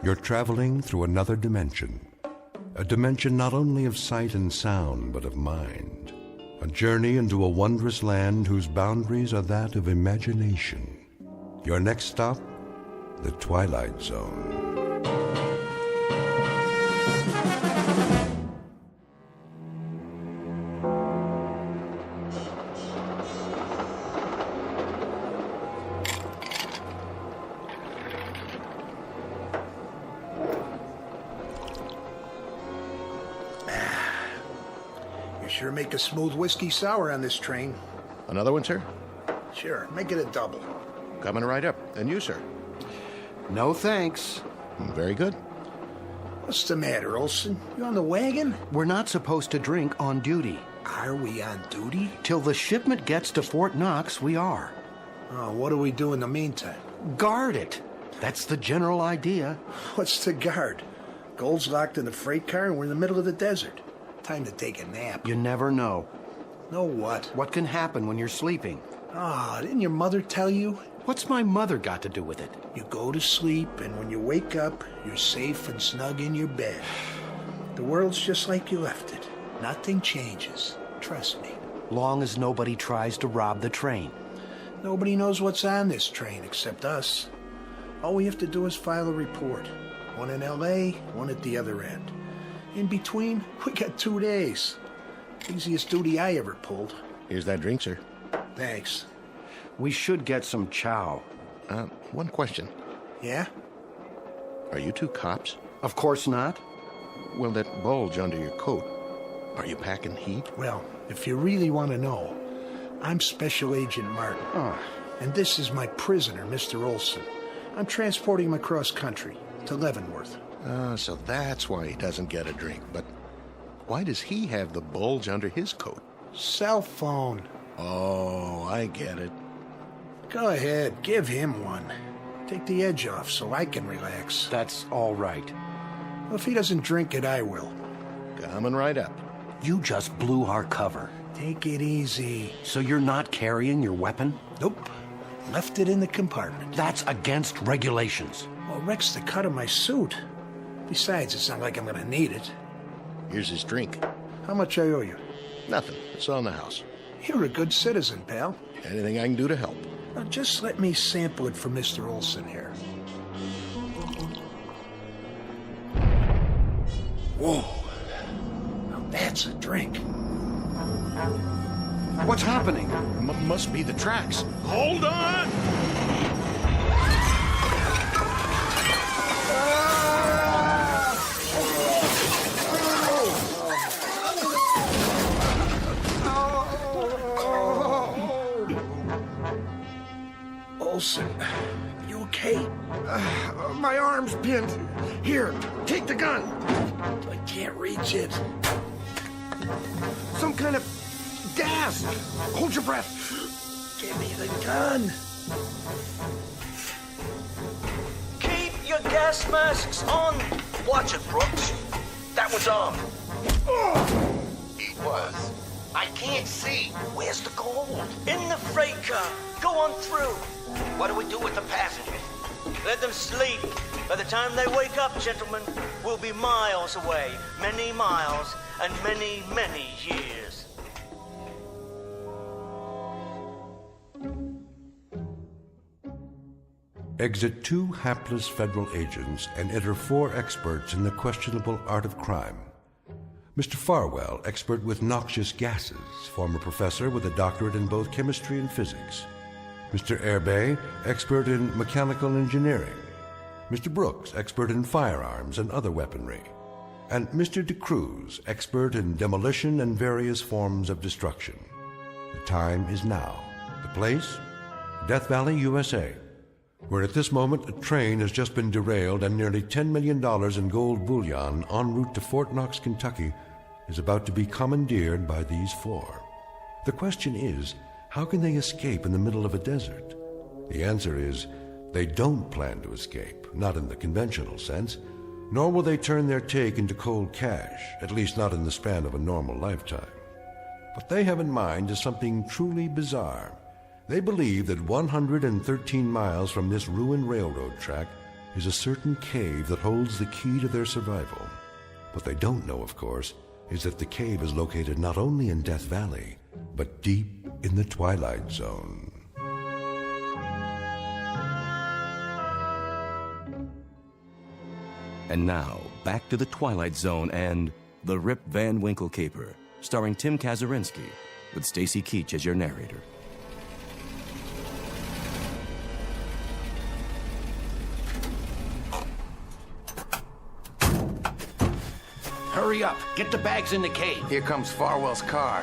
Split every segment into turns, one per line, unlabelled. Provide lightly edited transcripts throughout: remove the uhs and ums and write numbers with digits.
You're traveling through another dimension. A dimension not only of sight and sound, but of mind. A journey into a wondrous land whose boundaries are that of imagination. Your next stop, the Twilight Zone.
Sure make a smooth whiskey sour on this train.
Another one, sir?
Sure, make it a double.
Coming right up. And you, sir?
No thanks.
Very good.
What's the matter, Olson? You on the wagon?
We're not supposed to drink on duty.
Are we on duty?
Till the shipment gets to Fort Knox, we are.
Oh, what do we do in the meantime?
Guard it. That's the general idea.
What's the guard? Gold's locked in the freight car and we're in the middle of the desert. Time to take a nap.
You never know.
Know what?
What can happen when you're sleeping?
Ah, didn't your mother tell you?
What's my mother got to do with it?
You go to sleep, and when you wake up, you're safe and snug in your bed. The world's just like you left it. Nothing changes. Trust me.
Long as nobody tries to rob the train.
Nobody knows what's on this train except us. All we have to do is file a report. One in L.A., one at the other end. In between, we got 2 days. Easiest duty I ever pulled.
Here's that drink, sir.
Thanks.
We should get some chow.
One question.
Yeah?
Are you two cops?
Of course not.
Well, that bulge under your coat, are you packing heat?
Well, if you really want to know, I'm Special Agent Martin.
Oh.
And this is my prisoner, Mr. Olson. I'm transporting him across country to Leavenworth.
So that's why he doesn't get a drink. But why does he have the bulge under his coat?
Cell phone.
Oh, I get it.
Go ahead, give him one. Take the edge off so I can relax.
That's all right.
Well, if he doesn't drink it, I will.
Coming right up.
You just blew our cover.
Take it easy.
So you're not carrying your weapon?
Nope. Left it in the compartment.
That's against regulations.
Well, wrecks the cut of my suit. Besides, it's not like I'm gonna need it.
Here's his drink.
How much I owe you?
Nothing. It's on the house.
You're a good citizen, pal.
Anything I can do to help.
Now, just let me sample it for Mr. Olson here. Whoa. Now that's a drink.
What's happening?
Must be the tracks. Hold on!
Olson, you okay?
My arm's pinned. Here, take the gun.
I can't reach it.
Some kind of gas. Hold your breath.
Give me the gun.
Keep your gas masks on. Watch it, Brooks. That one's on.
It was. I can't see.
Where's the gold? In the freight car. Go on through.
What do we do with the passengers?
Let them sleep. By the time they wake up, gentlemen, we'll be miles away. Many miles and many, many years.
Exit 2 hapless federal agents and enter 4 experts in the questionable art of crime. Mr. Farwell, expert with noxious gases, former professor with a doctorate in both chemistry and physics. Mr. Airbay, expert in mechanical engineering. Mr. Brooks, expert in firearms and other weaponry. And Mr. DeCruz, expert in demolition and various forms of destruction. The time is now. The place? Death Valley, USA, where at this moment a train has just been derailed and nearly $10 million in gold bullion en route to Fort Knox, Kentucky, is about to be commandeered by these 4. The question is, how can they escape in the middle of a desert? The answer is, they don't plan to escape, not in the conventional sense, nor will they turn their take into cold cash, at least not in the span of a normal lifetime. What they have in mind is something truly bizarre. They believe that 113 miles from this ruined railroad track is a certain cave that holds the key to their survival. What they don't know, of course, is that the cave is located not only in Death Valley, but deep in the Twilight Zone.
And now, back to the Twilight Zone and the Rip Van Winkle Caper, starring Tim Kazurinsky, with Stacy Keach as your narrator.
Hurry up. Get the bags in the cave.
Here comes Farwell's car.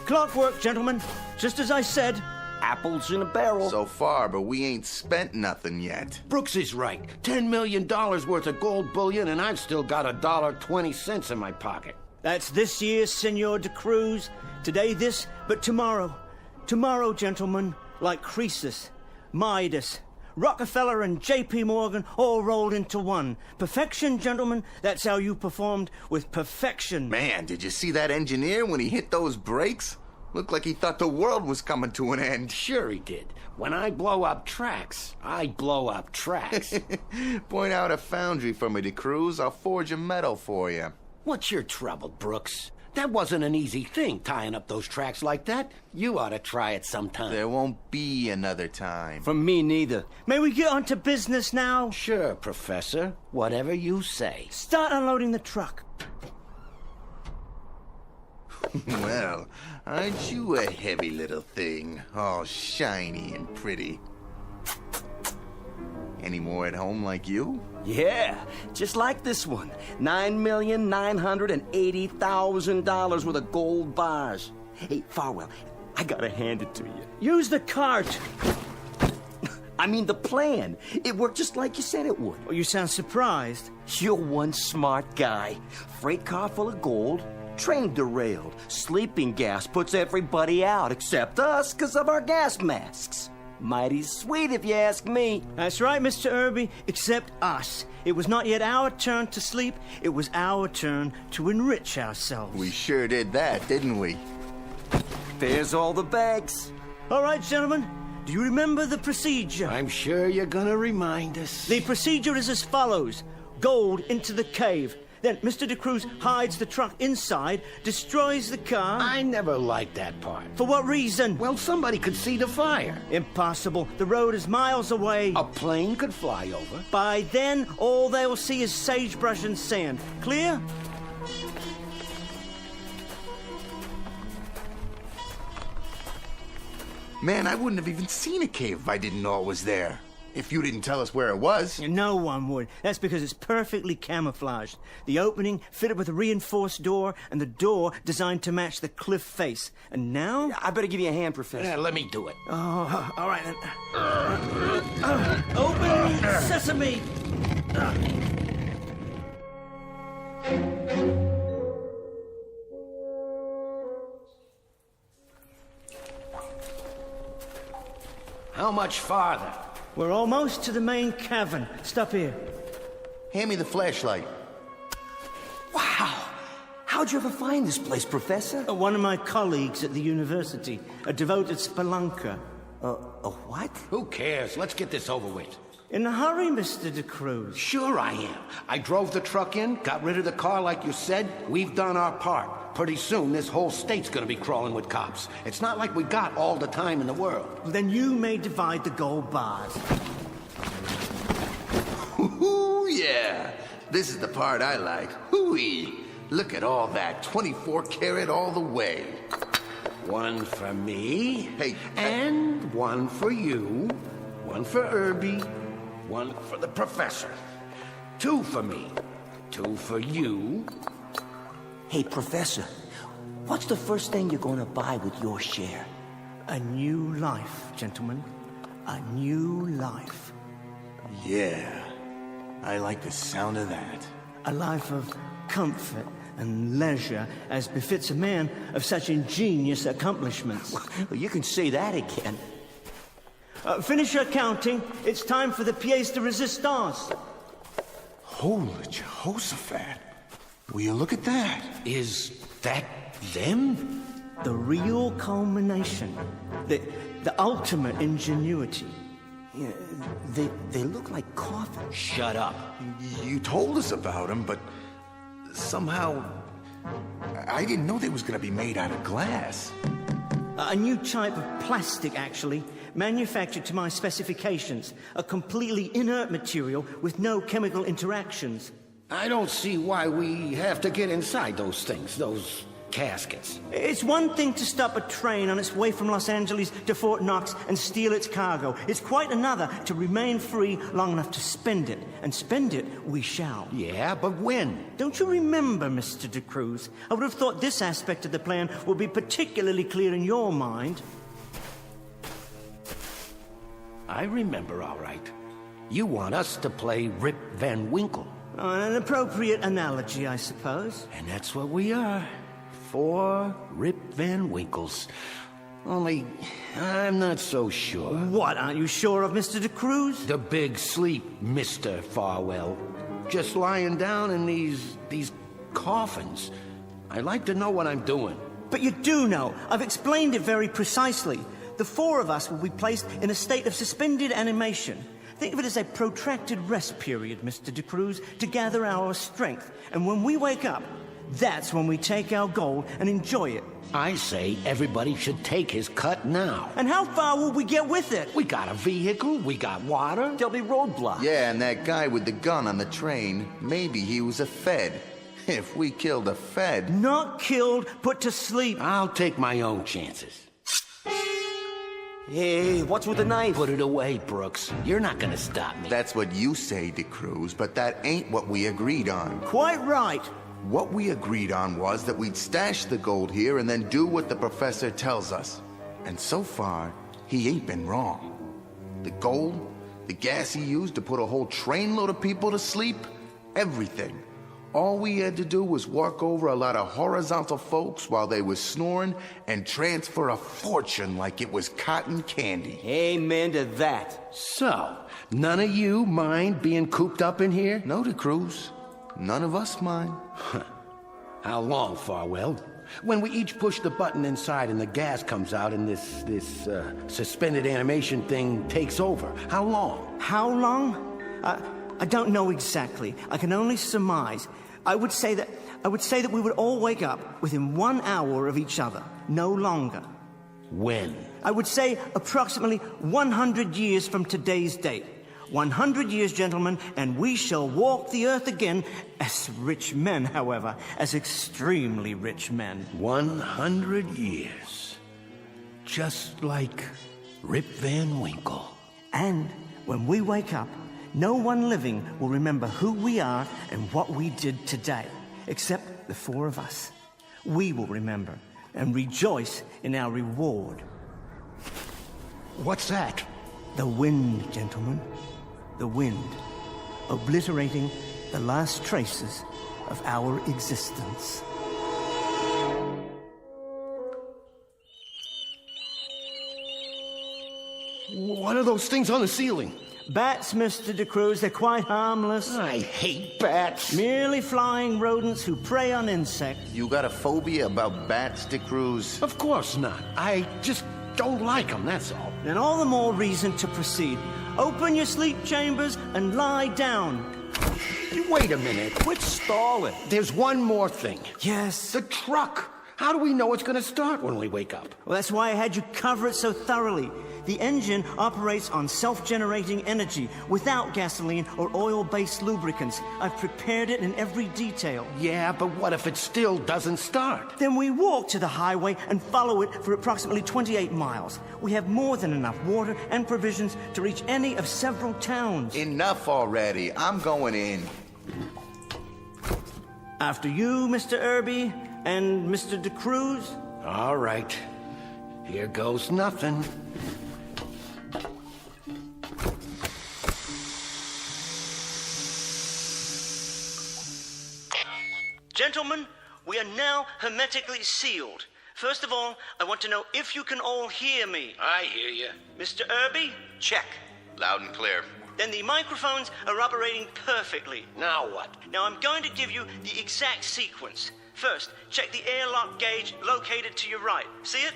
Clockwork, gentlemen. Just as I said.
Apples in a barrel.
So far, but we ain't spent nothing yet.
Brooks is right. $10 million worth of gold bullion, and I've still got $1.20 in my pocket.
That's this year, Senor de Cruz. Today this, but tomorrow. Tomorrow, gentlemen, like Croesus, Midas, Rockefeller and J.P. Morgan all rolled into one. Perfection, gentlemen. That's how you performed with perfection.
Man, did you see that engineer when he hit those brakes? Looked like he thought the world was coming to an end.
Sure he did. When I blow up tracks, I blow up tracks.
Point out a foundry for me, de Cruz. I'll forge a metal for you.
What's your trouble, Brooks? That wasn't an easy thing, tying up those tracks like that. You ought to try it sometime.
There won't be another time.
From me, neither.
May we get on to business now?
Sure, Professor. Whatever you say.
Start unloading the truck.
Well, aren't you a heavy little thing? All shiny and pretty. Any more at home like you?
Yeah, just like this one. $9,980,000 worth of gold bars. Hey, Farwell, I gotta hand it to you.
Use the cart.
I mean, the plan. It worked just like you said it would.
Oh, you sound surprised.
You're one smart guy. Freight car full of gold, train derailed, sleeping gas puts everybody out except us because of our gas masks. Mighty sweet if you ask me.
That's right, Mr. Irby, except us. It was not yet our turn to sleep. It was our turn to enrich ourselves.
We sure did that, didn't we?
There's all the bags.
All right, gentlemen. Do you remember the procedure?
I'm sure you're gonna remind us.
The procedure is as follows. Gold into the cave. Then Mr. de Cruz hides the truck inside, destroys the car.
I never liked that part.
For what reason?
Well, somebody could see the fire.
Impossible. The road is miles away.
A plane could fly over.
By then, all they will see is sagebrush and sand. Clear?
Man, I wouldn't have even seen a cave if I didn't know it was there. If you didn't tell us where it was.
No one would. That's because it's perfectly camouflaged. The opening fitted with a reinforced door, and the door designed to match the cliff face. And now...
I better give you a hand, Professor.
Yeah, let me do it.
Oh, all right then. Open sesame!
How much farther?
We're almost to the main cavern. Stop here.
Hand me the flashlight.
Wow. How'd you ever find this place, Professor?
One of my colleagues at the university, a devoted spelunker.
A what?
Who cares? Let's get this over with.
In a hurry, Mr. de Cruz.
Sure I am. I drove the truck in, got rid of the car like you said. We've done our part. Pretty soon, this whole state's gonna be crawling with cops. It's not like we got all the time in the world.
Then you may divide the gold bars.
Ooh, yeah. This is the part I like. Hooey. Look at all that. 24 karat all the way.
One for me.
Hey,
and one for you. One for Irby. One for the professor. Two for me. Two for you.
Hey, Professor, what's the first thing you're gonna buy with your share?
A new life, gentlemen. A new life.
Yeah. I like the sound of that.
A life of comfort and leisure as befits a man of such ingenious accomplishments.
Well, you can say that again.
Finish your counting. It's time for the pièce de résistance.
Holy Jehoshaphat. Will you look at that?
Is that them?
The real culmination. The ultimate ingenuity.
Yeah, they look like coffins.
Shut up.
You told us about them, but somehow I didn't know they was gonna be made out of glass.
A new type of plastic, actually, manufactured to my specifications. A completely inert material with no chemical interactions.
I don't see why we have to get inside those things, those caskets.
It's one thing to stop a train on its way from Los Angeles to Fort Knox and steal its cargo. It's quite another to remain free long enough to spend it. And spend it we shall.
Yeah, but when?
Don't you remember, Mr. De Cruz? I would have thought this aspect of the plan would be particularly clear in your mind.
I remember, all right. You want us to play Rip Van Winkle.
An appropriate analogy, I suppose.
And that's what we are. 4 Rip Van Winkles. Only, I'm not so sure.
What, aren't you sure of, Mr. De Cruz?
The big sleep, Mr. Farwell. Just lying down in these coffins. I like to know what I'm doing.
But you do know. I've explained it very precisely. The 4 of us will be placed in a state of suspended animation. Think of it as a protracted rest period, Mr. De Cruz, to gather our strength. And when we wake up, that's when we take our gold and enjoy it.
I say everybody should take his cut now.
And how far will we get with it?
We got a vehicle, we got water.
There'll be roadblocks.
Yeah, and that guy with the gun on the train, maybe he was a Fed. If we killed a Fed...
Not killed, put to sleep.
I'll take my own chances.
Hey, what's with the knife?
Put it away, Brooks. You're not gonna stop me.
That's what you say, De Cruz, but that ain't what we agreed on.
Quite right.
What we agreed on was that we'd stash the gold here and then do what the professor tells us. And so far, he ain't been wrong. The gold, the gas he used to put a whole trainload of people to sleep, everything. All we had to do was walk over a lot of horizontal folks while they was snoring and transfer a fortune like it was cotton candy.
Amen to that.
So, none of you mind being cooped up in here?
No, De Cruz. None of us mind.
How long, Farwell? When we each push the button inside and the gas comes out and this suspended animation thing takes over. How long?
How long? I don't know exactly. I can only surmise. I would say that we would all wake up within 1 hour of each other, no longer.
When?
I would say approximately 100 years from today's date. 100 years, gentlemen, and we shall walk the earth again as rich men, however, as extremely rich men.
100 years. Just like Rip Van Winkle.
And when we wake up, no one living will remember who we are and what we did today, except the 4 of us. We will remember and rejoice in our reward.
What's that?
The wind, gentlemen. The wind, obliterating the last traces of our existence.
What are those things on the ceiling?
Bats, Mr. De Cruz, they're quite harmless.
I hate bats.
Merely flying rodents who prey on insects.
You got a phobia about bats, De Cruz?
Of course not. I just don't like them, that's all.
Then all the more reason to proceed. Open your sleep chambers and lie down.
Wait a minute.
Quit stalling.
There's one more thing.
Yes.
The truck. How do we know it's going to start when we wake up?
Well, that's why I had you cover it so thoroughly. The engine operates on self-generating energy without gasoline or oil-based lubricants. I've prepared it in every detail.
Yeah, but what if it still doesn't start?
Then we walk to the highway and follow it for approximately 28 miles. We have more than enough water and provisions to reach any of several towns.
Enough already. I'm going in.
After you, Mr. Irby, and Mr. De Cruz.
All right. Here goes nothing.
Gentlemen, we are now hermetically sealed. First of all, I want to know if you can all hear me.
I hear you.
Mr. Irby?
Check. Loud and clear.
Then the microphones are operating perfectly.
Now what?
Now I'm going to give you the exact sequence. First, check the airlock gauge located to your right. See it?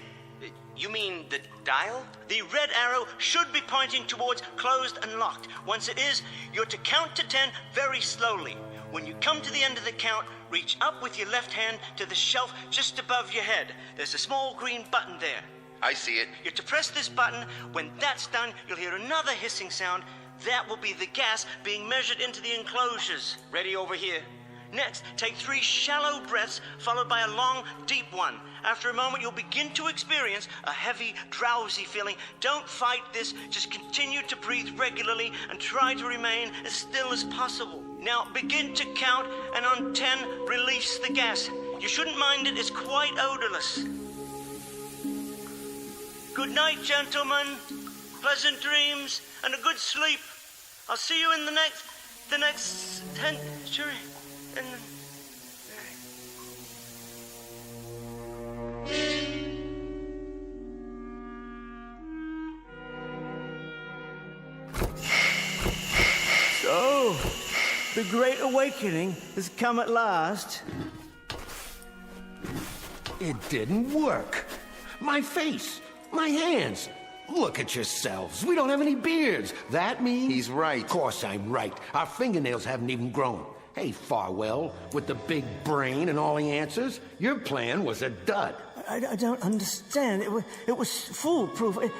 You mean the dial?
The red arrow should be pointing towards closed and locked. Once it is, you're to count to 10 very slowly. When you come to the end of the count, reach up with your left hand to the shelf just above your head. There's a small green button there.
I see it.
You're to press this button. When that's done, you'll hear another hissing sound. That will be the gas being measured into the enclosures.
Ready over here.
Next, take 3 shallow breaths, followed by a long, deep one. After a moment, you'll begin to experience a heavy, drowsy feeling. Don't fight this. Just continue to breathe regularly and try to remain as still as possible. Now, begin to count, and on 10, release the gas. You shouldn't mind it. It's quite odorless. Good night, gentlemen. Pleasant dreams and a good sleep. I'll see you in the next century. So, the Great Awakening has come at last.
It didn't work. My face, my hands. Look at yourselves. We don't have any beards. That means...
He's right.
Of course I'm right. Our fingernails haven't even grown. Hey, Farwell, with the big brain and all the answers, your plan was a dud.
I don't understand. It was foolproof. It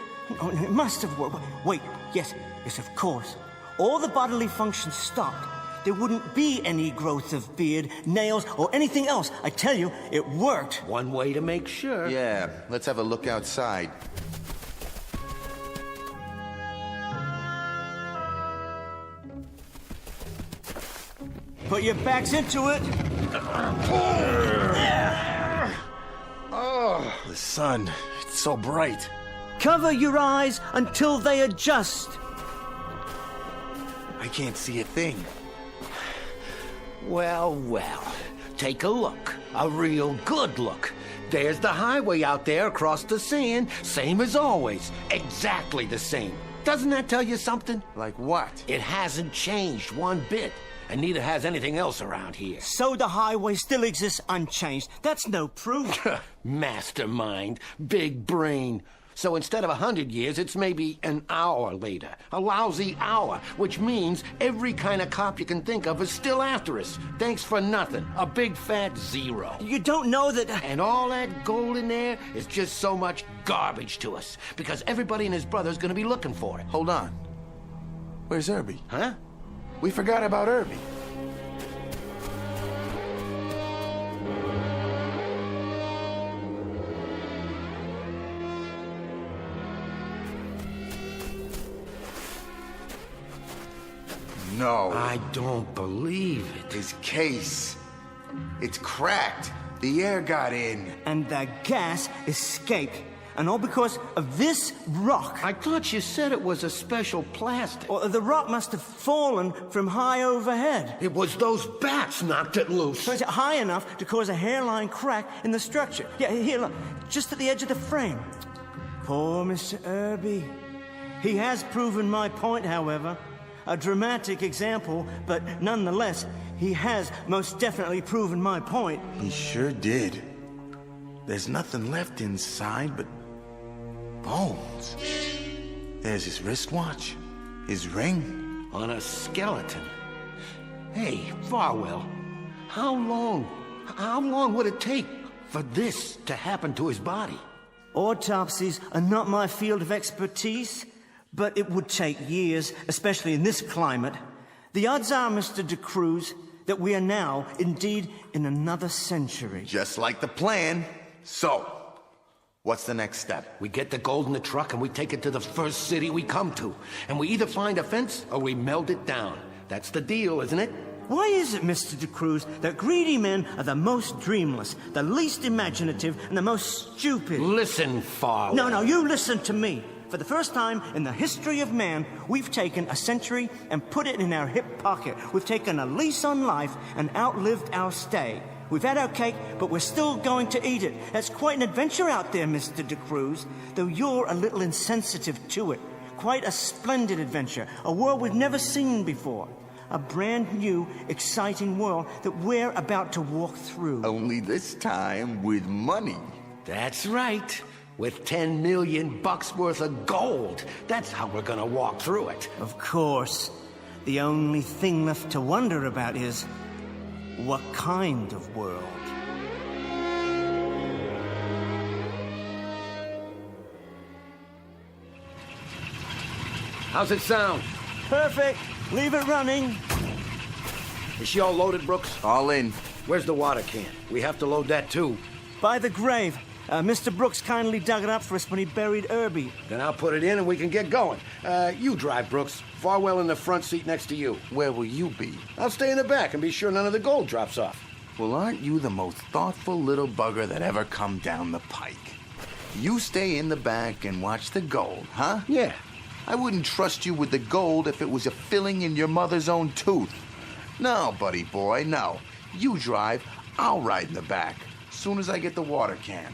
must have worked. Wait, yes, of course. All the bodily functions stopped. There wouldn't be any growth of beard, nails, or anything else. I tell you, it worked.
One way to make sure.
Yeah, let's have a look outside.
Put your backs into it.
Oh, the sun. It's so bright.
Cover your eyes until they adjust.
I can't see a thing.
Well, take a look. A real good look. There's the highway out there across the sand. Same as always. Exactly the same. Doesn't that tell you something?
Like what?
It hasn't changed one bit. And neither has anything else around here.
So the highway still exists unchanged. That's no proof.
Mastermind. Big brain. So instead of 100 years, it's maybe an hour later. A lousy hour, which means every kind of cop you can think of is still after us. Thanks for nothing. A big fat zero.
You don't know that...
And all that gold in there is just so much garbage to us. Because everybody and his brother's gonna be looking for it.
Hold on. Where's Irby?
Huh?
We forgot about Irby. No.
I don't believe it.
His case. It's cracked. The air got in.
And the gas escaped. And all because of this rock.
I thought you said it was a special plastic.
Well, the rock must have fallen from high overhead.
It was those bats knocked it loose.
So it's high enough to cause a hairline crack in the structure. Yeah, here, look. Just at the edge of the frame. Poor Mr. Irby. He has proven my point, however. A dramatic example, but nonetheless, he has most definitely proven my point.
He sure did. There's nothing left inside but bones. There's his wristwatch, his ring.
On a skeleton. Hey, Farwell, how long would it take for this to happen to his body?
Autopsies are not my field of expertise, but it would take years, especially in this climate. The odds are, Mr. De Cruz, that we are now, indeed, in another century.
Just like the plan. So, what's the next step?
We get the gold in the truck and we take it to the first city we come to. And we either find a fence or we melt it down. That's the deal, isn't it?
Why is it, Mr. De Cruz, that greedy men are the most dreamless, the least imaginative, and the most stupid?
Listen, Farwell.
No, you listen to me. For the first time in the history of man, we've taken a century and put it in our hip pocket. We've taken a lease on life and outlived our stay. We've had our cake, but we're still going to eat it. That's quite an adventure out there, Mr. De Cruz, though you're a little insensitive to it. quite a splendid adventure, a world we've never seen before. A brand new, exciting world that we're about to walk through.
Only this time with money.
That's right. With 10 million bucks worth of gold. That's how we're gonna walk through it.
Of course. The only thing left to wonder about is, what kind of world?
How's it sound?
Perfect. Leave it running.
Is she all loaded, Brooks?
All in.
Where's the water can? We have to load that too.
By the grave. Mr. Brooks kindly dug it up for us when he buried Irby.
Then I'll put it in and we can get going. You drive, Brooks. Farwell in the front seat next to you.
Where will you be?
I'll stay in the back and be sure none of the gold drops off.
Well, aren't you the most thoughtful little bugger that ever come down the pike? You stay in the back and watch the gold, huh?
Yeah.
I wouldn't trust you with the gold if it was a filling in your mother's own tooth. No, buddy boy, no. You drive, I'll ride in the back. Soon as I get the water can.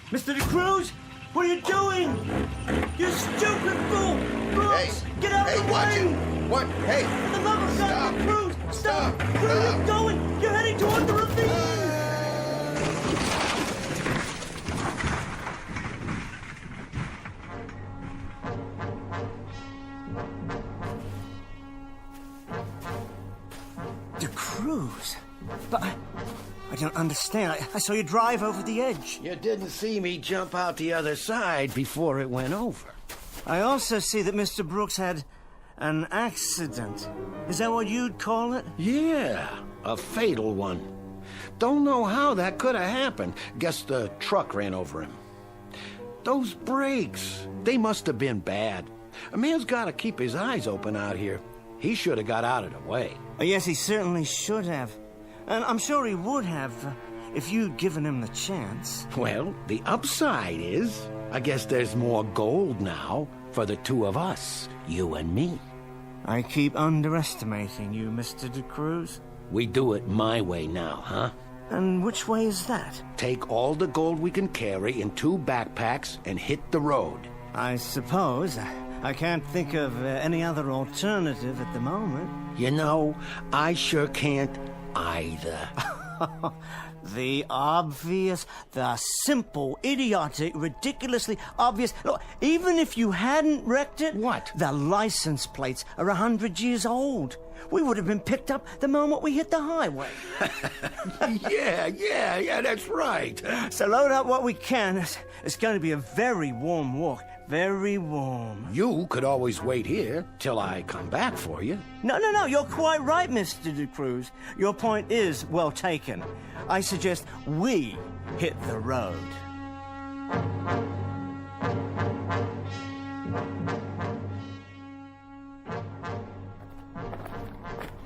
Mr. DeCruz, what are you doing? You stupid fool! Brooks, get out of the
watch
way!
it! What? Hey!
For the love of God, DeCruz, stop!
Stop!
Where are you going? You're heading toward the ravine! DeCruz? But I don't understand. I saw you drive over the edge.
You didn't see me jump out the other side before it went over.
I also see that Mr. Brooks had an accident. Is that what you'd call it?
Yeah, a fatal one. Don't know how that could have happened. Guess the truck ran over him. Those brakes, they must have been bad. A man's got to keep his eyes open out here. He should have got out of the way.
Oh, yes, he certainly should have. And I'm sure he would have if you'd given him the chance.
Well, the upside is, I guess there's more gold now for the two of us, you and me.
I keep underestimating you, Mr. DeCruz.
We do it my way now, huh?
And which way is that?
Take all the gold we can carry in 2 backpacks and hit the road.
I suppose. I can't think of any other alternative at the moment.
You know, I sure can't either.
The obvious, the simple, idiotic, ridiculously obvious. Look, even if you hadn't wrecked it...
What?
The license plates are 100 years old. We would have been picked up the moment we hit the highway.
Yeah, that's right.
So load up what we can. It's going to be a very warm walk. Very warm.
You could always wait here till I come back for you.
No, you're quite right, Mr. DeCruz. Your point is well taken. I suggest we hit the road.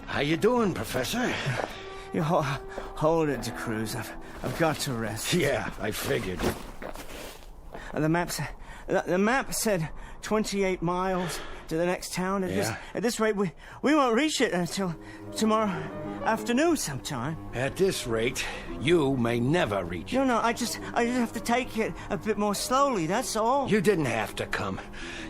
How you doing, Professor?
You hold it, DeCruz. I've got to rest.
Yeah, I figured.
The map said 28 miles to the next town. At this rate, we won't reach it until tomorrow afternoon sometime.
At this rate, you may never reach it.
No, I just have to take it a bit more slowly, that's all.
You didn't have to come.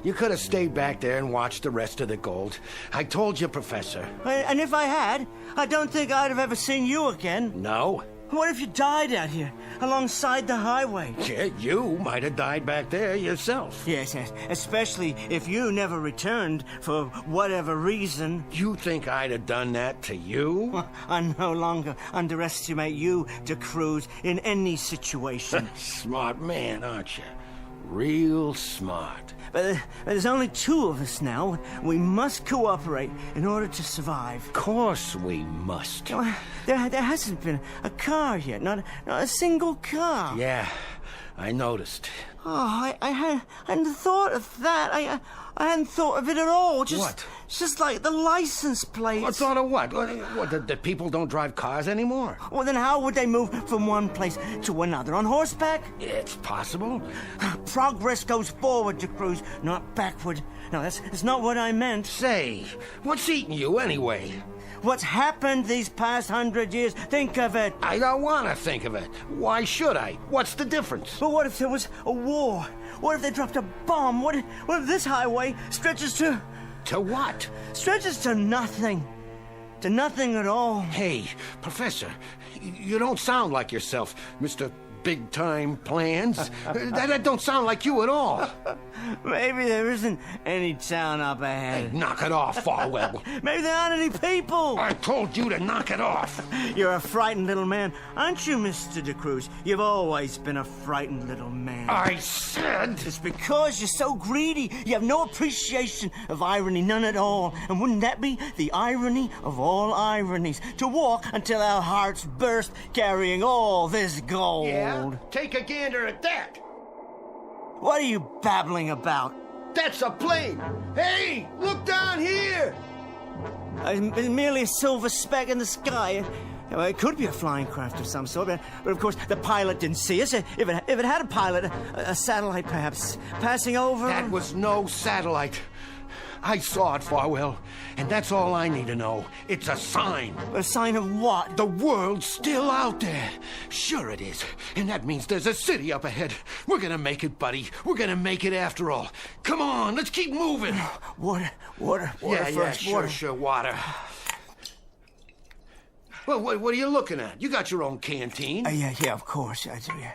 You could have stayed back there and watched the rest of the gold. I told you, Professor.
And if I had, I don't think I'd have ever seen you again.
No?
What if you died out here, alongside the highway?
Yeah, you might have died back there yourself.
Yes, especially if you never returned for whatever reason.
You think I'd have done that to you?
Well, I no longer underestimate you, DeCruz, in any situation.
Smart man, aren't you? Real smart.
But there's only 2 of us now. We must cooperate in order to survive.
Of course we must.
There hasn't been a car yet, not a single car.
Yeah, I noticed.
Oh, I hadn't thought of that. I hadn't thought of it at all.
What?
Just like the license plates.
What thought of what? What, that people don't drive cars anymore?
Well, then how would they move from one place to another? On horseback?
It's possible.
Progress goes forward, DeCruz, not backward. No, that's not what I meant.
Say, what's eating you anyway?
what's happened these past 100 years. Think of it.
I don't want to think of it. Why should I? What's the difference?
But what if there was a war? What if they dropped a bomb? What if this highway stretches to...
To what?
Stretches to nothing. To nothing at all.
Hey, Professor, you don't sound like yourself, Mr. Big-time plans. that don't sound like you at all.
Maybe there isn't any town up ahead.
Hey, knock it off, Farwell.
Maybe there aren't any people.
I told you to knock it off.
You're a frightened little man, aren't you, Mr. De Cruz? You've always been a frightened little man.
I said...
It's because you're so greedy. You have no appreciation of irony, none at all. And wouldn't that be the irony of all ironies? To walk until our hearts burst, carrying all this gold.
Yeah? Take a gander at that.
What are you babbling about?
That's a plane. Hey, look down here.
It's merely a silver speck in the sky. It could be a flying craft of some sort, but of course the pilot didn't see us. If it had a pilot, a satellite perhaps, passing over...
That was no satellite. I saw it, Farwell, and that's all I need to know. It's a sign.
A sign of what?
The world's still out there. Sure it is. And that means there's a city up ahead. We're gonna make it, buddy. We're gonna make it after all. Come on, let's keep moving.
Water
yeah,
first.
Sure, water. Well, what are you looking at? You got your own canteen.
Yeah, of course I do, yeah.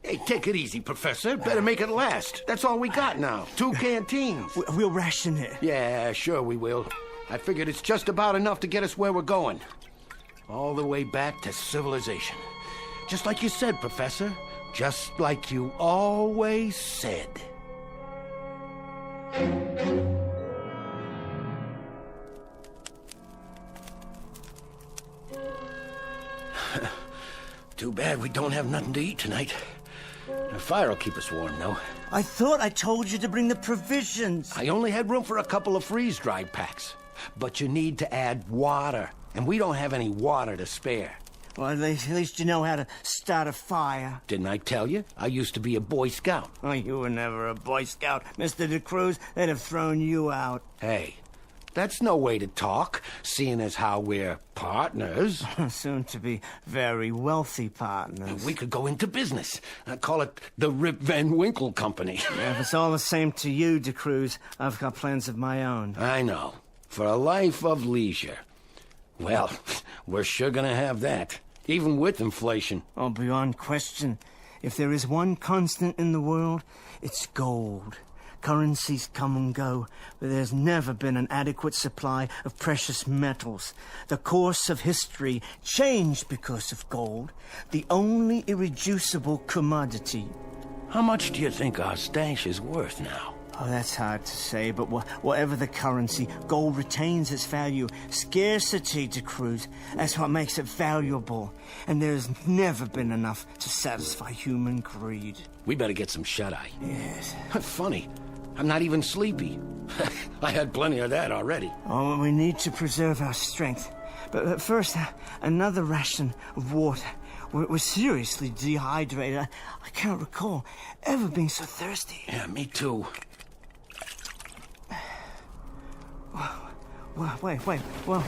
Hey, take it easy, Professor. Better make it last. That's all we got now. 2 canteens.
We'll ration it.
Yeah, sure we will. I figured it's just about enough to get us where we're going. All the way back to civilization. Just like you said, Professor. Just like you always said. Too bad we don't have nothing to eat tonight. The fire will keep us warm, though.
I thought I told you to bring the provisions.
I only had room for a couple of freeze-dried packs. But you need to add water, and we don't have any water to spare.
Well, at least you know how to start a fire.
Didn't I tell you? I used to be a Boy Scout.
Oh, you were never a Boy Scout, Mr. De Cruz. They'd have thrown you out.
Hey, that's no way to talk, seeing as how we're partners.
Soon to be very wealthy partners.
We could go into business. I call it the Rip Van Winkle Company.
Yeah, if it's all the same to you, De Cruz, I've got plans of my own.
I know. For a life of leisure. Well, we're sure gonna have that. Even with inflation.
Oh, beyond question. If there is one constant in the world, it's gold. Currencies come and go, but there's never been an adequate supply of precious metals. The course of history changed because of gold, the only irreducible commodity.
How much do you think our stash is worth now?
Oh, that's hard to say, but whatever the currency, gold retains its value. Scarcity, De Cruz, that's what makes it valuable. And there's never been enough to satisfy human greed.
We better get some shut-eye.
Yes.
Funny, I'm not even sleepy. I had plenty of that already.
Oh, we need to preserve our strength. But first, another ration of water. We're seriously dehydrated. I can't recall ever being so thirsty.
Yeah, me too.
Wait. Well,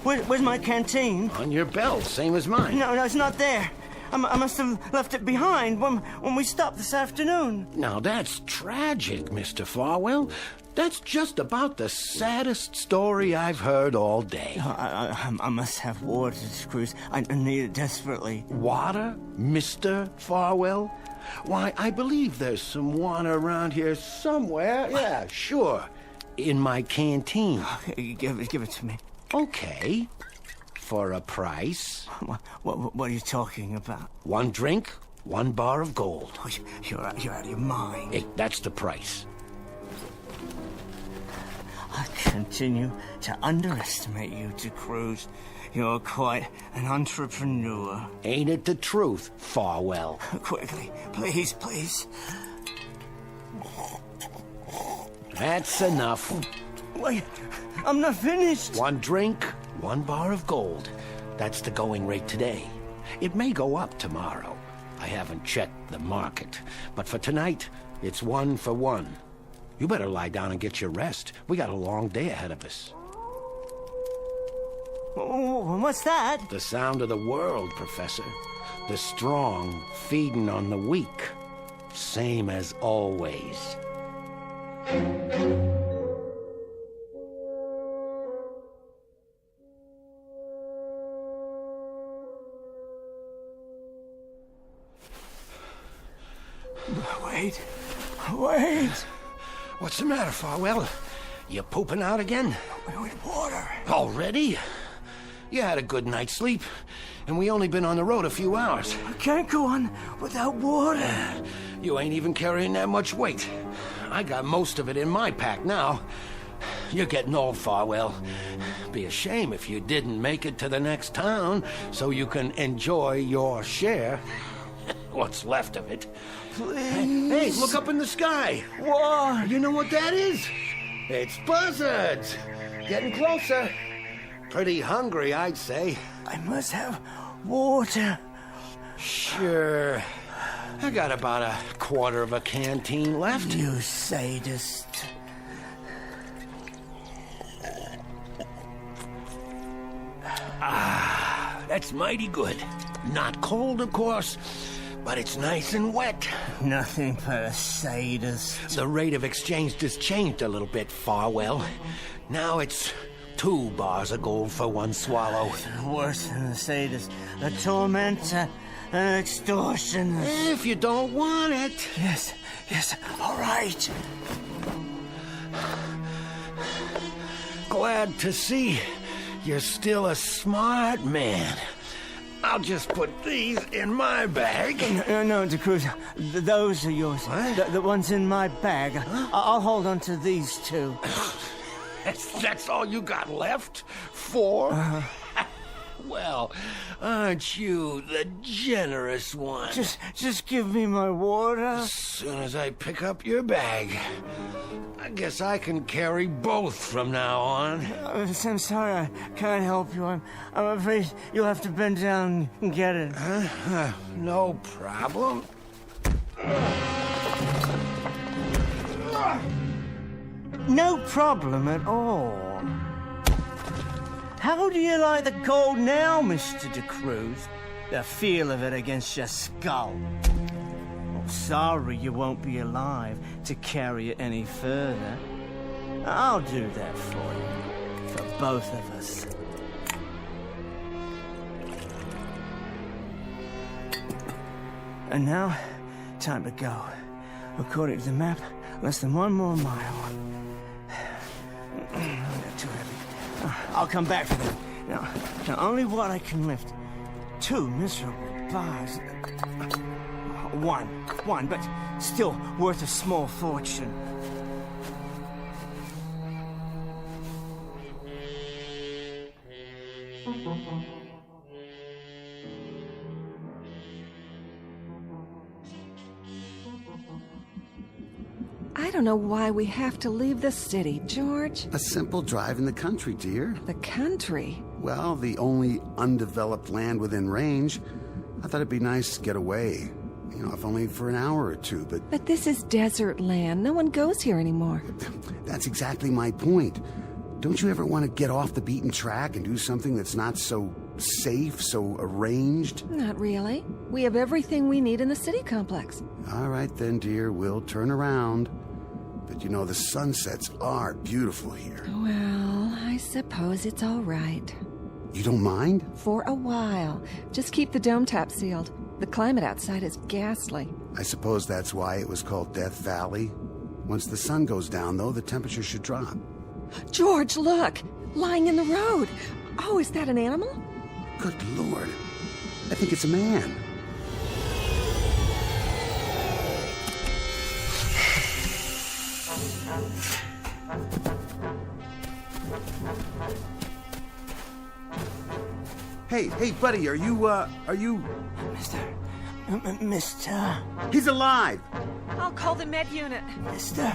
where's my canteen?
On your belt, same as mine.
No, it's not there. I must have left it behind when we stopped this afternoon.
Now, that's tragic, Mr. Farwell. That's just about the saddest story I've heard all day.
I must have water, Cruz. I need it desperately.
Water, Mr. Farwell? Why, I believe there's some water around here somewhere. Yeah, sure. In my canteen.
Okay, give it to me.
Okay. For a price.
What are you talking about?
1 drink, 1 bar of gold.
Oh, you're out of your mind.
Hey, that's the price.
I continue to underestimate you, De Cruz. You're quite an entrepreneur.
Ain't it the truth, Farwell?
Quickly, please.
That's enough.
Wait, I'm not finished.
1 drink, 1 bar of gold. That's the going rate today. It may go up tomorrow. I haven't checked the market. But for tonight, it's 1 for 1. You better lie down and get your rest. We got a long day ahead of us.
Oh, what's that?
The sound of the world, Professor. The strong feeding on the weak. Same as always.
Wait.
What's the matter, Farwell? You pooping out again?
We need water.
Already? You had a good night's sleep, and we only been on the road a few hours.
I can't go on without water.
You ain't even carrying that much weight. I got most of it in my pack now. You're getting old, Farwell. Be a shame if you didn't make it to the next town so you can enjoy your share. What's left of it.
Please.
Hey, look up in the sky.
What?
You know what that is? It's buzzards. Getting closer. Pretty hungry, I'd say.
I must have water.
Sure. I got about a quarter of a canteen left.
You sadist.
That's mighty good. Not cold, of course, but it's nice and wet.
Nothing but a sadist.
The rate of exchange has changed a little bit, Farwell. Now it's 2 bars of gold for 1 swallow.
Worse than a sadist. A tormentor. An extortionist.
If you don't want it.
Yes, all right.
Glad to see you're still a smart man. I'll just put these in my bag.
No, DeCruz. Those are yours.
What?
The ones in my bag. I'll hold on to these 2.
That's all you got left? 4? Well, aren't you the generous one?
Just give me my water.
As soon as I pick up your bag. I guess I can carry both from now on.
I'm sorry I can't help you. I'm afraid you'll have to bend down and get it.
No problem.
No problem at all. How do you like the gold now, Mr. DeCruz? The feel of it against your skull. Oh, sorry you won't be alive to carry it any further. I'll do that for you. For both of us. And now, time to go. According to the map, less than 1 more mile. Too heavy. I'll come back for them. Now, only what I can lift. 2 miserable bars. One, but still worth a small fortune.
I don't know why we have to leave the city, George.
A simple drive in the country, dear.
The country?
Well, the only undeveloped land within range. I thought it'd be nice to get away. You know, if only for an hour or 2, but...
But this is desert land. No one goes here anymore.
That's exactly my point. Don't you ever want to get off the beaten track and do something that's not so safe, so arranged?
Not really. We have everything we need in the city complex.
All right then, dear. We'll turn around. But you know, the sunsets are beautiful here.
Well, I suppose it's all right.
You don't mind?
For a while. Just keep the dome top sealed. The climate outside is ghastly.
I suppose that's why it was called Death Valley. Once the sun goes down, though, the temperature should drop.
George, look! Lying in the road! Oh, is that an animal?
Good Lord. I think it's a man. Hey, buddy, are you...
Mister...
He's alive!
I'll call the med unit.
Mister,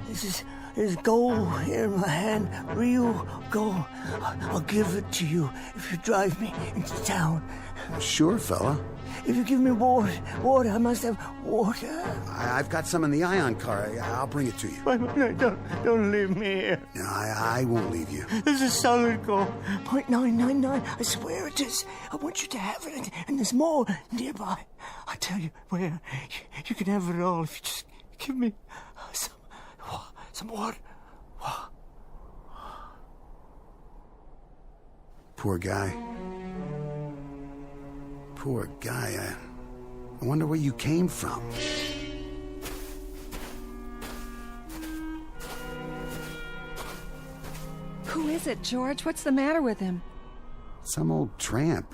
this is gold here in my hand. Real gold. I'll give it to you if you drive me into town.
Sure, fella.
if you give me water, I must have water.
I've got some in the ion car. I'll bring it to you.
No, don't leave me here.
No, I won't leave you.
There's a solid gold. 0.999. I swear it is. I want you to have it, and there's more nearby. I tell you where. You can have it all if you just give me some water.
Poor guy. Poor guy. I wonder where you came from.
Who is it, George? What's the matter with him?
Some old tramp.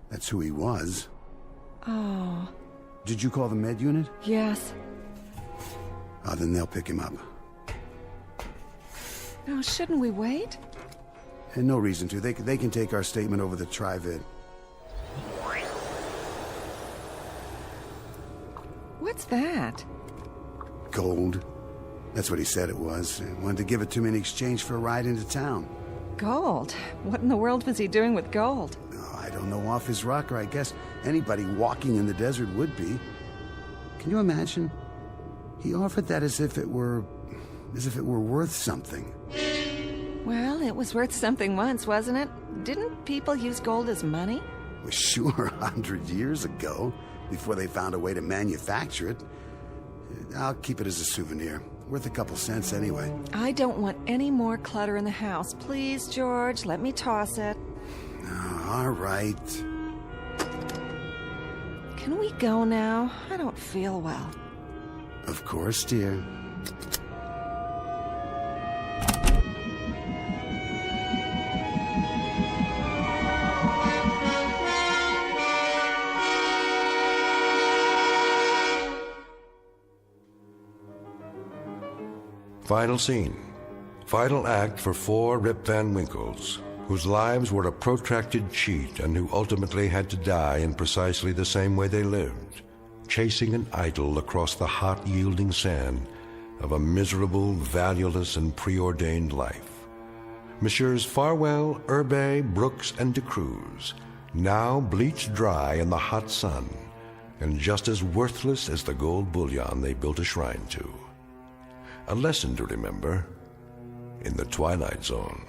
That's who he was.
Oh.
Did you call the med unit?
Yes.
Oh, then they'll pick him up.
No, shouldn't we wait?
And no reason to. They can take our statement over the tri-vid.
What's that?
Gold. That's what he said it was. He wanted to give it to me in exchange for a ride into town.
Gold? What in the world was he doing with gold?
Oh, I don't know, off his rocker. I guess anybody walking in the desert would be. Can you imagine? He offered that as if it were worth something.
Well, it was worth something once, wasn't it? Didn't people use gold as money?
Well, sure, 100 years ago, before they found a way to manufacture it. I'll keep it as a souvenir. Worth a couple cents anyway.
I don't want any more clutter in the house. Please, George, let me toss it.
Oh, all right.
Can we go now? I don't feel well.
Of course, dear.
Final scene. Final act for 4 Rip Van Winkles, whose lives were a protracted cheat and who ultimately had to die in precisely the same way they lived, chasing an idol across the hot, yielding sand of a miserable, valueless, and preordained life. Messrs. Farwell, Urbe, Brooks, and De Cruz, now bleached dry in the hot sun, and just as worthless as the gold bullion they built a shrine to. A lesson to remember in the Twilight Zone.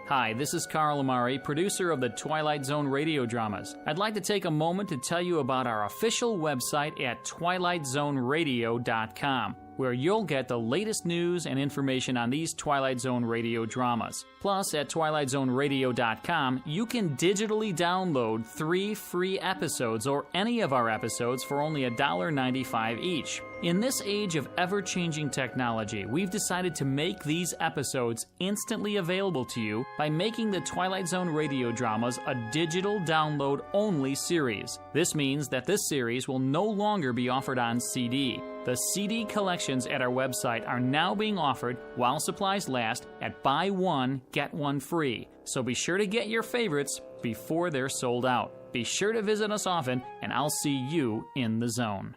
Hi, this is Carl Amari, producer of the Twilight Zone radio dramas. I'd like to take a moment to tell you about our official website at twilightzoneradio.com, where you'll get the latest news and information on these Twilight Zone radio dramas. Plus, at twilightzoneradio.com, you can digitally download 3 free episodes or any of our episodes for only $1.95 each. In this age of ever-changing technology, we've decided to make these episodes instantly available to you by making the Twilight Zone radio dramas a digital download-only series. This means that this series will no longer be offered on CD. The CD collections at our website are now being offered while supplies last at buy one, get one free. So be sure to get your favorites before they're sold out. Be sure to visit us often, and I'll see you in the zone.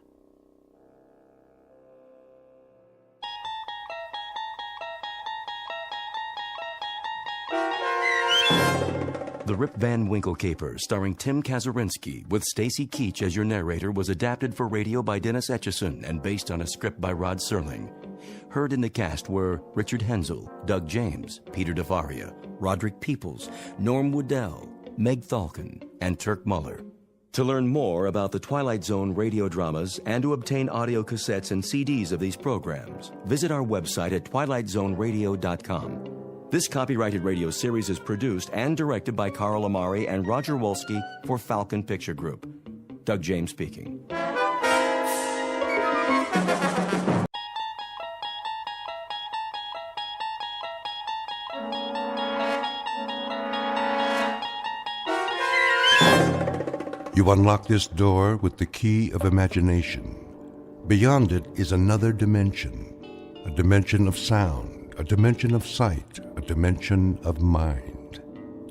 The Rip Van Winkle Caper, starring Tim Kazurinsky, with Stacy Keach as your narrator, was adapted for radio by Dennis Etchison and based on a script by Rod Serling. Heard in the cast were Richard Hensel, Doug James, Peter DeFaria, Roderick Peoples, Norm Woodell, Meg Thalken, and Turk Muller. To learn more about the Twilight Zone radio dramas and to obtain audio cassettes and CDs of these programs, visit our website at twilightzoneradio.com. This copyrighted radio series is produced and directed by Carl Amari and Roger Wolski for Falcon Picture Group. Doug James speaking.
You unlock this door with the key of imagination. Beyond it is another dimension, a dimension of sound, a dimension of sight, a dimension of mind.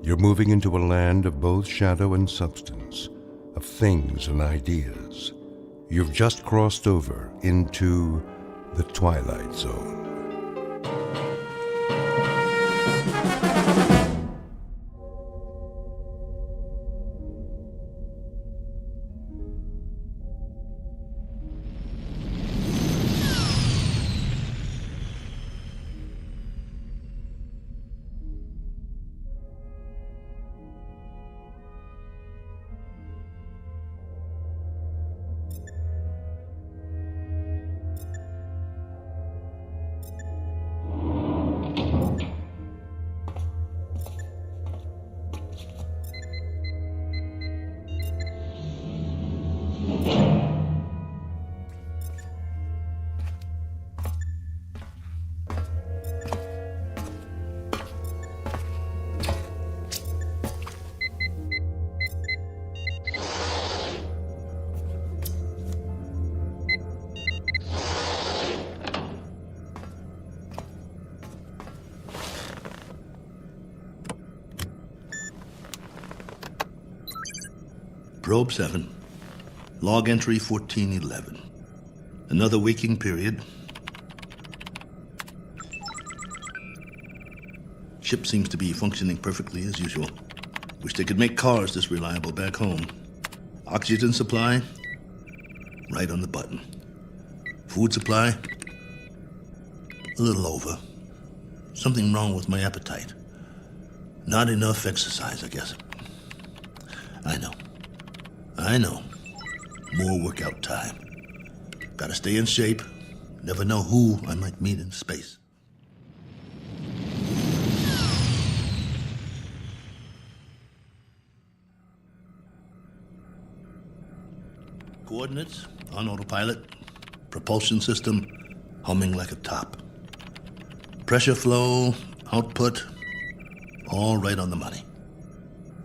You're moving into a land of both shadow and substance, of things and ideas. You've just crossed over into the Twilight Zone.
Probe 7. Log entry 1411. Another waking period. Ship seems to be functioning perfectly as usual. Wish they could make cars this reliable back home. Oxygen supply, right on the button. Food supply, a little over. Something wrong with my appetite. Not enough exercise, I guess. I know. More workout time. Gotta stay in shape. Never know who I might meet in space. Coordinates on autopilot. Propulsion system humming like a top. Pressure flow, output, all right on the money.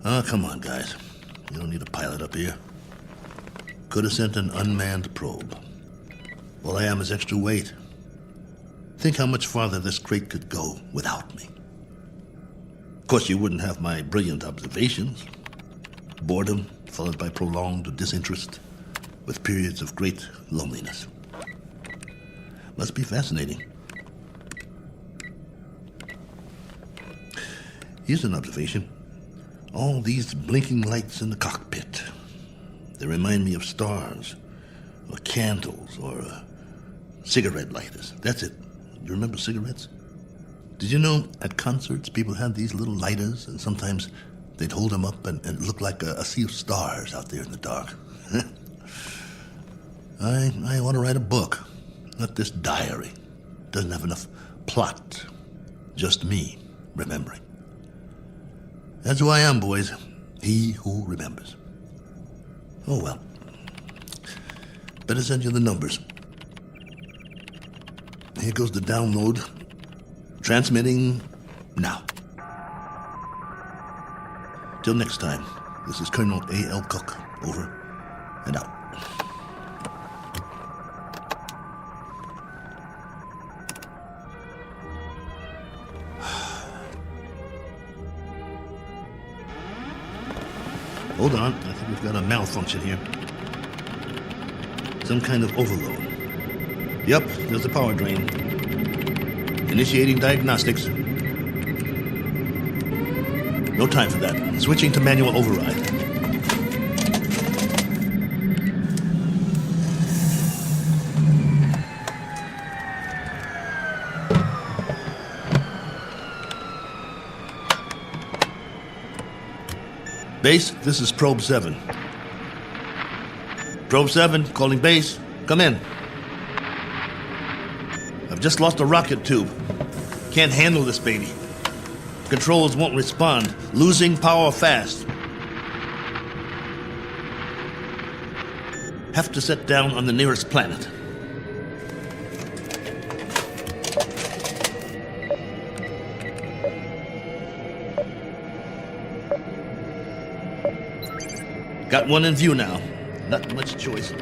Oh, come on, guys. You don't need a pilot up here. Could have sent an unmanned probe. All I am is extra weight. Think how much farther this crate could go without me. Of course, you wouldn't have my brilliant observations. Boredom followed by prolonged disinterest, with periods of great loneliness. Must be fascinating. Here's an observation. All these blinking lights in the cockpit. They remind me of stars, or candles, or cigarette lighters. That's it. You remember cigarettes? Did you know at concerts people had these little lighters, and sometimes they'd hold them up and it looked like a sea of stars out there in the dark? I want to write a book, not this diary. Doesn't have enough plot. Just me remembering. That's who I am, boys. He who remembers. Oh, well. Better send you the numbers. Here goes the download. Transmitting now. Till next time, this is Colonel A.L. Cook. Over and out. Hold on, I think we've got a malfunction here. Some kind of overload. Yep, there's a power drain. Initiating diagnostics. No time for that. Switching to manual override. Base, this is Probe 7. Probe 7, calling base. Come in. I've just lost a rocket tube. Can't handle this baby. Controls won't respond. Losing power fast. Have to set down on the nearest planet. Got one in view now. Not much choice.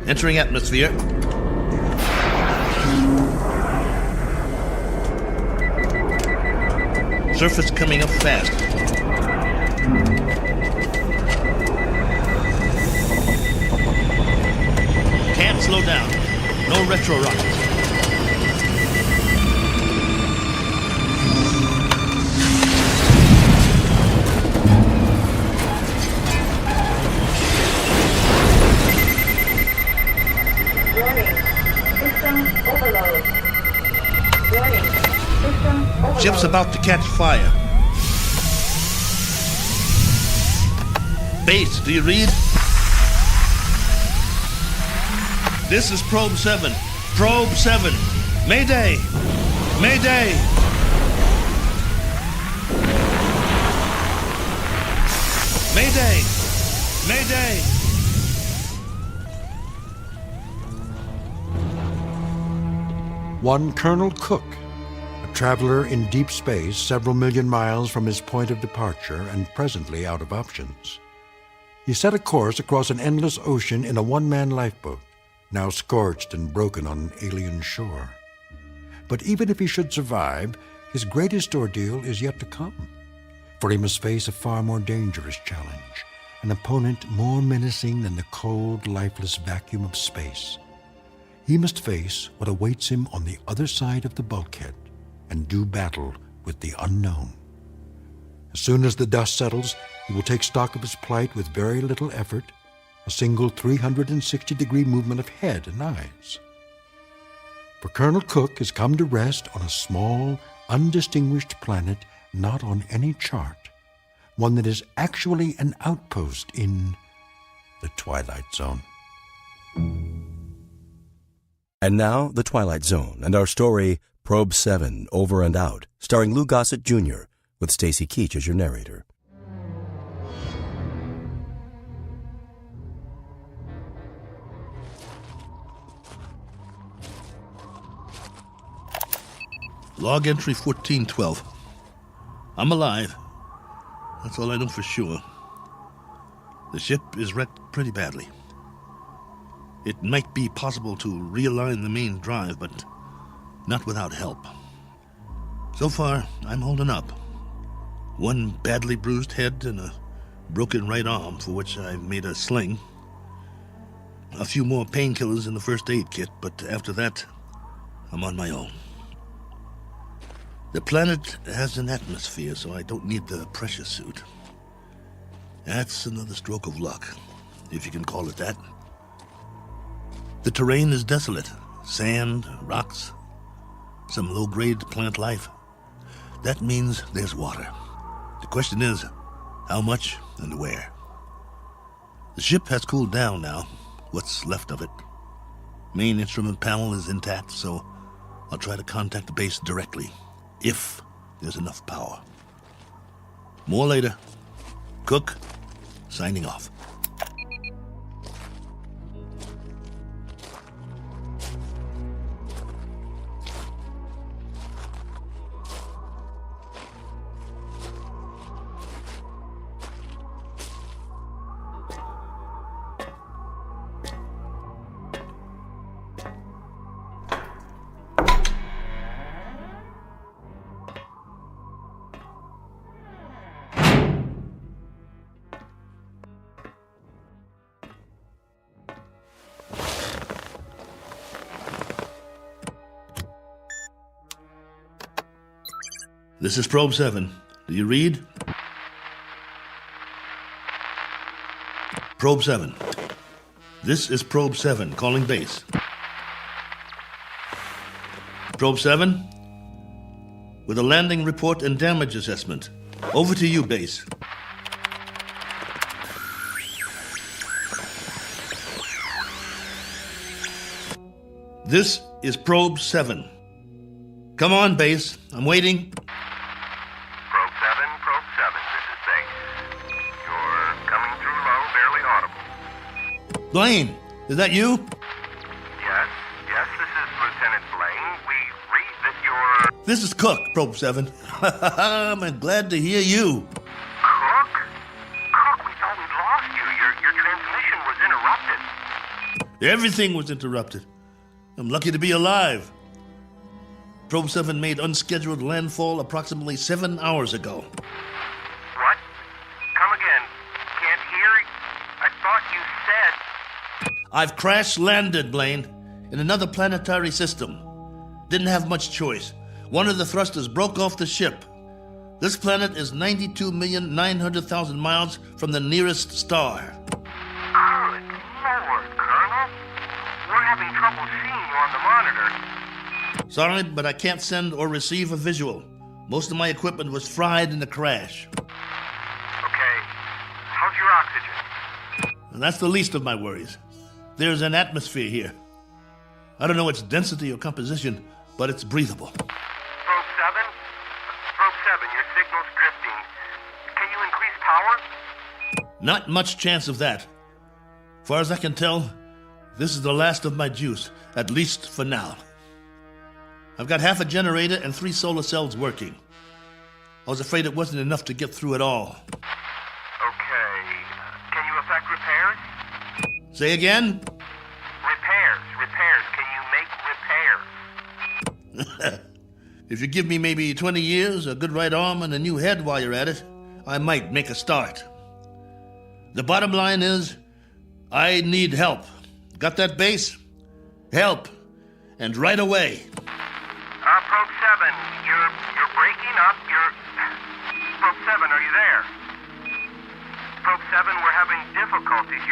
Entering atmosphere. Surface coming up fast. Can't slow down. No retro rockets.
Warning. System overload. Warning. System overload.
Ship's about to catch fire. Base, do you read? This is Probe 7. Probe 7. Mayday! Mayday! Mayday! Mayday!
One Colonel Cook, a traveler in deep space several million miles from his point of departure and presently out of options. He set a course across an endless ocean in a one-man lifeboat, now scorched and broken on an alien shore. But even if he should survive, his greatest ordeal is yet to come, for he must face a far more dangerous challenge, an opponent more menacing than the cold, lifeless vacuum of space. He must face what awaits him on the other side of the bulkhead and do battle with the unknown. As soon as the dust settles, he will take stock of his plight with very little effort, a single 360-degree movement of head and eyes. For Colonel Cook has come to rest on a small, undistinguished planet not on any chart, one that is actually an outpost in the Twilight Zone.
And now, The Twilight Zone and our story, Probe 7, Over and Out, starring Lou Gossett Jr., with Stacy Keach as your narrator.
Log entry 1412. I'm alive. That's all I know for sure. The ship is wrecked pretty badly. It might be possible to realign the main drive, but not without help. So far, I'm holding up. One badly bruised head and a broken right arm for which I've made a sling. A few more painkillers in the first aid kit, but after that, I'm on my own. The planet has an atmosphere, so I don't need the pressure suit. That's another stroke of luck, if you can call it that. The terrain is desolate. Sand, rocks, some low-grade plant life. That means there's water. The question is, how much and where? The ship has cooled down now, what's left of it. Main instrument panel is intact, so I'll try to contact the base directly, if there's enough power. More later. Cook, signing off. This is Probe 7. Do you read? Probe 7. This is Probe 7, calling base. Probe 7, with a landing report and damage assessment. Over to you, base. This is Probe 7. Come on, base. I'm waiting.
Probe 7, this is base. You're coming through low, barely audible.
Blaine, is that you?
Yes, this is Lieutenant Blaine. We read that you're...
This is Cook, Probe 7. I'm glad to hear you.
Cook? Cook, we thought we'd lost you. Your transmission was interrupted.
Everything was interrupted. I'm lucky to be alive. Probe 7 made unscheduled landfall approximately 7 hours ago.
What? Come again. Can't hear. I thought you said...
I've crash-landed, Blaine, in another planetary system. Didn't have much choice. One of the thrusters broke off the ship. This planet is 92,900,000 miles from the nearest star.
Good Lord, Colonel. We're having trouble seeing you on the monitor.
Sorry, but I can't send or receive a visual. Most of my equipment was fried in the crash.
Okay. How's your oxygen?
And that's the least of my worries. There's an atmosphere here. I don't know its density or composition, but it's breathable.
Probe 7? Probe 7, your signal's drifting. Can you increase power?
Not much chance of that. Far as I can tell, this is the last of my juice, at least for now. I've got half a generator and 3 solar cells working. I was afraid it wasn't enough to get through it all.
Okay. Can you effect repairs?
Say again?
Repairs. Can you make repairs?
If you give me maybe 20 years, a good right arm, and a new head while you're at it, I might make a start. The bottom line is, I need help. Got that, Base? Help. And right away.
Probe 7, you're breaking up. Probe 7, are you there? Probe 7, we're having difficulties.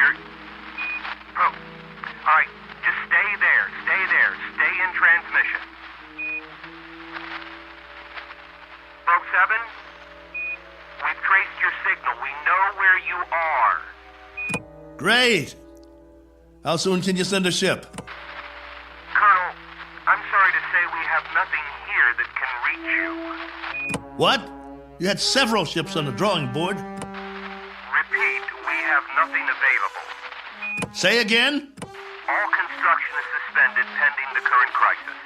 Probe. All right, just stay there. Stay in transmission. Probe 7, we've traced your signal. We know where you are.
Great. How soon can you send a ship?
Colonel, I'm sorry to say we have nothing here that can reach you.
What? You had several ships on the drawing board.
Repeat, we have nothing available.
Say again?
All construction is suspended pending the current crisis.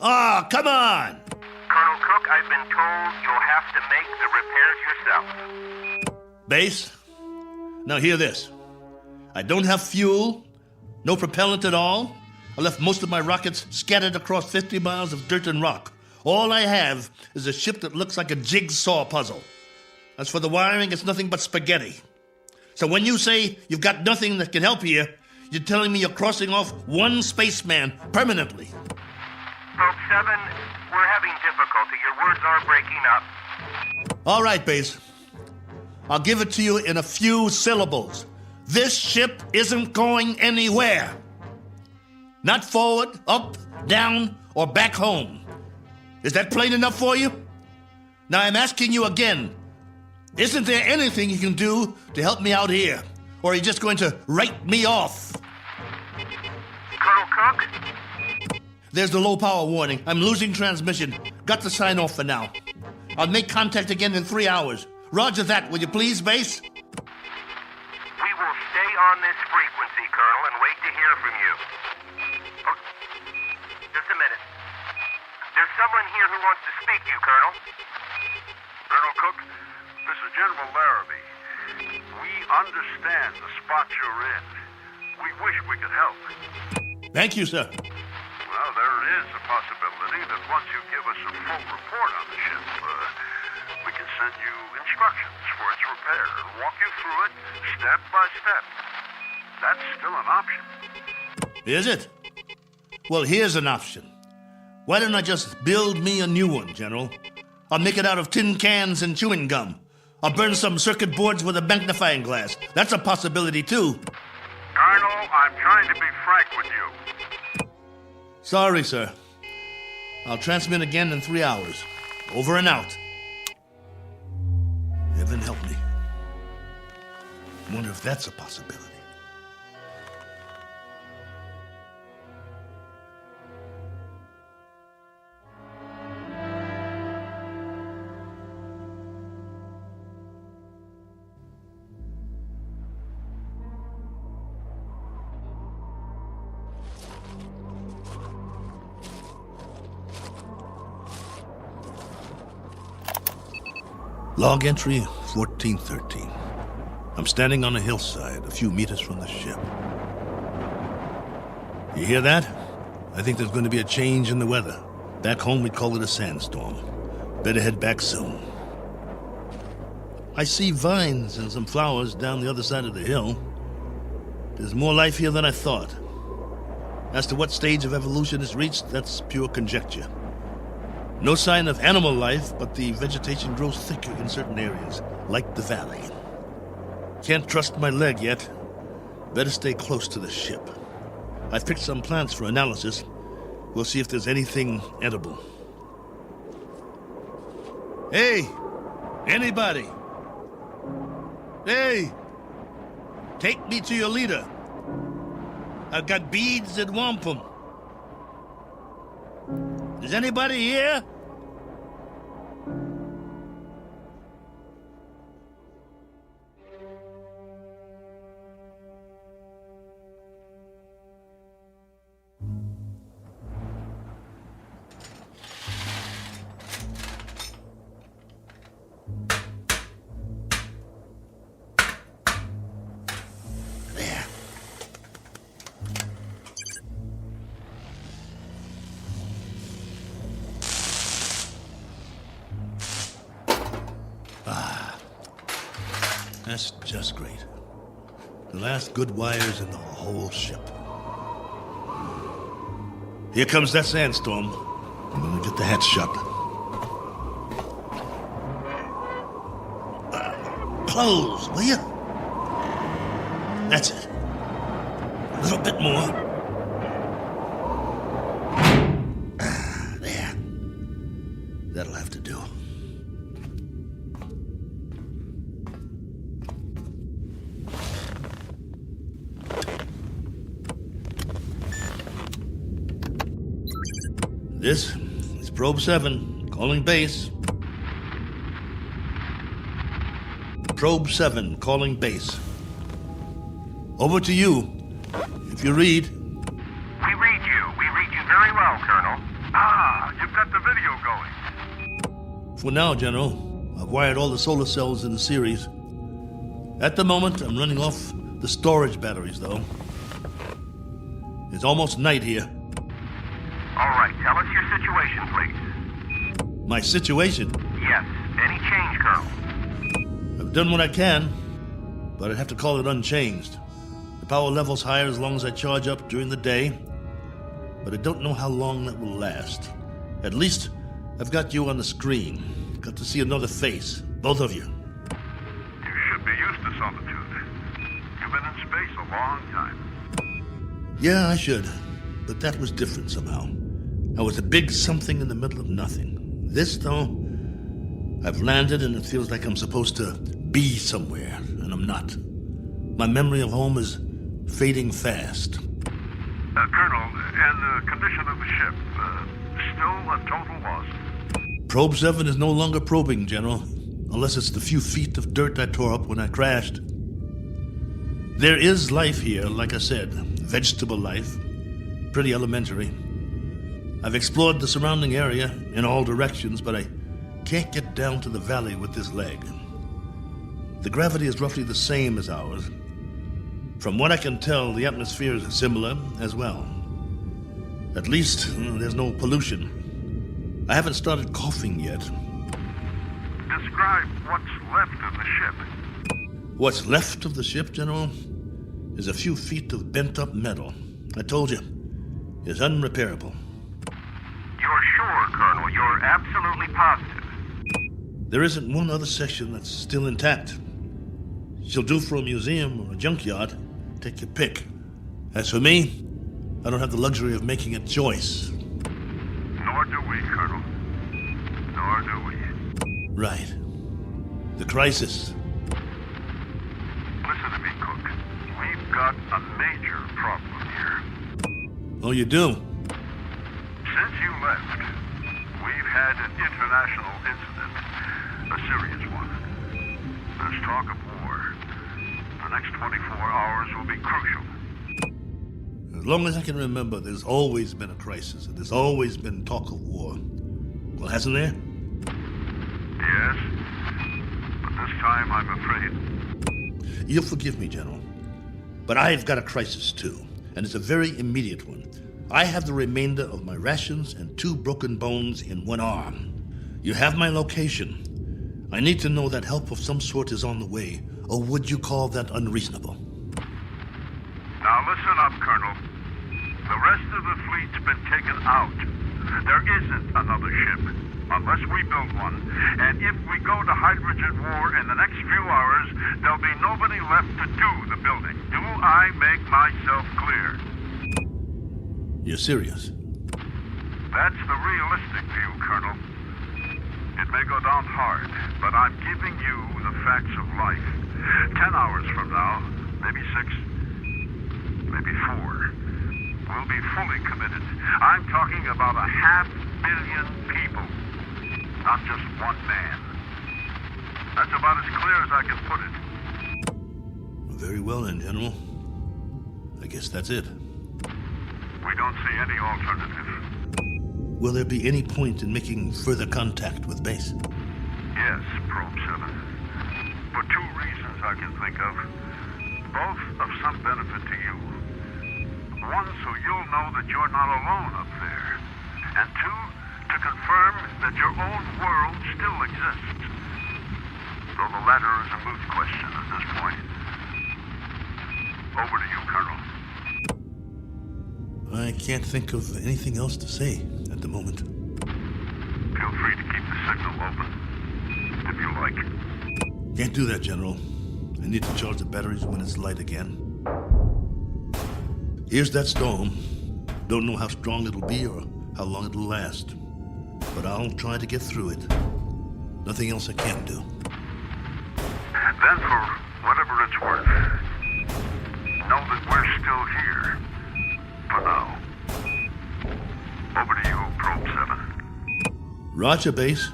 Ah, come on!
Colonel Cook, I've been told you'll have to make the repairs yourself.
Base, now hear this. I don't have fuel, no propellant at all. I left most of my rockets scattered across 50 miles of dirt and rock. All I have is a ship that looks like a jigsaw puzzle. As for the wiring, it's nothing but spaghetti. So when you say you've got nothing that can help you, you're telling me you're crossing off one spaceman permanently.
Probe 7, we're having difficulty. Your words are breaking up.
All right, Base. I'll give it to you in a few syllables. This ship isn't going anywhere. Not forward, up, down, or back home. Is that plain enough for you? Now I'm asking you again. Isn't there anything you can do to help me out here? Or are you just going to write me off?
Colonel Cook?
There's the low power warning. I'm losing transmission. Got to sign off for now. I'll make contact again in 3 hours. Roger that, will you please, Base?
We will stay on this frequency, Colonel, and wait to hear from you. Oh, just a minute. There's someone here who wants to speak to you, Colonel.
Colonel Cook, this is General Larrabee. We understand the spot you're in. We wish we could help.
Thank you, sir.
Well, there is a possibility that once you give us a full report on the ship, we can send you instructions for its repair and walk you through it step by step. That's still an option.
Is it? Well, here's an option. Why don't I just build me a new one, General? I'll make it out of tin cans and chewing gum. I'll burn some circuit boards with a magnifying glass. That's a possibility, too.
Colonel, I'm trying to be frank with you.
Sorry, sir. I'll transmit again in 3 hours. Over and out. Heaven help me. Wonder if that's a possibility. Log entry 1413. I'm standing on a hillside a few meters from the ship. You hear that? I think there's going to be a change in the weather. Back home we'd call it a sandstorm. Better head back soon. I see vines and some flowers down the other side of the hill. There's more life here than I thought. As to what stage of evolution is reached, that's pure conjecture. No sign of animal life, but the vegetation grows thicker in certain areas, like the valley. Can't trust my leg yet. Better stay close to the ship. I've picked some plants for analysis. We'll see if there's anything edible. Hey! Anybody! Hey! Take me to your leader. I've got beads and wampum. Is anybody here? That's just great. The last good wires in the whole ship. Here comes that sandstorm. I'm gonna get the hatch shut. Close, will you? That's it. A little bit more. There. That'll have to do. This is Probe 7, calling base. Probe 7, calling base. Over to you. If you read.
We read you. We read you very well, Colonel. Ah, you've got the video going.
For now, General, I've wired all the solar cells in the series. At the moment, I'm running off the storage batteries, though. It's almost night here.
All right, tell us your situation, please.
My situation?
Yes. Any change, Colonel?
I've done what I can, but I'd have to call it unchanged. The power level's higher as long as I charge up during the day, but I don't know how long that will last. At least, I've got you on the screen. Got to see another face, both of you.
You should be used to solitude. You've been in space a long time.
Yeah, I should, but that was different somehow. I was a big something in the middle of nothing. This, though, I've landed and it feels like I'm supposed to be somewhere, and I'm not. My memory of home is fading fast.
Colonel, and the condition of the ship, still a total loss?
Probe 7 is no longer probing, General, unless it's the few feet of dirt I tore up when I crashed. There is life here, like I said, vegetable life, pretty elementary. I've explored the surrounding area in all directions, but I can't get down to the valley with this leg. The gravity is roughly the same as ours. From what I can tell, the atmosphere is similar as well. At least, there's no pollution. I haven't started coughing yet.
Describe what's left of the ship.
What's left of the ship, General, is a few feet of bent-up metal. I told you, it's unrepairable.
You're sure, Colonel? You're absolutely positive?
There isn't one other section that's still intact. She'll do for a museum or a junkyard. Take your pick. As for me, I don't have the luxury of making a choice.
Nor do we, Colonel. Nor do we.
Right. The crisis.
Listen to me, Cook. We've got a major problem here.
Oh, you do?
Since you left, we've had an international incident. A serious one. There's talk of war. The next 24 hours will be crucial.
As long as I can remember, there's always been a crisis, and there's always been talk of war. Well, hasn't there?
Yes, but this time I'm afraid.
You'll forgive me, General, but I've got a crisis too, and it's a very immediate one. I have the remainder of my rations and 2 broken bones in one arm. You have my location. I need to know that help of some sort is on the way, or would you call that unreasonable?
Now listen up, Colonel. The rest of the fleet's been taken out. There isn't another ship, unless we build one. And if we go to hydrogen war in the next few hours, there'll be nobody left to do the building. Do I make myself clear?
You're serious?
That's the realistic view, Colonel. It may go down hard, but I'm giving you the facts of life. 10 hours from now, maybe 6, maybe 4, we'll be fully committed. I'm talking about 500 million people, not just one man. That's about as clear as I can put it.
Very well then, General. I guess that's it.
We don't see any alternative.
Will there be any point in making further contact with base?
Yes, Probe 7. For 2 reasons I can think of, both of some benefit to you. One, so you'll know that you're not alone up there. And 2, to confirm that your own world still exists. though the latter is a moot question at this point. Over to you, Colonel.
I can't think of anything else to say at the moment.
Feel free to keep the signal open, if you like.
Can't do that, General. I need to charge the batteries when it's light again. Here's that storm. Don't know how strong it'll be or how long it'll last. But I'll try to get through it. Nothing else I can do.
Then, for whatever it's worth, know that we're still here. For now. Over to you, Probe 7.
Roger, base.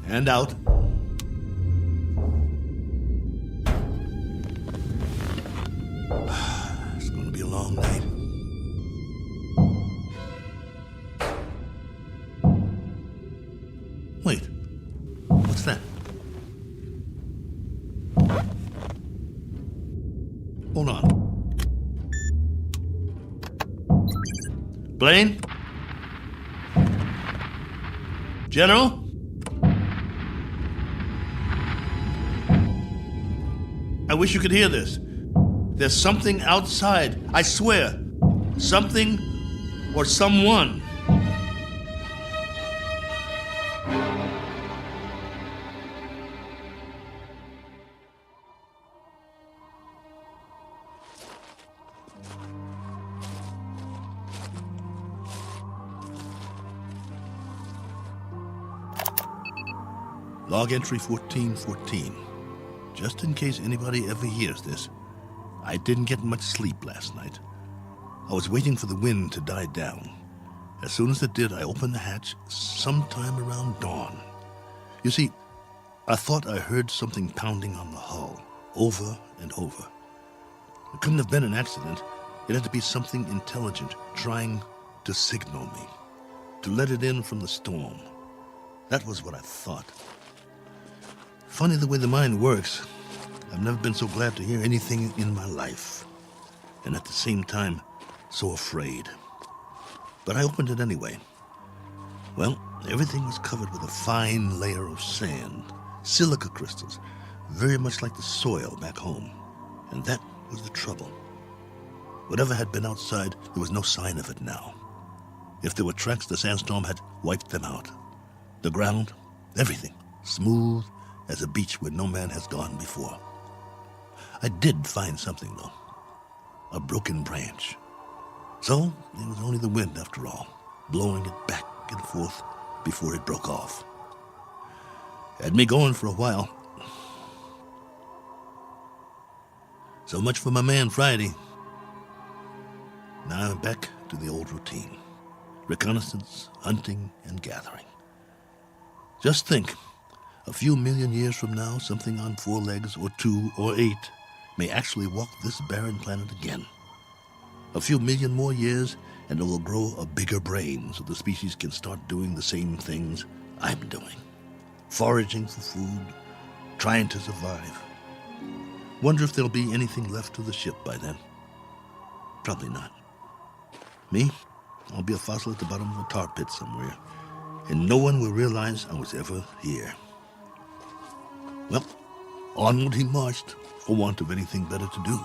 And out. It's going to be a long night. Wait. What's that? Hold on. Blaine? General? I wish you could hear this. There's something outside, I swear. Something or someone. Log entry 1414. Just in case anybody ever hears this, I didn't get much sleep last night. I was waiting for the wind to die down. As soon as it did, I opened the hatch sometime around dawn. You see, I thought I heard something pounding on the hull, over and over. It couldn't have been an accident. It had to be something intelligent trying to signal me, to let it in from the storm. That was what I thought. Funny the way the mind works. I've never been so glad to hear anything in my life. And at the same time, so afraid. But I opened it anyway. Well, everything was covered with a fine layer of sand, silica crystals, very much like the soil back home. And that was the trouble. Whatever had been outside, there was no sign of it now. If there were tracks, the sandstorm had wiped them out. The ground, everything, smooth as a beach where no man has gone before. I did find something, though. A broken branch. So, it was only the wind, after all, blowing it back and forth before it broke off. Had me going for a while. So much for my man Friday. Now I'm back to the old routine. Reconnaissance, hunting, and gathering. Just think, a few million years from now, something on 4 legs, or 2, or 8, may actually walk this barren planet again. A few million more years, and it will grow a bigger brain so the species can start doing the same things I'm doing. Foraging for food, trying to survive. Wonder if there'll be anything left of the ship by then. Probably not. Me? I'll be a fossil at the bottom of a tar pit somewhere, and no one will realize I was ever here. Well, onward he marched, for want of anything better to do.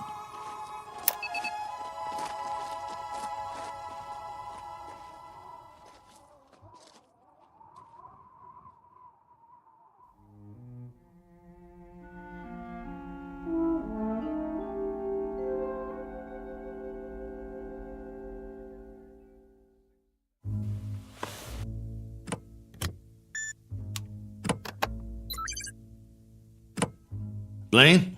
Blaine?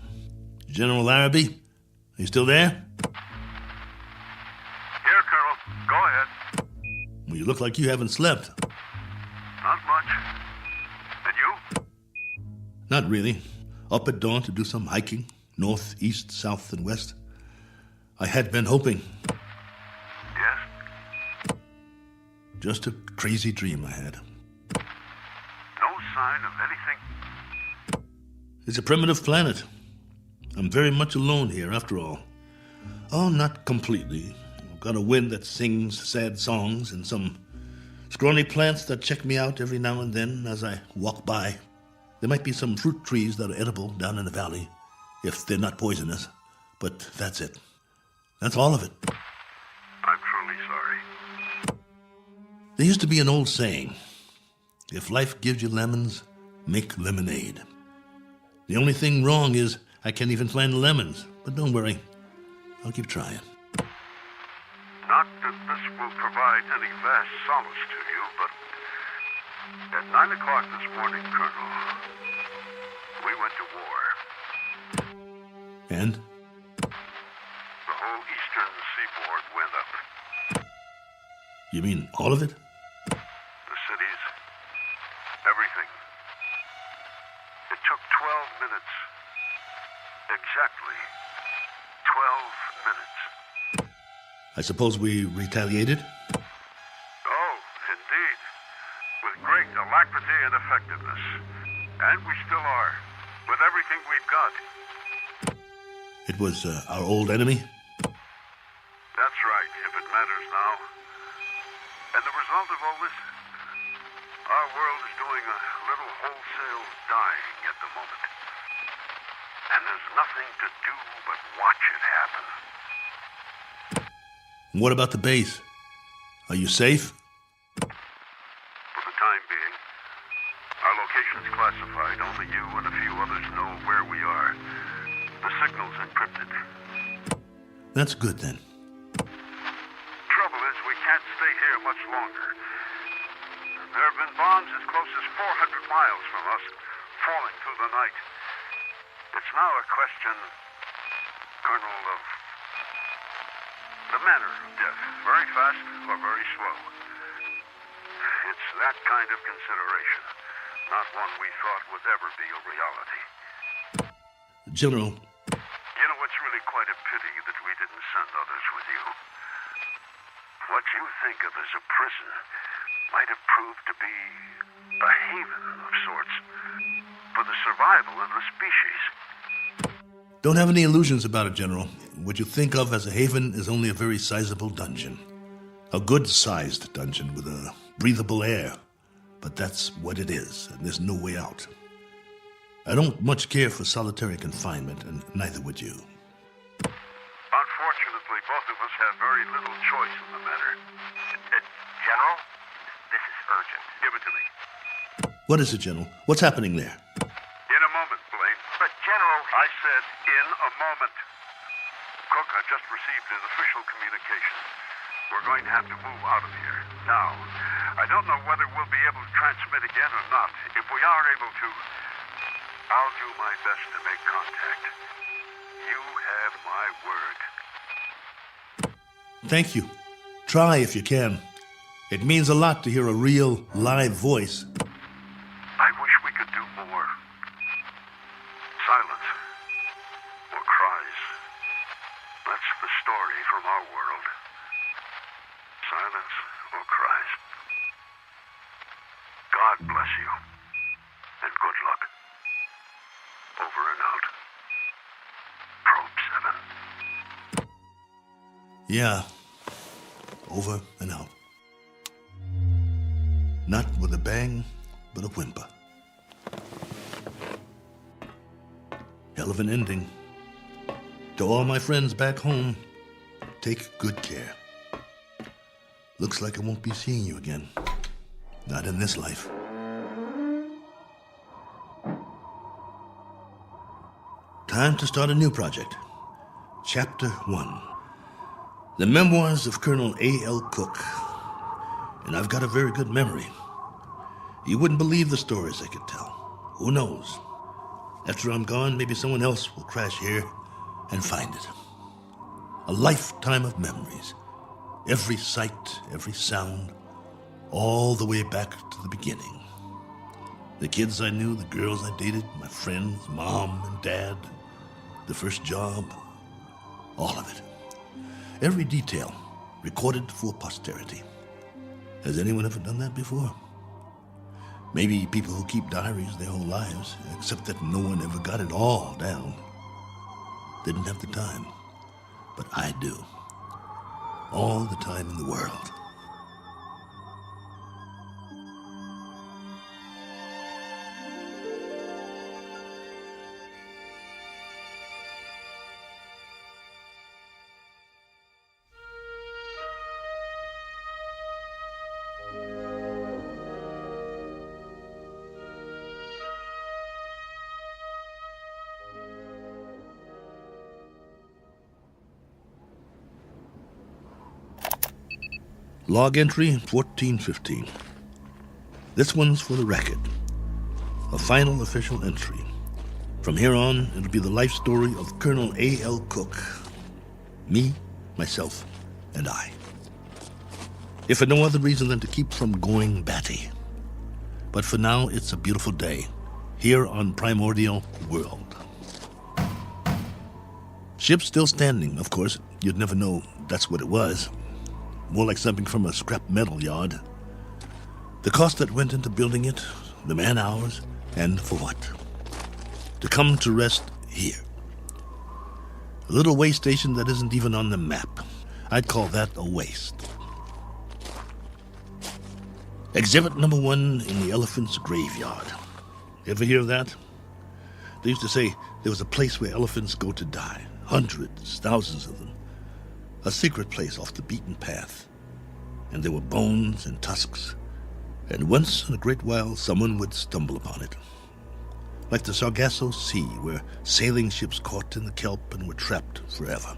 General Larrabee? Are you still there?
Here, Colonel. Go ahead.
Well, you look like you haven't slept.
Not much. And you?
Not really. Up at dawn to do some hiking, north, east, south, and west. I had been hoping.
Yes?
Just a crazy dream I had.
No sign of anything?
It's a primitive planet. I'm very much alone here, after all. Oh, not completely. I've got a wind that sings sad songs and some scrawny plants that check me out every now and then as I walk by. There might be some fruit trees that are edible down in the valley, if they're not poisonous, but that's it. That's all of it.
I'm truly sorry.
There used to be an old saying, if life gives you lemons, make lemonade. The only thing wrong is I can't even find the lemons, but don't worry, I'll keep trying.
Not that this will provide any vast solace to you, but at 9 o'clock this morning, Colonel, we went to war.
And?
The whole eastern seaboard went up.
You mean all of it?
The cities, everything. It took 12 minutes. Exactly 12 minutes.
I suppose we retaliated?
Oh, indeed. With great alacrity and effectiveness. And we still are. With everything we've got.
It was our old enemy?
That's right, if it matters now. And the result of all this, our world is doing a little wholesale dying at the moment. And there's nothing to do but watch it happen.
What about the base? Are you safe?
For the time being, our location's classified. Only you and a few others know where we are. The signal's encrypted.
That's good then.
Trouble is, we can't stay here much longer. There have been bombs as close as 400 miles from us, falling through the night. It's now a question, Colonel, of the manner of death. Very fast or very slow. It's that kind of consideration, not one we thought would ever be a reality.
General.
You know, it's really quite a pity that we didn't send others with you. What you think of as a prison might have proved to be a haven of sorts for the survival of the species.
Don't have any illusions about it, General. What you think of as a haven is only a very sizable dungeon. A good-sized dungeon with a breathable air. But that's what it is, and there's no way out. I don't much care for solitary confinement, and neither would you.
Unfortunately, both of us have very little choice in the matter.
General, this is urgent.
Give it to me.
What is it, General? What's happening there?
In a moment, Blaine.
But, General...
I said in a moment. Cook, I've just received an official communication. We're going to have to move out of here. Now, I don't know whether we'll be able to transmit again or not. If we are able to, I'll do my best to make contact. You have my word.
Thank you. Try if you can. It means a lot to hear a real, live voice.
I wish we could do more. Silence. Or cries. That's the story from our world. Silence or cries. God bless you. And good luck. Over and out. Probe 7.
Yeah. Over and out. Not with a bang, but a whimper. Hell of an ending. To all my friends back home, take good care. Looks like I won't be seeing you again. Not in this life. Time to start a new project. Chapter 1. The Memoirs of Colonel A.L. Cook. And I've got a very good memory. You wouldn't believe the stories I could tell. Who knows? After I'm gone, maybe someone else will crash here and find it. A lifetime of memories. Every sight, every sound, all the way back to the beginning. The kids I knew, the girls I dated, my friends, mom and dad, the first job, all of it. Every detail recorded for posterity. Has anyone ever done that before? Maybe people who keep diaries their whole lives, except that no one ever got it all down. Didn't have the time, but I do. All the time in the world. Log entry 1415. This one's for the record. A final official entry. From here on, it'll be the life story of Colonel A.L. Cook. Me, myself, and I. If for no other reason than to keep from going batty. But for now, it's a beautiful day, here on Primordial World. Ship's still standing, of course. You'd never know that's what it was. More like something from a scrap metal yard. The cost that went into building it, the man-hours, and for what? To come to rest here. A little way station that isn't even on the map. I'd call that a waste. Exhibit number 1 in the elephant's graveyard. Ever hear of that? They used to say there was a place where elephants go to die. Hundreds, thousands of them. A secret place off the beaten path. And there were bones and tusks. And once in a great while, someone would stumble upon it. Like the Sargasso Sea, where sailing ships caught in the kelp and were trapped forever.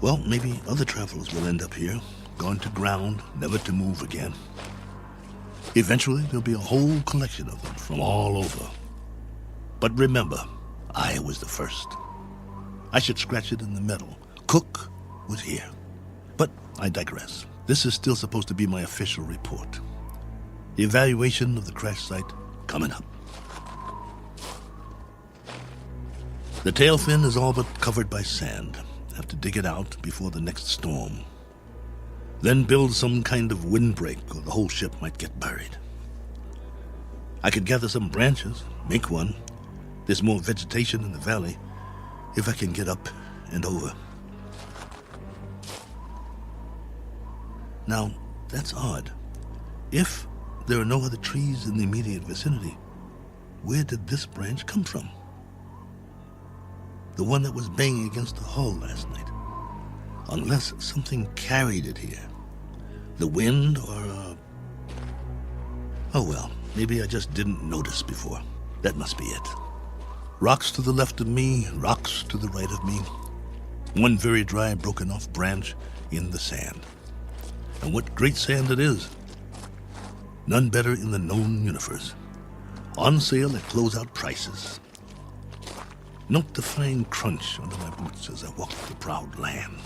Well, maybe other travelers will end up here, gone to ground, never to move again. Eventually, there'll be a whole collection of them from all over. But remember, I was the first. I should scratch it in the metal. Cook was here. But I digress. This is still supposed to be my official report. The evaluation of the crash site coming up. The tail fin is all but covered by sand. Have to dig it out before the next storm. Then build some kind of windbreak or the whole ship might get buried. I could gather some branches, make one. There's more vegetation in the valley if I can get up and over. Now, that's odd. If there are no other trees in the immediate vicinity, where did this branch come from? The one that was banging against the hull last night. Unless something carried it here. The wind or Oh well, maybe I just didn't notice before. That must be it. Rocks to the left of me, rocks to the right of me. One very dry, broken off branch in the sand. And what great sand it is. None better in the known universe. On sale at closeout prices. Note the fine crunch under my boots as I walk the proud land.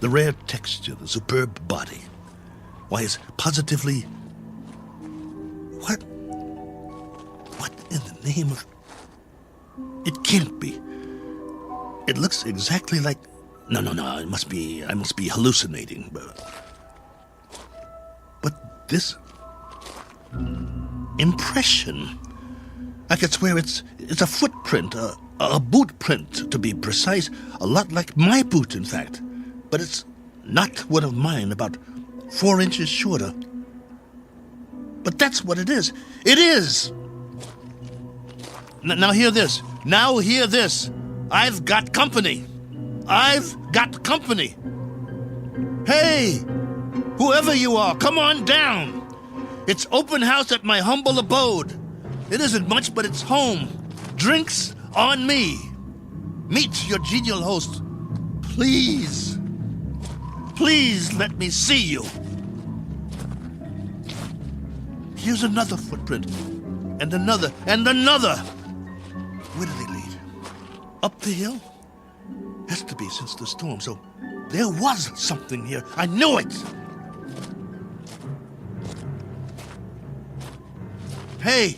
The rare texture, the superb body. Why, it's positively... What in the name of... It can't be. It looks exactly like... No, I must be hallucinating. But this... impression... I could swear it's a footprint, a boot print, to be precise. A lot like my boot, in fact. But it's not one of mine, about 4 inches shorter. But that's what it is. It is! Now hear this. Now hear this. I've got company. I've got company. Hey! Whoever you are, come on down. It's open house at my humble abode. It isn't much, but it's home. Drinks on me. Meet your genial host. Please. Please let me see you. Here's another footprint. And another. And another. Where do they lead? Up the hill? Has to be since the storm, so there was something here. I knew it. Hey!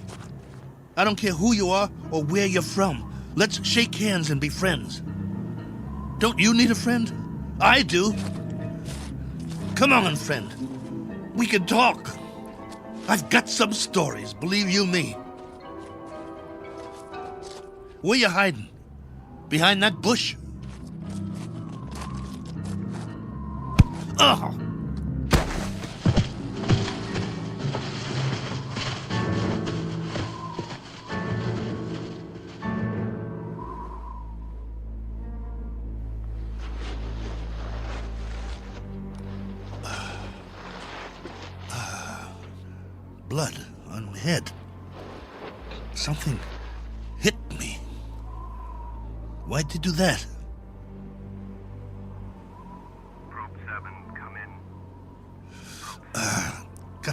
I don't care who you are or where you're from. Let's shake hands and be friends. Don't you need a friend? I do. Come on, friend. We can talk. I've got some stories, believe you me. Where you hiding? Behind that bush? Oh! Blood on my head. Something hit me. Why'd you do that?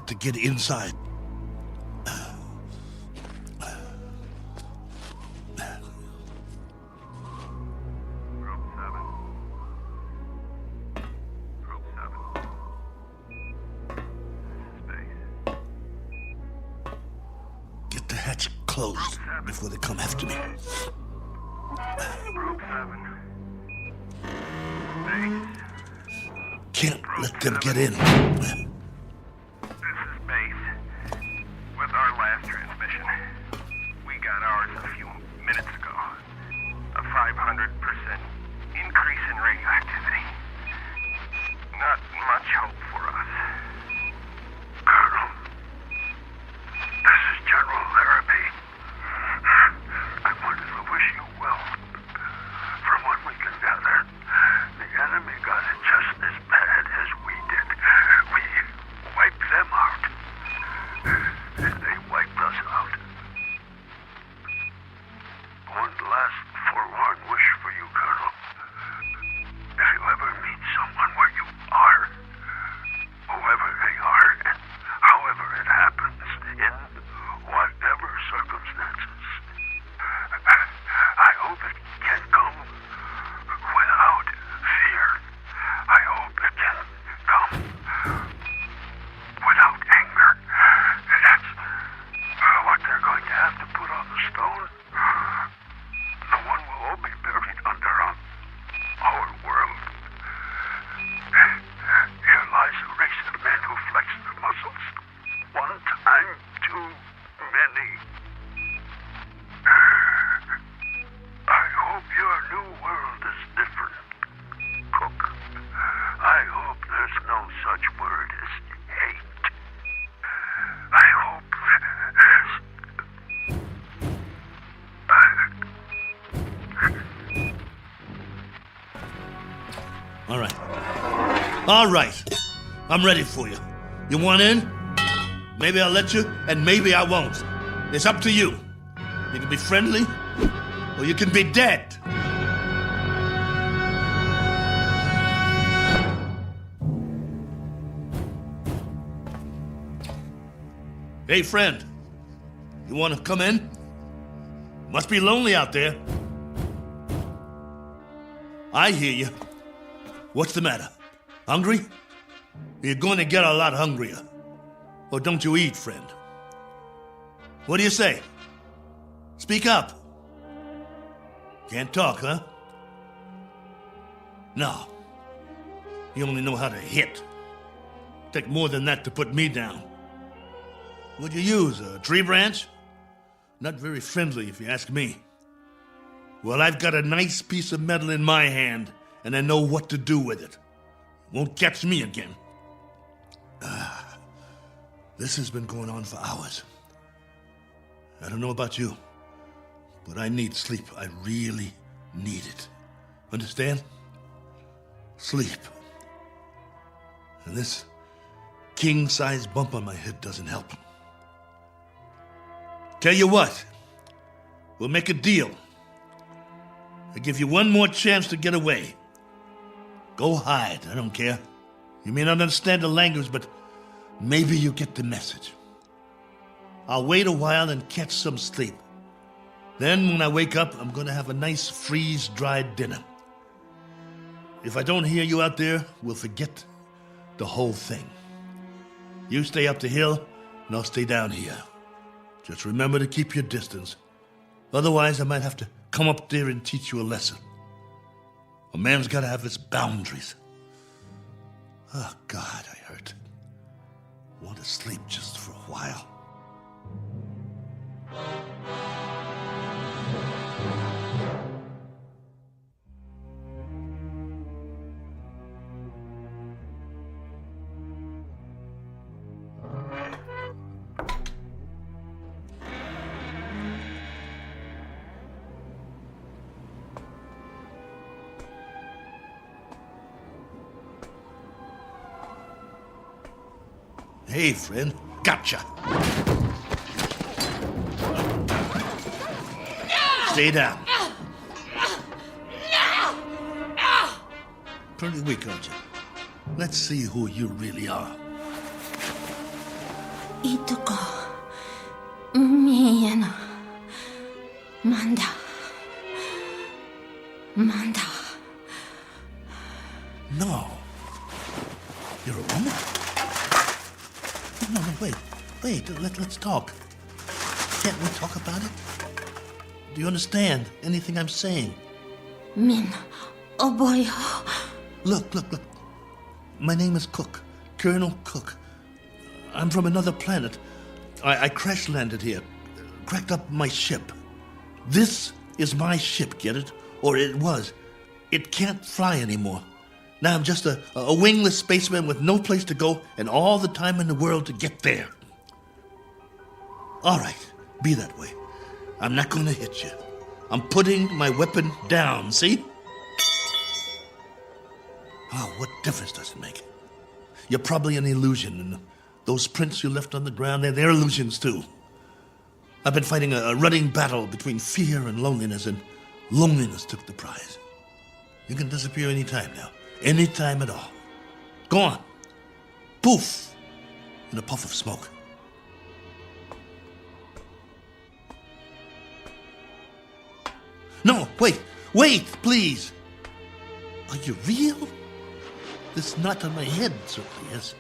to get inside. Get the hatch closed before they come after me. Can't let them get in.
This is Base. With our last transmission, we got ours a few minutes ago. A 500% increase in radioactivity. Not much hope for us.
Colonel, this is General Larrabee. I wanted to wish you well. From what we can gather, the enemy got it just as bad as we did. We wiped them out. They wiped us out. One last forlorn wish for you, Colonel. If you ever meet someone where you are, whoever they are, and however it happens, in whatever circumstances, I hope it can come without fear. I hope it can come without anger. That's what they're going to have to put on the stone. The one we'll all be buried under on our world. Here lies a race of men who flex their muscles one time too many. I hope your new world is different, Cook. I hope there's no such word as hate. I hope there's...
All right. I'm ready for you. You want in? Maybe I'll let you, and maybe I won't. It's up to you. You can be friendly, or you can be dead. Hey, friend. You want to come in? Must be lonely out there. I hear you. What's the matter? Hungry? You're going to get a lot hungrier. Or don't you eat, friend? What do you say? Speak up. Can't talk, huh? No. You only know how to hit. Take more than that to put me down. What'd you use, a tree branch? Not very friendly, if you ask me. Well, I've got a nice piece of metal in my hand, and I know what to do with it. Won't catch me again. This has been going on for hours. I don't know about you, but I need sleep. I really need it. Understand? Sleep. And this king-size bump on my head doesn't help. Tell you what, we'll make a deal. I give you one more chance to get away. Go hide, I don't care. You may not understand the language, but maybe you get the message. I'll wait a while and catch some sleep. Then when I wake up, I'm going to have a nice freeze-dried dinner. If I don't hear you out there, we'll forget the whole thing. You stay up the hill, and I'll stay down here. Just remember to keep your distance. Otherwise, I might have to come up there and teach you a lesson. A man's got to have his boundaries. Oh, God, I hurt. I want to sleep just for a while. Hey, friend. Gotcha. Stay down. Pretty weak, aren't you? Let's see who you really are.
Ituko. Miena. Manda. Manda.
No. You're a woman? No, wait. Let's talk. Can't we talk about it? Do you understand anything I'm saying?
Min. Oh boy.
Look. My name is Cook. Colonel Cook. I'm from another planet. I crash-landed here. Cracked up my ship. This is my ship, get it? Or it was. It can't fly anymore. Now I'm just a wingless spaceman with no place to go and all the time in the world to get there. All right, be that way. I'm not going to hit you. I'm putting my weapon down, see? Oh, what difference does it make? You're probably an illusion, and those prints you left on the ground, they're illusions too. I've been fighting a running battle between fear and loneliness took the prize. You can disappear any time now. Any time at all. Go on. Poof! In a puff of smoke. No, wait, please. Are you real? This knot on my head certainly is.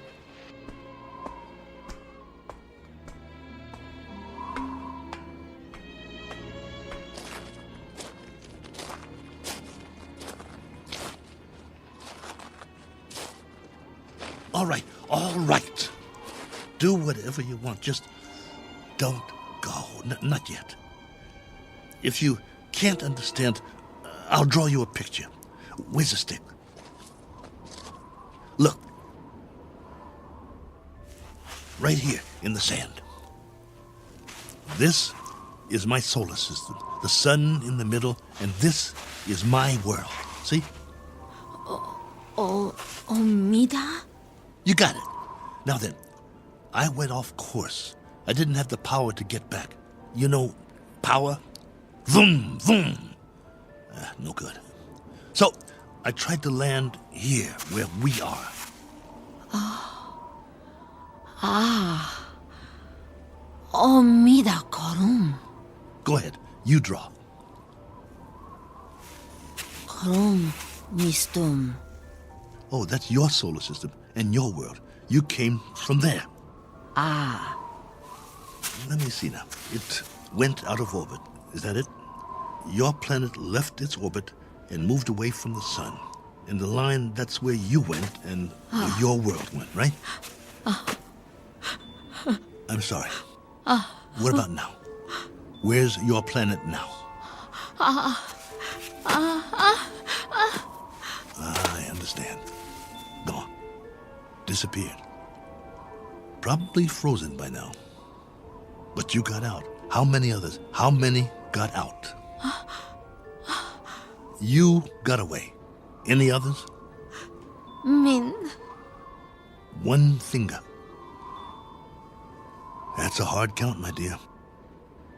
All right. Do whatever you want. Just don't go. Not yet. If you can't understand, I'll draw you a picture. Where's the stick? Look. Right here in the sand. This is my solar system. The sun in the middle, and this is my world. See?
Omida?
You got it. Now then, I went off course. I didn't have the power to get back. You know, power? Vroom, vroom. No good. So, I tried to land here, where we are.
Omida korum.
Go ahead, you draw.
Korum mistum.
Oh, that's your solar system and your world. You came from there. Let me see now. It went out of orbit. Is that it? Your planet left its orbit and moved away from the sun. In the line, that's where you went and where your world went, right? I'm sorry. What about now? Where's your planet now? I understand. Gone. Disappeared. Probably frozen by now. But you got out. How many others? How many got out? You got away. Any others?
Min.
One finger. That's a hard count, my dear.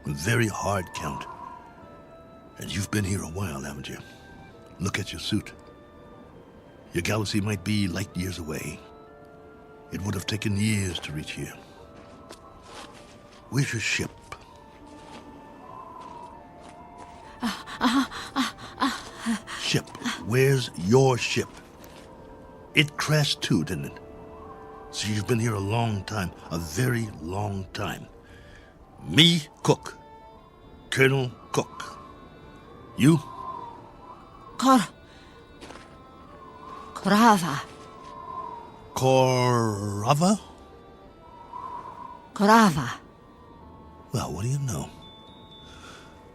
A very hard count. And you've been here a while, haven't you? Look at your suit. Your galaxy might be light years away. It would have taken years to reach here. Where's your ship? Ship. Where's your ship? It crashed too, didn't it? So you've been here a long time. A very long time. Me, Cook. Colonel Cook. You?
Korava.
Korava?
Korava.
Well, what do you know?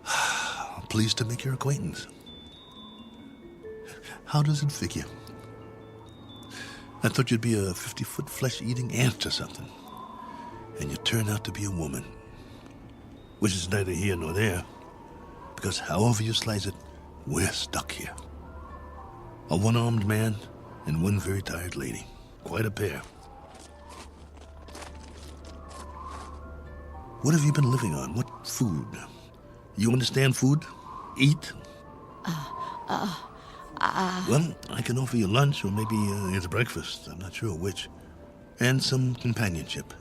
I'm pleased to make your acquaintance. How does it figure? I thought you'd be a 50-foot flesh-eating ant or something. And you turn out to be a woman. Which is neither here nor there. Because however you slice it, we're stuck here. A one-armed man and one very tired lady. Quite a pair. What have you been living on? What food? You understand food? Eat? Well, I can offer you lunch or maybe it's breakfast. I'm not sure which. And some companionship.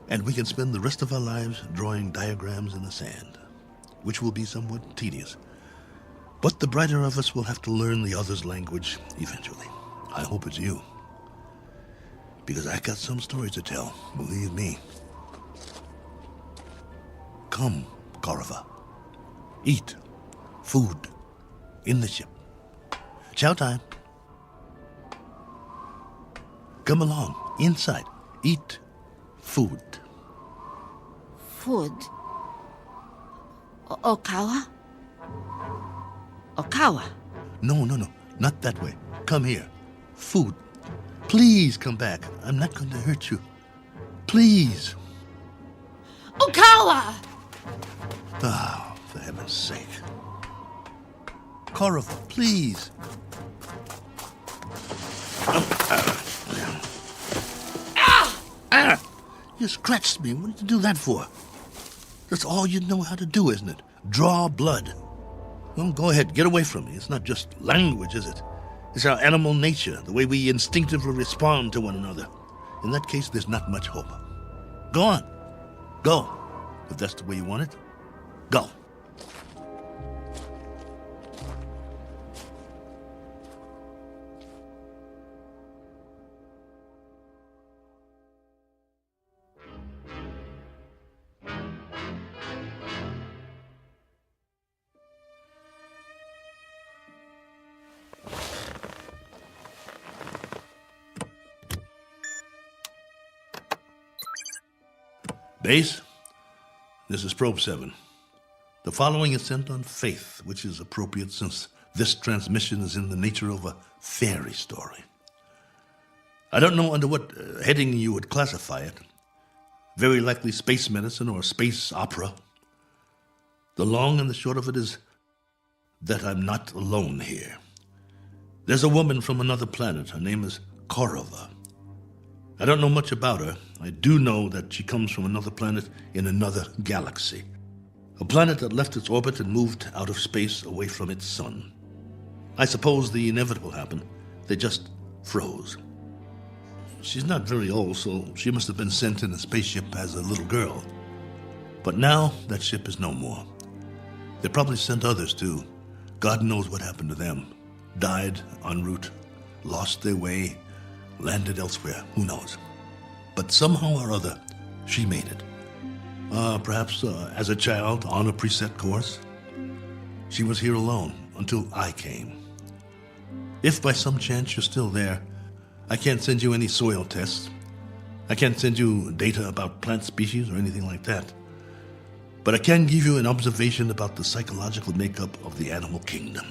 And we can spend the rest of our lives drawing diagrams in the sand, which will be somewhat tedious. But the brighter of us will have to learn the other's language eventually. I hope it's you. Because I got some stories to tell, believe me. Come, Korova. Eat. Food. In the ship. Chow time. Come along. Inside. Eat. Food.
Food. Okawa? Okawa?
No. Not that way. Come here. Food. Please come back. I'm not going to hurt you. Please.
Okawa!
Oh, for heaven's sake. Korova, please. You scratched me. What did you do that for? That's all you know how to do, isn't it? Draw blood. Well, go ahead. Get away from me. It's not just language, is it? It's our animal nature, the way we instinctively respond to one another. In that case, there's not much hope. Go on. Go. If that's the way you want it, go. Base, this is Probe 7. The following is sent on faith, which is appropriate since this transmission is in the nature of a fairy story. I don't know under what heading you would classify it. Very likely space medicine or space opera. The long and the short of it is that I'm not alone here. There's a woman from another planet. Her name is Korova. I don't know much about her. I do know that she comes from another planet in another galaxy. A planet that left its orbit and moved out of space away from its sun. I suppose the inevitable happened. They just froze. She's not very old, so she must have been sent in a spaceship as a little girl. But now that ship is no more. They probably sent others too. God knows what happened to them. Died en route, lost their way, landed elsewhere, who knows. But somehow or other, she made it. Perhaps as a child on a preset course. She was here alone until I came. If by some chance you're still there, I can't send you any soil tests. I can't send you data about plant species or anything like that. But I can give you an observation about the psychological makeup of the animal kingdom.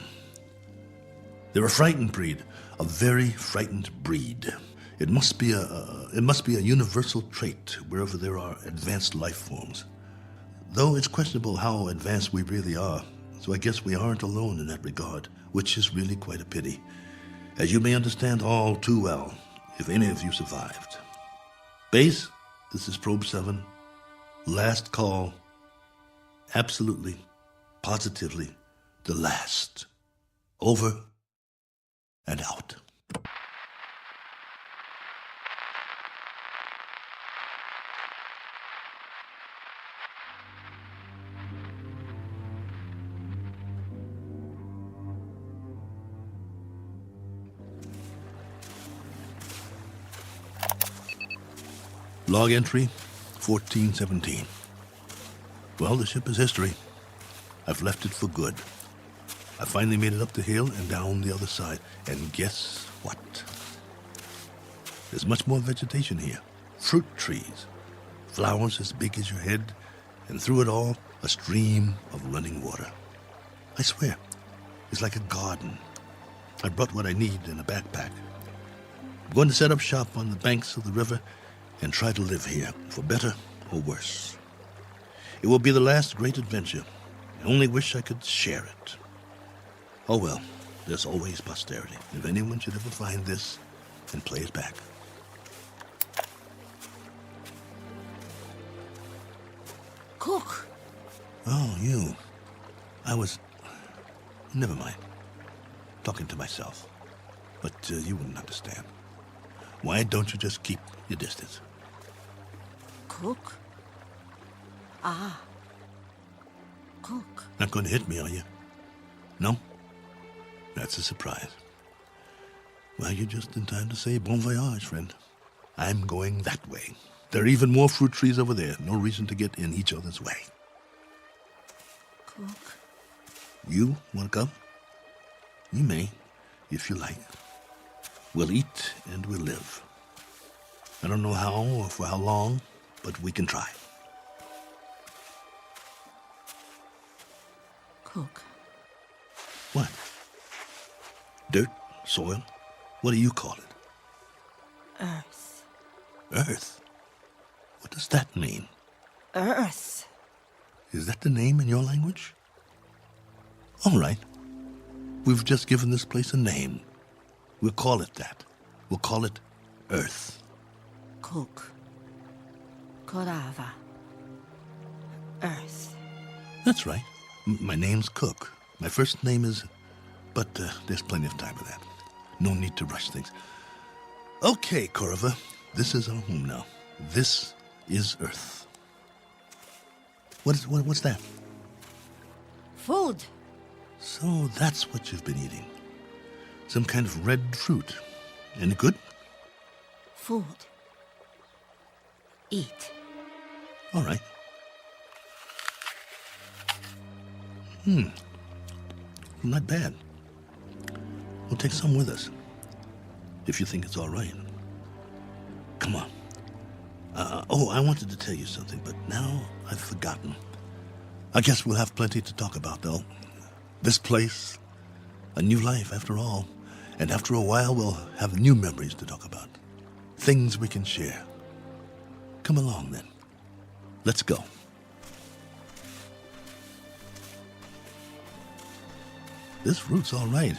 They're a frightened breed, a very frightened breed. It must be a universal trait wherever there are advanced life forms. Though it's questionable how advanced we really are, so I guess we aren't alone in that regard, which is really quite a pity, as you may understand all too well, if any of you survived. Base, this is Probe 7. Last call. Absolutely, positively, the last. Over and out. Log entry 1417. Well, the ship is history. I've left it for good. I finally made it up the hill and down the other side. And guess what? There's much more vegetation here. Fruit trees. Flowers as big as your head. And through it all, a stream of running water. I swear, it's like a garden. I brought what I need in a backpack. I'm going to set up shop on the banks of the river and try to live here, for better or worse. It will be the last great adventure. I only wish I could share it. Oh well, there's always posterity, if anyone should ever find this and play it back.
Cook.
Oh, you. Never mind. Talking to myself. But you wouldn't understand. Why don't you just keep your distance?
Cook? Ah. Cook.
Not going to hit me, are you? No? That's a surprise. Well, you're just in time to say bon voyage, friend. I'm going that way. There are even more fruit trees over there. No reason to get in each other's way.
Cook.
You want to come? You may, if you like. We'll eat and we'll live. I don't know how or for how long, but we can try.
Cook.
What? Dirt? Soil? What do you call it?
Earth.
Earth? What does that mean?
Earth.
Is that the name in your language? All right. We've just given this place a name. We'll call it that. We'll call it Earth.
Cook. Korava. Earth.
That's right. My name's Cook. My first name is... But there's plenty of time for that. No need to rush things. Okay, Korava. This is our home now. This is Earth. What's that?
Food.
So that's what you've been eating. Some kind of red fruit. Any good?
Food. Eat.
All right. Not bad. We'll take some with us. If you think it's all right. Come on. I wanted to tell you something, but now I've forgotten. I guess we'll have plenty to talk about, though. This place, a new life after all. And after a while, we'll have new memories to talk about. Things we can share. Come along, then. Let's go. This fruit's all right.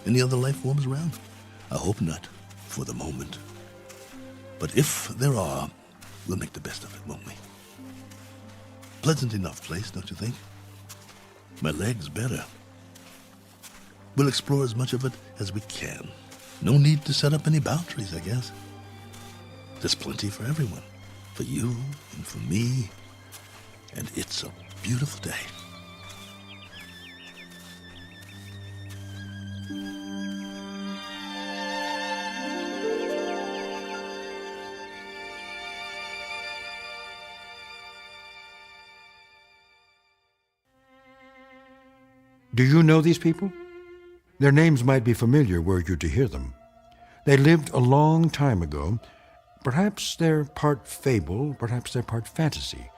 Any other life forms around? I hope not, for the moment. But if there are, we'll make the best of it, won't we? Pleasant enough place, don't you think? My leg's better. We'll explore as much of it as we can. No need to set up any boundaries, I guess. There's plenty for everyone. For you and for me. And it's a beautiful day.
Do you know these people? Their names might be familiar were you to hear them. They lived a long time ago. Perhaps they're part fable, perhaps they're part fantasy,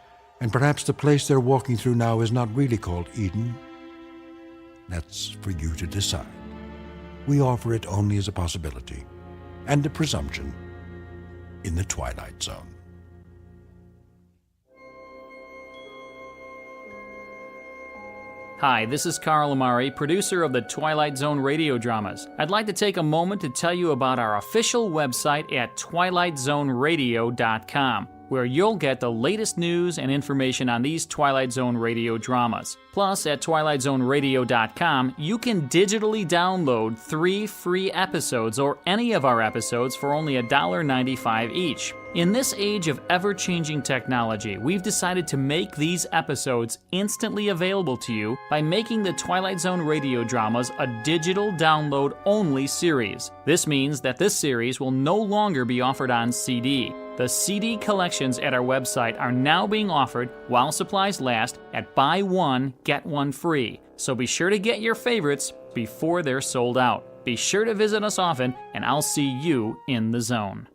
and perhaps the place they're walking through now is not really called Eden. That's for you to decide. We offer it only as a possibility and a presumption in the Twilight Zone.
Hi, this is Carl Amari, producer of the Twilight Zone radio dramas. I'd like to take a moment to tell you about our official website at twilightzoneradio.com, where you'll get the latest news and information on these Twilight Zone radio dramas. Plus, at twilightzoneradio.com, you can digitally download 3 free episodes or any of our episodes for only $1.95 each. In this age of ever-changing technology, we've decided to make these episodes instantly available to you by making the Twilight Zone radio dramas a digital download-only series. This means that this series will no longer be offered on CD. The CD collections at our website are now being offered while supplies last at buy one, get one free. So be sure to get your favorites before they're sold out. Be sure to visit us often, and I'll see you in the zone.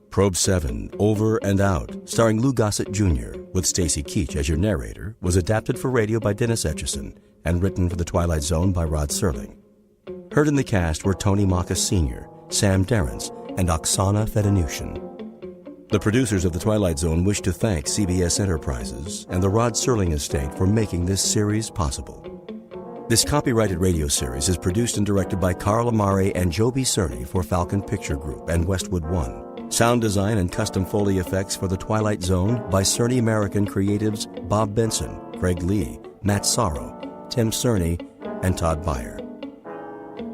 Probe 7, Over and Out, starring Lou Gossett Jr., with Stacy Keach as your narrator, was adapted for radio by Dennis Etchison and written for The Twilight Zone by Rod Serling. Heard in the cast were Tony Makis Sr., Sam Darrence, and Oksana Fedonisyan. The producers of The Twilight Zone wish to thank CBS Enterprises and the Rod Serling estate for making this series possible. This copyrighted radio series is produced and directed by Carl Amari and Joe B. Cerny for Falcon Picture Group and Westwood One. Sound design and custom Foley effects for The Twilight Zone by Cerny American creatives Bob Benson, Craig Lee, Matt Sorrow, Tim Cerny, and Todd Beyer.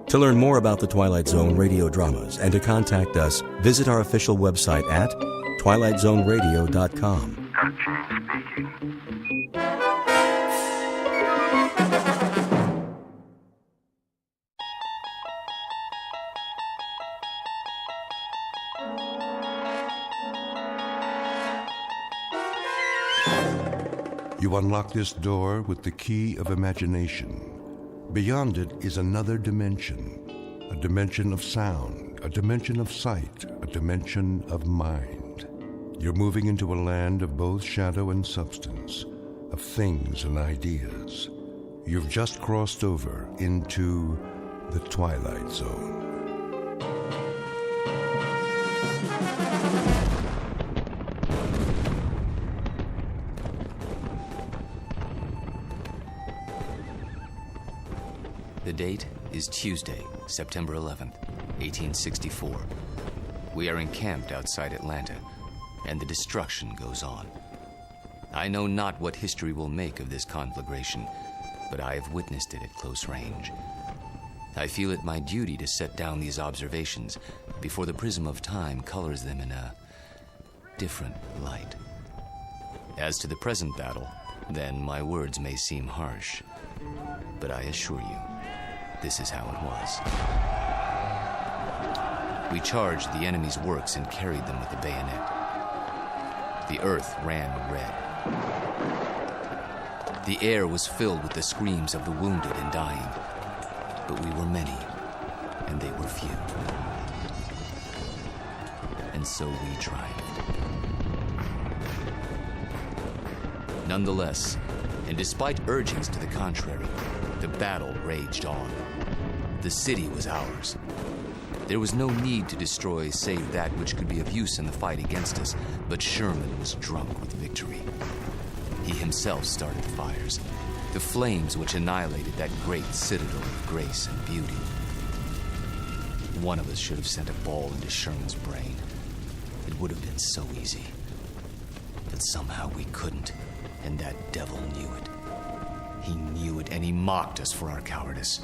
To learn more about the Twilight Zone radio dramas and to contact us, visit our official website at twilightzoneradio.com.
James speaking.
You unlock this door with the key of imagination. Beyond it is another dimension, a dimension of sound, a dimension of sight, a dimension of mind. You're moving into a land of both shadow and substance, of things and ideas. You've just crossed over into the Twilight Zone.
The date is Tuesday, September 11th, 1864. We are encamped outside Atlanta, and the destruction goes on. I know not what history will make of this conflagration, but I have witnessed it at close range. I feel it my duty to set down these observations before the prism of time colors them in a different light. As to the present battle, then my words may seem harsh, but I assure you, this is how it was. We charged the enemy's works and carried them with the bayonet. The earth ran red. The air was filled with the screams of the wounded and dying, but we were many, and they were few. And so we triumphed. Nonetheless, and despite urgings to the contrary, the battle raged on. The city was ours. There was no need to destroy save that which could be of use in the fight against us, but Sherman was drunk with victory. He himself started the fires, the flames which annihilated that great citadel of grace and beauty. One of us should have sent a ball into Sherman's brain. It would have been so easy. But somehow we couldn't, and that devil knew it. He knew it, and he mocked us for our cowardice.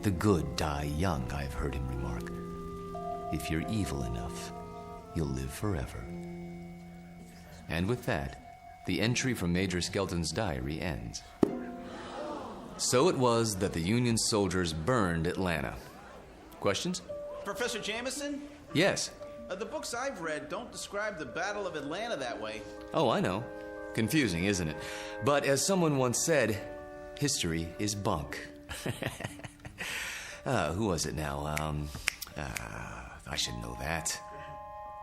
The good die young, I've heard him remark. If you're evil enough, you'll live forever. And with that, the entry from Major Skelton's diary ends. So it was that the Union soldiers burned Atlanta. Questions?
Professor Jameson?
Yes.
The books I've read don't describe the Battle of Atlanta that way.
Oh, I know. Confusing, isn't it? But as someone once said, history is bunk. Who was it now? I should know that.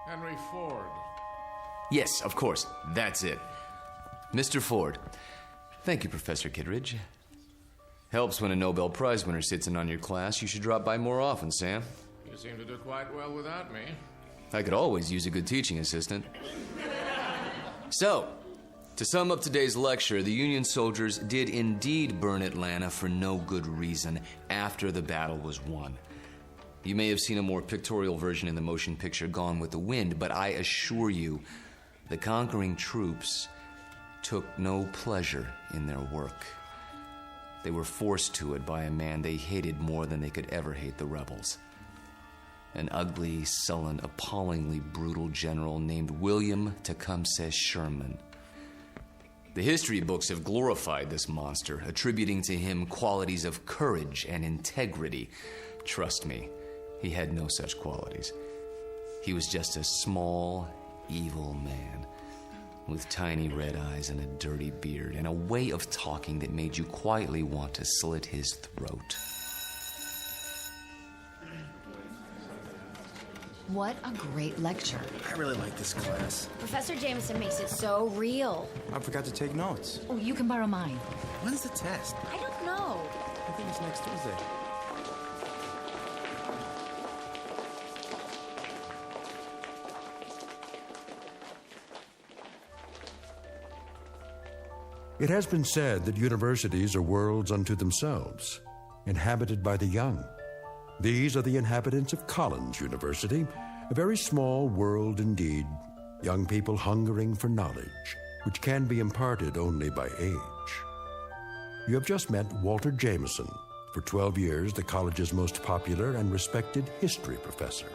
Henry Ford.
Yes, of course. That's it. Mr. Ford. Thank you, Professor Kittredge. Helps when a Nobel Prize winner sits in on your class. You should drop by more often, Sam.
You seem to do quite well without me.
I could always use a good teaching assistant. So, to sum up today's lecture, the Union soldiers did indeed burn Atlanta for no good reason after the battle was won. You may have seen a more pictorial version in the motion picture Gone with the Wind, but I assure you, the conquering troops took no pleasure in their work. They were forced to it by a man they hated more than they could ever hate the rebels. An ugly, sullen, appallingly brutal general named William Tecumseh Sherman. The history books have glorified this monster, attributing to him qualities of courage and integrity. Trust me, he had no such qualities. He was just a small, evil man with tiny red eyes and a dirty beard and a way of talking that made you quietly want to slit his throat.
What a great lecture.
I really like this class.
Professor Jameson makes it so real.
I forgot to take notes.
Oh, you can borrow mine.
When's the test?
I don't know.
I think it's next Tuesday.
It has been said that universities are worlds unto themselves, inhabited by the young. These are the inhabitants of Collins University, A very small world indeed, young people hungering for knowledge, which can be imparted only by age. You have just met Walter Jameson, for 12 years the college's most popular and respected history professor.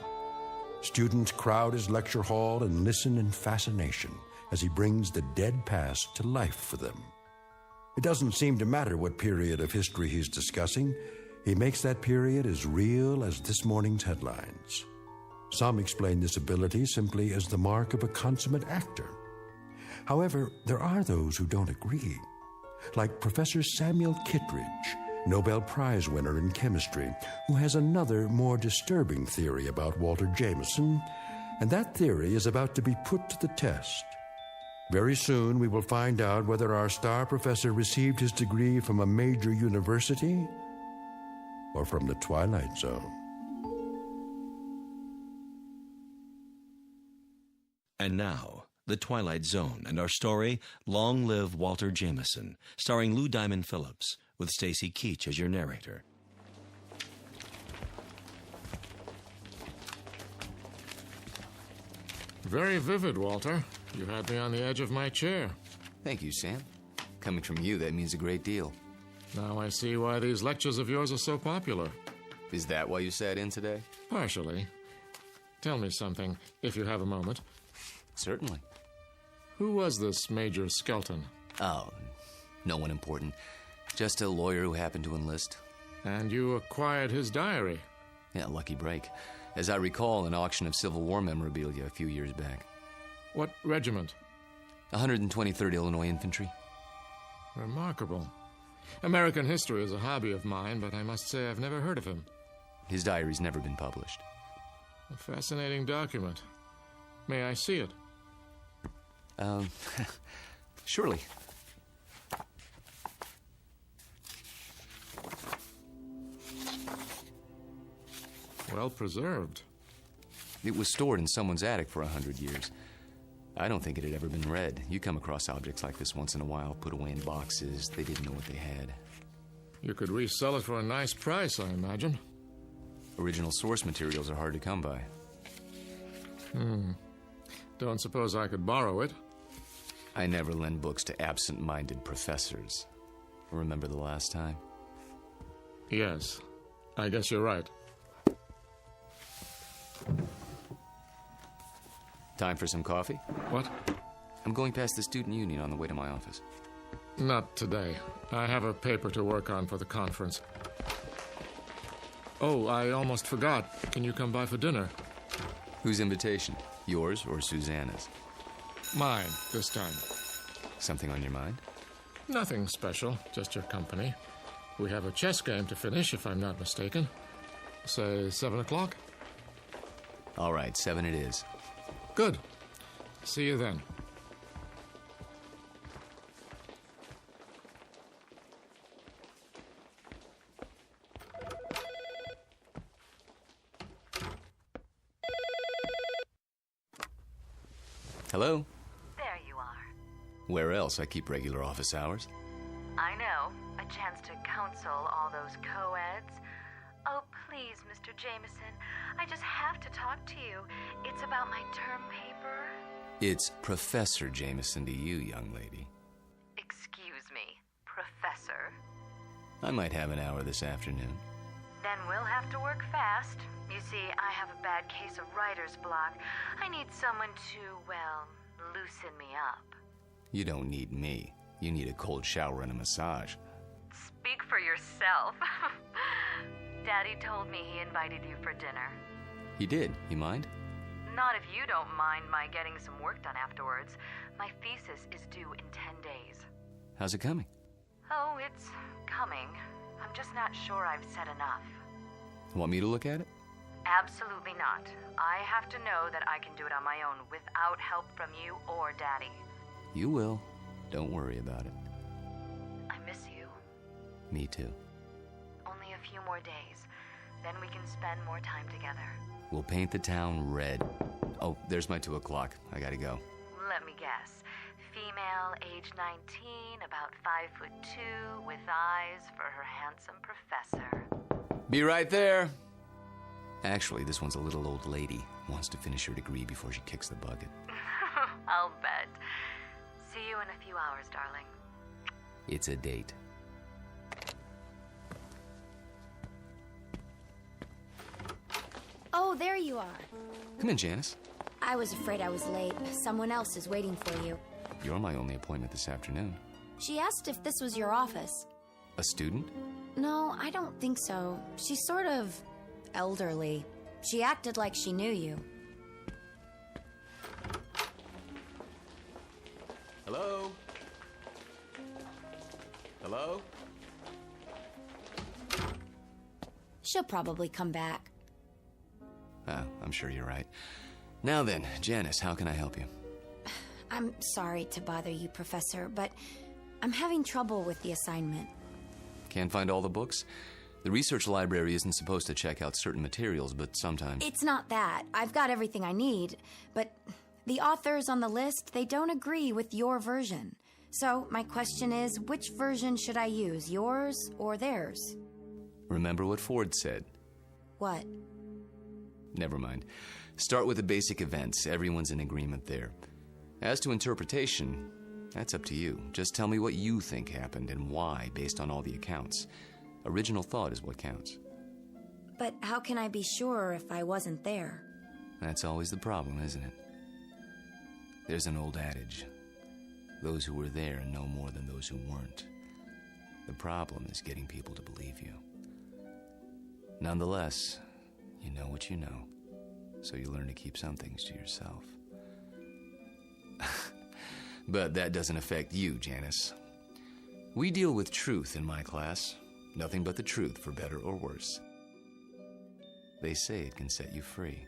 Students crowd his lecture hall and listen in fascination as he brings the dead past to life for them. It doesn't seem to matter what period of history he's discussing. He makes that period as real as this morning's headlines. Some explain this ability simply as the mark of a consummate actor. However, there are those who don't agree, like Professor Samuel Kittredge, Nobel Prize winner in chemistry, who has another, more disturbing theory about Walter Jameson, and that theory is about to be put to the test. Very soon we will find out whether our star professor received his degree from a major university or from the Twilight Zone.
And now, The Twilight Zone and our story, Long Live Walter Jameson, starring Lou Diamond Phillips, with Stacy Keach as your narrator.
Very vivid, Walter. You had me on the edge of my chair.
Thank you, Sam. Coming from you, that means a great deal.
Now I see why these lectures of yours are so popular.
Is that why you sat in today?
Partially. Tell me something, if you have a moment.
Certainly.
Who was this Major Skelton?
Oh, no one important. Just a lawyer who happened to enlist.
And you acquired his diary?
Yeah, lucky break. As I recall, an auction of Civil War memorabilia a few years back.
What regiment?
123rd Illinois Infantry.
Remarkable. American history is a hobby of mine, but I must say I've never heard of him.
His diary's never been published.
A fascinating document. May I see it?
Surely.
Well preserved.
It was stored in someone's attic for 100 years. I don't think it had ever been read. You come across objects like this once in a while, put away in boxes. They didn't know what they had.
You could resell it for a nice price, I imagine.
Original source materials are hard to come by.
Don't suppose I could borrow it?
I never lend books to absent-minded professors. Remember the last time?
Yes. I guess you're right.
Time for some coffee?
What?
I'm going past the student union on the way to my office.
Not today. I have a paper to work on for the conference. Oh, I almost forgot. Can you come by for dinner?
Whose invitation? Yours or Susanna's?
Mine, this time.
Something on your mind?
Nothing special, just your company. We have a chess game to finish, if I'm not mistaken. Say 7 o'clock?
All right, 7 it is.
Good. See you then.
Hello?
There you are.
Where else? I keep regular office hours.
I know. A chance to counsel all those co-eds. Oh, please, Mr. Jameson. I just have to talk to you. It's about my term paper.
It's Professor Jameson to you, young lady.
Excuse me, Professor.
I might have an hour this afternoon.
Then we'll have to work fast. You see, I have a bad case of writer's block. I need someone to, well, loosen me up.
You don't need me. You need a cold shower and a massage.
Speak for yourself. Daddy told me he invited you for dinner.
He did. You mind?
Not if you don't mind my getting some work done afterwards. My thesis is due in 10 days.
How's it coming?
Oh, it's coming. I'm just not sure I've said enough.
Want me to look at it?
Absolutely not. I have to know that I can do it on my own without help from you or Daddy.
You will. Don't worry about it.
I miss you.
Me too.
Only a few more days. Then we can spend more time together.
We'll paint the town red. Oh, there's my 2 o'clock. I gotta go.
Let me guess. Female, age 19, about 5'2", with eyes for her handsome professor.
Be right there. Actually, this one's a little old lady. Wants to finish her degree before she kicks the bucket.
I'll bet. See you in a few hours, darling.
It's a date.
Oh, there you are.
Come in, Janice.
I was afraid I was late. Someone else is waiting for you.
You're my only appointment this afternoon.
She asked if this was your office.
A student?
No, I don't think so. She's sort of elderly. She acted like she knew you.
Hello? Hello?
She'll probably come back.
Oh, I'm sure you're right. Now then, Janice, how can I help you?
I'm sorry to bother you, Professor, but I'm having trouble with the assignment.
Can't find all the books? The research library isn't supposed to check out certain materials, but sometimes...
It's not that. I've got everything I need, but the authors on the list, they don't agree with your version. So my question is, which version should I use, yours or theirs?
Remember what Ford said.
What?
Never mind. Start with the basic events. Everyone's in agreement there. As to interpretation, that's up to you. Just tell me what you think happened and why, based on all the accounts. Original thought is what counts.
But how can I be sure if I wasn't there?
That's always the problem, isn't it? There's an old adage. Those who were there know more than those who weren't. The problem is getting people to believe you. Nonetheless, you know what you know, so you learn to keep some things to yourself. But that doesn't affect you, Janice. We deal with truth in my class. Nothing but the truth, for better or worse. They say it can set you free.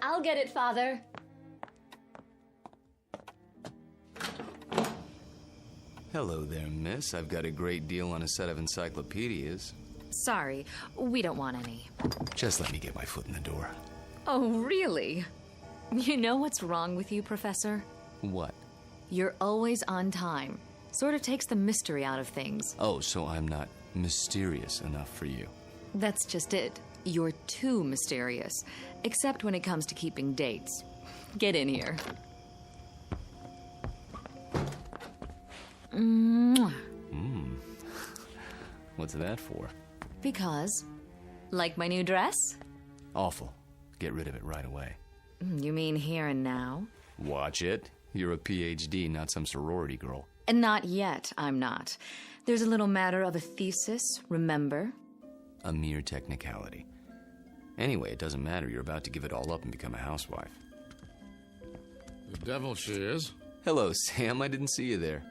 I'll get it, Father.
Hello there, miss. I've got a great deal on a set of encyclopedias.
Sorry, we don't want any.
Just let me get my foot in the door.
Oh, really? You know what's wrong with you, Professor?
What?
You're always on time. Sort of takes the mystery out of things.
Oh, so I'm not mysterious enough for you.
That's just it. You're too mysterious. Except when it comes to keeping dates. Get in here. Mwah.
What's that for?
Because, like my new dress?
Awful. Get rid of it right away.
You mean here and now?
Watch it. You're a PhD, not some sorority girl.
And not yet, I'm not. There's a little matter of a thesis, remember?
A mere technicality. Anyway, it doesn't matter. You're about to give it all up and become a housewife.
The devil she is.
Hello, Sam. I didn't see you there.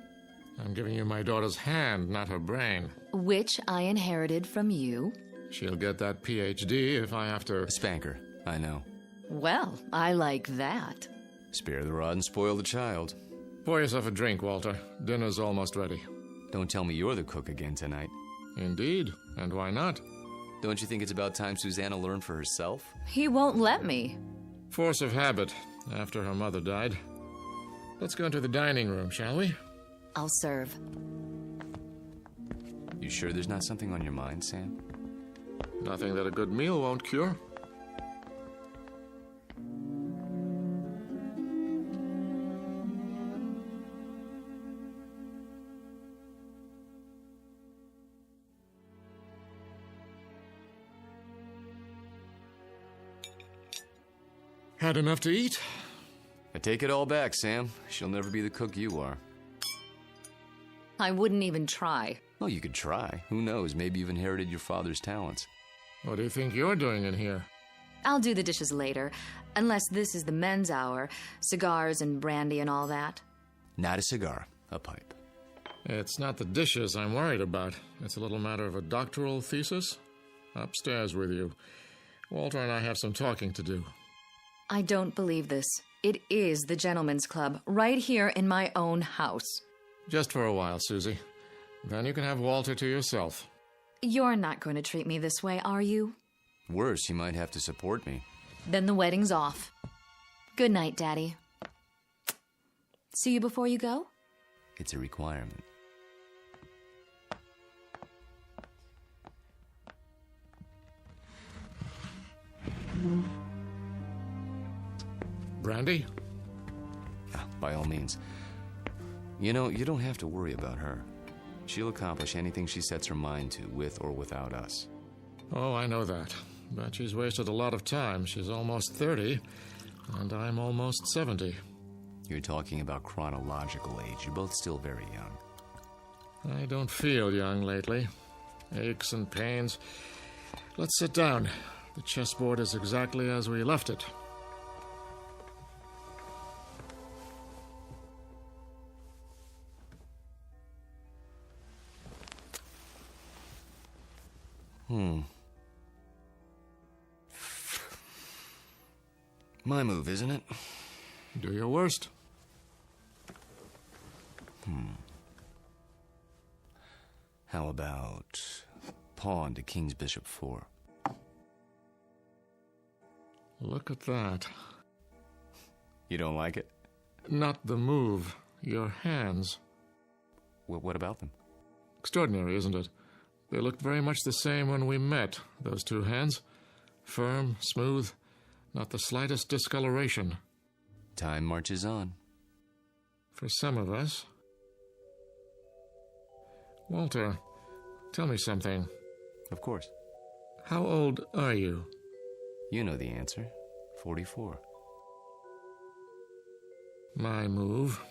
I'm giving you my daughter's hand, not her brain.
Which I inherited from you.
She'll get that PhD if I have to...
Spank her. I know.
Well, I like that.
Spare the rod and spoil the child.
Pour yourself a drink, Walter. Dinner's almost ready.
Don't tell me you're the cook again tonight.
Indeed. And why not?
Don't you think it's about time Susanna learned for herself?
He won't let me.
Force of habit, after her mother died. Let's go into the dining room, shall we?
I'll serve.
You sure there's not something on your mind, Sam?
Nothing that a good meal won't cure. Had enough to eat?
I take it all back, Sam. She'll never be the cook you are.
I wouldn't even try.
Well, you could try. Who knows? Maybe you've inherited your father's talents.
What do you think you're doing in here?
I'll do the dishes later, unless this is the men's hour. Cigars and brandy and all that.
Not a cigar, a pipe.
It's not the dishes I'm worried about. It's a little matter of a doctoral thesis. Upstairs with you. Walter and I have some talking to do.
I don't believe this. It is the gentleman's club, right here in my own house.
Just for a while, Susie. Then you can have Walter to yourself.
You're not going to treat me this way, are you?
Worse, you might have to support me.
Then the wedding's off. Good night, Daddy. See you before you go?
It's a requirement.
Brandy?
By all means. You know, you don't have to worry about her. She'll accomplish anything she sets her mind to, with or without us.
Oh, I know that. But she's wasted a lot of time. She's almost 30, and I'm almost 70.
You're talking about chronological age. You're both still very young.
I don't feel young lately. Aches and pains. Let's sit down. The chessboard is exactly as we left it.
My move, isn't it?
Do your worst.
How about pawn to king's bishop 4?
Look at that.
You don't like it?
Not the move. Your hands.
What about them?
Extraordinary, isn't it? They looked very much the same when we met, those two hands. Firm, smooth, not the slightest discoloration.
Time marches on.
For some of us. Walter, tell me something.
Of course.
How old are you?
You know the answer. 44.
My move.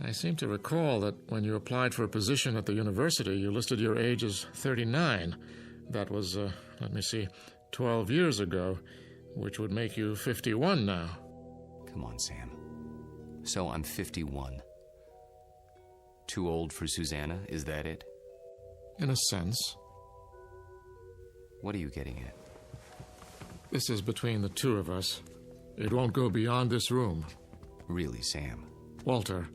I seem to recall that when you applied for a position at the university, you listed your age as 39. That was, 12 years ago, which would make you 51 now.
Come on, Sam. So I'm 51. Too old for Susanna, is that it?
In a sense.
What are you getting at?
This is between the two of us. It won't go beyond this room.
Really, Sam?
Walter,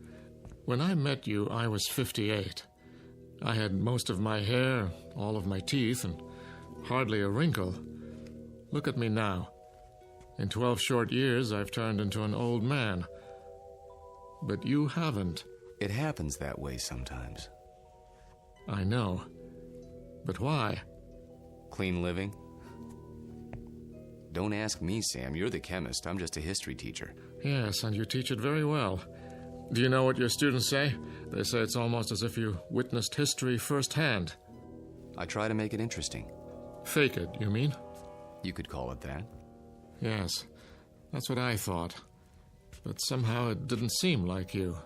when I met you, I was 58. I had most of my hair, all of my teeth, and hardly a wrinkle. Look at me now. In 12 short years, I've turned into an old man. But you haven't.
It happens that way sometimes.
I know. But why?
Clean living? Don't ask me, Sam. You're the chemist. I'm just a history teacher.
Yes, and you teach it very well. Do you know what your students say? They say it's almost as if you witnessed history firsthand.
I try to make it interesting.
Fake it, you mean?
You could call it that.
Yes, that's what I thought. But somehow it didn't seem like you.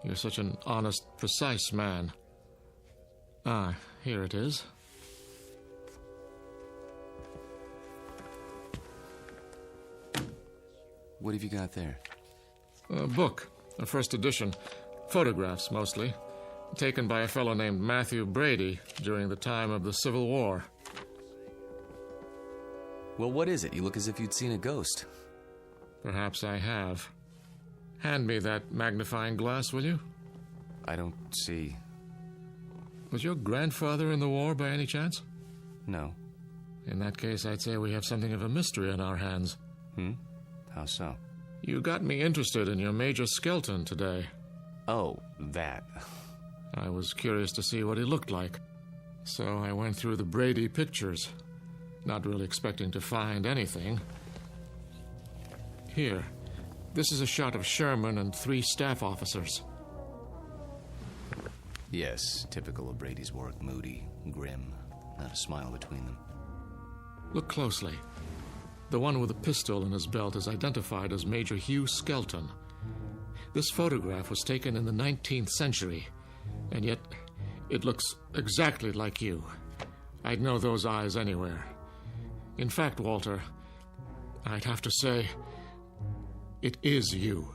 You're such an honest, precise man. Ah, here it is.
What have you got there?
A book, a first edition. Photographs, mostly. Taken by a fellow named Matthew Brady during the time of the Civil War.
Well, what is it? You look as if you'd seen a ghost.
Perhaps I have. Hand me that magnifying glass, will you?
I don't see.
Was your grandfather in the war by any chance?
No.
In that case, I'd say we have something of a mystery on our hands.
How so?
You got me interested in your Major Skelton today.
Oh, that.
I was curious to see what he looked like. So I went through the Brady pictures, not really expecting to find anything. Here, this is a shot of Sherman and 3 staff officers.
Yes, typical of Brady's work. Moody, grim, not a smile between them.
Look closely. The one with a pistol in his belt is identified as Major Hugh Skelton. This photograph was taken in the 19th century, and yet it looks exactly like you. I'd know those eyes anywhere. In fact, Walter, I'd have to say, it is you.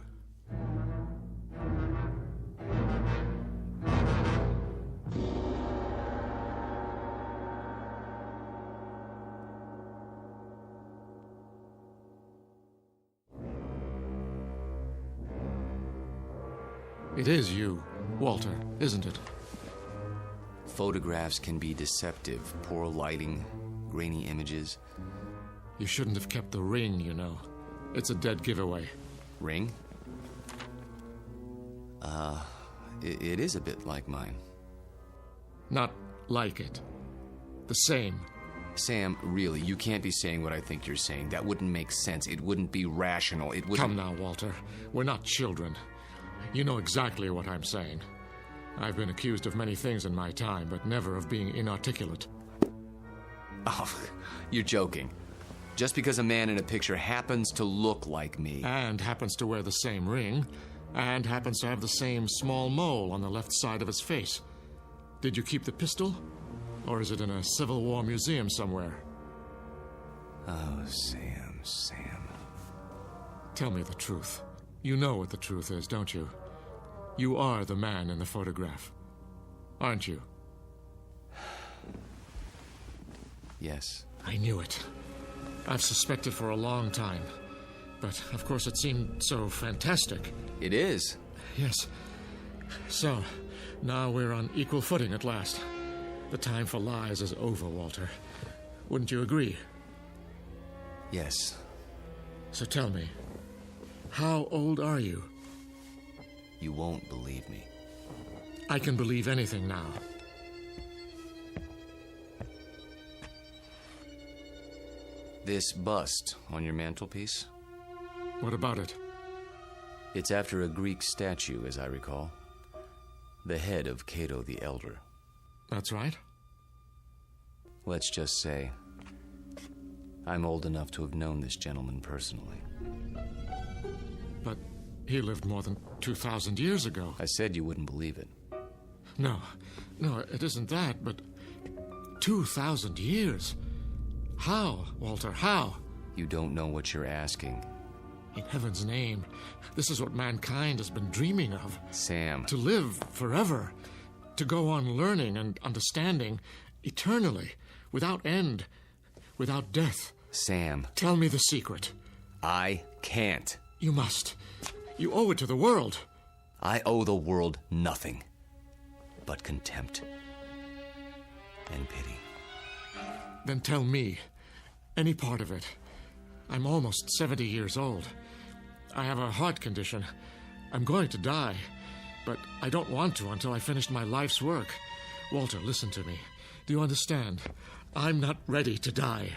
It is you, Walter, isn't it?
Photographs can be deceptive. Poor lighting, grainy images.
You shouldn't have kept the ring, you know. It's a dead giveaway.
Ring? It is a bit like mine.
Not like it. The same.
Sam, really, you can't be saying what I think you're saying. That wouldn't make sense. It wouldn't be rational. It wouldn't...
Come now, Walter. We're not children. You know exactly what I'm saying. I've been accused of many things in my time, but never of being inarticulate.
Oh, you're joking. Just because a man in a picture happens to look like me...
And happens to wear the same ring, and happens to have the same small mole on the left side of his face. Did you keep the pistol? Or is it in a Civil War museum somewhere?
Oh, Sam.
Tell me the truth. You know what the truth is, don't you? You are the man in the photograph, aren't you?
Yes.
I knew it. I've suspected for a long time. But, of course, it seemed so fantastic.
It is.
Yes. So, now we're on equal footing at last. The time for lies is over, Walter. Wouldn't you agree?
Yes.
So tell me, how old are you?
You won't believe me.
I can believe anything now.
This bust on your mantelpiece?
What about it?
It's after a Greek statue, as I recall. The head of Cato the Elder.
That's right.
Let's just say, I'm old enough to have known this gentleman personally.
But he lived more than 2,000 years ago.
I said you wouldn't believe it.
No, it isn't that, but 2,000 years? How, Walter, how?
You don't know what you're asking.
In heaven's name, this is what mankind has been dreaming of.
Sam.
To live forever. To go on learning and understanding eternally, without end, without death.
Sam.
Tell me the secret.
I can't.
You must. You owe it to the world.
I owe the world nothing but contempt and pity.
Then tell me, any part of it. I'm almost 70 years old. I have a heart condition. I'm going to die, but I don't want to until I finish my life's work. Walter, listen to me. Do you understand? I'm not ready to die.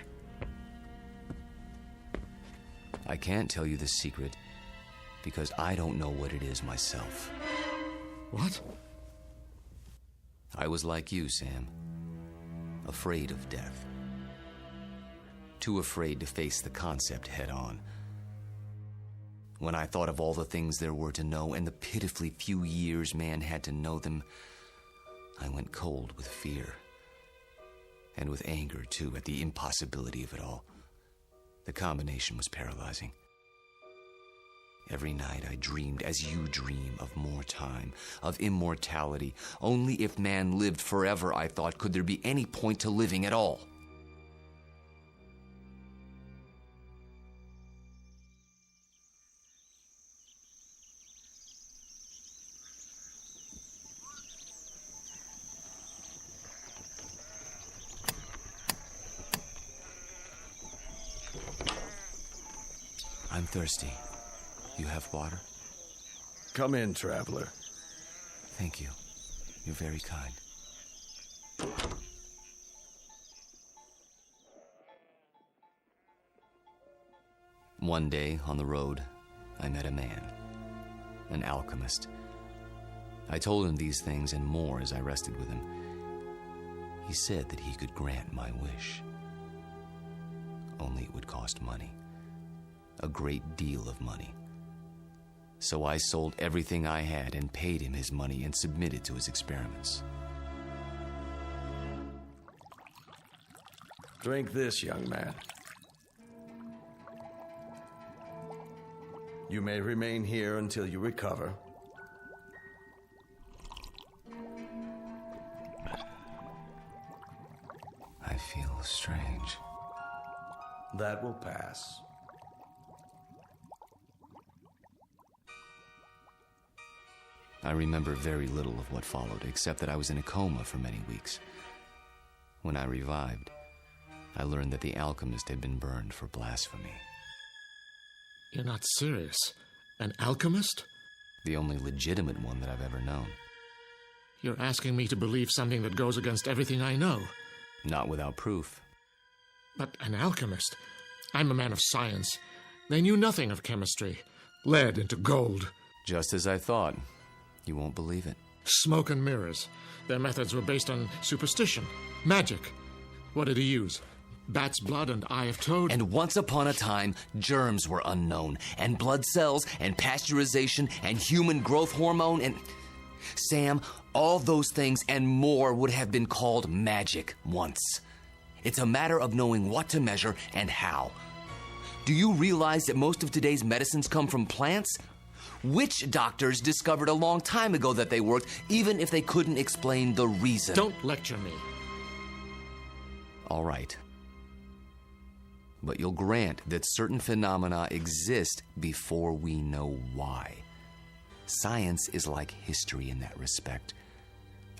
I can't tell you the secret because I don't know what it is myself.
What?
I was like you, Sam. Afraid of death. Too afraid to face the concept head on. When I thought of all the things there were to know and the pitifully few years man had to know them, I went cold with fear. And with anger, too, at the impossibility of it all. The combination was paralyzing. Every night I dreamed, as you dream, of more time, of immortality. Only if man lived forever, I thought, could there be any point to living at all. I'm thirsty. You have water?
Come in, traveler.
Thank you. You're very kind. One day, on the road, I met a man. An alchemist. I told him these things and more as I rested with him. He said that he could grant my wish. Only it would cost money. A great deal of money. So I sold everything I had and paid him his money and submitted to his experiments.
Drink this, young man. You may remain here until you recover.
I feel strange.
That will pass.
I remember very little of what followed, except that I was in a coma for many weeks. When I revived, I learned that the alchemist had been burned for blasphemy.
You're not serious? An alchemist?
The only legitimate one that I've ever known.
You're asking me to believe something that goes against everything I know.
Not without proof.
But an alchemist? I'm a man of science. They knew nothing of chemistry. Lead into gold.
Just as I thought. You won't believe it.
Smoke and mirrors. Their methods were based on superstition, magic. What did he use? Bat's blood and eye of toad?
And once upon a time, germs were unknown, and blood cells, and pasteurization, and human growth hormone, and... Sam, all those things and more would have been called magic once. It's a matter of knowing what to measure and how. Do you realize that most of today's medicines come from plants? Witch doctors discovered a long time ago that they worked, even if they couldn't explain the reason.
Don't lecture me.
All right. But you'll grant that certain phenomena exist before we know why. Science is like history in that respect.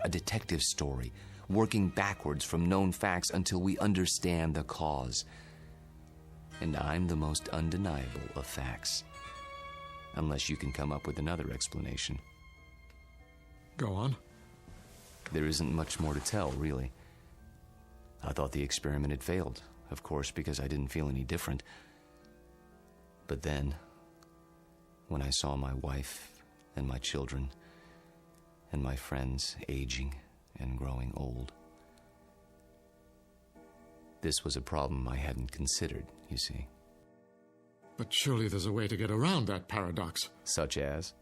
A detective story, working backwards from known facts until we understand the cause. And I'm the most undeniable of facts. Unless you can come up with another explanation.
Go on.
There isn't much more to tell, really. I thought the experiment had failed, of course, because I didn't feel any different. But then, when I saw my wife and my children and my friends aging and growing old, this was a problem I hadn't considered, you see.
But surely there's a way to get around that paradox.
Such as?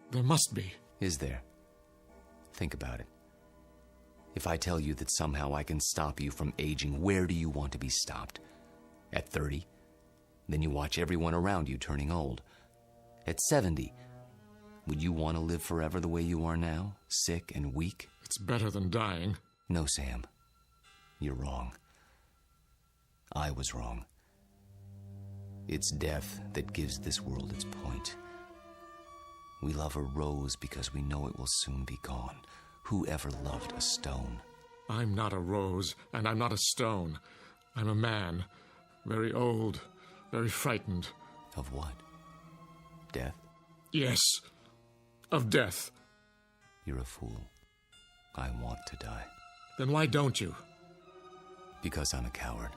There must be.
Is there? Think about it. If I tell you that somehow I can stop you from aging, where do you want to be stopped? At 30? Then you watch everyone around you turning old. At 70? Would you want to live forever the way you are now? Sick and weak?
It's better than dying.
No, Sam. You're wrong. I was wrong. It's death that gives this world its point. We love a rose because we know it will soon be gone. Who ever loved a stone?
I'm not a rose, and I'm not a stone. I'm a man. Very old, very frightened.
Of what? Death?
Yes, of death.
You're a fool. I want to die.
Then why don't you?
Because I'm a coward.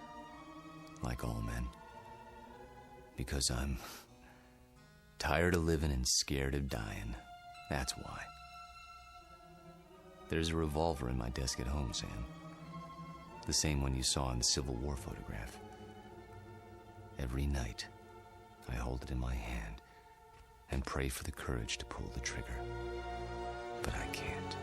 Like all men. Because I'm tired of living and scared of dying. That's why. There's a revolver in my desk at home, Sam. The same one you saw in the Civil War photograph. Every night, I hold it in my hand and pray for the courage to pull the trigger. But I can't.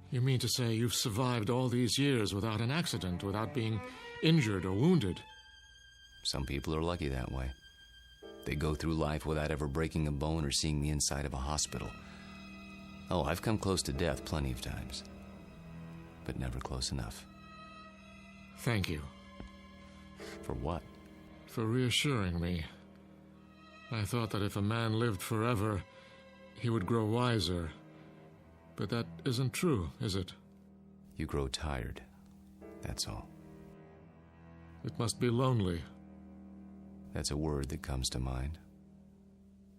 You mean to say you've survived all these years without an accident, without being injured or wounded?
Some people are lucky that way. They go through life without ever breaking a bone or seeing the inside of a hospital. Oh, I've come close to death plenty of times. But never close enough.
Thank you.
For what?
For reassuring me. I thought that if a man lived forever, he would grow wiser. But that isn't true, is it?
You grow tired. That's all.
It must be lonely.
That's a word that comes to mind.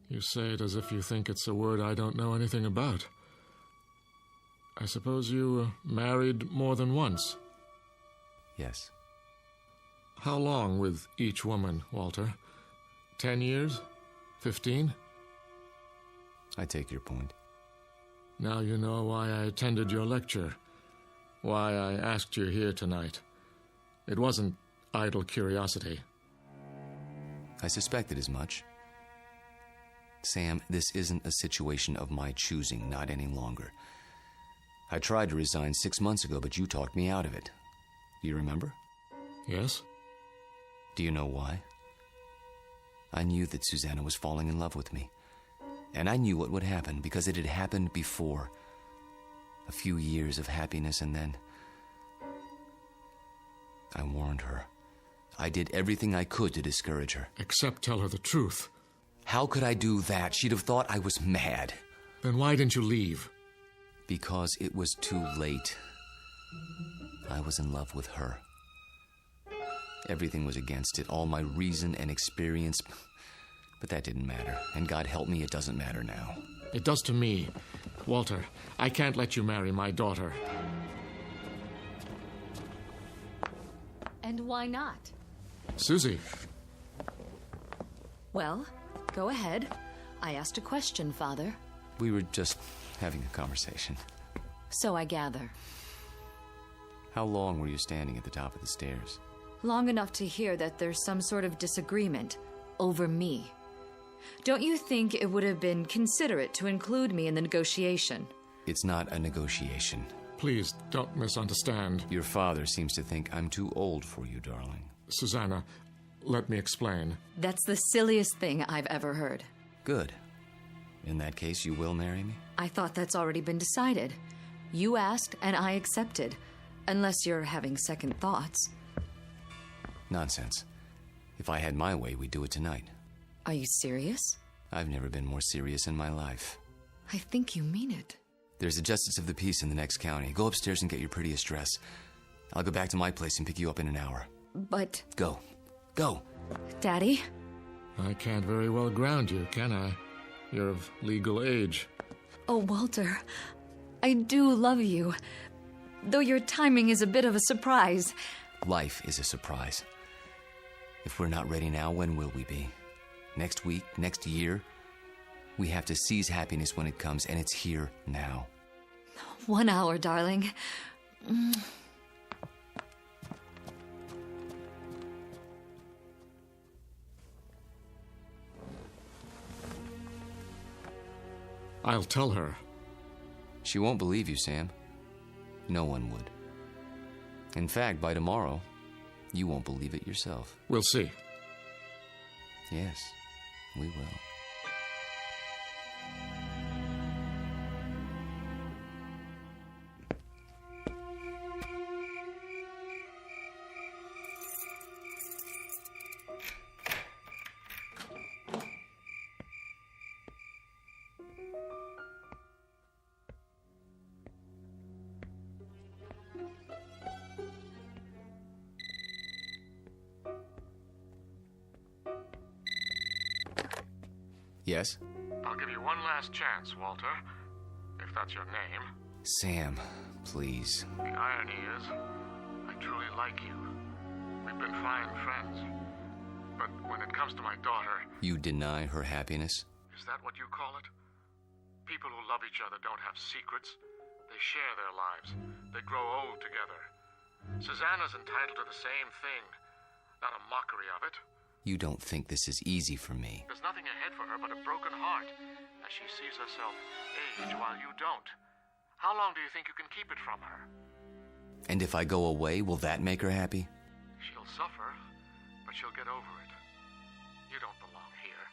You say it as if you think it's a word I don't know anything about. I suppose you married more than once?
Yes.
How long with each woman, Walter? 10 years? 15?
I take your point.
Now you know why I attended your lecture. Why I asked you here tonight. It wasn't idle curiosity.
I suspected as much. Sam, this isn't a situation of my choosing, not any longer. I tried to resign 6 months ago, but you talked me out of it. Do you remember?
Yes.
Do you know why? I knew that Susanna was falling in love with me. And I knew what would happen because it had happened before. A few years of happiness and then... I warned her. I did everything I could to discourage her.
Except tell her the truth.
How could I do that? She'd have thought I was mad.
Then why didn't you leave?
Because it was too late. I was in love with her. Everything was against it, all my reason and experience. But that didn't matter. And God help me, it doesn't matter now.
It does to me. Walter, I can't let you marry my daughter.
And why not?
Susie.
Well, go ahead. I asked a question, Father.
We were just having a conversation.
So I gather.
How long were you standing at the top of the stairs?
Long enough to hear that there's some sort of disagreement over me. Don't you think it would have been considerate to include me in the negotiation?
It's not a negotiation.
Please, don't misunderstand.
Your father seems to think I'm too old for you, darling.
Susanna, let me explain.
That's the silliest thing I've ever heard.
Good. In that case, you will marry me?
I thought that's already been decided. You asked, and I accepted. Unless you're having second thoughts.
Nonsense. If I had my way, we'd do it tonight.
Are you serious?
I've never been more serious in my life.
I think you mean it.
There's a justice of the peace in the next county. Go upstairs and get your prettiest dress. I'll go back to my place and pick you up in an hour.
But...
Go. Go.
Daddy?
I can't very well ground you, can I? You're of legal age.
Oh, Walter, I do love you. Though your timing is a bit of a surprise.
Life is a surprise. If we're not ready now, when will we be? Next week? Next year? We have to seize happiness when it comes, and it's here now.
1 hour, darling.
I'll tell her.
She won't believe you, Sam. No one would. In fact, by tomorrow, you won't believe it yourself.
We'll see.
Yes, we will. Yes?
I'll give you one last chance, Walter, if that's your name.
Sam, please.
The irony is, I truly like you. We've been fine friends. But when it comes to my daughter...
You deny her happiness?
Is that what you call it? People who love each other don't have secrets. They share their lives. They grow old together. Susanna's entitled to the same thing. Not a mockery of it.
You don't think this is easy for me.
There's nothing ahead for her but a broken heart, as she sees herself age while you don't. How long do you think you can keep it from her?
And if I go away, will that make her happy?
She'll suffer, but she'll get over it. You don't belong here,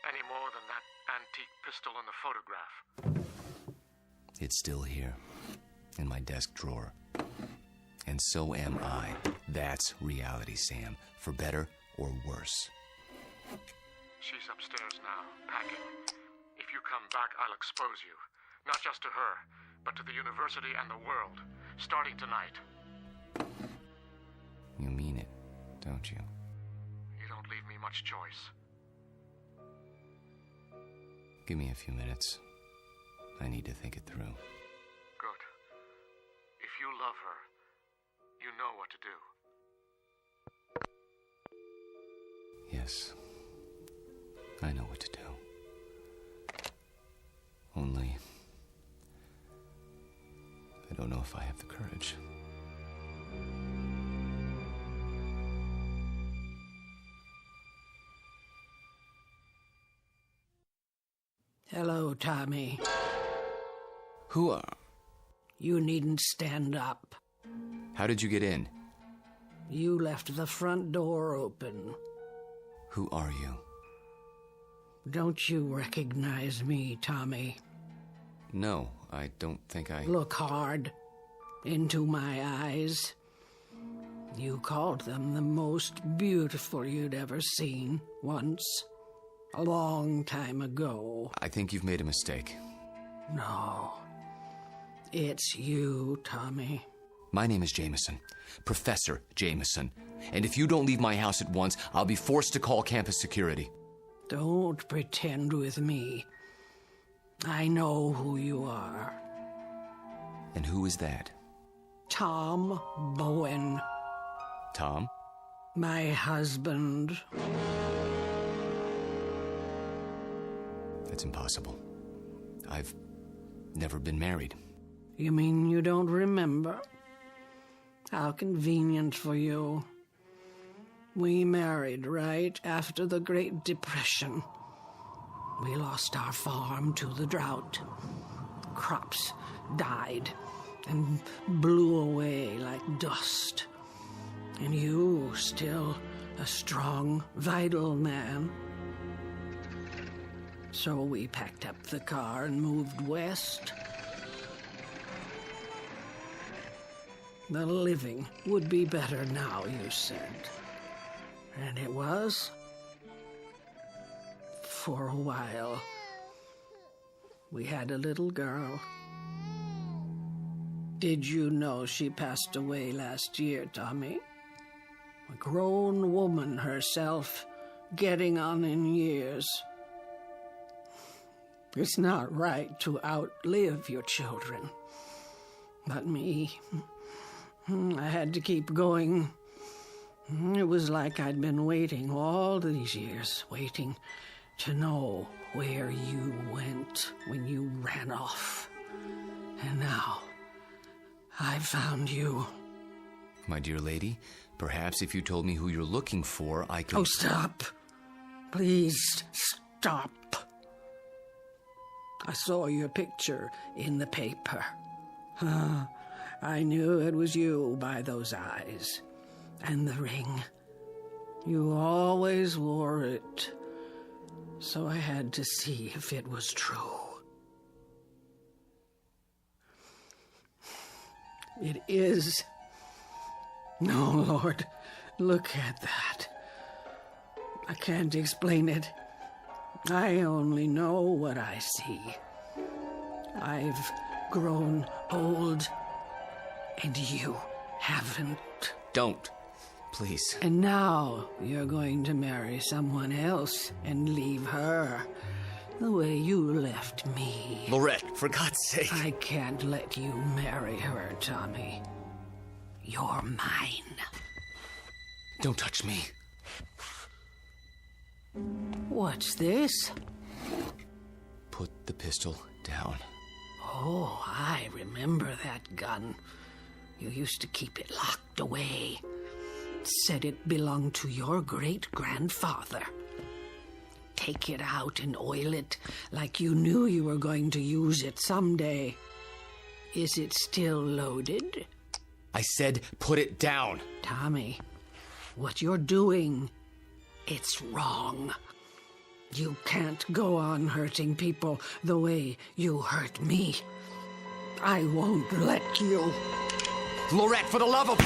any more than that antique pistol in the photograph.
It's still here, in my desk drawer. And so am I. That's reality, Sam, for better or worse.
She's upstairs now, packing. If you come back, I'll expose you. Not just to her, but to the university and the world, starting tonight.
You mean it, don't you?
You don't leave me much choice.
Give me a few minutes. I need to think it through.
Good. If you love her, you know what to do.
Yes, I know what to do. Only, I don't know if I have the courage.
Hello, Tommy.
Who are...
You needn't stand up.
How did you get in?
You left the front door open.
Who are you?
Don't you recognize me, Tommy?
No, I don't think I...
Look hard into my eyes. You called them the most beautiful you'd ever seen once, a long time ago.
I think you've made a mistake.
No, it's you, Tommy.
My name is Jameson. Professor Jameson. And if you don't leave my house at once, I'll be forced to call campus security.
Don't pretend with me. I know who you are.
And who is that?
Tom Bowen.
Tom?
My husband.
That's impossible. I've never been married.
You mean you don't remember? How convenient for you. We married right after the Great Depression. We lost our farm to the drought. Crops died and blew away like dust. And you, still a strong, vital man. So we packed up the car and moved west. The living would be better now, you said. And it was. For a while. We had a little girl. Did you know she passed away last year, Tommy? A grown woman herself, getting on in years. It's not right to outlive your children. But me, I had to keep going. It was like I'd been waiting all these years, waiting to know where you went when you ran off. And now, I found you.
My dear lady, perhaps if you told me who you're looking for, I could...
Oh, stop. Please, stop. I saw your picture in the paper. I knew it was you by those eyes. And the ring. You always wore it. So I had to see if it was true. It is. No, Lord, look at that. I can't explain it. I only know what I see. I've grown old, and you haven't.
Don't. Please.
And now you're going to marry someone else and leave her the way you left me.
Lorette, for God's sake.
I can't let you marry her, Tommy. You're mine.
Don't touch me.
What's this?
Put the pistol down.
Oh, I remember that gun. You used to keep it locked away. Said it belonged to your great-grandfather. Take it out and oil it like you knew you were going to use it someday. Is it still loaded?
I said put it down.
Tommy, what you're doing, it's wrong. You can't go on hurting people the way you hurt me. I won't let you.
Lorette, for the love of...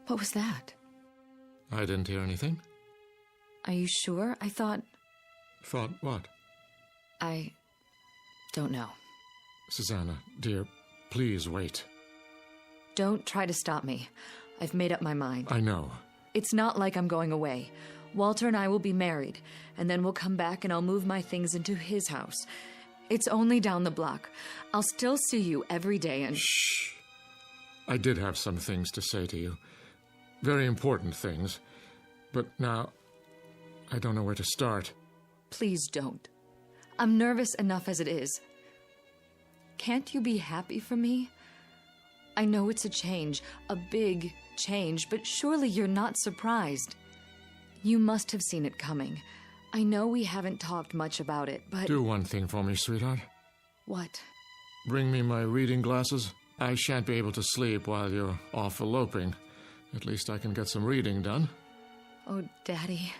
What was that?
I didn't hear anything.
Are you sure? I thought...
Thought what?
I don't know.
Susanna, dear, please wait.
Don't try to stop me. I've made up my mind.
I know.
It's not like I'm going away. Walter and I will be married, and then we'll come back and I'll move my things into his house. It's only down the block. I'll still see you every day and...
Shh. I did have some things to say to you. Very important things. But now, I don't know where to start.
Please don't. I'm nervous enough as it is. Can't you be happy for me? I know it's a change, a big change, but surely you're not surprised. You must have seen it coming. I know we haven't talked much about it, but...
Do one thing for me, sweetheart.
What?
Bring me my reading glasses. I shan't be able to sleep while you're off eloping. At least I can get some reading done.
Oh, Daddy,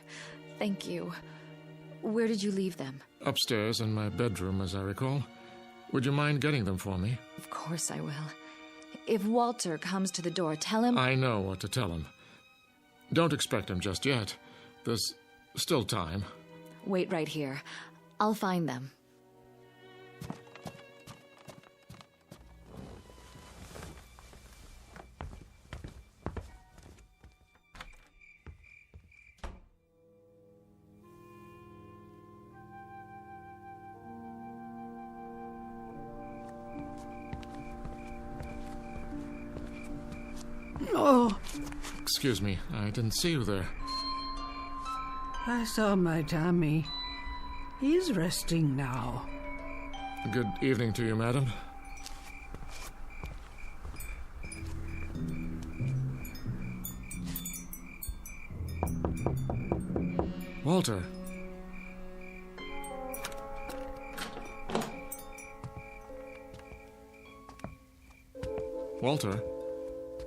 thank you. Where did you leave them?
Upstairs in my bedroom, as I recall. Would you mind getting them for me?
Of course I will. If Walter comes to the door, tell him...
I know what to tell him. Don't expect him just yet. There's still time.
Wait right here. I'll find them.
Oh,
Excuse me, I didn't see you there.
I saw my Tommy. He's resting now.
Good evening to you, madam. Walter. Walter,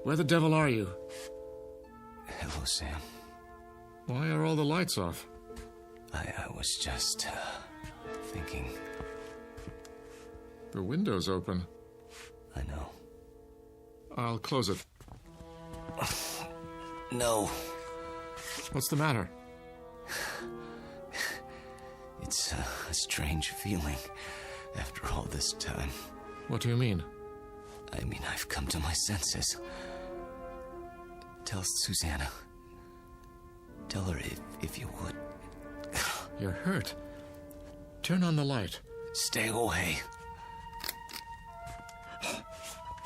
where the devil are you?
Hello, Sam.
Why are all the lights off?
I was just, thinking.
The window's open.
I know.
I'll close it.
No.
What's the matter?
It's a strange feeling after all this time.
What do you mean?
I mean, I've come to my senses. Tell Susanna. Tell her if you would.
You're hurt. Turn on the light.
Stay away.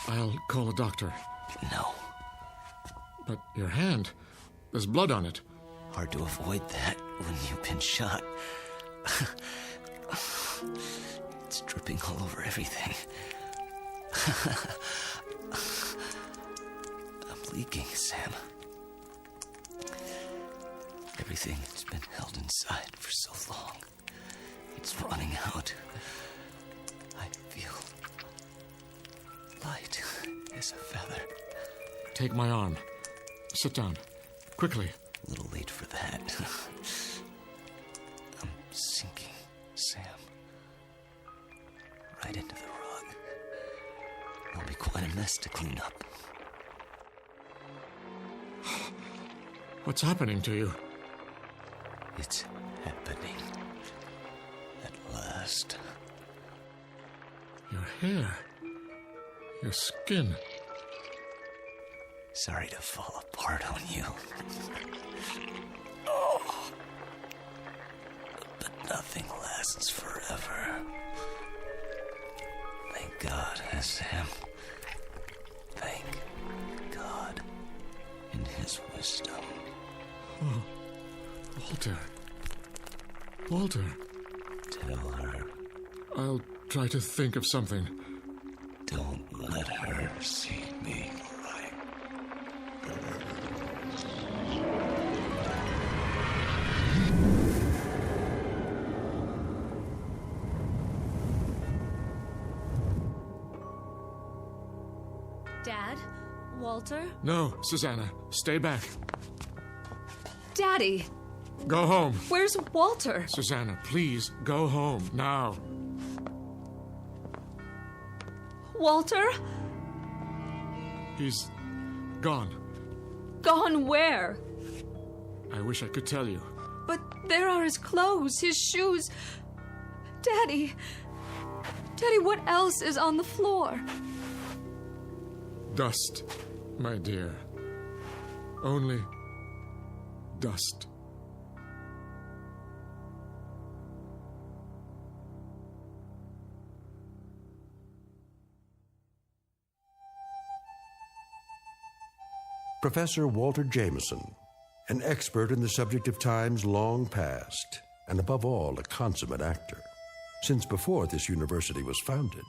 I'll call a doctor.
No.
But your hand, there's blood on it.
Hard to avoid that when you've been shot. It's dripping all over everything. I'm leaking, Sam. Everything that's been held inside for so long, it's running out. I feel light as a feather.
Take my arm. Sit down. Quickly.
A little late for that. I'm sinking, Sam. Right into the rug. It'll be quite a mess to clean up.
What's happening to you?
It's happening. At last.
Your hair. Your skin.
Sorry to fall apart on you. Oh. But nothing lasts forever. Thank God, Sam. Thank God in His wisdom.
Oh, Walter. Walter.
Tell her.
I'll try to think of something.
Don't let her see me like
Dad? Walter?
No, Susanna. Stay back.
Daddy!
Go home.
Where's Walter?
Susanna, please, go home, now.
Walter?
He's gone.
Gone where?
I wish I could tell you.
But there are his clothes, his shoes. Daddy! Daddy, what else is on the floor?
Dust, my dear. Only dust.
Professor Walter Jameson, an expert in the subject of times long past, and above all, a consummate actor, since before this university was founded.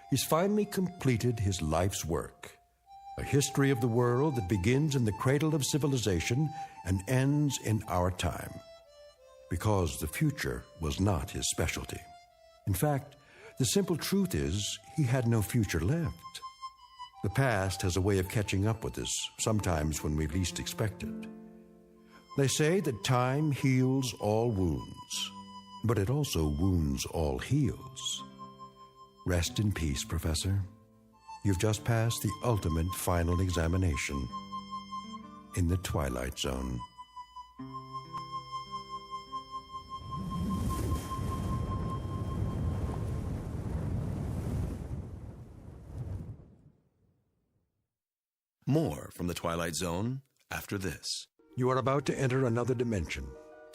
He's finally completed his life's work, a history of the world that begins in the cradle of civilization and ends in our time, because the future was not his specialty. In fact, the simple truth is he had no future left. The past has a way of catching up with us, sometimes when we least expect it. They say that time heals all wounds, but it also wounds all heals. Rest in peace, Professor. You've just passed the ultimate final examination in the Twilight Zone.
More from the Twilight Zone after this.
You are about to enter another dimension,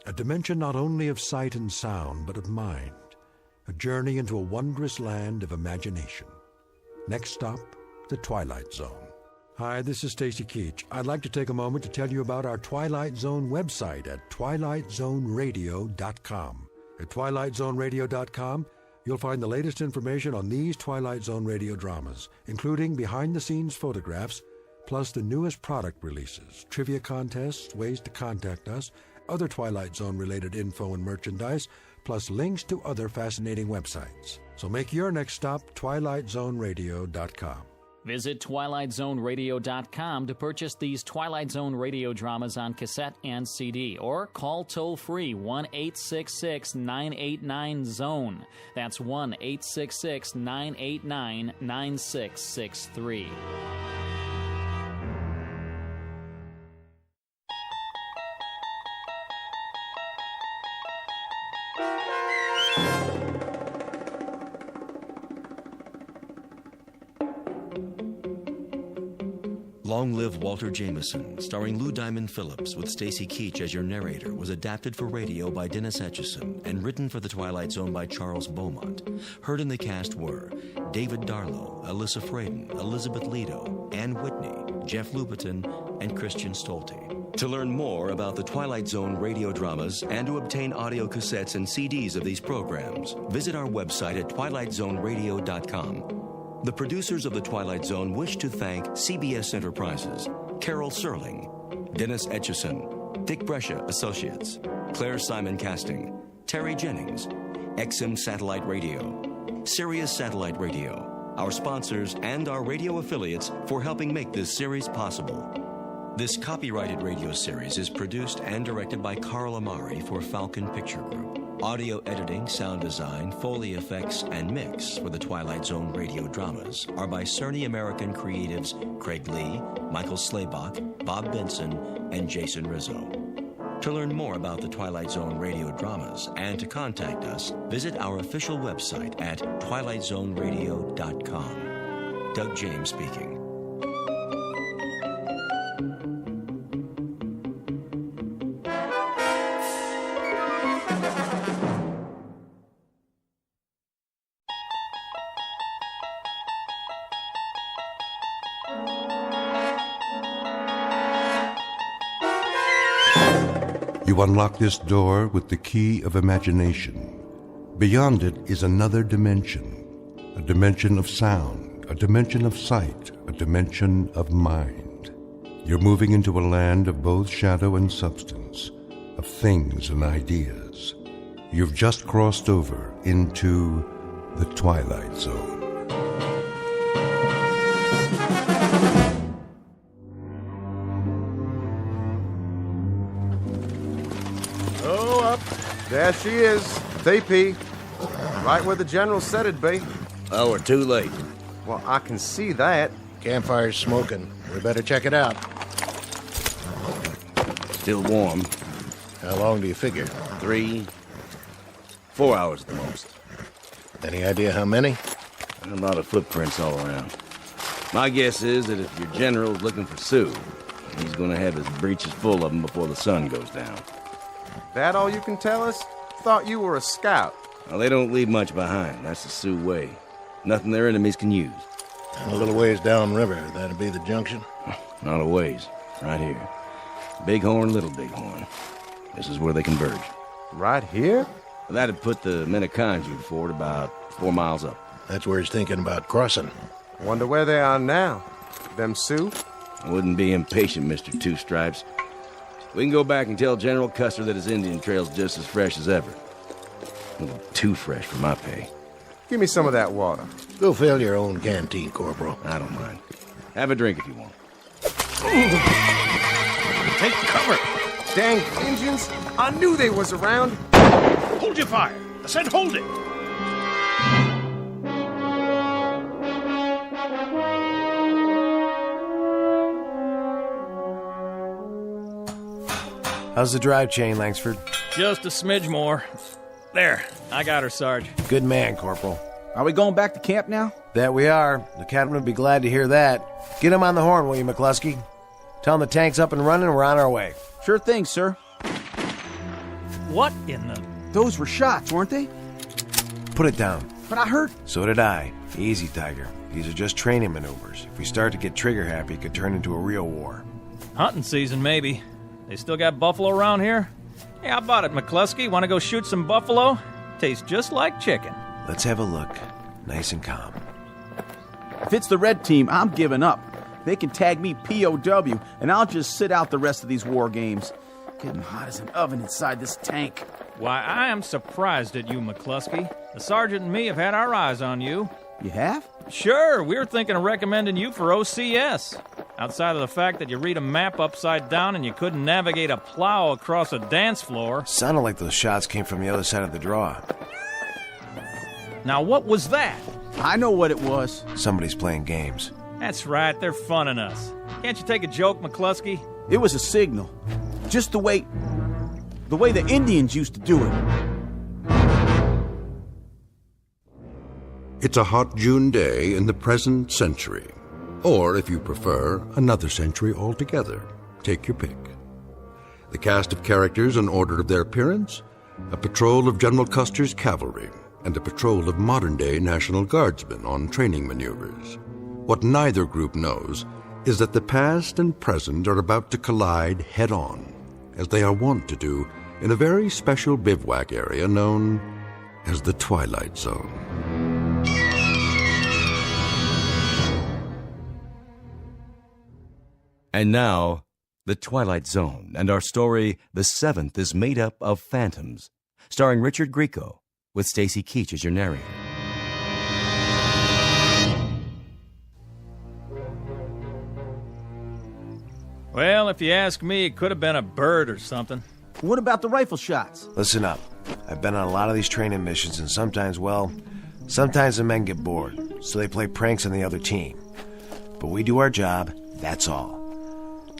a dimension not only of sight and sound, but of mind, a journey into a wondrous land of imagination. Next stop, the Twilight Zone, Hi, this is Stacy Keach. I'd like to take a moment to tell you about our Twilight Zone website at twilightzoneradio.com. At twilightzoneradio.com, you'll find the latest information on these Twilight Zone radio dramas, including behind-the-scenes photographs, plus the newest product releases, trivia contests, ways to contact us, other Twilight Zone-related info and merchandise, plus links to other fascinating websites. So make your next stop twilightzoneradio.com.
Visit twilightzoneradio.com to purchase these Twilight Zone radio dramas on cassette and CD, or call toll-free 1-866-989-ZONE. That's 1-866-989-9663.
Long Live Walter Jameson, starring Lou Diamond Phillips with Stacy Keach as your narrator, was adapted for radio by Dennis Etchison and written for The Twilight Zone by Charles Beaumont. Heard in the cast were David Darlow, Alyssa Fraden, Elizabeth Lido, Ann Whitney, Jeff Lupetin, and Christian Stolte. To learn more about the Twilight Zone radio dramas and to obtain audio cassettes and CDs of these programs, visit our website at twilightzoneradio.com. The producers of The Twilight Zone wish to thank CBS Enterprises, Carol Serling, Dennis Etchison, Dick Brescia Associates, Claire Simon Casting, Terry Jennings, XM Satellite Radio, Sirius Satellite Radio, our sponsors, and our radio affiliates for helping make this series possible. This copyrighted radio series is produced and directed by Carl Amari for Falcon Picture Group. Audio editing, sound design, Foley effects, and mix for the Twilight Zone radio dramas are by Cerny American creatives Craig Lee, Michael Slaybach, Bob Benson, and Jason Rizzo. To learn more about the Twilight Zone radio dramas and to contact us, visit our official website at twilightzoneradio.com. Doug James speaking.
You unlock this door with the key of imagination. Beyond it is another dimension, a dimension of sound, a dimension of sight, a dimension of mind. You're moving into a land of both shadow and substance, of things and ideas. You've just crossed over into the Twilight Zone.
There she is, TP. Right where the General said it'd be.
Oh, we're too late.
Well, I can see that.
Campfire's smoking. We better check it out. Still warm. How long do you figure? 3, 4 hours at the most. Any idea how many? A lot of footprints all around. My guess is that if your general's looking for Sue, he's gonna have his breeches full of them before the sun goes down.
That all you can tell us? Thought you were a scout.
Well, they don't leave much behind. That's the Sioux way. Nothing their enemies can use. And a little ways downriver, that'd be the junction? Not a ways. Right here. Bighorn, Little Bighorn. This is where they converge.
Right here?
That'd put the Menoconjou fort about 4 miles up. That's where he's thinking about crossing.
Wonder where they are now. Them Sioux?
I wouldn't be impatient, Mr. Two Stripes. We can go back and tell General Custer that his Indian trail's just as fresh as ever. A little too fresh for my pay.
Give me some of that water.
Go fill your own canteen, Corporal. I don't mind. Have a drink if you want.
Take cover! Dang Indians! I knew they was around!
Hold your fire! I said hold it!
How's the drive chain, Langsford?
Just a smidge more. There, I got her, Sarge.
Good man, Corporal.
Are we going back to camp now?
That we are. The captain would be glad to hear that. Get him on the horn, will you, McCluskey? Tell him the tank's up and running and we're on our way.
Sure thing, sir.
What in the...
Those were shots, weren't they?
Put it down.
But I heard...
So did I. Easy, Tiger. These are just training maneuvers. If we start to get trigger-happy, it could turn into a real war.
Hunting season, maybe. They still got buffalo around here? Yeah, how about it, McCluskey? Want to go shoot some buffalo? Tastes just like chicken.
Let's have a look. Nice and calm.
If it's the red team, I'm giving up. They can tag me POW, and I'll just sit out the rest of these war games. Getting hot as an oven inside this tank.
Why, I am surprised at you, McCluskey. The sergeant and me have had our eyes on you.
You have?
Sure, we were thinking of recommending you for OCS. Outside of the fact that you read a map upside down and you couldn't navigate a plow across a dance floor.
Sounded like those shots came from the other side of the draw.
Now what was that?
I know what it was.
Somebody's playing games.
That's right, they're funning us. Can't you take a joke, McCluskey?
It was a signal. Just the way the Indians used to do it.
It's a hot June day in the present century. Or, if you prefer, another century altogether. Take your pick. The cast of characters in order of their appearance: a patrol of General Custer's cavalry and a patrol of modern-day National Guardsmen on training maneuvers. What neither group knows is that the past and present are about to collide head-on, as they are wont to do in a very special bivouac area known as the Twilight Zone.
And now, The Twilight Zone, and our story, The Seventh, is made up of phantoms, starring Richard Grieco, with Stacy Keach as your narrator.
Well, if you ask me, it could have been a bird or something.
What about the rifle shots?
Listen up. I've been on a lot of these training missions, and sometimes the men get bored, so they play pranks on the other team. But we do our job, that's all.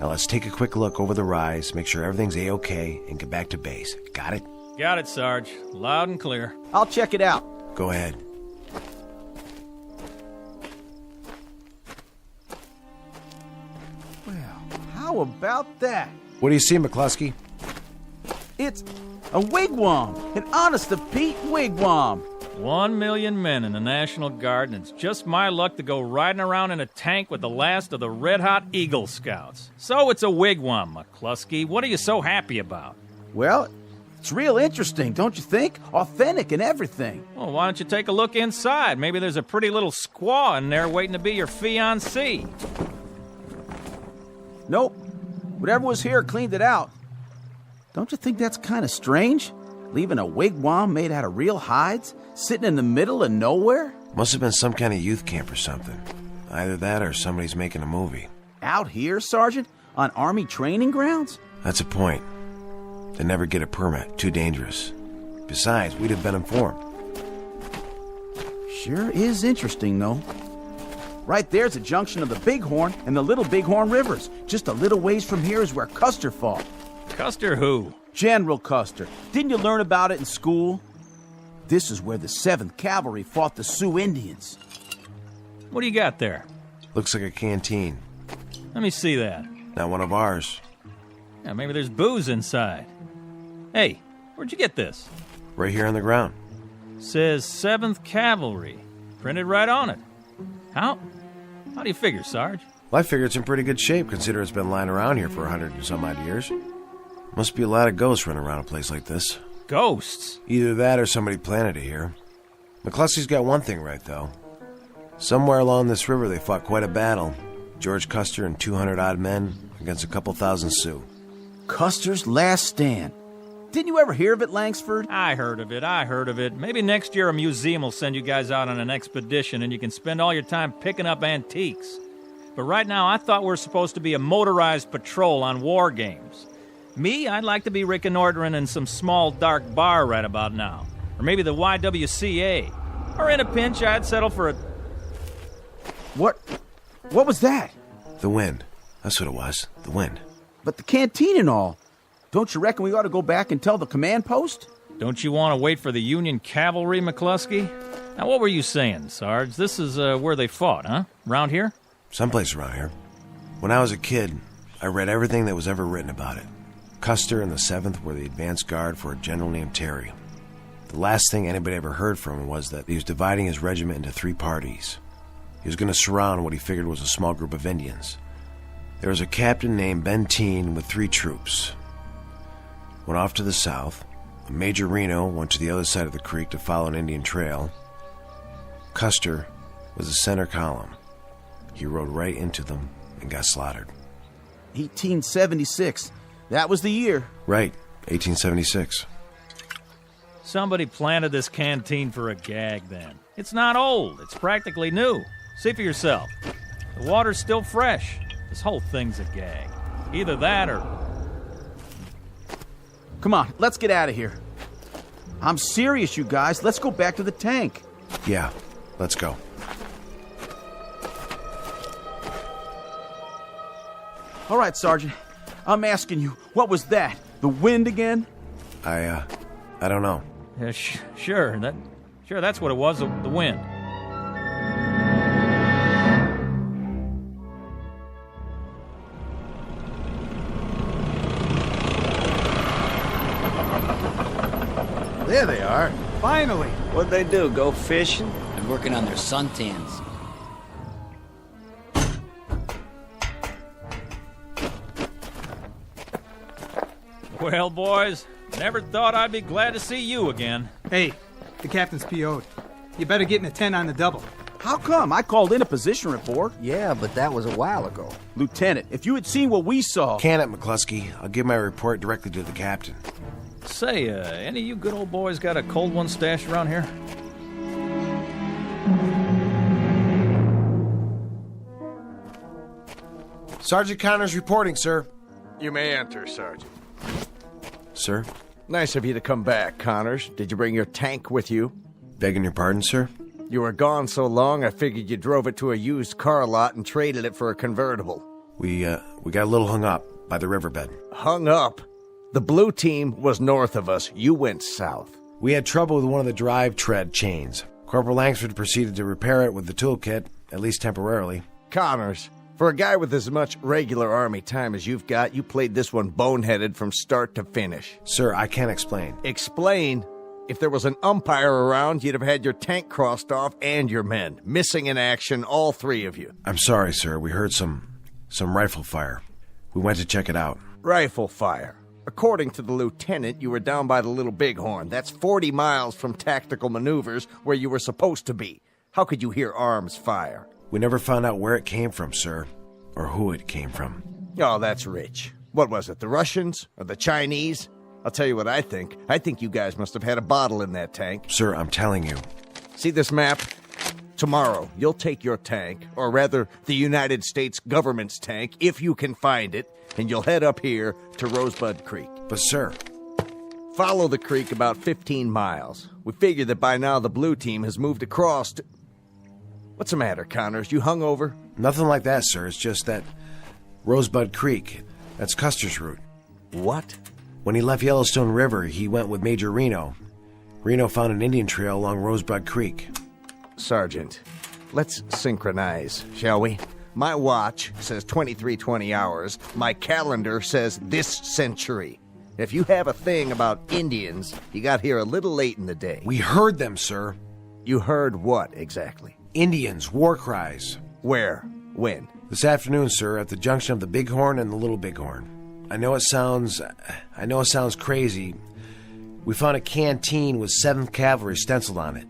Now let's take a quick look over the rise, make sure everything's A-OK, and get back to base. Got it?
Got it, Sarge. Loud and clear.
I'll check it out.
Go ahead.
Well, how about that?
What do you see, McCluskey?
It's a wigwam. An honest-to-Pete wigwam.
1 million men in the National Guard, and it's just my luck to go riding around in a tank with the last of the red-hot Eagle Scouts. So it's a wigwam, McCluskey. What are you so happy about?
Well, it's real interesting, don't you think? Authentic and everything.
Well, why don't you take a look inside? Maybe there's a pretty little squaw in there waiting to be your fiancée.
Nope. Whatever was here cleaned it out. Don't you think that's kind of strange? Leaving a wigwam made out of real hides, sitting in the middle of nowhere?
Must have been some kind of youth camp or something. Either that or somebody's making a movie.
Out here, Sergeant? On Army training grounds?
That's a point. They never get a permit. Too dangerous. Besides, we'd have been informed.
Sure is interesting, though. Right there's a junction of the Bighorn and the Little Bighorn Rivers. Just a little ways from here is where Custer fought.
Custer who?
General Custer. Didn't you learn about it in school? This is where the 7th Cavalry fought the Sioux Indians.
What do you got there?
Looks like a canteen.
Let me see that.
Not one of ours.
Yeah, maybe there's booze inside. Hey, where'd you get this?
Right here on the ground.
Says 7th Cavalry. Printed right on it. How do you figure, Sarge?
Well, I figure it's in pretty good shape, considering it's been lying around here for 100 and some odd years. Must be a lot of ghosts running around a place like this.
Ghosts?
Either that or somebody planted it here. McCluskey's got one thing right, though. Somewhere along this river they fought quite a battle. George Custer and 200-odd men against a couple thousand Sioux.
Custer's last stand. Didn't you ever hear of it, Langsford?
I heard of it. Maybe next year a museum will send you guys out on an expedition and you can spend all your time picking up antiques. But right now, I thought we were supposed to be a motorized patrol on war games. Me, I'd like to be reconnoitering in some small, dark bar right about now. Or maybe the YWCA. Or in a pinch, I'd settle for a...
What was that?
The wind. That's what it was. The wind.
But the canteen and all. Don't you reckon we ought to go back and tell the command post?
Don't you want to wait for the Union cavalry, McCluskey? Now, what were you saying, Sarge? This is where they fought, huh? Around here?
Someplace around here. When I was a kid, I read everything that was ever written about it. Custer and the 7th were the advance guard for a general named Terry. The last thing anybody ever heard from him was that he was dividing his regiment into 3 parties. He was going to surround what he figured was a small group of Indians. There was a captain named Denton with 3 troops. Went off to the south. Major Reno went to the other side of the creek to follow an Indian trail. Custer was the center column. He rode right into them and got slaughtered.
1876. That was the year.
Right, 1876.
Somebody planted this canteen for a gag then. It's not old. It's practically new. See for yourself. The water's still fresh. This whole thing's a gag. Either that or...
Come on, let's get out of here. I'm serious, you guys. Let's go back to the tank.
Yeah, let's go.
All right, Sergeant. I'm asking you, what was that? The wind again?
I don't know.
Yeah, sure, that's what it was, the wind.
There they are. Finally.
What'd they do, go fishing?
They're working on their suntans.
Well, boys, never thought I'd be glad to see you again.
Hey, the captain's PO'd. You better get in a 10 on the double.
How come? I called in a position report.
Yeah, but that was a while ago.
Lieutenant, if you had seen what we saw...
Can it, McCluskey? I'll give my report directly to the captain.
Say, any of you good old boys got a cold one stashed around here?
Sergeant Connors reporting, sir.
You may enter, Sergeant.
Sir?
Nice of you to come back, Connors. Did you bring your tank with you?
Begging your pardon, sir?
You were gone so long, I figured you drove it to a used car lot and traded it for a convertible.
We got a little hung up by the riverbed.
Hung up? The blue team was north of us. You went south.
We had trouble with one of the drive tread chains. Corporal Langsford proceeded to repair it with the toolkit, at least temporarily.
Connors, for a guy with as much regular Army time as you've got, you played this one boneheaded from start to finish.
Sir, I can't explain.
Explain? If there was an umpire around, you'd have had your tank crossed off and your men. Missing in action, all 3 of you.
I'm sorry, sir. We heard some rifle fire. We went to check it out.
Rifle fire. According to the lieutenant, you were down by the Little Bighorn. That's 40 miles from tactical maneuvers where you were supposed to be. How could you hear arms fire?
We never found out where it came from, sir. Or who it came from.
Oh, that's rich. What was it, the Russians? Or the Chinese? I'll tell you what I think. I think you guys must have had a bottle in that tank.
Sir, I'm telling you.
See this map? Tomorrow, you'll take your tank, or rather, the United States government's tank, if you can find it, and you'll head up here to Rosebud Creek.
But, sir...
Follow the creek about 15 miles. We figure that by now the blue team has moved across to... What's the matter, Connors? You hungover?
Nothing like that, sir. It's just that Rosebud Creek. That's Custer's route.
What?
When he left Yellowstone River, he went with Major Reno. Reno found an Indian trail along Rosebud Creek.
Sergeant, let's synchronize, shall we? My watch says 2320 hours. My calendar says this century. If you have a thing about Indians, you got here a little late in the day.
We heard them, sir.
You heard what, exactly?
Indians, war cries.
Where? When?
This afternoon, sir, at the junction of the Bighorn and the Little Bighorn. I know it sounds crazy. We found a canteen with 7th Cavalry stenciled on it,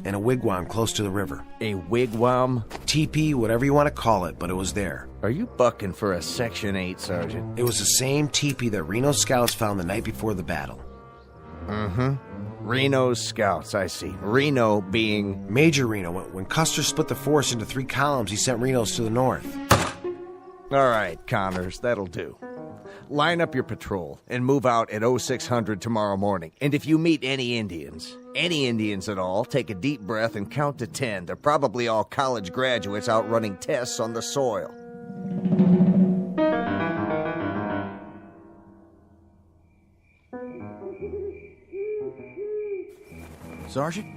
and a wigwam close to the river.
A wigwam?
Teepee, whatever you want to call it, but it was there.
Are you bucking for a Section 8, Sergeant?
It was the same teepee that Reno's scouts found the night before the battle.
Mm-hmm. Reno's scouts, I see. Reno being...
Major Reno. When Custer split the force into 3 columns, he sent Reno's to the north.
All right, Connors, that'll do. Line up your patrol and move out at 0600 tomorrow morning. And if you meet any Indians at all, take a deep breath and count to 10. They're probably all college graduates out running tests on the soil.
Sergeant?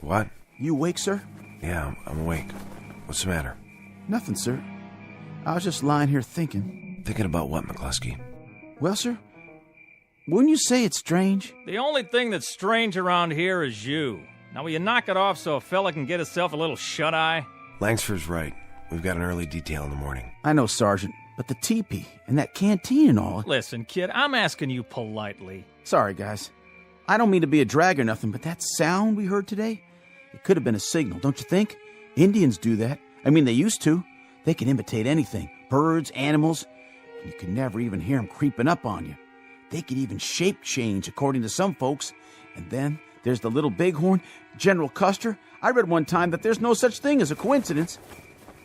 What?
You awake, sir?
Yeah, I'm awake. What's the matter?
Nothing, sir. I was just lying here thinking.
Thinking about what, McCluskey?
Well, sir, wouldn't you say it's strange?
The only thing that's strange around here is you. Now, will you knock it off so a fella can get himself a little shut-eye?
Langsford's right. We've got an early detail in the morning.
I know, Sergeant, but the teepee and that canteen and all...
Listen, kid, I'm asking you politely.
Sorry, guys. I don't mean to be a drag or nothing, but that sound we heard today, it could have been a signal, don't you think? Indians do that. I mean, they used to. They can imitate anything. Birds, animals, and you can never even hear them creeping up on you. They could even shape change, according to some folks. And then there's the little bighorn, General Custer. I read one time that there's no such thing as a coincidence.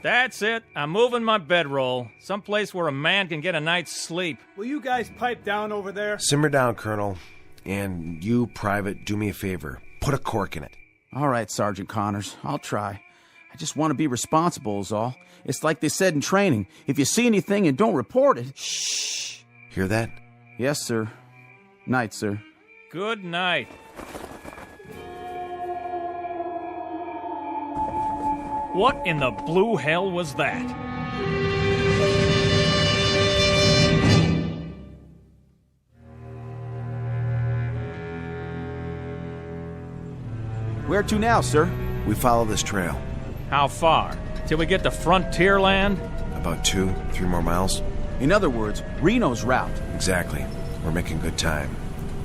That's it. I'm moving my bedroll. Someplace where a man can get a night's sleep.
Will you guys pipe down over there?
Simmer down, Colonel. And you, Private, do me a favor. Put a cork in it.
All right, Sergeant Connors. I'll try. I just want to be responsible is all. It's like they said in training. If you see anything and don't report it...
Shh. Hear that?
Yes, sir. Night, sir.
Good night. What in the blue hell was that?
Where to now, sir?
We follow this trail.
How far? Till we get to frontier land?
About 2-3 more miles.
In other words, Reno's route.
Exactly. We're making good time.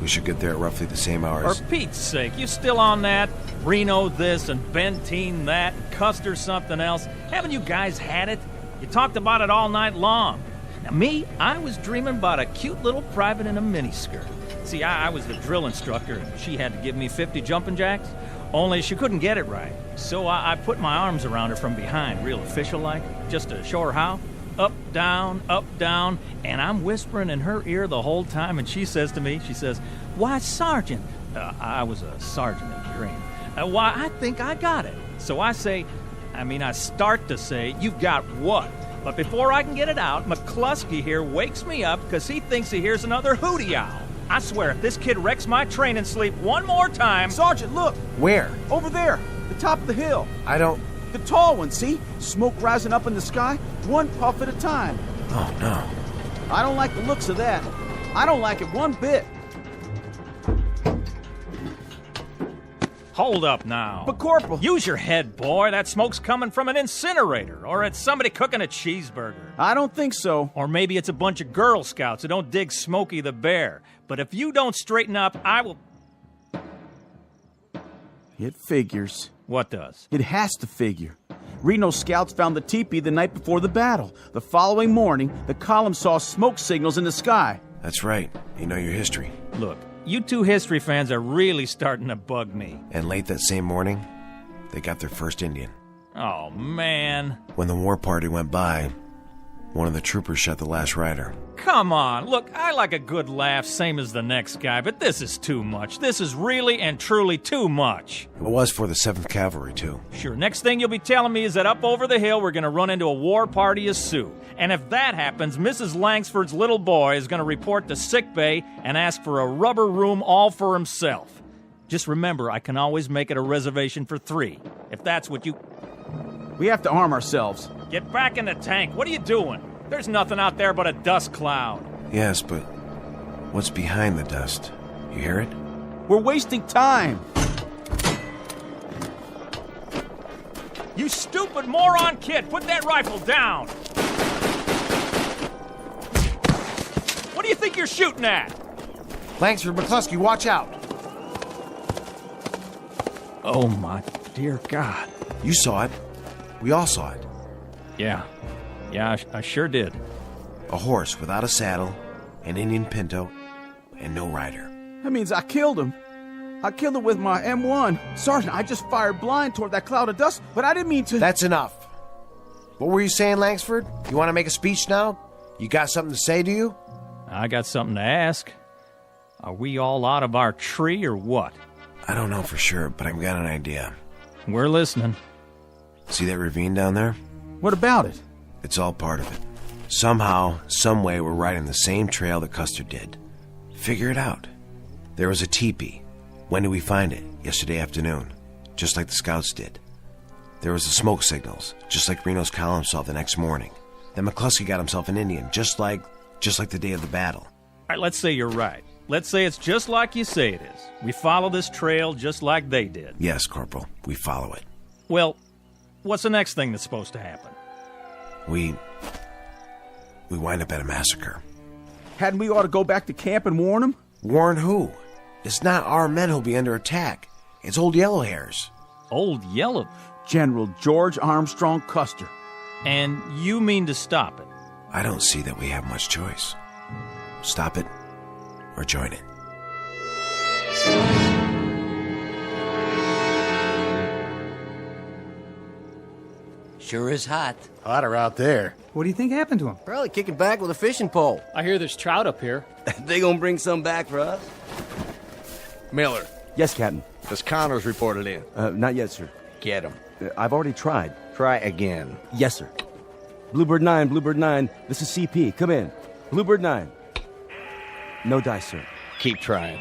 We should get there at roughly the same hours.
For Pete's sake, you still on that? Reno this and Benteen that, and Custer something else. Haven't you guys had it? You talked about it all night long. Now me, I was dreaming about a cute little private in a miniskirt. See, I was the drill instructor, and she had to give me 50 jumping jacks. Only she couldn't get it right. So I put my arms around her from behind, real official-like, just to show her how. Up, down, and I'm whispering in her ear the whole time, and she says to me, she says, "Why, Sergeant," I was a sergeant in Marine, "why, I think I got it." So I start to say, "You've got what?" But before I can get it out, McCluskey here wakes me up because he thinks he hears another hootie owl. I swear, if this kid wrecks my training sleep one more time...
Sergeant, look!
Where?
Over there, the top of the hill.
I don't...
The tall one, see? Smoke rising up in the sky, one puff at a time.
Oh, no.
I don't like the looks of that. I don't like it one bit.
Hold up now.
But, Corporal...
Use your head, boy. That smoke's coming from an incinerator, or it's somebody cooking a cheeseburger.
I don't think so.
Or maybe it's a bunch of Girl Scouts who don't dig Smokey the Bear. But if you don't straighten up, I will...
It figures.
What does?
It has to figure. Reno scouts found the teepee the night before the battle. The following morning, the column saw smoke signals in the sky.
That's right. You know your history.
Look, you two history fans are really starting to bug me.
And late that same morning, they got their first Indian.
Oh, man.
When the war party went by, one of the troopers shot the last rider.
Come on. Look, I like a good laugh, same as the next guy, but this is too much. This is really and truly too much.
It was for the 7th Cavalry, too.
Sure, next thing you'll be telling me is that up over the hill we're going to run into a war party of Sioux. And if that happens, Mrs. Langsford's little boy is going to report to sickbay and ask for a rubber room all for himself. Just remember, I can always make it a reservation for 3, if that's what you...
We have to arm ourselves.
Get back in the tank. What are you doing? There's nothing out there but a dust cloud.
Yes, but what's behind the dust? You hear it?
We're wasting time.
You stupid moron kid! Put that rifle down! What do you think you're shooting at?
Langsford, McCluskey, watch out!
Oh, my dear God.
You saw it. We all saw it.
Yeah, I sure did.
A horse without a saddle, an Indian pinto, and no rider.
That means I killed him. I killed him with my M1. Sergeant, I just fired blind toward that cloud of dust, but I didn't mean to...
That's enough. What were you saying, Langsford? You want to make a speech now? You got something to say, do you?
I got something to ask. Are we all out of our tree or what?
I don't know for sure, but I've got an idea.
We're listening.
See that ravine down there?
What about it?
It's all part of it. Somehow, some way, we're riding the same trail that Custer did. Figure it out. There was a teepee. When did we find it? Yesterday afternoon. Just like the scouts did. There was the smoke signals, just like Reno's column saw the next morning. Then McCluskey got himself an Indian, just like the day of the battle.
All right, let's say you're right. let's say it's just like you say it is. We follow this trail just like they did.
Yes, Corporal, we follow it.
Well, what's the next thing that's supposed to happen?
We wind up at a massacre.
Hadn't we ought to go back to camp and warn them?
Warn who? It's not our men who'll be under attack. It's Old Yellowhairs.
Old Yellow?
General George Armstrong Custer.
And you mean to stop it?
I don't see that we have much choice. Stop it or join it.
Sure is hot.
Hotter out there.
What do you think happened to him?
Probably kicking back with a fishing pole.
I hear there's trout up here.
They gonna bring some back for us?
Miller,
Yes, Captain.
does Connors reported in?
Not yet, sir.
Get him.
I've already tried.
Try again.
Yes, sir. Bluebird 9, this is CP. Come in. Bluebird 9. No dice, sir.
Keep trying.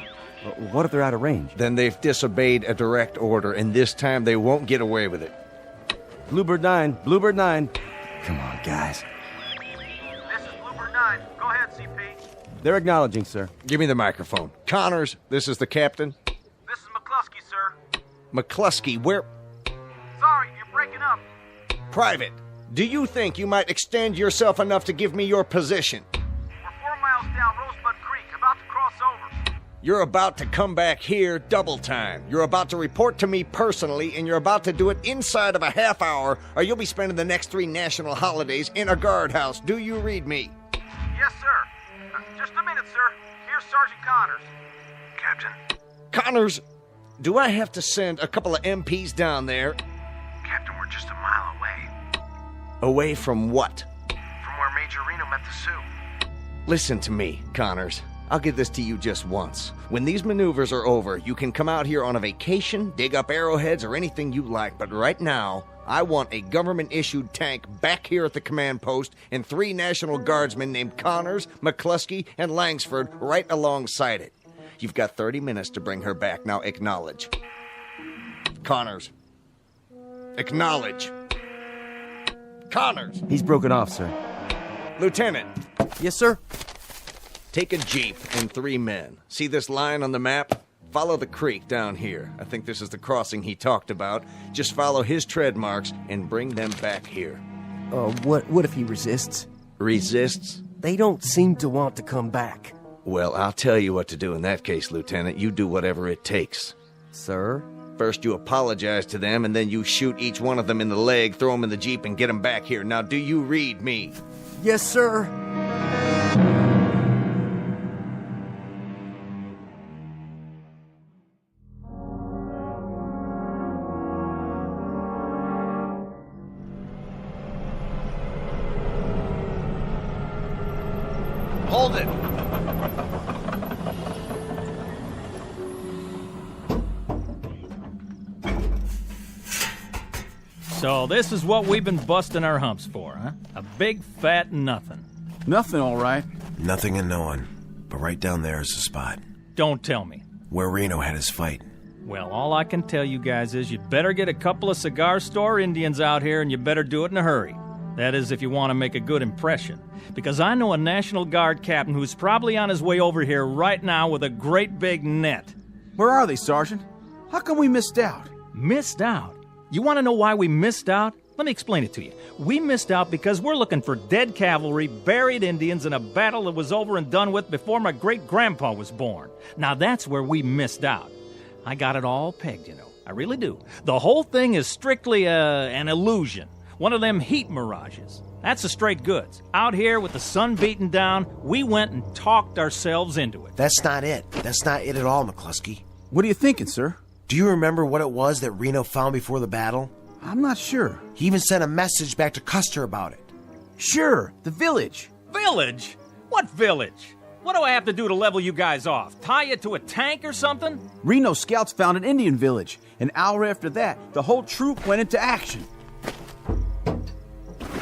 What if they're out of range?
Then they've disobeyed a direct order, and this time they won't get away with it.
Bluebird 9. Come on, guys.
This is Bluebird 9. Go ahead, CP.
They're acknowledging, sir.
Give me the microphone. Connors, this is the captain.
This is McCluskey, sir.
McCluskey, where...
Sorry, you're breaking up.
Private, do you think you might extend yourself enough to give me your position?
We're 4 miles down Rosebud Creek, about to cross over.
You're about to come back here double time. You're about to report to me personally, and you're about to do it inside of a half hour, or you'll be spending the next 3 national holidays in a guardhouse. Do you read me?
Yes, sir. Just a minute, sir. Here's Sergeant Connors. Captain.
Connors, do I have to send a couple of MPs down there?
Captain, we're just a mile away.
Away from what?
From where Major Reno met the Sioux.
Listen to me, Connors. I'll give this to you just once. When these maneuvers are over, you can come out here on a vacation, dig up arrowheads, or anything you like, but right now, I want a government-issued tank back here at the command post and 3 National Guardsmen named Connors, McCluskey, and Langsford right alongside it. You've got 30 minutes to bring her back. Now acknowledge. Connors. Acknowledge. Connors.
He's broken off, sir.
Lieutenant.
Yes, sir.
Take a jeep and 3 men. See this line on the map? Follow the creek down here. I think this is the crossing he talked about. Just follow his tread marks and bring them back here.
What if he resists?
Resists?
They don't seem to want to come back.
Well, I'll tell you what to do in that case, Lieutenant. You do whatever it takes.
Sir?
First you apologize to them, and then you shoot each one of them in the leg, throw them in the jeep, and get them back here. Now, do you read me?
Yes, sir.
Hold it!
So this is what we've been busting our humps for, huh? A big fat nothing.
Nothing, all right.
Nothing and no one. But right down there is the spot.
Don't tell me.
Where Reno had his fight.
Well, all I can tell you guys is you better get a couple of cigar store Indians out here, and you better do it in a hurry. That is, if you want to make a good impression. Because I know a National Guard captain who's probably on his way over here right now with a great big net.
Where are they, Sergeant? How come we missed out?
Missed out? You want to know why we missed out? Let me explain it to you. We missed out because we're looking for dead cavalry, buried Indians in a battle that was over and done with before my great-grandpa was born. Now that's where we missed out. I got it all pegged, you know. I really do. The whole thing is strictly an illusion. One of them heat mirages. That's the straight goods. Out here with the sun beating down, we went and talked ourselves into it.
That's not it. That's not it at all, McCluskey.
What are you thinking, sir?
Do you remember what it was that Reno found before the battle?
I'm not sure.
He even sent a message back to Custer about it.
Sure, the village.
Village? What village? What do I have to do to level you guys off? Tie you to a tank or something?
Reno scouts found an Indian village. An hour after that, the whole troop went into action.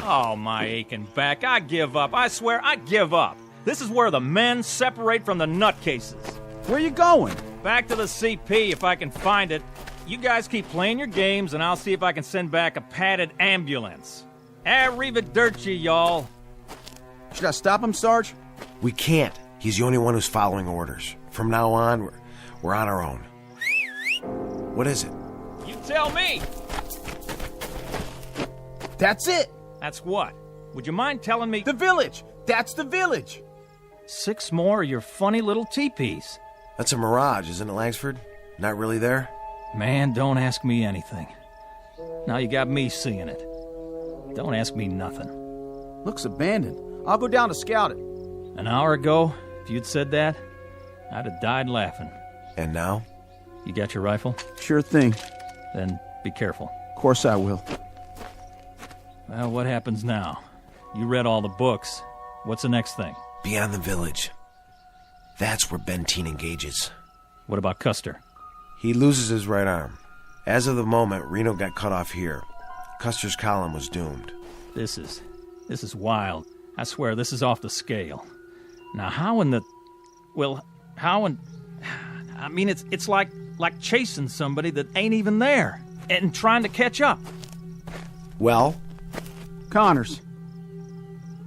Oh, my aching back. I give up. I swear, I give up. This is where the men separate from the nutcases.
Where you going?
Back to the CP if I can find it. You guys keep playing your games, and I'll see if I can send back a padded ambulance. Arrivederci, y'all.
Should I stop him, Sarge?
We can't. He's the only one who's following orders. From now on, we're on our own. What is it?
You tell me!
That's it!
That's what? Would you mind telling me?
The village! That's the village!
6 more of your funny little teepees.
That's a mirage, isn't it, Langsford? Not really there?
Man, don't ask me anything. Now you got me seeing it. Don't ask me nothing.
Looks abandoned. I'll go down to scout it.
An hour ago, if you'd said that, I'd have died laughing.
And now?
You got your rifle?
Sure thing.
Then be careful.
Of course I will.
Well, what happens now? You read all the books. What's the next thing?
Beyond the village. That's where Benteen engages.
What about Custer?
He loses his right arm. As of the moment, Reno got cut off here. Custer's column was doomed.
This is wild. I swear, this is off the scale. Now, how in the... Well, how in... I mean, it's like chasing somebody that ain't even there and trying to catch up.
Well?
Connors.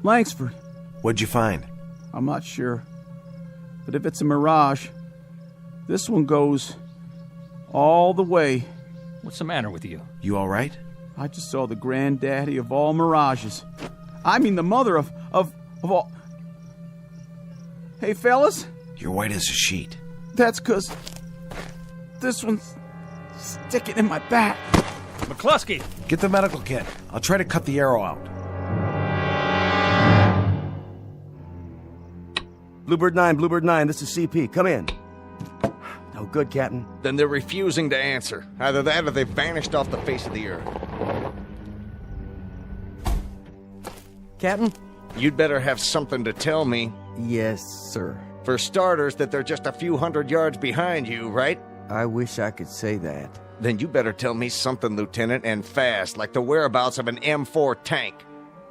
Langsford.
What'd you find?
I'm not sure. But if it's a mirage, this one goes all the way.
What's the matter with you?
You all right?
I just saw the granddaddy of all mirages. I mean the mother of all... Hey, fellas?
You're white as a sheet.
That's 'cause this one's sticking in my back.
McCluskey!
Get the medical kit. I'll try to cut the arrow out.
Bluebird 9, this is CP. Come in. No good, Captain.
Then they're refusing to answer. Either that or they've vanished off the face of the earth.
Captain?
You'd better have something to tell me.
Yes, sir.
For starters, that they're just a few hundred yards behind you, right?
I wish I could say that.
Then you better tell me something, Lieutenant, and fast, like the whereabouts of an M4 tank.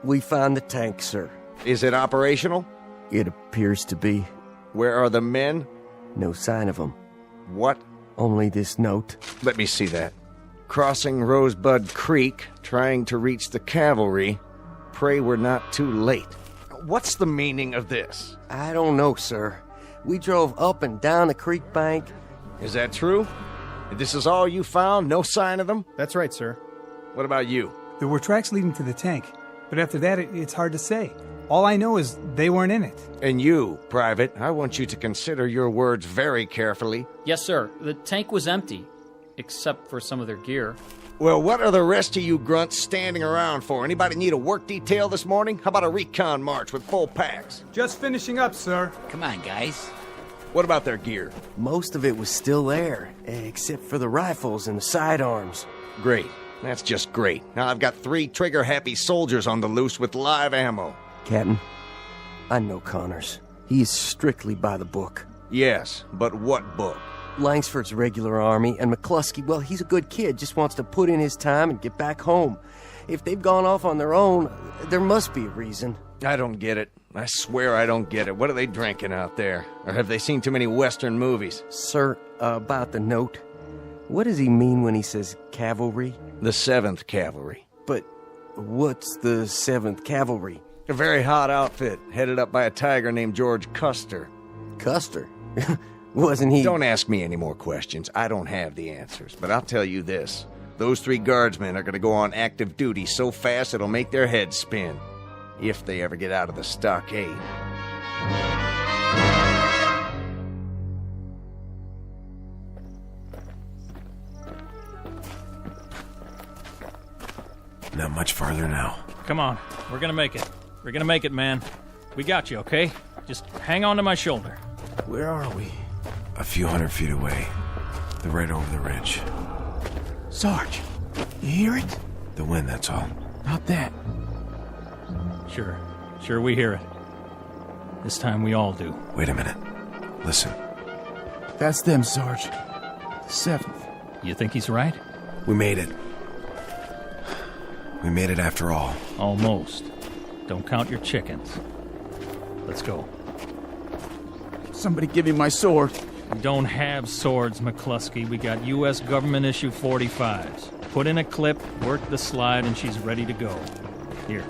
We found the tank, sir.
Is it operational?
It appears to be.
Where are the men?
No sign of them.
What?
Only this note.
Let me see that. Crossing Rosebud Creek, trying to reach the cavalry. Pray we're not too late. What's the meaning of this?
I don't know, sir. We drove up and down the creek bank.
Is that true? This is all you found? No sign of them?
That's right, sir.
What about you?
There were tracks leading to the tank, but after that, it's hard to say. All I know is they weren't in it.
And you, Private, I want you to consider your words very carefully.
Yes, sir. The tank was empty, except for some of their gear.
Well, what are the rest of you grunts standing around for? Anybody need a work detail this morning? How about a recon march with full packs?
Just finishing up, sir.
Come on, guys.
What about their gear?
Most of it was still there, except for the rifles and the sidearms.
Great. That's just great. Now I've got 3 trigger-happy soldiers on the loose with live ammo.
Captain, I know Connors. He is strictly by the book.
Yes, but what book?
Langsford's regular army, and McCluskey, well, he's a good kid, just wants to put in his time and get back home. If they've gone off on their own, there must be a reason.
I don't get it. I swear I don't get it. What are they drinking out there? Or have they seen too many Western movies?
Sir, about the note, what does he mean when he says cavalry?
The 7th Cavalry.
But what's the 7th Cavalry?
A very hot outfit, headed up by a tiger named George Custer.
Custer? Wasn't he...
Don't ask me any more questions. I don't have the answers. But I'll tell you this. Those 3 guardsmen are going to go on active duty so fast it'll make their heads spin. If they ever get out of the stockade.
Not much farther now.
Come on. We're gonna make it. We're gonna make it, man. We got you, okay? Just hang on to my shoulder.
Where are we?
A few hundred feet away. They're right over the ridge.
Sarge, you hear it?
The wind, that's all.
Not that.
Sure we hear it. This time we all do.
Wait a minute. Listen.
That's them, Sarge. The 7th.
You think he's right?
We made it. We made it after all.
Almost. Don't count your chickens. Let's go.
Somebody give me my sword.
We don't have swords, McCluskey. We got U.S. government issue 45s. Put in a clip, work the slide, and she's ready to go. Here.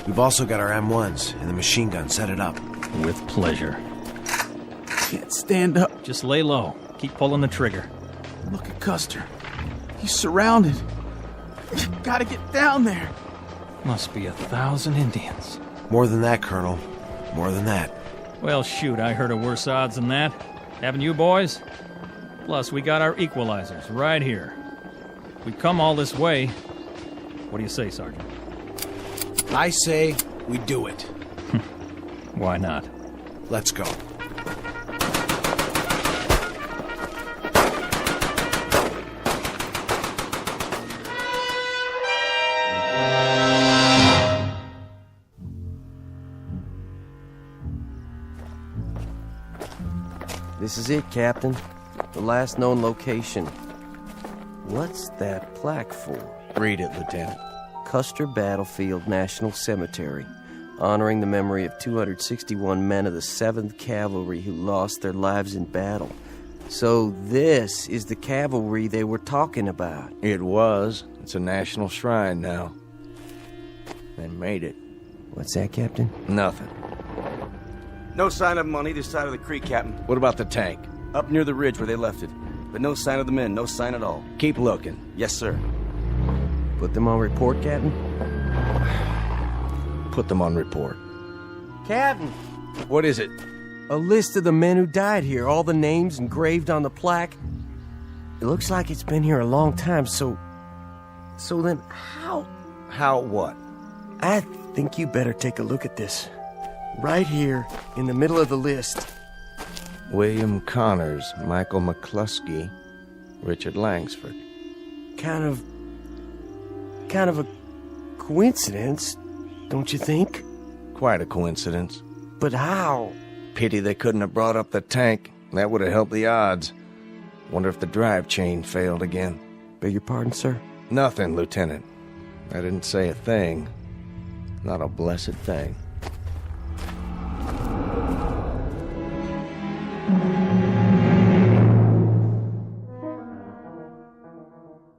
We've also got our M1s and the machine gun. Set it up.
With pleasure.
Can't stand up.
Just lay low. Keep pulling the trigger.
Look at Custer. He's surrounded. Gotta get down there.
Must be 1,000 Indians.
More than that, Colonel. More than that.
Well, shoot, I heard of worse odds than that. Haven't you, boys? Plus, we got our equalizers right here. We've come all this way. What do you say, Sergeant?
I say we do it.
Why not?
Let's go.
This is it, Captain. The last known location. What's that plaque for?
Read it, Lieutenant.
Custer Battlefield National Cemetery, honoring the memory of 261 men of the 7th Cavalry who lost their lives in battle. So this is the cavalry they were talking about.
It was. It's a national shrine now. They made it.
What's that, Captain?
Nothing.
No sign of them on either side of the creek, Captain.
What about the tank?
Up near the ridge where they left it. But no sign of the men, no sign at all.
Keep looking.
Yes, sir.
Put them on report, Captain?
Put them on report.
Captain!
What is it?
A list of the men who died here, all the names engraved on the plaque. It looks like it's been here a long time, so then how?
How what?
I think you better take a look at this. Right here, in the middle of the list.
William Connors, Michael McCluskey, Richard Langsford.
Kind of a coincidence, don't you think?
Quite a coincidence.
But how?
Pity they couldn't have brought up the tank. That would have helped the odds. Wonder if the drive chain failed again.
Beg your pardon, sir?
Nothing, Lieutenant. I didn't say a thing. Not a blessed thing.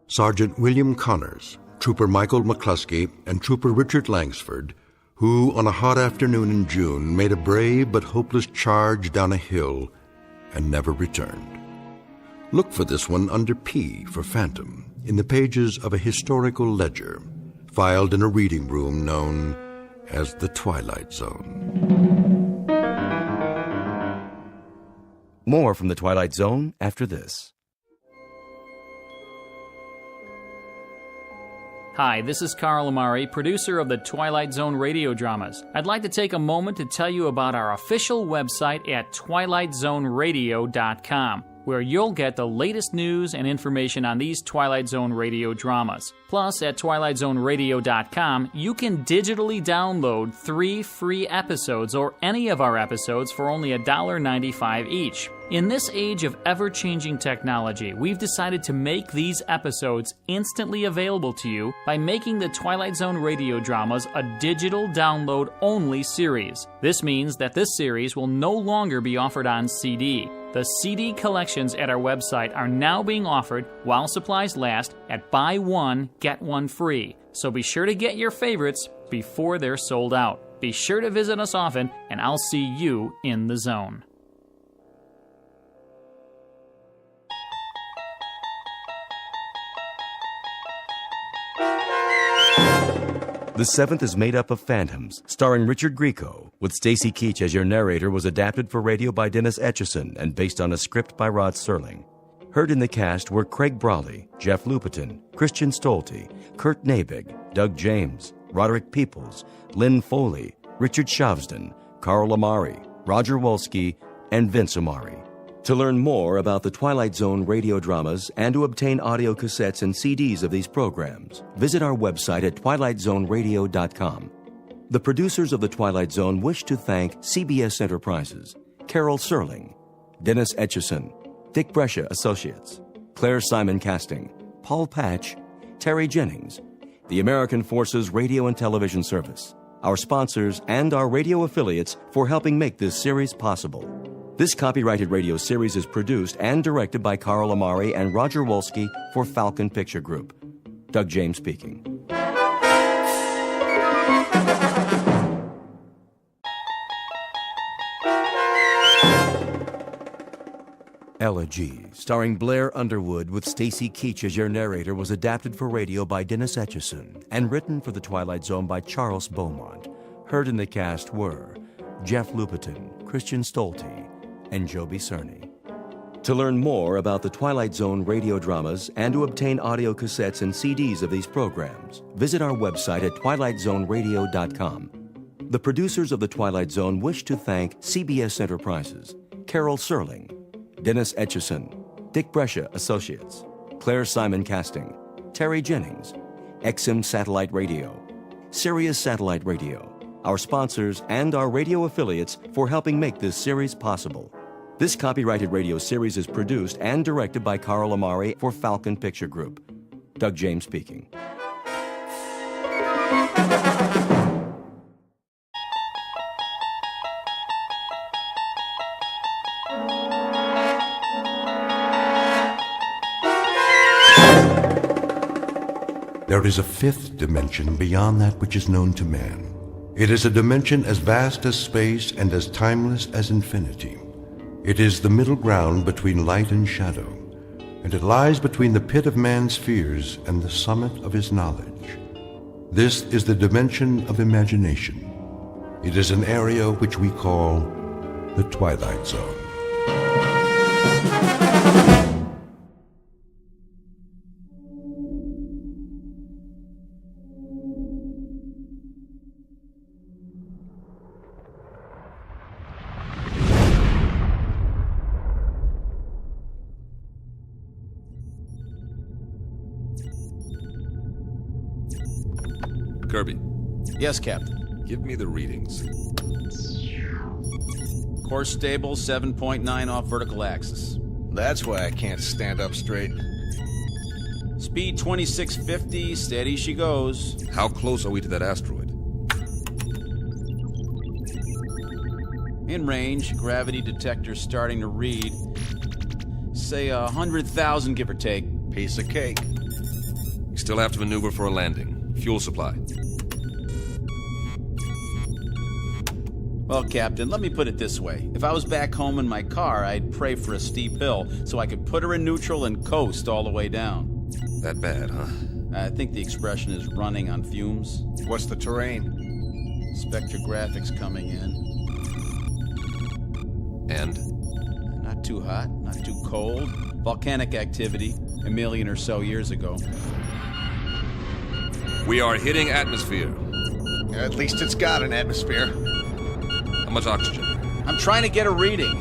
Sergeant William Connors, Trooper Michael McCluskey, and Trooper Richard Langsford, who, on a hot afternoon in June, made a brave but hopeless charge down a hill and never returned. Look for this one under P for Phantom in the pages of a historical ledger, filed in a reading room known as the Twilight Zone.
More from the Twilight Zone after this.
Hi, this is Carl Amari, producer of the Twilight Zone radio dramas. I'd like to take a moment to tell you about our official website at twilightzoneradio.com, where you'll get the latest news and information on these Twilight Zone radio dramas. Plus, at twilightzoneradio.com, you can digitally download 3 free episodes or any of our episodes for only $1.95 each. In this age of ever-changing technology, we've decided to make these episodes instantly available to you by making the Twilight Zone radio dramas a digital download-only series. This means that this series will no longer be offered on CD. The CD collections at our website are now being offered, while supplies last, at buy one, get one free. So be sure to get your favorites before they're sold out. Be sure to visit us often, and I'll see you in the zone.
The Seventh is made up of phantoms, starring Richard Grieco, with Stacy Keach as your narrator, was adapted for radio by Dennis Etchison and based on a script by Rod Serling. Heard in the cast were Craig Brawley, Jeff Lupetin, Christian Stolte, Kurt Nabig, Doug James, Roderick Peoples, Lynn Foley, Richard Shavsden, Carl Amari, Roger Wolski, and Vince Amari. To learn more about the Twilight Zone radio dramas and to obtain audio cassettes and CDs of these programs, visit our website at twilightzoneradio.com. The producers of The Twilight Zone wish to thank CBS Enterprises, Carol Serling, Dennis Etchison, Dick Brescia Associates, Claire Simon Casting, Paul Patch, Terry Jennings, the American Forces Radio and Television Service, our sponsors, and our radio affiliates for helping make this series possible. This copyrighted radio series is produced and directed by Carl Amari and Roger Wolski for Falcon Picture Group. Doug James speaking. Elegy, starring Blair Underwood with Stacy Keach as your narrator, was adapted for radio by Dennis Etchison and written for The Twilight Zone by Charles Beaumont. Heard in the cast were Jeff Lupetin, Christian Stolte, and Joby Cerny. To learn more about the Twilight Zone radio dramas and to obtain audio cassettes and CDs of these programs, visit our website at twilightzoneradio.com. The producers of The Twilight Zone wish to thank CBS Enterprises, Carol Serling, Dennis Etchison, Dick Brescia Associates, Claire Simon Casting, Terry Jennings, XM Satellite Radio, Sirius Satellite Radio, our sponsors, and our radio affiliates for helping make this series possible. This copyrighted radio series is produced and directed by Carl Amari for Falcon Picture Group. Doug James speaking.
There is a fifth dimension beyond that which is known to man. It is a dimension as vast as space and as timeless as infinity. It is the middle ground between light and shadow, and it lies between the pit of man's fears and the summit of his knowledge. This is the dimension of imagination. It is an area which we call the Twilight Zone.
Kirby.
Yes, Captain.
Give me the readings.
Course stable, 7.9 off vertical axis.
That's why I can't stand up straight.
Speed 2650, steady she goes.
How close are we to that asteroid?
In range, gravity detector starting to read. Say 100,000, give or take.
Piece of cake.
We still have to maneuver for a landing. Fuel supply.
Well, Captain, let me put it this way. If I was back home in my car, I'd pray for a steep hill so I could put her in neutral and coast all the way down.
That bad, huh?
I think the expression is running on fumes.
What's the terrain?
Spectrographics coming in.
And?
Not too hot, not too cold. Volcanic activity, 1 million or so years ago.
We are hitting atmosphere.
At least it's got an atmosphere.
How much oxygen?
I'm trying to get a reading.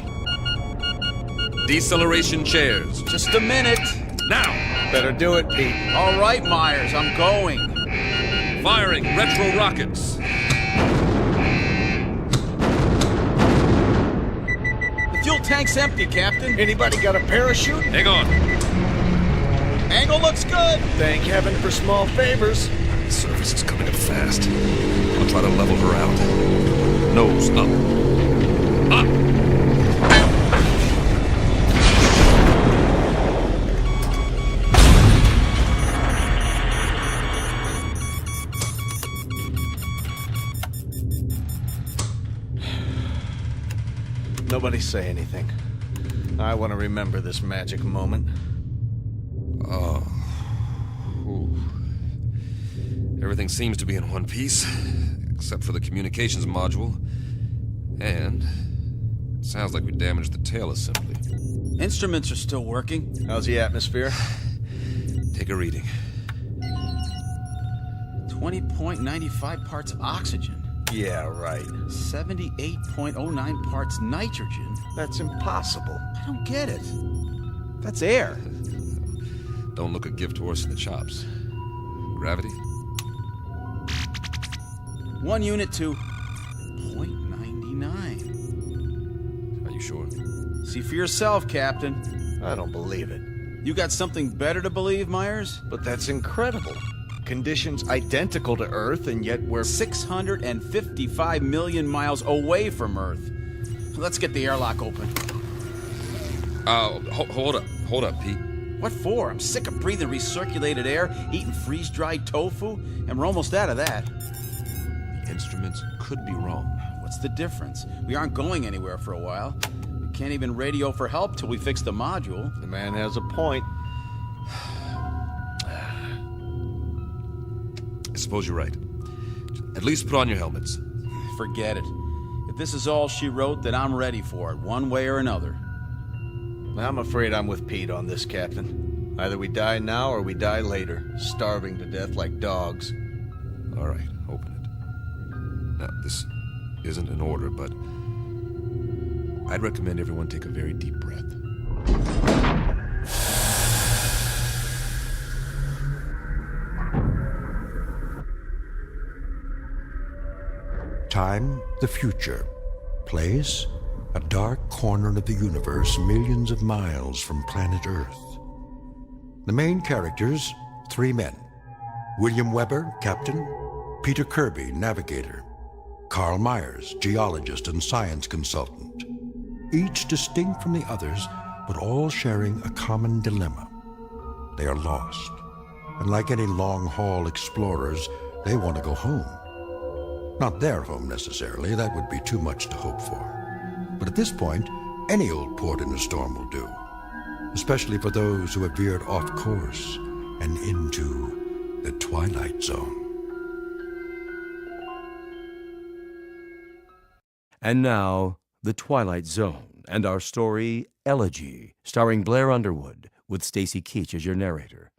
Deceleration chairs.
Just a minute.
Now!
Better do it, Pete.
All right, Myers, I'm going.
Firing retro rockets.
The fuel tank's empty, Captain.
Anybody got a parachute?
Hang on.
Angle looks good.
Thank heaven for small favors.
The surface is coming up fast. I'll try to level her out. Nose up. Up!
Nobody say anything. I want to remember this magic moment.
Oh. Ooh. Everything seems to be in one piece, except for the communications module. And it sounds like we damaged the tail assembly.
Instruments are still working.
How's the atmosphere?
Take a reading.
20.95 parts oxygen.
Yeah, right.
78.09 parts nitrogen.
That's impossible.
I don't get it. That's air.
Don't look a gift horse in the chops. Gravity?
1 unit to 0.99.
Are you sure?
See for yourself, Captain.
I don't believe it.
You got something better to believe, Myers?
But that's incredible. Conditions identical to Earth, and yet we're
655 million miles away from Earth. Let's get the airlock open.
Hold up, Pete.
What for? I'm sick of breathing recirculated air, eating freeze-dried tofu, and we're almost out of that.
The instruments could be wrong.
What's the difference? We aren't going anywhere for a while. can't even radio for help till we fix the module.
The man has a point.
I suppose you're right. At least put on your helmets.
Forget it. If this is all she wrote, then I'm ready for it, one way or another.
I'm afraid I'm with Pete on this, Captain. Either we die now or we die later, starving to death like dogs.
All right, open it. Now, this isn't an order, but I'd recommend everyone take a very deep breath.
Time, the future. Place, a dark corner of the universe millions of miles from planet Earth. The main characters, 3 men. William Weber, captain. Peter Kirby, navigator. Carl Myers, geologist and science consultant. Each distinct from the others, but all sharing a common dilemma. They are lost. And like any long-haul explorers, they want to go home. Not their home necessarily, that would be too much to hope for. But at this point, any old port in a storm will do. Especially for those who have veered off course and into the Twilight Zone.
And now, The Twilight Zone, and our story, Elegy, starring Blair Underwood, with Stacy Keach as your narrator.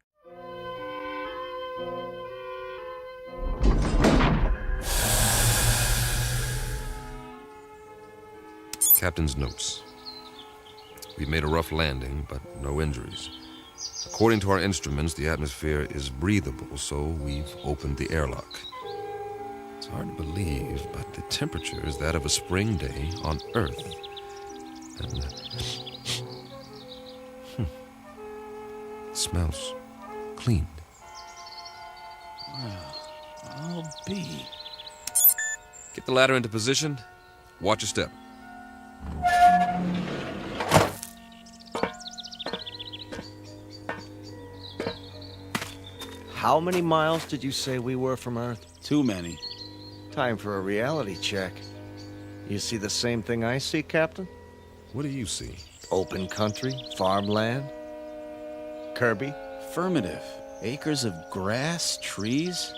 Captain's notes. We made a rough landing, but no injuries. According to our instruments, the atmosphere is breathable, so we've opened the airlock. It's hard to believe, but the temperature is that of a spring day on Earth. And it smells clean.
Well, I'll be.
Get the ladder into position. Watch your step.
How many miles did you say we were from Earth?
Too many.
Time for a reality check. You see the same thing I see, Captain?
What do you see?
Open country, farmland. Kirby?
Affirmative. Acres of grass, trees.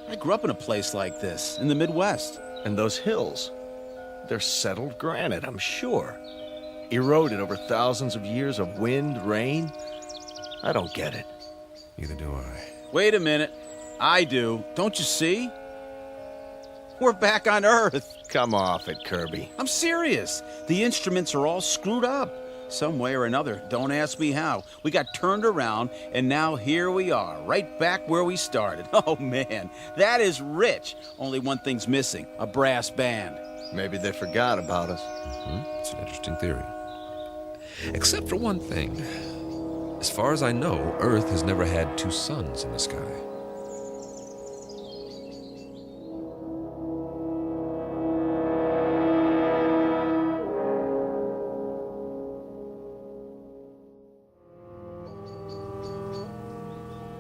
I grew up in a place like this, in the Midwest.
And those hills? They're settled granite, I'm sure. Eroded over thousands of years of wind, rain. I don't get it.
Neither do I.
Wait a minute. I do. Don't you see? We're back on Earth.
Come off it, Kirby.
I'm serious. The instruments are all screwed up. Some way or another. Don't ask me how. We got turned around, and now here we are, right back where we started. Oh, man. That is rich. Only one thing's missing. A brass band.
Maybe they forgot about us.
It's an interesting theory. Except for one thing. As far as I know, Earth has never had 2 suns in the sky.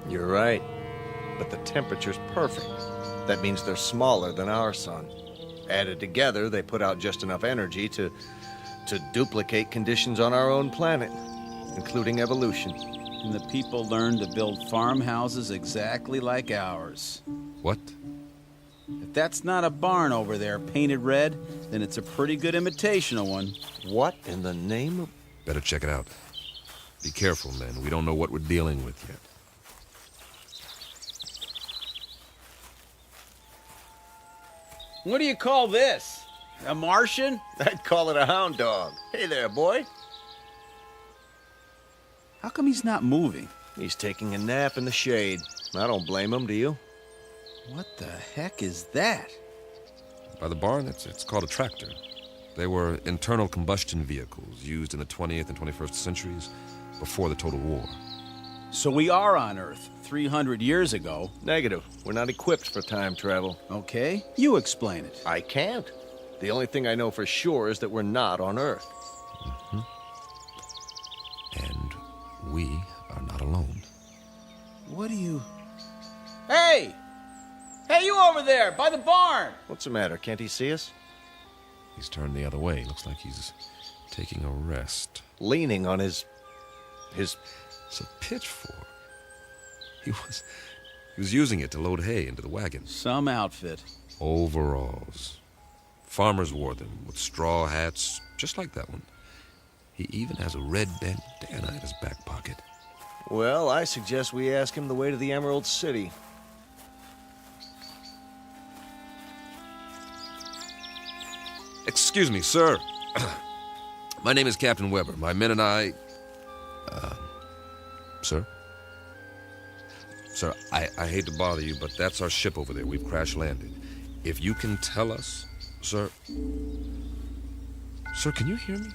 You're right. But the temperature's perfect. That means they're smaller than our sun. Added together, they put out just enough energy to duplicate conditions on our own planet, including evolution.
And the people learned to build farmhouses exactly like ours.
What?
If that's not a barn over there painted red, then it's a pretty good imitation of one.
What in the name of...
Better check it out. Be careful, men. We don't know what we're dealing with yet.
What do you call this? A Martian?
I'd call it a hound dog. Hey there, boy.
How come he's not moving?
He's taking a nap in the shade. I don't blame him, do you?
What the heck is that?
By the barn, it's called a tractor. They were internal combustion vehicles used in the 20th and 21st centuries before the Total War.
So we are on Earth 300 years ago.
Negative. We're not equipped for time travel.
Okay, you explain it.
I can't. The only thing I know for sure is that we're not on Earth.
And we are not alone.
What do you... Hey! Hey, you over there, by the barn!
What's the matter? Can't he see us?
He's turned the other way. Looks like he's Taking a rest.
Leaning on his...
It's a pitchfork. He was using it to load hay into the wagon.
Some outfit.
Overalls. Farmers wore them with straw hats, just like that one. He even has a red bandana in his back pocket.
Well, I suggest we ask him the way to the Emerald City.
Excuse me, sir. My name is Captain Weber. My men and I... Sir? Sir, I hate to bother you, but that's our ship over there. We've crash-landed. If you can tell us... Sir... Sir, can you hear me?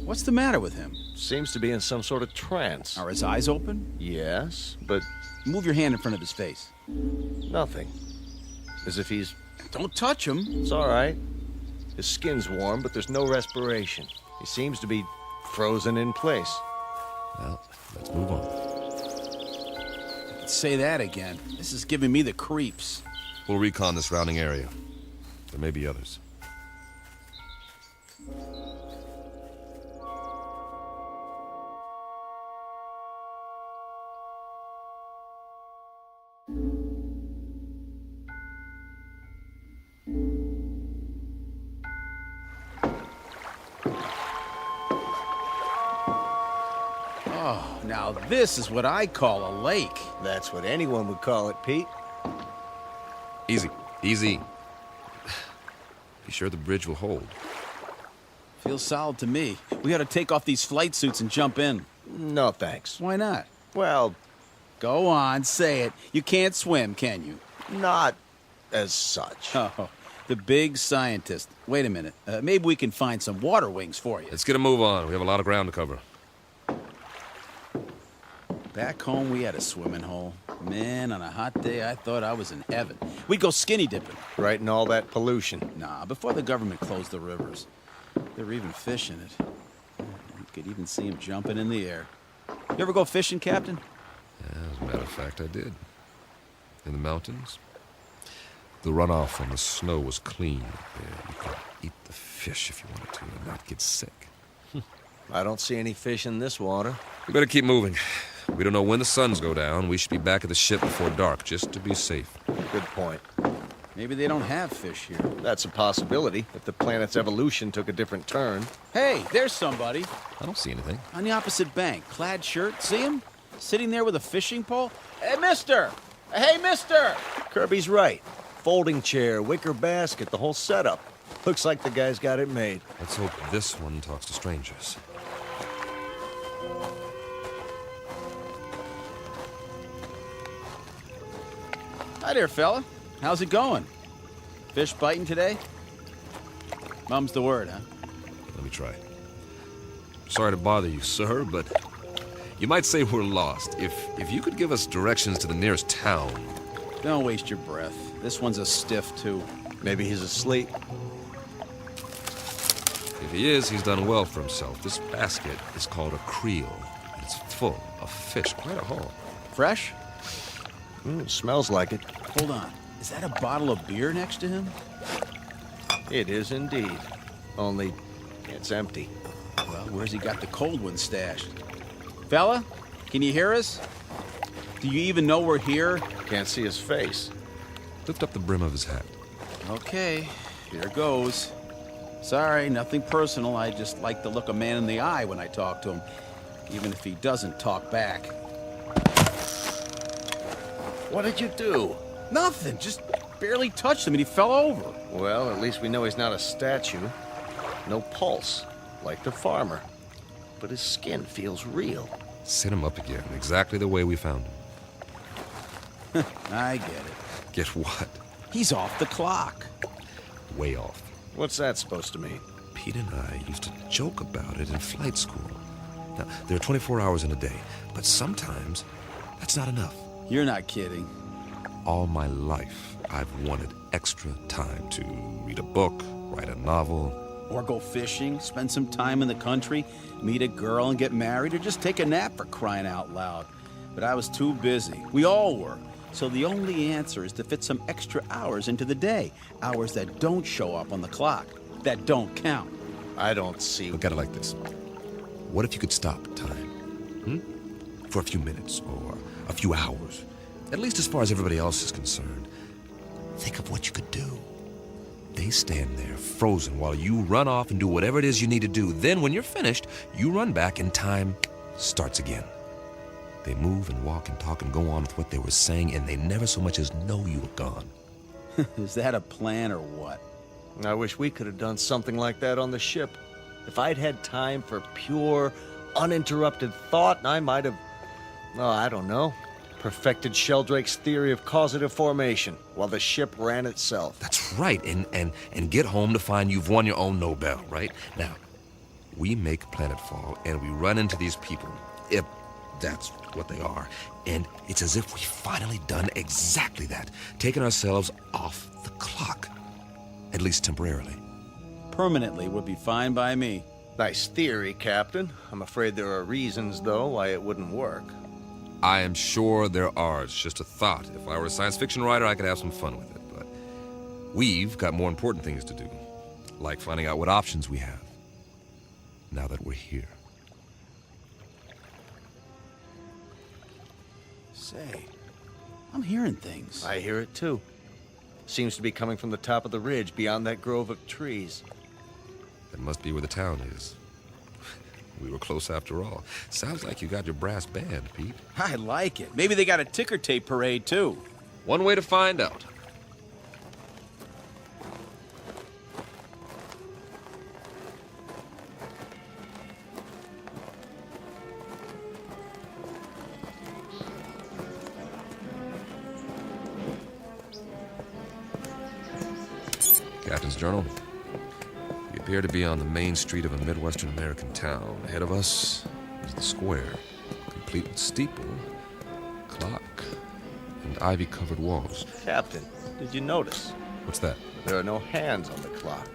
What's the matter with him?
Seems to be in some sort of trance.
Are his eyes open?
Yes, but...
Move your hand in front of his face.
Nothing. As if he's...
Don't touch him.
It's all right. His skin's warm, but there's no respiration. He seems to be frozen in place.
Well, let's move on.
Say that again. This is giving me the creeps.
We'll recon the surrounding area. There may be others.
Oh, now this is what I call a lake.
That's what anyone would call it, Pete.
Easy, easy. Be sure the bridge will hold.
Feels solid to me. We ought to take off these flight suits and jump in.
No, thanks.
Why not?
Well...
Go on, say it. You can't swim, can you?
Not as such.
Oh, the big scientist. Wait a minute. Maybe we can find some water wings for you.
Let's get a move on. We have a lot of ground to cover.
Back home, we had a swimming hole. Man, on a hot day, I thought I was in heaven. We'd go skinny dipping.
Right in all that pollution.
Nah, before the government closed the rivers. They were even fish in it. You could even see them jumping in the air. You ever go fishing, Captain?
Yeah, as a matter of fact, I did. In the mountains. The runoff from the snow was clean. Yeah, you could eat the fish if you wanted to and not get sick.
I don't see any fish in this water.
We better keep moving. We don't know when the suns go down. We should be back at the ship before dark, just to be safe.
Good point.
Maybe they don't have fish here.
That's a possibility, if the planet's evolution took a different turn.
Hey, there's somebody.
I don't see anything.
On the opposite bank, clad shirt. See him? Sitting there with a fishing pole. Hey, mister! Hey, mister!
Kirby's right. Folding chair, wicker basket, the whole setup. Looks like the guy's got it made.
Let's hope this one talks to strangers.
Hi there, fella. How's it going? Fish biting today? Mum's the word, huh?
Let me try. Sorry to bother you, sir, but you might say we're lost. If you could give us directions to the nearest town.
Don't waste your breath. This one's a stiff, too.
Maybe he's asleep.
If he is, he's done well for himself. This basket is called a creel. It's full of fish, quite a haul.
Fresh?
Smells like it.
Hold on. Is that a bottle of beer next to him?
It is indeed. Only, it's empty.
Well, where's he got the cold one stashed? Fella, can you hear us? Do you even know we're here?
Can't see his face.
Lift up the brim of his hat.
Okay, here goes. Sorry, nothing personal. I just like to look a man in the eye when I talk to him, even if he doesn't talk back.
What did you do?
Nothing, just barely touched him and he fell over.
Well, at least we know he's not a statue. No pulse, like the farmer. But his skin feels real.
Sit him up again, exactly the way we found him.
I get it.
Get what?
He's off the clock.
Way off.
What's that supposed to mean?
Pete and I used to joke about it in flight school. Now, there are 24 hours in a day, but sometimes that's not enough.
You're not kidding.
All my life, I've wanted extra time to read a book, write a novel.
Or go fishing, spend some time in the country, meet a girl and get married, or just take a nap for crying out loud. But I was too busy. We all were. So the only answer is to fit some extra hours into the day. Hours that don't show up on the clock. That don't count.
I don't see...
Look at it like this. What if you could stop time? For a few minutes or a few hours? At least as far as everybody else is concerned. Think of what you could do. They stand there, frozen, while you run off and do whatever it is you need to do. Then, when you're finished, you run back and time starts again. They move and walk and talk and go on with what they were saying, and they never so much as know you were gone.
Is that a plan or what?
I wish we could have done something like that on the ship. If I'd had time for pure, uninterrupted thought, I might have, I don't know, perfected Sheldrake's theory of causative formation while the ship ran itself.
That's right, and get home to find you've won your own Nobel, right? Now, we make planetfall, and we run into these people, if that's what they are, and it's as if we've finally done exactly that, taken ourselves off the clock, at least temporarily.
Permanently would be fine by me.
Nice theory, Captain. I'm afraid there are reasons, though, why it wouldn't work.
I am sure there are. It's just a thought. If I were a science fiction writer, I could have some fun with it, but we've got more important things to do, like finding out what options we have, now that we're here.
Say, I'm hearing things.
I hear it, too. Seems to be coming from the top of the ridge beyond that grove of trees.
That must be where the town is. We were close after all. Sounds like you got your brass band, Pete.
I like it. Maybe they got a ticker tape parade, too.
One way to find out. Captain's Journal. We appear to be on the main street of a Midwestern American town. Ahead of us is the square, complete with steeple, clock, and ivy-covered walls.
Captain, did you notice?
What's that?
There are no hands on the clock.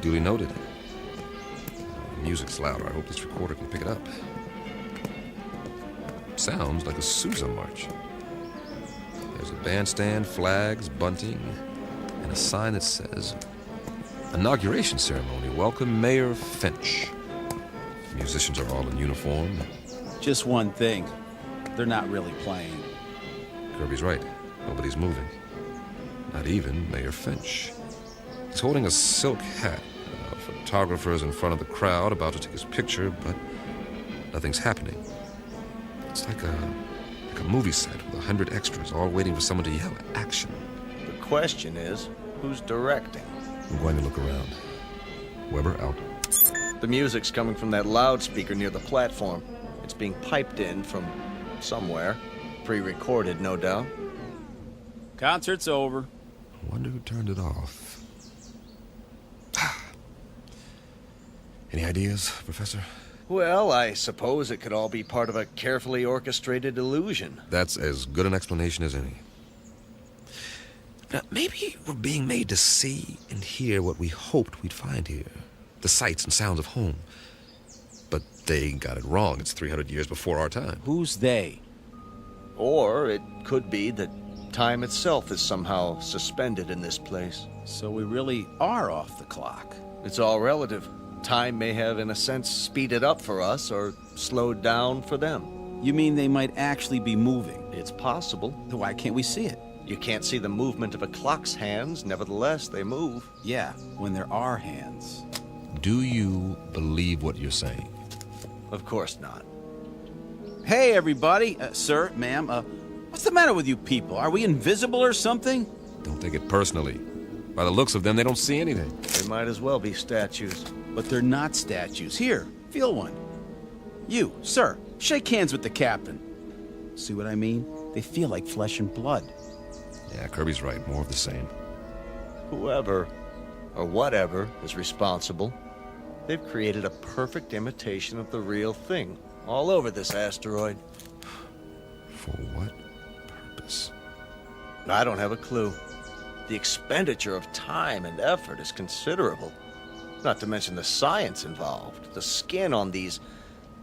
Duly noted. The music's louder. I hope this recorder can pick it up. Sounds like a Sousa march. There's a bandstand, flags, bunting, and a sign that says, Inauguration Ceremony. Welcome, Mayor Finch. The musicians are all in uniform.
Just one thing. They're not really playing.
Kirby's right. Nobody's moving. Not even Mayor Finch. He's holding a silk hat. Photographer's in front of the crowd about to take his picture, but nothing's happening. It's like a movie set with 100 extras all waiting for someone to yell action.
The question is, who's directing?
I'm going to look around. Weber out.
The music's coming from that loudspeaker near the platform. It's being piped in from somewhere. Pre-recorded, no doubt.
Concert's over.
I wonder who turned it off. Any ideas, Professor?
Well, I suppose it could all be part of a carefully orchestrated illusion.
That's as good an explanation as any. Now, maybe we're being made to see and hear what we hoped we'd find here. The sights and sounds of home. But they got it wrong. It's 300 years before our time.
Who's they?
Or it could be that time itself is somehow suspended in this place.
So we really are off the clock.
It's all relative. Time may have, in a sense, speeded up for us or slowed down for them.
You mean they might actually be moving?
It's possible.
Why can't we see it?
You can't see the movement of a clock's hands, nevertheless, they move.
Yeah, when there are hands.
Do you believe what you're saying?
Of course not.
Hey, everybody. Sir, ma'am, what's the matter with you people? Are we invisible or something?
Don't take it personally. By the looks of them, they don't see anything.
They might as well be statues.
But they're not statues. Here, feel one. You, sir, shake hands with the captain. See what I mean? They feel like flesh and blood.
Yeah, Kirby's right. More of the same.
Whoever, or whatever, is responsible, they've created a perfect imitation of the real thing all over this asteroid.
For what purpose?
I don't have a clue. The expenditure of time and effort is considerable. Not to mention the science involved. The skin on these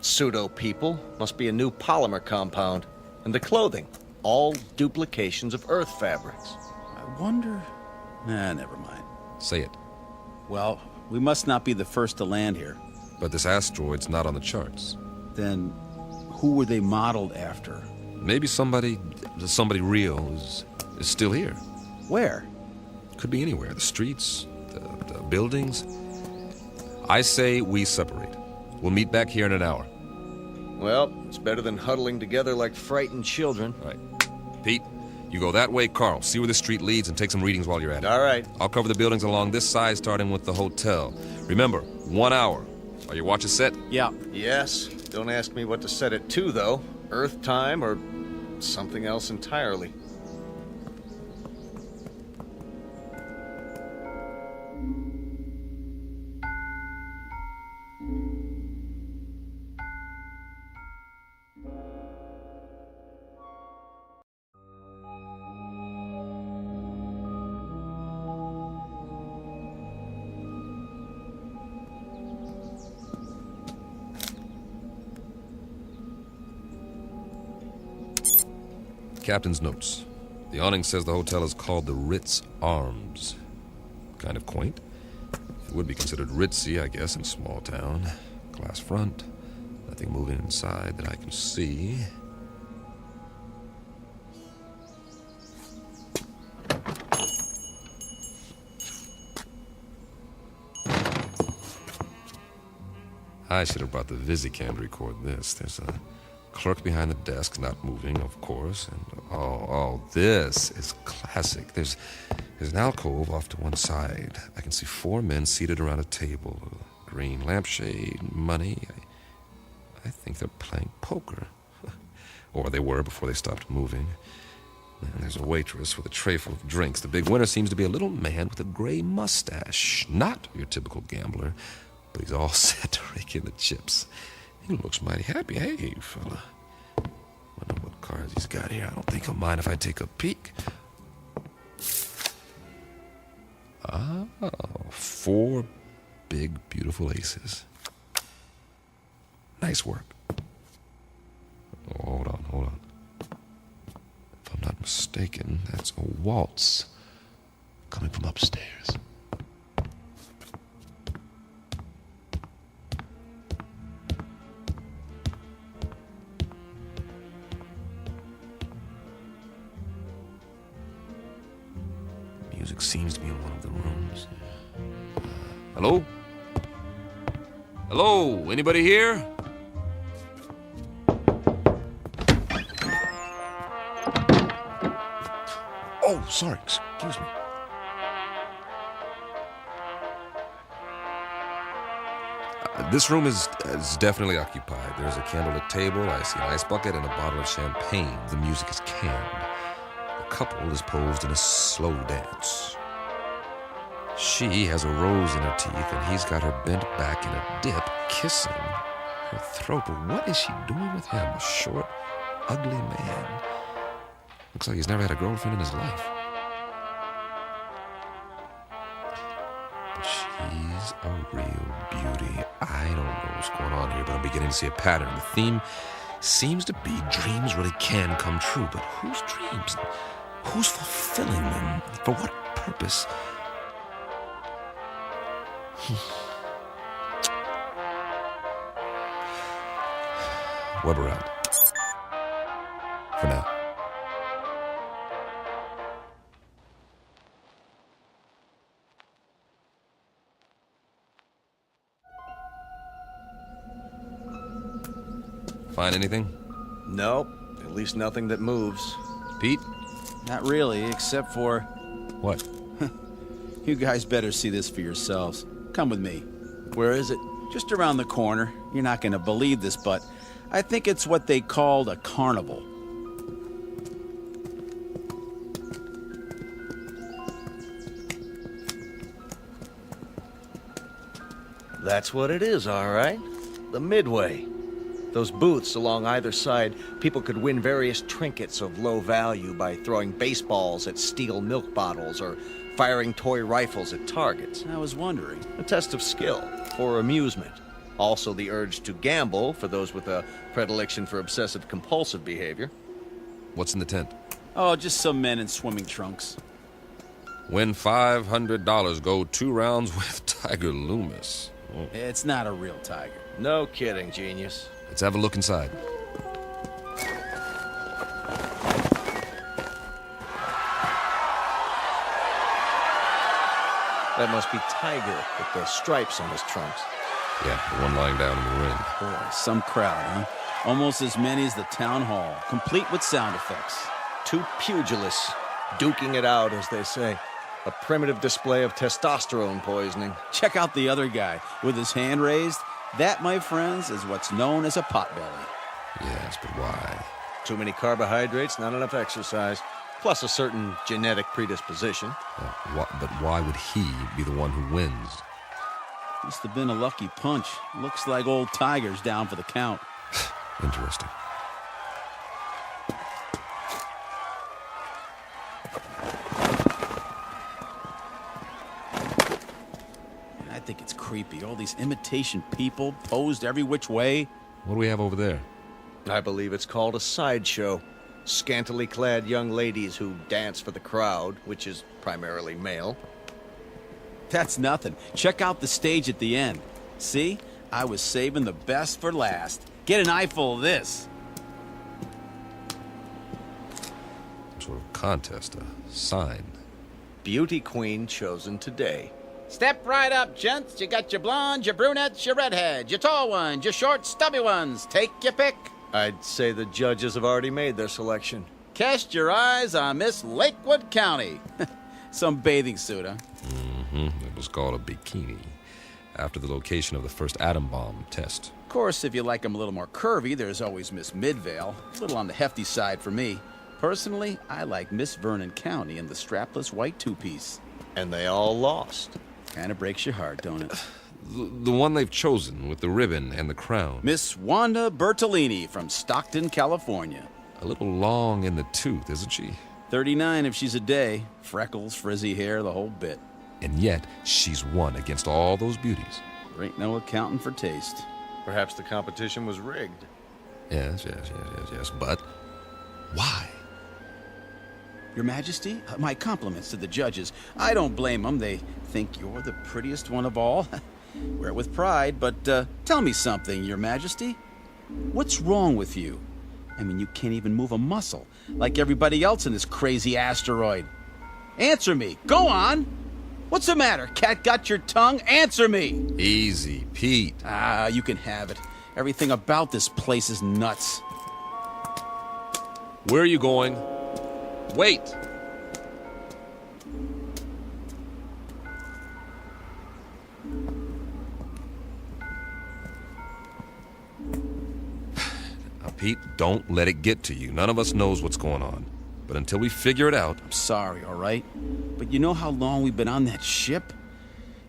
pseudo-people must be a new polymer compound. And the clothing, all duplications of Earth fabrics.
I wonder Never mind.
Say it.
Well, we must not be the first to land here.
But this asteroid's not on the charts.
Then, who were they modeled after?
Maybe somebody real is still here.
Where?
Could be anywhere. The streets, the buildings. I say we separate. We'll meet back here in an hour.
Well, it's better than huddling together like frightened children.
Right. Pete, you go that way, Carl. See where the street leads and take some readings while you're at it.
All right.
I'll cover the buildings along this side, starting with the hotel. Remember, 1 hour. Are your watches set?
Yeah.
Yes. Don't ask me what to set it to, though. Earth time or something else entirely.
Captain's notes. The awning says the hotel is called the Ritz Arms. Kind of quaint. It would be considered ritzy, I guess, in a small town. Glass front. Nothing moving inside that I can see. I should have brought the Visicam to record this. There's a clerk behind the desk, not moving, of course. And this is classic. There's an alcove off to one side. I can see 4 men seated around a table. A green lampshade, money. I think they're playing poker. Or they were before they stopped moving. And there's a waitress with a tray full of drinks. The big winner seems to be a little man with a gray mustache. Not your typical gambler, but he's all set to rake in the chips. He looks mighty happy. Hey, fella. Wonder what cards he's got here. I don't think he'll mind if I take a peek. 4 big, beautiful aces. Nice work. Oh, hold on. If I'm not mistaken, that's a waltz coming from upstairs. Music seems to be in one of the rooms. Hello? Hello? Anybody here? Oh, sorry. Excuse me. This room is definitely occupied. There's a candlelit table, I see an ice bucket, and a bottle of champagne. The music is canned. The couple is posed in a slow dance. She has a rose in her teeth, and he's got her bent back in a dip, kissing her throat. But what is she doing with him? A short, ugly man. Looks like he's never had a girlfriend in his life. But she's a real beauty. I don't know what's going on here, but I'm beginning to see a pattern. The theme seems to be dreams really can come true. But whose dreams? Who's fulfilling them? For what purpose? Weber out. For now. Find anything?
Nope. At least nothing that moves.
Pete?
Not really, except for...
What?
You guys better see this for yourselves. Come with me.
Where is it?
Just around the corner. You're not going to believe this, but I think it's what they called a carnival.
That's what it is, all right. The Midway. Those booths along either side, people could win various trinkets of low value by throwing baseballs at steel milk bottles or firing toy rifles at targets.
I was wondering.
A test of skill for amusement. Also the urge to gamble for those with a predilection for obsessive-compulsive behavior.
What's in the tent?
Oh, just some men in swimming trunks.
Win $500. Go 2 rounds with Tiger Loomis. Oh.
It's not a real tiger.
No kidding, genius.
Let's have a look inside.
That must be Tiger with the stripes on his trunks.
Yeah, the one lying down in the ring.
Boy, some crowd, huh? Almost as many as the town hall, complete with sound effects.
2 pugilists, duking it out, as they say. A primitive display of testosterone poisoning.
Check out the other guy with his hand raised. That, my friends, is what's known as a potbelly.
Yes, but why?
Too many carbohydrates, not enough exercise, plus a certain genetic predisposition.
But why would he be the one who wins?
Must have been a lucky punch. Looks like old Tiger's down for the count.
Interesting.
I think it's creepy. All these imitation people posed every which way.
What do we have over there?
I believe it's called a sideshow. Scantily clad young ladies who dance for the crowd, which is primarily male.
That's nothing. Check out the stage at the end. See? I was saving the best for last. Get an eyeful of this.
Some sort of contest, a sign.
Beauty queen chosen today.
Step right up, gents. You got your blondes, your brunettes, your redheads, your tall ones, your short, stubby ones. Take your pick.
I'd say the judges have already made their selection.
Cast your eyes on Miss Lakewood County. Some bathing suit, huh?
It was called a bikini, after the location of the first atom bomb test.
Of course, if you like them a little more curvy, there's always Miss Midvale. A little on the hefty side for me. Personally, I like Miss Vernon County in the strapless white two-piece.
And they all lost.
Kind of breaks your heart, don't it?
The one they've chosen with the ribbon and the crown.
Miss Wanda Bertolini from Stockton, California.
A little long in the tooth, isn't she?
39 if she's a day. Freckles, frizzy hair, the whole bit.
And yet, she's won against all those beauties.
There ain't no accounting for taste.
Perhaps the competition was rigged.
Yes. But why?
Your Majesty, my compliments to the judges. I don't blame them. They think you're the prettiest one of all. Wear it with pride, but tell me something, Your Majesty. What's wrong with you? I mean, you can't even move a muscle, like everybody else in this crazy asteroid. Answer me. Go on. What's the matter? Cat got your tongue? Answer me.
Easy, Pete.
Ah, you can have it. Everything about this place is nuts.
Where are you going? Wait! Now, Pete, don't let it get to you. None of us knows what's going on. But until we figure it out...
I'm sorry, all right? But you know how long we've been on that ship?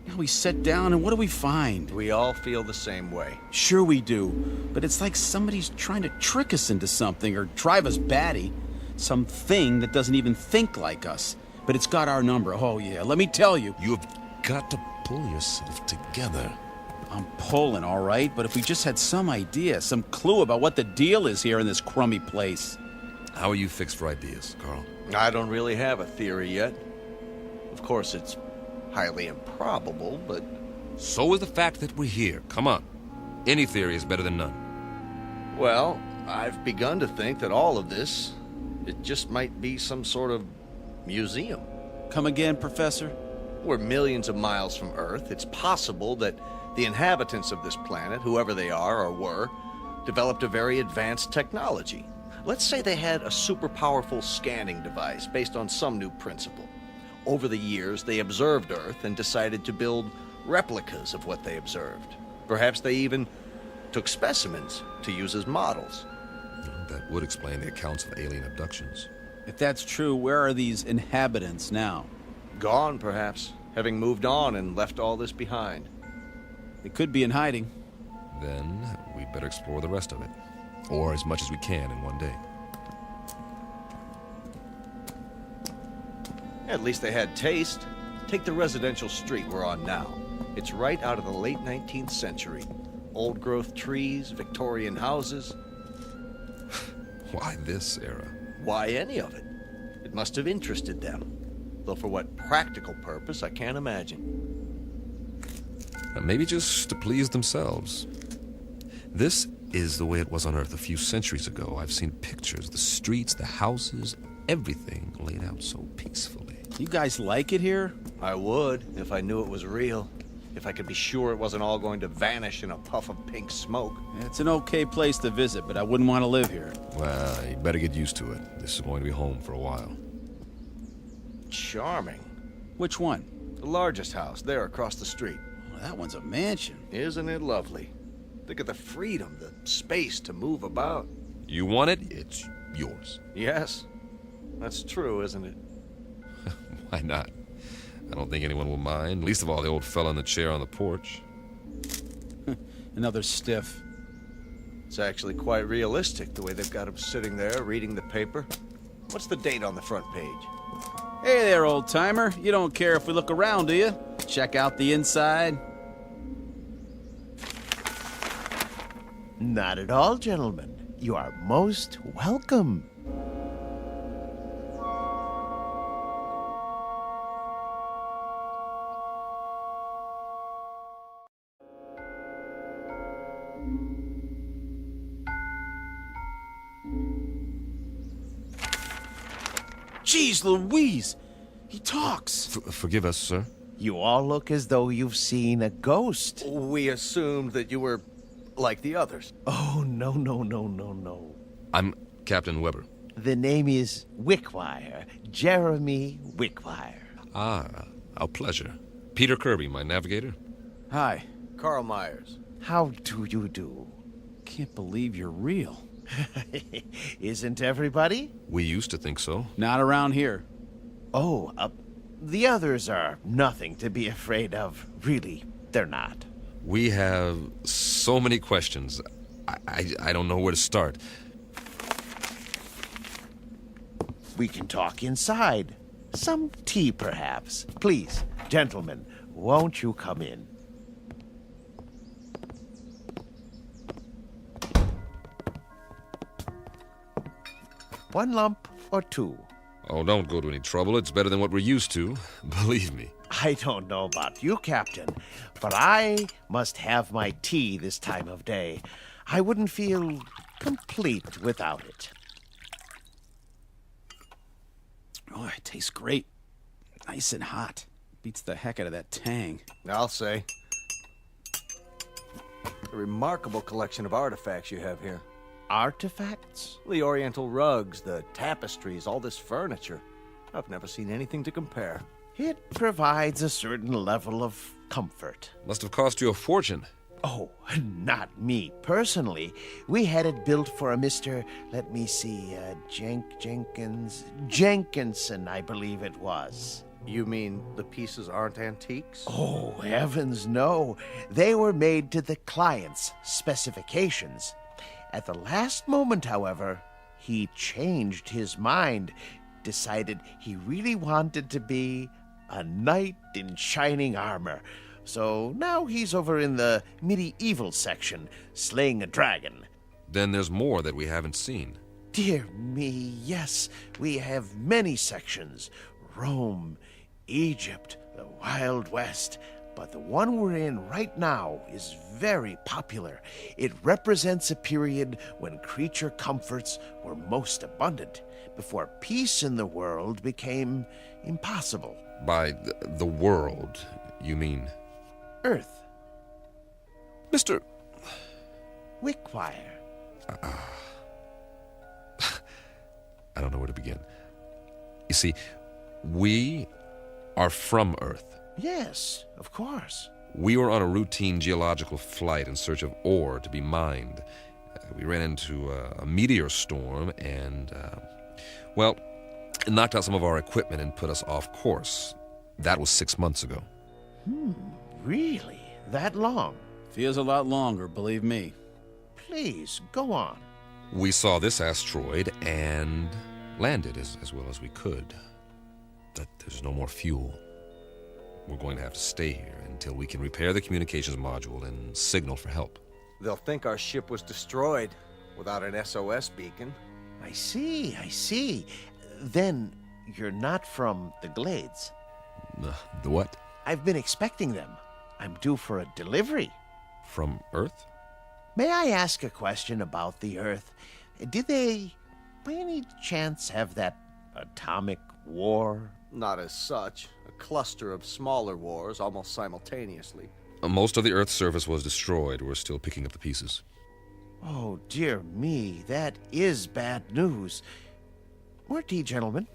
Now we sit down and what do we find?
We all feel the same way.
Sure we do. But it's like somebody's trying to trick us into something or drive us batty. Something that doesn't even think like us. But it's got our number. Oh, yeah. Let me tell you.
You've got to pull yourself together.
I'm pulling, all right? But if we just had some idea, some clue about what the deal is here in this crummy place.
How are you fixed for ideas, Carl?
I don't really have a theory yet. Of course, it's highly improbable, but...
So is the fact that we're here. Come on. Any theory is better than none.
Well, I've begun to think that all of this... it just might be some sort of museum.
Come again, Professor?
We're millions of miles from Earth. It's possible that the inhabitants of this planet, whoever they are or were, developed a very advanced technology. Let's say they had a super powerful scanning device based on some new principle. Over the years, they observed Earth and decided to build replicas of what they observed. Perhaps they even took specimens to use as models.
That would explain the accounts of alien abductions.
If that's true, where are these inhabitants now?
Gone, perhaps, having moved on and left all this behind.
They could be in hiding.
Then we'd better explore the rest of it. Or as much as we can in one day.
At least they had taste. Take the residential street we're on now. It's right out of the late 19th century. Old-growth trees, Victorian houses.
Why this era?
Why any of it? It must have interested them. Though for what practical purpose, I can't imagine.
Maybe just to please themselves. This is the way it was on Earth a few centuries ago. I've seen pictures, the streets, the houses, everything laid out so peacefully.
You guys like it here?
I would, if I knew it was real. If I could be sure it wasn't all going to vanish in a puff of pink smoke.
It's an okay place to visit, but I wouldn't want to live here.
Well, you better get used to it. This is going to be home for a while.
Charming.
Which one?
The largest house, there across the street.
Well, that one's a mansion.
Isn't it lovely? Think of the freedom, the space to move about.
You want it, it's yours.
Yes. That's true, isn't it?
Why not? I don't think anyone will mind, least of all the old fella in the chair on the porch.
Another stiff.
It's actually quite realistic, the way they've got him sitting there reading the paper. What's the date on the front page?
Hey there, old-timer. You don't care if we look around, do you? Check out the inside.
Not at all, gentlemen. You are most welcome.
Jeez Louise! He talks!
Forgive us, sir.
You all look as though you've seen a ghost.
We assumed that you were like the others.
Oh, no.
I'm Captain Weber.
The name is Wickwire. Jeremy Wickwire.
Ah, our pleasure. Peter Kirby, my navigator.
Hi.
Carl Myers.
How do you do?
Can't believe you're real.
Isn't everybody?
We used to think so.
Not around here.
Oh, the others are nothing to be afraid of. Really, they're not.
We have so many questions. I don't know where to start.
We can talk inside. Some tea, perhaps. Please, gentlemen, won't you come in? One lump or two?
Oh, don't go to any trouble. It's better than what we're used to. Believe me.
I don't know about you, Captain, but I must have my tea this time of day. I wouldn't feel complete without it.
Oh, it tastes great. Nice and hot. Beats the heck out of that tang.
I'll say. A remarkable collection of artifacts you have here.
Artifacts?
The oriental rugs, the tapestries, all this furniture. I've never seen anything to compare.
It provides a certain level of comfort.
Must have cost you a fortune.
Oh, not me personally. We had it built for a Mr. Let me see, Jenkinson, I believe it was.
You mean the pieces aren't antiques?
Oh, heavens no. They were made to the client's specifications. At the last moment, however, he changed his mind, decided he really wanted to be a knight in shining armor. So now he's over in the medieval section, slaying a dragon.
Then there's more that we haven't seen.
Dear me, yes, we have many sections. Rome, Egypt, the Wild West. But the one we're in right now is very popular. It represents a period when creature comforts were most abundant, before peace in the world became impossible.
By the world, you mean?
Earth.
Mr.
Wickwire.
I don't know where to begin. You see, we are from Earth.
Yes, of course.
We were on a routine geological flight in search of ore to be mined. We ran into a meteor storm and, it knocked out some of our equipment and put us off course. That was 6 months ago.
Really? That long?
Feels a lot longer, believe me.
Please, go on.
We saw this asteroid and landed as well as we could. But there's no more fuel. We're going to have to stay here until we can repair the communications module and signal for help.
They'll think our ship was destroyed without an SOS beacon.
I see. Then you're not from the Glades.
The what?
I've been expecting them. I'm due for a delivery.
From Earth?
May I ask a question about the Earth? Did they, by any chance, have that atomic war?
Not as such. A cluster of smaller wars almost simultaneously.
Most of the Earth's surface was destroyed. We're still picking up the pieces.
Oh, dear me, that is bad news. More tea, gentlemen.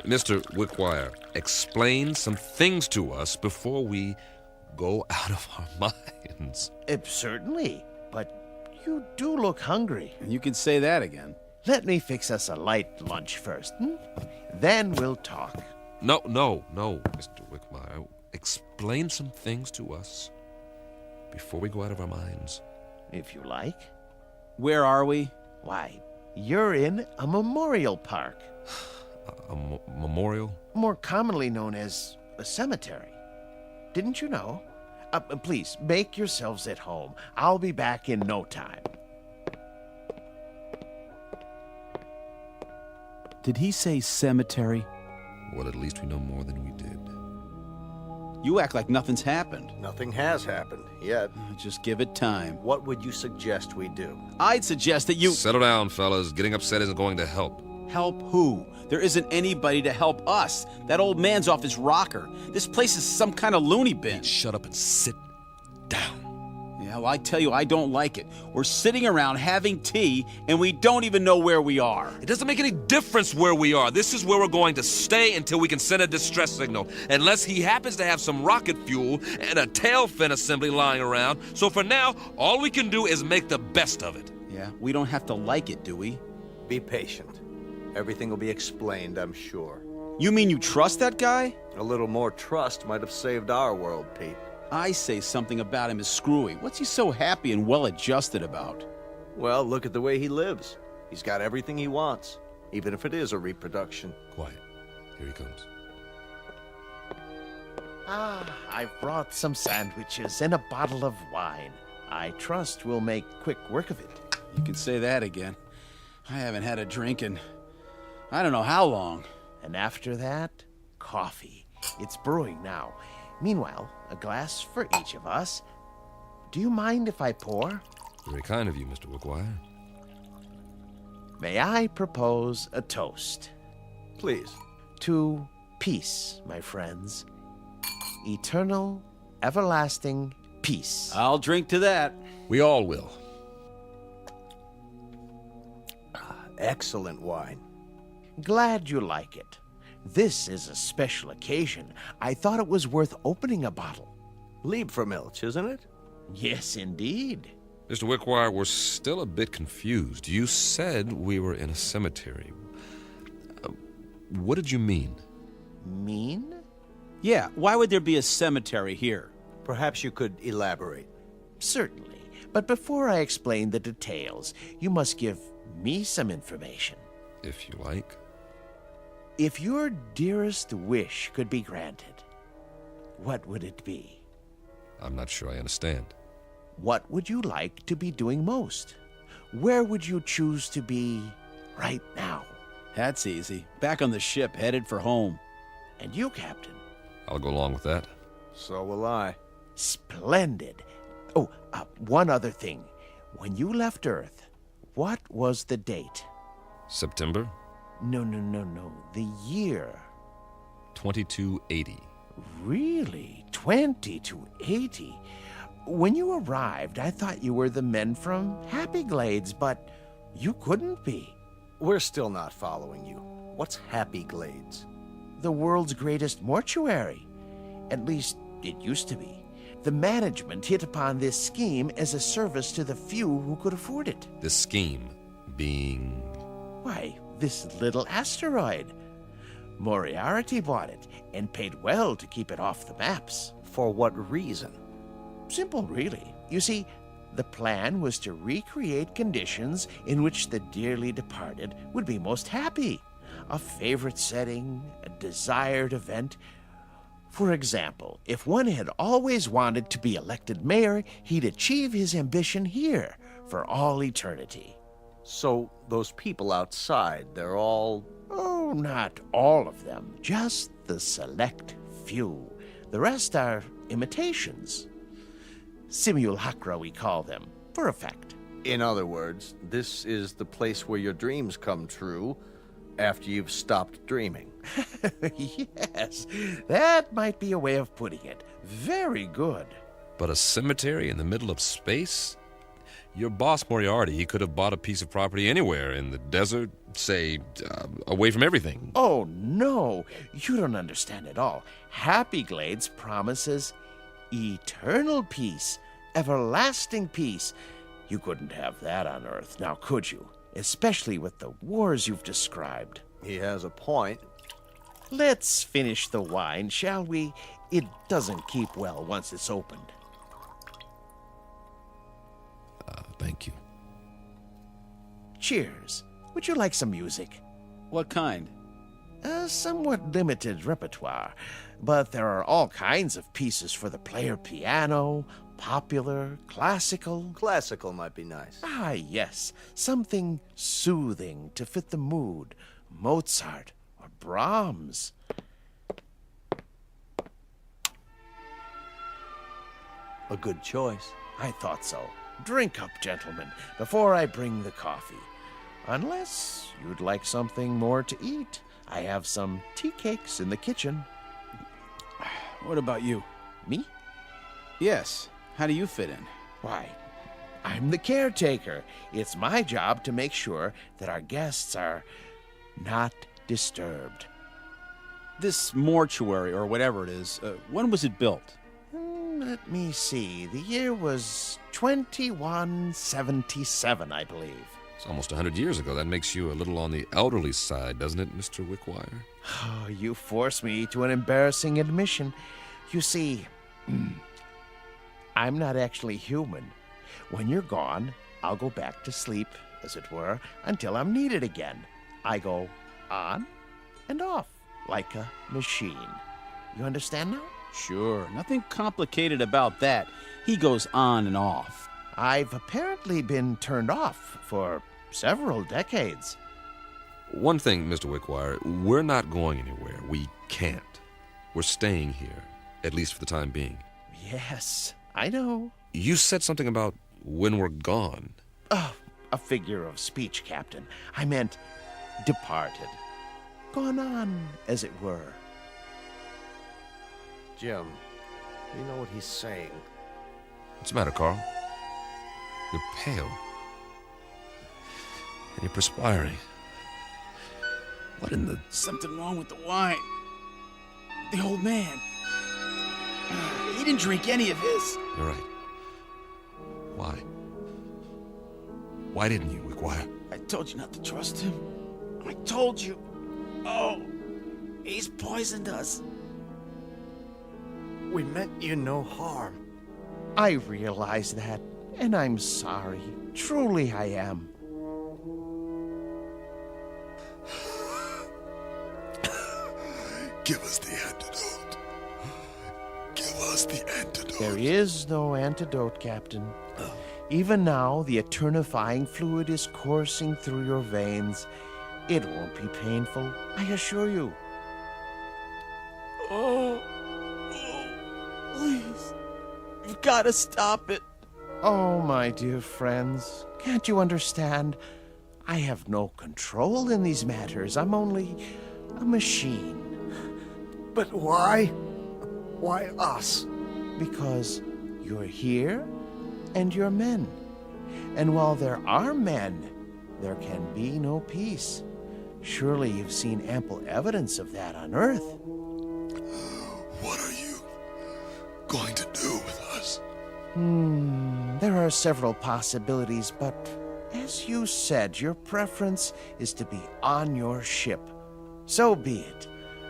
Mr. Wickwire, explain some things to us before we go out of our minds.
Certainly, but you do look hungry.
You can say that again.
Let me fix us a light lunch first, Then we'll talk.
No, Mr. Wickwire. Explain some things to us before we go out of our minds.
If you like.
Where are we?
Why, you're in a memorial park.
A memorial?
More commonly known as a cemetery. Didn't you know? Please, make yourselves at home. I'll be back in no time.
Did he say cemetery?
Well, at least we know more than we did.
You act like nothing's happened.
Nothing has happened yet.
Just give it time.
What would you suggest we do?
I'd suggest that you...
Settle down, fellas. Getting upset isn't going to help.
Help who? There isn't anybody to help us. That old man's off his rocker. This place is some kind of loony bin.
Shut up and sit down.
Yeah, well, I tell you, I don't like it. We're sitting around having tea, and we don't even know where we are.
It doesn't make any difference where we are. This is where we're going to stay until we can send a distress signal. Unless he happens to have some rocket fuel and a tail fin assembly lying around. So for now, all we can do is make the best of it.
Yeah, we don't have to like it, do we?
Be patient. Everything will be explained, I'm sure.
You mean you trust that guy?
A little more trust might have saved our world, Pete.
I say something about him is screwy. What's he so happy and well-adjusted about?
Well, look at the way he lives. He's got everything he wants, even if it is a reproduction.
Quiet. Here he comes.
I've brought some sandwiches and a bottle of wine. I trust we'll make quick work of it.
You can say that again. I haven't had a drink in I don't know how long.
And after that, coffee. It's brewing now. Meanwhile, a glass for each of us. Do you mind if I pour?
Very kind of you, Mr. Wickwire.
May I propose a toast?
Please.
To peace, my friends. Eternal, everlasting peace.
I'll drink to that.
We all will.
Excellent wine.
Glad you like it. This is a special occasion. I thought it was worth opening a bottle.
Liebfraumilch, isn't it?
Yes, indeed.
Mr. Wickwire, we're still a bit confused. You said we were in a cemetery. What did you mean?
Mean?
Yeah, why would there be a cemetery here?
Perhaps you could elaborate.
Certainly. But before I explain the details, you must give me some information.
If you like.
If your dearest wish could be granted, what would it be?
I'm not sure I understand.
What would you like to be doing most? Where would you choose to be right now?
That's easy. Back on the ship, headed for home.
And you, Captain?
I'll go along with that.
So will I.
Splendid. Oh, one other thing. When you left Earth, what was the date?
September?
No. The year.
2280.
Really? 2280? When you arrived, I thought you were the men from Happy Glades, but you couldn't be.
We're still not following you. What's Happy Glades?
The world's greatest mortuary. At least, it used to be. The management hit upon this scheme as a service to the few who could afford it.
The scheme being...
Why, this little asteroid. Moriarty bought it and paid well to keep it off the maps.
For what reason?
Simple, really. You see, the plan was to recreate conditions in which the dearly departed would be most happy. A favorite setting, a desired event. For example, if one had always wanted to be elected mayor, he'd achieve his ambition here for all eternity.
So those people outside, they're all...
Oh, not all of them, just the select few. The rest are imitations. Simulacra, we call them, for effect.
In other words, this is the place where your dreams come true after you've stopped dreaming.
Yes, that might be a way of putting it. Very good.
But a cemetery in the middle of space? Your boss, Moriarty, he could have bought a piece of property anywhere in the desert, say, away from everything.
Oh, no. You don't understand at all. Happy Glades promises eternal peace, everlasting peace. You couldn't have that on Earth, now could you? Especially with the wars you've described.
He has a point.
Let's finish the wine, shall we? It doesn't keep well once it's opened.
Thank you.
Cheers. Would you like some music?
What kind?
A somewhat limited repertoire, but there are all kinds of pieces for the player piano, popular, classical.
Classical might be nice.
Ah, yes. Something soothing to fit the mood. Mozart or Brahms.
A good choice.
I thought so. Drink up, gentlemen, before I bring the coffee. Unless you'd like something more to eat. I have some tea cakes in the kitchen.
What about you?
Me?
Yes. How do you fit in?
Why, I'm the caretaker. It's my job to make sure that our guests are not disturbed.
This mortuary, or whatever it is, when was it built?
Let me see. The year was 2177, I believe.
It's almost 100 years ago. That makes you a little on the elderly side, doesn't it, Mr. Wickwire?
Oh, you force me to an embarrassing admission. You see, I'm not actually human. When you're gone, I'll go back to sleep, as it were, until I'm needed again. I go on and off, like a machine. You understand now?
Sure. Nothing complicated about that. He goes on and off.
I've apparently been turned off for several decades.
One thing, Mr. Wickwire, we're not going anywhere. We can't. We're staying here, at least for the time being.
Yes, I know.
You said something about when we're gone.
Oh, a figure of speech, Captain. I meant departed. Gone on, as it were.
Jim, you know what he's saying.
What's the matter, Carl? You're pale. And you're perspiring. What in the...
Something wrong with the wine. The old man. He didn't drink any of his.
You're right. Why? Why didn't you, Wickwire?
I told you not to trust him. I told you. Oh, he's poisoned us.
We meant you no harm.
I realize that, and I'm sorry. Truly I am.
Give us the antidote. Give us the antidote.
There is no antidote, Captain. Even now, the eternifying fluid is coursing through your veins. It won't be painful, I assure you.
Oh, please. You've got to stop it.
Oh, my dear friends, can't you understand? I have no control in these matters. I'm only a machine.
But why? Why us?
Because you're here and you're men. And while there are men, there can be no peace. Surely you've seen ample evidence of that on Earth.
What are you going to do with us?
There are several possibilities, but as you said, your preference is to be on your ship. So be it.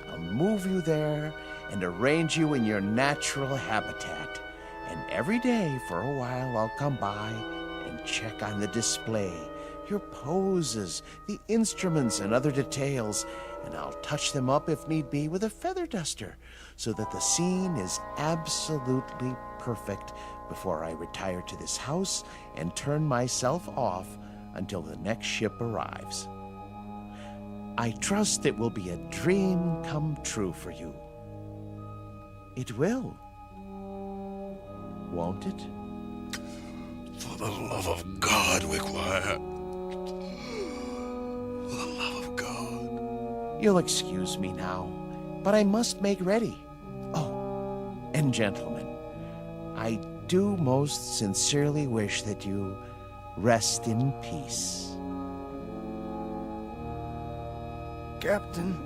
I'll move you there and arrange you in your natural habitat. And every day for a while I'll come by and check on the display, your poses, the instruments and other details, and I'll touch them up if need be with a feather duster so that the scene is absolutely perfect before I retire to this house and turn myself off until the next ship arrives. I trust it will be a dream come true for you. It will. Won't it?
For the love of God, Wickwire. For the love of God.
You'll excuse me now, but I must make ready. Oh, and gentlemen, I do most sincerely wish that you rest in peace.
Captain.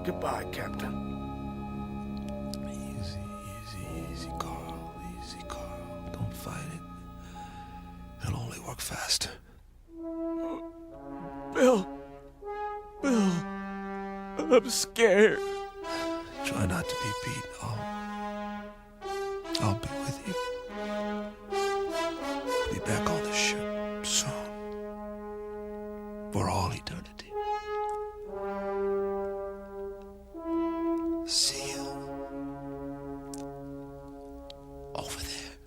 Goodbye, Captain.
Easy, Carl. Easy, Carl. Don't fight it. It'll only work faster.
Bill. I'm scared.
Try not to be beat. I'll be with you. I'll be back on the ship soon. For all eternity. See you over there.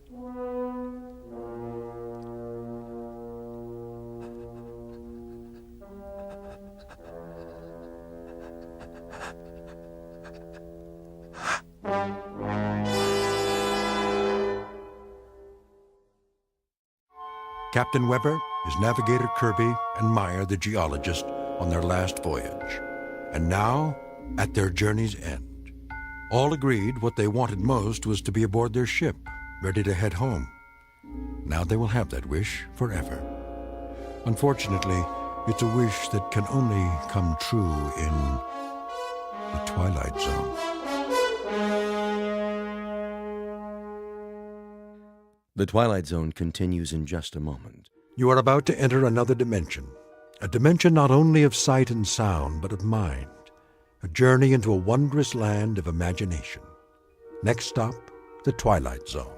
Captain Weber, his navigator Kirby, and Meyer, the geologist, on their last voyage. And now, at their journey's end. All agreed what they wanted most was to be aboard their ship, ready to head home. Now they will have that wish forever. Unfortunately, it's a wish that can only come true in the Twilight Zone.
The Twilight Zone continues in just a moment.
You are about to enter another dimension. A dimension not only of sight and sound, but of mind. A journey into a wondrous land of imagination. Next stop, the Twilight Zone.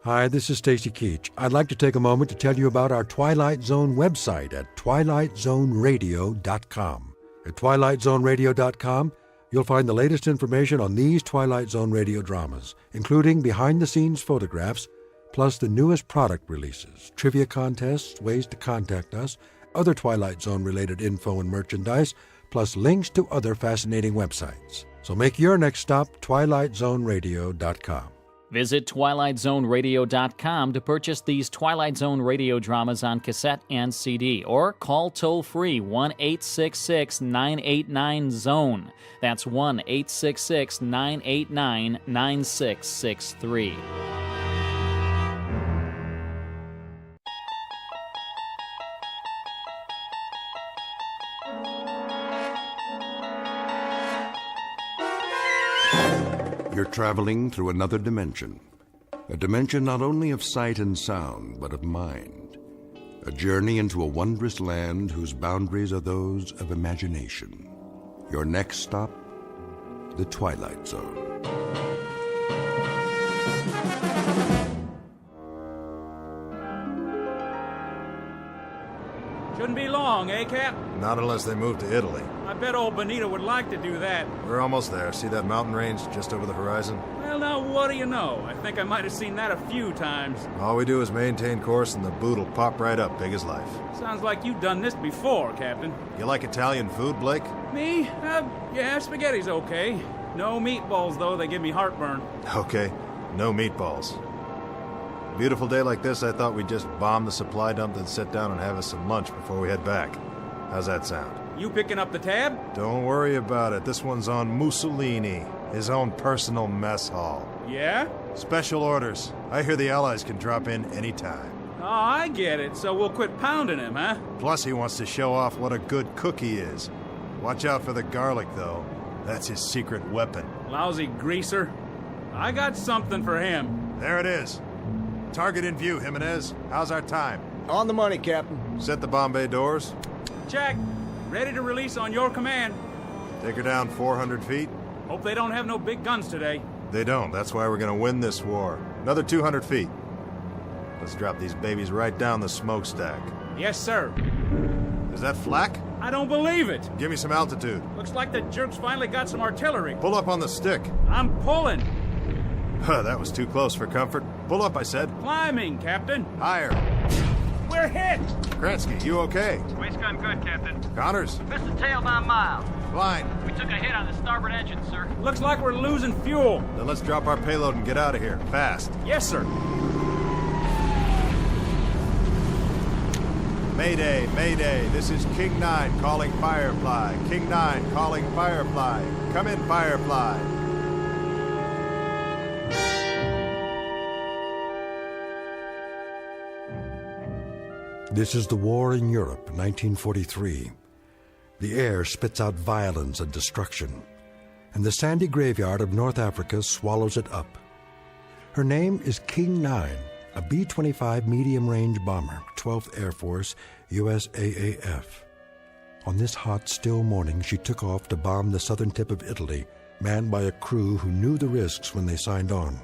Hi, this is Stacy Keach. I'd like to take a moment to tell you about our Twilight Zone website at twilightzoneradio.com. At twilightzoneradio.com, you'll find the latest information on these Twilight Zone radio dramas, including behind-the-scenes photographs, plus the newest product releases, trivia contests, ways to contact us, other Twilight Zone-related info and merchandise, plus links to other fascinating websites. So make your next stop twilightzoneradio.com.
Visit twilightzoneradio.com to purchase these Twilight Zone radio dramas on cassette and CD, or call toll-free 1-866-989-ZONE. That's 1-866-989-9663.
You're traveling through another dimension. A dimension not only of sight and sound, but of mind. A journey into a wondrous land whose boundaries are those of imagination. Your next stop, the Twilight Zone.
Shouldn't be long, eh, Cap?
Not unless they move to Italy.
I bet old Benito would like to do that.
We're almost there. See that mountain range just over the horizon?
Well, now, what do you know? I think I might have seen that a few times.
All we do is maintain course and the boot will pop right up big as life.
Sounds like you've done this before, Captain.
You like Italian food, Blake?
Me? Yeah, spaghetti's okay. No meatballs, though. They give me heartburn.
Okay, no meatballs. Beautiful day like this, I thought we'd just bomb the supply dump, then sit down and have us some lunch before we head back. How's that sound?
You picking up the tab?
Don't worry about it. This one's on Mussolini, his own personal mess hall.
Yeah?
Special orders. I hear the Allies can drop in anytime.
Oh, I get it. So we'll quit pounding him, huh?
Plus, he wants to show off what a good cook he is. Watch out for the garlic, though. That's his secret weapon.
Lousy greaser. I got something for him.
There it is. Target in view, Jimenez. How's our time?
On the money, Captain.
Set the bomb bay doors.
Check. Ready to release on your command.
Take her down 400 feet.
Hope they don't have no big guns today.
They don't. That's why we're gonna win this war. Another 200 feet. Let's drop these babies right down the smokestack.
Yes, sir.
Is that flak?
I don't believe it.
Give me some altitude.
Looks like the jerks finally got some artillery.
Pull up on the stick.
I'm pulling.
That was too close for comfort. Pull up, I said.
Climbing, Captain.
Higher.
we're hit!
Kransky, you okay?
Waist gun good, Captain.
Connors?
Missed the tail by a mile.
Fine.
We took a hit on the starboard engine, sir. Looks like we're losing fuel.
Then let's drop our payload and get out of here. Fast.
Yes, sir.
Mayday, Mayday. This is King 9 calling Firefly. King 9 calling Firefly. Come in, Firefly.
This is the war in Europe, 1943. The air spits out violence and destruction, and the sandy graveyard of North Africa swallows it up. Her name is King 9, a B-25 medium-range bomber, 12th Air Force, USAAF. On this hot, still morning, she took off to bomb the southern tip of Italy, manned by a crew who knew the risks when they signed on.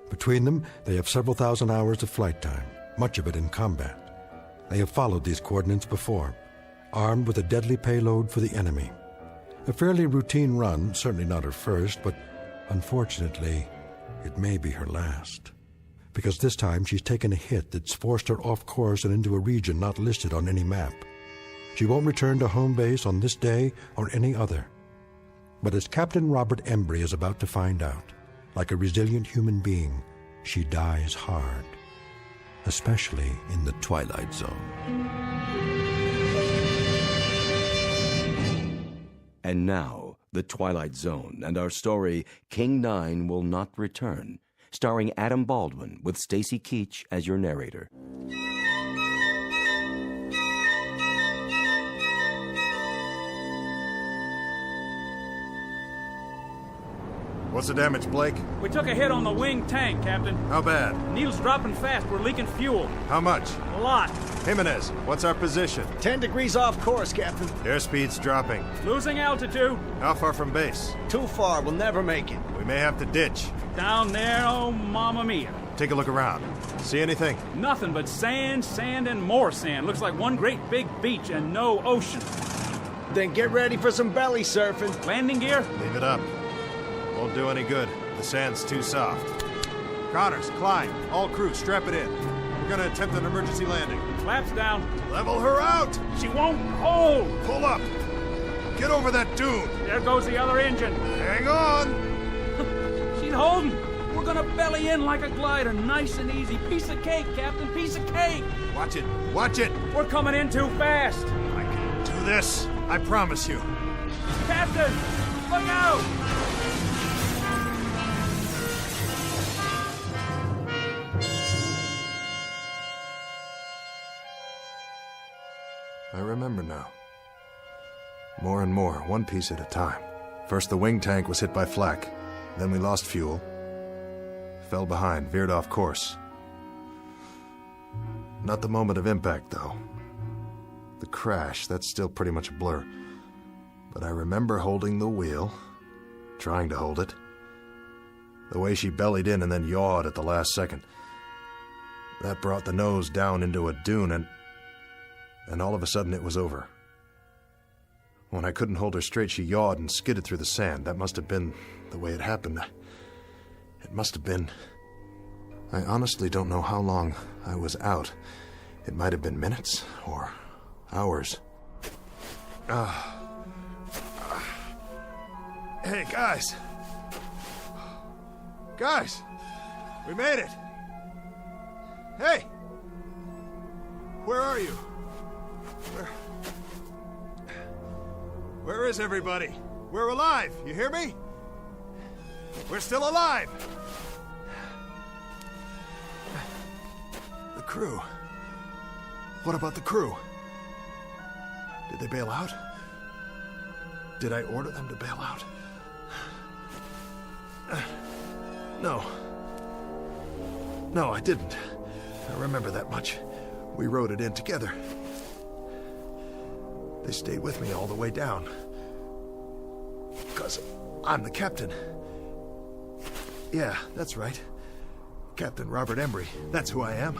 Between them, they have several thousand hours of flight time, much of it in combat. They have followed these coordinates before, armed with a deadly payload for the enemy. A fairly routine run, certainly not her first, but unfortunately, it may be her last. Because this time she's taken a hit that's forced her off course and into a region not listed on any map. She won't return to home base on this day or any other. But as Captain Robert Embry is about to find out, like a resilient human being, she dies hard. Especially in the Twilight Zone.
And now, The Twilight Zone and our story, King 9 Will Not Return, starring Adam Baldwin with Stacy Keach as your narrator.
What's the damage, Blake?
We took a hit on the wing tank, Captain.
How bad?
Needle's dropping fast. We're leaking fuel.
How much?
A lot.
Jimenez, what's our position?
10 degrees off course, Captain.
Airspeed's dropping.
Losing altitude.
How far from base?
Too far. We'll never make it.
We may have to ditch.
Down there, oh, mamma mia.
Take a look around. See anything?
Nothing but sand, sand, and more sand. Looks like one great big beach and no ocean.
Then get ready for some belly surfing.
Landing gear?
Leave it up. Won't do any good. The sand's too soft. Connors, Klein, all crew, strap it in. We're gonna attempt an emergency landing.
Flaps down.
Level her out!
She won't hold!
Pull up! Get over that dune!
There goes the other engine.
Hang on!
She's holding. We're gonna belly in like a glider, nice and easy. Piece of cake, Captain, piece of cake!
Watch it! Watch it!
We're coming in too fast.
I can do this, I promise you.
Captain, look out!
I remember now. More and more, one piece at a time. First the wing tank was hit by flak. Then we lost fuel. Fell behind, veered off course. Not the moment of impact, though. The crash, that's still pretty much a blur. But I remember holding the wheel, trying to hold it. The way she bellied in and then yawed at the last second. That brought the nose down into a dune, and all of a sudden it was over. When I couldn't hold her straight, she yawed and skidded through the sand. That must have been the way it happened. It must have been... I honestly don't know how long I was out. It might have been minutes or hours. Hey, guys! Guys! We made it! Hey! Where are you? Where is everybody? We're alive, you hear me? We're still alive! The crew. What about the crew? Did they bail out? Did I order them to bail out? No. No, I didn't. I remember that much. We rode it in together. They stayed with me all the way down. Because I'm the captain. Yeah, that's right. Captain Robert Embry. That's who I am.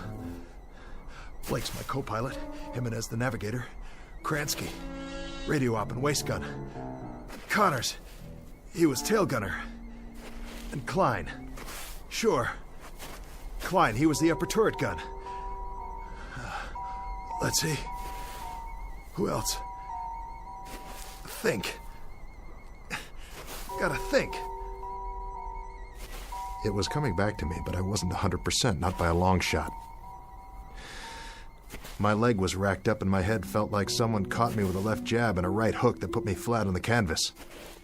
Blake's my co-pilot. Jimenez the navigator. Kransky, radio op and waist gun. Connors, he was tail gunner. And Klein. Sure. Klein, he was the upper turret gun. Let's see. Who else? Think. Gotta think. It was coming back to me, but I wasn't 100%, not by a long shot. My leg was racked up and my head felt like someone caught me with a left jab and a right hook that put me flat on the canvas.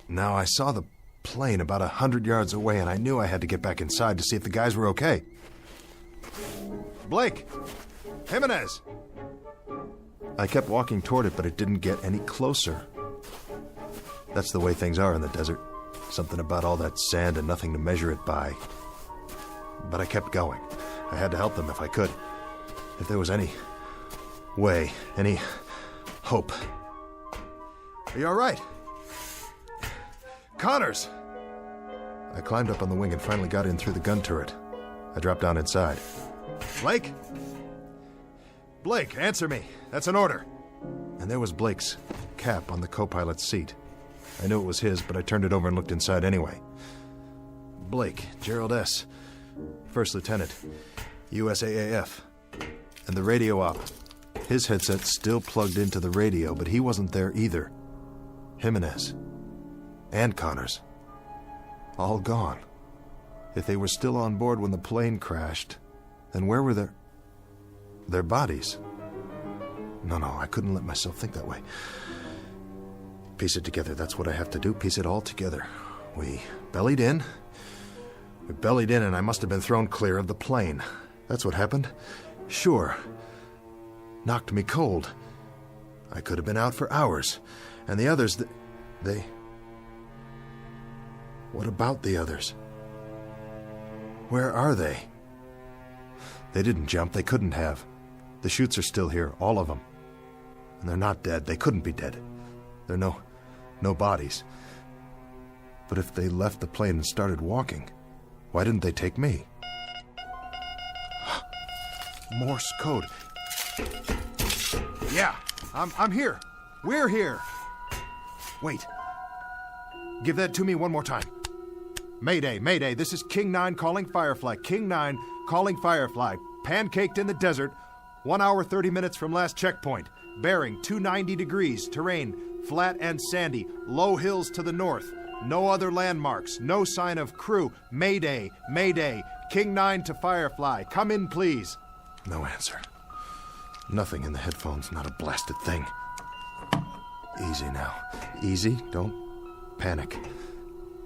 Now I saw the plane about 100 yards away and I knew I had to get back inside to see if the guys were okay. Blake! Jimenez! I kept walking toward it, but it didn't get any closer. That's the way things are in the desert. Something about all that sand and nothing to measure it by. But I kept going. I had to help them if I could. If there was any way, any hope. Are you all right? Connors! I climbed up on the wing and finally got in through the gun turret. I dropped down inside. Blake? Blake, answer me. That's an order. And there was Blake's cap on the co-pilot's seat. I knew it was his, but I turned it over and looked inside anyway. Blake, Gerald S., First Lieutenant, USAAF. And the radio op. His headset still plugged into the radio, but he wasn't there either. Jimenez. And Connors. All gone. If they were still on board when the plane crashed, then where were their bodies? No, I couldn't let myself think that way. Piece it together, that's what I have to do, piece it all together. We bellied in, and I must have been thrown clear of the plane. That's what happened. Sure. Knocked me cold. I could have been out for hours. And the others, they... What about the others? Where are they? They didn't jump, they couldn't have. The chutes are still here, all of them. And they're not dead, they couldn't be dead. There are no bodies. But if they left the plane and started walking, why didn't they take me? Morse code. Yeah, I'm here. We're here. Wait. Give that to me one more time. Mayday, Mayday, this is King 9 calling Firefly. King 9 calling Firefly. Pancaked in the desert, 1 hour 30 minutes from last checkpoint. Bearing 290 degrees, terrain flat and sandy, low hills to the north. No other landmarks, no sign of crew. Mayday, Mayday, King 9 to Firefly. Come in, please. No answer. Nothing in the headphones, not a blasted thing. Easy now. Easy, don't panic.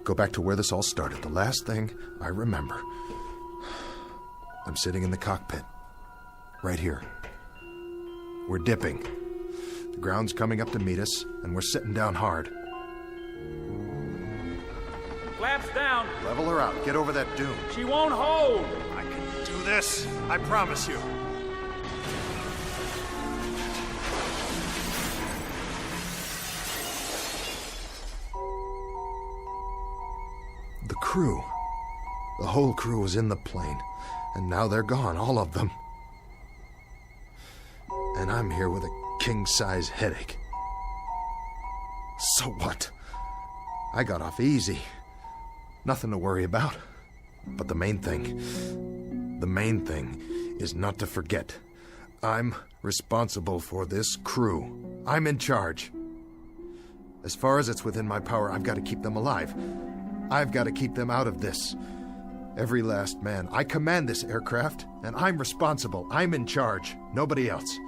Go back to where this all started. The last thing I remember. I'm sitting in the cockpit. Right here. We're dipping. The ground's coming up to meet us, and we're sitting down hard.
Flaps down.
Level her out. Get over that dune.
She won't hold.
I can do this. I promise you. The crew. The whole crew was in the plane, and now they're gone, all of them. And I'm here with a king-size headache. So what? I got off easy. Nothing to worry about. But the main thing is not to forget. I'm responsible for this crew. I'm in charge. As far as it's within my power, I've got to keep them alive. I've got to keep them out of this. Every last man. I command this aircraft, and I'm responsible. I'm in charge. Nobody else.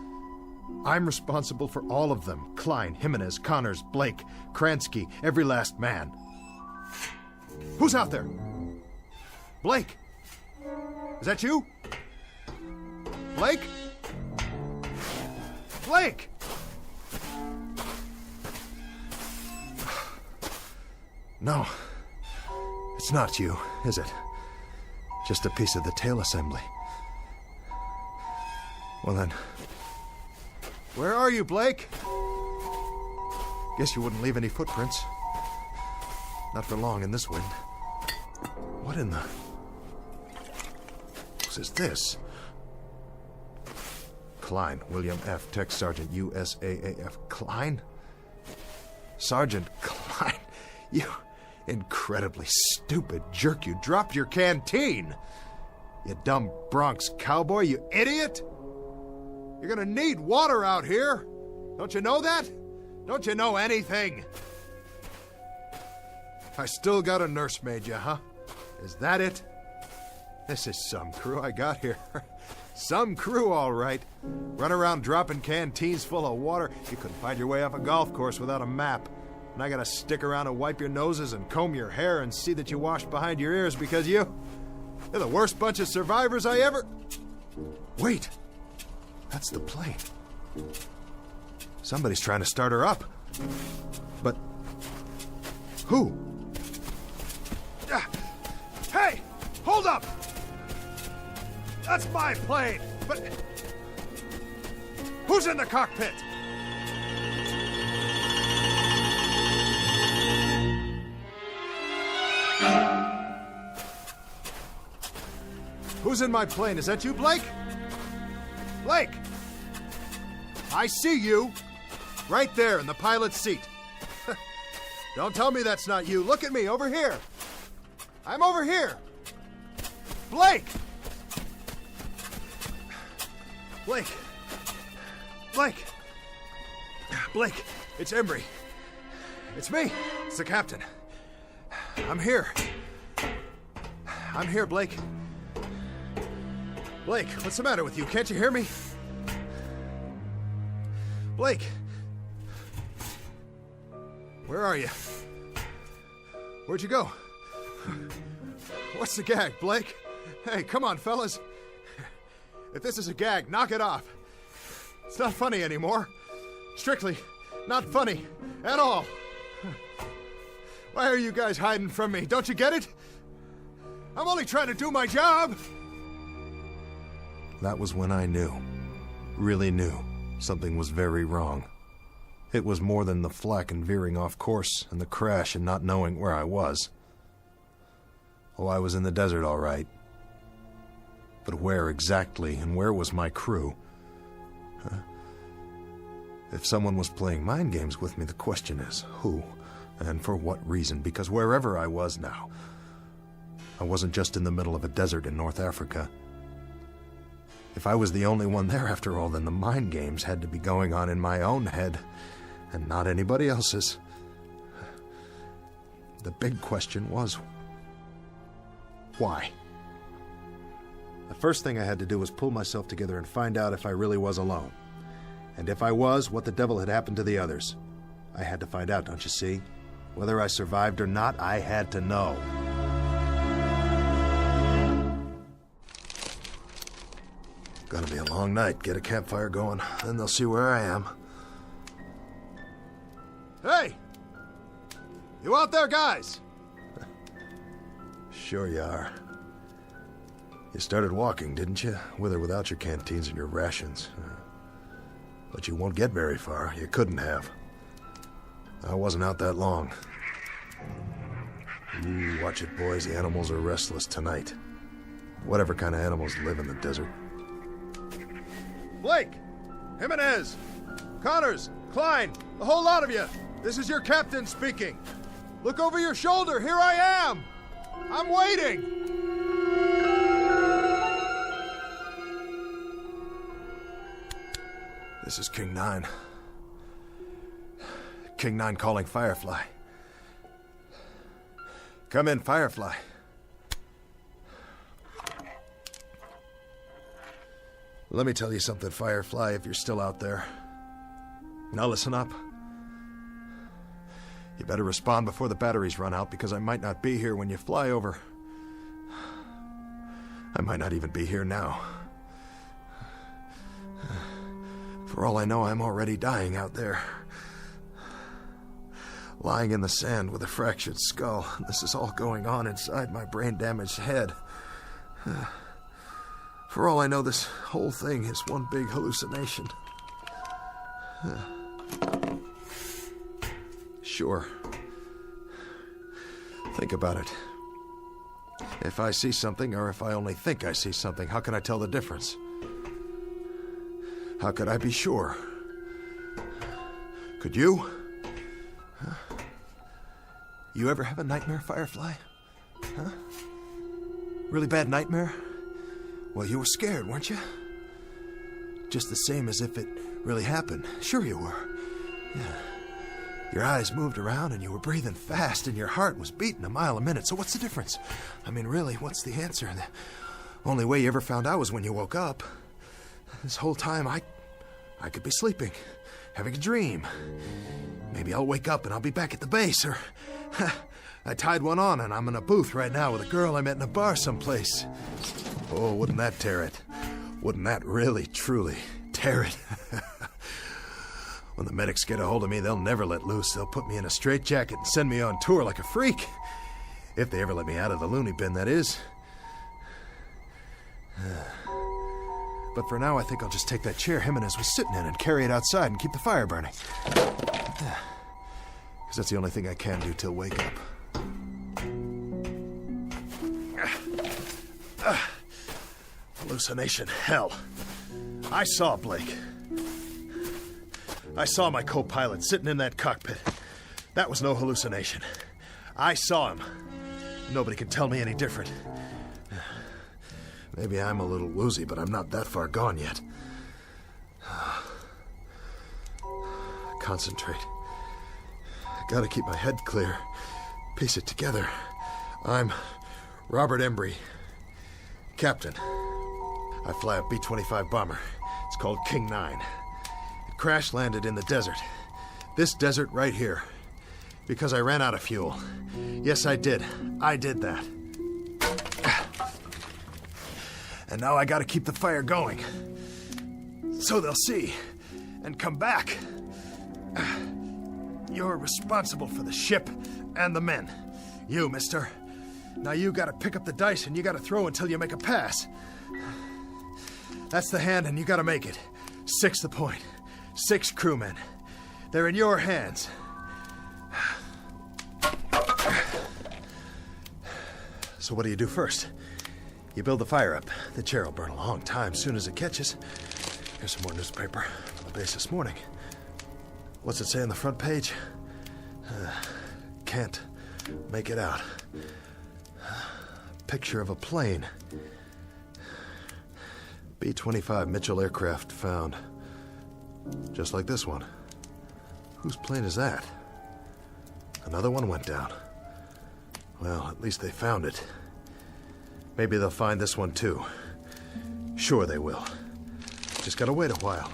I'm responsible for all of them. Klein, Jimenez, Connors, Blake, Kransky, every last man. Who's out there? Blake? Is that you? Blake? Blake! No. It's not you, is it? Just a piece of the tail assembly. Well then, where are you, Blake? Guess you wouldn't leave any footprints. Not for long in this wind. What in the... What is this? Klein, William F., Tech Sergeant, USAAF. Klein? Sergeant Klein, you incredibly stupid jerk. You dropped your canteen. You dumb Bronx cowboy, you idiot. You're gonna need water out here. Don't you know that? Don't you know anything? I still got a nursemaid, you, huh? Is that it? This is some crew I got here. Some crew, all right. Run around dropping canteens full of water. You couldn't find your way off a golf course without a map. And I gotta stick around and wipe your noses and comb your hair and see that you wash behind your ears because you're the worst bunch of survivors I ever... Wait! That's the plane. Somebody's trying to start her up. But... who? Ah. Hey! Hold up! That's my plane! But... who's in the cockpit? Who's in my plane? Is that you, Blake? Blake! I see you! Right there in the pilot's seat. Don't tell me that's not you. Look at me, over here. I'm over here. Blake! Blake! Blake! Blake, it's Embry. It's me. It's the captain. I'm here. I'm here, Blake. Blake, what's the matter with you? Can't you hear me? Blake! Where are you? Where'd you go? What's the gag, Blake? Hey, come on, fellas. If this is a gag, knock it off. It's not funny anymore. Strictly not funny at all. Why are you guys hiding from me? Don't you get it? I'm only trying to do my job. That was when I knew, really knew, something was very wrong. It was more than the flak and veering off course and the crash and not knowing where I was. Oh, I was in the desert, all right. But where exactly, and where was my crew? Huh? If someone was playing mind games with me, the question is, who? And for what reason? Because wherever I was now, I wasn't just in the middle of a desert in North Africa. If I was the only one there after all, then the mind games had to be going on in my own head, and not anybody else's. The big question was, why? The first thing I had to do was pull myself together and find out if I really was alone. And if I was, what the devil had happened to the others. I had to find out, don't you see? Whether I survived or not, I had to know. Gonna be a long night. Get a campfire going, then they'll see where I am. Hey! You out there, guys? Sure you are. You started walking, didn't you? With or without your canteens and your rations. But you won't get very far. You couldn't have. I wasn't out that long. Ooh, watch it, boys. The animals are restless tonight. Whatever kind of animals live in the desert. Blake! Jimenez! Connors! Klein! The whole lot of you! This is your captain speaking! Look over your shoulder! Here I am! I'm waiting! This is King 9. King 9 calling Firefly. Come in, Firefly. Let me tell you something, Firefly, if you're still out there. Now listen up. You better respond before the batteries run out, because I might not be here when you fly over. I might not even be here now. For all I know, I'm already dying out there. Lying in the sand with a fractured skull. This is all going on inside my brain-damaged head. For all I know, this whole thing is one big hallucination. Sure. Think about it. If I see something, or if I only think I see something, how can I tell the difference? How could I be sure? Could you? You ever have a nightmare, Firefly? Huh? Really bad nightmare? Well, you were scared, weren't you? Just the same as if it really happened. Sure you were. Yeah. Your eyes moved around and you were breathing fast and your heart was beating a mile a minute. So what's the difference? I mean, really, what's the answer? The only way you ever found out was when you woke up. This whole time, I could be sleeping, having a dream. Maybe I'll wake up and I'll be back at the base, or I tied one on and I'm in a booth right now with a girl I met in a bar someplace. Oh, wouldn't that tear it? Wouldn't that really, truly tear it? When the medics get a hold of me, they'll never let loose. They'll put me in a straitjacket and send me on tour like a freak. If they ever let me out of the loony bin, that is. But for now, I think I'll just take that chair Jimenez was sitting in and carry it outside and keep the fire burning. Because that's the only thing I can do till wake up. Hallucination, hell. I saw Blake. I saw my co-pilot sitting in that cockpit. That was no hallucination. I saw him. Nobody can tell me any different. Maybe I'm a little woozy, but I'm not that far gone yet. Concentrate. Gotta keep my head clear. Piece it together. I'm Robert Embry, captain. I fly a B-25 bomber. It's called King 9. It crash-landed in the desert. This desert right here. Because I ran out of fuel. Yes, I did. I did that. And now I gotta keep the fire going. So they'll see. And come back. You're responsible for the ship and the men. You, mister. Now you gotta pick up the dice and you gotta throw until you make a pass. That's the hand and you gotta make it. 6 the point. 6 crewmen. They're in your hands. So what do you do first? You build the fire up. The chair will burn a long time soon as it catches. Here's some more newspaper from the base this morning. What's it say on the front page? Can't make it out. Picture of a plane. B-25 Mitchell aircraft found. Just like this one. Whose plane is that? Another one went down. Well, at least they found it. Maybe they'll find this one too. Sure they will. Just gotta wait a while.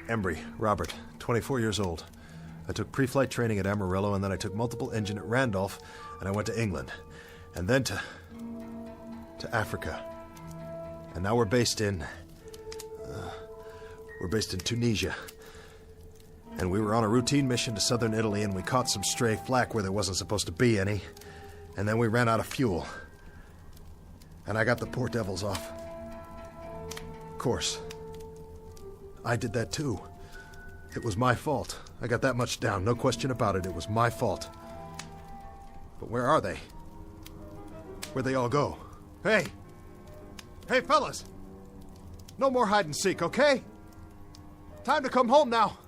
Embry, Robert, 24 years old. I took pre-flight training at Amarillo, and then I took multiple engine at Randolph, and I went to England. And then to Africa. And now we're based in Tunisia. And we were on a routine mission to southern Italy, and we caught some stray flak where there wasn't supposed to be any. And then we ran out of fuel. And I got the poor devils off. Of course. I did that too. It was my fault. I got that much down, no question about it. It was my fault. But where are they? Where'd they all go? Hey! Hey, fellas! No more hide and seek, okay? Time to come home now.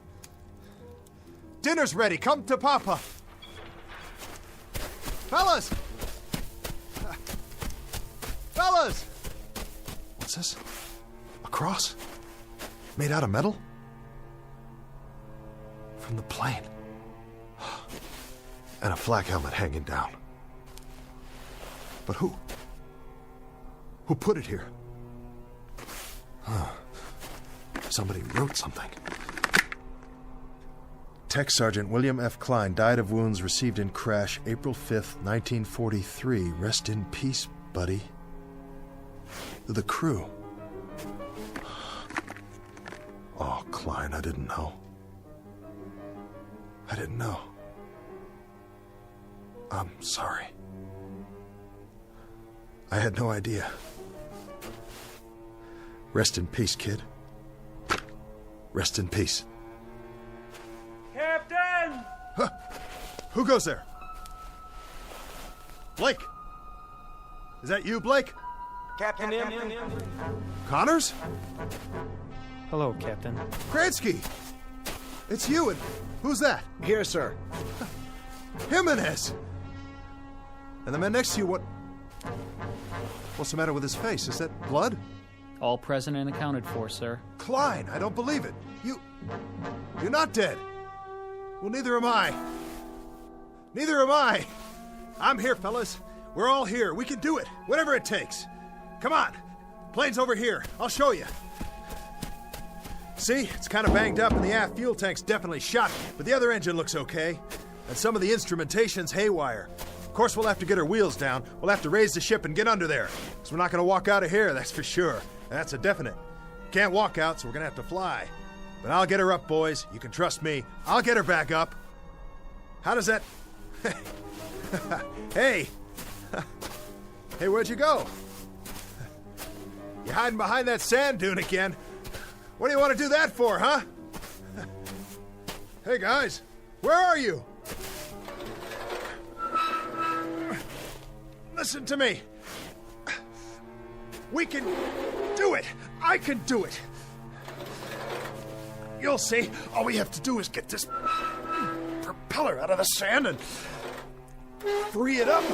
Dinner's ready. Come to Papa. Fellas! Fellas! What's this? A cross? Made out of metal? From the plane. And a flak helmet hanging down. But who? Who put it here? Somebody wrote something. Tech Sergeant William F. Klein died of wounds received in crash April 5th, 1943. Rest in peace, buddy. The crew. Oh, Klein, I didn't know. I didn't know. I'm sorry. I had no idea. Rest in peace, kid. Rest in peace.
Captain!
Huh. Who goes there? Blake! Is that you, Blake?
Captain M.
Connors?
Hello, Captain.
Kransky! It's you, and who's that?
Here, sir.
Jimenez! And the man next to you, what's the matter with his face? Is that blood?
All present and accounted for, sir.
Klein, I don't believe it. You're not dead. Well, neither am I. Neither am I. I'm here, fellas. We're all here. We can do it. Whatever it takes. Come on. Plane's over here. I'll show you. See? It's kind of banged up and the aft fuel tank's definitely shot, but the other engine looks okay. And some of the instrumentation's haywire. Of course, we'll have to get our wheels down. We'll have to raise the ship and get under there. Because we're not going to walk out of here, that's for sure. That's a definite. Can't walk out, so we're going to have to fly. But I'll get her up, boys. You can trust me. I'll get her back up. How does that... Hey! Hey, where'd you go? You hiding behind that sand dune again? What do you want to do that for, huh? Hey, guys. Where are you? Listen to me. We can do it. I can do it. You'll see. All we have to do is get this propeller out of the sand and free it up.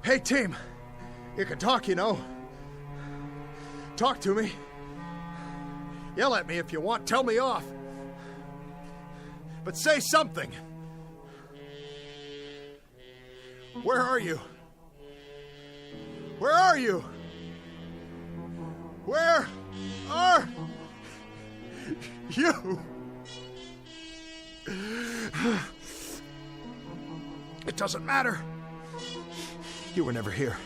Hey, team. You can talk, you know. Talk to me. Yell at me if you want. Tell me off. But say something. Where are you? Where are you? Where are you? It doesn't matter. You were never here.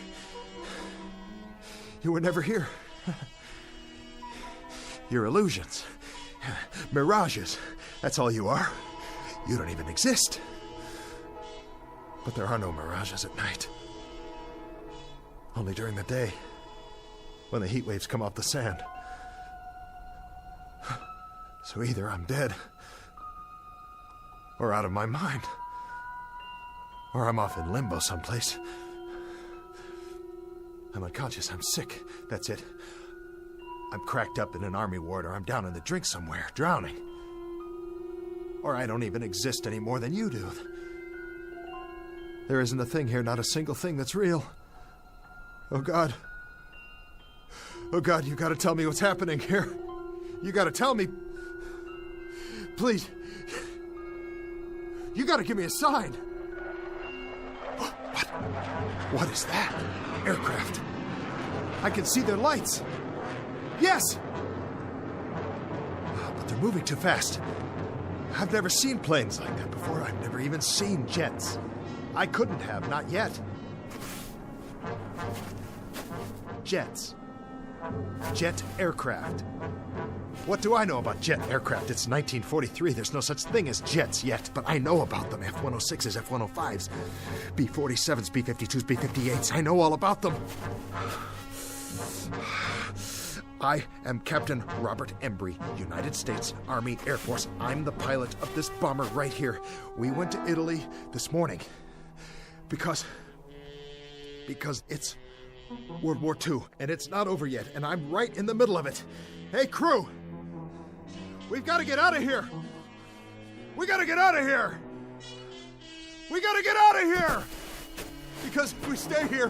You were never here. You're illusions. Mirages. That's all you are. You don't even exist. But there are no mirages at night. Only during the day, when the heat waves come off the sand. So either I'm dead, or out of my mind, or I'm off in limbo someplace. I'm unconscious, I'm sick, that's it. I'm cracked up in an army ward, or I'm down in the drink somewhere, drowning. Or I don't even exist any more than you do. There isn't a thing here, not a single thing that's real. Oh, God. Oh, God, you gotta tell me what's happening here. You gotta tell me. Please. You gotta give me a sign. What? What is that? Aircraft. I can see their lights. Yes! But they're moving too fast. I've never seen planes like that before. I've never even seen jets. I couldn't have, not yet. Jets. Jet aircraft. What do I know about jet aircraft? It's 1943. There's no such thing as jets yet, but I know about them. F-106s, F-105s, B-47s, B-52s, B-58s. I know all about them. I am Captain Robert Embry, United States Army Air Force. I'm the pilot of this bomber right here. We went to Italy this morning because it's World War II, and it's not over yet, and I'm right in the middle of it. Hey, crew! We've got to get out of here! We got to get out of here! We got to get out of here! Because if we stay here,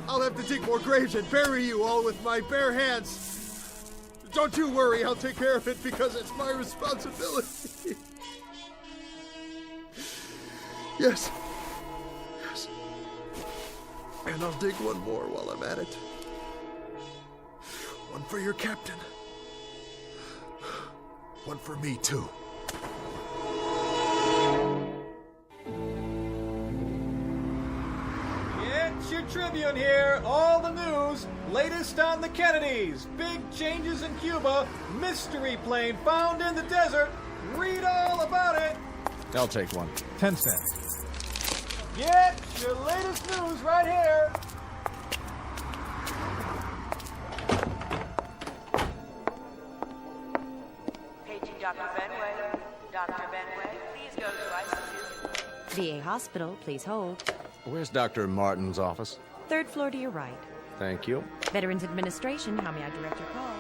I'll have to dig more graves and bury you all with my bare hands. Don't you worry, I'll take care of it because it's my responsibility. Yes. Yes. And I'll dig one more while I'm at it. One for your captain. One for me, too.
It's your Tribune here. All the news. Latest on the Kennedys. Big changes in Cuba. Mystery plane found in the desert. Read all about it.
I'll take one.
10 cents.
Get your latest news right here.
Paging Dr. Benway. Dr. Benway, please go to ICU. VA hospital, please hold.
Where's Dr. Martin's office?
Third floor to your right.
Thank you.
Veterans Administration, how may I direct your call?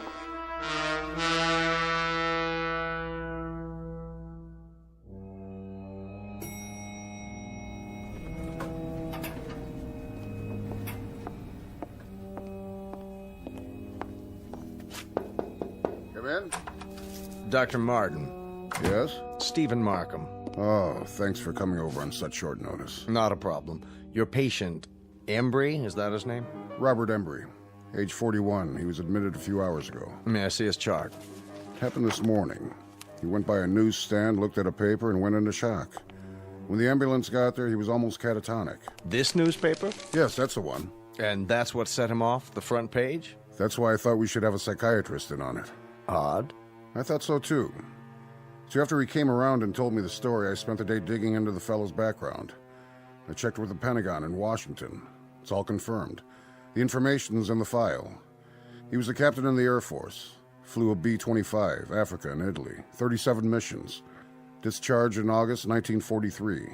Come in.
Dr. Martin.
Yes?
Stephen Markham.
Oh, thanks for coming over on such short notice.
Not a problem. Your patient, Embry, is that his name?
Robert Embry, age 41. He was admitted a few hours ago.
May I see his chart?
It happened this morning. He went by a newsstand, looked at a paper, and went into shock. When the ambulance got there, he was almost catatonic.
This newspaper?
Yes, that's the one.
And that's what set him off the front page?
That's why I thought we should have a psychiatrist in on it.
Odd.
I thought so, too. So after he came around and told me the story, I spent the day digging into the fellow's background. I checked with the Pentagon in Washington. It's all confirmed. The information's in the file. He was a captain in the Air Force. Flew a B-25, Africa and Italy. 37 missions. Discharged in August 1943.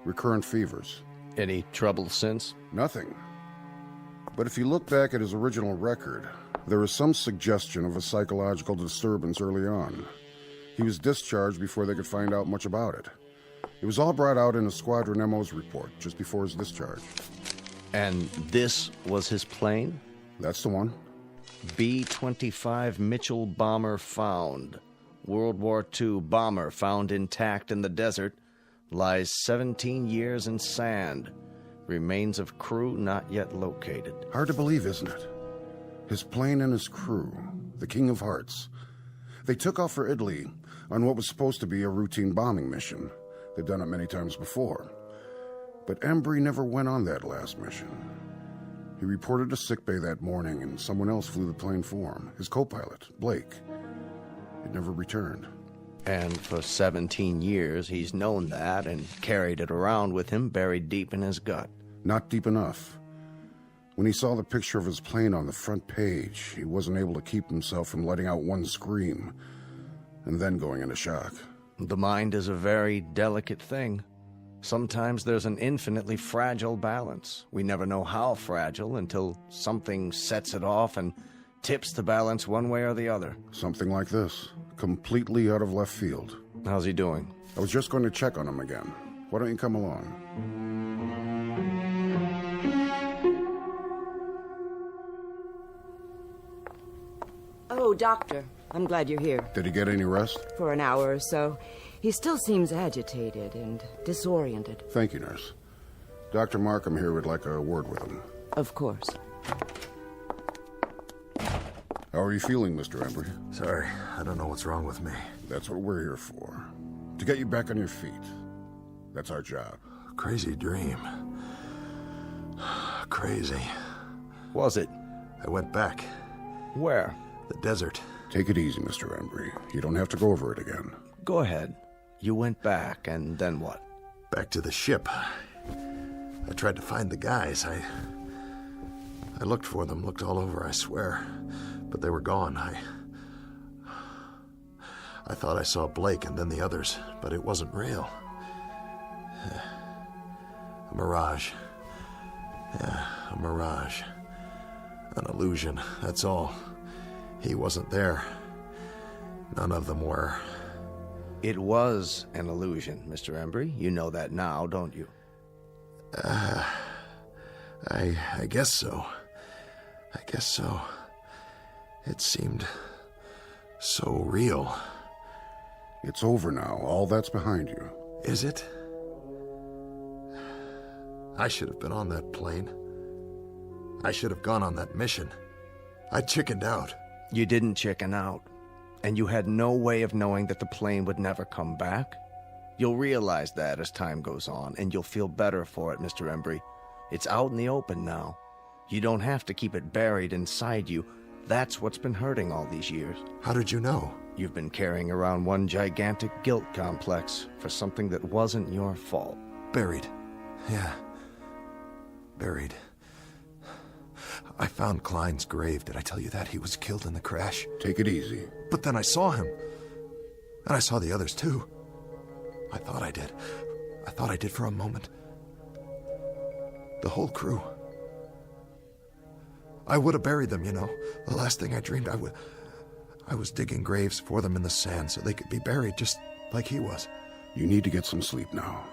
Recurrent fevers.
Any trouble since?
Nothing. But if you look back at his original record, there is some suggestion of a psychological disturbance early on. He was discharged before they could find out much about it. It was all brought out in a Squadron MO's report just before his discharge.
And this was his plane?
That's the one.
B-25 Mitchell bomber found. World War II bomber found intact in the desert. Lies 17 years in sand. Remains of crew not yet located.
Hard to believe, isn't it? His plane and his crew, the King of Hearts. They took off for Italy on what was supposed to be a routine bombing mission. They've done it many times before. But Embry never went on that last mission. He reported to sickbay that morning, and someone else flew the plane for him, his co-pilot, Blake. It never returned.
And for 17 years, he's known that and carried it around with him buried deep in his gut.
Not deep enough. When he saw the picture of his plane on the front page, he wasn't able to keep himself from letting out one scream, and then going into shock.
The mind is a very delicate thing. Sometimes there's an infinitely fragile balance. We never know how fragile until something sets it off and tips the balance one way or the other.
Something like this, completely out of left field.
How's he doing?
I was just going to check on him again. Why don't you come along?
Oh, Doctor, I'm glad you're here.
Did he get any rest?
For an hour or so. He still seems agitated and disoriented.
Thank you, nurse. Dr. Markham here would like a word with him.
Of course.
How are you feeling, Mr. Embry?
Sorry, I don't know what's wrong with me.
That's what we're here for. To get you back on your feet. That's our job.
Crazy dream. Crazy.
Was it?
I went back.
Where?
The desert.
Take it easy, Mr. Embry. You don't have to go over it again.
Go ahead. You went back, and then what?
Back to the ship. I tried to find the guys. I looked for them, looked all over, I swear. But they were gone. I thought I saw Blake and then the others, but it wasn't real. A mirage. Yeah, a mirage. An illusion, that's all. He wasn't there. None of them were.
It was an illusion, Mr. Embry. You know that now, don't you?
I guess so. I guess so. It seemed so real.
It's over now. All that's behind you.
Is it? I should have been on that plane. I should have gone on that mission. I chickened out.
You didn't chicken out. And you had no way of knowing that the plane would never come back. You'll realize that as time goes on, and you'll feel better for it, Mr. Embry. It's out in the open now. You don't have to keep it buried inside you. That's what's been hurting all these years.
How did you know?
You've been carrying around one gigantic guilt complex for something that wasn't your fault.
Buried. Yeah. Buried. I found Klein's grave. Did I tell you that? He was killed in the crash.
Take it easy.
But then I saw him. And I saw the others, too. I thought I did for a moment. The whole crew. I would have buried them, you know. The last thing I dreamed, I was digging graves for them in the sand so they could be buried just like he was.
You need to get some sleep now.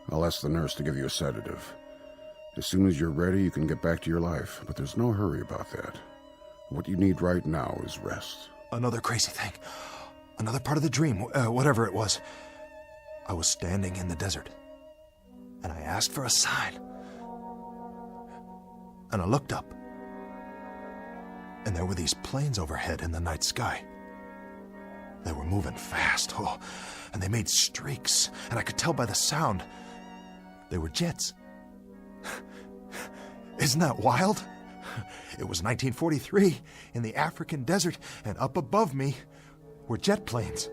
I'll ask the nurse to give you a sedative. As soon as you're ready, you can get back to your life, but there's no hurry about that. What you need right now is rest.
Another crazy thing. Another part of the dream, whatever it was. I was standing in the desert, and I asked for a sign. And I looked up, and there were these planes overhead in the night sky. They were moving fast, and they made streaks, and I could tell by the sound they were jets. Isn't that wild? It was 1943 in the African desert, and up above me were jet planes,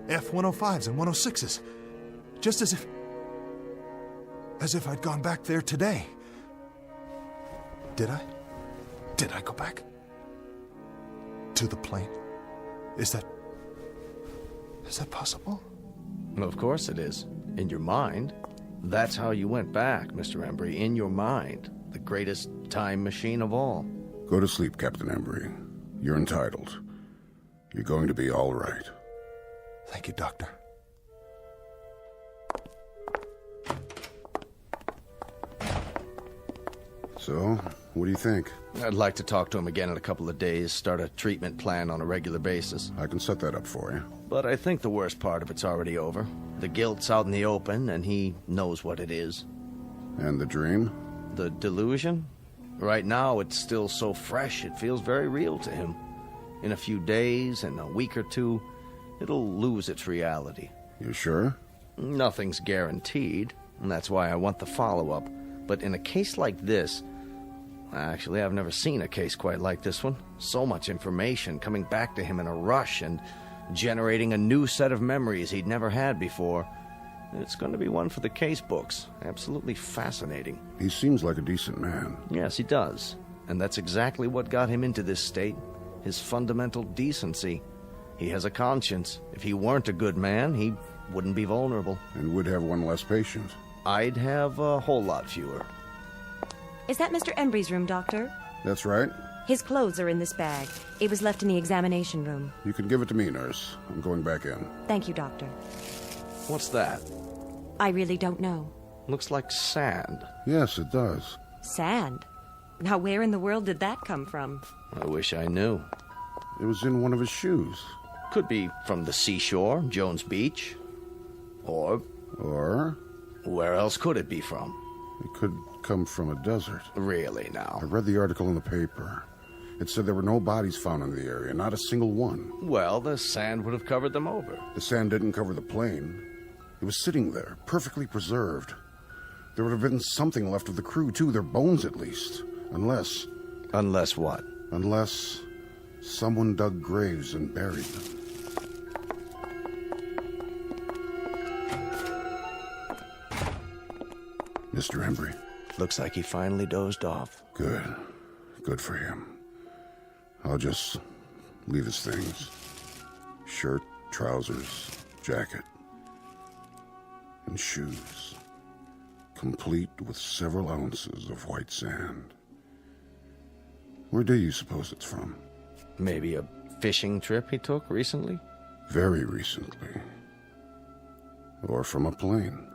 F-105s and 106s, just as if I'd gone back there today. Did I? Did I go back? To the plane? Is that possible?
Well, of course it is. In your mind. That's how you went back, Mr. Embry. In your mind. The greatest time machine of all.
Go to sleep, Captain Embry. You're entitled. You're going to be all right.
Thank you, Doctor.
So, what do you think?
I'd like to talk to him again in a couple of days, start a treatment plan on a regular basis.
I can set that up for you.
But I think the worst part of it's already over. The guilt's out in the open, and he knows what it is.
And the dream?
The delusion? Right now, it's still so fresh, it feels very real to him. In a few days, in a week or two, it'll lose its reality.
You sure?
Nothing's guaranteed, and that's why I want the follow-up. But in a case like this... Actually, I've never seen a case quite like this one. So much information coming back to him in a rush and generating a new set of memories he'd never had before. It's going to be one for the case books. Absolutely fascinating.
He seems like a decent man.
Yes, he does. And that's exactly what got him into this state. His fundamental decency. He has a conscience. If he weren't a good man, he wouldn't be vulnerable.
And would have one less patient.
I'd have a whole lot fewer.
Is that Mr. Embry's room, Doctor?
That's right.
His clothes are in this bag. It was left in the examination room.
You can give it to me, nurse. I'm going back in.
Thank you, Doctor.
What's that?
I really don't know.
Looks like sand.
Yes, it does.
Sand? Now, where in the world did that come from?
I wish I knew.
It was in one of his shoes.
Could be from the seashore, Jones Beach. Or... Where else could it be from?
It could come from a desert.
Really, now?
I read the article in the paper. It said there were no bodies found in the area, not a single one.
Well, the sand would have covered them over.
The sand didn't cover the plane. It was sitting there, perfectly preserved. There would have been something left of the crew, too, their bones at least. Unless...
Unless what?
Unless someone dug graves and buried them. Mr. Embry.
Looks like he finally dozed off.
Good. Good for him. I'll just leave his things. Shirt, trousers, jacket, and shoes. Complete with several ounces of white sand. Where do you suppose it's from?
Maybe a fishing trip he took recently?
Very recently. Or from a plane.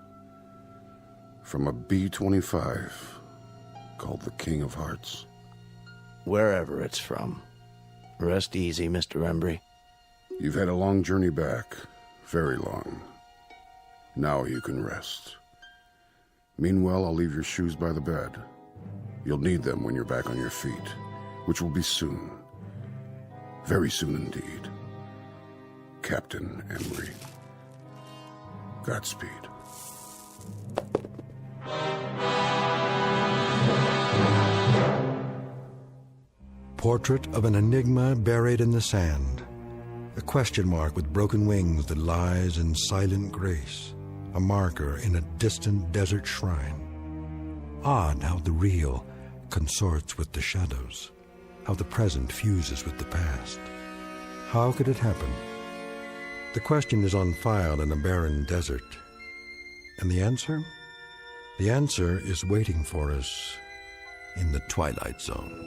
From a B-25 called the King of Hearts.
Wherever it's from. Rest easy, Mr. Embry.
You've had a long journey back. Very long. Now you can rest. Meanwhile, I'll leave your shoes by the bed. You'll need them when you're back on your feet, which will be soon. Very soon indeed. Captain Embry. Godspeed.
Portrait of an enigma buried in the sand. A question mark with broken wings that lies in silent grace. A marker in a distant desert shrine. Odd how the real consorts with the shadows. How the present fuses with the past. How could it happen? The question is on file in a barren desert. And the answer? The answer is waiting for us in the Twilight Zone.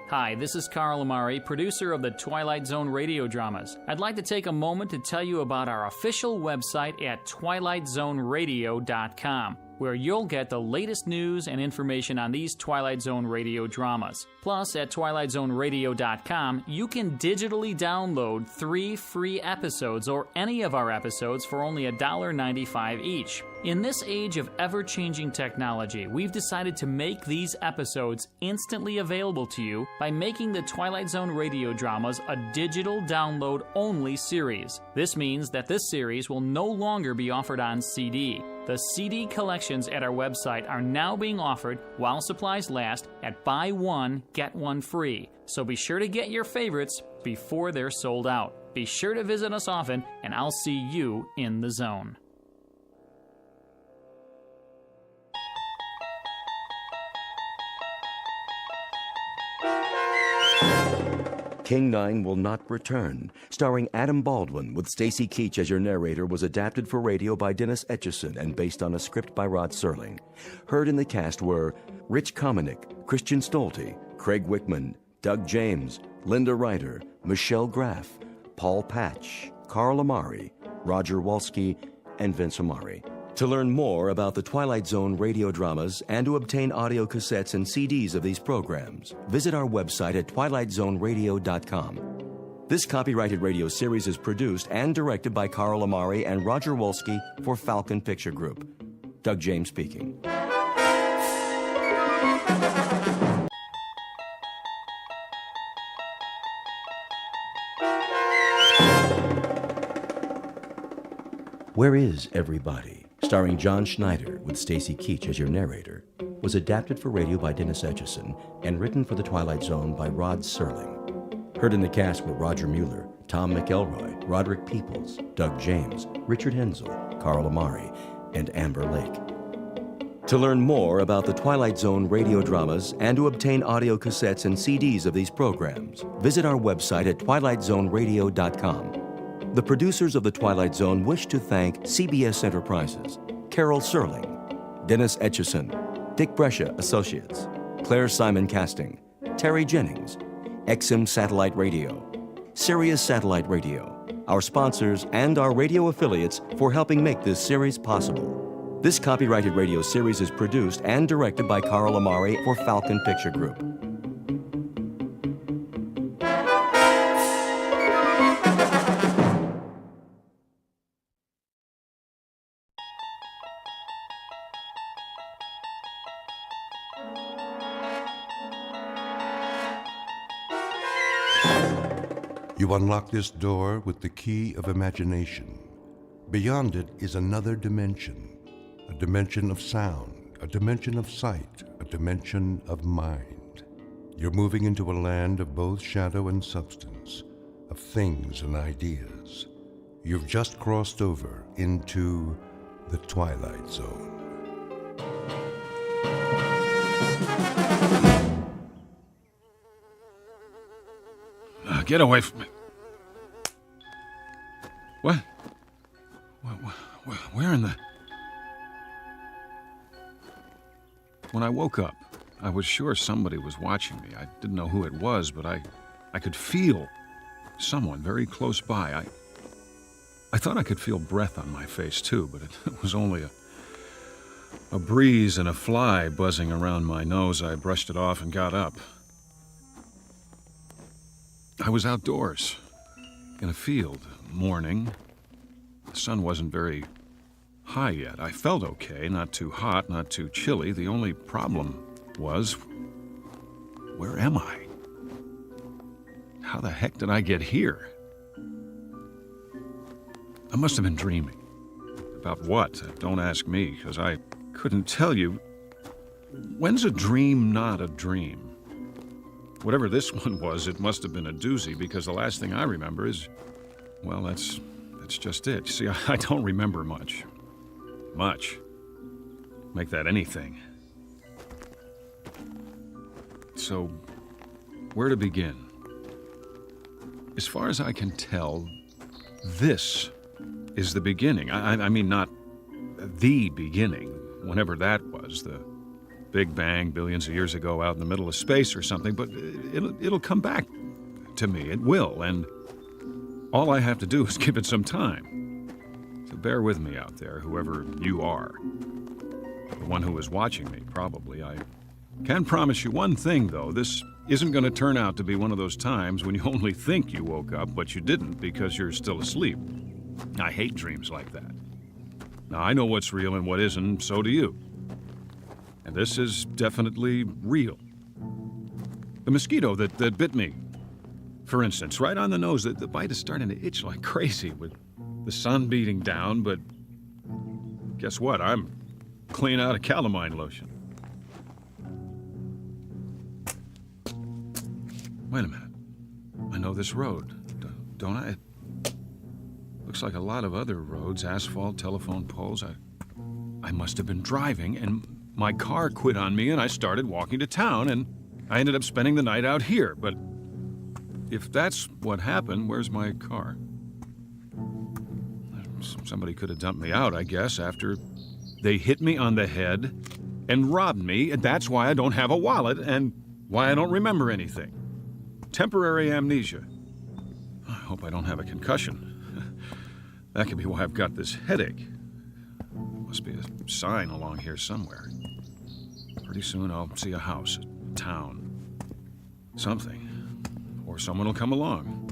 Hi, this is Carl Amari, producer of the Twilight Zone radio dramas. I'd like to take a moment to tell you about our official website at twilightzoneradio.com, where you'll get the latest news and information on these Twilight Zone radio dramas. Plus, at twilightzoneradio.com, you can digitally download 3 free episodes or any of our episodes for only $1.95 each. In this age of ever-changing technology, we've decided to make these episodes instantly available to you by making the Twilight Zone radio dramas a digital download-only series. This means that this series will no longer be offered on CD. The CD collections at our website are now being offered while supplies last at buy one, get one free. So be sure to get your favorites before they're sold out. Be sure to visit us often, and I'll see you in the zone.
King 9 Will Not Return, starring Adam Baldwin with Stacy Keach as your narrator, was adapted for radio by Dennis Etchison and based on a script by Rod Serling. Heard in the cast were Rich Kominick, Christian Stolte, Craig Wickman, Doug James, Linda Ryder, Michelle Graff, Paul Patch, Carl Amari, Roger Walski, and Vince Amari. To learn more about the Twilight Zone radio dramas and to obtain audio cassettes and CDs of these programs, visit our website at twilightzoneradio.com. This copyrighted radio series is produced and directed by Carl Amari and Roger Wolski for Falcon Picture Group. Doug James speaking. Where Is Everybody, starring John Schneider with Stacy Keach as your narrator, was adapted for radio by Dennis Etchison and written for the Twilight Zone by Rod Serling. Heard in the cast were Roger Mueller, Tom McElroy, Roderick Peoples, Doug James, Richard Hensel, Carl Amari, and Amber Lake. To learn more about the Twilight Zone radio dramas and to obtain audio cassettes and CDs of these programs, visit our website at twilightzoneradio.com. The producers of The Twilight Zone wish to thank CBS Enterprises, Carol Serling, Dennis Etchison, Dick Brescia Associates, Claire Simon Casting, Terry Jennings, XM Satellite Radio, Sirius Satellite Radio, our sponsors, and our radio affiliates for helping make this series possible. This copyrighted radio series is produced and directed by Carl Amari for Falcon Picture Group.
You unlock this door with the key of imagination. Beyond it is another dimension, a dimension of sound, a dimension of sight, a dimension of mind. You're moving into a land of both shadow and substance, of things and ideas. You've just crossed over into the Twilight Zone.
Get away from me. What? Where in the... When I woke up, I was sure somebody was watching me. I didn't know who it was, but I could feel someone very close by. I thought I could feel breath on my face, too, but it was only a breeze and a fly buzzing around my nose. I brushed it off and got up. I was outdoors, in a field, morning. The sun wasn't very high yet. I felt okay, not too hot, not too chilly. The only problem was, where am I? How the heck did I get here? I must have been dreaming. About what? Don't ask me, because I couldn't tell you. When's a dream not a dream? Whatever this one was, it must have been a doozy, because the last thing I remember is, well, that's just it. See, I don't remember much. Much. Make that anything. So, where to begin? As far as I can tell, this is the beginning. I mean, not the beginning, whenever that was, the Big Bang billions of years ago out in the middle of space or something, but it'll come back to me. It will, and all I have to do is give it some time. So bear with me out there, whoever you are. The one who is watching me, probably. I can promise you one thing, though. This isn't going to turn out to be one of those times when you only think you woke up, but you didn't because you're still asleep. I hate dreams like that. Now, I know what's real and what isn't, so do you. And this is definitely real. The mosquito that bit me, for instance, right on the nose, the bite is starting to itch like crazy with the sun beating down, but guess what? I'm clean out of calamine lotion. Wait a minute. I know this road, don't I? It looks like a lot of other roads, asphalt, telephone poles. I must have been driving, and my car quit on me, and I started walking to town, and I ended up spending the night out here. But if that's what happened, where's my car? Somebody could have dumped me out, I guess, after they hit me on the head and robbed me, and that's why I don't have a wallet and why I don't remember anything. Temporary amnesia. I hope I don't have a concussion. That could be why I've got this headache. Must be a sign along here somewhere. Pretty soon I'll see a house, a town, something. Or someone will come along.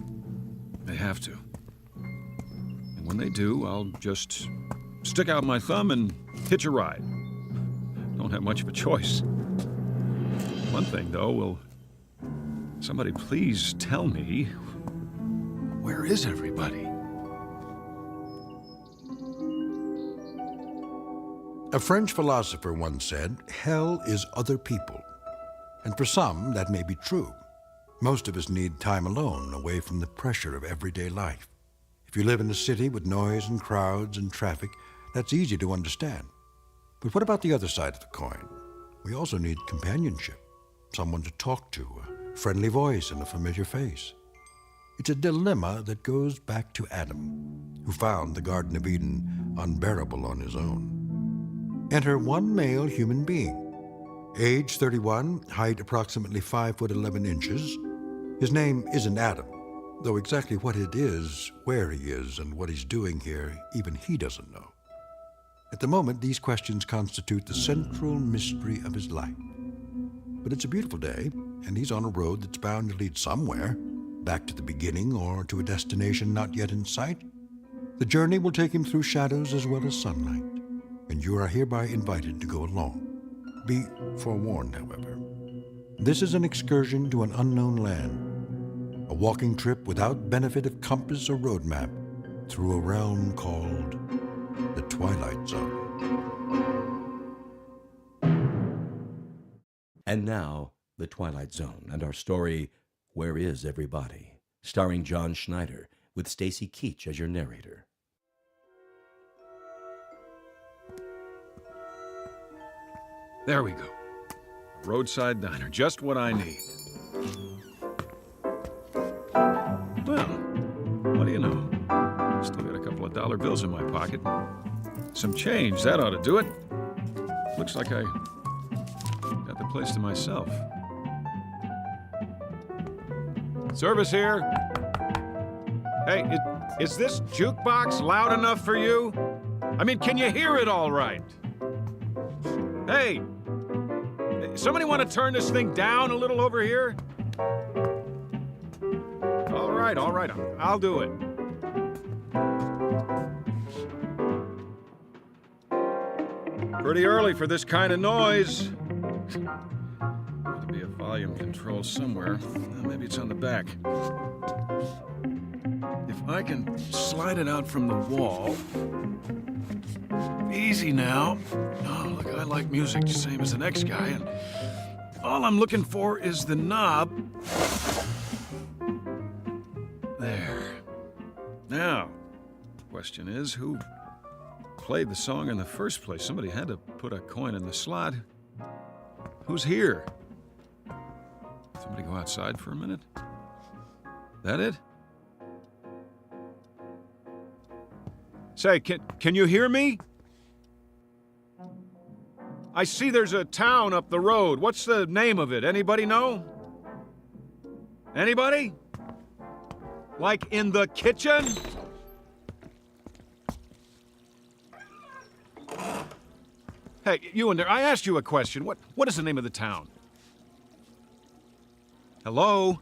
They have to. And when they do, I'll just stick out my thumb and hitch a ride. Don't have much of a choice. One thing, though, will somebody please tell me, where is everybody?
A French philosopher once said, hell is other people. And for some, that may be true. Most of us need time alone, away from the pressure of everyday life. If you live in a city with noise and crowds and traffic, that's easy to understand. But what about the other side of the coin? We also need companionship, someone to talk to, a friendly voice and a familiar face. It's a dilemma that goes back to Adam, who found the Garden of Eden unbearable on his own. Enter one male human being. Age 31, height approximately 5'11". His name isn't Adam, though exactly what it is, where he is, and what he's doing here, even he doesn't know. At the moment, these questions constitute the central mystery of his life. But it's a beautiful day, and he's on a road that's bound to lead somewhere, back to the beginning or to a destination not yet in sight. The journey will take him through shadows as well as sunlight, and you are hereby invited to go along. Be forewarned, however. This is an excursion to an unknown land, a walking trip without benefit of compass or road map through a realm called the Twilight Zone.
And now, the Twilight Zone and our story, Where Is Everybody? Starring John Schneider, with Stacy Keach as your narrator.
There we go. Roadside diner, just what I need. Well, what do you know? Still got a couple of dollar bills in my pocket. Some change, that ought to do it. Looks like I got the place to myself. Service here. Hey, is this jukebox loud enough for you? I mean, can you hear it all right? Hey, somebody want to turn this thing down a little over here? All right, I'll do it. Pretty early for this kind of noise. Ought to be a volume control somewhere. Maybe it's on the back. If I can slide it out from the wall. Easy now. Oh, look, I like music the same as the next guy, and all I'm looking for is the knob. There. Now, the question is, who played the song in the first place? Somebody had to put a coin in the slot. Who's here? Somebody go outside for a minute? That it? Say, can you hear me? I see there's a town up the road. What's the name of it? Anybody know? Anybody? Like in the kitchen? Hey, you in there, I asked you a question. What is the name of the town? Hello?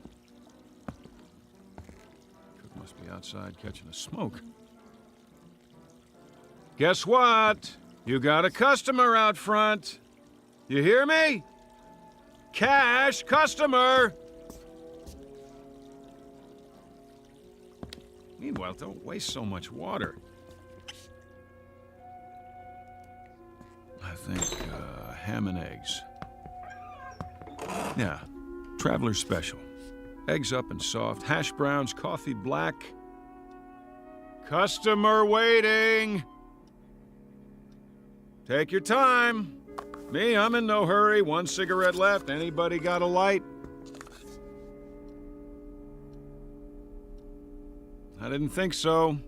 Cook must be outside catching a smoke. Guess what? You got a customer out front. You hear me? Cash customer! Meanwhile, don't waste so much water. I think, ham and eggs. Yeah, Traveler's Special. Eggs up and soft, hash browns, coffee black. Customer waiting! Take your time. Me, I'm in no hurry. 1 cigarette left. Anybody got a light? I didn't think so.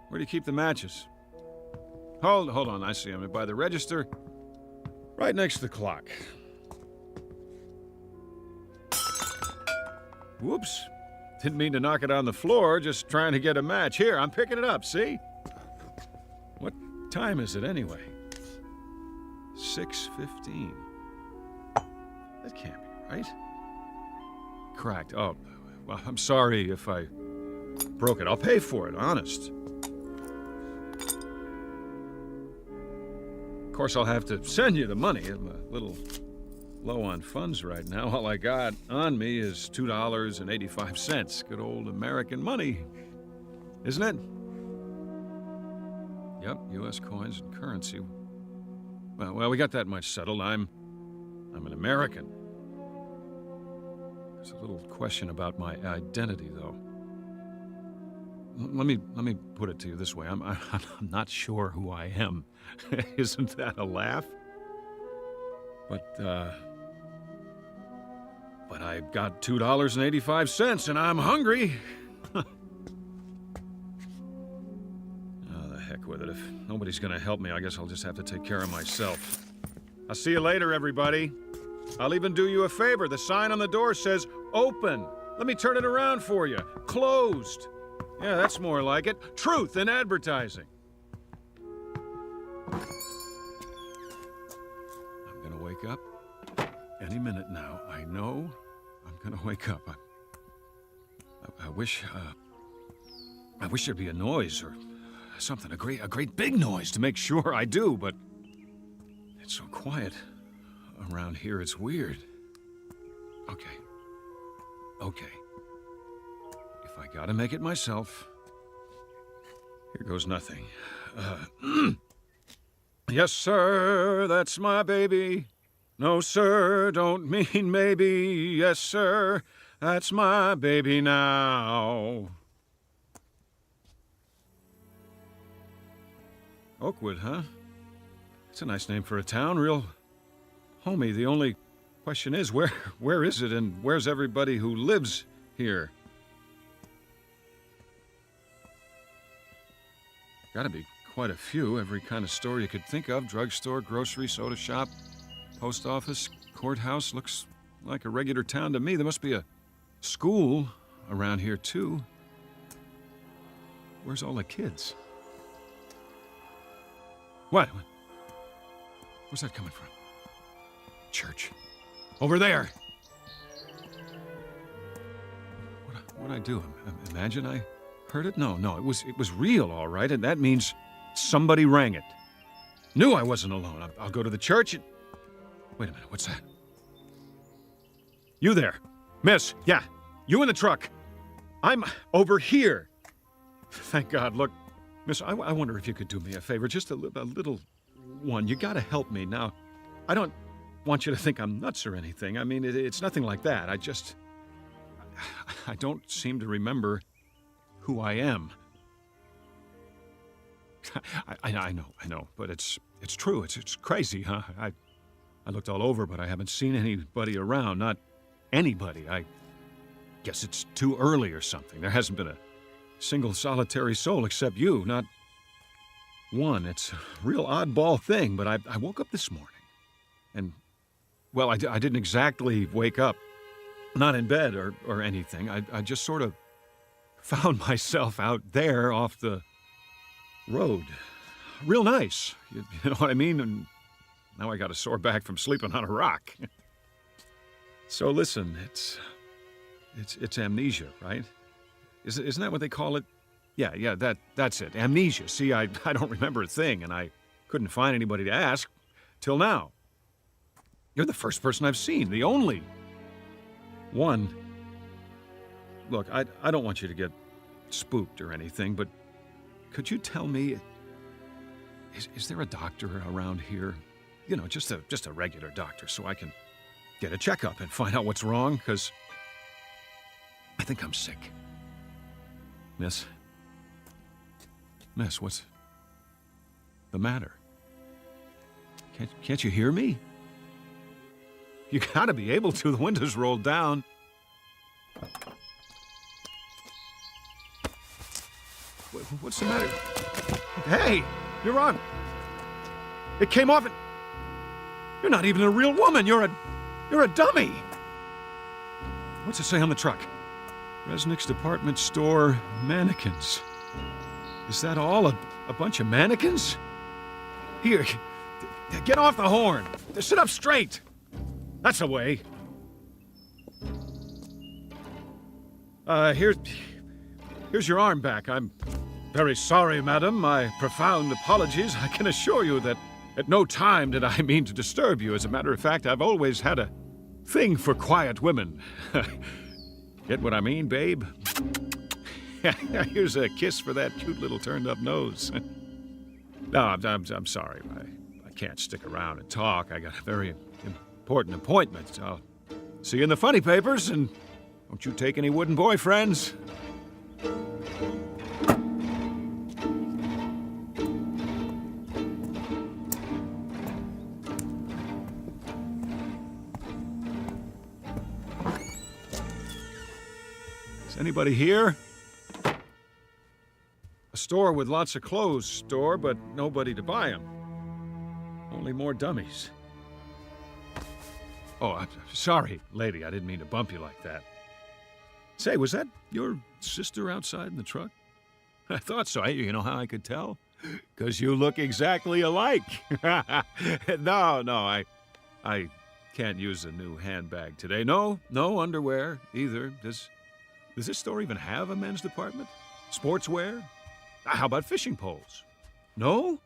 Where do you keep the matches? Hold on, I see them. By the register, right next to the clock. Whoops. Didn't mean to knock it on the floor, just trying to get a match. Here, I'm picking it up, see? What time is it anyway? 6:15. That can't be right. Cracked. Oh, well, I'm sorry if I broke it. I'll pay for it, honest. Of course, I'll have to send you the money. I'm a little low on funds right now. All I got on me is $2.85. Good old American money, isn't it? Yep, U.S. coins and currency. Well, we got that much settled. I'm an American. There's a little question about my identity, though. Let me put it to you this way. I'm not sure who I am. Isn't that a laugh? But I got $2.85 and I'm hungry. Oh, the heck with it. If nobody's gonna help me, I guess I'll just have to take care of myself. I'll see you later, everybody. I'll even do you a favor. The sign on the door says open. Let me turn it around for you. Closed. Yeah, that's more like it. Truth in advertising. I'm gonna wake up any minute now. I know I'm gonna wake up. I wish there'd be a noise or something, a great big noise to make sure I do, but it's so quiet around here, it's weird. Okay. If I gotta make it myself, here goes nothing. Yes, sir, that's my baby. No, sir, don't mean maybe. Yes, sir, that's my baby now. Oakwood, huh? It's a nice name for a town, real homey. The only question is, where is it and where's everybody who lives here? Gotta be quite a few. Every kind of store you could think of. Drugstore, grocery, soda shop, post office, courthouse. Looks like a regular town to me. There must be a school around here, too. Where's all the kids? What? Where's that coming from? Church. Over there! What'd I do? Imagine I heard it? No, it was real, all right, and that means somebody rang it. Knew I wasn't alone. I'll go to the church and... Wait a minute, what's that? You there. Miss, yeah, you in the truck. I'm over here. Thank God. Look, miss, I wonder if you could do me a favor, just a little one. You gotta help me now. I don't want you to think I'm nuts or anything. I mean, it's nothing like that. I don't seem to remember who I am. I know, but it's true. It's crazy, huh? I looked all over, but I haven't seen anybody around. Not anybody. I guess it's too early or something. There hasn't been a single solitary soul except you, not one. It's a real oddball thing, but I woke up this morning. And, well, I didn't exactly wake up. Not in bed or anything. I just sort of found myself out there off the road. Real nice. You know what I mean? And now I got a sore back from sleeping on a rock. So listen, it's amnesia, right? Isn't that what they call it? Yeah, that's it. Amnesia. See, I don't remember a thing, and I couldn't find anybody to ask till now. You're the first person I've seen, the only one. Look, I don't want you to get spooked or anything, but could you tell me, is there a doctor around here? You know, just a regular doctor, so I can get a checkup and find out what's wrong, because I think I'm sick. Miss, what's the matter? Can't you hear me? You gotta be able to. The window's rolled down. What's the matter? Hey, you're on. It came off and... You're not even a real woman. You're a dummy. What's it say on the truck? Resnick's department store mannequins. Is that all? A bunch of mannequins? Here, get off the horn. Sit up straight. That's the way. Here's your arm back. I'm very sorry, madam. My profound apologies. I can assure you that at no time did I mean to disturb you. As a matter of fact, I've always had a thing for quiet women. Get what I mean, babe? Here's a kiss for that cute little turned-up nose. No, I'm sorry. I can't stick around and talk. I got a very important appointment. I'll see you in the funny papers, and don't you take any wooden boyfriends. Is anybody here? A store with lots of clothes, store, but nobody to buy them. Only more dummies. Oh, I'm sorry, lady. I didn't mean to bump you like that. Say, was that your sister outside in the truck? I thought so. You know how I could tell? Because you look exactly alike. No, I can't use a new handbag today. No underwear either. Does this store even have a men's department? Sportswear? How about fishing poles? No?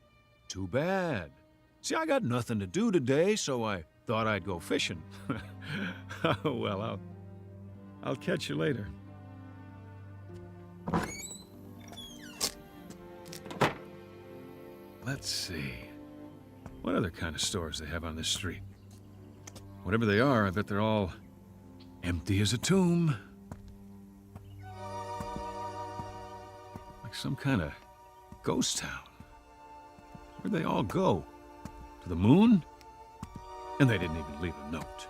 Too bad. See, I got nothing to do today, so I thought I'd go fishing. Well, I'll catch you later. Let's see. What other kind of stores they have on this street? Whatever they are, I bet they're all empty as a tomb. Like some kind of ghost town. Where'd they all go? To the moon? And they didn't even leave a note.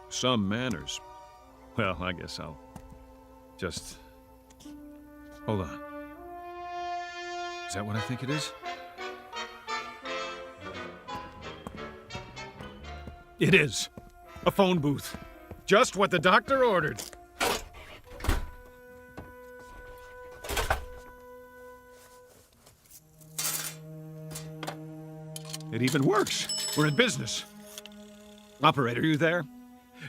Some manners. Well, I guess I'll just... Hold on. Is that what I think it is? It is. A phone booth. Just what the doctor ordered. It even works. We're in business. Operator, you there?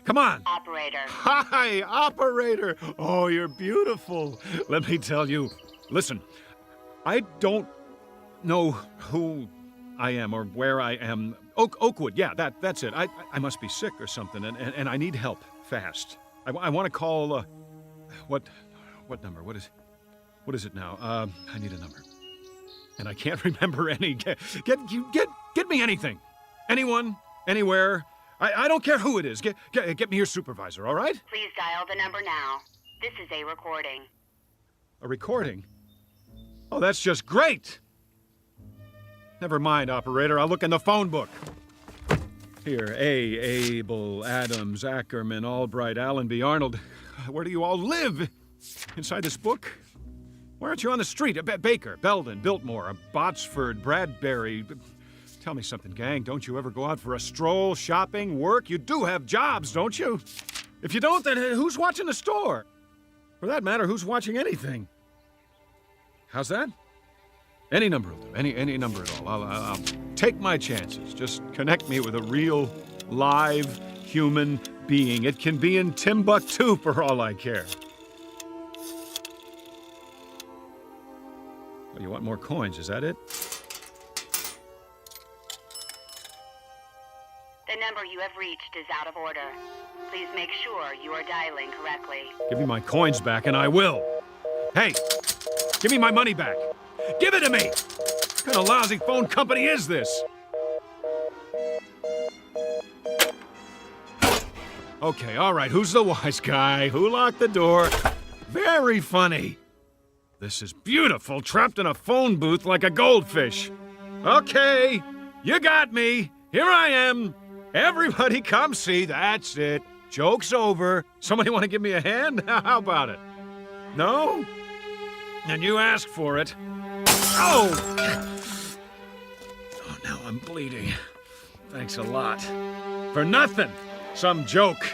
Come on.
Operator.
Hi, operator. Oh, you're beautiful. Let me tell you. Listen, I don't know who I am or where I am. Oakwood, yeah, that's it. I must be sick or something, and I need help fast. I want to call, what number? What is it now? I need a number. And I can't remember any. Get me anything. Anyone, anywhere. I don't care who it is. Get me your supervisor, all right?
Please dial the number now. This is a recording.
A recording? Oh, that's just great! Never mind, operator. I'll look in the phone book. Here, Abel, Adams, Ackerman, Albright, Allenby, Arnold. Where do you all live? Inside this book? Why aren't you on the street? Baker, Belden, Biltmore, Botsford, Bradbury. Tell me something, gang. Don't you ever go out for a stroll, shopping, work? You do have jobs, don't you? If you don't, then who's watching the store? For that matter, who's watching anything? How's that? Any number will do. Any number at all. I'll take my chances. Just connect me with a real, live, human being. It can be in Timbuktu for all I care. Oh, you want more coins, is that it?
The number you have reached is out of order. Please make sure you are dialing correctly.
Give me my coins back and I will. Hey, give me my money back. Give it to me! What kind of lousy phone company is this? Okay, all right, who's the wise guy? Who locked the door? Very funny. This is beautiful, trapped in a phone booth like a goldfish. Okay, you got me. Here I am. Everybody come see. That's it. Joke's over. Somebody want to give me a hand? How about it? No? And you asked for it. Oh! Oh, now I'm bleeding. Thanks a lot. For nothing. Some joke.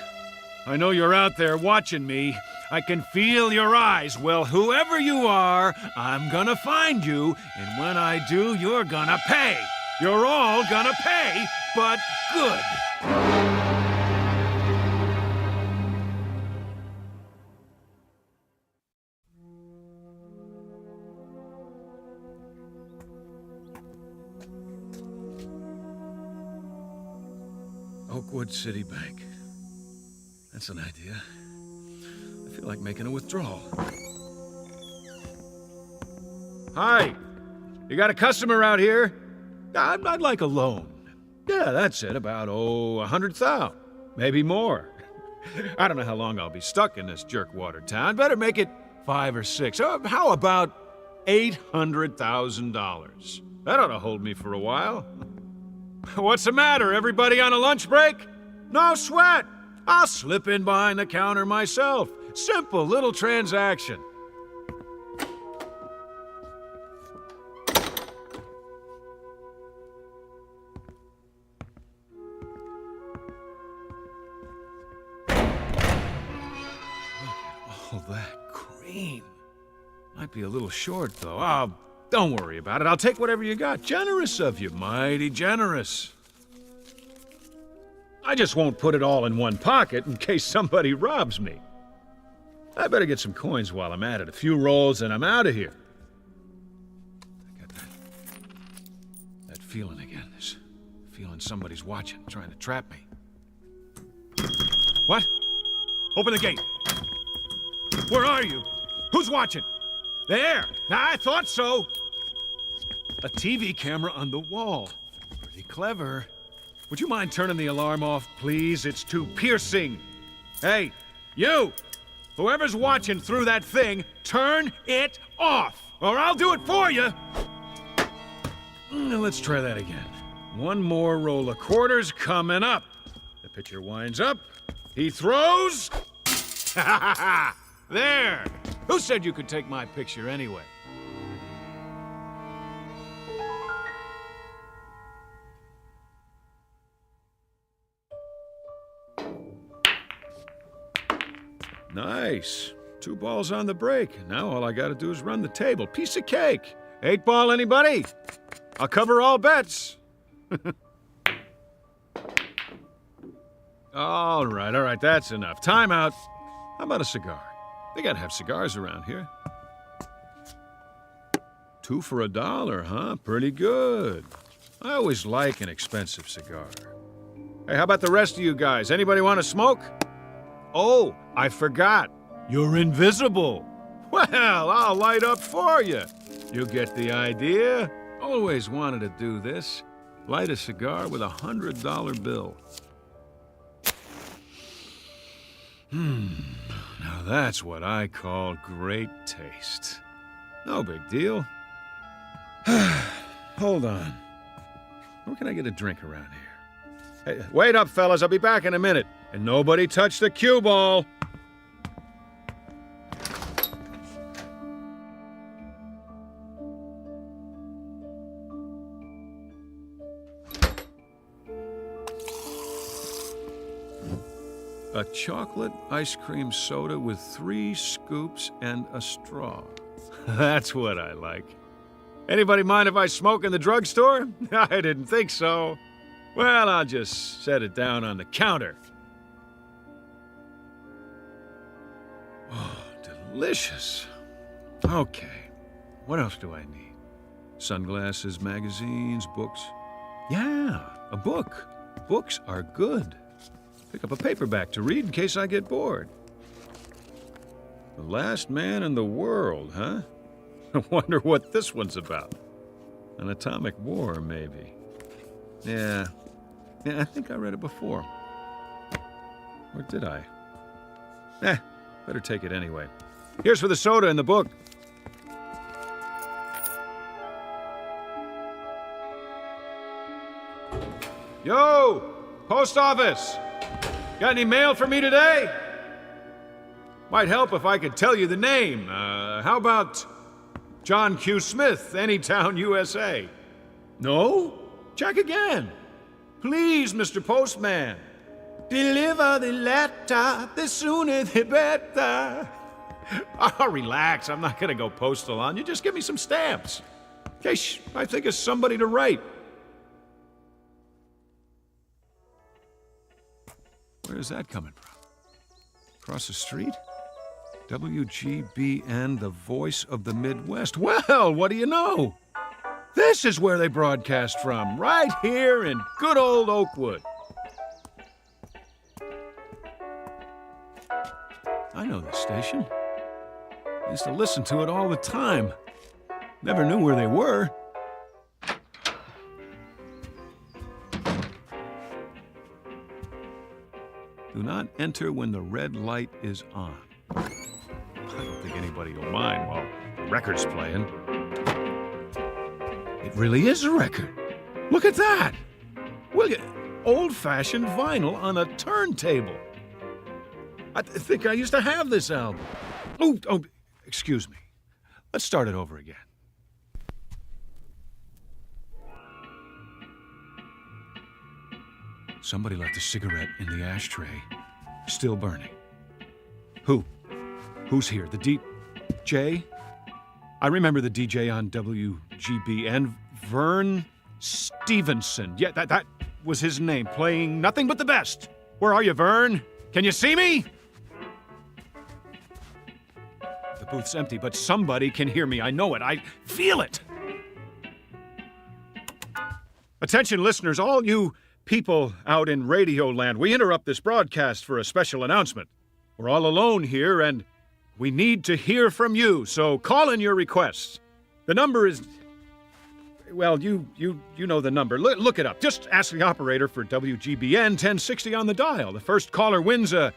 I know you're out there watching me. I can feel your eyes. Well, whoever you are, I'm gonna find you. And when I do, you're gonna pay. You're all gonna pay, but good. Oakwood City Bank. That's an idea. I feel like making a withdrawal. Hi! You got a customer out here? I'd like a loan. Yeah, that's it. About, $100,000. Maybe more. I don't know how long I'll be stuck in this jerkwater town. Better make it 5 or 6. How about $800,000? That ought to hold me for a while. What's the matter? Everybody on a lunch break? No sweat. I'll slip in behind the counter myself. Simple little transaction. All that cream. Might be a little short, though. Oh, don't worry about it. I'll take whatever you got. Generous of you. Mighty generous. I just won't put it all in one pocket in case somebody robs me. I better get some coins while I'm at it. A few rolls and I'm out of here. I got that feeling again. This feeling somebody's watching, trying to trap me. What? Open the gate. Where are you? Who's watching? There! I thought so! A TV camera on the wall. Pretty clever. Would you mind turning the alarm off, please? It's too piercing. Hey, you! Whoever's watching through that thing, turn it off, or I'll do it for you! Let's try that again. One more roll of quarters coming up. The pitcher winds up. He throws. Ha ha ha! There! Who said you could take my picture anyway? Nice. 2 balls on the break. Now all I gotta do is run the table. Piece of cake. 8 ball, anybody? I'll cover all bets. All right, that's enough. Time out. How about a cigar? They gotta have cigars around here. 2 for $1, huh? Pretty good. I always like an expensive cigar. Hey, how about the rest of you guys? Anybody want to smoke? Oh, I forgot. You're invisible. Well, I'll light up for you. You get the idea? Always wanted to do this. Light a cigar with a $100 bill. Now that's what I call great taste. No big deal. Hold on. Where can I get a drink around here? Hey, wait up, fellas. I'll be back in a minute. And nobody touch the cue ball. A chocolate ice cream soda with 3 scoops and a straw. That's what I like. Anybody mind if I smoke in the drugstore? I didn't think so. Well, I'll just set it down on the counter. Oh, delicious. Okay, what else do I need? Sunglasses, magazines, books. Yeah, a book. Books are good. Pick up a paperback to read in case I get bored. The Last Man in the World, huh? I wonder what this one's about. An atomic war, maybe. Yeah, I think I read it before. Or did I? Better take it anyway. Here's for the soda and the book. Yo! Post office! Got any mail for me today? Might help if I could tell you the name. How about John Q. Smith, Anytown, USA? No? Check again. Please, Mr. Postman. Deliver the letter, the sooner the better. Oh, relax. I'm not going to go postal on you. Just give me some stamps. In case I think of somebody to write. Where's that coming from? Across the street? WGBN, the voice of the Midwest. Well, what do you know? This is where they broadcast from, right here in good old Oakwood. I know this station. I used to listen to it all the time. Never knew where they were. Do not enter when the red light is on. I don't think anybody will mind while the record's playing. It really is a record. Look at that! Look at old-fashioned vinyl on a turntable. I think I used to have this album. Oh, excuse me. Let's start it over again. Somebody left a cigarette in the ashtray, still burning. Who? Who's here? The DJ? I remember the DJ on WGBN, Vern Stevenson. Yeah, that was his name, playing nothing but the best. Where are you, Vern? Can you see me? The booth's empty, but somebody can hear me. I know it. I feel it. Attention, listeners, all you people out in Radio Land, we interrupt this broadcast for a special announcement. We're all alone here, and we need to hear from you, so call in your requests. The number is... Well, you know the number. Look it up. Just ask the operator for WGBN 1060 on the dial. The first caller wins a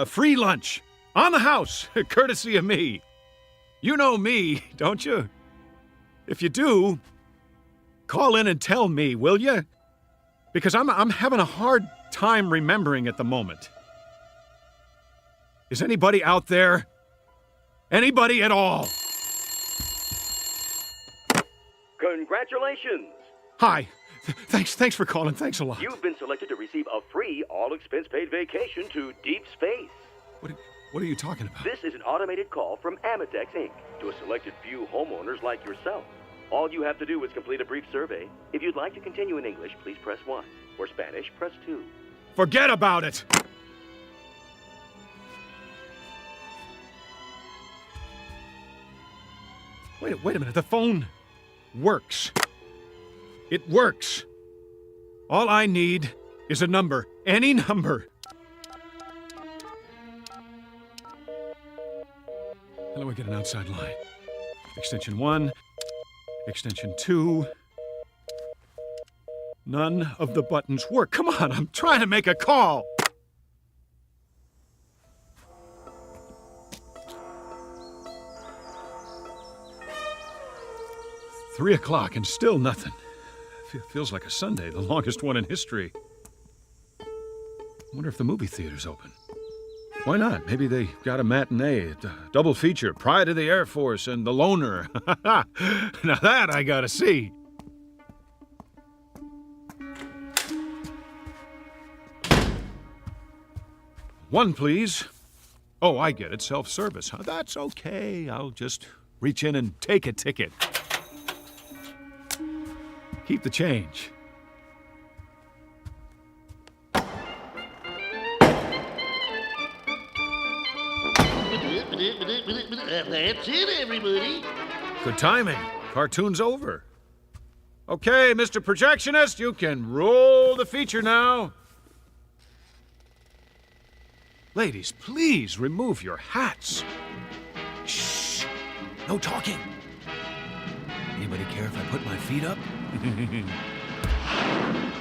free lunch on the house, courtesy of me. You know me, don't you? If you do, call in and tell me, will you? Because I'm having a hard time remembering at the moment. Is anybody out there? Anybody at all?
Congratulations!
Hi. Thanks for calling. Thanks a lot.
You've been selected to receive a free, all-expense-paid vacation to deep space.
What are you talking about?
This is an automated call from Amitex, Inc. to a selected few homeowners like yourself. All you have to do is complete a brief survey. If you'd like to continue in English, please press 1. For Spanish, press 2.
Forget about it! Wait a minute. The phone works. It works. All I need is a number. Any number. How do I get an outside line? Extension 1. Extension 2. None of the buttons work. Come on, I'm trying to make a call. Three o'clock and still nothing. Feels like a Sunday, the longest one in history. I wonder if the movie theater's open. Why not? Maybe they got a matinee, a double feature, Pride of the Air Force and The Loner. Now that I gotta see. One, please. Oh, I get it. Self-service, huh? That's okay. I'll just reach in and take a ticket. Keep the change.
That's it, everybody.
Good timing. Cartoon's over. Okay, Mr. Projectionist, you can roll the feature now. Ladies, please remove your hats. Shh. No talking. Anybody care if I put my feet up?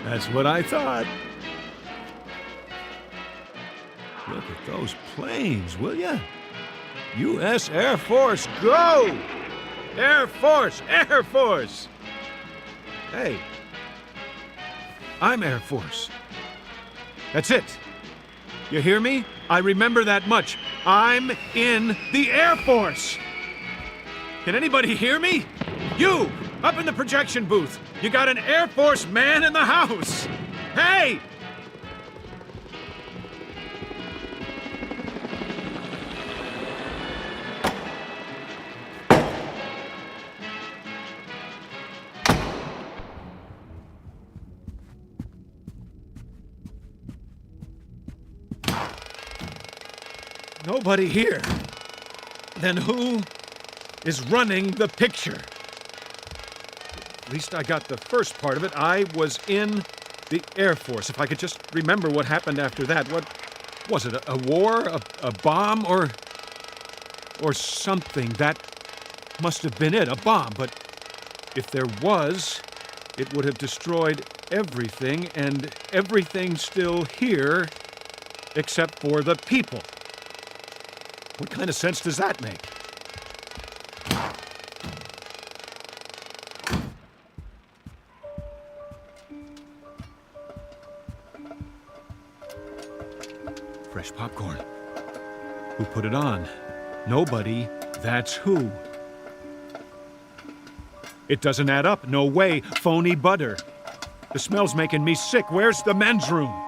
That's what I thought. Look at those planes, will ya? U.S. Air Force, go! Air Force, Air Force! Hey, I'm Air Force. That's it. You hear me? I remember that much. I'm in the Air Force. Can anybody hear me? You, up in the projection booth. You got an Air Force man in the house. Hey! Nobody here. Then who is running the picture? At least I got the first part of it. I was in the Air Force. If I could just remember what happened after that. What was it? A war? A bomb? Or something? That must have been it. A bomb. But if there was, it would have destroyed everything, and everything's still here except for the people. What kind of sense does that make? Fresh popcorn. Who put it on? Nobody. That's who. It doesn't add up. No way. Phony butter. The smell's making me sick. Where's the men's room?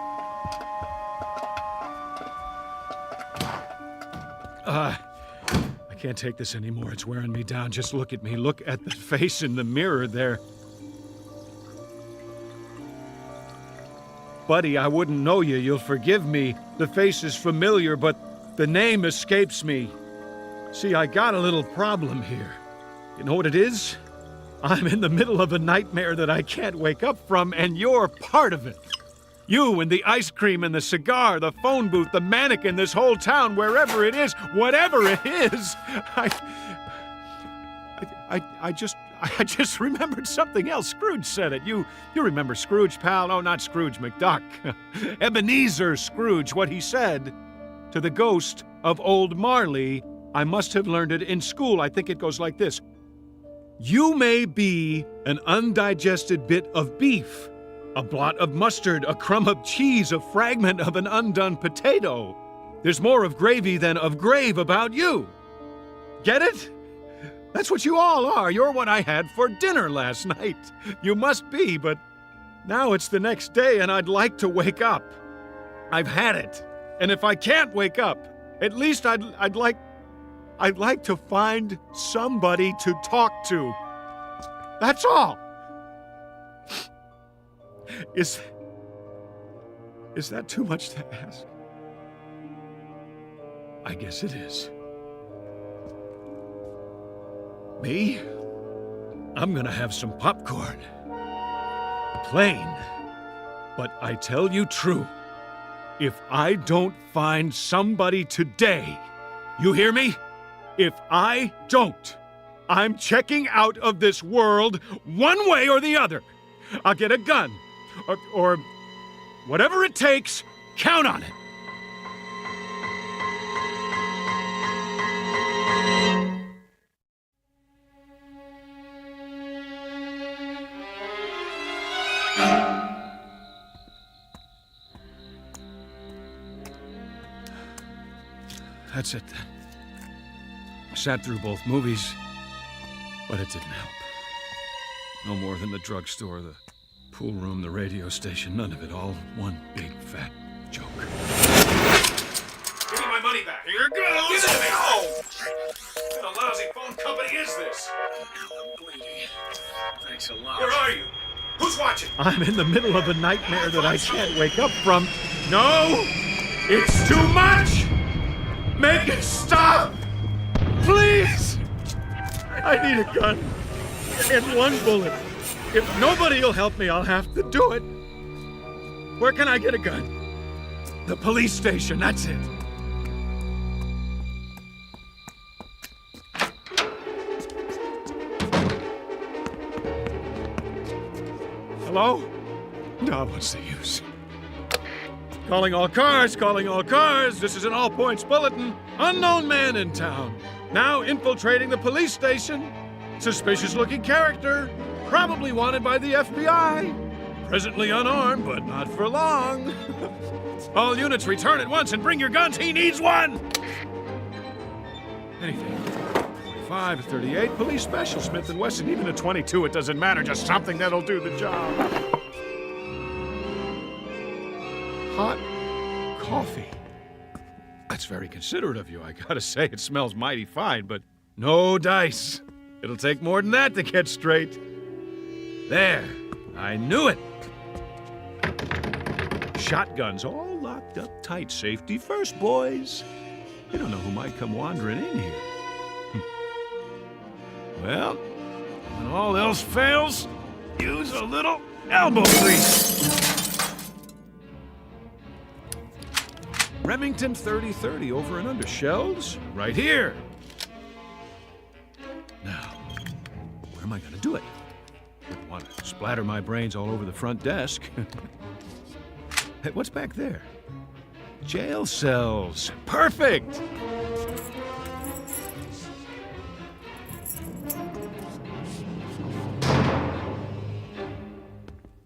I can't take this anymore. It's wearing me down. Just look at me. Look at the face in the mirror there. Buddy, I wouldn't know you. You'll forgive me. The face is familiar, but the name escapes me. See, I got a little problem here. You know what it is? I'm in the middle of a nightmare that I can't wake up from, and you're part of it. You and the ice cream and the cigar, the phone booth, the mannequin, this whole town, wherever it is, whatever it is, I just remembered something else. Scrooge said it. You remember Scrooge, pal? No, not Scrooge McDuck. Ebenezer Scrooge, what he said to the ghost of old Marley. I must have learned it in school. I think it goes like this. You may be an undigested bit of beef, a blot of mustard, a crumb of cheese, a fragment of an undone potato. There's more of gravy than of grave about you. Get it? That's what you all are. You're what I had for dinner last night. You must be, but now it's the next day and I'd like to wake up. I've had it. And if I can't wake up, at least I'd like to find somebody to talk to. That's all. Is that too much to ask? I guess it is. Me? I'm gonna have some popcorn. Plain. But I tell you true, if I don't find somebody today, you hear me? If I don't, I'm checking out of this world one way or the other. I'll get a gun. Or whatever it takes, count on it. That's it then. Sat through both movies, but it didn't help. No more than the drugstore, the pool room, the radio station, none of it, all one big fat joke. Please let me home! What kind of lousy phone company is this? Thanks a lot. Where are you? Who's watching?
I'm in the middle of a nightmare that I can't wake up from.
No! It's too much! Make it stop! Please!
I need a gun. And one bullet. If nobody will help me, I'll have to do it. Where can I get a gun?
The police station, that's it.
Hello?
No, what's the use?
Calling all cars, calling all cars. This is an all points bulletin. Unknown man in town. Now infiltrating the police station. Suspicious looking character. Probably wanted by the FBI. Presently unarmed, but not for long. All units return at once and bring your guns. He needs one. Anything. 45, 38, police special, Smith & Wesson. Even a 22, it doesn't matter. Just something that'll do the job. Hot coffee. That's very considerate of you. I gotta say, it smells mighty fine, but no dice. It'll take more than that to get straight. There. I knew it. Shotguns all locked up tight. Safety first, boys. You don't know who might come wandering in here. Well, when all else fails, use a little elbow grease. Remington 30-30 over and under. Shells right here. Now, where am I going to do it? Wouldn't want to splatter my brains all over the front desk. Hey, what's back there? Jail cells. Perfect!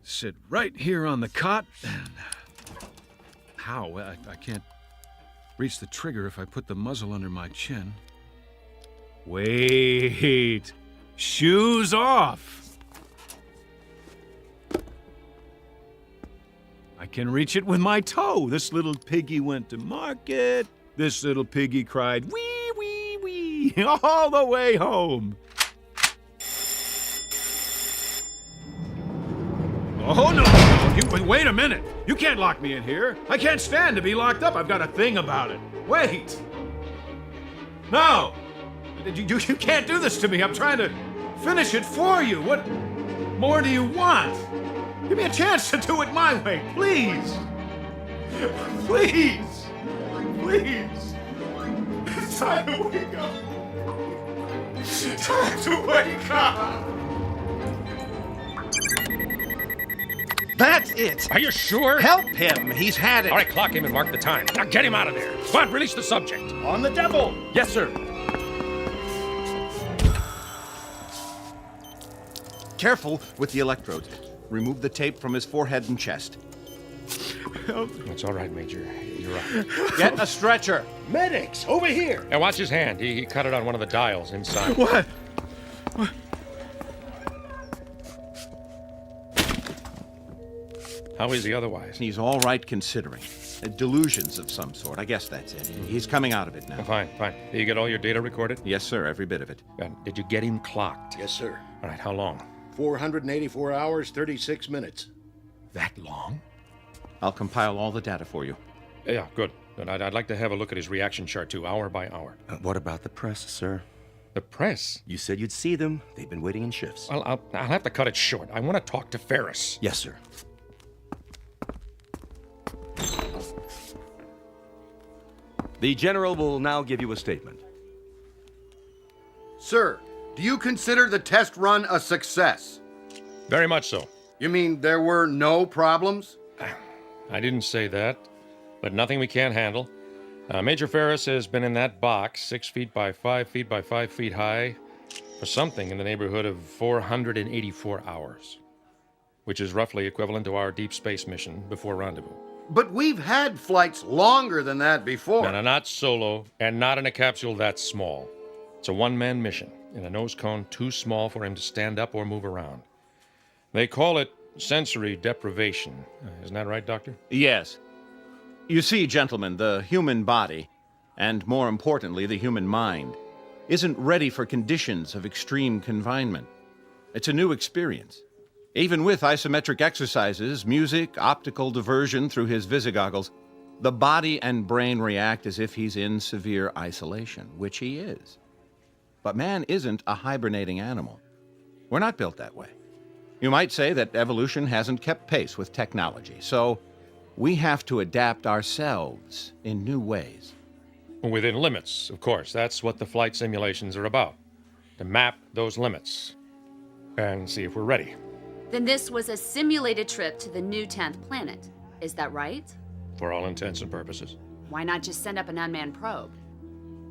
Sit right here on the cot. How? I can't reach the trigger if I put the muzzle under my chin. Wait. Shoes off. I can reach it with my toe. This little piggy went to market. This little piggy cried, wee, wee, wee, all the way home. Oh, no. Wait a minute. You can't lock me in here. I can't stand to be locked up. I've got a thing about it. Wait. No. You can't do this to me. I'm trying to finish it for you. What more do you want? Give me a chance to do it my way, please. Please. Please. It's time to wake up. It's time to wake up.
That's it.
Are you sure?
Help him. He's had it.
All right, clock him and mark the time. Now get him out of there. Come on, release the subject.
On the devil.
Yes, sir.
Careful with the electrodes. Remove the tape from his forehead and chest.
That's all right, Major. You're right.
Get a stretcher.
Medics, over here. Now watch his hand. He cut it on one of the dials inside.
What?
How is he otherwise?
He's all right considering. Delusions of some sort. I guess that's it. He's coming out of it now.
Oh, fine. Did you get all your data recorded?
Yes, sir. Every bit of it.
Did you get him clocked?
Yes, sir.
All right, how long?
484 hours, 36 minutes.
That long?
I'll compile all the data for you.
Yeah, good. And I'd like to have a look at his reaction chart, too, hour by hour.
What about the press, sir?
The press?
You said you'd see them. They've been waiting in shifts.
Well, I'll have to cut it short. I want to talk to Ferris.
Yes, sir. The General will now give you a statement.
Sir, do you consider the test run a success?
Very much so.
You mean there were no problems?
I didn't say that, but nothing we can't handle. Major Ferris has been in that box, 6 feet by 5 feet by 5 feet high, for something in the neighborhood of 484 hours, which is roughly equivalent to our deep space mission before rendezvous.
But we've had flights longer than that before.
No, not solo, and not in a capsule that small. It's a one-man mission, in a nose cone too small for him to stand up or move around. They call it sensory deprivation. Isn't that right, Doctor?
Yes. You see, gentlemen, the human body, and more importantly, the human mind, isn't ready for conditions of extreme confinement. It's a new experience. Even with isometric exercises, music, optical diversion through his visigoggles, the body and brain react as if he's in severe isolation, which he is. But man isn't a hibernating animal. We're not built that way. You might say that evolution hasn't kept pace with technology, so we have to adapt ourselves in new ways.
Within limits, of course. That's what the flight simulations are about. To map those limits and see if we're ready.
Then this was a simulated trip to the new 10th planet. Is that right?
For all intents and purposes.
Why not just send up an unmanned probe?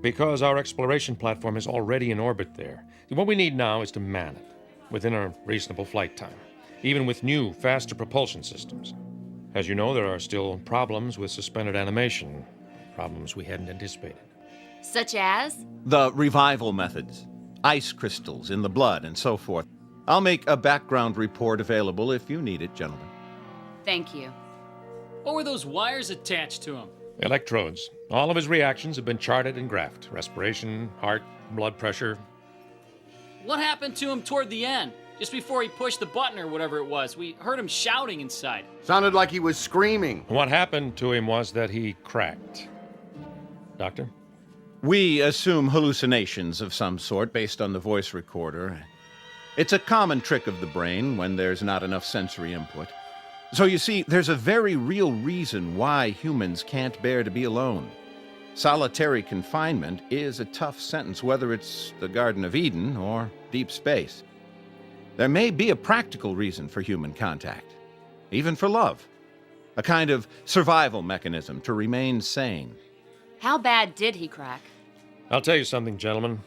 Because our exploration platform is already in orbit there. What we need now is to man it within a reasonable flight time, even with new, faster propulsion systems. As you know, there are still problems with suspended animation, problems we hadn't anticipated.
Such as?
The revival methods, ice crystals in the blood, and so forth. I'll make a background report available if you need it, gentlemen.
Thank you.
What were those wires attached to him?
Electrodes. All of his reactions have been charted and graphed. Respiration, heart, blood pressure.
What happened to him toward the end? Just before he pushed the button or whatever it was. We heard him shouting inside.
Sounded like he was screaming.
What happened to him was that he cracked. Doctor?
We assume hallucinations of some sort based on the voice recorder. It's a common trick of the brain when there's not enough sensory input. So you see, there's a very real reason why humans can't bear to be alone. Solitary confinement is a tough sentence, whether it's the Garden of Eden or deep space. There may be a practical reason for human contact, even for love. A kind of survival mechanism to remain sane.
How bad did he crack?
I'll tell you something, gentlemen.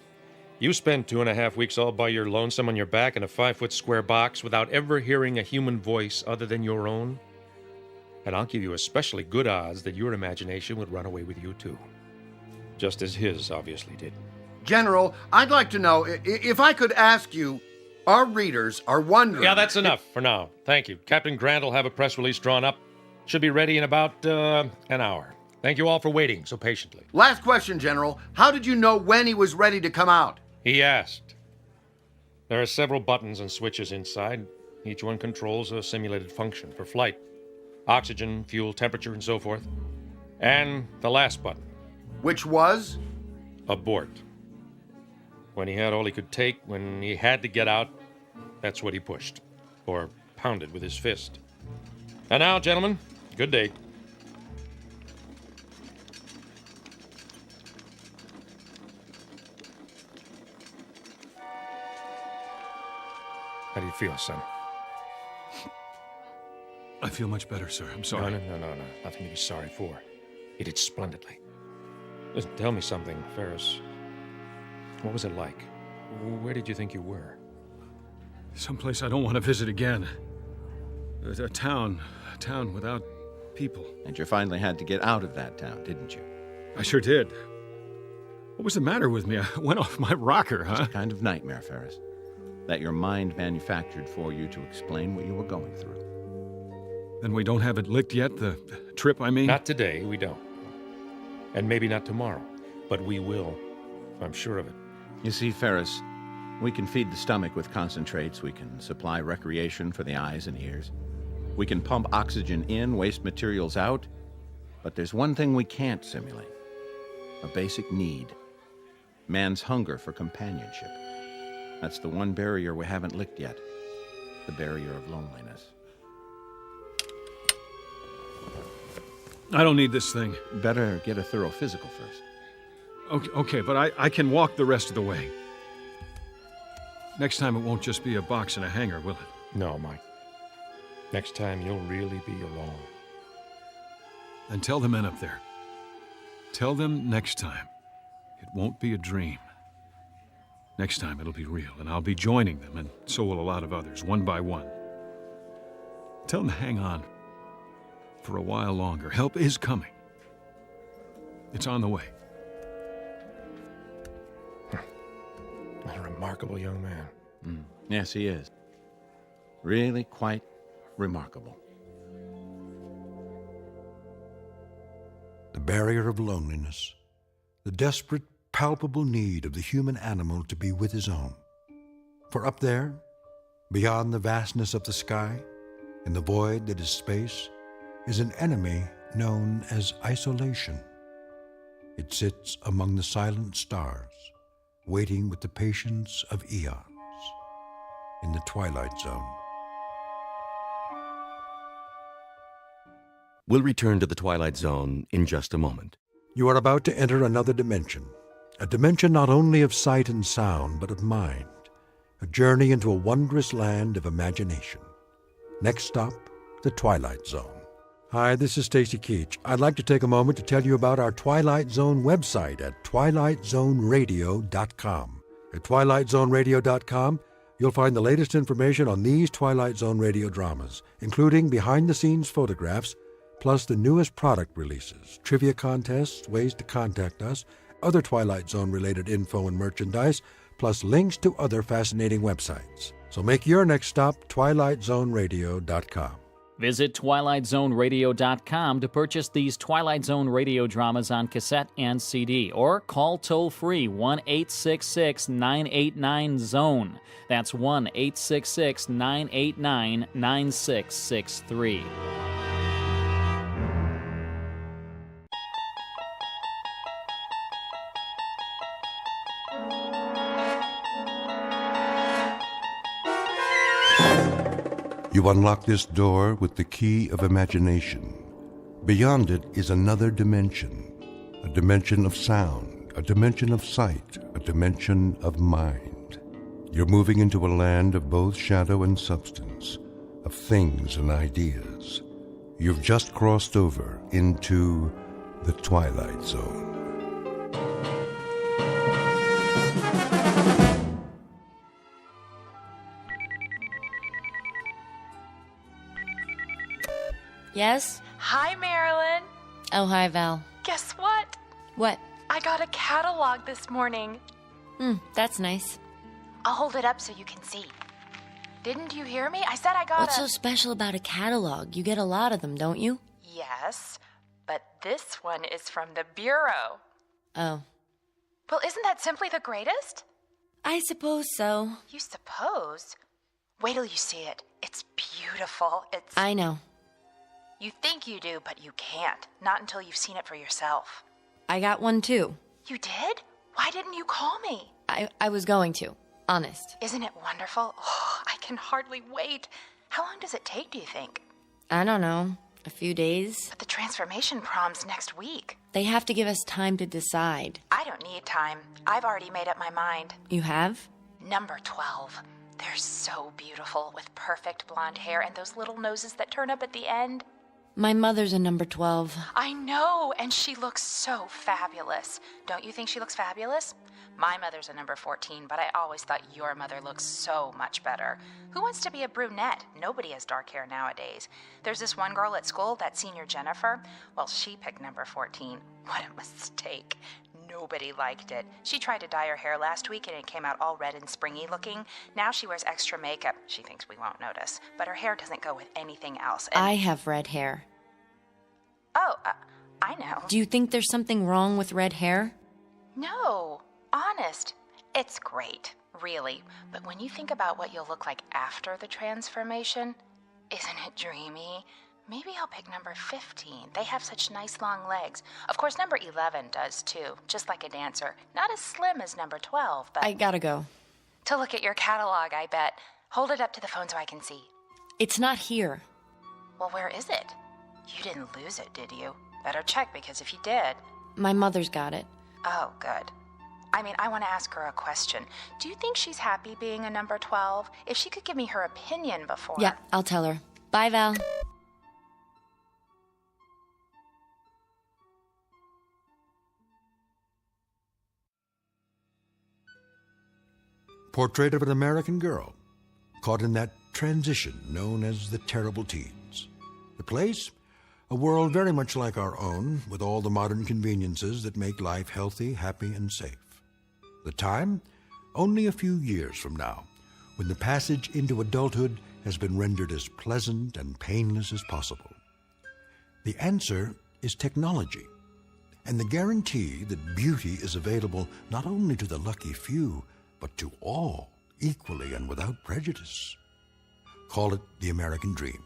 You spend 2.5 weeks all by your lonesome on your back in a 5-foot square box without ever hearing a human voice other than your own, and I'll give you especially good odds that your imagination would run away with you too. Just as his obviously did.
General, I'd like to know, if I could ask you, our readers are wondering...
Yeah, that's enough for now. Thank you. Captain Grant will have a press release drawn up. Should be ready in about an hour. Thank you all for waiting so patiently.
Last question, General. How did you know when he was ready to come out?
He asked. There are several buttons and switches inside. Each one controls a simulated function for flight. Oxygen, fuel, temperature, and so forth. And the last button.
Which was?
Abort. When he had all he could take, when he had to get out, that's what he pushed. Or pounded with his fist. And now, gentlemen, good day. How do you feel, son?
I feel much better, sir. I'm sorry.
No. Nothing to be sorry for. You did splendidly. Listen, tell me something, Ferris. What was it like? Where did you think you were?
Someplace I don't want to visit again. A town without people.
And you finally had to get out of that town, didn't you?
I sure did. What was the matter with me? I went off my rocker, huh?
It's a kind of nightmare, Ferris, that your mind manufactured for you to explain what you were going through.
Then we don't have it licked yet, the trip, I mean?
Not today, we don't. And maybe not tomorrow, but we will. I'm sure of it.
You see, Ferris, we can feed the stomach with concentrates, we can supply recreation for the eyes and ears, we can pump oxygen in, waste materials out, but there's one thing we can't simulate. A basic need. Man's hunger for companionship. That's the one barrier we haven't licked yet. The barrier of loneliness.
I don't need this thing.
Better get a thorough physical first.
Okay, but I can walk the rest of the way. Next time it won't just be a box and a hanger, will it?
No, Mike. Next time you'll really be alone.
And tell the men up there. Tell them next time it won't be a dream. Next time it'll be real, and I'll be joining them, and so will a lot of others, one by one. Tell them to hang on for a while longer. Help is coming. It's on the way.
What a remarkable young man.
Yes, he is. Really quite remarkable.
The barrier of loneliness, the desperate, palpable need of the human animal to be with his own. For up there, beyond the vastness of the sky, in the void that is space, is an enemy known as isolation. It sits among the silent stars, waiting with the patience of eons in the Twilight Zone.
We'll return to the Twilight Zone in just a moment.
You are about to enter another dimension, a dimension not only of sight and sound, but of mind, a journey into a wondrous land of imagination. Next stop, the Twilight Zone. Hi, this is Stacy Keach. I'd like to take a moment to tell you about our Twilight Zone website at twilightzoneradio.com. At twilightzoneradio.com, you'll find the latest information on these Twilight Zone radio dramas, including behind-the-scenes photographs, plus the newest product releases, trivia contests, ways to contact us, other Twilight Zone-related info and merchandise, plus links to other fascinating websites. So make your next stop twilightzoneradio.com.
Visit twilightzoneradio.com to purchase these Twilight Zone radio dramas on cassette and CD, or call toll-free 1-866-989-ZONE. That's 1-866-989-9663.
You unlock this door with the key of imagination. Beyond it is another dimension, a dimension of sound, a dimension of sight, a dimension of mind. You're moving into a land of both shadow and substance, of things and ideas. You've just crossed over into the Twilight Zone.
Yes?
Hi, Marilyn.
Oh, hi, Val.
Guess what?
What?
I got a catalog this morning.
That's nice.
I'll hold it up so you can see. Didn't you hear me? I said I got
What's so special about a catalog? You get a lot of them, don't you?
Yes, but this one is from the Bureau.
Oh.
Well, isn't that simply the greatest?
I suppose so.
You suppose? Wait till you see it. It's beautiful.
I know.
You think you do, but you can't. Not until you've seen it for yourself.
I got one, too.
You did? Why didn't you call me?
I was going to. Honest.
Isn't it wonderful? Oh, I can hardly wait. How long does it take, do you think?
I don't know. A few days.
But the transformation prom's next week.
They have to give us time to decide.
I don't need time. I've already made up my mind.
You have?
Number 12. They're so beautiful, with perfect blonde hair and those little noses that turn up at the end.
My mother's a number 12.
I know, and she looks so fabulous. Don't you think she looks fabulous? My mother's a number 14, but I always thought your mother looks so much better. Who wants to be a brunette? Nobody has dark hair nowadays. There's this one girl at school, that senior Jennifer. Well, she picked number 14. What a mistake. Nobody liked it. She tried to dye her hair last week and it came out all red and springy looking. Now she wears extra makeup. She thinks we won't notice. But her hair doesn't go with anything else. And
I have red hair.
Oh, I know.
Do you think there's something wrong with red hair?
No, honest. It's great, really. But when you think about what you'll look like after the transformation, isn't it dreamy? Maybe I'll pick number 15. They have such nice long legs. Of course, number 11 does too, just like a dancer. Not as slim as number 12, but...
I gotta go.
To look at your catalog, I bet. Hold it up to the phone so I can see.
It's not here.
Well, where is it? You didn't lose it, did you? Better check, because if you did...
My mother's got it.
Oh, good. I mean, I want to ask her a question. Do you think she's happy being a number 12? If she could give me her opinion before...
Yeah, I'll tell her. Bye, Val.
Portrait of an American girl caught in that transition known as the terrible teens. The place? A world very much like our own, with all the modern conveniences that make life healthy, happy, and safe. The time? Only a few years from now, when the passage into adulthood has been rendered as pleasant and painless as possible. The answer is technology. and the guarantee that beauty is available not only to the lucky few, but to all, equally and without prejudice. Call it the American dream.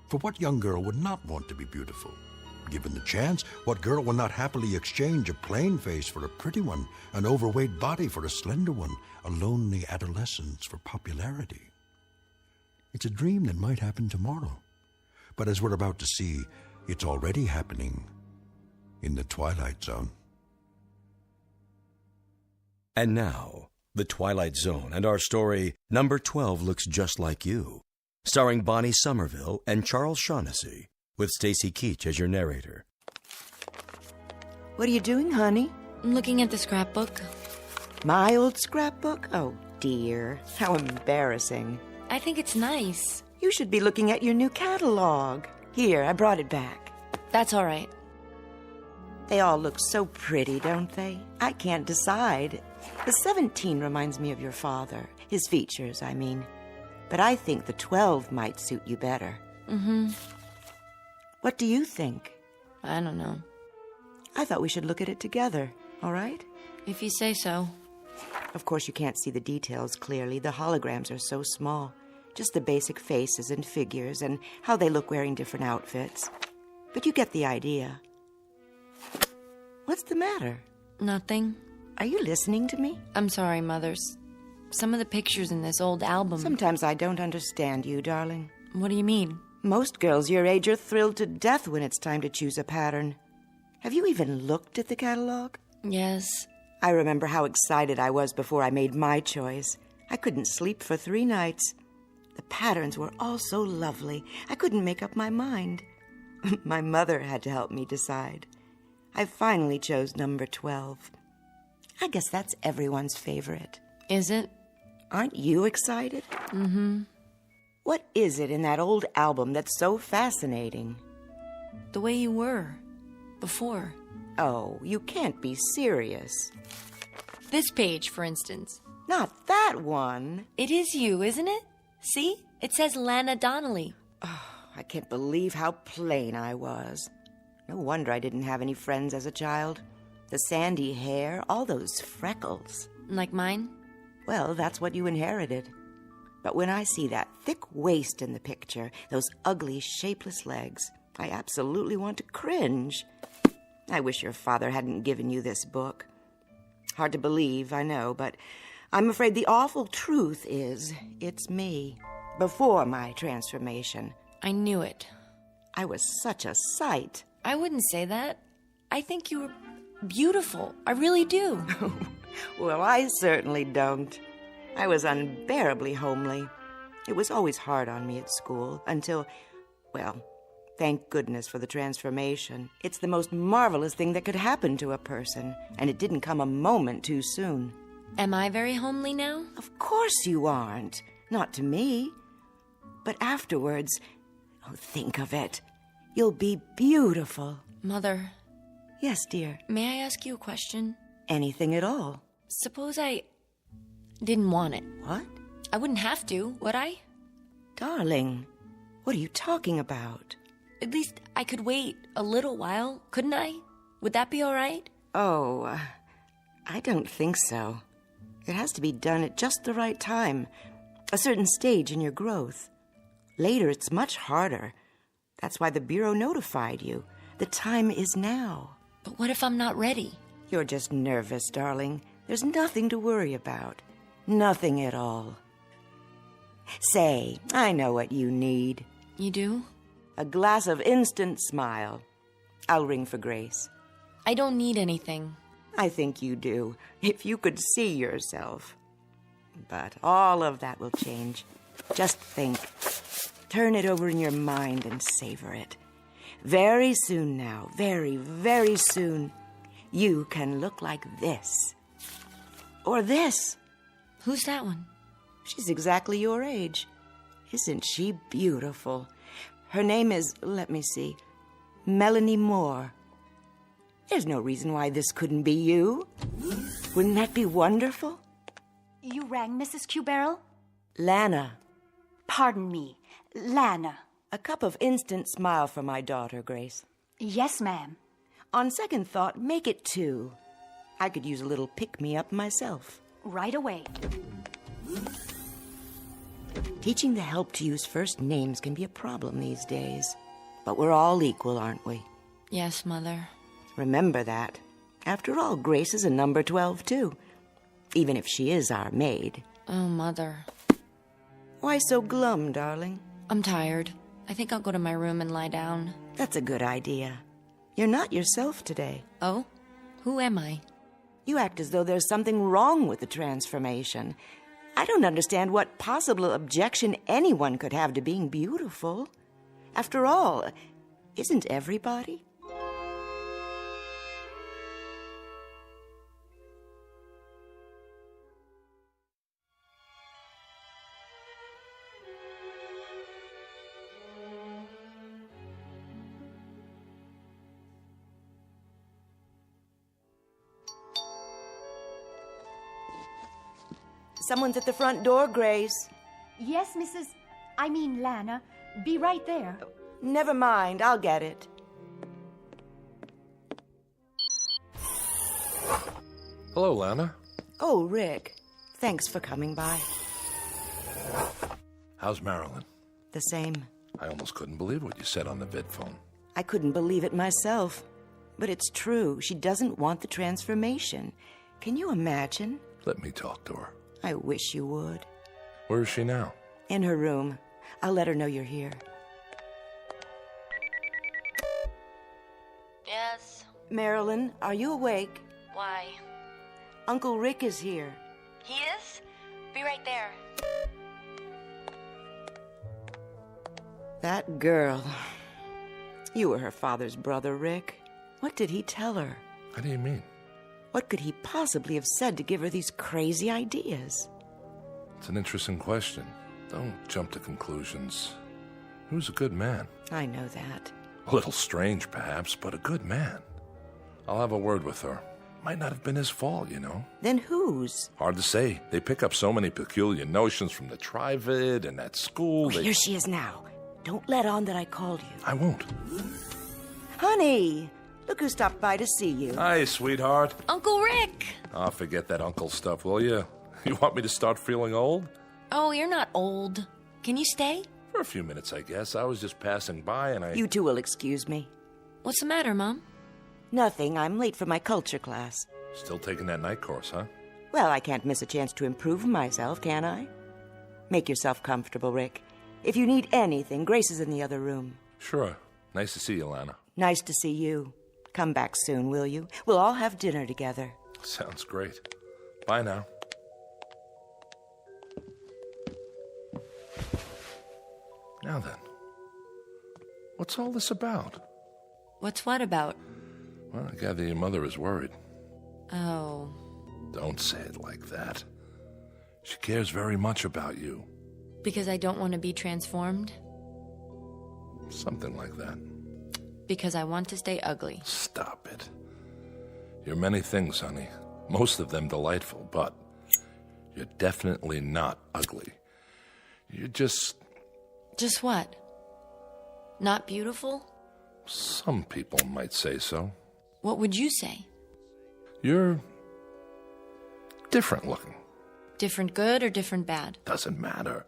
For what young girl would not want to be beautiful? Given the chance, what girl will not happily exchange a plain face for a pretty one, an overweight body for a slender one, a lonely adolescence for popularity? It's a dream that might happen tomorrow. But as we're about to see, it's already happening in the Twilight Zone.
And now, The Twilight Zone and our story, Number 12 Looks Just Like You, starring Bonnie Somerville and Charles Shaughnessy, with Stacy Keach as your narrator.
What are you doing, honey?
I'm looking at the scrapbook.
My old scrapbook? Oh, dear. How embarrassing.
I think it's nice.
You should be looking at your new catalog. Here, I brought it back.
That's all right.
They all look so pretty, don't they? I can't decide. The 17 reminds me of your father. His features, I mean. But I think the 12 might suit you better.
Mm-hmm.
What do you think?
I don't know.
I thought we should look at it together, all right?
If you say so.
Of course, you can't see the details clearly. The holograms are so small. Just the basic faces and figures and how they look wearing different outfits. But you get the idea. What's the matter?
Nothing.
Are you listening to me?
I'm sorry, Mothers. Some of the pictures in this old album...
Sometimes I don't understand you, darling.
What do you mean?
Most girls your age are thrilled to death when it's time to choose a pattern. Have you even looked at the catalog?
Yes.
I remember how excited I was before I made my choice. I couldn't sleep for 3 nights. The patterns were all so lovely, I couldn't make up my mind. My mother had to help me decide. I finally chose number 12. I guess that's everyone's favorite.
Is it?
Aren't you excited?
Mm-hmm.
What is it in that old album that's so fascinating?
The way you were. Before.
Oh, you can't be serious.
This page, for instance.
Not that one.
It is you, isn't it? See? It says Lana Donnelly.
Oh, I can't believe how plain I was. No wonder I didn't have any friends as a child. The sandy hair, all those freckles.
Like mine?
Well, that's what you inherited. But when I see that thick waist in the picture, those ugly, shapeless legs, I absolutely want to cringe. I wish your father hadn't given you this book. Hard to believe, I know, but I'm afraid the awful truth is it's me, before my transformation.
I knew it.
I was such a sight.
I wouldn't say that. I think you were beautiful. I really do.
Well, I certainly don't. I was unbearably homely. It was always hard on me at school until, well, thank goodness for the transformation. It's the most marvelous thing that could happen to a person, and it didn't come a moment too soon.
Am I very homely now?
Of course you aren't. Not to me. But afterwards, oh, think of it. You'll be beautiful.
Mother.
Yes, dear.
May I ask you a question?
Anything at all.
Suppose I didn't want it.
What?
I wouldn't have to, would I?
Darling, what are you talking about?
At least I could wait a little while, couldn't I? Would that be all right?
Oh, I don't think so. It has to be done at just the right time, a certain stage in your growth. Later, it's much harder. That's why the Bureau notified you. The time is now.
But what if I'm not ready?
You're just nervous, darling. There's nothing to worry about. Nothing at all. Say, I know what you need.
You do?
A glass of instant smile. I'll ring for Grace.
I don't need anything.
I think you do, if you could see yourself. But all of that will change. Just think. Turn it over in your mind and savor it. Very soon now, very, very soon, you can look like this. Or this.
Who's that one?
She's exactly your age. Isn't she beautiful? Her name is, let me see, Melanie Moore. There's no reason why this couldn't be you. Wouldn't that be wonderful?
You rang, Mrs. Q-Barrel?
Lana.
Pardon me, Lana.
A cup of instant smile for my daughter, Grace.
Yes, ma'am.
On second thought, make it 2. I could use a little pick-me-up myself.
Right away.
Teaching the help to use first names can be a problem these days. But we're all equal, aren't we?
Yes, Mother.
Remember that. After all, Grace is a number 12, too. Even if she is our maid.
Oh, Mother.
Why so glum, darling?
I'm tired. I think I'll go to my room and lie down.
That's a good idea. You're not yourself today.
Oh? Who am I?
You act as though there's something wrong with the transformation. I don't understand what possible objection anyone could have to being beautiful. After all, isn't everybody? Someone's at the front door, Grace.
Yes, Lana. Be right there.
Never mind, I'll get it.
Hello, Lana.
Oh, Rick. Thanks for coming by.
How's Marilyn?
The same.
I almost couldn't believe what you said on the vidphone.
I couldn't believe it myself. But it's true. She doesn't want the transformation. Can you imagine?
Let me talk to her.
I wish you would.
Where is she now?
In her room. I'll let her know you're here.
Yes.
Marilyn, are you awake?
Why?
Uncle Rick is here.
He is? Be right there.
That girl. You were her father's brother, Rick. What did he tell her?
How do you mean?
What could he possibly have said to give her these crazy ideas?
It's an interesting question. Don't jump to conclusions. He was a good man.
I know that.
A little strange, perhaps, but a good man. I'll have a word with her. Might not have been his fault, you know.
Then whose?
Hard to say. They pick up so many peculiar notions from the Trivid and at school.
Here she is now. Don't let on that I called you.
I won't.
Honey, look who stopped by to see you.
Hi, sweetheart.
Uncle Rick!
Oh, forget that uncle stuff, will you? You want me to start feeling old?
Oh, you're not old. Can you stay?
For a few minutes, I guess. I was just passing by and I...
You two will excuse me.
What's the matter, Mom?
Nothing. I'm late for my culture class.
Still taking that night course, huh?
Well, I can't miss a chance to improve myself, can I? Make yourself comfortable, Rick. If you need anything, Grace is in the other room.
Sure. Nice to see you, Lana.
Nice to see you. Come back soon, will you? We'll all have dinner together.
Sounds great. Bye now. Now then, what's all this about?
What's what about?
Well, I gather your mother is worried.
Oh.
Don't say it like that. She cares very much about you.
Because I don't want to be transformed?
Something like that.
Because I want to stay ugly.
Stop it. You're many things, honey. Most of them delightful, but you're definitely not ugly. You're just...
Just what? Not beautiful?
Some people might say so.
What would you say?
You're different looking.
Different good or different bad?
Doesn't matter.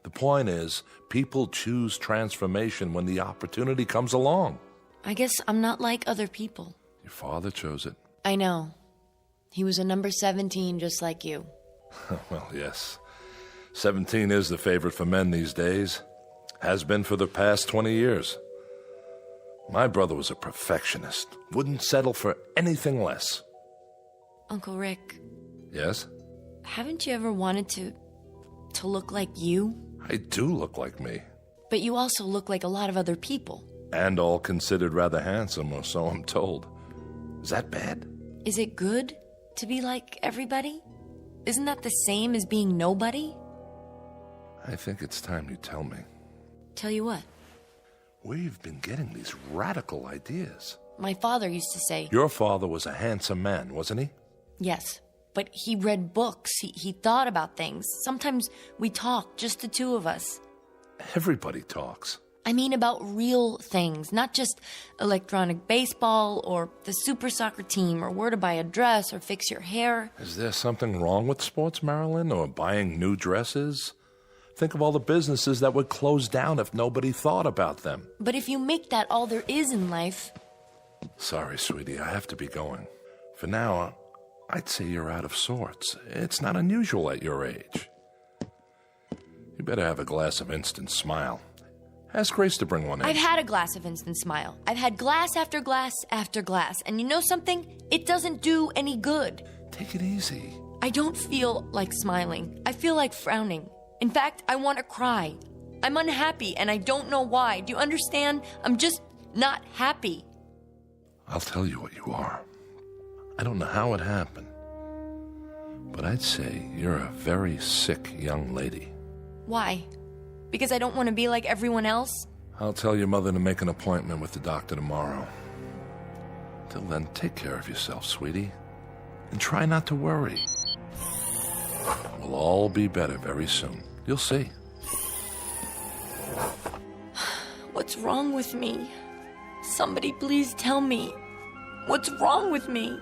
The point is, people choose transformation when the opportunity comes along.
I guess I'm not like other people.
Your father chose it.
I know. He was a number 17 just like you.
Well, yes. 17 is the favorite for men these days. Has been for the past 20 years. My brother was a perfectionist. Wouldn't settle for anything less.
Uncle Rick.
Yes?
Haven't you ever wanted to look like you?
I do look like me.
But you also look like a lot of other people.
And all considered rather handsome, or so I'm told. Is that bad?
Is it good to be like everybody? Isn't that the same as being nobody?
I think it's time you tell me.
Tell you what?
Where you've been getting these radical ideas.
My father used to say...
Your father was a handsome man, wasn't he?
Yes, but he read books. He thought about things. Sometimes we talk, just the two of us.
Everybody talks.
I mean about real things, not just electronic baseball or the super soccer team or where to buy a dress or fix your hair.
Is there something wrong with sports, Marilyn, or buying new dresses? Think of all the businesses that would close down if nobody thought about them.
But if you make that all there is in life...
Sorry, sweetie, I have to be going. For now, I'd say you're out of sorts. It's not unusual at your age. You better have a glass of Instant Smile. Ask Grace to bring one in.
I've had a glass of Instant Smile. I've had glass after glass after glass. And you know something? It doesn't do any good.
Take it easy.
I don't feel like smiling. I feel like frowning. In fact, I want to cry. I'm unhappy, and I don't know why. Do you understand? I'm just not happy.
I'll tell you what you are. I don't know how it happened, but I'd say you're a very sick young lady.
Why? Because I don't want to be like everyone else?
I'll tell your mother to make an appointment with the doctor tomorrow. Till then, take care of yourself, sweetie. And try not to worry. We'll all be better very soon. You'll see.
What's wrong with me? Somebody please tell me. What's wrong with me?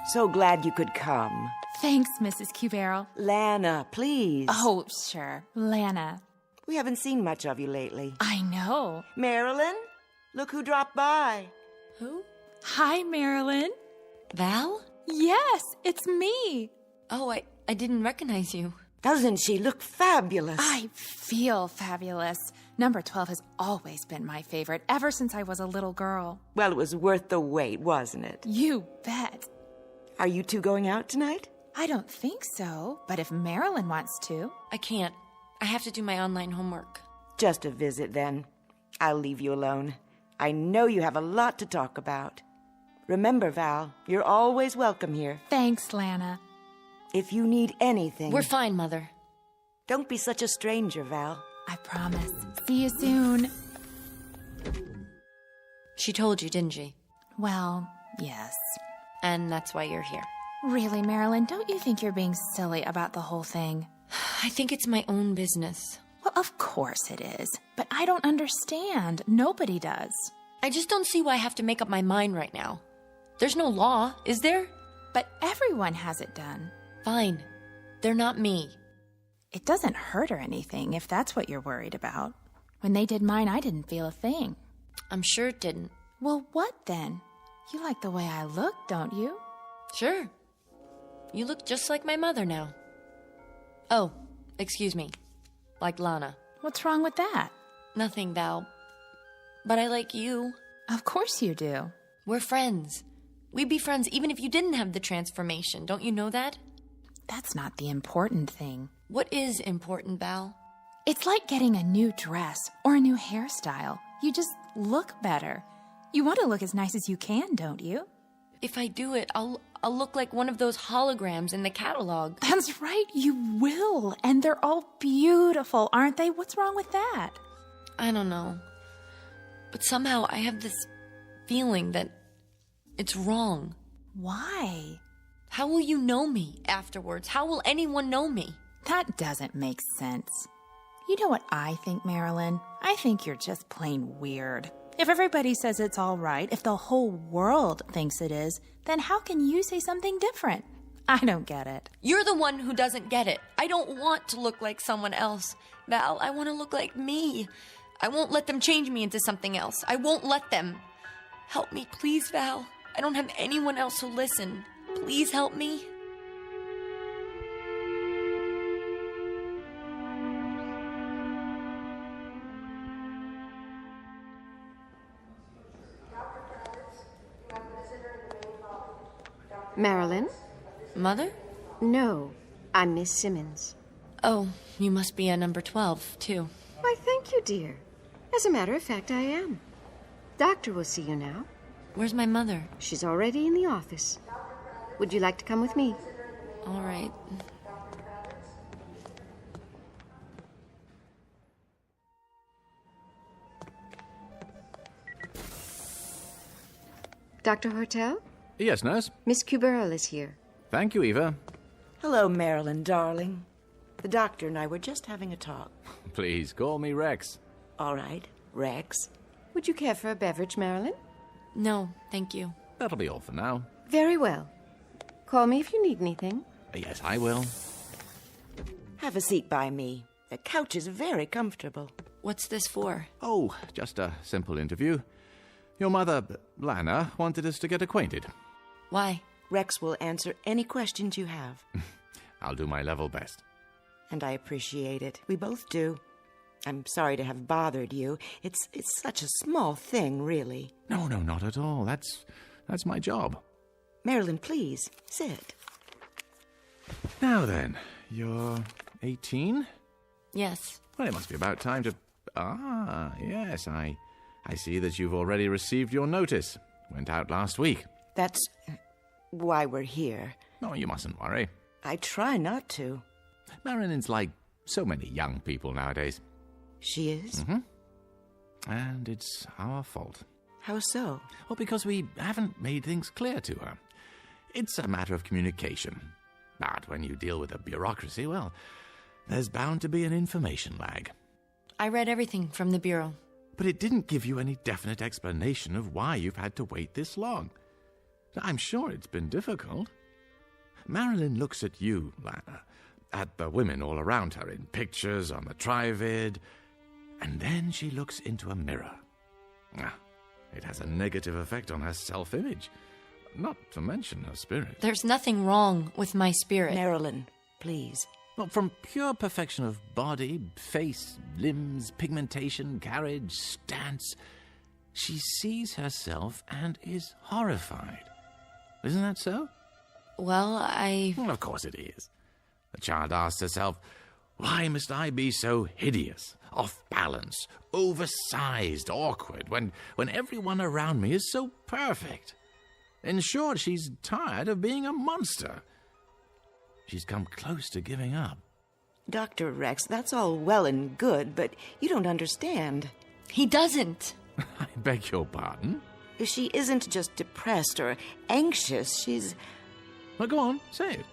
So glad you could come.
Thanks, Mrs. Q-Barrel.
Lana, please.
Oh, sure. Lana.
We haven't seen much of you lately.
I know.
Marilyn, look who dropped by.
Who?
Hi, Marilyn.
Val?
Yes, it's me.
Oh, I didn't recognize you.
Doesn't she look fabulous?
I feel fabulous. Number 12 has always been my favorite, ever since I was a little girl.
Well, it was worth the wait, wasn't it?
You bet.
Are you two going out tonight?
I don't think so, but if Marilyn wants to.
I can't. I have to do my online homework.
Just a visit, then. I'll leave you alone. I know you have a lot to talk about. Remember, Val, you're always welcome here.
Thanks, Lana.
If you need anything...
We're fine, Mother.
Don't be such a stranger, Val.
I promise. See you soon.
She told you, didn't she?
Well, yes.
And that's why you're here.
Really, Marilyn, don't you think you're being silly about the whole thing?
I think it's my own business.
Well, of course it is. But I don't understand. Nobody does.
I just don't see why I have to make up my mind right now. There's no law, is there?
But everyone has it done.
Fine. They're not me.
It doesn't hurt or anything, if that's what you're worried about. When they did mine, I didn't feel a thing.
I'm sure it didn't.
Well, what then? You like the way I look, don't you?
Sure. You look just like my mother now. Oh, excuse me. Like Lana.
What's wrong with that?
Nothing, Val. But I like you.
Of course you do.
We're friends. We'd be friends even if you didn't have the transformation. Don't you know that?
That's not the important thing.
What is important, Val?
It's like getting a new dress or a new hairstyle. You just look better. You want to look as nice as you can, don't you?
If I do it, I'll look like one of those holograms in the catalog.
That's right, you will. And they're all beautiful, aren't they? What's wrong with that?
I don't know. But somehow I have this feeling that it's wrong.
Why?
How will you know me afterwards? How will anyone know me?
That doesn't make sense. You know what I think, Marilyn? I think you're just plain weird. If everybody says it's all right, if the whole world thinks it is, then how can you say something different? I don't get it.
You're the one who doesn't get it. I don't want to look like someone else. Val, I want to look like me. I won't let them change me into something else. I won't let them. Help me, please, Val. I don't have anyone else who'll listen. Please help me.
Marilyn?
Mother?
No, I'm Miss Simmons.
Oh, you must be a number 12, too.
Why, thank you, dear. As a matter of fact, I am. Doctor will see you now.
Where's my mother?
She's already in the office. Would you like to come with me?
All right.
Dr. Hortel?
Yes, nurse?
Miss Cuberl is here.
Thank you, Eva.
Hello, Marilyn, darling. The doctor and I were just having a talk.
Please, call me Rex.
All right, Rex.
Would you care for a beverage, Marilyn?
No, thank you.
That'll be all for now.
Very well. Call me if you need anything.
Yes, I will.
Have a seat by me. The couch is very comfortable.
What's this for?
Oh, just a simple interview. Your mother, Lana, wanted us to get acquainted.
Why?
Rex will answer any questions you have.
I'll do my level best.
And I appreciate it. We both do. I'm sorry to have bothered you. It's such a small thing, really.
No, not at all. That's my job.
Marilyn, please, sit.
Now then, you're 18?
Yes.
Well, it must be about time to... Ah, yes, I see that you've already received your notice. Went out last week.
That's why we're here.
No, you mustn't worry.
I try not to.
Marilyn's like so many young people nowadays.
She is?
Mm-hmm. And it's our fault.
How so?
Well, because we haven't made things clear to her. It's a matter of communication. But when you deal with a bureaucracy, well, there's bound to be an information lag.
I read everything from the Bureau.
But it didn't give you any definite explanation of why you've had to wait this long. I'm sure it's been difficult. Marilyn looks at you, Lana, at the women all around her in pictures on the Trivid, and then she looks into a mirror. It has a negative effect on her self-image, not to mention her spirit.
There's nothing wrong with my spirit.
Marilyn, please.
Well, from pure perfection of body, face, limbs, pigmentation, carriage, stance, she sees herself and is horrified. Isn't that so?
Well,
Well, of course it is. The child asks herself, why must I be so hideous, off balance, oversized, awkward, when everyone around me is so perfect? In short, she's tired of being a monster. She's come close to giving up.
Dr. Rex, that's all well and good, but you don't understand.
He doesn't.
I beg your pardon?
She isn't just depressed or anxious, she's...
Well, go on, say it.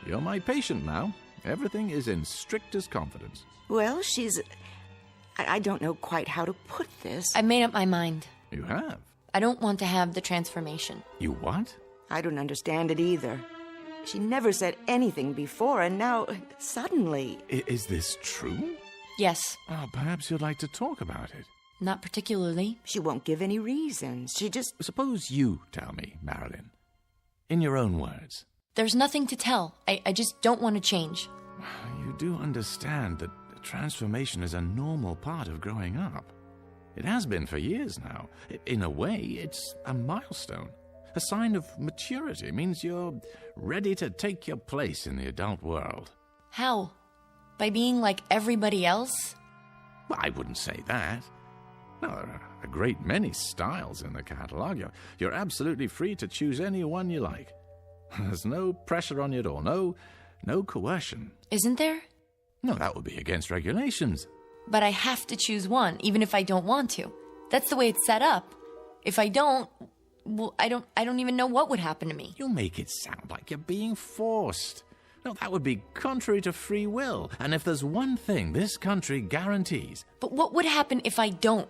You're my patient now. Everything is in strictest confidence.
Well, she's... I don't know quite how to put this.
I made up my mind.
You have?
I don't want to have the transformation.
You what?
I don't understand it either. She never said anything before, and now, suddenly...
Is this true?
Yes.
Oh, perhaps you'd like to talk about it.
Not particularly.
She won't give any reasons. She just...
Suppose you tell me, Marilyn. In your own words.
There's nothing to tell. I just don't want to change.
You do understand that transformation is a normal part of growing up. It has been for years now. In a way, it's a milestone. A sign of maturity. It means you're ready to take your place in the adult world.
How? By being like everybody else?
Well, I wouldn't say that. No, there are a great many styles in the catalogue. You're absolutely free to choose any one you like. There's no pressure on you at all. No coercion.
Isn't there?
No, that would be against regulations.
But I have to choose one, even if I don't want to. That's the way it's set up. If I don't, well, I don't even know what would happen to me.
You make it sound like you're being forced. No, that would be contrary to free will. And if there's one thing this country guarantees...
But what would happen if I don't?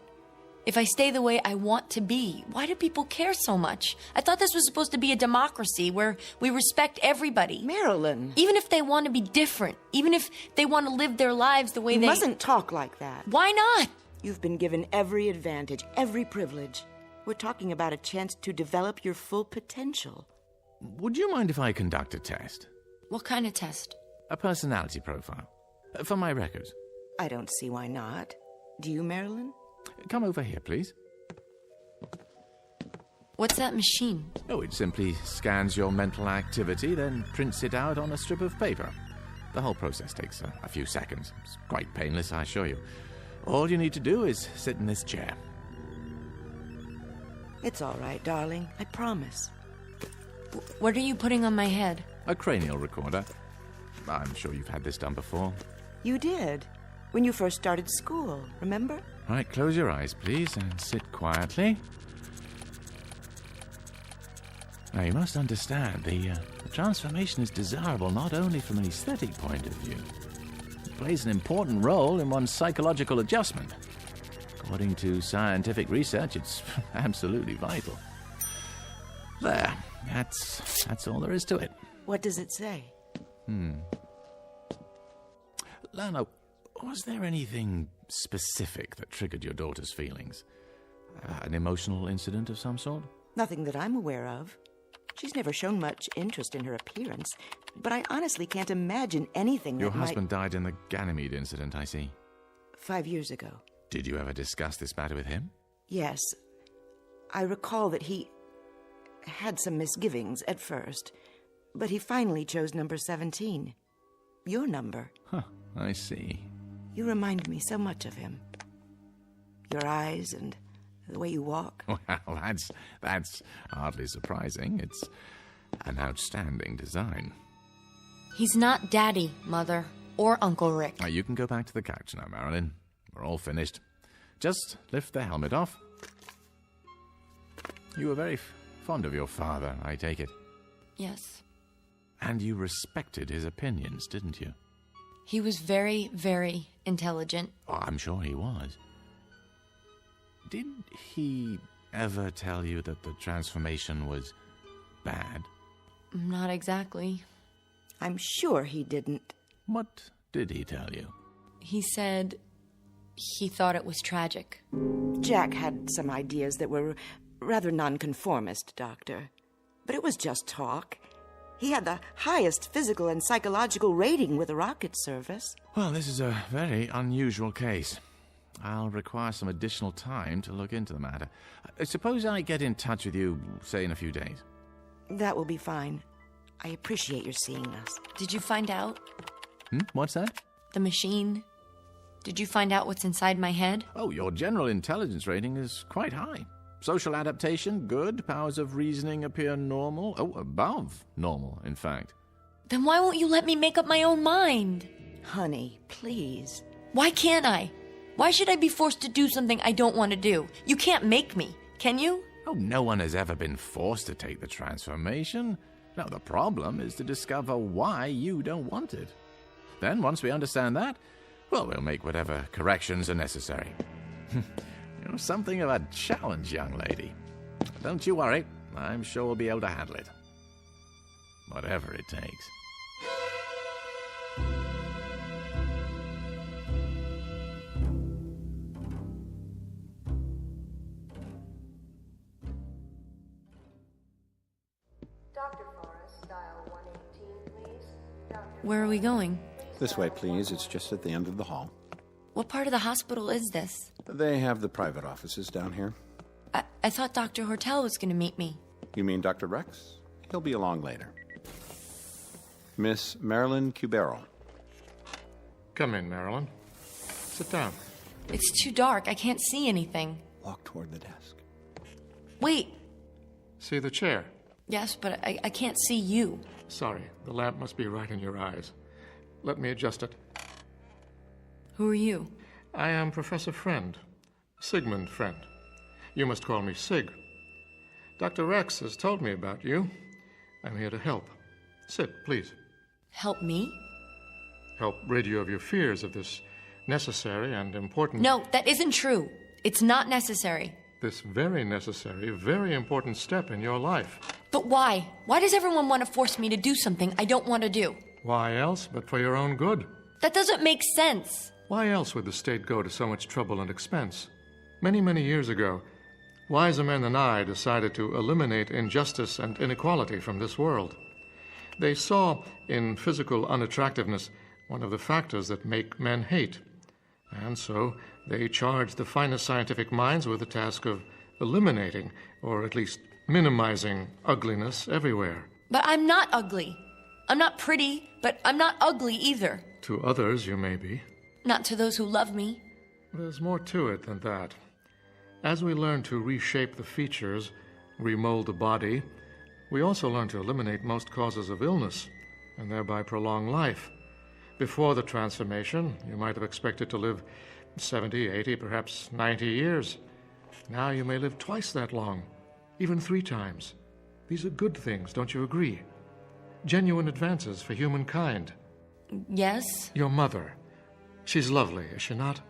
If I stay the way I want to be? Why do people care so much? I thought this was supposed to be a democracy where we respect everybody.
Marilyn.
Even if they want to be different. Even if they want to live their lives the way
You
they...
mustn't talk like that.
Why not?
You've been given every advantage, every privilege. We're talking about a chance to develop your full potential.
Would you mind if I conduct a test?
What kind of test?
A personality profile. For my records.
I don't see why not. Do you, Marilyn?
Come over here, please.
What's that machine?
Oh, it simply scans your mental activity, then prints it out on a strip of paper. The whole process takes a few seconds. It's quite painless, I assure you. All you need to do is sit in this chair.
It's all right, darling. I promise.
What are you putting on my head?
A cranial recorder. I'm sure you've had this done before.
You did. When you first started school, remember?
Right, close your eyes, please, and sit quietly.
Now, you must understand, the transformation is desirable not only from an aesthetic point of view. It plays an important role in one's psychological adjustment. According to scientific research, it's absolutely vital. There. That's all there is to it.
What does it say?
Lana, was there anything specific that triggered your daughter's feelings? An emotional incident of some sort?
Nothing that I'm aware of. She's never shown much interest in her appearance, but I honestly can't imagine anything
Your
that
husband died in the Ganymede incident, I see.
5 years ago.
Did you ever discuss this matter with him?
Yes. I recall that he had some misgivings at first, but he finally chose number 17. Your number.
Huh, I see.
You remind me so much of him. Your eyes and the way you walk.
Well, that's hardly surprising. It's an outstanding design.
He's not Daddy, Mother, or Uncle Rick.
Now, you can go back to the couch now, Marilyn. We're all finished. Just lift the helmet off. You were very fond of your father, I take it.
Yes.
And you respected his opinions, didn't you?
He was very, very intelligent.
Oh, I'm sure he was. Did he ever tell you that the transformation was bad?
Not exactly.
I'm sure he didn't.
What did he tell you?
He said he thought it was tragic.
Jack had some ideas that were rather nonconformist, Doctor. But it was just talk. He had the highest physical and psychological rating with the rocket service.
Well, this is a very unusual case. I'll require some additional time to look into the matter. Suppose I get in touch with you, say, in a few days.
That will be fine. I appreciate your seeing us.
Did you find out?
What's that?
The machine. Did you find out what's inside my head?
Oh, your general intelligence rating is quite high. Social adaptation, good. Powers of reasoning appear normal. Oh, above normal, in fact.
Then why won't you let me make up my own mind?
Honey, please.
Why can't I? Why should I be forced to do something I don't want to do? You can't make me, can you?
Oh, no one has ever been forced to take the transformation. Now, the problem is to discover why you don't want it. Then, once we understand that, well, we'll make whatever corrections are necessary. You're something of a challenge, young lady. Don't you worry. I'm sure we'll be able to handle it. Whatever it takes.
Where are we going?
This way, please. It's just at the end of the hall.
What part of the hospital is this?
They have the private offices down here.
I thought Dr. Hortel was going to meet me.
You mean Dr. Rex? He'll be along later. Miss Marilyn Cubero.
Come in, Marilyn. Sit down.
It's too dark. I can't see anything.
Walk toward the desk.
Wait.
See the chair?
Yes, but I can't see you.
Sorry, the lamp must be right in your eyes. Let me adjust it.
Who are you?
I am Professor Friend, Sigmund Friend. You must call me Sig. Dr. Rex has told me about you. I'm here to help. Sit, please.
Help me?
Help rid you of your fears of this necessary and important...
No, that isn't true. It's not necessary.
This very necessary, very important step in your life.
But why? Why does everyone want to force me to do something I don't want to do?
Why else but for your own good?
That doesn't make sense.
Why else would the state go to so much trouble and expense? Many, many years ago, wiser men than I decided to eliminate injustice and inequality from this world. They saw in physical unattractiveness one of the factors that make men hate. And so they charged the finest scientific minds with the task of eliminating, or at least minimizing, ugliness everywhere.
But I'm not ugly. I'm not pretty, but I'm not ugly either.
To others, you may be.
Not to those who love me.
There's more to it than that. As we learn to reshape the features, remold the body, we also learn to eliminate most causes of illness, and thereby prolong life. Before the transformation, you might have expected to live 70, 80, perhaps 90 years. Now you may live twice that long, even 3 times.
These are good things, don't you agree? Genuine advances for humankind.
Yes?
Your mother. She's lovely, is she not?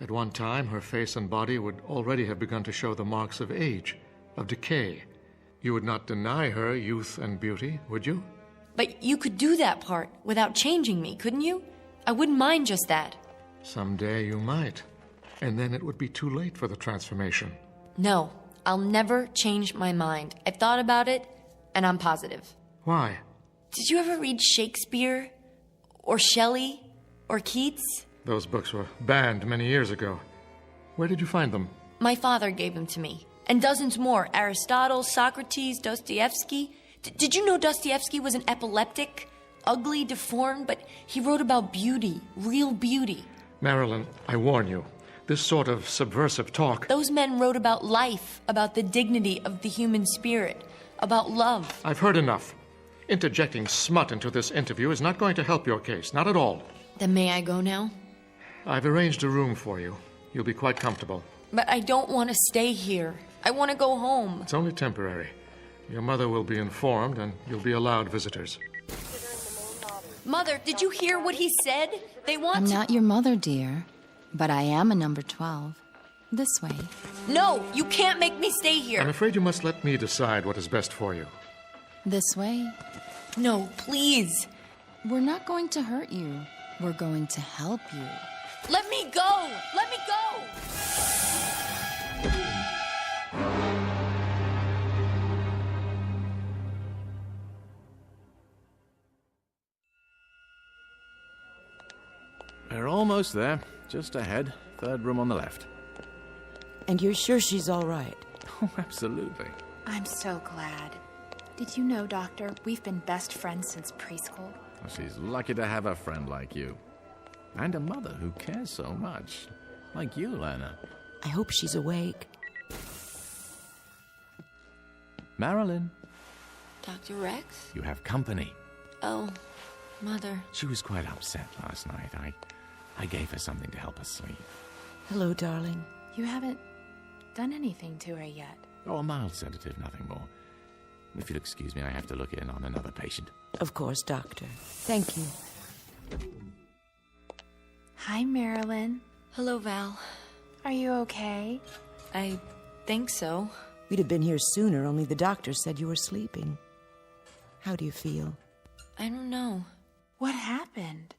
At one time, her face and body would already have begun to show the marks of age, of decay. You would not deny her youth and beauty, would you?
But you could do that part without changing me, couldn't you? I wouldn't mind just that.
Someday you might. And then it would be too late for the transformation.
No, I'll never change my mind. I've thought about it, and I'm positive.
Why?
Did you ever read Shakespeare? Or Shelley? Or Keats?
Those books were banned many years ago. Where did you find them?
My father gave them to me. And dozens more. Aristotle, Socrates, Dostoevsky. Did you know Dostoevsky was an epileptic? Ugly, deformed, but he wrote about beauty. Real beauty.
Marilyn, I warn you. This sort of subversive talk...
Those men wrote about life, about the dignity of the human spirit, about love.
I've heard enough. Interjecting smut into this interview is not going to help your case, not at all.
Then may I go now?
I've arranged a room for you. You'll be quite comfortable.
But I don't want to stay here. I want to go home.
It's only temporary. Your mother will be informed, and you'll be allowed visitors.
Mother, did you hear what he said? They want
I'm not your mother, dear, but I am a number 12. This way.
No, you can't make me stay here.
I'm afraid you must let me decide what is best for you.
This way.
No, please.
We're not going to hurt you. We're going to help you.
Let me go! Let me go!
We're almost there. Just ahead. Third room on the left.
And you're sure she's all right?
Oh, absolutely.
I'm so glad. Did you know, Doctor, we've been best friends since preschool?
Well, she's lucky to have a friend like you. And a mother who cares so much. Like you, Lana.
I hope she's awake.
Marilyn.
Dr. Rex?
You have company.
Oh, Mother.
She was quite upset last night. I gave her something to help her sleep.
Hello, darling.
You haven't done anything to her yet.
Oh, a mild sedative, nothing more. If you'll excuse me, I have to look in on another patient.
Of course, Doctor. Thank you.
Hi, Marilyn.
Hello, Val.
Are you okay?
I think so.
We'd have been here sooner, only the doctor said you were sleeping. How do you feel?
I don't know.
What happened?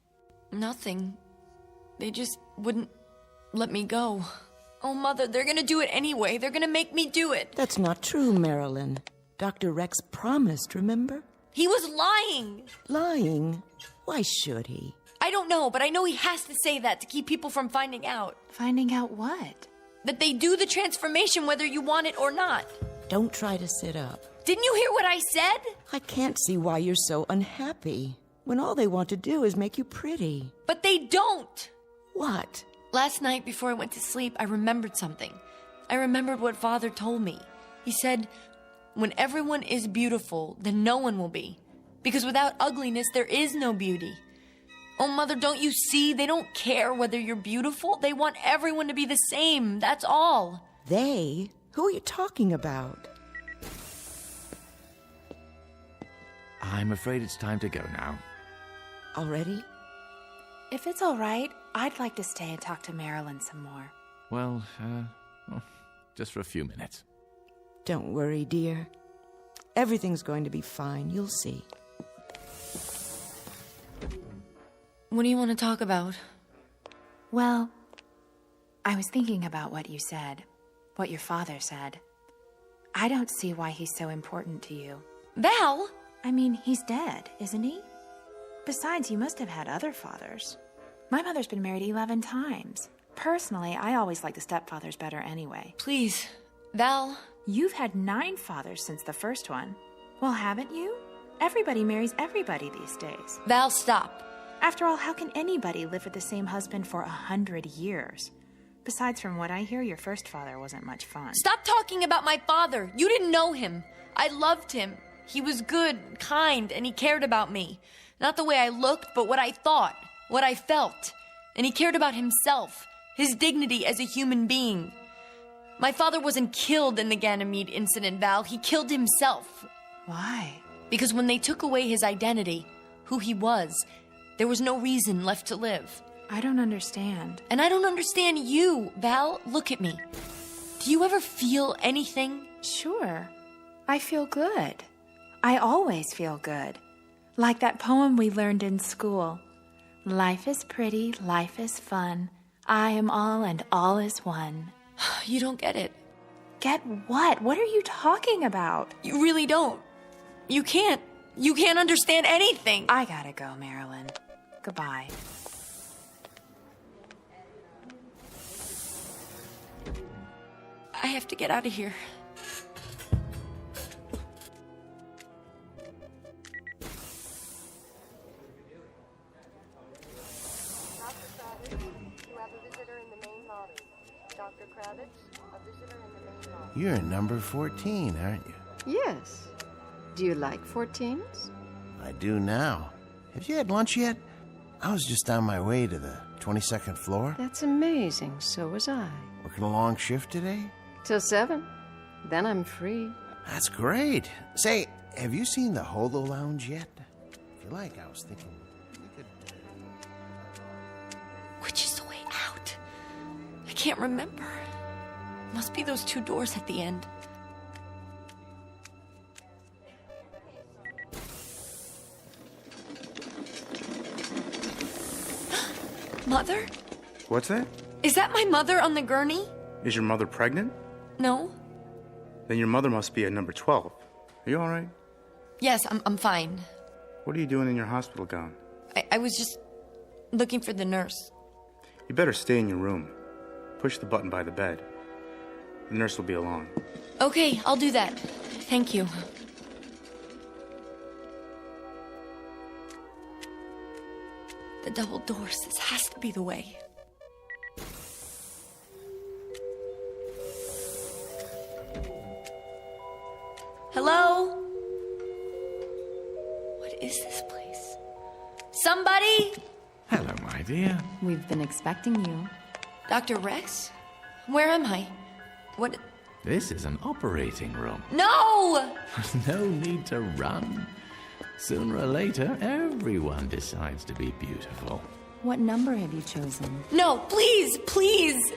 Nothing. They just wouldn't let me go. Oh, Mother, they're gonna do it anyway. They're gonna make me do it.
That's not true, Marilyn. Dr. Rex promised, remember?
He was lying.
Lying? Why should he?
I don't know, but I know he has to say that to keep people from finding out.
Finding out what?
That they do the transformation whether you want it or not.
Don't try to sit up.
Didn't you hear what I said?
I can't see why you're so unhappy, when all they want to do is make you pretty.
But they don't.
What?
Last night before I went to sleep, I remembered something. I remembered what Father told me. He said, when everyone is beautiful, then no one will be. Because without ugliness, there is no beauty. Oh, Mother, don't you see? They don't care whether you're beautiful. They want everyone to be the same. That's all.
They? Who are you talking about?
I'm afraid it's time to go now.
Already?
If it's all right, I'd like to stay and talk to Marilyn some more.
Well, just for a few minutes.
Don't worry, dear. Everything's going to be fine. You'll see.
What do you want to talk about?
Well, I was thinking about what you said, what your father said. I don't see why he's so important to you.
Val!
I mean, he's dead, isn't he? Besides, you must have had other fathers. My mother's been married 11 times. Personally, I always like the stepfathers better anyway.
Please, Val.
You've had 9 fathers since the first one. Well, haven't you? Everybody marries everybody these days.
Val, stop.
After all, how can anybody live with the same husband for 100 years? Besides, from what I hear, your first father wasn't much fun.
Stop talking about my father. You didn't know him. I loved him. He was good, kind, and he cared about me. Not the way I looked, but what I thought, what I felt. And he cared about himself, his dignity as a human being. My father wasn't killed in the Ganymede incident, Val. He killed himself.
Why?
Because when they took away his identity, who he was, there was no reason left to live.
I don't understand.
And I don't understand you, Val. Look at me. Do you ever feel anything?
Sure. I feel good. I always feel good. Like that poem we learned in school. Life is pretty, life is fun. I am all and all is one.
You don't get it.
Get what? What are you talking about?
You really don't. You can't. You can't understand anything.
I gotta go, Marilyn. Goodbye.
I have to get out of here.
You're number 14, aren't you?
Yes. Do you like 14s?
I do now. Have you had lunch yet? I was just on my way to the 22nd floor.
That's amazing. So was I.
Working a long shift today?
Till 7. Then I'm free.
That's great. Say, have you seen the Holo Lounge yet? If you like, I was thinking we could...
Which is the way out? I can't remember. Must be those 2 doors at the end. Mother?
What's that?
Is that my mother on the gurney?
Is your mother pregnant?
No.
Then your mother must be at number 12. Are you all right?
Yes, I'm fine.
What are you doing in your hospital gown?
I was just looking for the nurse.
You better stay in your room. Push the button by the bed. The nurse will be along.
Okay, I'll do that. Thank you. The double doors, this has to be the way. Hello? What is this place? Somebody?
Hello, my dear.
We've been expecting you.
Dr. Rex? Where am I? What?
This is an operating room.
No!
No need to run. Sooner or later, everyone decides to be beautiful.
What number have you chosen?
No, please, please!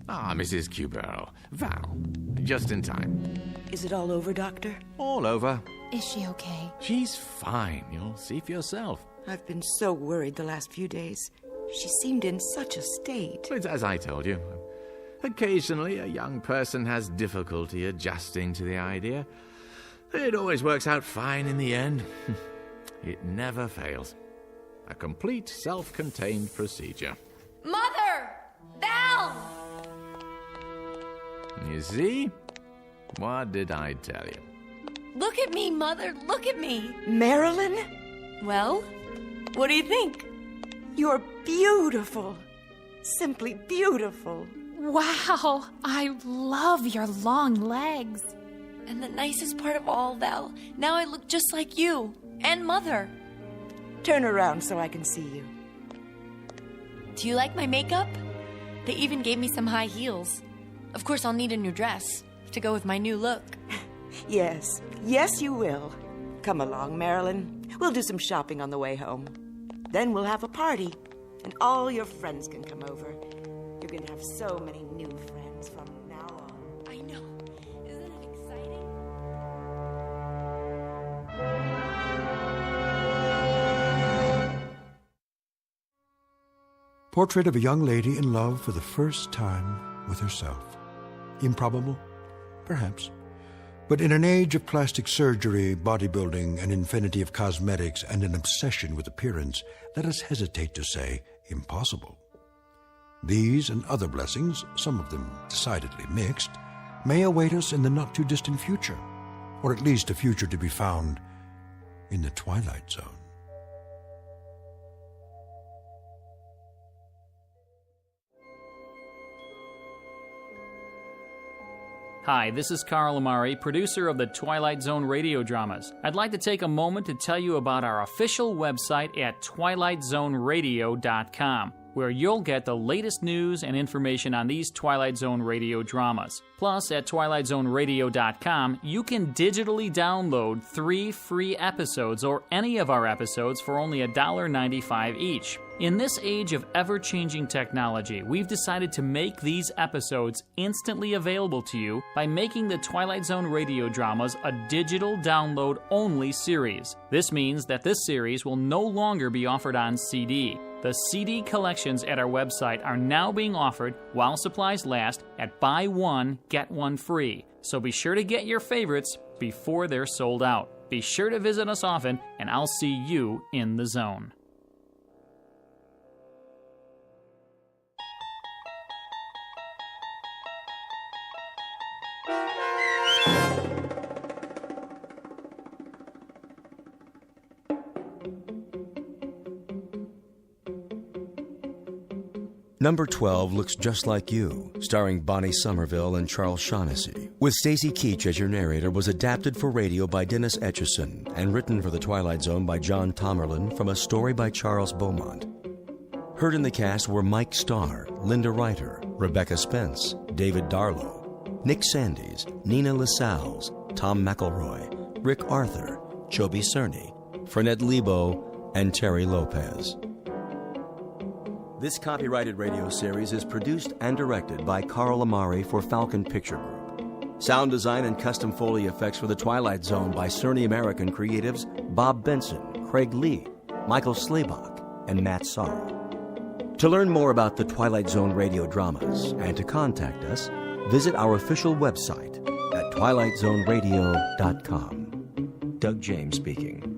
Ah, Mrs. Cubero. Val. Just in time.
Is it all over, Doctor?
All over.
Is she okay?
She's fine. You'll see for yourself.
I've been so worried the last few days. She seemed in such a state.
It's as I told you. Occasionally, a young person has difficulty adjusting to the idea. It always works out fine in the end. It never fails. A complete self-contained procedure.
Mother! Val!
You see? What did I tell you?
Look at me, Mother, look at me!
Marilyn?
Well, what do you think?
You're beautiful. Simply beautiful.
Wow, I love your long legs.
And the nicest part of all, Val, now I look just like you and Mother.
Turn around so I can see you.
Do you like my makeup? They even gave me some high heels. Of course, I'll need a new dress to go with my new look.
Yes, yes you will. Come along, Marilyn. We'll do some shopping on the way home. Then we'll have a party, and all your friends can come over. You're going to have so many new friends from now on.
I know. Isn't it exciting?
Portrait of a young lady in love for the first time with herself. Improbable? Perhaps. But in an age of plastic surgery, bodybuilding, an infinity of cosmetics, and an obsession with appearance, let us hesitate to say impossible. These and other blessings, some of them decidedly mixed, may await us in the not-too-distant future, or at least a future to be found in the Twilight Zone.
Hi, this is Carl Amari, producer of the Twilight Zone radio dramas. I'd like to take a moment to tell you about our official website at twilightzoneradio.com, where you'll get the latest news and information on these Twilight Zone radio dramas. Plus, at twilightzoneradio.com, you can digitally download 3 free episodes or any of our episodes for only $1.95 each. In this age of ever-changing technology, we've decided to make these episodes instantly available to you by making the Twilight Zone radio dramas a digital download-only series. This means that this series will no longer be offered on CD. The CD collections at our website are now being offered while supplies last at buy one, get one free. So be sure to get your favorites before they're sold out. Be sure to visit us often, and I'll see you in the zone.
Number 12 Looks Just Like You, starring Bonnie Somerville and Charles Shaughnessy, with Stacy Keach as your narrator, was adapted for radio by Dennis Etchison and written for The Twilight Zone by John Tomerlin from a story by Charles Beaumont. Heard in the cast were Mike Starr, Linda Reiter, Rebecca Spence, David Darlow, Nick Sandys, Nina Lascelles, Tom McElroy, Rick Arthur, Chobe Cerny, Fernette Lebo, and Terry Lopez. This copyrighted radio series is produced and directed by Carl Amari for Falcon Picture Group. Sound design and custom Foley effects for The Twilight Zone by Cerny American creatives Bob Benson, Craig Lee, Michael Slaybach, and Matt Sorrow. To learn more about the Twilight Zone radio dramas and to contact us, visit our official website at twilightzoneradio.com. Doug James speaking.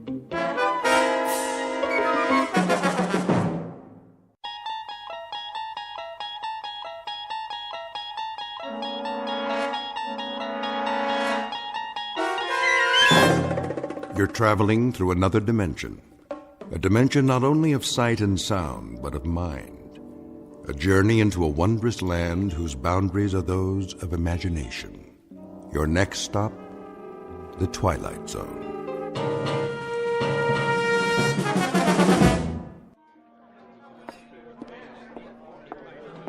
You're traveling through another dimension. A dimension not only of sight and sound, but of mind. A journey into a wondrous land whose boundaries are those of imagination. Your next stop, the Twilight Zone.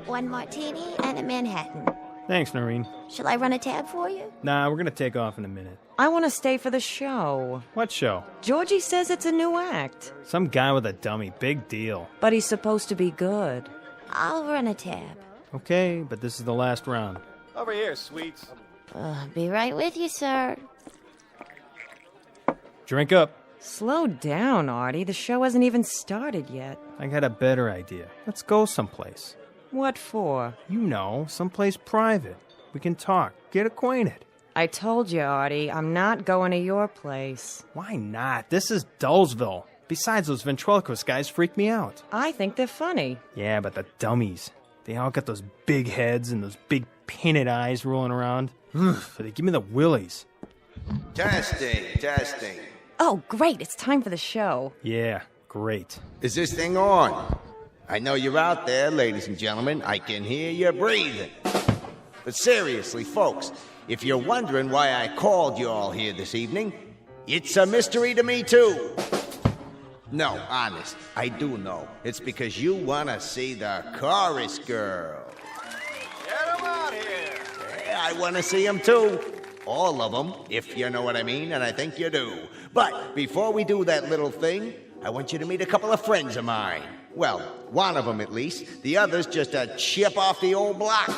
One martini and a Manhattan.
Thanks, Noreen.
Shall I run a tab for you?
Nah, we're gonna take off in a minute.
I want to stay for the show.
What show?
Georgie says it's a new act.
Some guy with a dummy. Big deal.
But he's supposed to be good.
I'll run a tab.
Okay, but this is the last round.
Over here, sweets.
Be right with you, sir.
Drink up.
Slow down, Artie. The show hasn't even started yet.
I got a better idea. Let's go someplace.
What for?
You know, someplace private. We can talk, get acquainted.
I told you, Artie, I'm not going to your place.
Why not? This is Dullsville. Besides, those ventriloquist guys freak me out.
I think they're funny.
Yeah, but the dummies. They all got those big heads and those big painted eyes rolling around. Ugh, they give me the willies.
Testing.
Oh, great. It's time for the show.
Yeah, great.
Is this thing on? I know you're out there, ladies and gentlemen. I can hear you breathing. But seriously, folks, if you're wondering why I called you all here this evening, it's a mystery to me, too. No, honest, I do know. It's because you want to see the chorus girl. Get them out here. Yeah, I want to see them, too. All of them, if you know what I mean, and I think you do. But before we do that little thing, I want you to meet a couple of friends of mine. Well, one of them at least. The other's just a chip off the old block.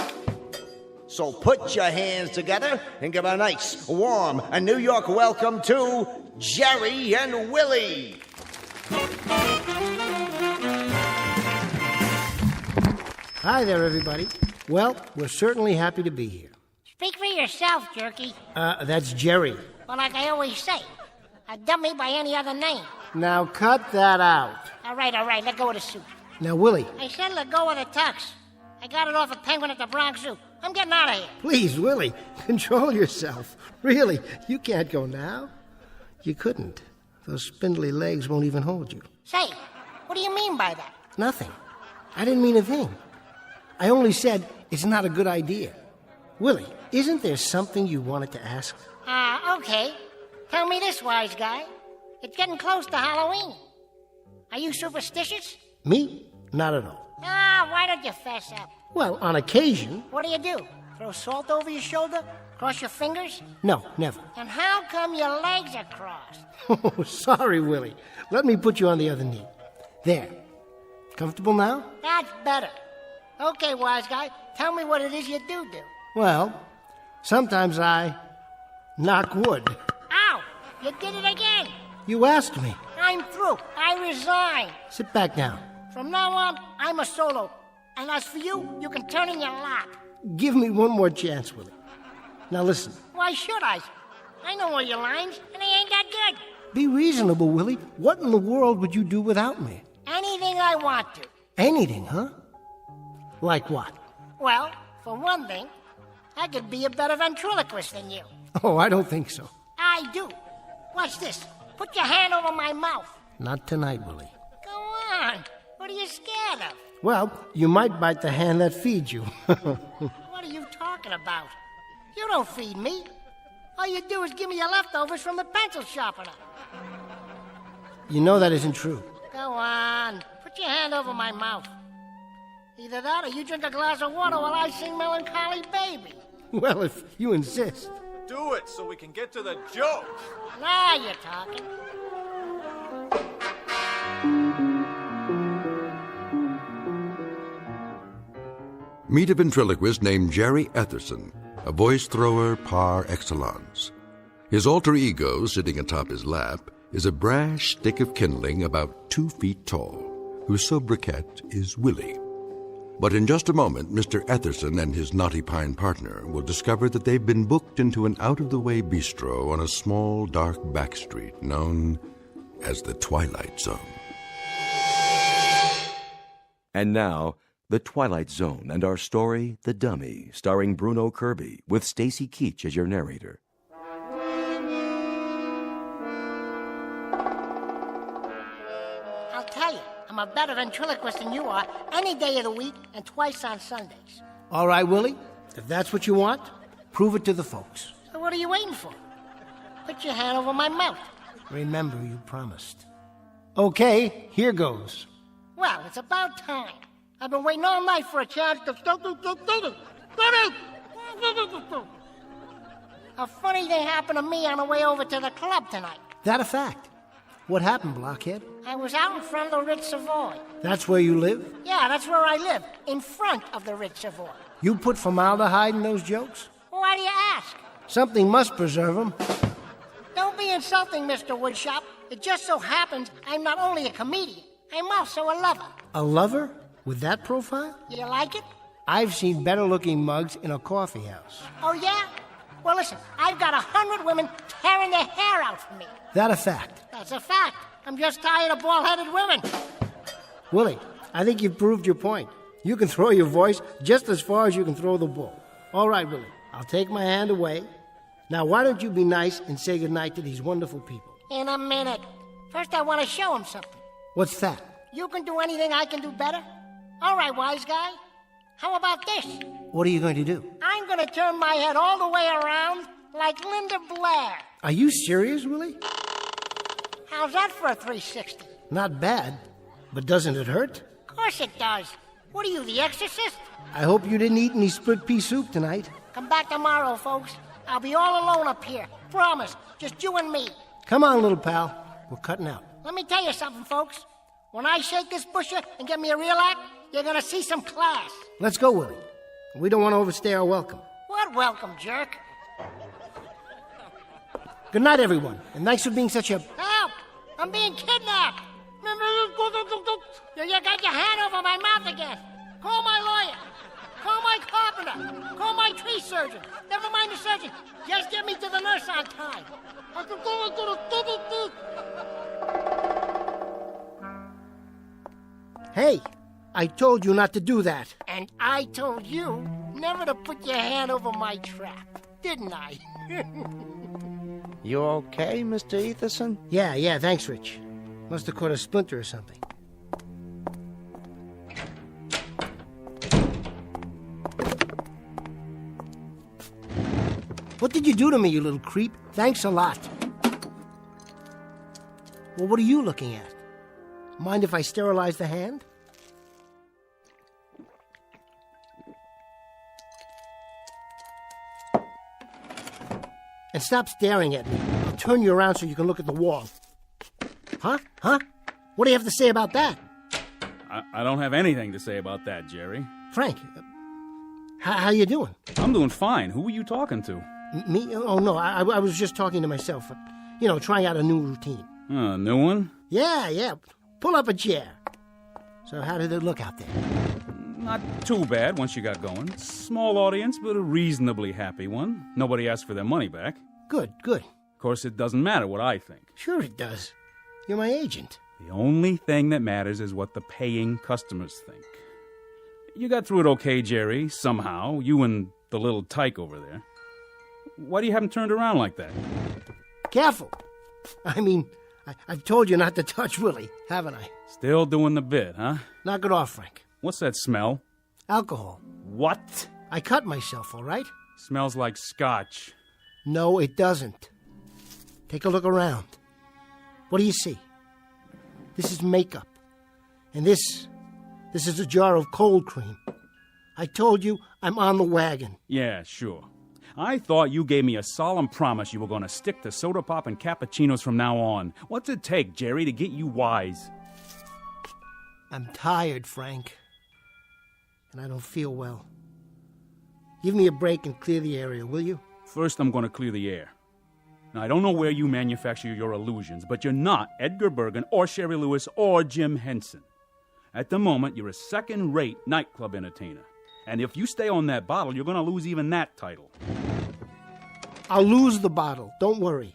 So put your hands together and give a nice, warm, a New York welcome to Jerry and Willie.
Hi there, everybody. Well, we're certainly happy to be here.
Speak for yourself, Jerky.
That's Jerry.
Well, like I always say, a dummy by any other name.
Now cut that out.
All right, let go of the suit.
Now, Willie.
I said let go of the tux. I got it off a penguin at the Bronx Zoo. I'm getting out of here.
Please, Willie, control yourself. Really, you can't go now. You couldn't. Those spindly legs won't even hold you.
Say, what do you mean by that?
Nothing. I didn't mean a thing. I only said it's not a good idea. Willie, isn't there something you wanted to ask?
Okay. Tell me this, wise guy. It's getting close to Halloween. Are you superstitious?
Me? Not at all.
Why don't you fess up?
Well, on occasion.
What do? Throw salt over your shoulder? Cross your fingers?
No, never.
And how come your legs are crossed?
Oh, sorry, Willie. Let me put you on the other knee. There. Comfortable now?
That's better. Okay, wise guy, tell me what it is you do.
Well, sometimes I knock wood.
Ow! You did it again!
You asked me.
I'm through. I resign.
Sit back down.
From now on, I'm a solo. And as for you, you can turn in your lap.
Give me one more chance, Willie. Now listen.
Why should I? I know all your lines, and they ain't that good.
Be reasonable, Willie. What in the world would you do without me?
Anything I want to.
Anything, huh? Like what?
Well, for one thing, I could be a better ventriloquist than you.
Oh, I don't think so.
I do. Watch this. Put your hand over my mouth.
Not tonight, Willie.
Go on. What are you scared of?
Well, you might bite the hand that feeds you.
What are you talking about? You don't feed me. All you do is give me your leftovers from the pencil sharpener.
You know that isn't true.
Go on. Put your hand over my mouth. Either that or you drink a glass of water while I sing Melancholy Baby.
Well, if you insist.
Do it so we can get to the joke.
Now you're talking.
Meet a ventriloquist named Jerry Etherson, a voice thrower par excellence. His alter ego, sitting atop his lap, is a brash stick of kindling about 2 feet tall, whose sobriquet is Willie. But in just a moment, Mr. Etherson and his knotty pine partner will discover that they've been booked into an out-of-the-way bistro on a small, dark back street known as the Twilight Zone.
And now, The Twilight Zone and our story, The Dummy, starring Bruno Kirby, with Stacy Keach as your narrator.
I'll tell you, I'm a better ventriloquist than you are any day of the week and twice on Sundays.
All right, Willie. If that's what you want, prove it to the folks.
So what are you waiting for? Put your hand over my mouth.
Remember, you promised. Okay, here goes.
Well, it's about time. I've been waiting all night for a chance to... A funny thing happened to me on the way over to the club tonight.
That a fact? What happened, blockhead?
I was out in front of the Ritz Savoy.
That's where you live?
Yeah, that's where I live, in front of the Ritz Savoy.
You put formaldehyde in those jokes?
Why do you ask?
Something must preserve them.
Don't be insulting, Mr. Woodshop. It just so happens I'm not only a comedian, I'm also a lover.
A lover? With that profile?
You like it?
I've seen better-looking mugs in a coffee house.
Oh, yeah? Well, listen, I've got 100 women tearing their hair out for me.
That a fact?
That's a fact. I'm just tired of bald-headed women.
Willie, I think you've proved your point. You can throw your voice just as far as you can throw the ball. All right, Willie, I'll take my hand away. Now, why don't you be nice and say goodnight to these wonderful people?
In a minute. First, I want to show them something.
What's that?
You can do anything I can do better? All right, wise guy. How about this?
What are you going to do?
I'm going to turn my head all the way around like Linda Blair.
Are you serious, Willie?
How's that for a 360?
Not bad. But doesn't it hurt?
Of course it does. What are you, the exorcist?
I hope you didn't eat any split pea soup tonight.
Come back tomorrow, folks. I'll be all alone up here. Promise. Just you and me.
Come on, little pal. We're cutting out.
Let me tell you something, folks. When I shake this busher and get me a real act, you're going to see some class.
Let's go, Willie. We don't want to overstay our welcome.
What welcome, jerk?
Good night, everyone. And thanks for being such a...
Help! I'm being kidnapped! You got your hand over my mouth again. Call my lawyer. Call my carpenter. Call my tree surgeon. Never mind the surgeon. Just get me to the nurse on time.
Hey, I told you not to do that.
And I told you never to put your hand over my trap, didn't I?
You okay, Mr. Etherson?
Yeah, thanks, Rich. Must have caught a splinter or something. did you do to me, you little creep? Thanks a lot. Well, what are you looking at? Mind if I sterilize the hand? And stop staring at me. I'll turn you around so you can look at the wall. Huh? What do you have to say about that?
I don't have anything to say about that, Jerry.
Frank, how you doing?
I'm doing fine. Who were you talking to?
Me? Oh, no, I was just talking to myself. Trying out a new routine.
A new one?
Yeah. Pull up a chair. So how did it look out there?
Not too bad once you got going. Small audience, but a reasonably happy one. Nobody asked for their money back.
Good.
Of course, it doesn't matter what I think.
Sure it does. You're my agent.
The only thing that matters is what the paying customers think. You got through it okay, Jerry, somehow. You and the little tyke over there. Why do you haven't turned around like that?
Careful. I mean, I've told you not to touch Willie, haven't I?
Still doing the bit, huh?
Knock it off, Frank.
What's that smell?
Alcohol.
What?
I cut myself, all right?
Smells like scotch.
No, it doesn't. Take a look around. What do you see? This is makeup. And this is a jar of cold cream. I told you I'm on the wagon.
Yeah, sure. I thought you gave me a solemn promise you were going to stick to soda pop and cappuccinos from now on. What's it take, Jerry, to get you wise?
I'm tired, Frank. And I don't feel well. Give me a break and clear the area, will you?
First, I'm going to clear the air. Now, I don't know where you manufacture your illusions, but you're not Edgar Bergen or Sherry Lewis or Jim Henson. At the moment, you're a second-rate nightclub entertainer. And if you stay on that bottle, you're going to lose even that title.
I'll lose the bottle. Don't worry.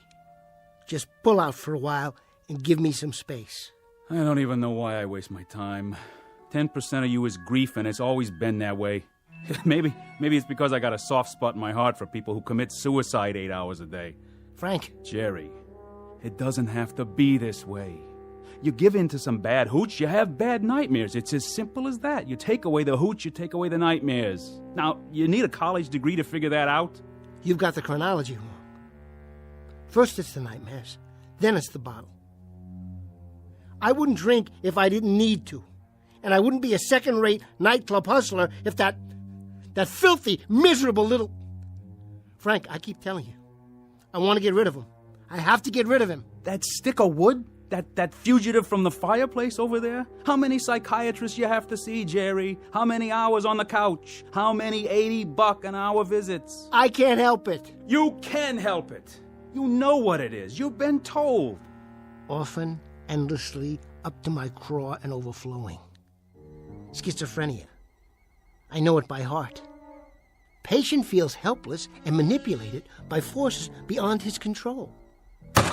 Just pull out for a while and give me some space.
I don't even know why I waste my time. 10% of you is grief, and it's always been that way. Maybe it's because I got a soft spot in my heart for people who commit suicide 8 hours a day.
Frank.
Jerry, it doesn't have to be this way. You give in to some bad hooch, you have bad nightmares. It's as simple as that. You take away the hooch, you take away the nightmares. Now, you need a college degree to figure that out?
You've got the chronology wrong. First it's the nightmares, then it's the bottle. I wouldn't drink if I didn't need to. And I wouldn't be a second-rate nightclub hustler if that filthy, miserable little... Frank, I keep telling you, I want to get rid of him. I have to get rid of him.
That stick of wood? That fugitive from the fireplace over there? How many psychiatrists you have to see, Jerry? How many hours on the couch? How many $80 an hour visits?
I can't help it.
You can help it. You know what it is. You've been told.
Often, endlessly, up to my craw and overflowing. Schizophrenia. I know it by heart. Patient feels helpless and manipulated by forces beyond his control.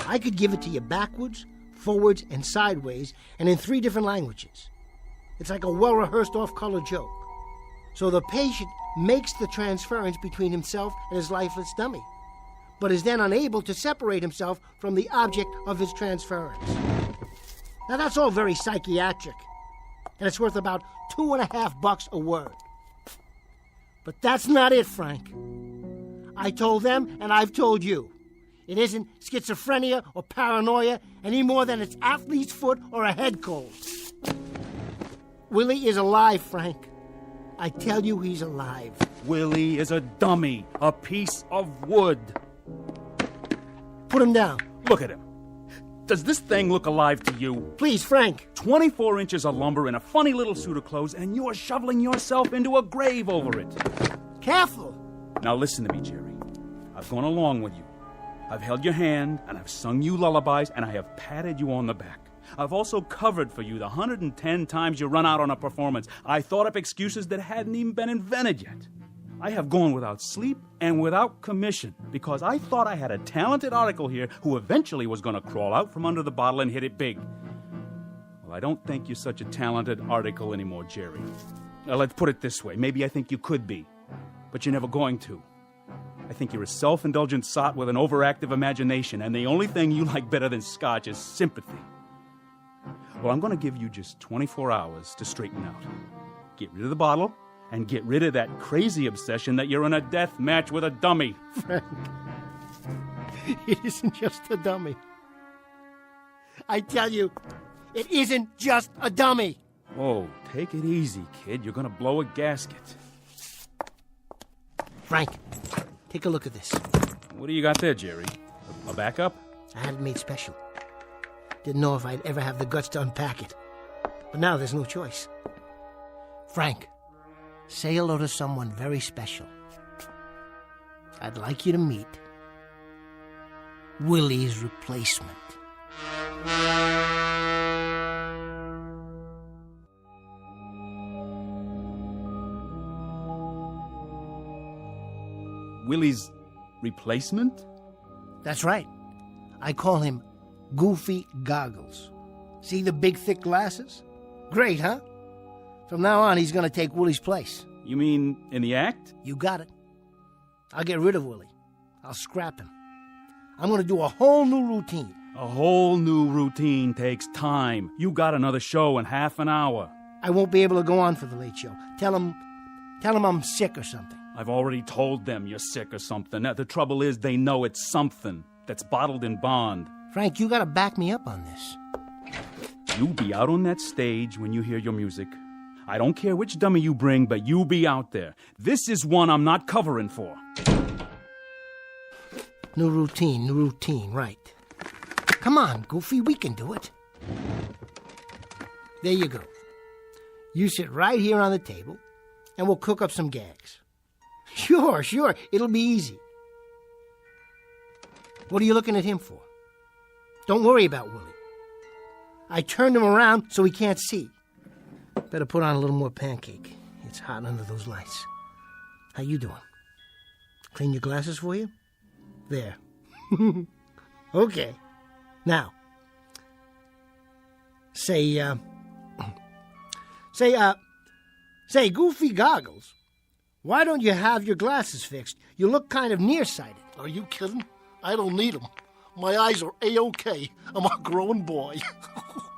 I could give it to you backwards, forwards, and sideways, and in 3 different languages. It's like a well-rehearsed off-color joke. So the patient makes the transference between himself and his lifeless dummy, but is then unable to separate himself from the object of his transference. Now that's all very psychiatric, and it's worth about $2.50 a word. But that's not it, Frank. I told them, and I've told you. It isn't schizophrenia or paranoia any more than it's athlete's foot or a head cold. Willie is alive, Frank. I tell you he's alive.
Willie is a dummy, a piece of wood.
Put him down.
Look at him. Does this thing look alive to you?
Please, Frank.
24 inches of lumber and a funny little suit of clothes, and you're shoveling yourself into a grave over it.
Careful.
Now listen to me, Jerry. I've gone along with you. I've held your hand, and I've sung you lullabies, and I have patted you on the back. I've also covered for you the 110 times you run out on a performance. I thought up excuses that hadn't even been invented yet. I have gone without sleep and without commission because I thought I had a talented article here who eventually was going to crawl out from under the bottle and hit it big. Well, I don't think you're such a talented article anymore, Jerry. Now, let's put it this way. Maybe I think you could be, but you're never going to. I think you're a self-indulgent sot with an overactive imagination, and the only thing you like better than scotch is sympathy. Well, I'm going to give you just 24 hours to straighten out. Get rid of the bottle, and get rid of that crazy obsession that you're in a death match with a dummy.
Frank, It isn't just a dummy. I tell you, it isn't just a dummy.
Whoa, take it easy, kid. You're gonna blow a gasket.
Frank, take a look at this.
What do you got there, Jerry? A backup?
I had it made special. Didn't know if I'd ever have the guts to unpack it. But now there's no choice. Frank, say hello to someone very special. I'd like you to meet Willie's replacement.
Willie's replacement?
That's right. I call him Goofy Goggles. See the big, thick glasses? Great, huh? From now on, he's going to take Willie's place.
You mean in the act?
You got it. I'll get rid of Willie. I'll scrap him. I'm going to do a whole new routine.
A whole new routine takes time. You got another show in half an hour.
I won't be able to go on for the late show. Tell him I'm sick or something.
I've already told them you're sick or something. The trouble is they know it's something that's bottled in bond.
Frank, you got to back me up on this.
You be out on that stage when you hear your music. I don't care which dummy you bring, but you be out there. This is one I'm not covering for.
New routine, right. Come on, Goofy, we can do it. There you go. You sit right here on the table, and we'll cook up some gags. Sure, it'll be easy. What are you looking at him for? Don't worry about Willie. I turned him around so he can't see. Better put on a little more pancake. It's hot under those lights. How you doing? Clean your glasses for you? There. Okay. Now, say, Goofy Goggles, why don't you have your glasses fixed? You look kind of nearsighted.
Are you kidding? I don't need them. My eyes are A-OK. I'm a grown boy.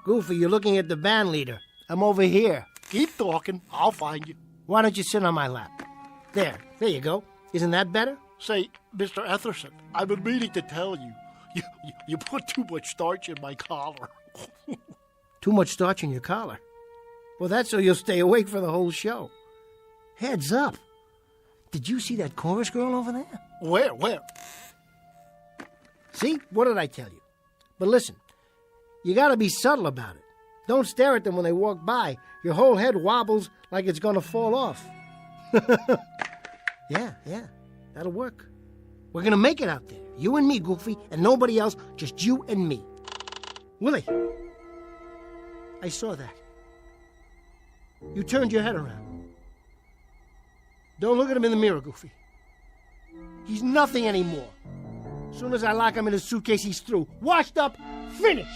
Goofy, you're looking at the band leader. I'm over here.
Keep talking. I'll find you.
Why don't you sit on my lap? There you go. Isn't that better?
Say, Mr. Etherson, I've been meaning to tell you. You put too much starch in my collar.
Too much starch in your collar? Well, that's so you'll stay awake for the whole show. Heads up. Did you see that chorus girl over there?
Where?
See? What did I tell you? But listen, you gotta be subtle about it. Don't stare at them when they walk by. Your whole head wobbles like it's gonna fall off. Yeah, that'll work. We're gonna make it out there. You and me, Goofy, and nobody else, just you and me. Willie, I saw that. You turned your head around. Don't look at him in the mirror, Goofy. He's nothing anymore. As soon as I lock him in his suitcase, he's through. Washed up, finished.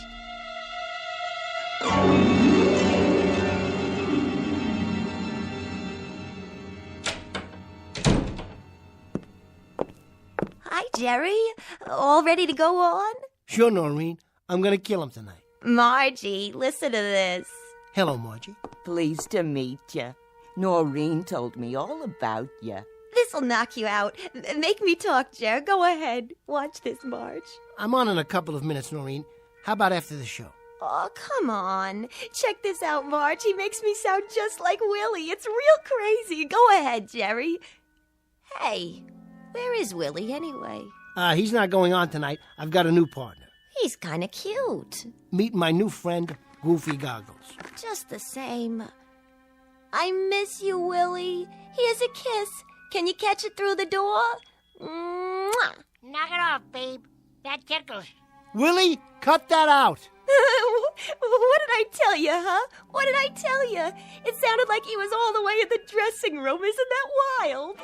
Hi, Jerry. All ready to go on?
Sure, Noreen. I'm gonna kill him tonight.
Margie, listen to this.
Hello, Margie.
Pleased to meet you. Noreen told me all about you.
This'll knock you out. Make me talk, Jer. Go ahead. Watch this, Marge.
I'm on in a couple of minutes, Noreen. How about after the show?
Oh, come on. Check this out, Marge. He makes me sound just like Willie. It's real crazy. Go ahead, Jerry. Hey, where is Willie anyway?
He's not going on tonight. I've got a new partner.
He's kind of cute.
Meet my new friend, Goofy Goggles.
Just the same. I miss you, Willie. Here's a kiss. Can you catch it through the door? Mwah.
Knock it off, babe. That tickles.
Willie, cut that out.
What did I tell you, huh? What did I tell you? It sounded like he was all the way in the dressing room. Isn't that wild?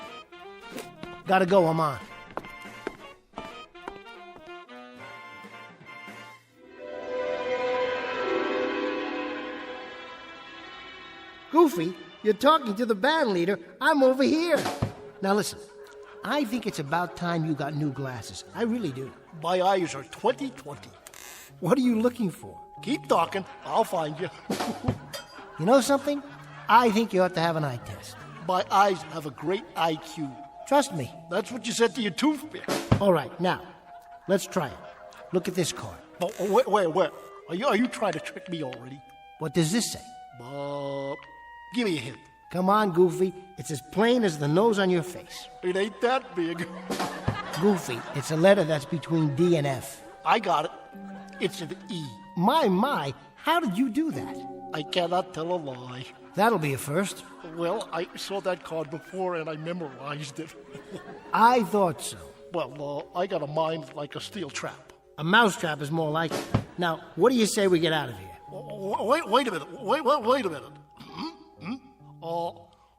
Gotta go, I'm on. Goofy, you're talking to the band leader. I'm over here. Now listen, I think it's about time you got new glasses. I really do.
My eyes are 20/20.
What are you looking for?
Keep talking. I'll find you.
You know something? I think you ought to have an eye test.
My eyes have a great IQ.
Trust me.
That's what you said to your toothpick.
All right, now, Let's try it. Look at this card.
Oh, wait. Are you trying to trick me already?
What does this say?
Give me a hint.
Come on, Goofy. It's as plain as the nose on your face.
It ain't that big.
Goofy, it's a letter that's between D and F.
I got it. It's an E.
My, how did you do that?
I cannot tell a lie.
That'll be a first.
Well, I saw that card before and I memorized it.
I thought so.
Well, I got a mind like a steel trap.
A mousetrap is more like it. Now, what do you say we get out of here?
Wait a minute. Wait a minute.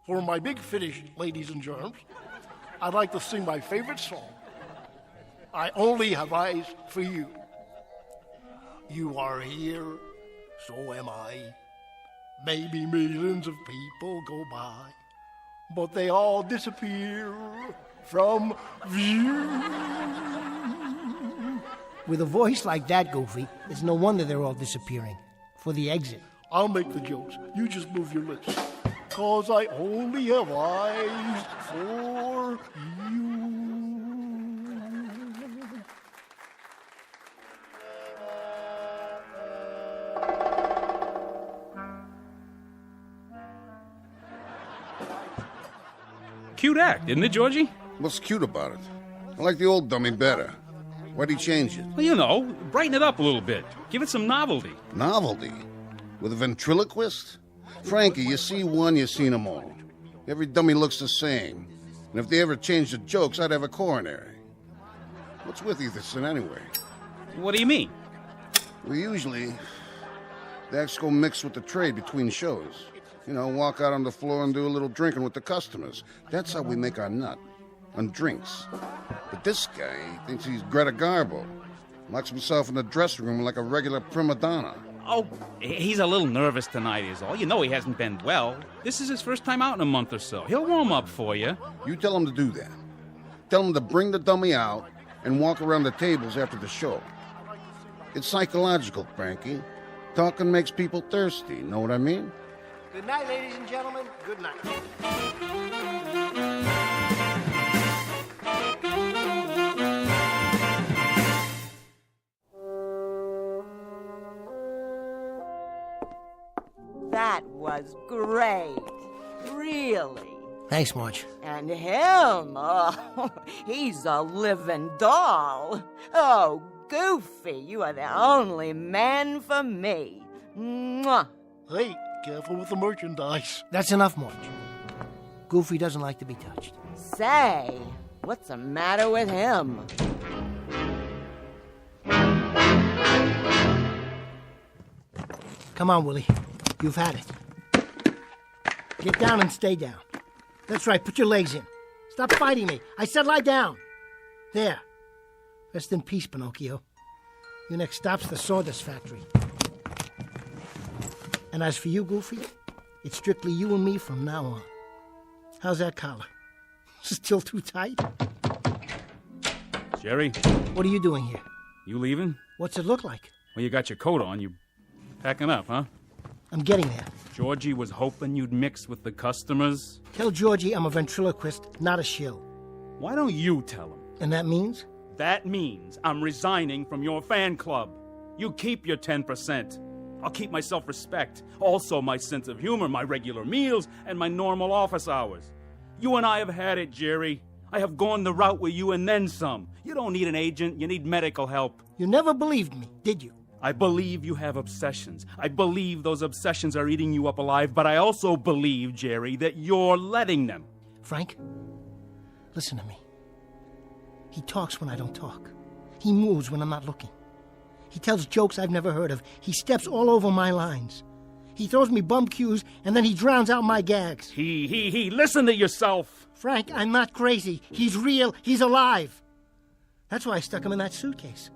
For my big finish, ladies and germs, I'd like to sing my favorite song. I only have eyes for you. You are here, so am I. Maybe millions of people go by, but they all disappear from view.
With a voice like that, Goofy, it's no wonder they're all disappearing. For the exit.
I'll make the jokes. You just move your lips. 'Cause I only have eyes for you.
Cute act, isn't it, Georgie?
What's cute about it? I like the old dummy better. Why'd he change it?
Well, you know, brighten it up a little bit. Give it some novelty.
Novelty? With a ventriloquist? Frankie, you see one, you seen them all. Every dummy looks the same. And if they ever changed the jokes, I'd have a coronary. What's with you this anyway?
What do you mean?
Well, usually, the acts go mixed with the trade between shows. You know, walk out on the floor and do a little drinking with the customers. That's how we make our nut. On drinks. But this guy thinks he's Greta Garbo. Locks himself in the dressing room like a regular prima donna.
Oh, he's a little nervous tonight is all. You know he hasn't been well. This is his first time out in a month or so. He'll warm up for you.
You tell him to do that. Tell him to bring the dummy out and walk around the tables after the show. It's psychological, Frankie. Talking makes people thirsty, know what I mean?
Good night, ladies and gentlemen. Good night.
That was great. Really.
Thanks, Marge.
And him, oh, he's a living doll. Oh, Goofy, you are the only man for me. Mwah.
Hey, careful with the merchandise.
That's enough, Marge. Goofy doesn't like to be touched.
Say, what's the matter with him?
Come on, Willie. You've had it. Get down and stay down. That's right, put your legs in. Stop fighting me. I said lie down. There. Rest in peace, Pinocchio. Your next stop's the sawdust factory. And as for you, Goofy, it's strictly you and me from now on. How's that collar? Still too tight?
Jerry?
What are you doing here?
You leaving?
What's it look like?
Well, you got your coat on. You packing up, huh?
I'm getting there.
Georgie was hoping you'd mix with the customers.
Tell Georgie I'm a ventriloquist, not a shill.
Why don't you tell him?
And that means?
That means I'm resigning from your fan club. You keep your 10%. I'll keep my self-respect, also my sense of humor, my regular meals, and my normal office hours. You and I have had it, Jerry. I have gone the route with you and then some. You don't need an agent, you need medical help.
You never believed me, did you?
I believe you have obsessions. I believe those obsessions are eating you up alive, but I also believe, Jerry, that you're letting them.
Frank, listen to me. He talks when I don't talk. He moves when I'm not looking. He tells jokes I've never heard of. He steps all over my lines. He throws me bum cues, and then he drowns out my gags.
Listen to yourself.
Frank, I'm not crazy. He's real. He's alive. That's why I stuck him in that suitcase.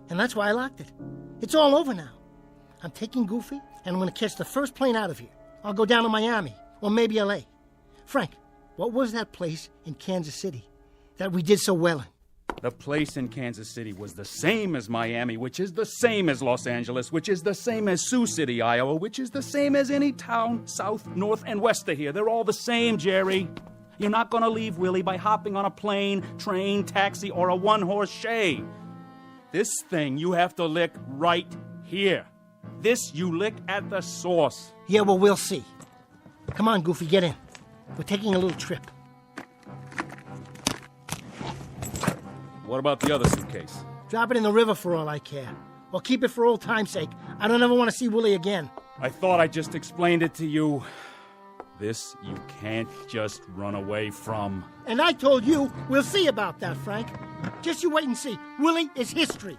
And that's why I locked it. It's all over now. I'm taking Goofy, and I'm going to catch the first plane out of here. I'll go down to Miami, or maybe L.A. Frank, what was that place in Kansas City that we did so well in?
The place in Kansas City was the same as Miami, which is the same as Los Angeles, which is the same as Sioux City, Iowa, which is the same as any town south, north, and west of here. They're all the same, Jerry. You're not going to leave Willie by hopping on a plane, train, taxi, or a one-horse shay. This thing you have to lick right here. This you lick at the source.
Yeah, well, we'll see. Come on, Goofy, get in. We're taking a little trip.
What about the other suitcase?
Drop it in the river for all I care. Or keep it for old time's sake. I don't ever want to see Willie again.
I thought I just explained it to you. This you can't just run away from.
And I told you, we'll see about that, Frank. Just you wait and see. Willie is history.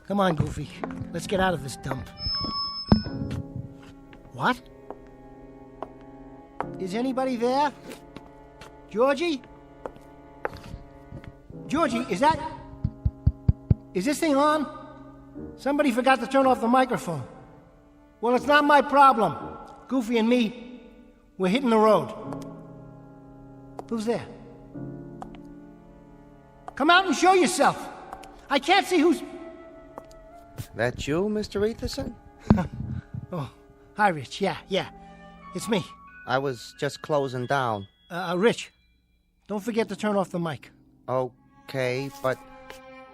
Come on, Goofy. Let's get out of this dump. What? Is anybody there? Georgie? Georgie, is this thing on? Somebody forgot to turn off the microphone. Well, it's not my problem. Goofy and me, we're hitting the road. Who's there? Come out and show yourself. I can't see who's...
That you, Mr. Etherson?
Oh, hi, Rich. Yeah, it's me.
I was just closing down.
Rich, don't forget to turn off the mic.
Okay, but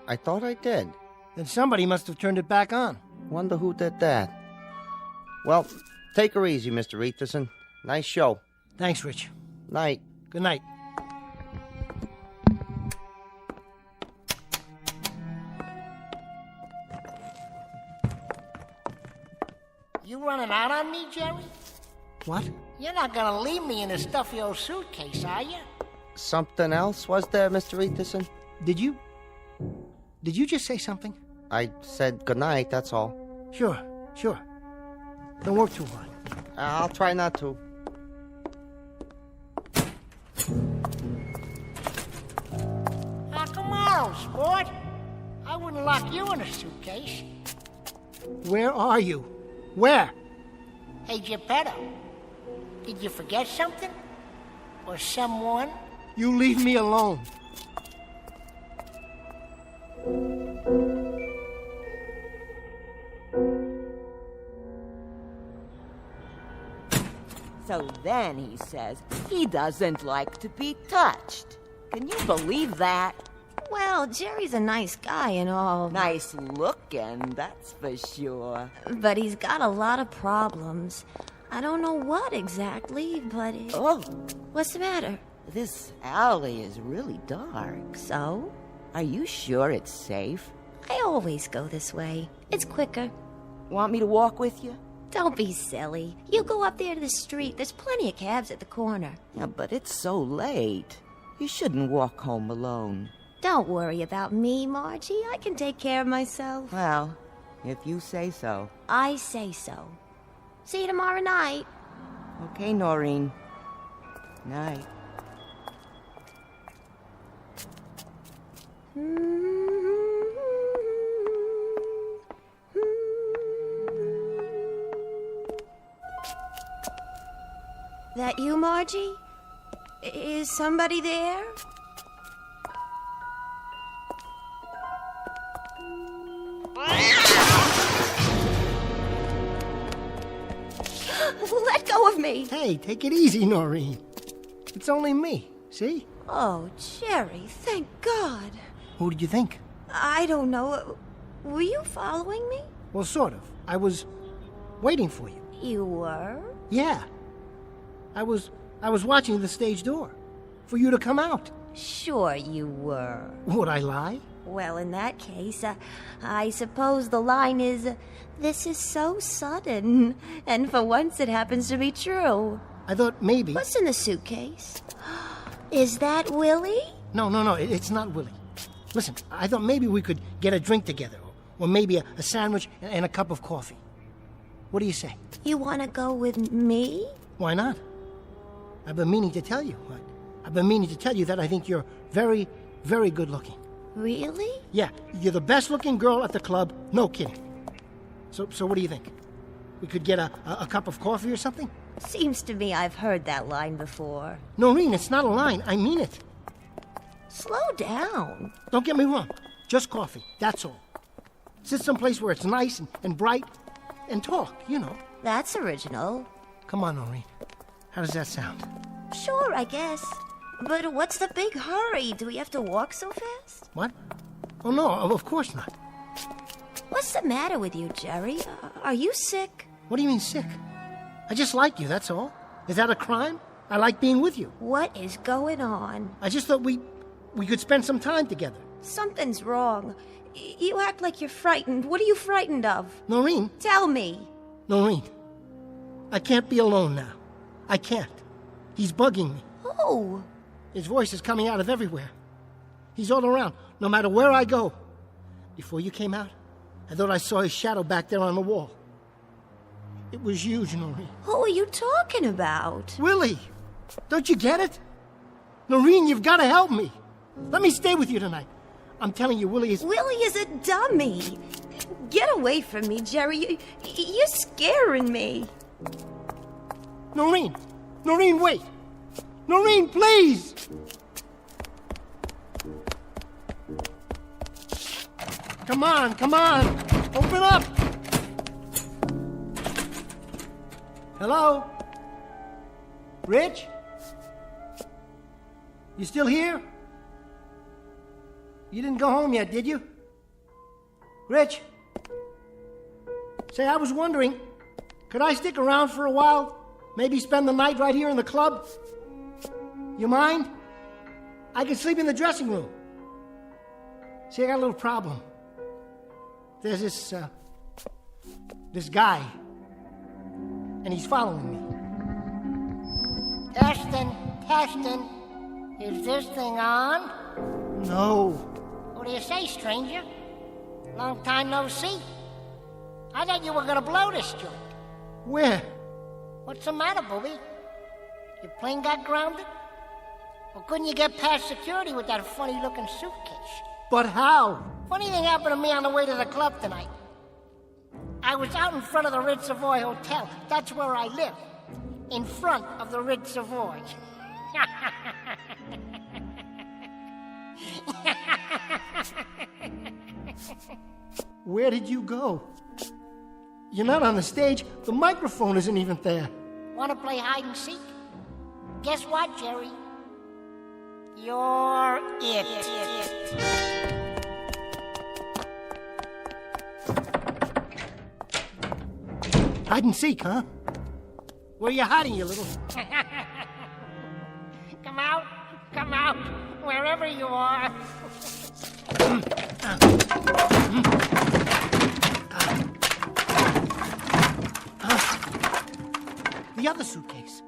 I thought I did.
Then somebody must have turned it back on.
Wonder who did that. Well, take her easy, Mr. Etherson. Nice show.
Thanks, Rich.
Night.
Good night.
You running out on me, Jerry?
What?
You're not gonna leave me in a stuffy old suitcase, are you?
Something else was there, Mr. Etherson?
Did you just say something?
I said goodnight, that's all.
Sure. Don't work too hard.
I'll try not to.
Now, come on, sport. I wouldn't lock you in a suitcase.
Where are you? Where?
Hey, Geppetto, did you forget something? Or someone?
You leave me alone.
So then he says he doesn't like to be touched. Can you believe that?
Well, Jerry's a nice guy and all.
Nice looking, that's for sure.
But he's got a lot of problems. I don't know what exactly, but...
Oh!
What's the matter?
This alley is really dark.
So?
Are you sure it's safe?
I always go this way. It's quicker.
Want me to walk with you?
Don't be silly. You go up there to the street. There's plenty of cabs at the corner.
Yeah, but it's so late. You shouldn't walk home alone.
Don't worry about me, Margie. I can take care of myself.
Well, if you say so.
I say so. See you tomorrow night.
Okay, Noreen. Night.
That you, Margie? Is somebody there? Let go of me!
Hey, take it easy, Noreen. It's only me, see?
Oh, Jerry, thank God.
Who did you think?
I don't know. Were you following me?
Well, sort of. I was waiting for you.
You were?
Yeah. I was watching the stage door for you to come out.
Sure you were.
Would I lie?
Well, in that case, I suppose the line is, this is so sudden. And for once it happens to be true.
I thought maybe...
What's in the suitcase? Is that Willie?
No, it's not Willie. Listen, I thought maybe we could get a drink together. Or maybe a sandwich and a cup of coffee. What do you say?
You want to go with me?
Why not? I've been meaning to tell you. I've been meaning to tell you that I think you're very, very good looking.
Really?
Yeah, you're the best looking girl at the club. No kidding. So what do you think? We could get a cup of coffee or something?
Seems to me I've heard that line before.
Noreen, it's not a line. I mean it.
Slow down.
Don't get me wrong. Just coffee. That's all. Sit someplace where it's nice and bright and talk, you know.
That's original.
Come on, Noreen. How does that sound?
Sure, I guess. But what's the big hurry? Do we have to walk so fast?
What? Oh, no, of course not.
What's the matter with you, Jerry? Are you sick?
What do you mean sick? I just like you, that's all. Is that a crime? I like being with you.
What is going on?
I just thought we could spend some time together.
Something's wrong. You act like you're frightened. What are you frightened of?
Noreen.
Tell me.
Noreen. I can't be alone now. I can't. He's bugging me.
Who?
His voice is coming out of everywhere. He's all around, no matter where I go. Before you came out, I thought I saw his shadow back there on the wall. It was you, Noreen.
Who are you talking about?
Willie! Don't you get it? Noreen, you've got to help me. Let me stay with you tonight. I'm telling you, Willie is...
Willie is a dummy. Get away from me, Jerry. You're scaring me.
Noreen! Noreen, wait! Noreen, please! Come on, come on! Open up! Hello? Rich? You still here? You didn't go home yet, did you? Rich? Say, I was wondering, could I stick around for a while? Maybe spend the night right here in the club? You mind? I can sleep in the dressing room. See, I got a little problem. There's this guy, and he's following me.
Testing. Is this thing on?
No.
What do you say, stranger? Long time no see. I thought you were gonna blow this joint.
Where?
What's the matter, booby? Your plane got grounded? Or couldn't you get past security with that funny-looking suitcase?
But how?
Funny thing happened to me on the way to the club tonight. I was out in front of the Ritz Savoy Hotel. That's where I live. In front of the Ritz Savoy.
Where did you go? You're not on the stage. The microphone isn't even there.
Want to play hide and seek? Guess what, Jerry? You're it.
Hide and seek, huh? Where are you hiding, you little...
Come out, wherever you are.
The other suitcase.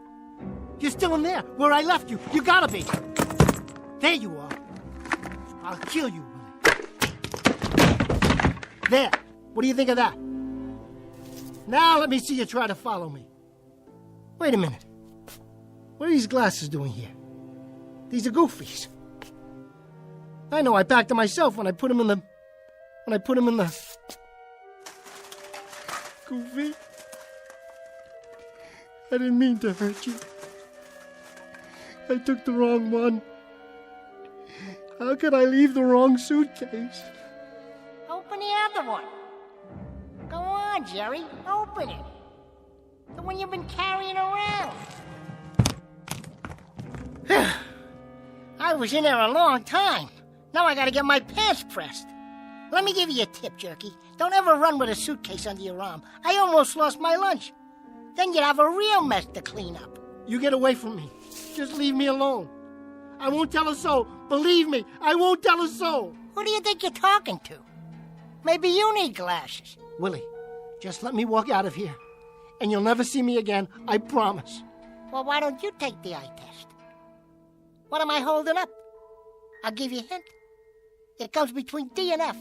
You're still in there, where I left you. You gotta be. There you are. I'll kill you, Willie. There. What do you think of that? Now let me see you try to follow me. Wait a minute. What are these glasses doing here? These are goofies. I know, I backed them myself when I put them in the... Goofy. I didn't mean to hurt you. I took the wrong one. How could I leave the wrong suitcase?
Open the other one. Go on, Jerry. Open it. The one you've been carrying around. I was in there a long time. Now I gotta get my pants pressed. Let me give you a tip, Jerky. Don't ever run with a suitcase under your arm. I almost lost my lunch. Then you'd have a real mess to clean up.
You get away from me. Just leave me alone. I won't tell a soul. Believe me, I won't tell a soul.
Who do you think you're talking to? Maybe you need glasses.
Willie, just let me walk out of here. And you'll never see me again, I promise.
Well, why don't you take the eye test? What am I holding up? I'll give you a hint. It comes between D and F.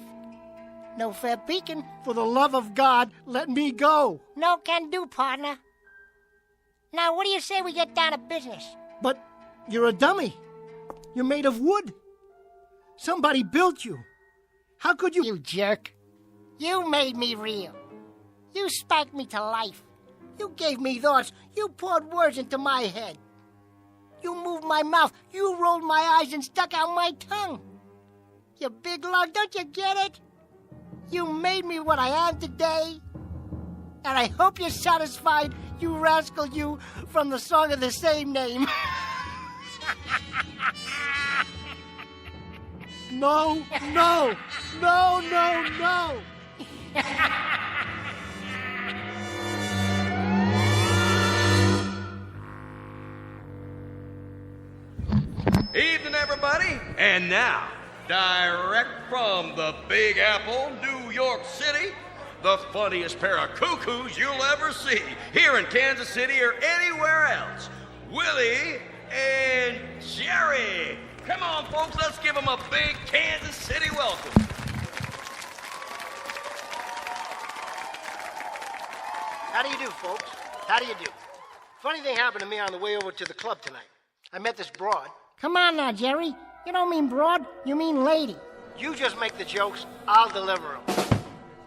No fair peeking.
For the love of God, let me go.
No can do, partner. Now, what do you say we get down to business?
But you're a dummy. You're made of wood. Somebody built you. How could you...
You jerk. You made me real. You spanked me to life. You gave me thoughts. You poured words into my head. You moved my mouth. You rolled my eyes and stuck out my tongue. You big lug, don't you get it? You made me what I am today. And I hope you're satisfied, you rascal, you, from the song of the same name.
No, no, no, no, no.
Evening, everybody. And now, direct from the Big Apple, New York City, the funniest pair of cuckoos you'll ever see here in Kansas City or anywhere else, Willie and Jerry. Come on, folks, let's give them a big Kansas City welcome.
How do you do, folks? How do you do? Funny thing happened to me on the way over to the club tonight. I met this broad.
Come on now, Jerry. You don't mean broad, you mean lady.
You just make the jokes, I'll deliver them.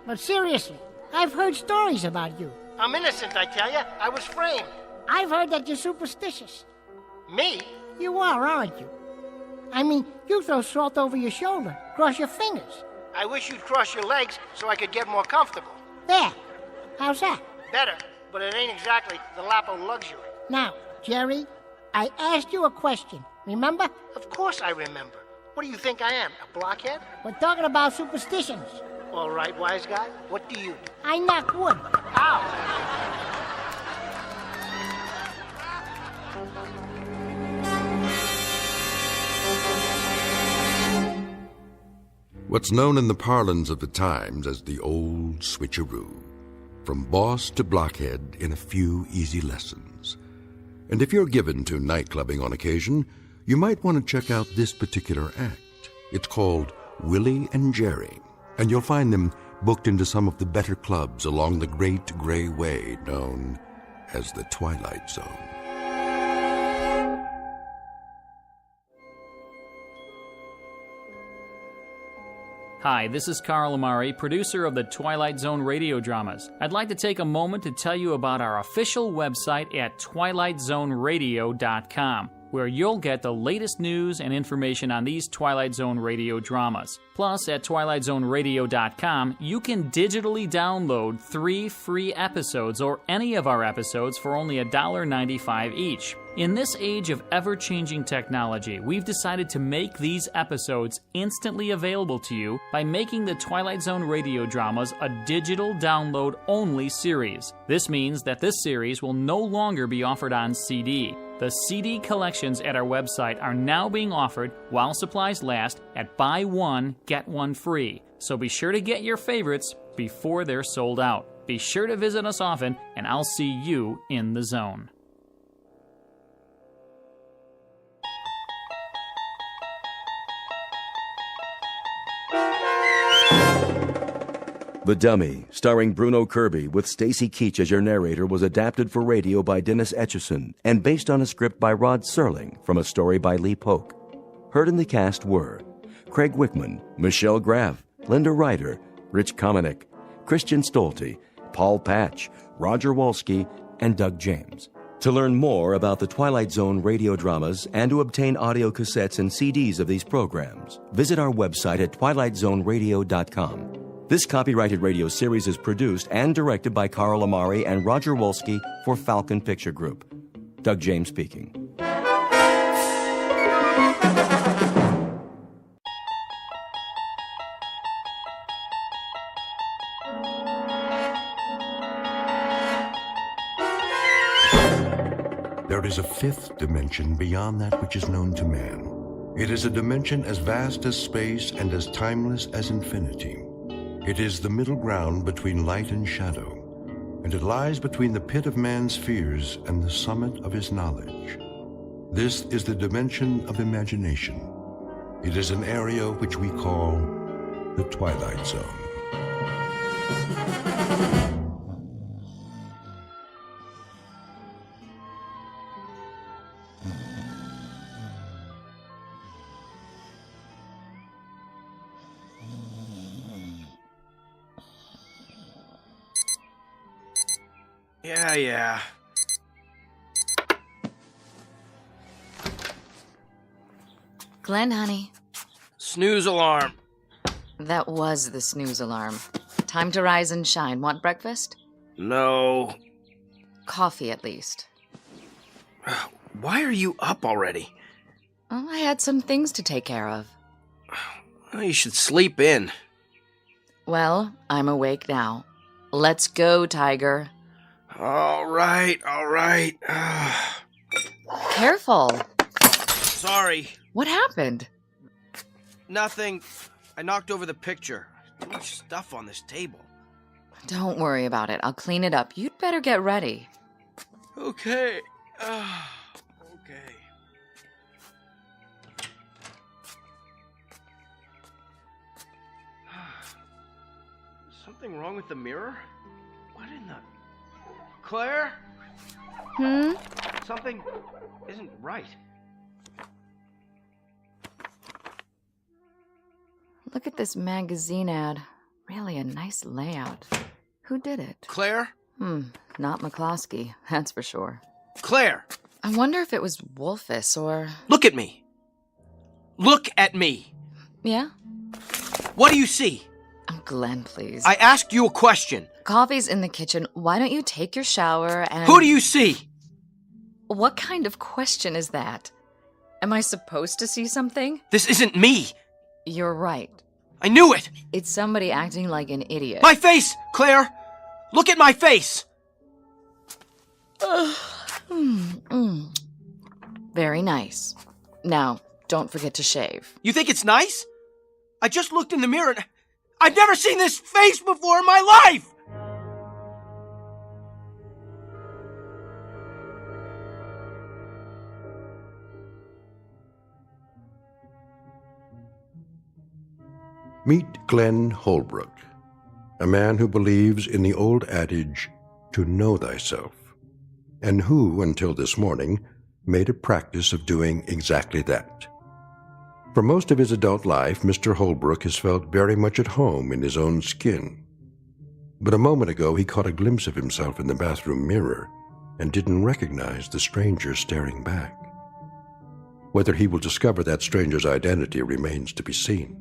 But seriously, I've heard stories about you.
I'm innocent, I tell you. I was framed.
I've heard that you're superstitious.
Me?
You are, aren't you? I mean, you throw salt over your shoulder, cross your fingers.
I wish you'd cross your legs so I could get more comfortable.
There. How's that?
Better, but it ain't exactly the lap of luxury.
Now, Jerry, I asked you a question, remember?
Of course I remember. What do you think I am, a blockhead?
We're talking about superstitions.
All right, wise guy, what do you do?
I knock wood.
Ow!
What's known in the parlance of the times as the old switcheroo. From boss to blockhead in a few easy lessons. And if you're given to nightclubbing on occasion, you might want to check out this particular act. It's called Willie and Jerry, and you'll find them booked into some of the better clubs along the great gray way known as the Twilight Zone.
Hi, this is Carl Amari, producer of the Twilight Zone radio dramas. I'd like to take a moment to tell you about our official website at twilightzoneradio.com, where you'll get the latest news and information on these Twilight Zone radio dramas. Plus, at twilightzoneradio.com, you can digitally download 3 free episodes or any of our episodes for only $1.95 each. In this age of ever-changing technology, we've decided to make these episodes instantly available to you by making the Twilight Zone radio dramas a digital download-only series. This means that this series will no longer be offered on CD. The CD collections at our website are now being offered, while supplies last, at buy one, get one free. So be sure to get your favorites before they're sold out. Be sure to visit us often, and I'll see you in the zone.
The Dummy, starring Bruno Kirby with Stacy Keach as your narrator, was adapted for radio by Dennis Etchison and based on a script by Rod Serling from a story by Lee Polk. Heard in the cast were Craig Wickman, Michelle Graff, Linda Ryder, Rich Komanek, Christian Stolte, Paul Patch, Roger Wolski, and Doug James. To learn more about the Twilight Zone radio dramas and to obtain audio cassettes and CDs of these programs, visit our website at twilightzoneradio.com. This copyrighted radio series is produced and directed by Carl Amari and Roger Wolski for Falcon Picture Group. Doug James speaking.
There is a fifth dimension beyond that which is known to man. It is a dimension as vast as space and as timeless as infinity. It is the middle ground between light and shadow, and it lies between the pit of man's fears and the summit of his knowledge. This is the dimension of imagination. It is an area which we call the Twilight Zone.
Yeah.
Glenn, honey.
Snooze alarm.
That was the snooze alarm. Time to rise and shine. Want breakfast?
No.
Coffee, at least.
Why are you up already?
Well, I had some things to take care of.
Well, you should sleep in.
Well, I'm awake now. Let's go, Tiger.
All right.
Careful.
Sorry.
What happened?
Nothing. I knocked over the picture. Too much stuff on this table.
Don't worry about it. I'll clean it up. You'd better get ready.
Okay. Something wrong with the mirror? What in the... Claire? Something isn't right.
Look at this magazine ad. Really a nice layout. Who did it?
Claire?
Not McCloskey, that's for sure.
Claire!
I wonder if it was Wolfus or...
Look at me! Look at me!
Yeah?
What do you see?
Oh, Glenn, please.
I asked you a question.
Coffee's in the kitchen. Why don't you take your shower and...
Who do you see?
What kind of question is that? Am I supposed to see something?
This isn't me!
You're right.
I knew it!
It's somebody acting like an idiot.
My face, Claire! Look at my face!
Very nice. Now, don't forget to shave.
You think it's nice? I just looked in the mirror and I've never seen this face before in my life!
Meet Glenn Holbrook, a man who believes in the old adage, to know thyself, and who, until this morning, made a practice of doing exactly that. For most of his adult life, Mr. Holbrook has felt very much at home in his own skin. But a moment ago, he caught a glimpse of himself in the bathroom mirror and didn't recognize the stranger staring back. Whether he will discover that stranger's identity remains to be seen.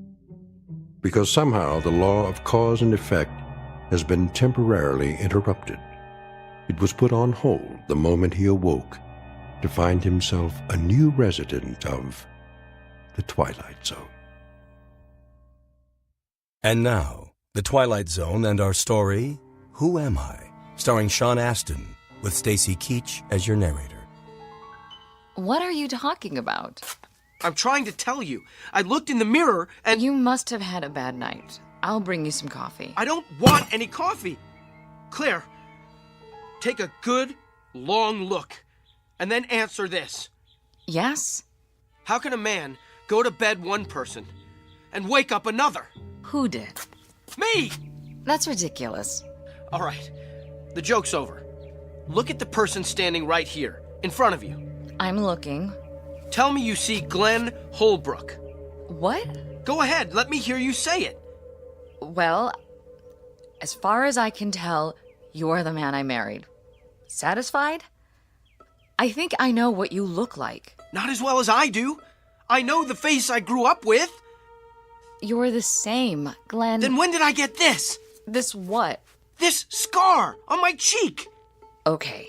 Because somehow the law of cause and effect has been temporarily interrupted. It was put on hold the moment he awoke to find himself a new resident of the Twilight Zone.
And now, The Twilight Zone and our story, Who Am I? Starring Sean Astin, with Stacy Keach as your narrator.
What are you talking about?
I'm trying to tell you. I looked in the mirror and...
You must have had a bad night. I'll bring you some coffee.
I don't want any coffee. Claire, take a good, long look, and then answer this.
Yes?
How can a man go to bed one person and wake up another?
Who did?
Me!
That's ridiculous.
All right, the joke's over. Look at the person standing right here, in front of you.
I'm looking.
Tell me you see Glenn Holbrook.
What?
Go ahead, let me hear you say it.
Well, as far as I can tell, you're the man I married. Satisfied? I think I know what you look like.
Not as well as I do. I know the face I grew up with.
You're the same, Glenn.
Then when did I get this?
This what?
This scar on my cheek.
Okay.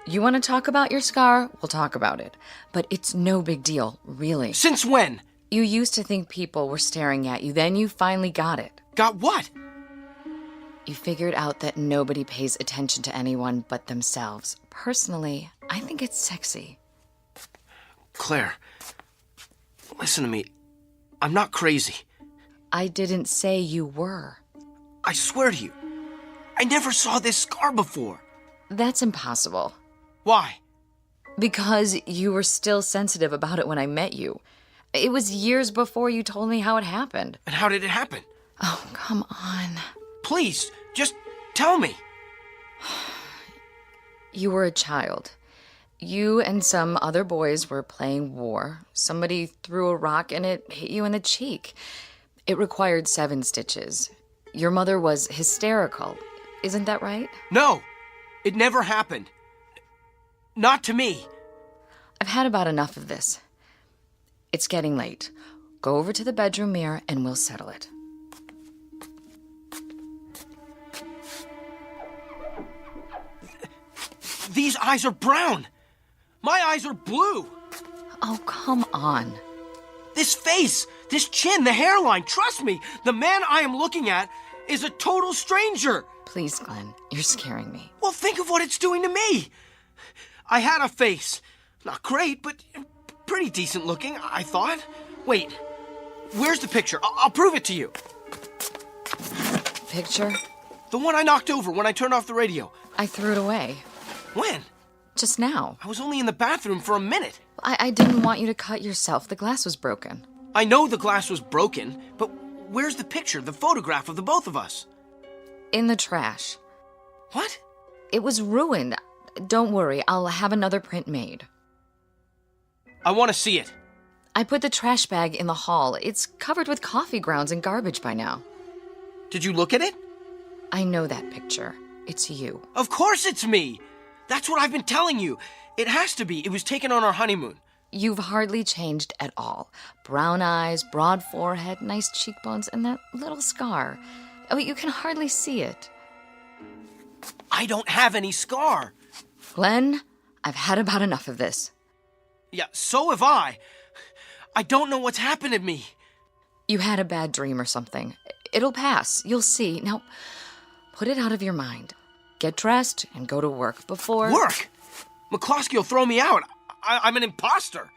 You want to talk about your scar? We'll talk about it. But it's no big deal, really.
Since when?
You used to think people were staring at you, then you finally got it.
Got what?
You figured out that nobody pays attention to anyone but themselves. Personally, I think it's sexy.
Claire, listen to me. I'm not crazy.
I didn't say you were.
I swear to you, I never saw this scar before.
That's impossible.
Why?
Because you were still sensitive about it when I met you. It was years before you told me how it happened.
And how did it happen?
Oh, come on.
Please, just tell me.
You were a child. You and some other boys were playing war. Somebody threw a rock and it hit you in the cheek. It required 7 stitches. Your mother was hysterical. Isn't that right?
No, it never happened. Not to me.
I've had about enough of this. It's getting late. Go over to the bedroom mirror and we'll settle it.
These eyes are brown. My eyes are blue.
Oh, come on.
This face, this chin, the hairline, trust me, the man I am looking at is a total stranger.
Please, Glenn, you're scaring me.
Well, think of what it's doing to me. I had a face. Not great, but pretty decent looking, I thought. Wait, where's the picture? I'll prove it to you.
Picture?
The one I knocked over when I turned off the radio.
I threw it away.
When?
Just now.
I was only in the bathroom for a minute.
I didn't want you to cut yourself. The glass was broken.
I know the glass was broken, but where's the picture, the photograph of the both of us?
In the trash.
What?
It was ruined. Don't worry, I'll have another print made.
I want to see it.
I put the trash bag in the hall. It's covered with coffee grounds and garbage by now.
Did you look at it?
I know that picture. It's you.
Of course it's me. That's what I've been telling you. It has to be. It was taken on our honeymoon.
You've hardly changed at all. Brown eyes, broad forehead, nice cheekbones, and that little scar. Oh, you can hardly see it.
I don't have any scar.
Glenn, I've had about enough of this.
Yeah, so have I. I don't know what's happened to me.
You had a bad dream or something. It'll pass. You'll see. Now, put it out of your mind. Get dressed and go to work before...
Work? McCloskey will throw me out. I'm an imposter.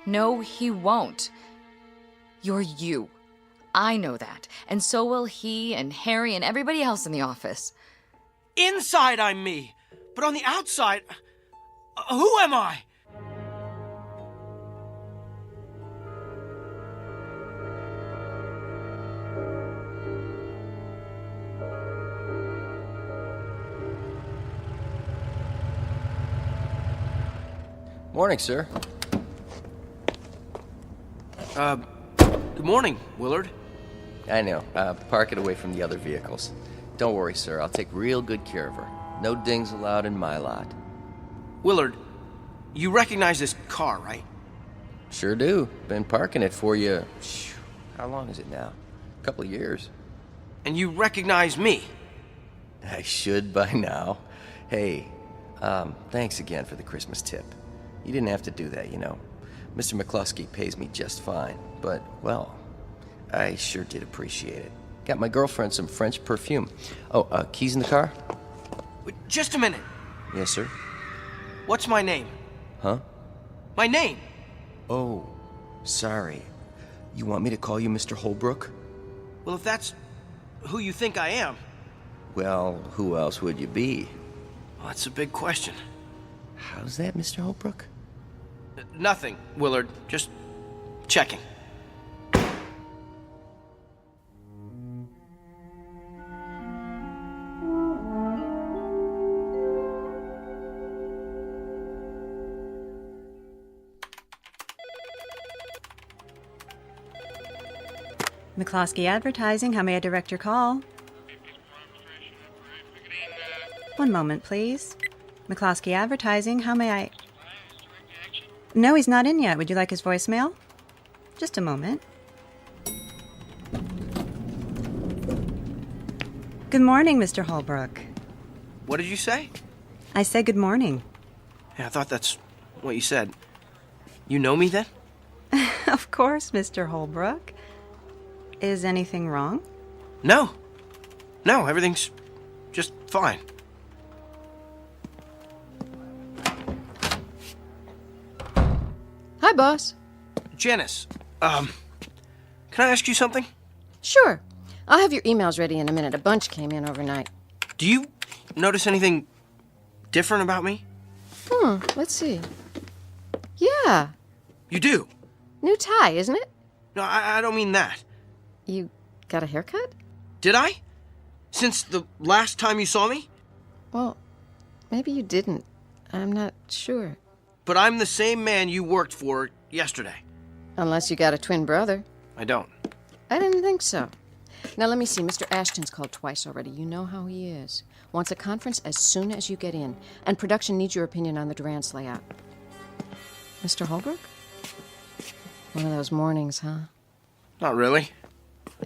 No, he won't. You're you. I know that. And so will he and Harry and everybody else in the office.
Inside, I'm me. But on the outside, who am I?
Morning, sir.
Good morning, Willard.
I know. Park it away from the other vehicles. Don't worry, sir. I'll take real good care of her. No dings allowed in my lot.
Willard, you recognize this car, right?
Sure do. Been parking it for you. How long is it now? A couple of years.
And you recognize me?
I should by now. Hey, thanks again for the Christmas tip. You didn't have to do that, you know. Mr. McCloskey pays me just fine, but, well, I sure did appreciate it. Got my girlfriend some French perfume. Oh, keys in the car?
Just a minute.
Yes, sir.
What's my name?
Huh?
My name.
Oh, sorry. You want me to call you Mr. Holbrook?
Well, if that's who you think I am.
Well, who else would you be?
Well, that's a big question.
How's that, Mr. Holbrook?
Nothing, Willard. Just checking.
McCloskey Advertising, how may I direct your call? One moment, please. McCloskey Advertising, how may I... No, he's not in yet. Would you like his voicemail? Just a moment. Good morning, Mr. Holbrook.
What did you say?
I said good morning.
Yeah, I thought that's what you said. You know me then?
Of course, Mr. Holbrook. Is anything wrong?
No. No, everything's just fine.
Hi, boss.
Janice, can I ask you something?
Sure. I'll have your emails ready in a minute. A bunch came in overnight.
Do you notice anything different about me?
Let's see. Yeah.
You do?
New tie, isn't it?
No, I don't mean that.
You got a haircut?
Did I? Since the last time you saw me?
Well, maybe you didn't. I'm not sure.
But I'm the same man you worked for yesterday.
Unless you got a twin brother.
I don't.
I didn't think so. Now, let me see. Mr. Ashton's called twice already. You know how he is. Wants a conference as soon as you get in. And production needs your opinion on the Durant's layout. Mr. Holbrook? One of those mornings, huh?
Not really.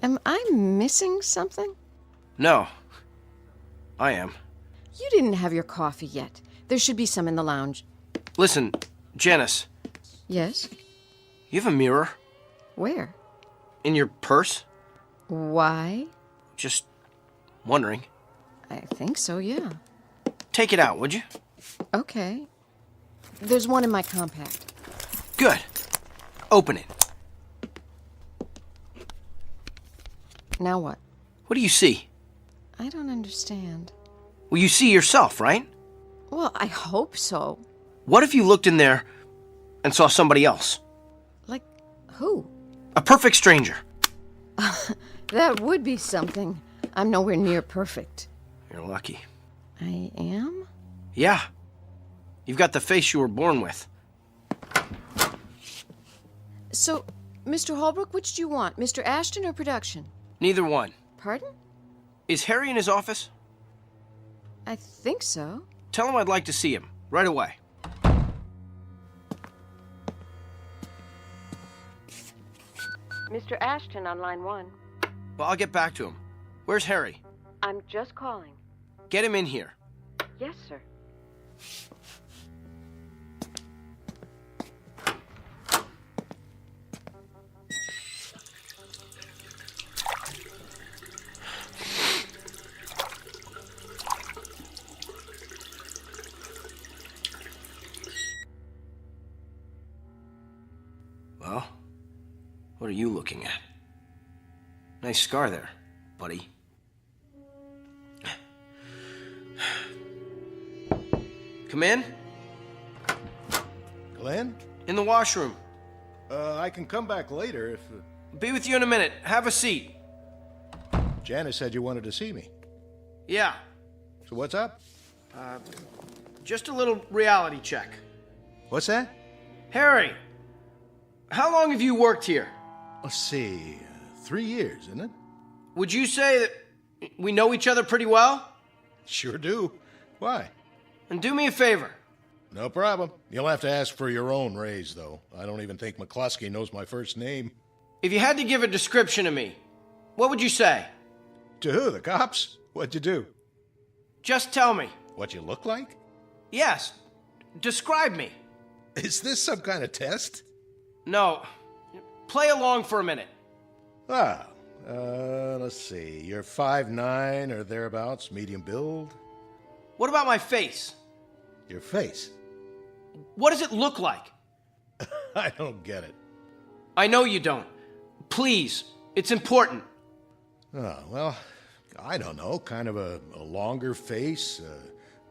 Am I missing something?
No. I am.
You didn't have your coffee yet. There should be some in the lounge.
Listen, Janice,
Yes?
you have a mirror
Where?
in your purse?
Why?
Just wondering.
I think so, yeah.
Take it out, would you?
Okay. There's one in my compact.
Good. Open it.
Now what?
What do you see?
I don't understand.
Well, you see yourself, right?
Well, I hope so.
What if you looked in there and saw somebody else?
Like who?
A perfect stranger.
That would be something. I'm nowhere near perfect.
You're lucky.
I am?
Yeah. You've got the face you were born with.
So, Mr. Holbrook, which do you want? Mr. Ashton or production?
Neither one.
Pardon?
Is Harry in his office?
I think so.
Tell him I'd like to see him. Right away.
Mr. Ashton on line 1.
Well, I'll get back to him. Where's Harry?
I'm just calling.
Get him in here.
Yes, sir.
Well, what are you looking at? Nice scar there, buddy. Come in.
Glenn?
In the washroom.
I can come back later if...
Be with you in a minute. Have a seat.
Janice said you wanted to see me.
Yeah.
So what's up?
Just a little reality check.
What's that?
Harry, how long have you worked here?
Let's see. 3 years, isn't it?
Would you say that we know each other pretty well?
Sure do. Why?
And do me a favor.
No problem. You'll have to ask for your own raise, though. I don't even think McCluskey knows my first name.
If you had to give a description of me, what would you say?
To who? The cops? What'd you do?
Just tell me.
What you look like?
Yes. Describe me.
Is this some kind of test?
No. Play along for a minute.
Let's see. You're 5'9" or thereabouts, medium build.
What about my face?
Your face?
What does it look like?
I don't get it.
I know you don't. Please, it's important.
Oh, well, I don't know. Kind of a longer face,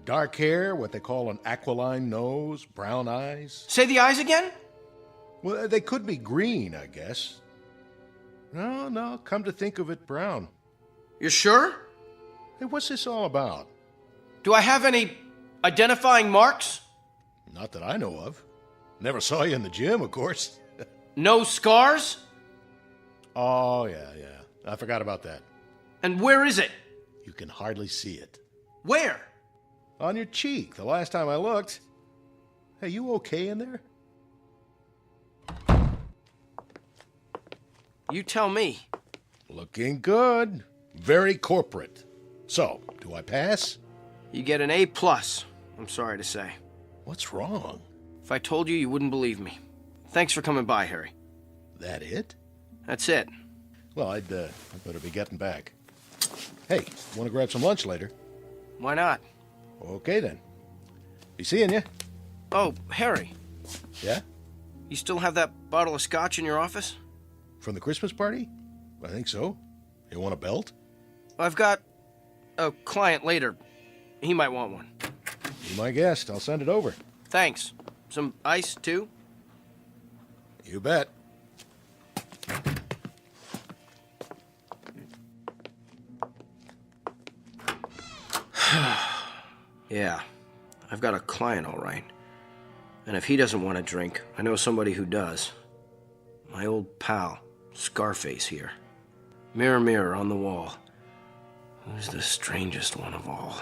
dark hair, what they call an aquiline nose, brown eyes.
Say the eyes again?
Well, they could be green, I guess. No, come to think of it, brown.
You're sure?
Hey, what's this all about?
Do I have any identifying marks?
Not that I know of. Never saw you in the gym, of course.
No scars?
Oh, yeah. I forgot about that.
And where is it?
You can hardly see it.
Where?
On your cheek, the last time I looked. Hey, you okay in there?
You tell me.
Looking good. Very corporate. So, do I pass?
You get an A+, I'm sorry to say.
What's wrong?
If I told you, you wouldn't believe me. Thanks for coming by, Harry.
That it?
That's it.
Well, I'd better be getting back. Hey, want to grab some lunch later?
Why not?
Okay, then. Be seeing you.
Oh, Harry.
Yeah?
You still have that bottle of scotch in your office?
From the Christmas party? I think so. You want a belt?
I've got a client later. He might want one.
Be my guest. I'll send it over.
Thanks. Some ice, too?
You bet.
Yeah, I've got a client, all right. And if he doesn't want to drink, I know somebody who does. My old pal, Scarface here. Mirror, mirror on the wall. Who's the strangest one of all?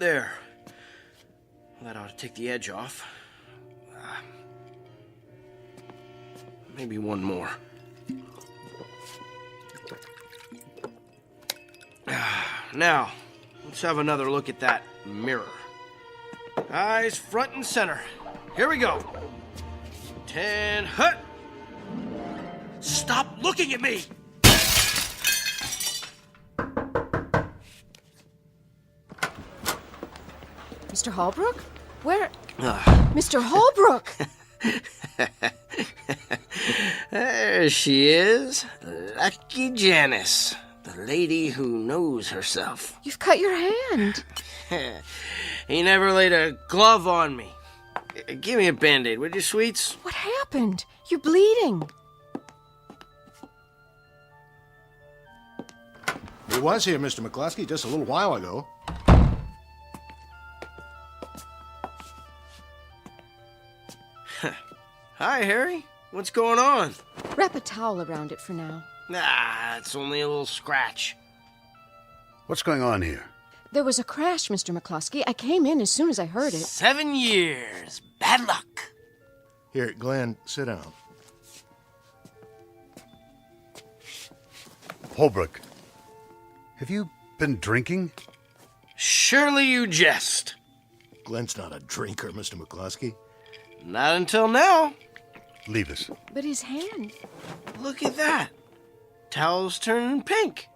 There. That ought to take the edge off. Maybe one more. Now, let's have another look at that mirror. Eyes front and center. Here we go. 10, hut! Stop looking at me!
Mr. Holbrook? Where? Mr. Holbrook!
There she is. Lucky Janice. The lady who knows herself.
You've cut your hand.
He never laid a glove on me. Give me a Band-Aid, would you, sweets?
What happened? You're bleeding.
He was here, Mr. McCluskey, just a little while ago.
Hi, Harry. What's going on?
Wrap a towel around it for now.
Nah, it's only a little scratch.
What's going on here?
There was a crash, Mr. McCluskey. I came in as soon as I heard it.
7 years. Bad luck.
Here, Glenn, sit down.
Holbrook, have you been drinking?
Surely you jest.
Glenn's not a drinker, Mr. McCluskey.
Not until now.
Leave us.
But his hand.
Look at that. Towel's turning pink.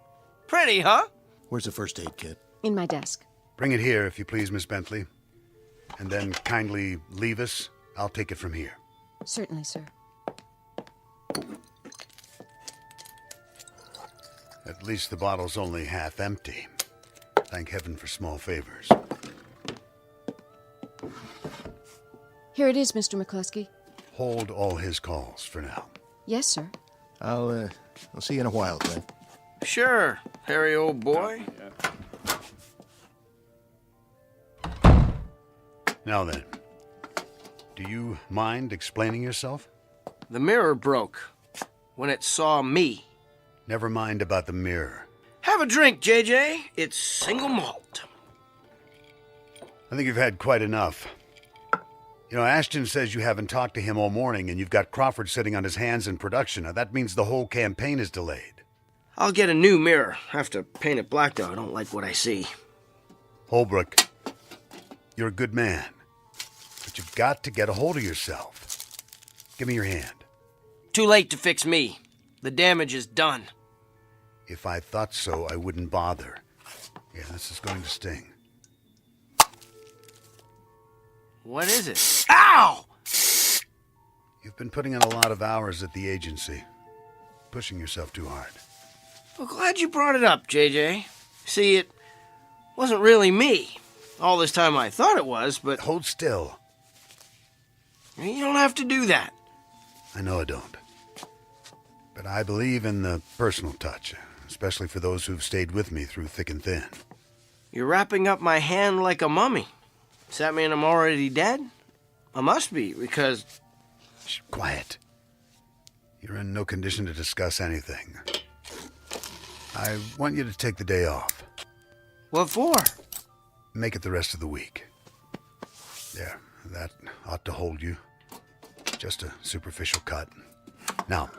Pretty, huh?
Where's the first aid kit?
In my desk.
Bring it here, if you please, Miss Bentley. And then kindly leave us. I'll take it from here.
Certainly, sir.
At least the bottle's only half empty. Thank heaven for small favors.
Here it is, Mr. McCluskey.
Hold all his calls for now.
Yes, sir.
I'll see you in a while, Glenn.
Sure, Harry, old boy.
Now then, do you mind explaining yourself?
The mirror broke when it saw me.
Never mind about the mirror.
Have a drink, JJ. It's single malt.
I think you've had quite enough. You know, Ashton says you haven't talked to him all morning, and you've got Crawford sitting on his hands in production. Now, that means the whole campaign is delayed.
I'll get a new mirror. Have to paint it black, though. I don't like what I see.
Holbrook, you're a good man, but you've got to get a hold of yourself. Give me your hand.
Too late to fix me. The damage is done.
If I thought so, I wouldn't bother. Yeah, this is going to sting.
What is it? Ow!
You've been putting in a lot of hours at the agency. Pushing yourself too hard.
Well, glad you brought it up, JJ. See, it wasn't really me. All this time I thought it was, but...
Hold still.
You don't have to do that.
I know I don't. But I believe in the personal touch, especially for those who've stayed with me through thick and thin.
You're wrapping up my hand like a mummy. Does that mean I'm already dead? I must be, because...
Shh, quiet. You're in no condition to discuss anything. I want you to take the day off.
What for?
Make it the rest of the week. There, that ought to hold you. Just a superficial cut. Now,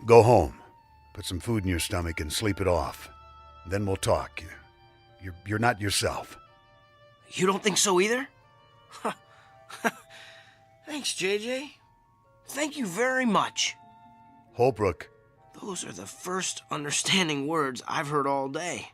go home. Put some food in your stomach and sleep it off. Then we'll talk. You're not yourself.
You don't think so either? Thanks, JJ. Thank you very much.
Holbrook.
Those are the first understanding words I've heard all day.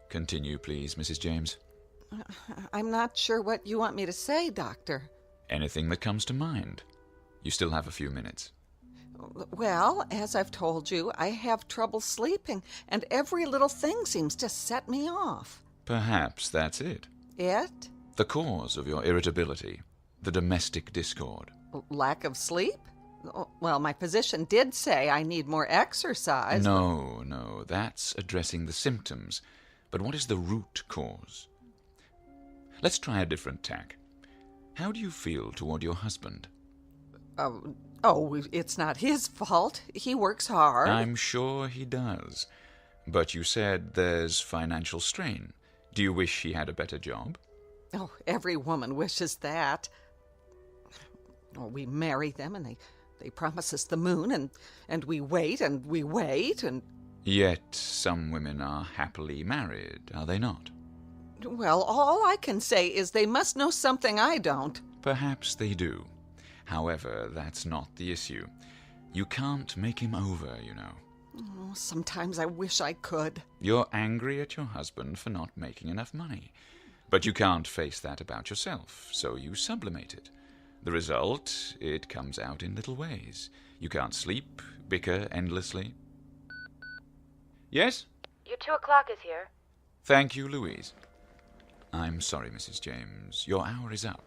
Continue, please, Mrs. James.
I'm not sure what you want me to say, Doctor.
Anything that comes to mind. You still have a few minutes.
Well, as I've told you, I have trouble sleeping, and every little thing seems to set me off.
Perhaps that's it.
It?
The cause of your irritability. The domestic discord.
Lack of sleep? Well, my physician did say I need more exercise.
No, that's addressing the symptoms. But what is the root cause? Let's try a different tack. How do you feel toward your husband?
It's not his fault. He works hard.
I'm sure he does. But you said there's financial strain. Do you wish he had a better job?
Oh, every woman wishes that. We marry them and they promise us the moon and we wait and we wait and...
Yet some women are happily married, are they not?
Well, all I can say is they must know something I don't.
Perhaps they do. However, that's not the issue. You can't make him over, you know.
Oh, sometimes I wish I could.
You're angry at your husband for not making enough money. But you can't face that about yourself, so you sublimate it. The result, it comes out in little ways. You can't sleep, bicker endlessly. Yes?
Your 2 o'clock is here.
Thank you, Louise. I'm sorry, Mrs. James. Your hour is up.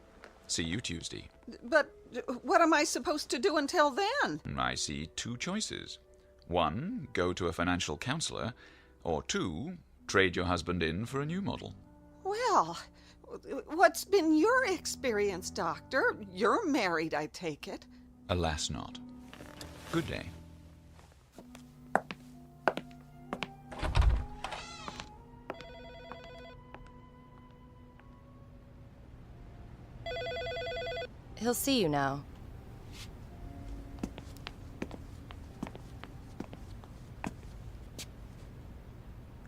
See you Tuesday.
But what am I supposed to do until then?
I see 2 choices. 1, go to a financial counselor, or 2, trade your husband in for a new model.
Well, what's been your experience, Doctor? You're married, I take it.
Alas not. Good day.
He'll see you now.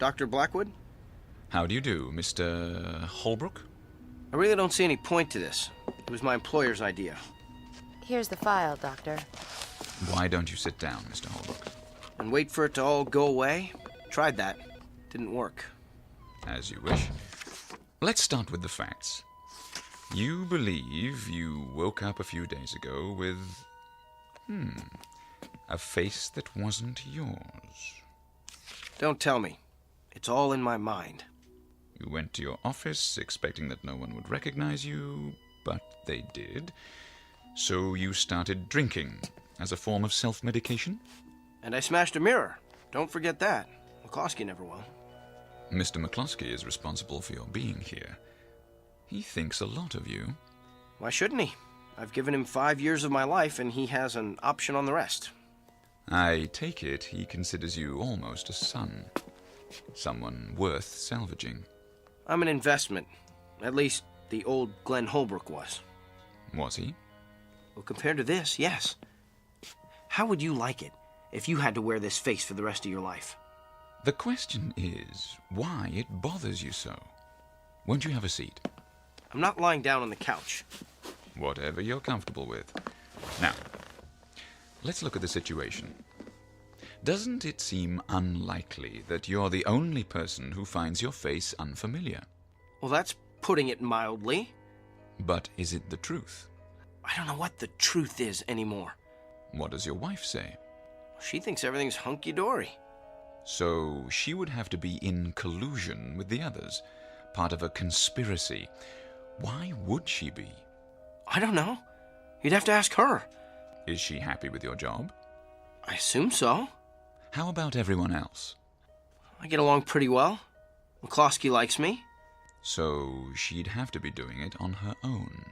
Dr. Blackwood?
How do you do, Mr. Holbrook?
I really don't see any point to this. It was my employer's idea.
Here's the file, Doctor.
Why don't you sit down, Mr. Holbrook?
And wait for it to all go away? Tried that. Didn't work.
As you wish. Let's start with the facts. You believe you woke up a few days ago with... a face that wasn't yours.
Don't tell me. It's all in my mind.
You went to your office expecting that no one would recognize you, but they did. So you started drinking as a form of self-medication?
And I smashed a mirror. Don't forget that. McCloskey never will.
Mr. McCloskey is responsible for your being here. He thinks a lot of you.
Why shouldn't he? I've given him 5 years of my life, and he has an option on the rest.
I take it he considers you almost a son. Someone worth salvaging.
I'm an investment. At least the old Glenn Holbrook was.
Was he?
Well, compared to this, yes. How would you like it if you had to wear this face for the rest of your life?
The question is why it bothers you so. Won't you have a seat?
I'm not lying down on the couch.
Whatever you're comfortable with. Now, let's look at the situation. Doesn't it seem unlikely that you're the only person who finds your face unfamiliar?
Well, that's putting it mildly.
But is it the truth?
I don't know what the truth is anymore.
What does your wife say?
She thinks everything's hunky-dory.
So she would have to be in collusion with the others, part of a conspiracy. Why would she be?
I don't know. You'd have to ask her.
Is she happy with your job?
I assume so.
How about everyone else?
I get along pretty well. McCloskey likes me.
So she'd have to be doing it on her own.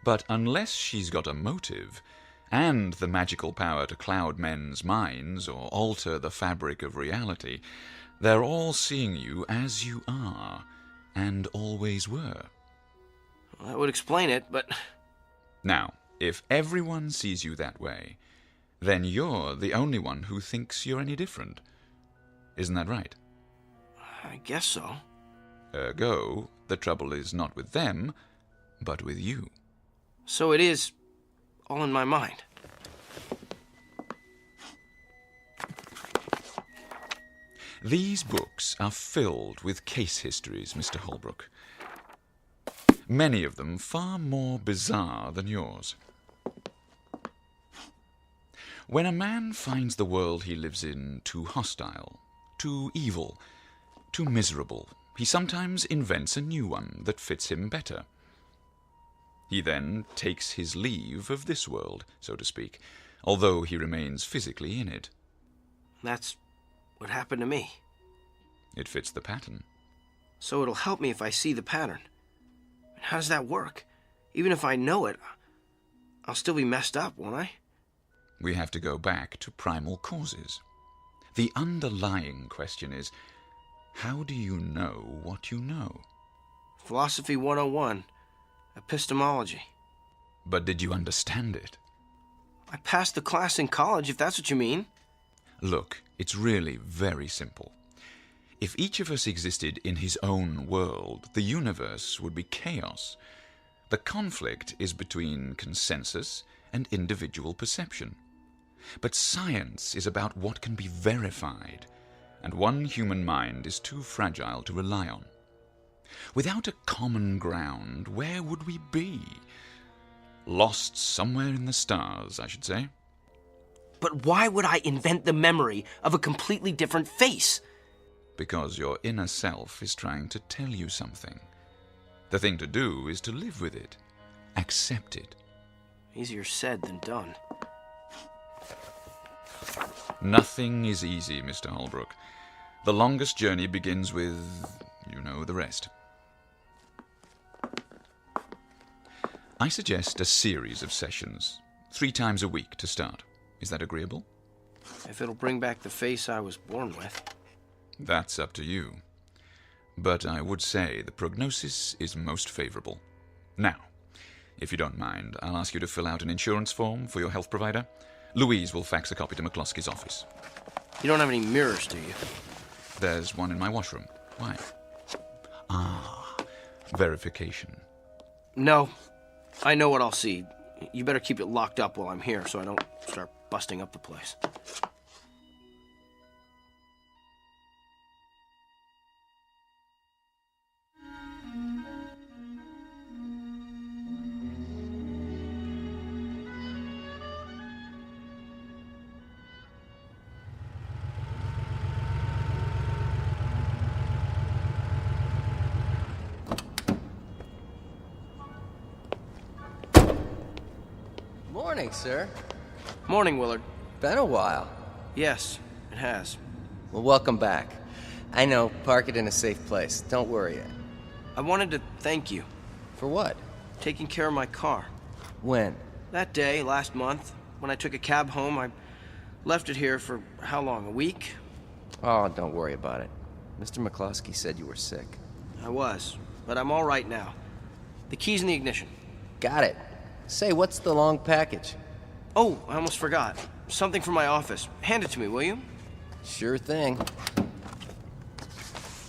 But unless she's got a motive, and the magical power to cloud men's minds or alter the fabric of reality, they're all seeing you as you are, and always were.
Well, that would explain it, but...
Now, if everyone sees you that way, then you're the only one who thinks you're any different. Isn't that right?
I guess so.
Ergo, the trouble is not with them, but with you.
So it is all in my mind.
These books are filled with case histories, Mr. Holbrook. Many of them far more bizarre than yours. When a man finds the world he lives in too hostile, too evil, too miserable, he sometimes invents a new one that fits him better. He then takes his leave of this world, so to speak, although he remains physically in it.
That's what happened to me.
It fits the pattern.
So it'll help me if I see the pattern. How does that work? Even if I know it, I'll still be messed up, won't I?
We have to go back to primal causes. The underlying question is, how do you know what you know?
Philosophy 101, epistemology.
But did you understand it?
I passed the class in college, if that's what you mean.
Look, it's really very simple. If each of us existed in his own world, the universe would be chaos. The conflict is between consensus and individual perception. But science is about what can be verified, and one human mind is too fragile to rely on. Without a common ground, where would we be? Lost somewhere in the stars, I should say.
But why would I invent the memory of a completely different face?
Because your inner self is trying to tell you something. The thing to do is to live with it. Accept it.
Easier said than done.
Nothing is easy, Mr. Holbrook. The longest journey begins with, you know, the rest. I suggest a series of sessions, 3 times a week to start. Is that agreeable?
If it'll bring back the face I was born with.
That's up to you. But I would say the prognosis is most favorable. Now, if you don't mind, I'll ask you to fill out an insurance form for your health provider. Louise will fax a copy to McCluskey's office.
You don't have any mirrors, do you?
There's one in my washroom. Why? Ah, verification.
No. I know what I'll see. You better keep it locked up while I'm here so I don't start busting up the place.
Morning, sir.
Morning, Willard.
Been a while.
Yes, it has.
Well, welcome back. I know, park it in a safe place. Don't worry.
I wanted to thank you.
For what?
Taking care of my car.
When?
That day, last month, when I took a cab home, I left it here for how long, a week?
Oh, don't worry about it. Mr. McCluskey said you were sick.
I was, but I'm all right now. The key's in the ignition.
Got it. Say, what's the long package?
Oh, I almost forgot. Something from my office. Hand it to me, will you?
Sure thing.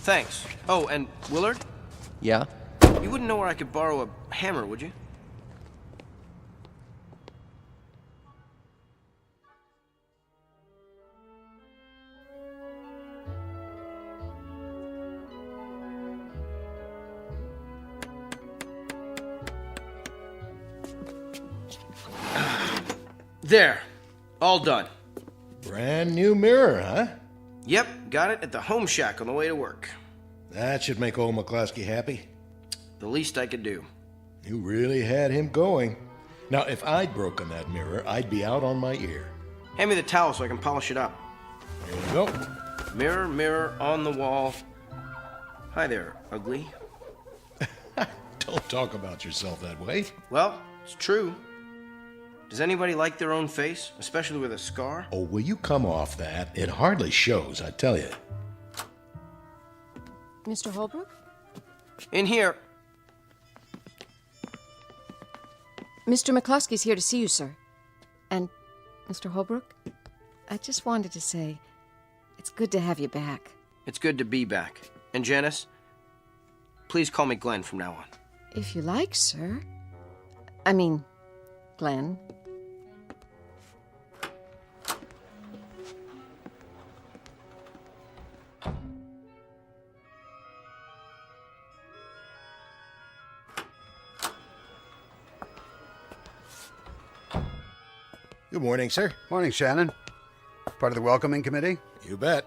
Thanks. Oh, and Willard?
Yeah?
You wouldn't know where I could borrow a hammer, would you? There. All done.
Brand new mirror, huh?
Yep, got it at the Home Shack on the way to work.
That should make old McCluskey happy.
The least I could do.
You really had him going. Now, if I'd broken that mirror, I'd be out on my ear.
Hand me the towel so I can polish it up.
There you go.
Mirror, mirror on the wall. Hi there, ugly.
Don't talk about yourself that way.
Well, it's true. Does anybody like their own face, especially with a scar?
Oh, will you come off that? It hardly shows, I tell you.
Mr. Holbrook?
In here.
Mr. McCluskey's here to see you, sir. And, Mr. Holbrook, I just wanted to say, it's good to have you back.
It's good to be back. And Janice, please call me Glenn from now on.
If you like, sir. I mean, Glenn.
Good morning, sir. Morning, Shannon. Part of the welcoming committee?
You bet.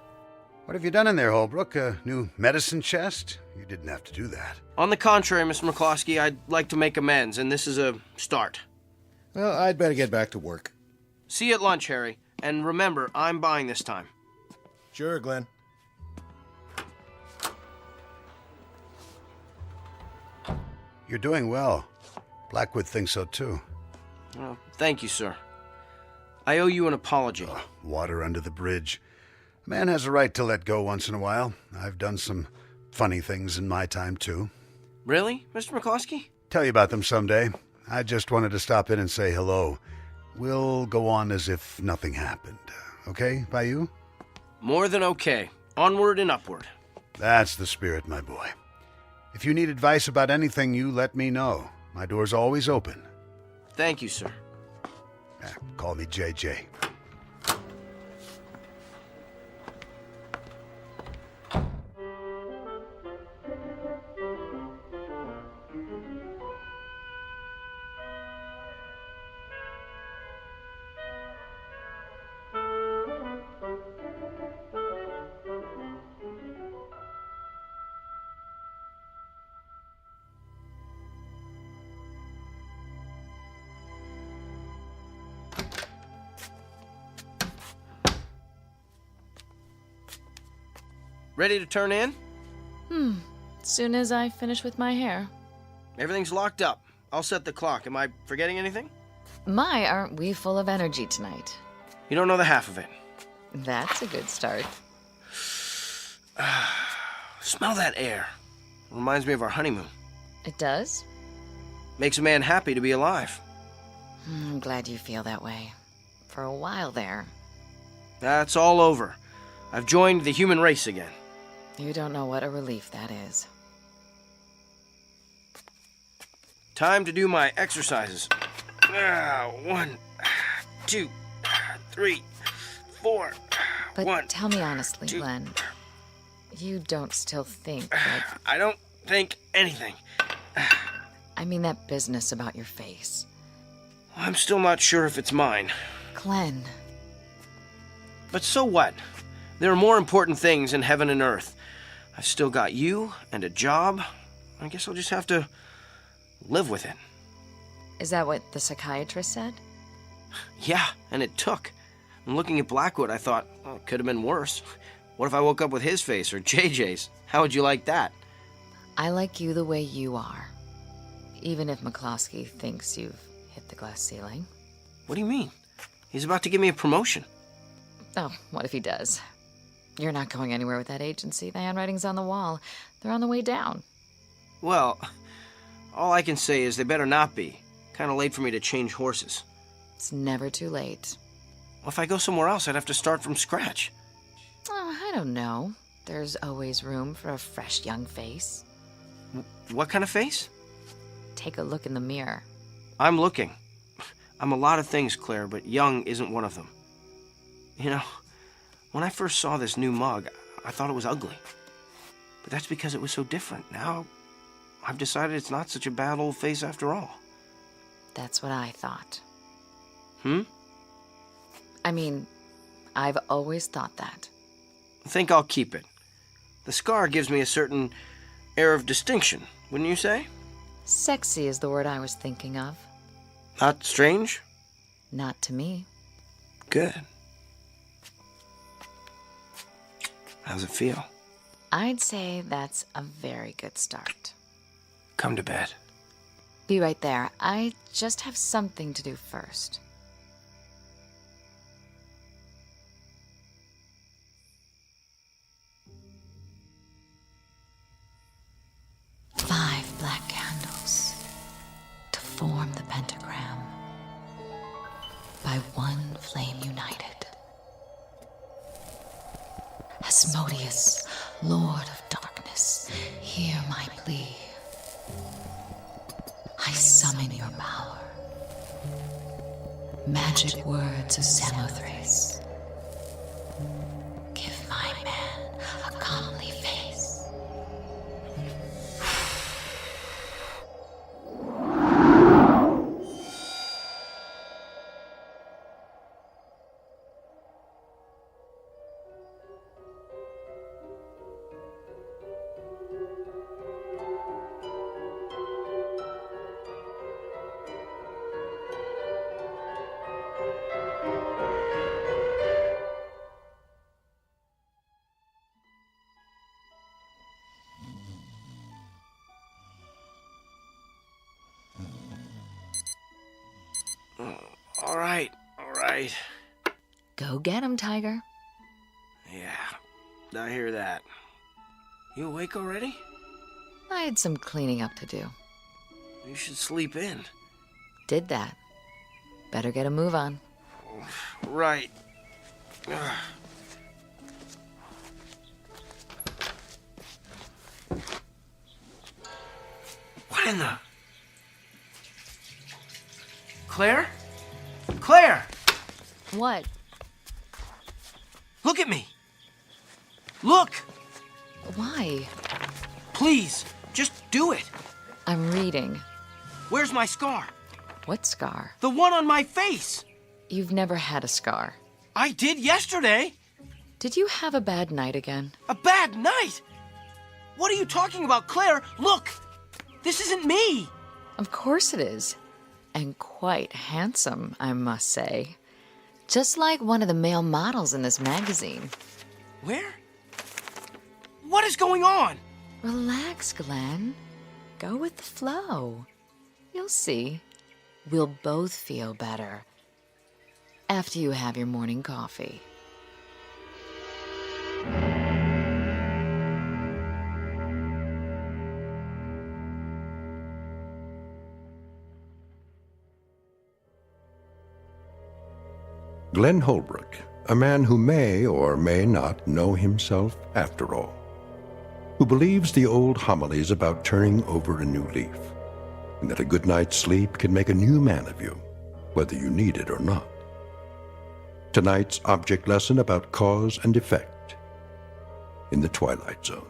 What have you done in there, Holbrook? A new medicine chest? You didn't have to do that.
On the contrary, Mr. McCluskey, I'd like to make amends, and this is a start.
Well, I'd better get back to work.
See you at lunch, Harry. And remember, I'm buying this time.
Sure, Glenn.
You're doing well. Blackwood thinks so too.
Thank you, sir. I owe you an apology.
Water under the bridge. A man has a right to let go once in a while. I've done some funny things in my time too.
Really, Mr. McCloskey?
Tell you about them someday. I just wanted to stop in and say hello. We'll go on as if nothing happened. Okay, by you?
More than okay. Onward and upward.
That's the spirit, my boy. If you need advice about anything, you let me know. My door's always open.
Thank you, sir.
Call me JJ.
Ready to turn in?
Soon as I finish with my hair.
Everything's locked up. I'll set the clock. Am I forgetting anything?
My, aren't we full of energy tonight?
You don't know the half of it.
That's a good start.
Smell that air. Reminds me of our honeymoon.
It does?
Makes a man happy to be alive.
I'm glad you feel that way. For a while there.
That's all over. I've joined the human race again.
You don't know what a relief that is.
Time to do my exercises. 1, 2, 3, 4.
But tell me honestly, Glenn. You don't still think that...
I don't think anything.
I mean that business about your face.
I'm still not sure if it's mine.
Glenn.
But so what? There are more important things in heaven and earth. I've still got you and a job. I guess I'll just have to live with it.
Is that what the psychiatrist said?
Yeah, and it took. And looking at Blackwood, I thought, oh, it could have been worse. What if I woke up with his face or JJ's? How would you like that?
I like you the way you are. Even if McCloskey thinks you've hit the glass ceiling.
What do you mean? He's about to give me a promotion.
Oh, what if he does? You're not going anywhere with that agency. The handwriting's on the wall. They're on the way down.
Well, all I can say is they better not be. Kind of late for me to change horses.
It's never too late.
Well, if I go somewhere else, I'd have to start from scratch.
Oh, I don't know. There's always room for a fresh young face.
What kind of face?
Take a look in the mirror.
I'm looking. I'm a lot of things, Claire, but young isn't one of them. You know, when I first saw this new mug, I thought it was ugly. But that's because it was so different. Now, I've decided it's not such a bad old face after all.
That's what I thought.
I
mean, I've always thought that.
I think I'll keep it. The scar gives me a certain air of distinction, wouldn't you say?
Sexy is the word I was thinking of.
Not strange?
Not to me.
Good. How's it feel?
I'd say that's a very good start.
Come to bed.
Be right there. I just have something to do first. Five black candles to form the pentagram. By one flame united. Asmodeus, Lord of Darkness, hear my plea. I summon your power. Magic words of Samothrace. Give my man a comely face.
right.
Go get him, Tiger.
Yeah, I hear that. You awake already?
I had some cleaning up to do.
You should sleep in.
Did that. Better get a move on.
Right. What in the... Claire? Claire!
What?
Look at me! Look!
Why?
Please, just do it.
I'm reading.
Where's my scar?
What scar?
The one on my face.
You've never had a scar.
I did yesterday.
Did you have a bad night again?
A bad night? What are you talking about, Claire? Look! This isn't me!
Of course it is. And quite handsome, I must say. Just like one of the male models in this magazine.
Where? What is going on?
Relax, Glenn. Go with the flow. You'll see. We'll both feel better. After you have your morning coffee.
Glenn Holbrook, a man who may or may not know himself after all, who believes the old homilies about turning over a new leaf, and that a good night's sleep can make a new man of you, whether you need it or not. Tonight's object lesson about cause and effect in the Twilight Zone.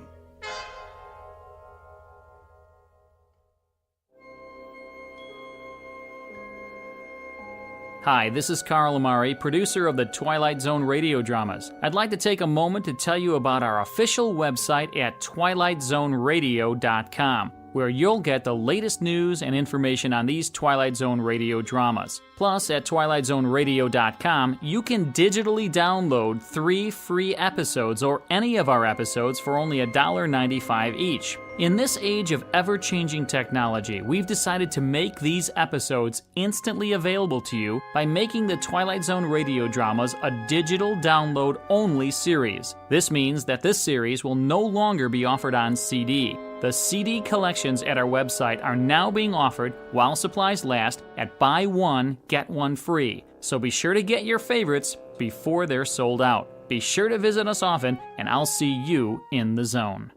Hi, this is Carl Amari, producer of the Twilight Zone radio dramas. I'd like to take a moment to tell you about our official website at twilightzoneradio.com, where you'll get the latest news and information on these Twilight Zone radio dramas. Plus, at twilightzoneradio.com, you can digitally download 3 free episodes or any of our episodes for only $1.95 each. In this age of ever-changing technology, we've decided to make these episodes instantly available to you by making the Twilight Zone radio dramas a digital download-only series. This means that this series will no longer be offered on CD. The CD collections at our website are now being offered while supplies last at buy one, get one free. So be sure to get your favorites before they're sold out. Be sure to visit us often, and I'll see you in the zone.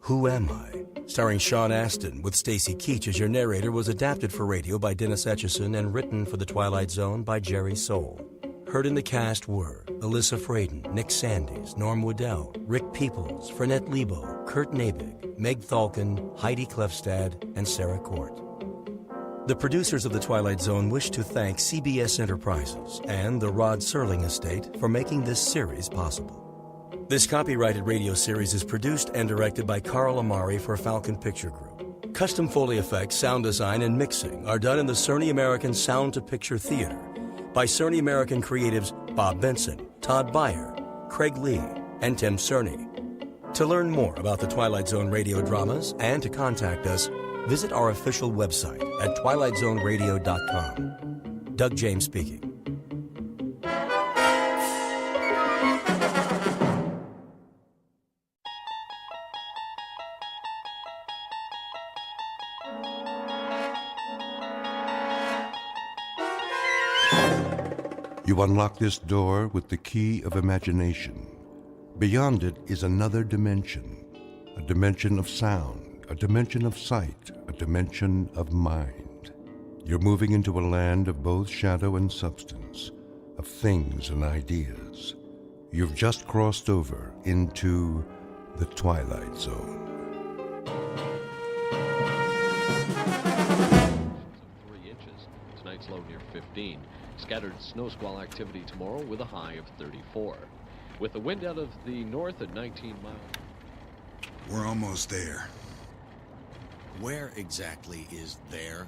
Who Am I? Starring Sean Astin with Stacy Keach as your narrator was adapted for radio by Dennis Etchison and written for The Twilight Zone by Jerry Soule. Heard in the cast were Alyssa Fraden, Nick Sandys, Norm Woodell, Rick Peoples, Fernette Lebo, Kurt Nabig, Meg Thalken, Heidi Klefstad, and Sarah Court. The producers of The Twilight Zone wish to thank CBS Enterprises and the Rod Serling Estate for making this series possible. This copyrighted radio series is produced and directed by Carl Amari for Falcon Picture Group. Custom Foley effects, sound design, and mixing are done in the Cerny American Sound to Picture Theater by Cerny American creatives Bob Benson, Todd Beyer, Craig Lee, and Tim Cerny. To learn more about the Twilight Zone radio dramas and to contact us, visit our official website at twilightzoneradio.com. Doug James speaking.
You unlock this door with the key of imagination. Beyond it is another dimension, a dimension of sound, a dimension of sight, a dimension of mind. You're moving into a land of both shadow and substance, of things and ideas. You've just crossed over into the Twilight Zone.
3 inches. Tonight's low near 15. Scattered snow squall activity tomorrow with a high of 34. With the wind out of the north at 19 miles.
We're almost there. Where exactly is there?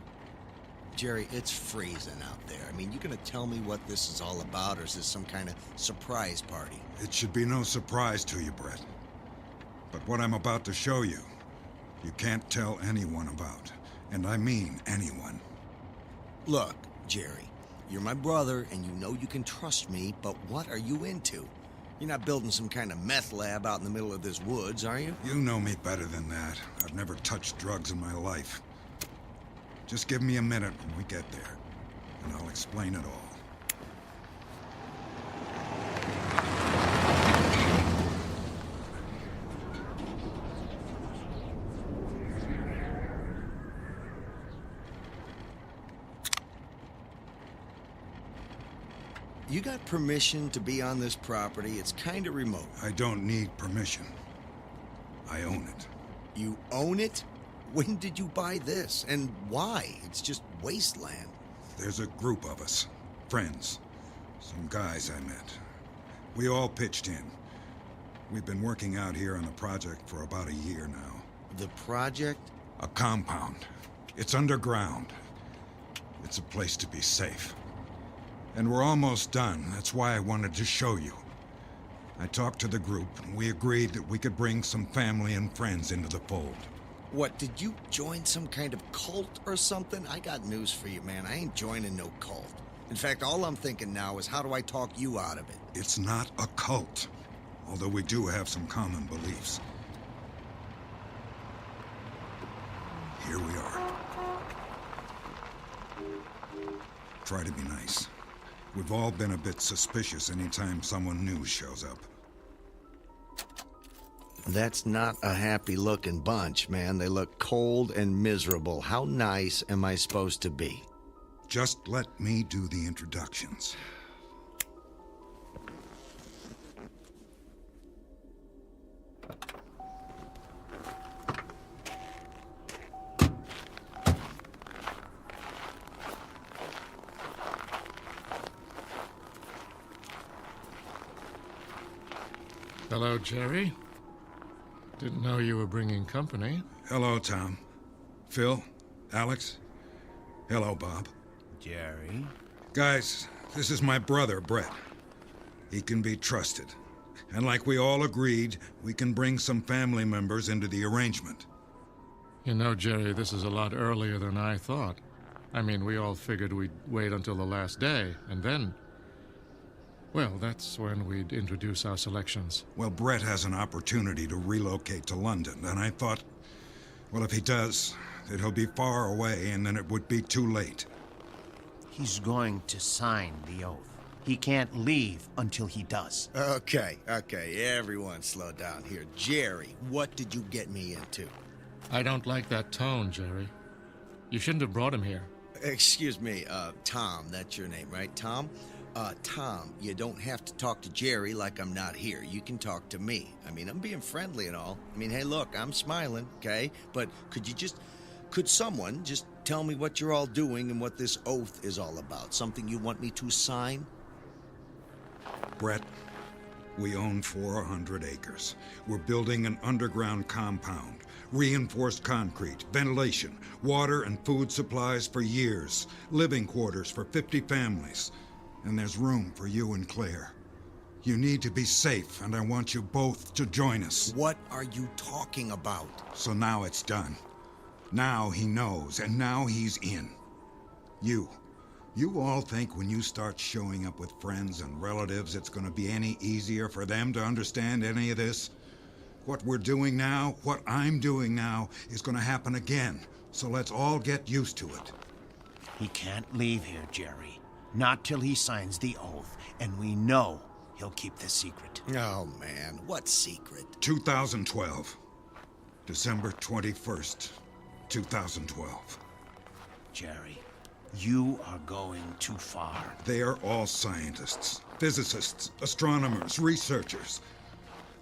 Jerry, it's freezing out there. I mean, you gonna tell me what this is all about, or is this some kind of surprise party?
It should be no surprise to you, Brett. But what I'm about to show you, you can't tell anyone about. And I mean anyone.
Look, Jerry, you're my brother, and you know you can trust me, but what are you into? You're not building some kind of meth lab out in the middle of this woods, are you?
You know me better than that. I've never touched drugs in my life. Just give me a minute when we get there, and I'll explain it all.
You got permission to be on this property? It's kind of remote.
I don't need permission. I own it.
You own it? When did you buy this? And why? It's just wasteland.
There's a group of us. Friends. Some guys I met. We all pitched in. We've been working out here on a project for about a year now.
The project?
A compound. It's underground. It's a place to be safe. And we're almost done. That's why I wanted to show you. I talked to the group, and we agreed that we could bring some family and friends into the fold.
What, did you join some kind of cult or something? I got news for you, man. I ain't joining no cult. In fact, all I'm thinking now is how do I talk you out of it?
It's not a cult, although we do have some common beliefs. Here we are. Try to be nice. We've all been a bit suspicious anytime someone new shows up.
That's not a happy-looking bunch, man. They look cold and miserable. How nice am I supposed to be?
Just let me do the introductions.
Hello, Jerry. Didn't know you were bringing company.
Hello, Tom. Phil? Alex? Hello, Bob.
Jerry?
Guys, this is my brother, Brett. He can be trusted. And like we all agreed, we can bring some family members into the arrangement.
You know, Jerry, this is a lot earlier than I thought. I mean, we all figured we'd wait until the last day, and then... well, that's when we'd introduce our selections.
Well, Brett has an opportunity to relocate to London, and I thought, well, if he does, that he'll be far away, and then it would be too late.
He's going to sign the oath. He can't leave until he does.
Okay, everyone slow down here. Jerry, what did you get me into?
I don't like that tone, Jerry. You shouldn't have brought him here.
Excuse me, Tom, that's your name, right? Tom? Tom, you don't have to talk to Jerry like I'm not here. You can talk to me. I mean, I'm being friendly and all. I mean, hey, look, I'm smiling, okay? But could someone just tell me what you're all doing and what this oath is all about? Something you want me to sign?
Brett, we own 400 acres. We're building an underground compound. Reinforced concrete, ventilation, water and food supplies for years. Living quarters for 50 families. And there's room for you and Claire. You need to be safe, and I want you both to join us.
What are you talking about?
So now it's done. Now he knows, and now he's in. You all think when you start showing up with friends and relatives, it's going to be any easier for them to understand any of this? What we're doing now, what I'm doing now, is going to happen again. So let's all get used to it.
He can't leave here, Jerry. Not till he signs the oath, and we know he'll keep this secret.
Oh, man, what secret?
2012. December 21st, 2012.
Jerry, you are going too far.
They are all scientists, physicists, astronomers, researchers.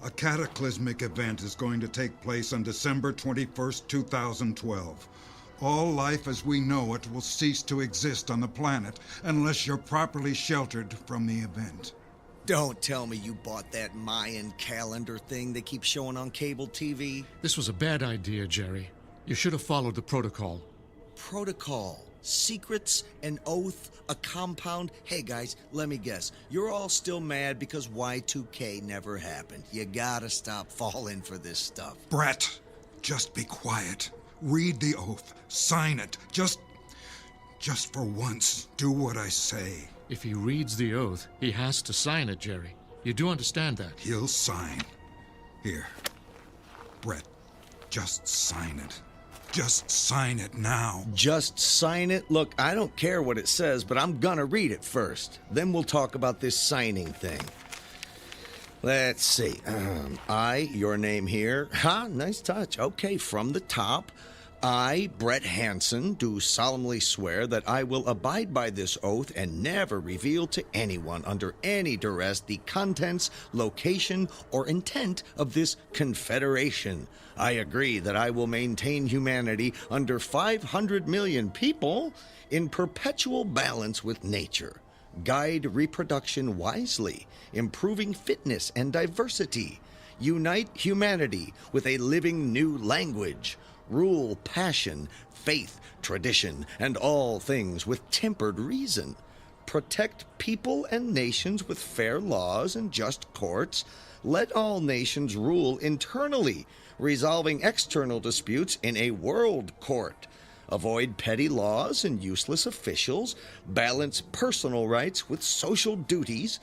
A cataclysmic event is going to take place on December 21st, 2012. All life as we know it will cease to exist on the planet unless you're properly sheltered from the event.
Don't tell me you bought that Mayan calendar thing they keep showing on cable TV.
This was a bad idea, Jerry. You should have followed the protocol.
Protocol? Secrets, an oath, a compound. Hey, guys, let me guess. You're all still mad because Y2K never happened. You gotta stop falling for this stuff.
Brett, just be quiet. Read the oath. Sign it. Just for once, do what I say.
If he reads the oath, he has to sign it, Jerry. You do understand that?
He'll sign. Here. Brett, just sign it. Just sign it now.
Just sign it? Look, I don't care what it says, but I'm gonna read it first. Then we'll talk about this signing thing. Let's see. I, your name here. Nice touch. Okay, from the top. I, Brett Hansen, do solemnly swear that I will abide by this oath and never reveal to anyone under any duress the contents, location, or intent of this confederation. I agree that I will maintain humanity under 500 million people in perpetual balance with nature, guide reproduction wisely, improving fitness and diversity, unite humanity with a living new language, rule passion, faith, tradition, and all things with tempered reason, protect people and nations with fair laws and just courts, let all nations rule internally, resolving external disputes in a world court, avoid petty laws and useless officials, balance personal rights with social duties,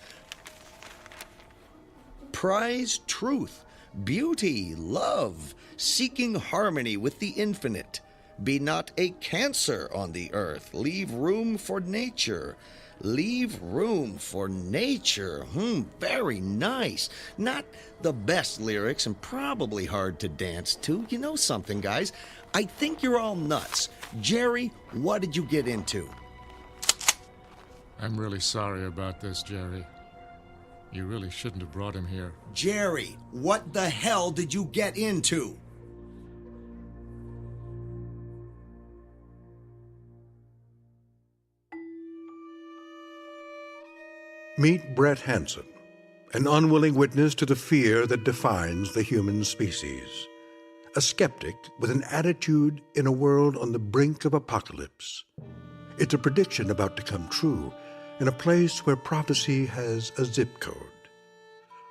prize truth, beauty, love, seeking harmony with the infinite. Be not a cancer on the earth. Leave room for nature. Leave room for nature. Very nice. Not the best lyrics and probably hard to dance to. You know something, guys? I think you're all nuts. Jerry, what did you get into?
I'm really sorry about this, Jerry. You really shouldn't have brought him here.
Jerry, what the hell did you get into?
Meet Brett Hansen, an unwilling witness to the fear that defines the human species. A skeptic with an attitude in a world on the brink of apocalypse. It's a prediction about to come true in a place where prophecy has a zip code.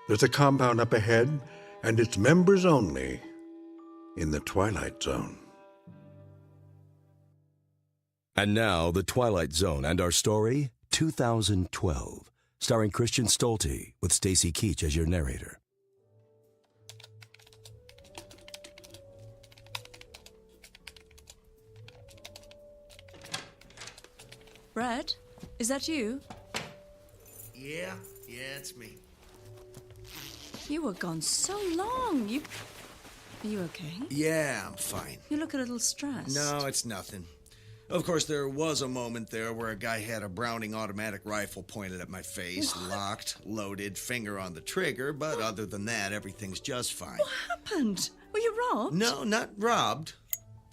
There's a compound up ahead, and it's members only in the Twilight Zone.
And now, The Twilight Zone and our story, 2012. Starring Christian Stolte, with Stacy Keach as your narrator.
Brett, is that you?
Yeah, it's me.
You were gone so long. Are you okay?
Yeah, I'm fine.
You look a little stressed.
No, it's nothing. Of course, there was a moment there where a guy had a Browning automatic rifle pointed at my face, locked, loaded, finger on the trigger, but other than that, everything's just fine.
What happened? Were you robbed?
No, not robbed.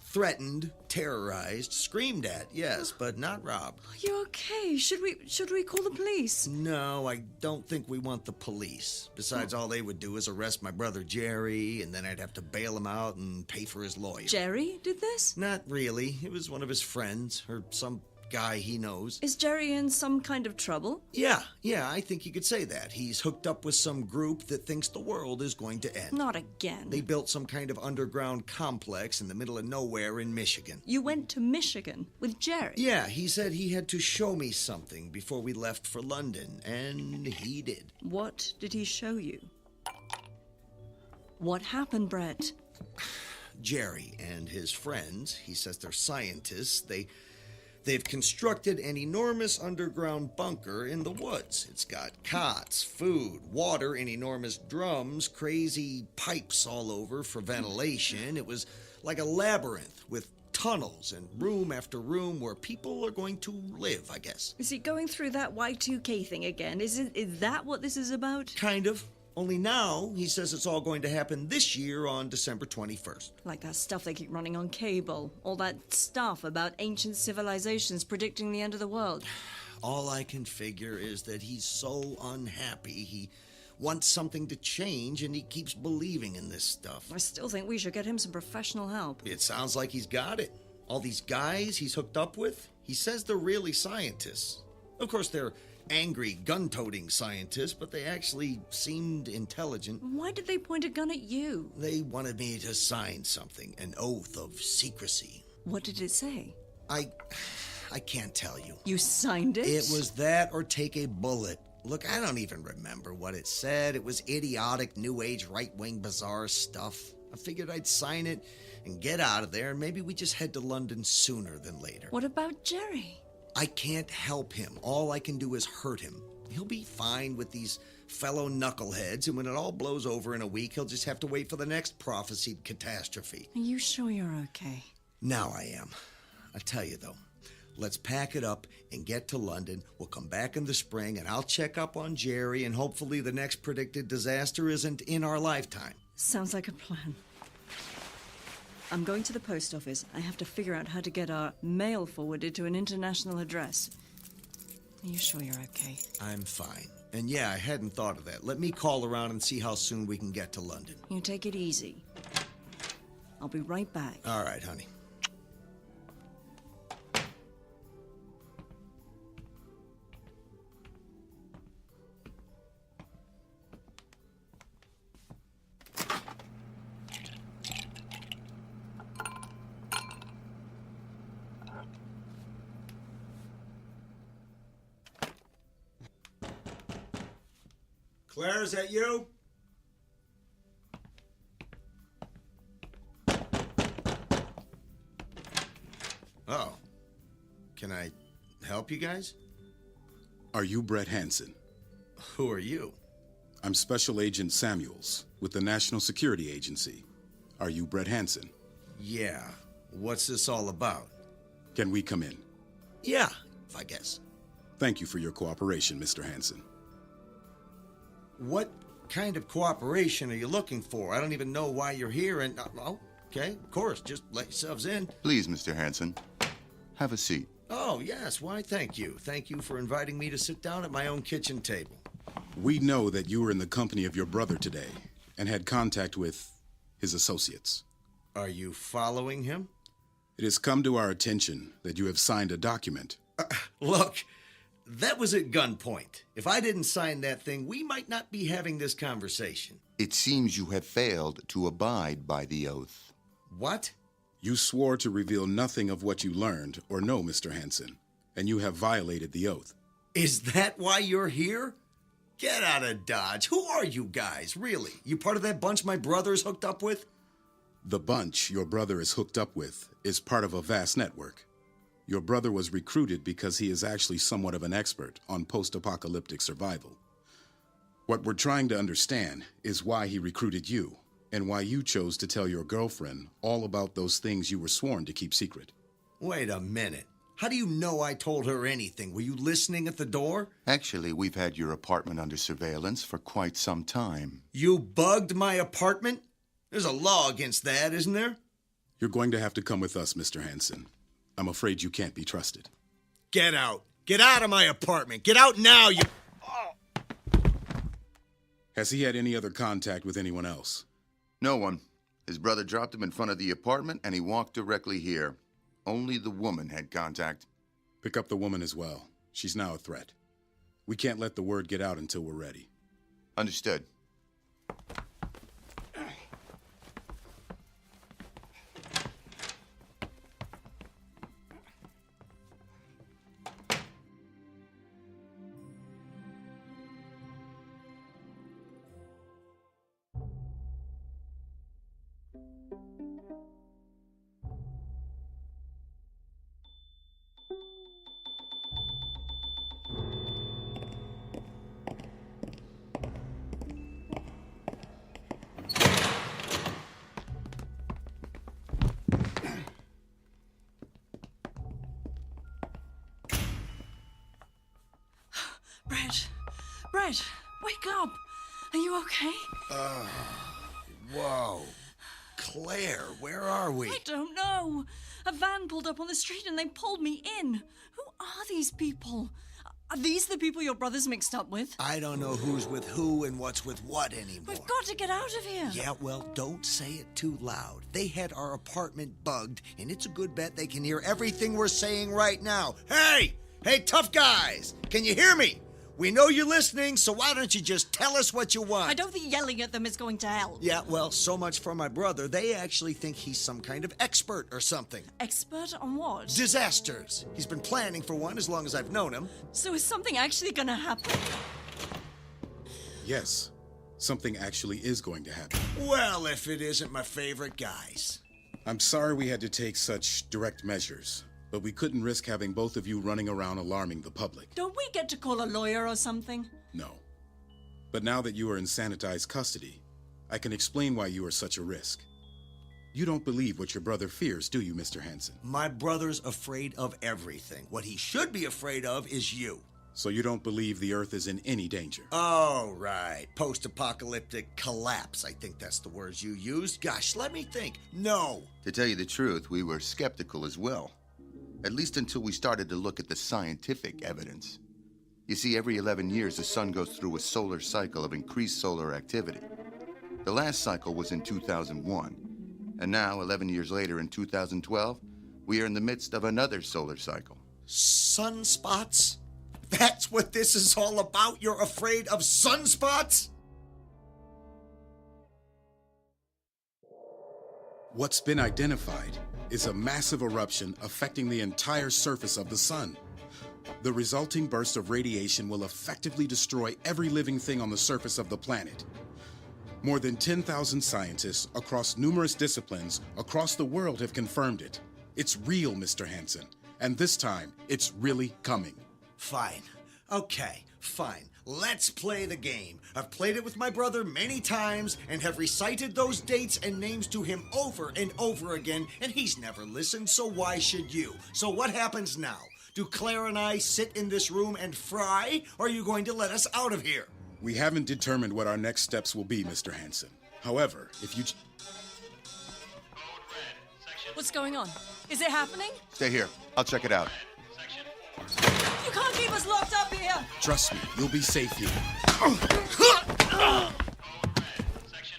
Threatened, terrorized, screamed at, yes, but not robbed.
Are you okay? Should we call the police?
No, I don't think we want the police. Besides, all they would do is arrest my brother Jerry, and then I'd have to bail him out and pay for his lawyer.
Jerry did this?
Not really. It was one of his friends, or some guy he knows.
Is Jerry in some kind of trouble?
Yeah, I think you could say that. He's hooked up with some group that thinks the world is going to end.
Not again.
They built some kind of underground complex in the middle of nowhere in Michigan.
You went to Michigan with Jerry?
Yeah, he said he had to show me something before we left for London, and he did.
What did he show you? What happened, Brett?
Jerry and his friends, he says they're scientists, They've constructed an enormous underground bunker in the woods. It's got cots, food, water in enormous drums, crazy pipes all over for ventilation. It was like a labyrinth with tunnels and room after room where people are going to live, I guess.
Is he going through that Y2K thing again? Is that what this is about?
Kind of. Only now, he says it's all going to happen this year on December 21st.
Like that stuff they keep running on cable. All that stuff about ancient civilizations predicting the end of the world.
All I can figure is that he's so unhappy. He wants something to change, and he keeps believing in this stuff.
I still think we should get him some professional help.
It sounds like he's got it. All these guys he's hooked up with, He says they're really scientists. Of course, they're angry, gun-toting scientists, but they actually seemed intelligent.
Why did they point a gun at you?
They wanted me to sign something, an oath of secrecy.
What did it say?
I can't tell you.
You signed it?
It was that or take a bullet. Look, I don't even remember what it said. It was idiotic, new age, right-wing, bizarre stuff. I figured I'd sign it and get out of there, and maybe we just head to London sooner than later.
What about Jerry?
I can't help him. All I can do is hurt him. He'll be fine with these fellow knuckleheads, and when it all blows over in a week, he'll just have to wait for the next prophesied catastrophe.
Are you sure you're okay?
Now I am. I tell you, though, let's pack it up and get to London. We'll come back in the spring, and I'll check up on Jerry, and hopefully the next predicted disaster isn't in our lifetime.
Sounds like a plan. I'm going to the post office. I have to figure out how to get our mail forwarded to an international address. Are you sure you're okay?
I'm fine. And yeah, I hadn't thought of that. Let me call around and see how soon we can get to London.
You take it easy. I'll be right back.
All right, honey. Claire, is that you? Oh. Can I help you guys?
Are you Brett Hansen?
Who are you?
I'm Special Agent Samuels with the National Security Agency. Are you Brett Hansen?
Yeah. What's this all about?
Can we come in?
Yeah, I guess.
Thank you for your cooperation, Mr. Hansen.
What kind of cooperation are you looking for? I don't even know why you're here, and... oh, okay, of course, just let yourselves in.
Please, Mr. Hansen, have a seat.
Oh, yes, why, thank you. Thank you for inviting me to sit down at my own kitchen table.
We know that you were in the company of your brother today and had contact with his associates.
Are you following him?
It has come to our attention that you have signed a document.
Look, that was at gunpoint. If I didn't sign that thing, we might not be having this conversation.
It seems you have failed to abide by the oath.
What?
You swore to reveal nothing of what you learned or know, Mr. Hansen, and you have violated the oath.
Is that why you're here? Get out of Dodge. Who are you guys, really? You part of that bunch my brother's hooked up with?
The bunch your brother is hooked up with is part of a vast network. Your brother was recruited because he is actually somewhat of an expert on post-apocalyptic survival. What we're trying to understand is why he recruited you, and why you chose to tell your girlfriend all about those things you were sworn to keep secret.
Wait a minute. How do you know I told her anything? Were you listening at the door?
Actually, we've had your apartment under surveillance for quite some time.
You bugged my apartment? There's a law against that, isn't there?
You're going to have to come with us, Mr. Hansen. I'm afraid you can't be trusted.
Get out. Get out of my apartment. Get out now, you...
Has he had any other contact with anyone else?
No one. His brother dropped him in front of the apartment, and he walked directly here. Only the woman had contact.
Pick up the woman as well. She's now a threat. We can't let the word get out until we're ready.
Understood.
Brett, wake up. Are you okay?
Whoa. Claire, where are we?
I don't know. A van pulled up on the street and they pulled me in. Who are these people? Are these the people your brother's mixed up with?
I don't know who's with who and what's with what anymore.
We've got to get out of here.
Yeah, well, don't say it too loud. They had our apartment bugged, and it's a good bet they can hear everything we're saying right now. Hey! Hey, tough guys! Can you hear me? We know you're listening, so why don't you just tell us what you want?
I don't think yelling at them is going to help.
Yeah, well, so much for my brother. They actually think he's some kind of expert or something.
Expert on what?
Disasters. He's been planning for one as long as I've known him.
So is something actually going to happen?
Yes, something actually is going to happen.
Well, if it isn't my favorite guys.
I'm sorry we had to take such direct measures, but we couldn't risk having both of you running around alarming the public.
Don't we get to call a lawyer or something?
No. But now that you are in sanitized custody, I can explain why you are such a risk. You don't believe what your brother fears, do you, Mr. Hansen?
My brother's afraid of everything. What he should be afraid of is you.
So you don't believe the Earth is in any danger?
Oh, right. Post-apocalyptic collapse. I think that's the words you used. Gosh, let me think. No.
To tell you the truth, we were skeptical as well. At least until we started to look at the scientific evidence. You see, every 11 years, the sun goes through a solar cycle of increased solar activity. The last cycle was in 2001. And now, 11 years later, in 2012, we are in the midst of another solar cycle.
Sunspots? That's what this is all about? You're afraid of sunspots?
What's been identified is a massive eruption affecting the entire surface of the sun. The resulting burst of radiation will effectively destroy every living thing on the surface of the planet. More than 10,000 scientists across numerous disciplines across the world have confirmed it. It's real, Mr. Hansen, and this time, it's really coming.
Fine. Okay, fine. Let's play the game. I've played it with my brother many times and have recited those dates and names to him over and over again, and he's never listened, so why should you? So what happens now? Do Claire and I sit in this room and fry, or are you going to let us out of here?
We haven't determined what our next steps will be, Mr. Hansen. However, if you...
What's going on? Is it happening?
Stay here. I'll check it out.
You can't keep us locked up here!
Trust me, you'll be safe here.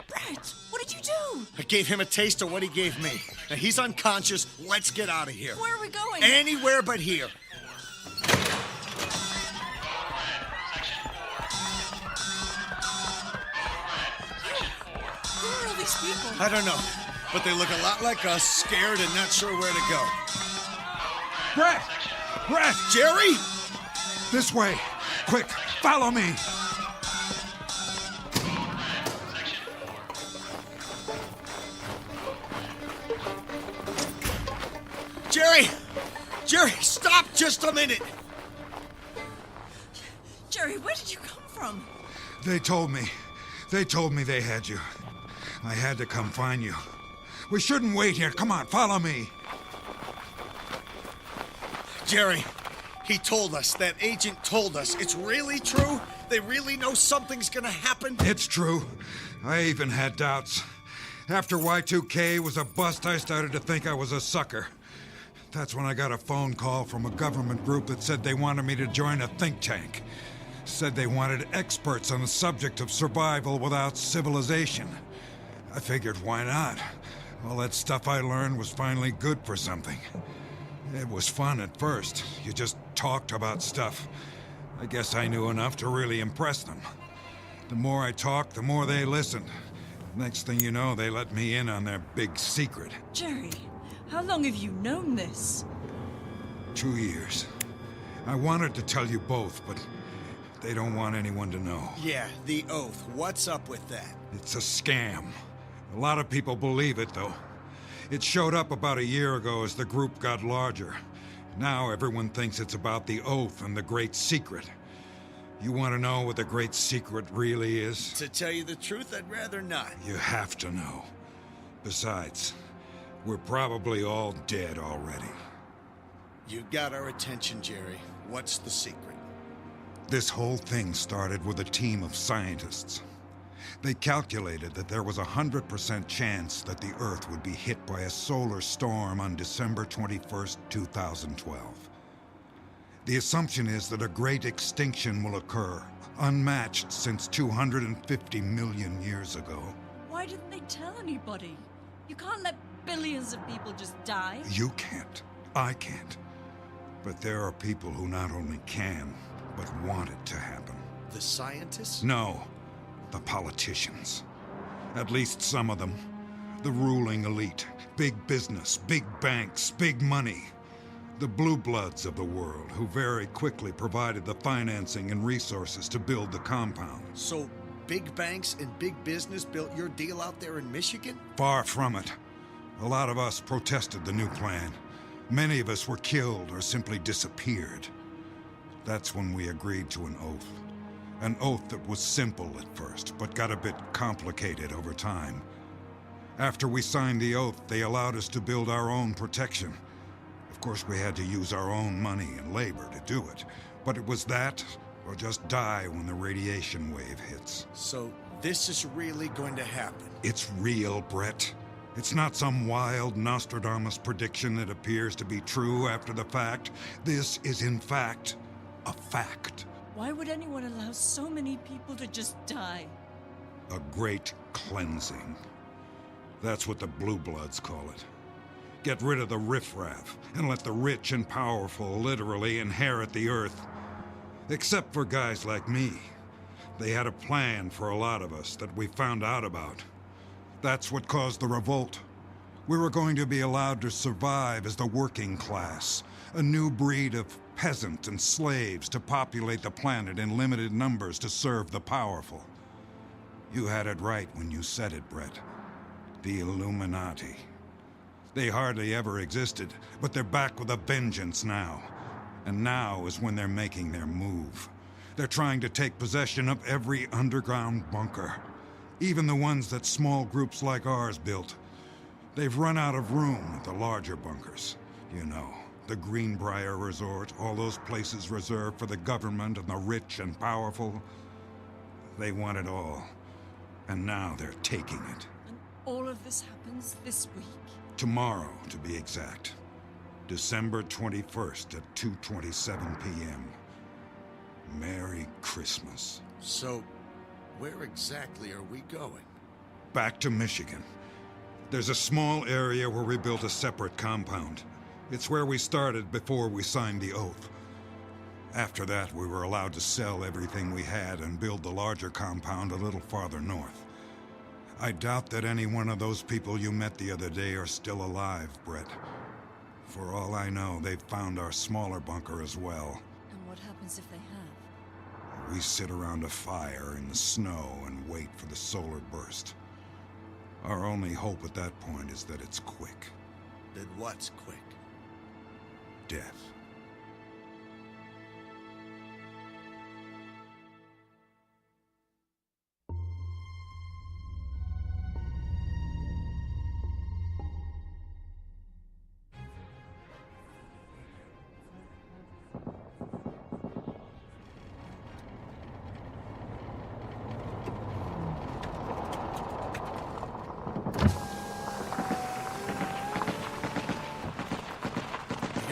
Brett, what did you do?
I gave him a taste of what he gave me. Now he's unconscious. Let's get out of here.
Where are we going?
Anywhere but here.
Who are all these people?
I don't know, but they look a lot like us, scared and not sure where to go.
Brett! Brett!
Jerry?
This way! Quick, follow me!
Jerry! Jerry, stop just a minute!
Jerry, where did you come from?
They told me they had you. I had to come find you. We shouldn't wait here. Come on, follow me.
Jerry, he told us. That agent told us. It's really true? They really know something's gonna happen?
It's true. I even had doubts. After Y2K was a bust, I started to think I was a sucker. That's when I got a phone call from a government group that said they wanted me to join a think tank. Said they wanted experts on the subject of survival without civilization. I figured, why not? All that stuff I learned was finally good for something. It was fun at first. You just talked about stuff. I guess I knew enough to really impress them. The more I talked, the more they listened. Next thing you know, they let me in on their big secret.
Jerry, how long have you known this?
2 years. I wanted to tell you both, but they don't want anyone to know.
Yeah, the oath. What's up with that?
It's a scam. A lot of people believe it, though. It showed up about a year ago as the group got larger. Now everyone thinks it's about the oath and the great secret. You want to know what the great secret really is?
To tell you the truth, I'd rather not.
You have to know. Besides, we're probably all dead already.
You got our attention, Jerry. What's the secret?
This whole thing started with a team of scientists. They calculated that there was a 100% chance that the Earth would be hit by a solar storm on December 21st, 2012. The assumption is that a great extinction will occur, unmatched since 250 million years ago.
Why didn't they tell anybody? You can't let billions of people just die.
You can't. I can't. But there are people who not only can, but want it to happen.
The scientists?
No, the politicians. At least some of them. The ruling elite. Big business, big banks, big money. The blue bloods of the world, who very quickly provided the financing and resources to build the compound.
So, big banks and big business built your deal out there in Michigan?
Far from it. A lot of us protested the new plan. Many of us were killed or simply disappeared. That's when we agreed to an oath. An oath that was simple at first, but got a bit complicated over time. After we signed the oath, they allowed us to build our own protection. Of course, we had to use our own money and labor to do it. But it was that, or just die when the radiation wave hits.
So, this is really going to happen?
It's real, Brett. It's not some wild Nostradamus prediction that appears to be true after the fact. This is, in fact, a fact.
Why would anyone allow so many people to just die?
A great cleansing. That's what the Blue Bloods call it. Get rid of the riffraff and let the rich and powerful literally inherit the earth. Except for guys like me. They had a plan for a lot of us that we found out about. That's what caused the revolt. We were going to be allowed to survive as the working class, a new breed of peasant and slaves to populate the planet in limited numbers to serve the powerful. You had it right when you said it, Brett. The Illuminati. They hardly ever existed, but they're back with a vengeance now. And now is when they're making their move. They're trying to take possession of every underground bunker. Even the ones that small groups like ours built. They've run out of room at the larger bunkers. You know, the Greenbrier Resort, all those places reserved for the government and the rich and powerful. They want it all. And now they're taking it.
And all of this happens this week?
Tomorrow, to be exact. December 21st at 2:27 p.m. Merry Christmas.
So, where exactly are we going?
Back to Michigan. There's a small area where we built a separate compound. It's where we started before we signed the oath. After that, we were allowed to sell everything we had and build the larger compound a little farther north. I doubt that any one of those people you met the other day are still alive, Brett. For all I know, they've found our smaller bunker as well.
And what happens if they have?
We sit around a fire in the snow and wait for the solar burst. Our only hope at that point is that it's quick.
That what's quick?
Death.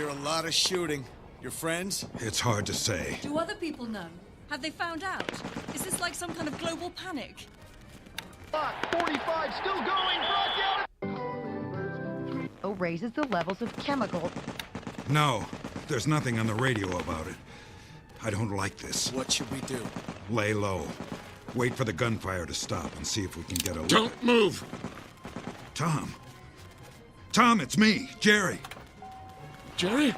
A lot of shooting. Your friends?
It's hard to say.
Do other people know? Have they found out? Is this like some kind of global panic?
45 still going.
Raises the levels of chemicals.
No, there's nothing on the radio about it. I don't like this.
What should we do?
Lay low. Wait for the gunfire to stop and see if we can get a...
Don't move!
Tom. Tom, it's me, Jerry.
Jerry?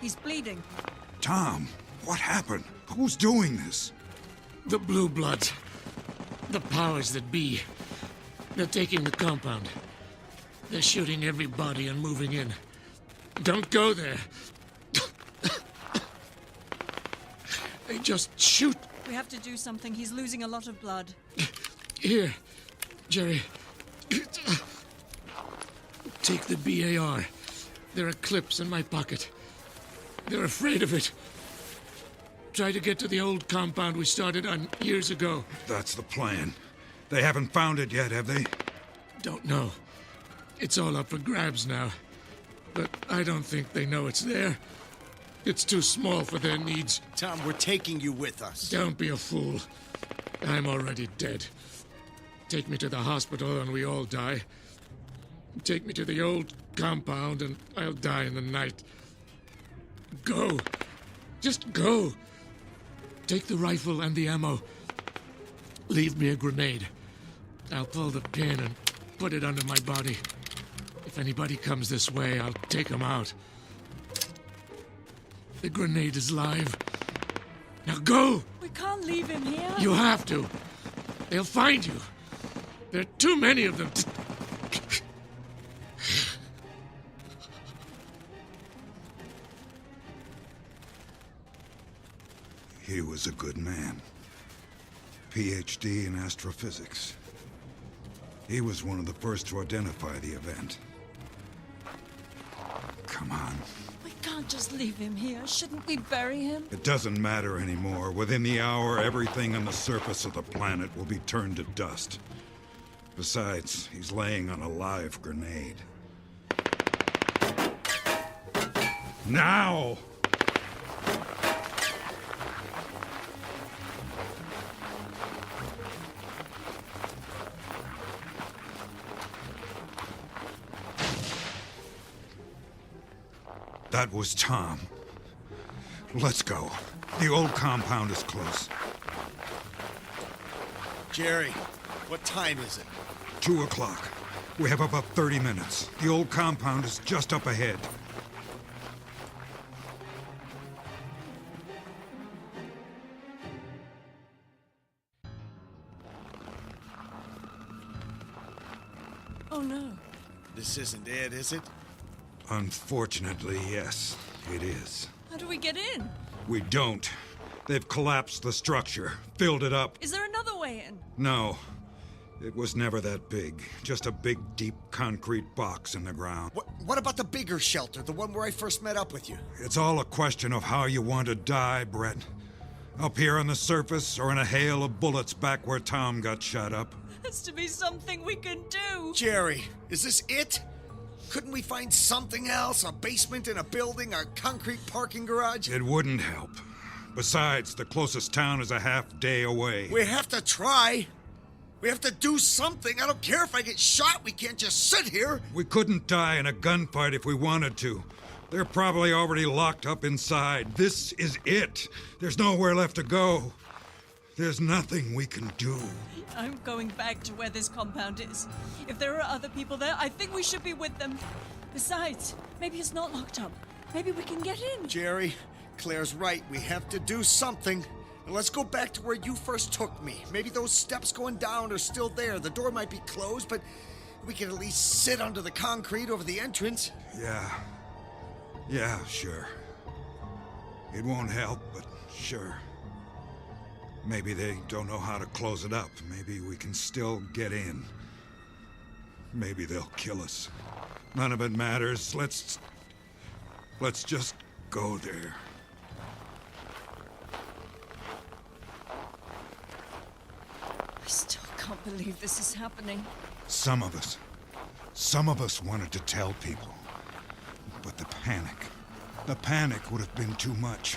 He's bleeding.
Tom, what happened? Who's doing this?
The Blue Bloods. The powers that be. They're taking the compound. They're shooting everybody and moving in. Don't go there. They just shoot.
We have to do something. He's losing a lot of blood.
Here, Jerry. Take the BAR. There are clips in my pocket. They're afraid of it. Try to get to the old compound we started on years ago.
That's the plan. They haven't found it yet, have they?
Don't know. It's all up for grabs now. but I don't think they know it's there. It's too small for their needs.
Tom, we're taking you with us.
Don't be a fool. I'm already dead. Take me to the hospital and we all die. Take me to the old compound and I'll die in the night. Go. Just go. Take the rifle and the ammo. Leave me a grenade. I'll pull the pin and put it under my body. If anybody comes this way, I'll take them out. The grenade is live. Now go!
We can't leave him here.
You have to. They'll find you. There are too many of them.
He was a good man. PhD in astrophysics. He was one of the first to identify the event. Come on.
We can't just leave him here. Shouldn't we bury him?
It doesn't matter anymore. Within the hour, everything on the surface of the planet will be turned to dust. Besides, he's laying on a live grenade. Now! That was Tom. Let's go. The old compound is close.
Jerry, what time is it?
2 o'clock. We have about 30 minutes. The old compound is just up ahead.
Oh no.
This isn't it, is it?
Unfortunately, yes, it is.
How do we get in?
We don't. They've collapsed the structure, filled it up.
Is there another way in?
No. It was never that big. Just a big, deep concrete box in the ground.
What about the bigger shelter, the one where I first met up with you?
It's all a question of how you want to die, Brett. Up here on the surface, or in a hail of bullets back where Tom got shot up.
Has to be something we can do.
Jerry, is this it? Couldn't we find something else? A basement in a building, a concrete parking garage?
It wouldn't help. Besides, the closest town is a half-day away.
We have to try. We have to do something. I don't care if I get shot. We can't just sit here.
We couldn't die in a gunfight if we wanted to. They're probably already locked up inside. This is it. There's nowhere left to go. There's nothing we can do.
I'm going back to where this compound is. If there are other people there, I think we should be with them. Besides, maybe it's not locked up. Maybe we can get in.
Jerry, Claire's right. We have to do something. Now let's go back to where you first took me. Maybe those steps going down are still there. The door might be closed, but we can at least sit under the concrete over the entrance.
Yeah, sure. It won't help, but sure. Maybe they don't know how to close it up. Maybe we can still get in. Maybe they'll kill us. None of it matters. Let's just go there.
I still can't believe this is happening.
Some of us wanted to tell people. But the panic would have been too much.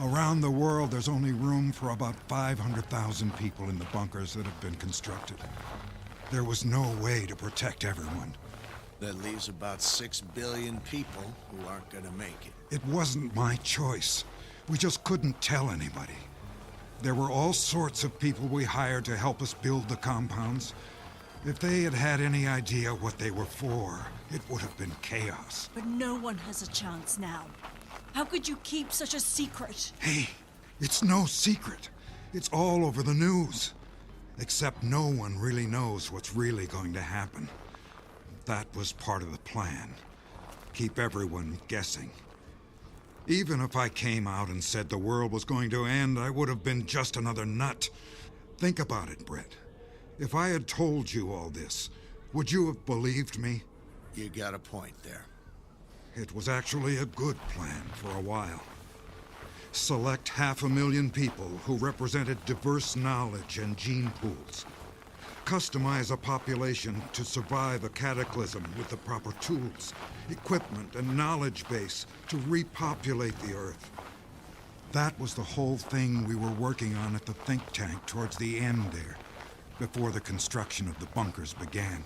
Around the world, there's only room for about 500,000 people in the bunkers that have been constructed. There was no way to protect everyone.
That leaves about 6 billion people who aren't gonna make it.
It wasn't my choice. We just couldn't tell anybody. There were all sorts of people we hired to help us build the compounds. If they had had any idea what they were for, it would have been chaos.
But no one has a chance now. How could you keep such a secret?
Hey, it's no secret. It's all over the news. Except no one really knows what's really going to happen. That was part of the plan. Keep everyone guessing. Even if I came out and said the world was going to end, I would have been just another nut. Think about it, Brett. If I had told you all this, would you have believed me?
You got a point there.
It was actually a good plan for a while. Select 500,000 people who represented diverse knowledge and gene pools. customize a population to survive a cataclysm with the proper tools, equipment, and knowledge base to repopulate the Earth. That was the whole thing we were working on at the think tank towards the end there, before the construction of the bunkers began.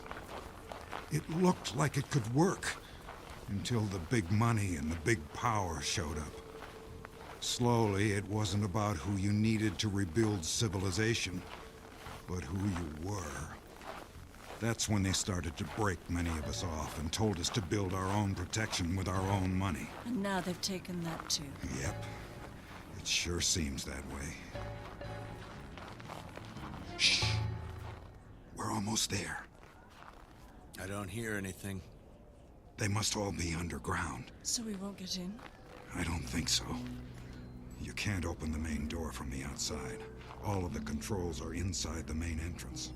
It looked like it could work, until the big money and the big power showed up. Slowly, it wasn't about who you needed to rebuild civilization, but who you were. That's when they started to break many of us off and told us to build our own protection with our own money.
And now they've taken that too.
Yep. It sure seems that way. Shh. We're almost there.
I don't hear anything.
They must all be underground.
So we won't get in?
I don't think so. You can't open the main door from the outside. All of the controls are inside the main entrance.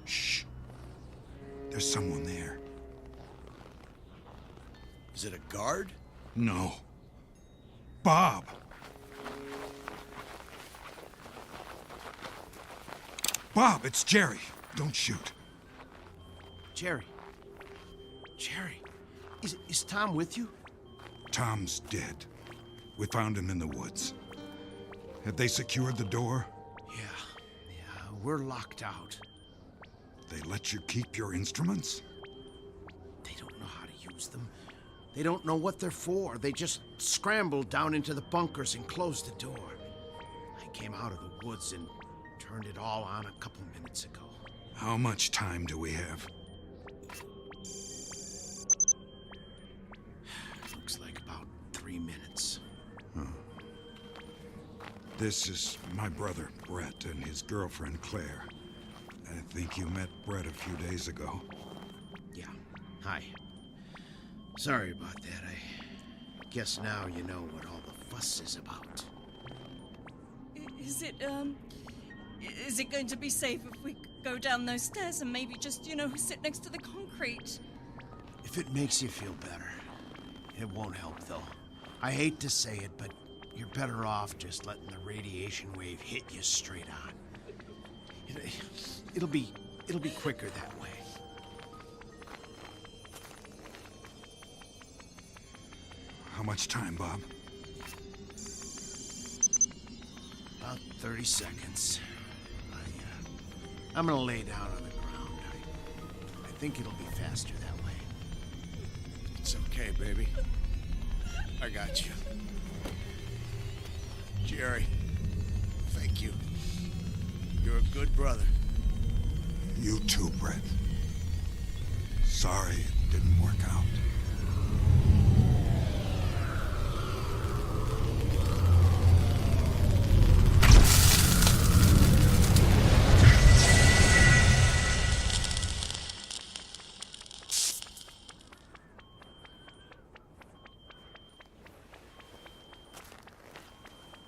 Shh. There's someone there.
Is it a guard?
No. Bob! Bob, it's Jerry. Don't shoot.
Jerry. Jerry. Is Tom with you?
Tom's dead. We found him in the woods. Have they secured the door?
Yeah, we're locked out.
They let you keep your instruments?
They don't know how to use them. They don't know what they're for. They just scrambled down into the bunkers and closed the door. I came out of the woods and turned it all on a couple minutes ago.
How much time do we have?
Looks like about 3 minutes.
Huh. This is my brother, Brett, and his girlfriend, Claire. I think you met Brett a few days ago.
Yeah. Hi. Sorry about that. I guess now you know what all the fuss is about.
Is it going to be safe if we go down those stairs and maybe just, sit next to the concrete?
If it makes you feel better. It won't help, though. I hate to say it, but you're better off just letting the radiation wave hit you straight on. It'll be quicker that way.
How much time, Bob?
About 30 seconds. I'm gonna lay down on the ground. I think it'll be faster that way.
It's okay, baby. I got you. Jerry, thank you. You're a good brother.
You too, Brett. Sorry it didn't work out.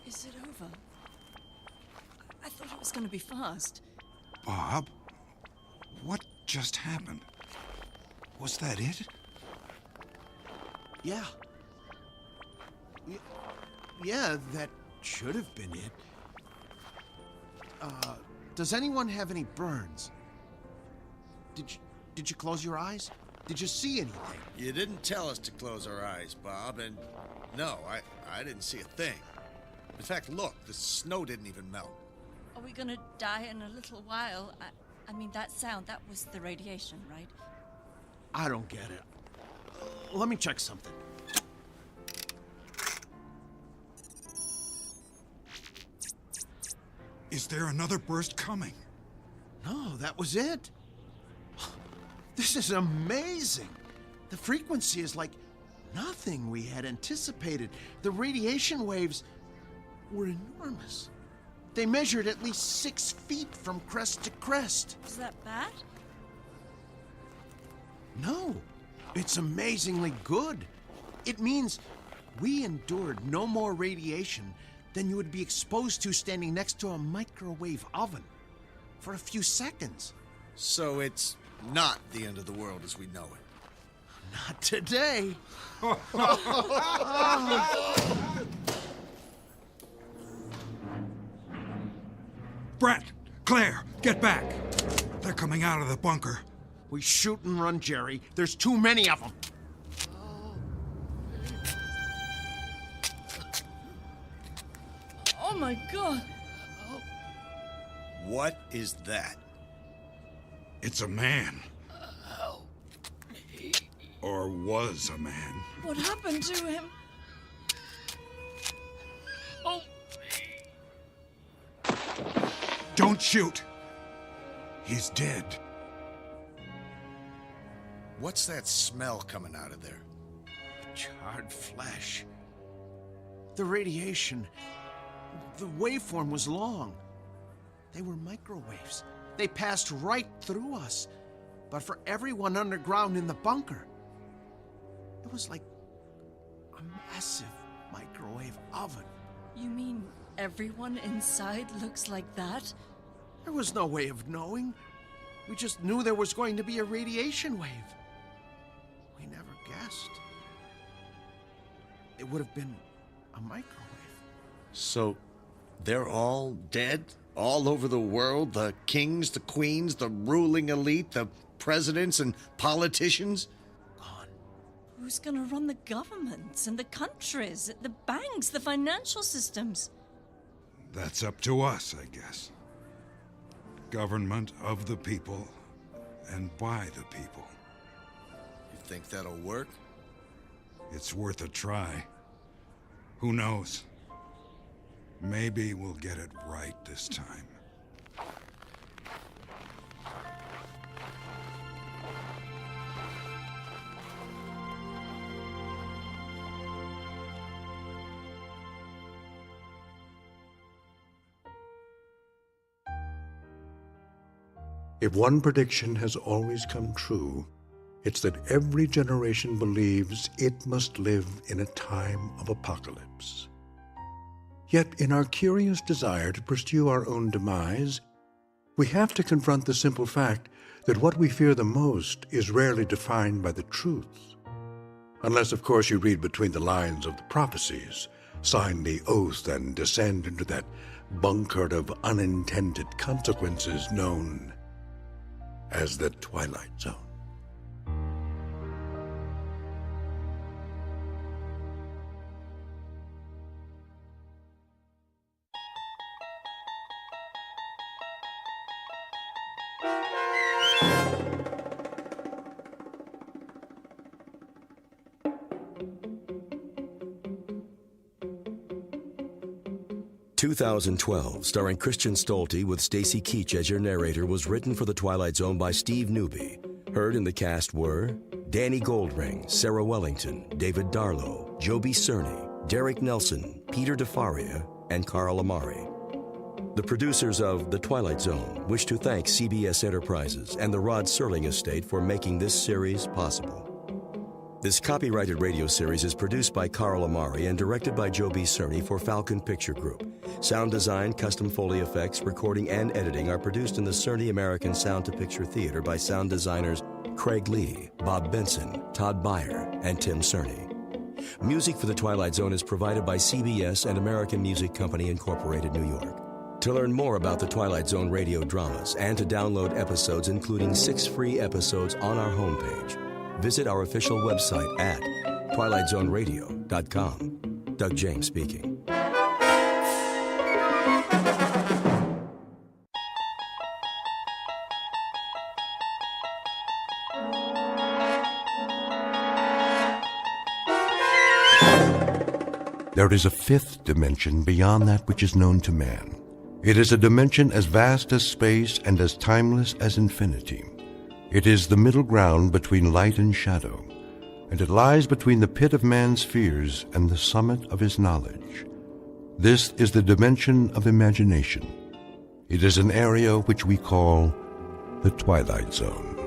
Is it over? I thought it was going to be fast.
Bob? What just happened? Was that it?
Yeah. Yeah, that should have been it. Does anyone have any burns? Did you close your eyes? Did you see anything?
You didn't tell us to close our eyes, Bob, and no, I didn't see a thing. In fact, look, the snow didn't even melt.
Are we going to die in a little while? I mean, that sound, that was the radiation, right?
I don't get it. Let me check something.
Is there another burst coming?
No, that was it. This is amazing. The frequency is like nothing we had anticipated. The radiation waves were enormous. They measured at least 6 feet from crest to crest.
Is that bad?
No, it's amazingly good. It means we endured no more radiation than you would be exposed to standing next to a microwave oven for a few seconds.
So it's not the end of the world as we know it.
Not today.
Brett! Claire! Get back! They're coming out of the bunker.
We shoot and run, Jerry. There's too many of them.
Oh my God.
What is that?
It's a man. Or was a man.
What happened to him? Oh.
Don't shoot. He's dead.
What's that smell coming out of there?
Charred flesh. The radiation. The waveform was long. They were microwaves. They passed right through us. But for everyone underground in the bunker, it was like a massive microwave oven.
You mean everyone inside looks like that?
There was no way of knowing. We just knew there was going to be a radiation wave. We never guessed. It would have been a microwave.
So, they're all dead? All over the world? The kings, the queens, the ruling elite, the presidents and politicians?
Who's gonna run the governments and the countries, the banks, the financial systems?
That's up to us, I guess. Government of the people and by the people.
You think that'll work?
It's worth a try. Who knows? Maybe we'll get it right this time.
If one prediction has always come true, it's that every generation believes it must live in a time of apocalypse. Yet, in our curious desire to pursue our own demise, we have to confront the simple fact that what we fear the most is rarely defined by the truth. Unless, of course, you read between the lines of the prophecies, sign the oath, and descend into that bunker of unintended consequences known as the Twilight Zone.
"2012", starring Christian Stolte with Stacy Keach as your narrator, was written for The Twilight Zone by Steve Newby. Heard in the cast were Danny Goldring, Sarah Wellington, David Darlow, Joby Cerny, Derek Nelson, Peter DeFaria, and Carl Amari. The producers of The Twilight Zone wish to thank CBS Enterprises and the Rod Serling Estate for making this series possible. This copyrighted radio series is produced by Carl Amari and directed by Joby Cerny for Falcon Picture Group. Sound design, custom Foley effects, recording, and editing are produced in the Cerny American Sound to Picture Theater by sound designers Craig Lee, Bob Benson, Todd Beyer, and Tim Cerny. Music for The Twilight Zone is provided by CBS and American Music Company Incorporated, New York. To learn more about the Twilight Zone radio dramas and to download episodes, including 6 free episodes on our homepage, visit our official website at twilightzoneradio.com. Doug James speaking.
There is a fifth dimension beyond that which is known to man. It is a dimension as vast as space and as timeless as infinity. It is the middle ground between light and shadow, and it lies between the pit of man's fears and the summit of his knowledge. This is the dimension of imagination. It is an area which we call the Twilight Zone.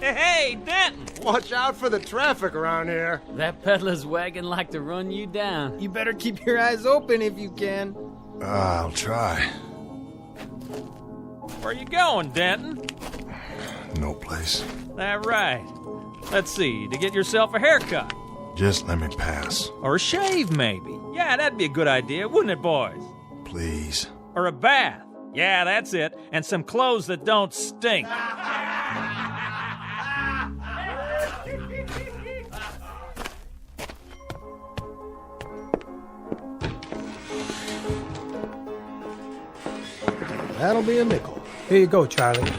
Hey, Denton!
Watch out for the traffic around here.
That peddler's wagon like to run you down.
You better keep your eyes open if you can.
I'll try.
Where you going, Denton?
No place.
That right. Let's see, to get yourself a haircut.
Just let me pass.
Or a shave, maybe. Yeah, that'd be a good idea, wouldn't it, boys?
Please.
Or a bath. Yeah, that's it. And some clothes that don't stink.
That'll be a nickel.
Here you go, Charlie.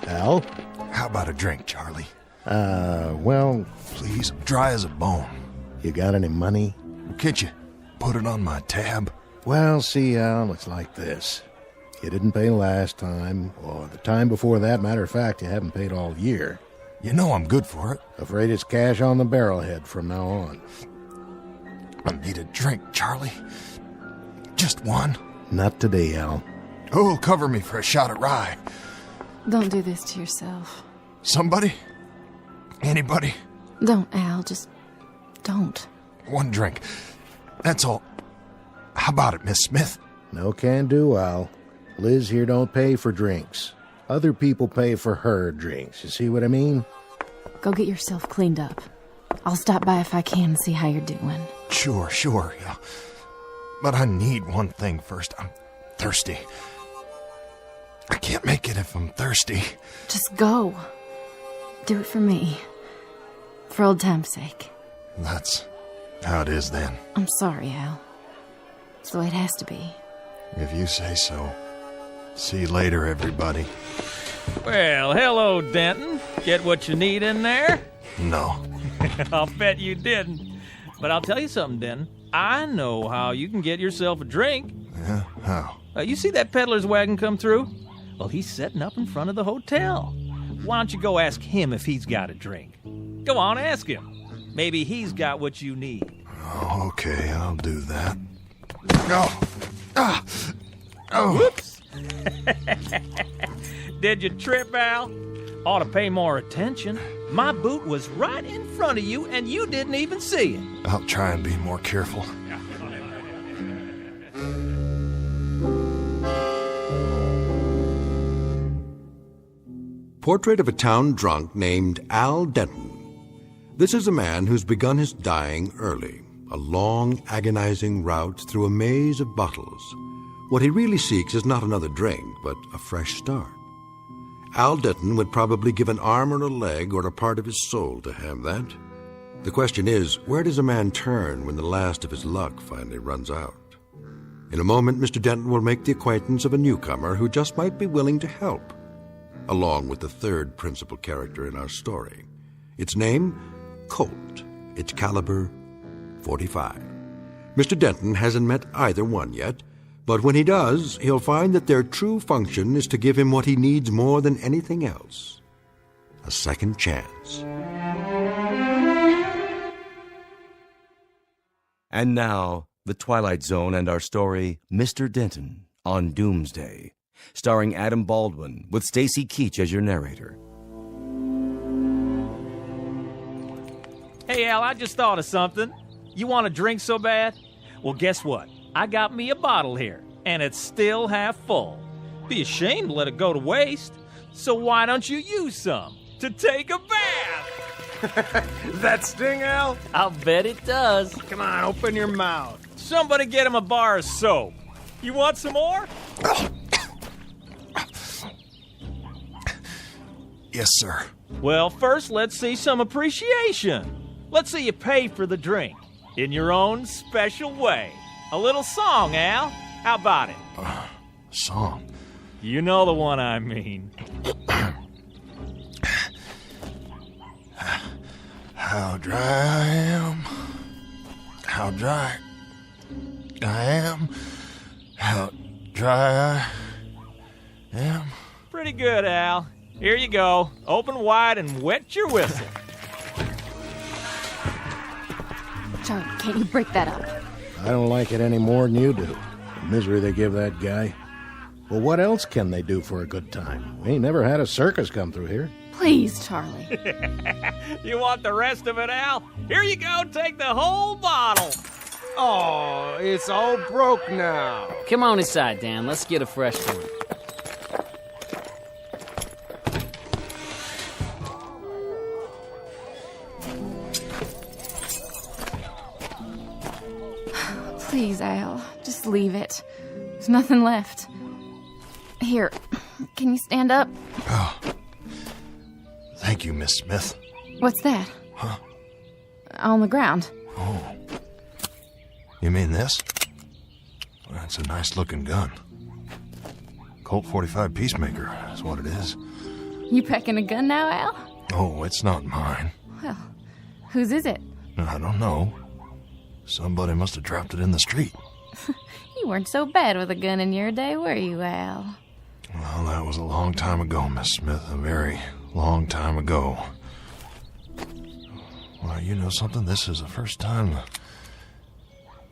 Al?
How about a drink, Charlie?
Well...
Please, dry as a bone.
You got any money?
Can't you put it on my tab?
Well, see, Al, it's like this. You didn't pay last time, or the time before that. Matter of fact, you haven't paid all year.
You know I'm good for it.
Afraid it's cash on the barrelhead from now on.
I need a drink, Charlie. Just one.
Not today, Al.
Who'll cover me for a shot of rye?
Don't do this to yourself.
Somebody? Anybody?
Don't, Al. Just don't.
One drink. That's all. How about it, Miss Smith?
No can do, Al. Liz here don't pay for drinks. Other people pay for her drinks. You see what I mean?
Go get yourself cleaned up. I'll stop by if I can and see how you're doing.
Sure, yeah. But I need one thing first. I'm thirsty. I can't make it if I'm thirsty.
Just go. Do it for me. For old time's sake.
That's how it is then.
I'm sorry, Al. It's the way it has to be.
If you say so. See you later, everybody.
Well, hello, Denton. Get what you need in there?
No.
I'll bet you didn't. But I'll tell you something, Denton. I know how you can get yourself a drink.
Yeah? How?
You see that peddler's wagon come through? Well, he's setting up in front of the hotel. Why don't you go ask him if he's got a drink? Go on, ask him. Maybe he's got what you need.
Oh, okay, I'll do that. Oh.
Whoops. Did you trip, Al? Ought to pay more attention. My boot was right in front of you, and you didn't even see it.
I'll try and be more careful.
Portrait of a town drunk named Al Denton. This is a man who's begun his dying early, a long, agonizing route through a maze of bottles. What he really seeks is not another drink, but a fresh start. Al Denton would probably give an arm or a leg or a part of his soul to have that. The question is, where does a man turn when the last of his luck finally runs out? In a moment, Mr. Denton will make the acquaintance of a newcomer who just might be willing to help, along with the third principal character in our story. Its name, Colt. Its caliber, .45. Mr. Denton hasn't met either one yet, but when he does, he'll find that their true function is to give him what he needs more than anything else: a second chance.
And now, The Twilight Zone and our story, Mr. Denton on Doomsday, starring Adam Baldwin with Stacy Keach as your narrator.
Hey, Al, I just thought of something. You want a drink so bad? Well, guess what? I got me a bottle here, and it's still half full. Be ashamed to let it go to waste. So why don't you use some to take a bath?
That sting, Al?
I'll bet it does.
Come on, open your mouth.
Somebody get him a bar of soap. You want some more?
Yes, sir.
Well, first, let's see some appreciation. Let's see you pay for the drink in your own special way. A little song, Al. How about it?
Song?
You know the one I mean.
How dry I am. How dry I am. How dry I am.
Pretty good, Al. Here you go. Open wide and wet your whistle.
Charlie, can't you break that up?
I don't like it any more than you do. The misery they give that guy. Well, what else can they do for a good time? We ain't never had a circus come through here.
Please, Charlie.
You want the rest of it, Al? Here you go, take the whole bottle.
Oh, it's all broke now.
Come on inside, Dan. Let's get a fresh one.
Please, Al. Just leave it. There's nothing left. Here, can you stand up?
Oh. Thank you, Miss Smith.
What's that?
Huh?
On the ground.
Oh. You mean this? That's a nice-looking gun. Colt 45 Peacemaker is what it is.
You packing a gun now, Al?
Oh, it's not mine.
Well, whose is it?
I don't know. Somebody must have dropped it in the street.
You weren't so bad with a gun in your day, were you, Al?
Well, that was a long time ago, Miss Smith. A very long time ago. Well, you know something? This is the first time...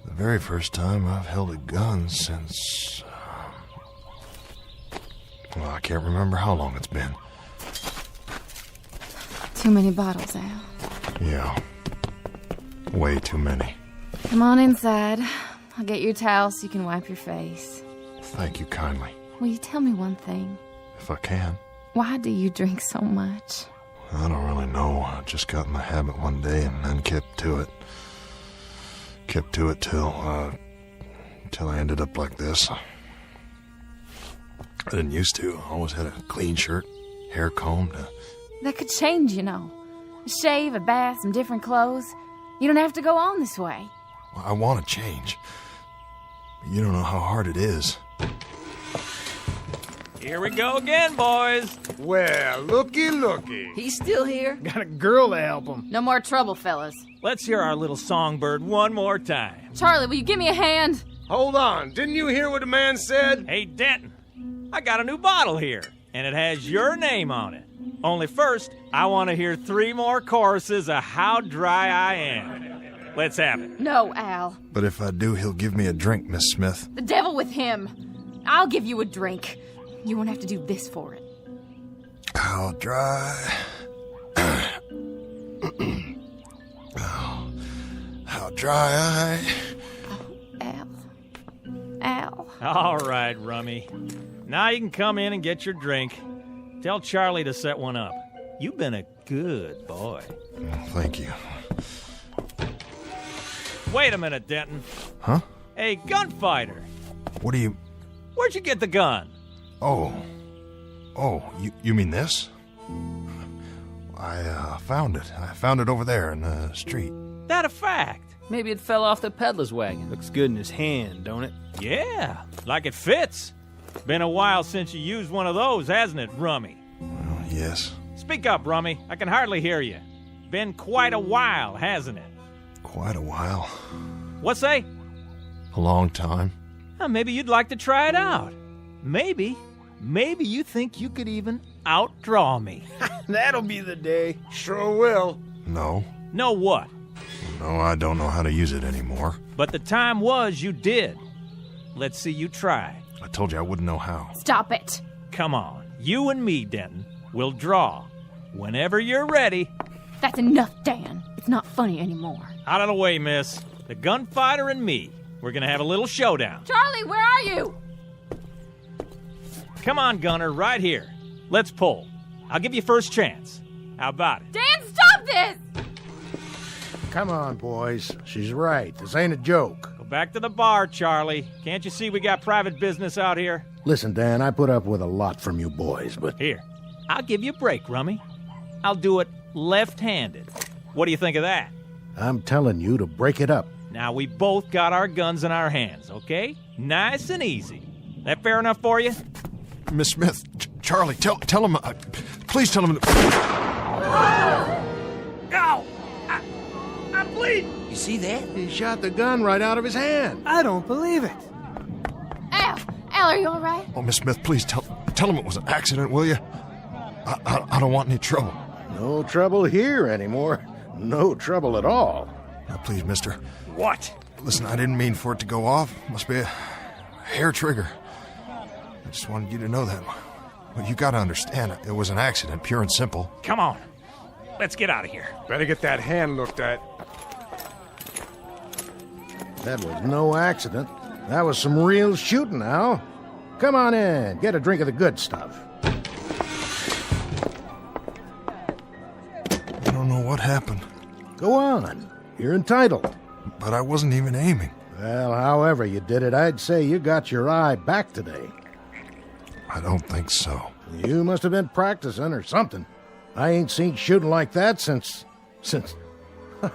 The very first time I've held a gun since... well, I can't remember how long it's been.
Too many bottles, Al.
Yeah. Way too many.
Come on inside. I'll get you a towel so you can wipe your face.
Thank you kindly.
Will you tell me one thing?
If I can.
Why do you drink so much?
I don't really know. I just got in the habit one day and then kept to it. Kept to it till I ended up like this. I didn't used to. I always had a clean shirt, hair combed.
That could change, you know. A shave, a bath, some different clothes. You don't have to go on this way.
Well, I want to change. But you don't know how hard it is.
Here we go again, boys.
Well, looky.
He's still here?
Got a girl to help him.
No more trouble, fellas.
Let's hear our little songbird one more time.
Charlie, will you give me a hand?
Hold on. Didn't you hear what the man said?
Hey, Denton, I got a new bottle here, and it has your name on it. Only first, I want to hear 3 more choruses of How Dry I Am. Let's have it.
No, Al.
But if I do, he'll give me a drink, Miss Smith.
The devil with him. I'll give you a drink. You won't have to do this for it.
How dry... how dry I...
Al. Al.
All right, Rummy. Now you can come in and get your drink. Tell Charlie to set one up. You've been a good boy.
Thank you.
Wait a minute, Denton.
Huh?
Hey, gunfighter.
What do you...
Where'd you get the gun?
Oh, you mean this? I found it. I found it over there in the street.
That a fact?
Maybe it fell off the peddler's wagon.
Looks good in his hand, don't it?
Yeah, like it fits. Been a while since you used one of those, hasn't it, Rummy?
Well, yes.
Speak up, Rummy. I can hardly hear you. Been quite a while, hasn't it?
Quite a while.
What say?
A long time.
Maybe you'd like to try it out. Maybe you think you could even outdraw me.
That'll be the day. Sure will.
No.
No what?
No, I don't know how to use it anymore.
But the time was you did. Let's see you try.
I told you I wouldn't know how.
Stop it.
Come on. You and me, Denton, will draw. Whenever you're ready.
That's enough, Dan. It's not funny anymore.
Out of the way, miss. The gunfighter and me. We're gonna have a little showdown.
Charlie, where are you?
Come on, Gunner, right here. Let's pull. I'll give you first chance. How about it?
Dan, stop this!
Come on, boys. She's right. This ain't a joke.
Go back to the bar, Charlie. Can't you see we got private business out here?
Listen, Dan, I put up with a lot from you boys, but...
Here, I'll give you a break, Rummy. I'll do it left-handed. What do you think of that?
I'm telling you to break it up.
Now, we both got our guns in our hands, okay? Nice and easy. That fair enough for you?
Miss Smith, Charlie, tell him... please tell him...
Ow! I'm bleeding!
You see that?
He shot the gun right out of his hand.
I don't believe it.
Al, are you all right?
Oh, Miss Smith, please tell him it was an accident, will you? I don't want any trouble.
No trouble here anymore. No trouble at all.
Now, please, mister.
What?
Listen, I didn't mean for it to go off. Must be a hair trigger. I just wanted you to know that. Well, you gotta understand, it was an accident, pure and simple.
Come on. Let's get out of here.
Better get that hand looked at.
That was no accident. That was some real shooting, Al. Come on in. Get a drink of the good stuff.
I don't know what happened.
Go on. You're entitled.
But I wasn't even aiming.
Well, however you did it, I'd say you got your eye back today.
I don't think so.
You must have been practicing or something. I ain't seen shooting like that since...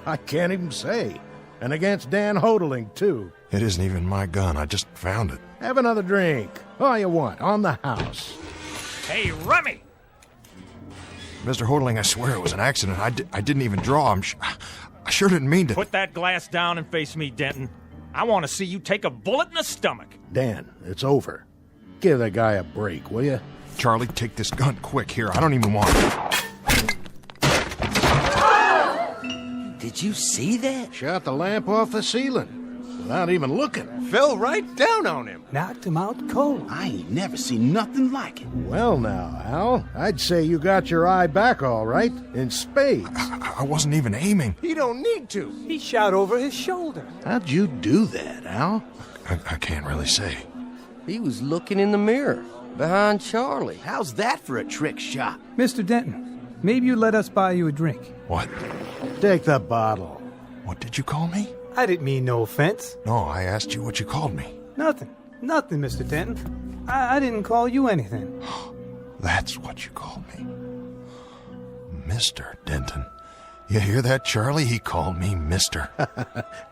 I can't even say. And against Dan Hodling, too.
It isn't even my gun. I just found it.
Have another drink. All you want, on the house.
Hey, Rummy!
Mr. Hodling, I swear it was an accident. I didn't even draw. I sure didn't mean to.
Put that glass down and face me, Denton. I want to see you take a bullet in the stomach.
Dan, it's over. Give the guy a break, will you?
Charlie, take this gun quick here. I don't even want it.
Did you see that?
Shot the lamp off the ceiling without even looking.
Fell right down on him.
Knocked him out cold. I ain't never seen nothing like it.
Well now, Al, I'd say you got your eye back all right, in spades.
I wasn't even aiming.
He don't need to.
He shot over his shoulder.
How'd you do that, Al?
I can't really say.
He was looking in the mirror, behind Charlie. How's that for a trick shot?
Mr. Denton, maybe you let us buy you a drink.
What?
Take the bottle.
What did you call me?
I didn't mean no offense.
No, I asked you what you called me.
Nothing, Mr. Denton. I didn't call you anything.
That's what you called me. Mr. Denton. You hear that, Charlie? He called me Mister.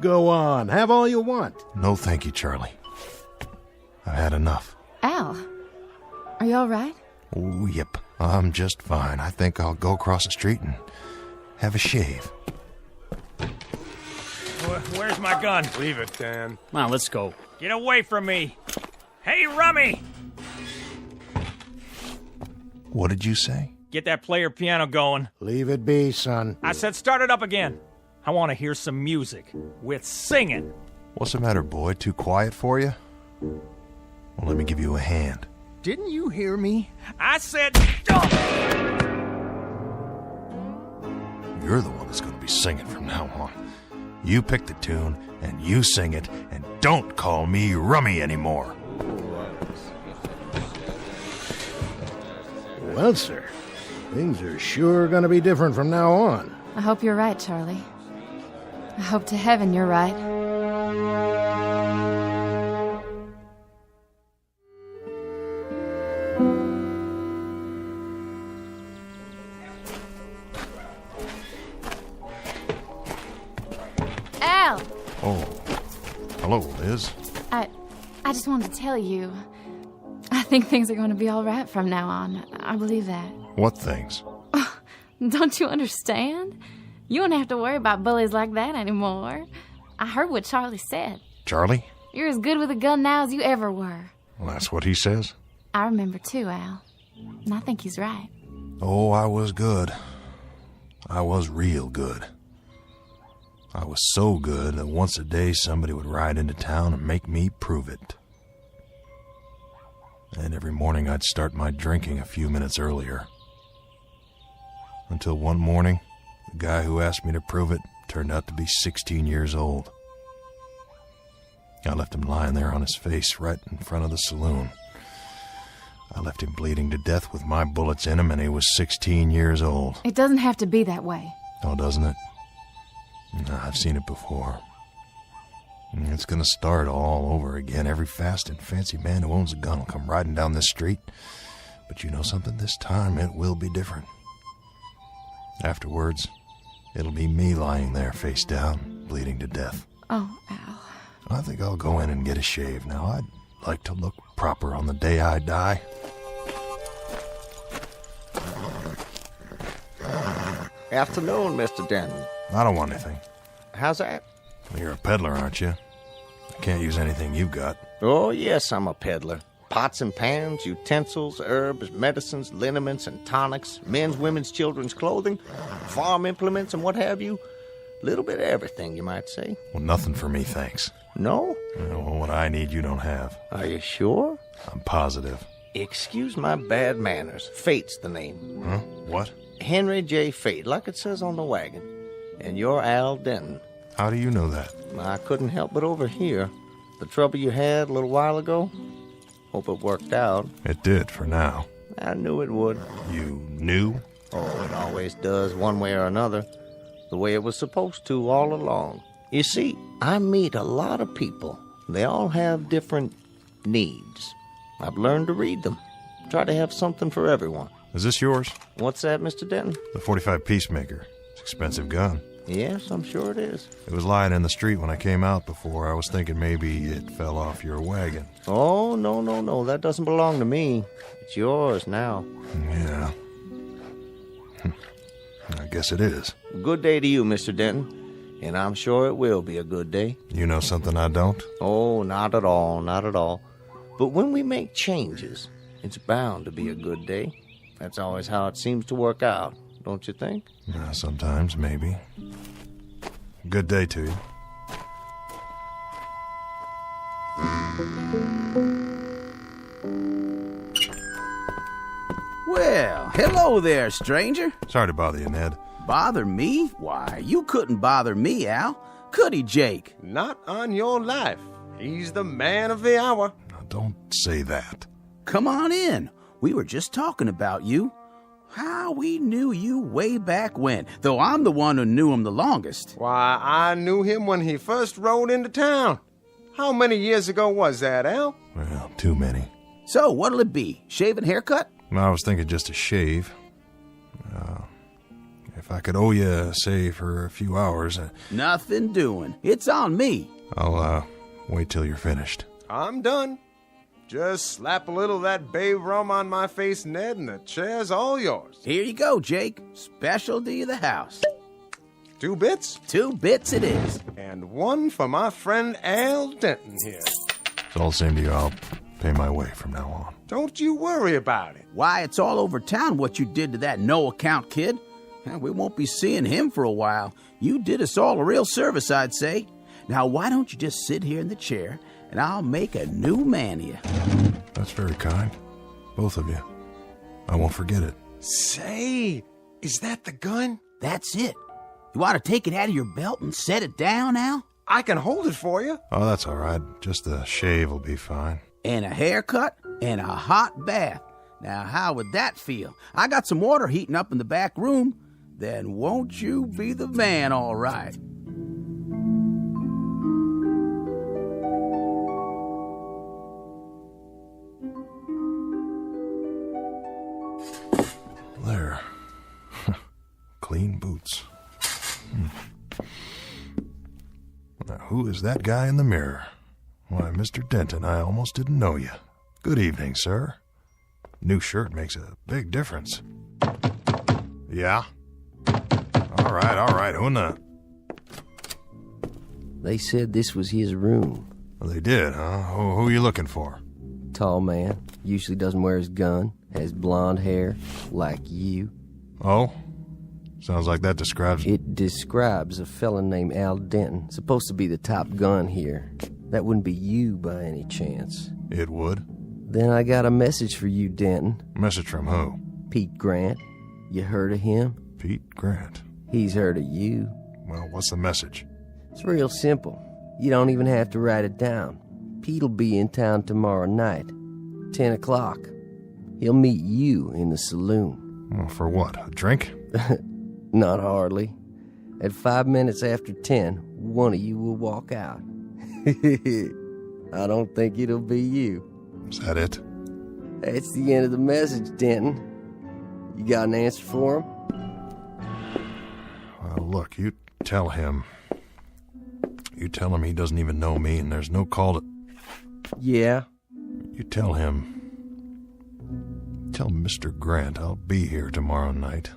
Go on, have all you want.
No, thank you, Charlie. I've had enough.
Al, are you all right?
Oh, yep. I'm just fine. I think I'll go across the street and have a shave.
Where's my gun?
Leave it, Dan.
Come on, let's go.
Get away from me. Hey, Rummy!
What did you say?
Get that player piano going.
Leave it be, son.
I said start it up again. I want to hear some music with singing.
What's the matter, boy? Too quiet for you? Well, let me give you a hand.
Didn't you hear me?
I said...
You're the one that's going to be singing from now on. You pick the tune, and you sing it, and don't call me Rummy anymore.
Well, sir, things are sure going to be different from now on.
I hope you're right, Charlie. I hope to heaven you're right. Al!
Oh, hello, Liz.
I just wanted to tell you, I think things are going to be all right from now on. I believe that.
What things?
Don't you understand? You don't have to worry about bullies like that anymore. I heard what Charlie said.
Charlie?
You're as good with a gun now as you ever were.
Well, that's what he says.
I remember too, Al. And I think he's right.
Oh, I was good. I was real good. I was so good that once a day somebody would ride into town and make me prove it. And every morning I'd start my drinking a few minutes earlier. Until one morning, the guy who asked me to prove it turned out to be 16 years old. I left him lying there on his face right in front of the saloon. I left him bleeding to death with my bullets in him, and he was 16 years old.
It doesn't have to be that way.
Oh, doesn't it? No, I've seen it before. It's gonna start all over again. Every fast and fancy man who owns a gun will come riding down this street. But you know something? This time it will be different. Afterwards, it'll be me lying there face down, bleeding to death.
Oh, Al.
I think I'll go in and get a shave now. I'd like to look proper on the day I die.
Afternoon, Mr. Denton.
I don't want anything.
How's that?
You're a peddler, aren't you? I can't use anything you've got.
Oh, yes, I'm a peddler. Pots and pans, utensils, herbs, medicines, liniments and tonics, men's, women's, children's clothing, farm implements and what have you. A little bit of everything, you might say.
Well, nothing for me, thanks.
No?
Well, what I need, you don't have.
Are you sure?
I'm positive.
Excuse my bad manners. Fate's the name.
Huh? What?
Henry J. Fate, like it says on the wagon. And you're Al Denton.
How do you know that?
I couldn't help but overhear. The trouble you had a little while ago? Hope it worked out.
It did, for now.
I knew it would.
You knew?
Oh, it always does, one way or another. The way it was supposed to all along. You see, I meet a lot of people. They all have different needs. I've learned to read them. Try to have something for everyone.
Is this yours?
What's that, Mr. Denton?
The .45 Peacemaker. It's an expensive gun.
Yes, I'm sure it is.
It was lying in the street when I came out before. I was thinking maybe it fell off your wagon.
Oh, no. That doesn't belong to me. It's yours now.
Yeah. I guess it is.
Good day to you, Mr. Denton. And I'm sure it will be a good day.
You know something I don't?
Oh, not at all, not at all. But when we make changes, it's bound to be a good day. That's always how it seems to work out, don't you think?
Sometimes, maybe. Good day to you.
Well, hello there, stranger.
Sorry to bother you, Ned.
Bother me? Why, you couldn't bother me, Al. Could he, Jake?
Not on your life. He's the man of the hour.
Now, don't say that.
Come on in. We were just talking about you. How we knew you way back when, though I'm the one who knew him the longest.
Why, I knew him when he first rode into town. How many years ago was that, Al?
Well, too many.
So, what'll it be? Shave and haircut?
I was thinking just a shave. If I could owe you, say, for a few hours...
Nothing doing. It's on me.
I'll, wait till you're finished.
I'm done. Just slap a little of that bay rum on my face, Ned, and the chair's all yours.
Here you go, Jake. Specialty of the house.
2 bits?
2 bits it is.
And 1 for my friend Al Denton here.
It's all the same to you. I'll pay my way from now on.
Don't you worry about it.
Why, it's all over town what you did to that no-account kid. We won't be seeing him for a while. You did us all a real service, I'd say. Now, why don't you just sit here in the chair, and I'll make a new man of you.
That's very kind. Both of you. I won't forget it.
Say, is that the gun?
That's it. You ought to take it out of your belt and set it down, Al?
I can hold it for you.
Oh, that's all right. Just a shave will be fine.
And a haircut and a hot bath. Now, how would that feel? I got some water heating up in the back room. Then won't you be the man, all right?
There. Clean boots. Now, who is that guy in the mirror? Why, Mr. Denton, I almost didn't know you. Good evening, sir. New shirt makes a big difference. Yeah? All right. Who in the...
They said this was his room.
Well, they did, huh? Who are you looking for?
Tall man. Usually doesn't wear his gun. Has blonde hair. Like you.
Oh? Sounds like that describes...
It describes a fella named Al Denton. Supposed to be the top gun here. That wouldn't be you by any chance.
It would.
Then I got a message for you, Denton.
Message from who?
Pete Grant. You heard of him?
Pete Grant.
He's heard of you.
Well, what's the message?
It's real simple. You don't even have to write it down. Pete'll be in town tomorrow night, 10 o'clock. He'll meet you in the saloon.
Well, for what, a drink?
Not hardly. At 5 minutes after 10, one of you will walk out. I don't think it'll be you.
Is that it?
That's the end of the message, Denton. You got an answer for him?
Well, look, you tell him. You tell him he doesn't even know me and there's no call to...
Yeah?
You tell him. Tell Mr. Grant I'll be here tomorrow night.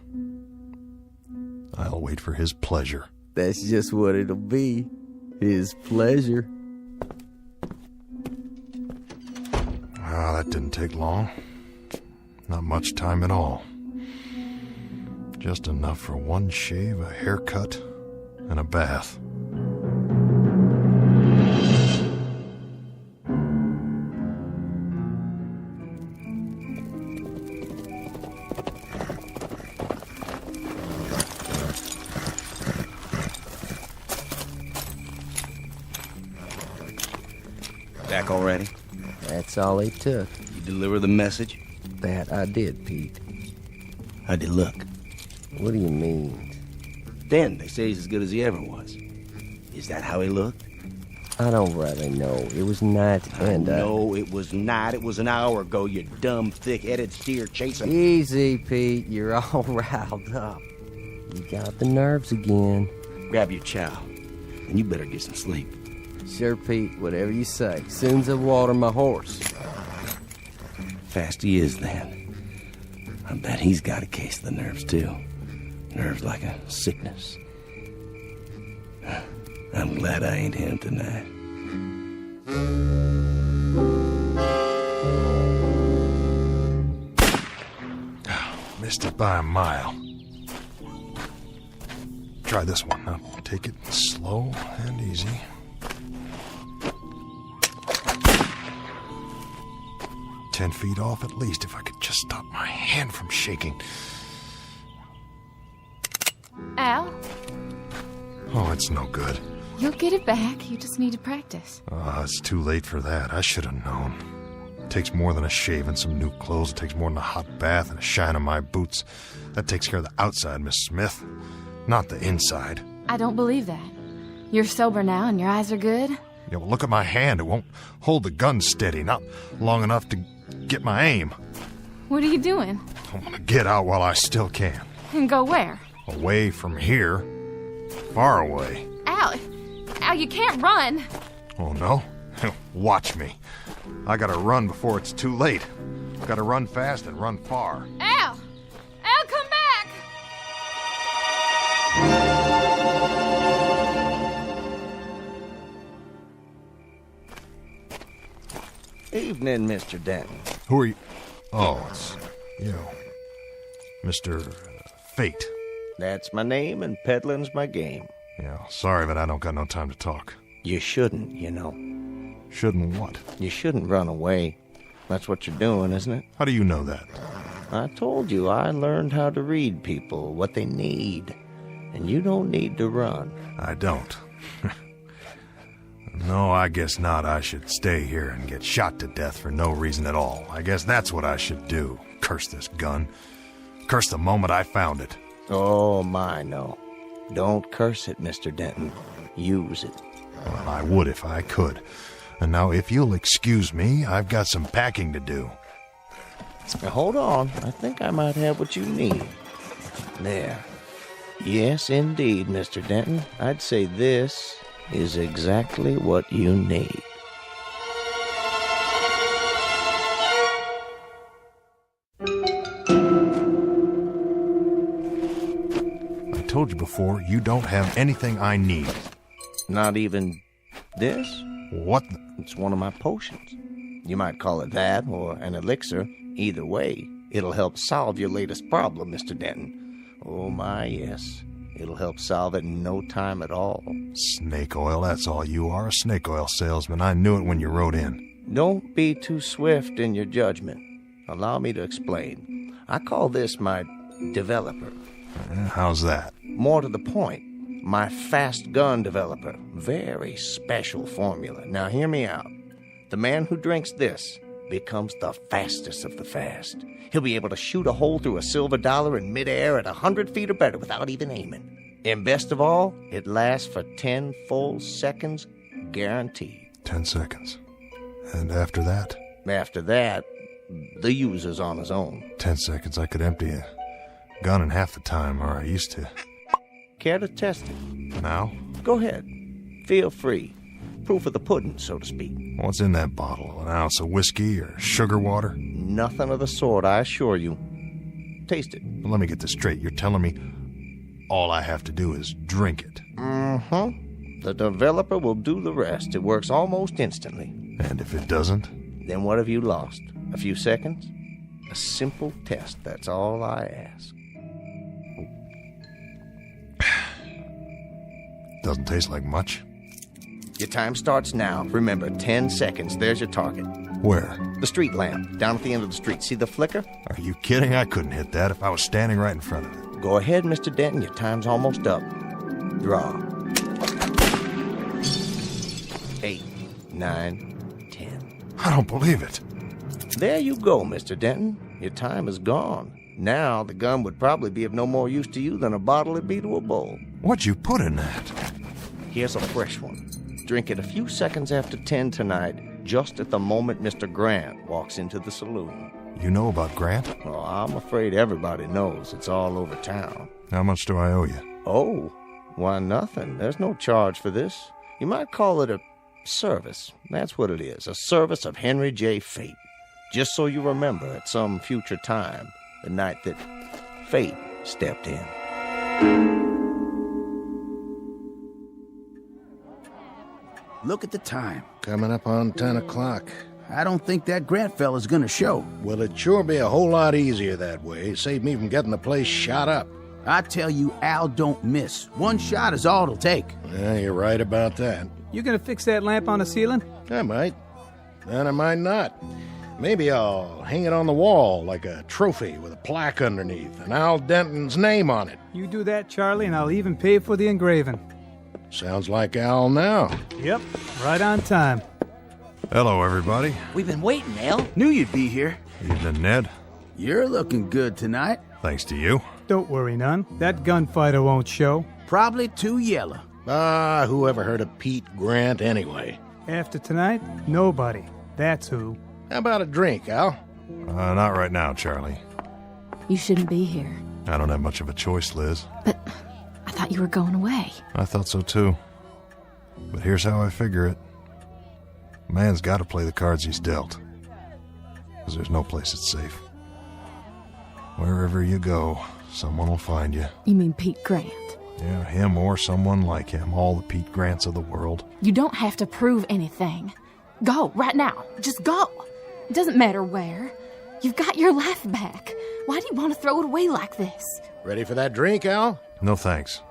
I'll wait for his pleasure.
That's just what it'll be. His pleasure.
Ah, that didn't take long. Not much time at all. Just enough for one shave, a haircut, and a bath.
Back already?
That's all it took.
You deliver the message?
That I did, Pete.
How'd he look?
What do you mean?
Denton, they say he's as good as he ever was. Is that how he looked?
I don't really know. It was night and,
No, it was not. It was an hour ago, you dumb, thick-headed steer chasing...
Easy, Pete. You're all riled up. You got the nerves again.
Grab your chow, and you better get some sleep.
Sure, Pete. Whatever you say. Soon's I water my horse.
Fast he is, then. I bet he's got a case of the nerves, too. Nerves like a sickness. I'm glad I ain't him tonight.
Missed it by a mile. Try this one. Now take it slow and easy. "10 feet off at least, if I could just stop my hand from shaking."
Al,
Oh, it's no good.
you'll get it back. You just need to practice.
It's too late for that. I should have known. It takes more than a shave and some new clothes. It takes more than a hot bath and a shine on my boots. That takes care of the outside, Miss Smith, not the inside.
I don't believe that. You're sober now and your eyes are good.
Yeah, well, look at my hand. It won't hold the gun steady, not long enough to get my aim.
What are you doing?
I want to get out while I still can.
And go where?
Away from here. Far away.
Al, you can't run.
Oh, no? Watch me. I gotta run before it's too late. Gotta run fast and run far.
Al, come back.
Evening, Mr. Denton.
Who are you? Oh, it's you. Mr. Fate.
That's my name, and peddling's my game.
Yeah, sorry, but I don't got no time to talk.
You shouldn't, you know.
Shouldn't what?
You shouldn't run away. That's what you're doing, isn't it?
How do you know that?
I told you I learned how to read people, what they need. And you don't need to run.
I don't. No, I guess not. I should stay here and get shot to death for no reason at all. I guess that's what I should do. Curse this gun. Curse the moment I found it.
Oh, my, no. Don't curse it, Mr. Denton. Use it.
Well, I would if I could. And now, if you'll excuse me, I've got some packing to do.
Now, hold on. I think I might have what you need. There. Yes, indeed, Mr. Denton. I'd say this is exactly what you need.
I told you before, you don't have anything I need.
Not even this?
What?
It's one of my potions. You might call it that or an elixir. Either way, it'll help solve your latest problem, Mr. Denton. Oh, my, yes. It'll help solve it in no time at all.
Snake oil, that's all you are, a snake oil salesman. I knew it when you rode in.
Don't be too swift in your judgment. Allow me to explain. I call this my developer.
How's that?
More to the point, my fast gun developer. Very special formula. Now hear me out. The man who drinks this becomes the fastest of the fast. He'll be able to shoot a hole through a silver dollar in midair at 100 feet or better without even aiming. And best of all, it lasts for 10 full seconds, guaranteed.
10 seconds. And after that?
After that, the user's on his own.
10 seconds, I could empty a gun in half the time, or I used to.
Care to test it?
Now?
Go ahead. Feel free. Proof of the pudding, so to speak.
What's in that bottle? An ounce of whiskey or sugar water?
Nothing of the sort, I assure you. Taste it.
Well, let me get this straight. You're telling me all I have to do is drink it?
Mm-hmm. The developer will do the rest. It works almost instantly.
And if it doesn't?
Then what have you lost? A few seconds? A simple test, that's all I ask.
Doesn't taste like much.
Your time starts now. Remember, 10 seconds. There's your target.
Where?
The street lamp, down at the end of the street. See the flicker?
Are you kidding? I couldn't hit that if I was standing right in front of it.
Go ahead, Mr. Denton. Your time's almost up. Draw. 8, 9, 10.
I don't believe it.
There you go, Mr. Denton. Your time is gone. Now the gun would probably be of no more use to you than a bottle would be to a bull.
What'd you put in that?
Here's a fresh one. Drink it a few seconds after 10 tonight, just at the moment Mr. Grant walks into the saloon.
You know about Grant?
Oh, I'm afraid everybody knows. It's all over town.
How much do I owe you?
Oh, why nothing. There's no charge for this. You might call it a service. That's what it is, a service of Henry J. Fate. Just so you remember at some future time, the night that Fate stepped in.
Look at the time.
Coming up on 10 o'clock.
I don't think that Grant fella's gonna show.
Well, it'd sure be a whole lot easier that way. Save me from getting the place shot up.
I tell you, Al don't miss. One shot is all it'll take.
Yeah, you're right about that.
You gonna fix that lamp on the ceiling?
I might. And I might not. Maybe I'll hang it on the wall like a trophy with a plaque underneath and Al Denton's name on it.
You do that, Charlie, and I'll even pay for the engraving.
Sounds like Al now.
Yep, right on time.
Hello, everybody.
We've been waiting, Al.
Knew you'd be here.
Evening, Ned.
You're looking good tonight.
Thanks to you.
Don't worry none. That gunfighter won't show.
Probably too yellow.
Who ever heard of Pete Grant anyway?
After tonight, nobody. That's who.
How about a drink, Al?
Not right now, Charlie.
You shouldn't be here.
I don't have much of a choice, Liz.
But I thought you were going away.
I thought so too. But here's how I figure it. A man's got to play the cards he's dealt. Because there's no place that's safe. Wherever you go, someone will find you.
You mean Pete Grant?
Yeah, him or someone like him. All the Pete Grants of the world.
You don't have to prove anything. Go, right now. Just go. It doesn't matter where. You've got your life back. Why do you want to throw it away like this?
Ready for that drink, Al?
No thanks.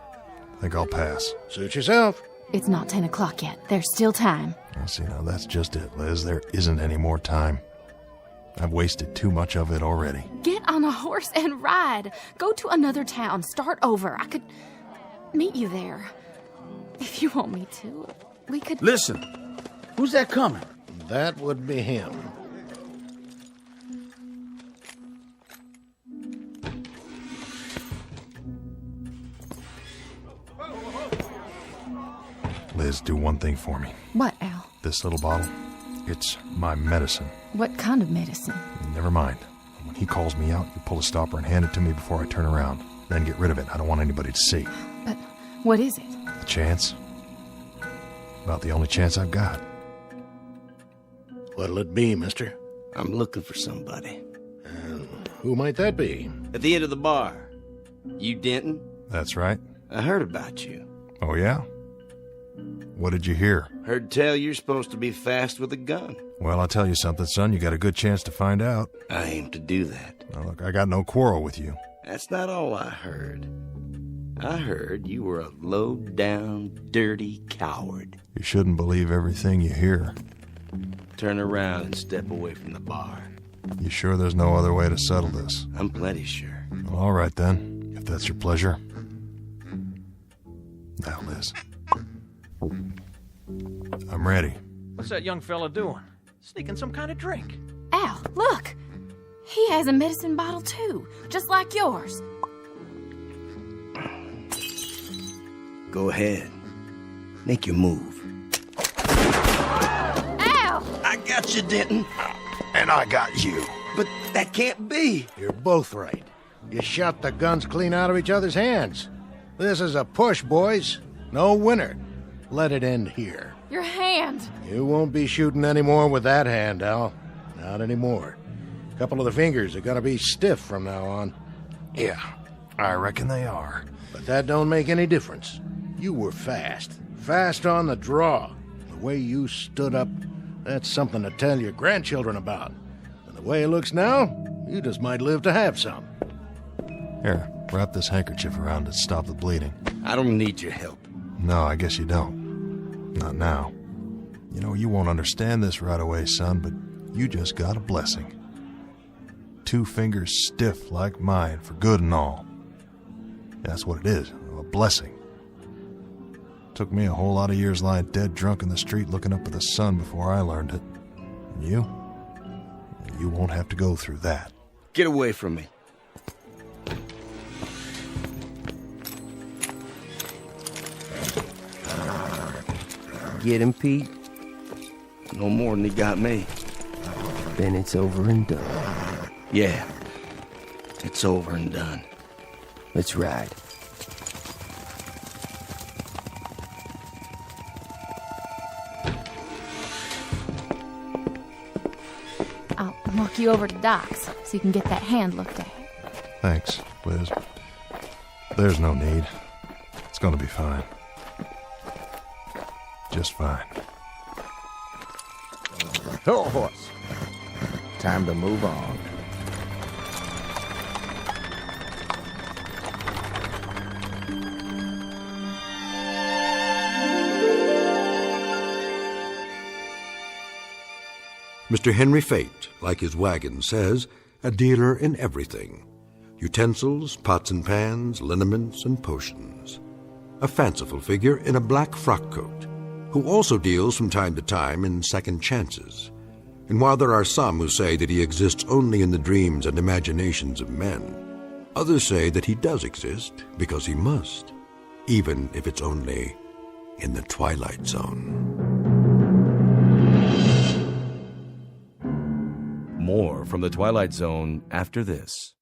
I think I'll pass.
Suit yourself.
It's not 10 o'clock yet. There's still time.
See, now that's just it, Liz. There isn't any more time. I've wasted too much of it already.
Get on a horse and ride. Go to another town. Start over. I could meet you there. If you want me to, we could...
Listen. Who's that coming?
That would be him.
Liz, do one thing for me.
What, Al?
This little bottle, it's my medicine.
What kind of medicine?
Never mind. When he calls me out, you pull a stopper and hand it to me before I turn around. Then get rid of it. I don't want anybody to see.
But what is it?
A chance. About the only chance I've got.
What'll it be, mister?
I'm looking for somebody.
Who might that be?
At the end of the bar. You Denton?
That's right.
I heard about you.
Oh, yeah? What did you hear?
Heard tell you're supposed to be fast with a gun.
Well, I'll tell you something, son. You got a good chance to find out.
I aim to do that.
Now, look, I got no quarrel with you.
That's not all I heard. I heard you were a low-down, dirty coward.
You shouldn't believe everything you hear.
Turn around and step away from the bar.
You sure there's no other way to settle this?
I'm plenty sure.
Well, all right, then, if that's your pleasure. Now, Liz. I'm ready.
What's that young fella doing? Sneaking some kind of drink.
Al, look! He has a medicine bottle, too, just like yours.
Go ahead. Make your move.
Al!
I got you, Denton.
And I got you.
But that can't be.
You're both right. You shot the guns clean out of each other's hands. This is a push, boys. No winner. Let it end here.
Your hand!
You won't be shooting anymore with that hand, Al. Not anymore. A couple of the fingers are gonna be stiff from now on.
Yeah, I reckon they are.
But that don't make any difference. You were fast. Fast on the draw. The way you stood up, that's something to tell your grandchildren about. And the way it looks now, you just might live to have some.
Here, wrap this handkerchief around to stop the bleeding.
I don't need your help.
No, I guess you don't. Not now. You know, you won't understand this right away, son, but you just got a blessing. 2 fingers stiff like mine for good and all. That's what it is, a blessing. Took me a whole lot of years lying dead drunk in the street looking up at the sun before I learned it. You? You won't have to go through that.
Get away from me. Get him, Pete?
No more than he got me.
Then it's over and done.
Yeah, it's over and done.
Let's ride.
I'll walk you over to Doc's so you can get that hand looked at.
Thanks, Liz. There's no need. It's gonna be fine. Just fine.
Oh, horse. Time to move on.
Mr. Henry Fate, like his wagon says, a dealer in everything. Utensils, pots and pans, liniments, and potions. A fanciful figure in a black frock coat, who also deals from time to time in second chances. And while there are some who say that he exists only in the dreams and imaginations of men, others say that he does exist because he must, even if it's only in the Twilight Zone.
More from the Twilight Zone after this.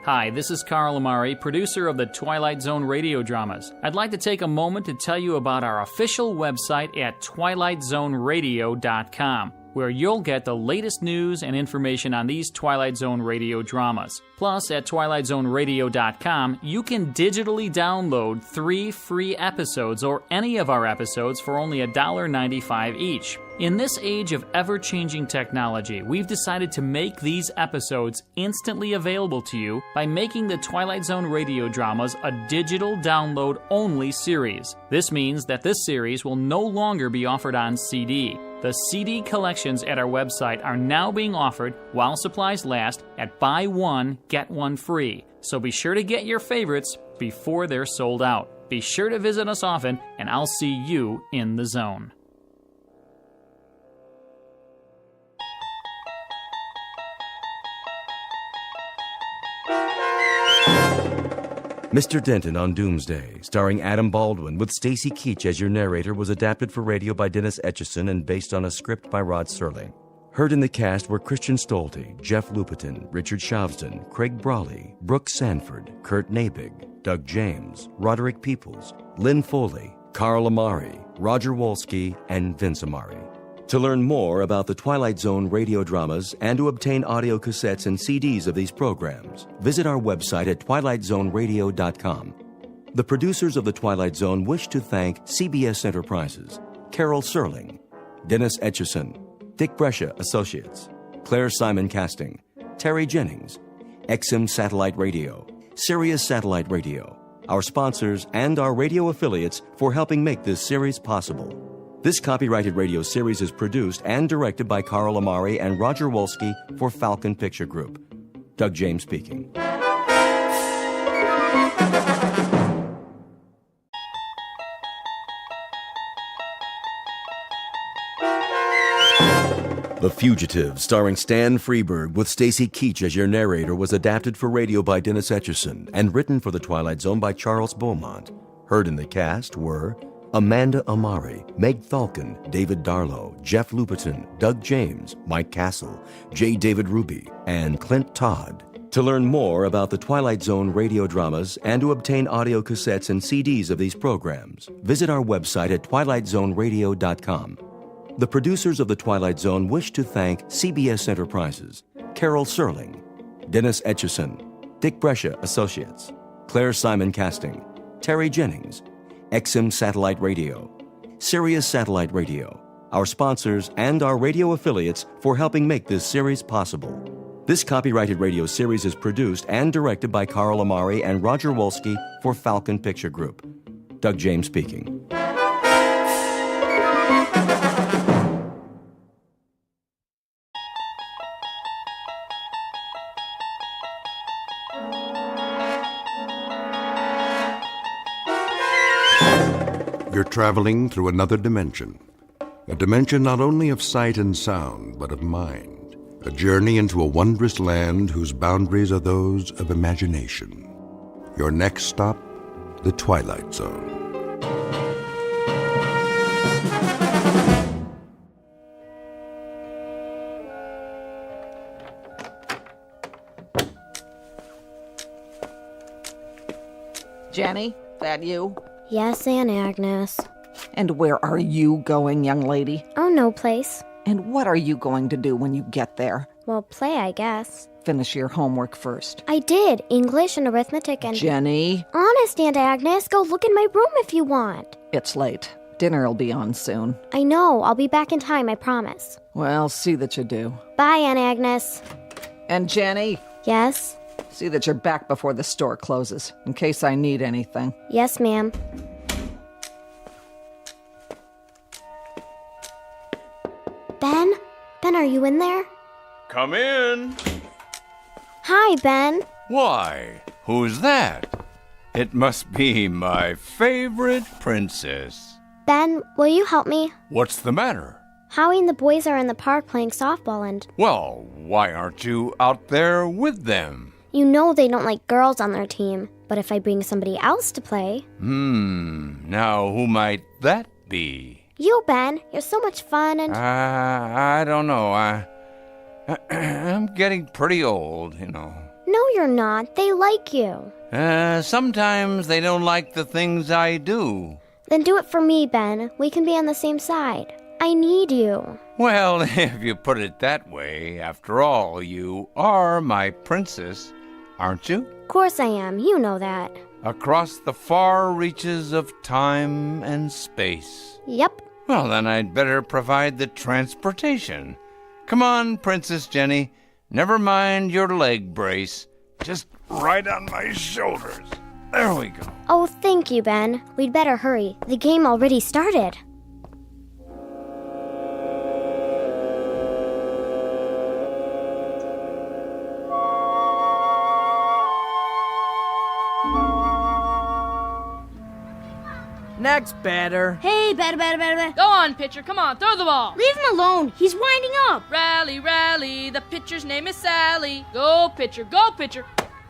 Hi, this is Carl Amari, producer of the Twilight Zone radio dramas. I'd like to take a moment to tell you about our official website at twilightzoneradio.com, where you'll get the latest news and information on these Twilight Zone radio dramas. Plus, at twilightzoneradio.com, you can digitally download 3 free episodes or any of our episodes for only $1.95 each. In this age of ever-changing technology, we've decided to make these episodes instantly available to you by making the Twilight Zone radio dramas a digital download-only series. This means that this series will no longer be offered on CD. The CD collections at our website are now being offered, while supplies last, at buy one, get one free. So be sure to get your favorites before they're sold out. Be sure to visit us often, and I'll see you in the zone.
Mr. Denton on Doomsday, starring Adam Baldwin with Stacy Keach as your narrator, was adapted for radio by Dennis Etchison and based on a script by Rod Serling. Heard in the cast were Christian Stolte, Jeff Lupetin, Richard Shavsden, Craig Brawley, Brooke Sanford, Kurt Nabig, Doug James, Roderick Peoples, Lynn Foley, Carl Amari, Roger Wolski, and Vince Amari. To learn more about the Twilight Zone radio dramas and to obtain audio cassettes and CDs of these programs, visit our website at twilightzoneradio.com. The producers of The Twilight Zone wish to thank CBS Enterprises, Carol Serling, Dennis Etchison, Dick Brescia Associates, Claire Simon Casting, Terry Jennings, XM Satellite Radio, Sirius Satellite Radio, our sponsors, and our radio affiliates for helping make this series possible. This copyrighted radio series is produced and directed by Carl Amari and Roger Wolski for Falcon Picture Group. Doug James speaking. The Fugitive, starring Stan Freberg with Stacy Keach as your narrator, was adapted for radio by Dennis Etchison and written for The Twilight Zone by Charles Beaumont. Heard in the cast were Amanda Amari, Meg Thalkin, David Darlow, Jeff Lupetin, Doug James, Mike Castle, J. David Ruby, and Clint Todd. To learn more about the Twilight Zone radio dramas and to obtain audio cassettes and CDs of these programs, visit our website at twilightzoneradio.com. The producers of The Twilight Zone wish to thank CBS Enterprises, Carol Serling, Dennis Etchison, Dick Brescia Associates, Claire Simon Casting, Terry Jennings, XM Satellite Radio, Sirius Satellite Radio, our sponsors, and our radio affiliates for helping make this series possible. This copyrighted radio series is produced and directed by Carl Amari and Roger Wolski for Falcon Picture Group. Doug James speaking.
you're traveling through another dimension. A dimension not only of sight and sound, but of mind. A journey into a wondrous land whose boundaries are those of imagination. Your next stop, the Twilight Zone.
Jenny, that you?
Yes, Aunt Agnes.
And where are you going, young lady?
Oh, no place.
And what are you going to do when you get there?
Well, play, I guess.
Finish your homework first.
I did. English and arithmetic and...
Jenny?
Honest, Aunt Agnes. Go look in my room if you want.
It's late. Dinner'll be on soon.
I know. I'll be back in time, I promise.
Well, see that you do.
Bye, Aunt Agnes.
And Jenny?
Yes?
See that you're back before the store closes, in case I need anything.
Yes, ma'am. Ben? Ben, are you in there?
Come in.
Hi, Ben.
Why, who's that? It must be my favorite princess.
Ben, will you help me?
What's the matter?
Howie and the boys are in the park playing softball and...
Well, why aren't you out there with them?
You know they don't like girls on their team, but if I bring somebody else to play...
Now who might that be?
You, Ben. You're so much fun and...
I don't know. I'm getting pretty old, you know.
No, you're not. They like you.
Sometimes they don't like the things I do.
Then do it for me, Ben. We can be on the same side. I need you.
Well, if you put it that way, after all, you are my princess, aren't you?
Of course I am. You know that.
Across the far reaches of time and space.
Yep.
Well, then I'd better provide the transportation. Come on, Princess Jenny. Never mind your leg brace. Just right on my shoulders. There we go.
Oh, thank you, Ben. We'd better hurry. The game already started.
Next batter.
Hey, batter.
Go on, pitcher. Come on, throw the ball.
Leave him alone. He's winding up.
Rally, rally. The pitcher's name is Sally. Go, pitcher. Go, pitcher.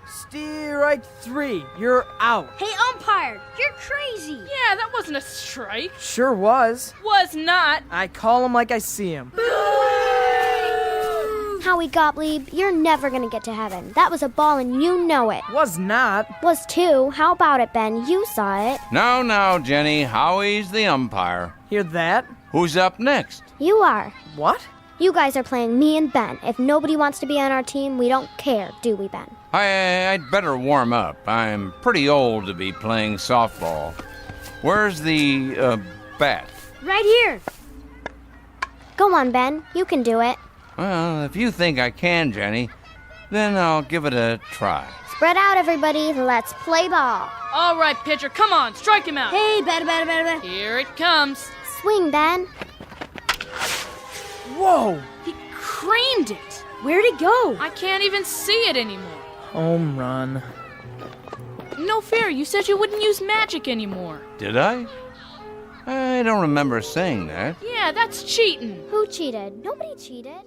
Strike 3. You're out.
Hey, umpire. You're crazy.
Yeah, that wasn't a strike.
Sure was.
Was not.
I call him like I see him.
Howie Gottlieb, you're never gonna get to heaven. That was a ball and you know it.
Was not.
Was too. How about it, Ben? You saw it.
Now, Jenny. Howie's the umpire.
Hear that?
Who's up next?
You are.
What?
You guys are playing me and Ben. If nobody wants to be on our team, we don't care, do we, Ben?
I'd better warm up. I'm pretty old to be playing softball. Where's the, bat?
Right here.
Go on, Ben. You can do it.
Well, if you think I can, Jenny, then I'll give it a try.
Spread out, everybody. Let's play ball.
All right, pitcher. Come on. Strike him out.
Hey, batter.
Here it comes.
Swing, Ben.
Whoa!
He creamed it.
Where'd it go?
I can't even see it anymore.
Home run.
No fair. You said you wouldn't use magic anymore.
Did I? I don't remember saying that.
Yeah, that's cheating.
Who cheated? Nobody cheated.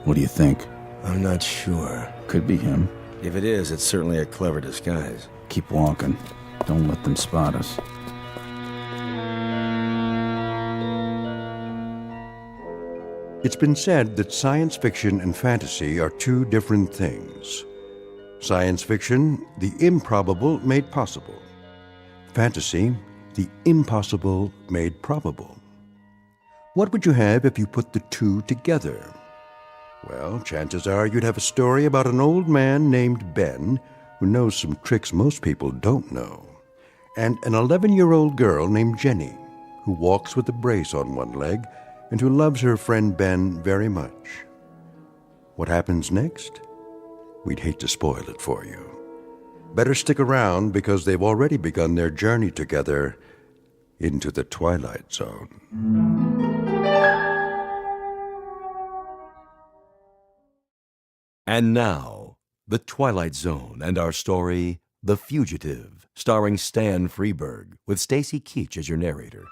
What do you think?
I'm not sure.
Could be him.
If it is, it's certainly a clever disguise.
Keep walking. Don't let them spot us.
It's been said that science fiction and fantasy are two different things. Science fiction, the improbable made possible. Fantasy, the impossible made probable. What would you have if you put the two together? Well, chances are you'd have a story about an old man named Ben who knows some tricks most people don't know, and an 11-year-old girl named Jenny who walks with a brace on one leg and who loves her friend Ben very much. What happens next? We'd hate to spoil it for you. Better stick around because they've already begun their journey together into the Twilight Zone.
And now, the Twilight Zone and our story, The Fugitive, starring Stan Freberg, with Stacy Keach as your narrator.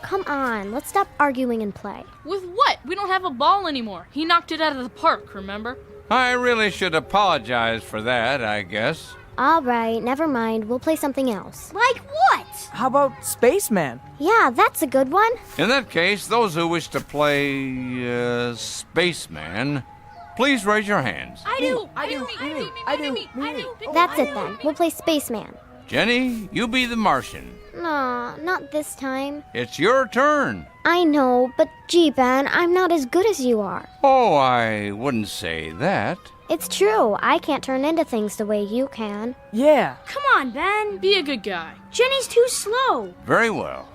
Come on, let's stop arguing and play.
With what? We don't have a ball anymore. He knocked it out of the park, remember?
I really should apologize for that, I guess.
All right, never mind. We'll play something else.
Like what?
How about Spaceman?
Yeah, that's a good one.
In that case, those who wish to play, Spaceman, please raise your hands.
I do.
That's it then. We'll play Spaceman.
Jenny, you be the Martian.
Nah, not this time.
It's your turn.
I know, but gee, Ben, I'm not as good as you are.
Oh, I wouldn't say that.
It's true. I can't turn into things the way you can.
Yeah.
Come on, Ben.
Be a good guy.
Jenny's too slow.
Very well.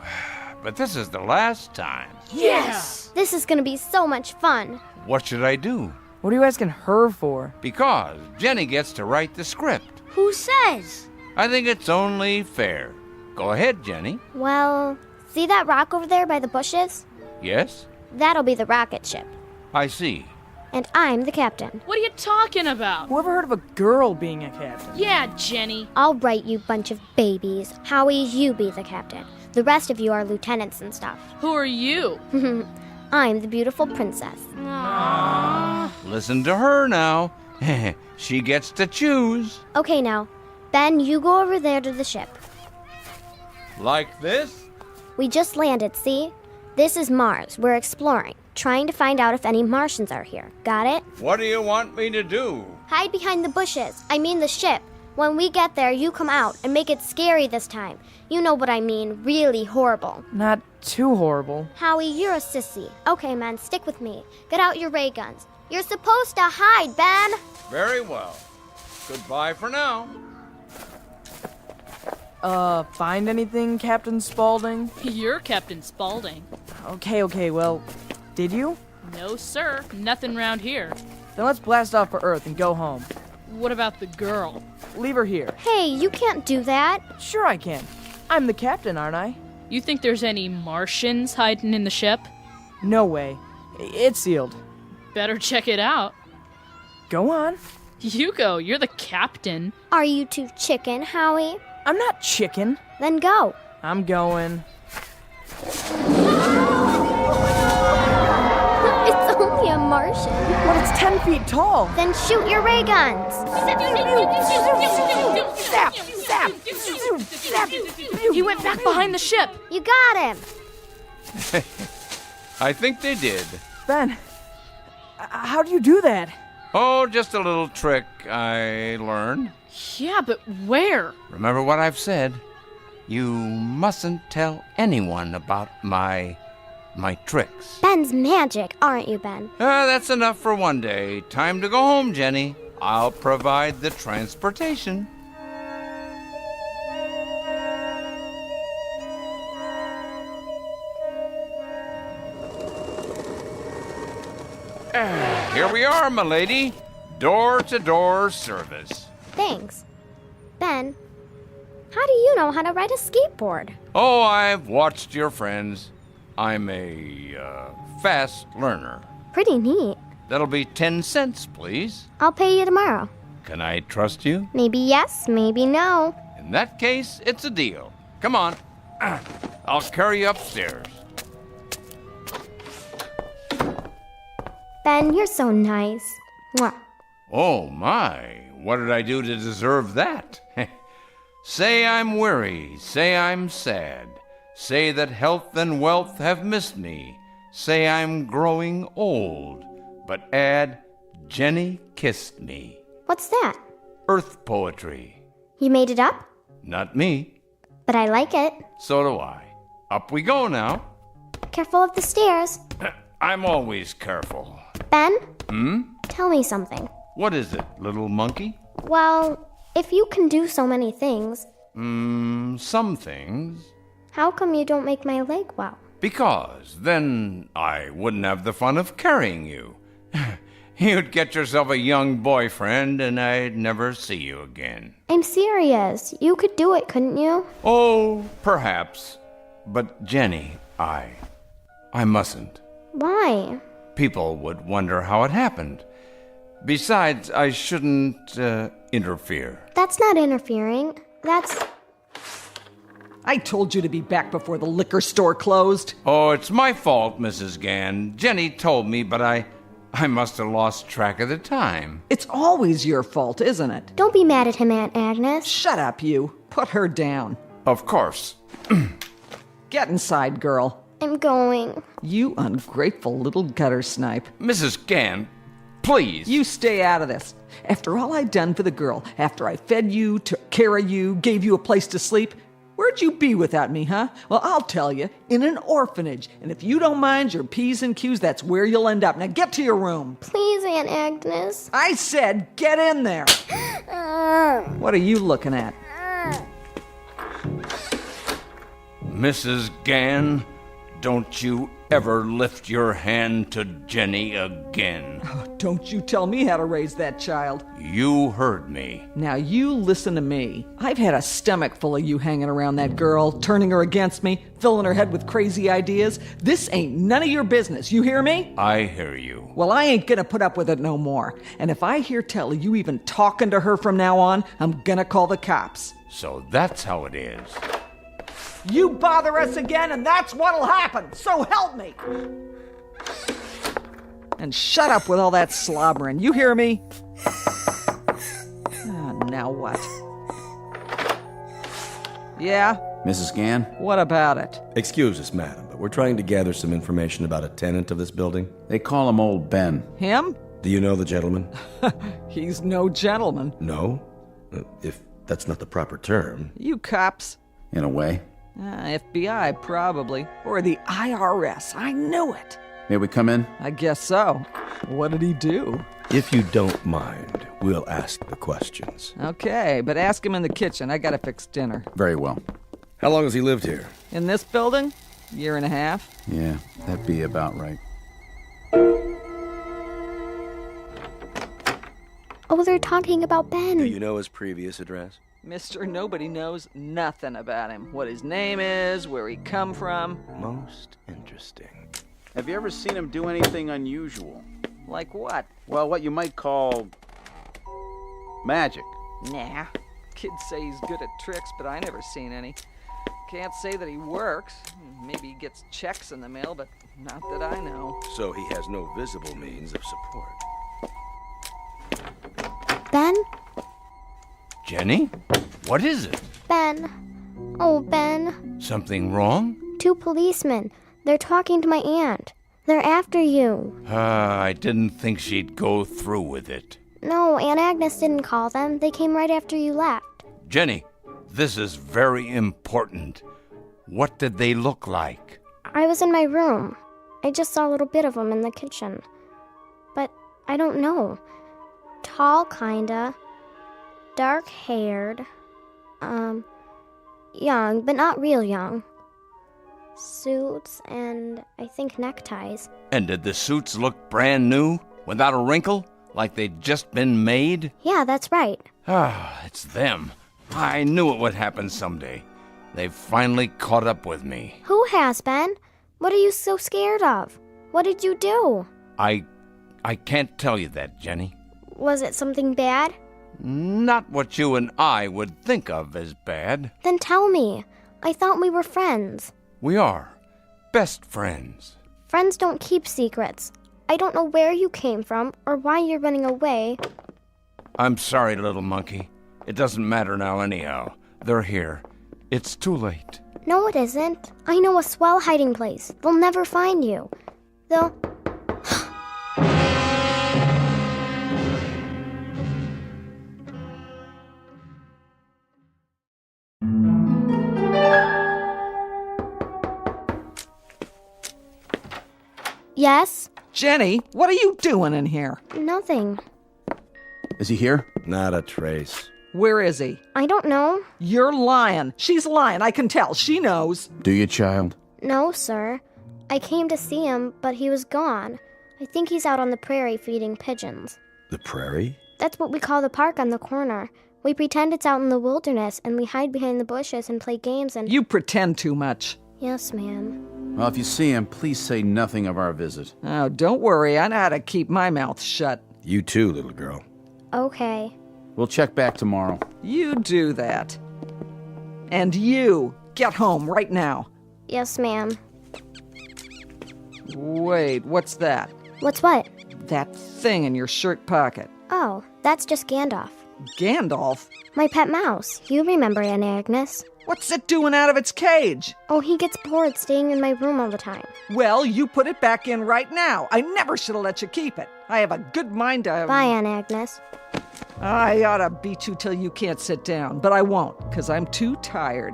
But this is the last time.
Yes.
This is gonna be so much fun.
What should I do?
What are you asking her for?
Because Jenny gets to write the script.
Who says?
I think it's only fair. Go ahead, Jenny.
Well, see that rock over there by the bushes?
Yes?
That'll be the rocket ship.
I see.
And I'm the captain.
What are you talking about?
Whoever heard of a girl being a captain?
Yeah, Jenny.
All right, you bunch of babies. Howie, you be the captain. The rest of you are lieutenants and stuff.
Who are you?
I'm the beautiful princess.
Aww.
Listen to her now. She gets to choose.
Okay, now, Ben, you go over there to the ship.
Like this?
We just landed, see? This is Mars. We're exploring, trying to find out if any Martians are here. Got it?
What do you want me to do?
Hide behind the bushes. I mean the ship. When we get there, you come out and make it scary this time. You know what I mean, really horrible.
Not too horrible.
Howie, you're a sissy. Okay, man, stick with me. Get out your ray guns. You're supposed to hide, Ben.
Very well. Goodbye for now.
Find anything, Captain Spaulding?
You're Captain Spaulding.
Okay, well, did you?
No, sir. Nothing round here.
Then let's blast off for Earth and go home.
What about the girl?
Leave her here.
Hey, you can't do that.
Sure I can. I'm the captain, aren't I?
You think there's any Martians hiding in the ship?
No way. It's sealed.
Better check it out.
Go on.
You go. You're the captain.
Are you too chicken, Howie?
I'm not chicken.
Then go.
I'm going.
It's only a Martian.
But it's 10 feet tall.
Then shoot your ray guns.
Zap! Zap! Zap!
He went back behind the ship.
You got him.
I think they did.
Ben, how do you do that?
Oh, just a little trick I learned.
Yeah, but where?
Remember what I've said. You mustn't tell anyone about my tricks.
Ben's magic, aren't you, Ben?
That's enough for one day. Time to go home, Jenny. I'll provide the transportation. Here we are, my lady. Door-to-door service.
Thanks. Ben, how do you know how to ride a skateboard?
Oh, I've watched your friends. I'm a fast learner.
Pretty neat.
That'll be 10 cents, please.
I'll pay you tomorrow.
Can I trust you?
Maybe yes, maybe no.
In that case, it's a deal. Come on. I'll carry you upstairs.
Ben, you're so nice. Mwah.
Oh, my. What did I do to deserve that? Say I'm weary. Say I'm sad. Say that health and wealth have missed me. Say I'm growing old. But add, Jenny kissed me.
What's that?
Earth poetry.
You made it up?
Not me.
But I like it.
So do I. Up we go now.
Careful of the stairs.
I'm always careful.
Ben?
Tell
me something.
What is it, little monkey?
Well, if you can do so many things...
Some things.
How come you don't make my leg well?
Because then I wouldn't have the fun of carrying you. You'd get yourself a young boyfriend and I'd never see you again.
I'm serious. You could do it, couldn't you?
Oh, perhaps. But Jenny, I I mustn't.
Why?
People would wonder how it happened. Besides, I shouldn't interfere.
That's not interfering. That's...
I told you to be back before the liquor store closed.
Oh, it's my fault, Mrs. Gann. Jenny told me, but I must have lost track of the time.
It's always your fault, isn't it?
Don't be mad at him, Aunt Agnes.
Shut up, you. Put her down.
Of course.
Get inside, girl.
I'm going.
You ungrateful little gutter snipe.
Mrs. Gann, please.
You stay out of this. After all I'd done for the girl, after I fed you, took care of you, gave you a place to sleep, where'd you be without me, huh? Well, I'll tell you, in an orphanage. And if you don't mind your P's and Q's, that's where you'll end up. Now get to your room.
Please, Aunt Agnes.
I said get in there. What are you looking at?
Mrs. Gann, don't you ever lift your hand to Jenny again.
Oh, don't you tell me how to raise that child.
You heard me.
Now you listen to me. I've had a stomach full of you hanging around that girl, turning her against me, filling her head with crazy ideas. This ain't none of your business, you hear me?
I hear you.
Well, I ain't gonna put up with it no more. And if I hear tell of you even talking to her from now on, I'm gonna call the cops.
So that's how it is.
You bother us again, and that's what'll happen. So help me. And shut up with all that slobbering. You hear me? Now what? Yeah?
Mrs. Gann?
What about it?
Excuse us, madam, but we're trying to gather some information about a tenant of this building.
They call him Old Ben.
Him?
Do you know the gentleman?
He's no gentleman.
No? If that's not the proper term.
You cops.
In a way.
FBI, probably. Or the IRS. I knew it.
May we come in?
I guess so. What did he do?
If you don't mind, we'll ask the questions.
Okay, but ask him in the kitchen. I gotta fix dinner.
Very well.
How long has he lived here?
In this building? Year and a half.
Yeah, that'd be about right.
Oh, they're talking about Ben.
Do you know his previous address?
Mr. Nobody knows nothing about him. What his name is, where he come from.
Most interesting.
Have you ever seen him do anything unusual?
Like what?
Well, what you might call magic.
Nah. Kids say he's good at tricks, but I never seen any. Can't say that he works. Maybe he gets checks in the mail, but not that I know.
So he has no visible means of support.
Ben?
Jenny? What is it?
Ben. Oh, Ben.
Something wrong?
2 policemen. They're talking to my aunt. They're after you.
I didn't think she'd go through with it.
No, Aunt Agnes didn't call them. They came right after you left.
Jenny, this is very important. What did they look like?
I was in my room. I just saw a little bit of them in the kitchen. But I don't know. Tall, kinda. Dark-haired. Young, but not real young. Suits and, I think, neckties.
And did the suits look brand new? Without a wrinkle? Like they'd just been made?
Yeah, that's right.
Ah, it's them. I knew it would happen someday. They've finally caught up with me.
Who has, Ben? What are you so scared of? What did you do?
I can't tell you that, Jenny.
Was it something bad?
Not what you and I would think of as bad.
Then tell me. I thought we were friends.
We are. Best friends.
Friends don't keep secrets. I don't know where you came from or why you're running away.
I'm sorry, little monkey. It doesn't matter now anyhow. They're here. It's too late.
No, it isn't. I know a swell hiding place. They'll never find you. They'll... Yes?
Jenny, what are you doing in here?
Nothing.
Is he here?
Not a trace.
Where is he?
I don't know.
You're lying. She's lying. I can tell. She knows.
Do you, child?
No, sir. I came to see him, but he was gone. I think he's out on the prairie feeding pigeons.
The prairie?
That's what we call the park on the corner. We pretend it's out in the wilderness, and we hide behind the bushes and play games and...
You pretend too much.
Yes, ma'am.
Well, if you see him, please say nothing of our visit.
Oh, don't worry. I know how to keep my mouth shut.
You too, little girl.
Okay.
We'll check back tomorrow.
You do that. And you, get home right now.
Yes, ma'am.
Wait, what's that?
What's what?
That thing in your shirt pocket.
Oh, that's just Gandalf.
Gandalf?
My pet mouse. You remember Aunt Agnes.
What's it doing out of its cage?
Oh, he gets bored staying in my room all the time.
Well, you put it back in right now. I never should have let you keep it. I have a good mind to...
Bye, Aunt Agnes.
I ought to beat you till you can't sit down, but I won't, because I'm too tired.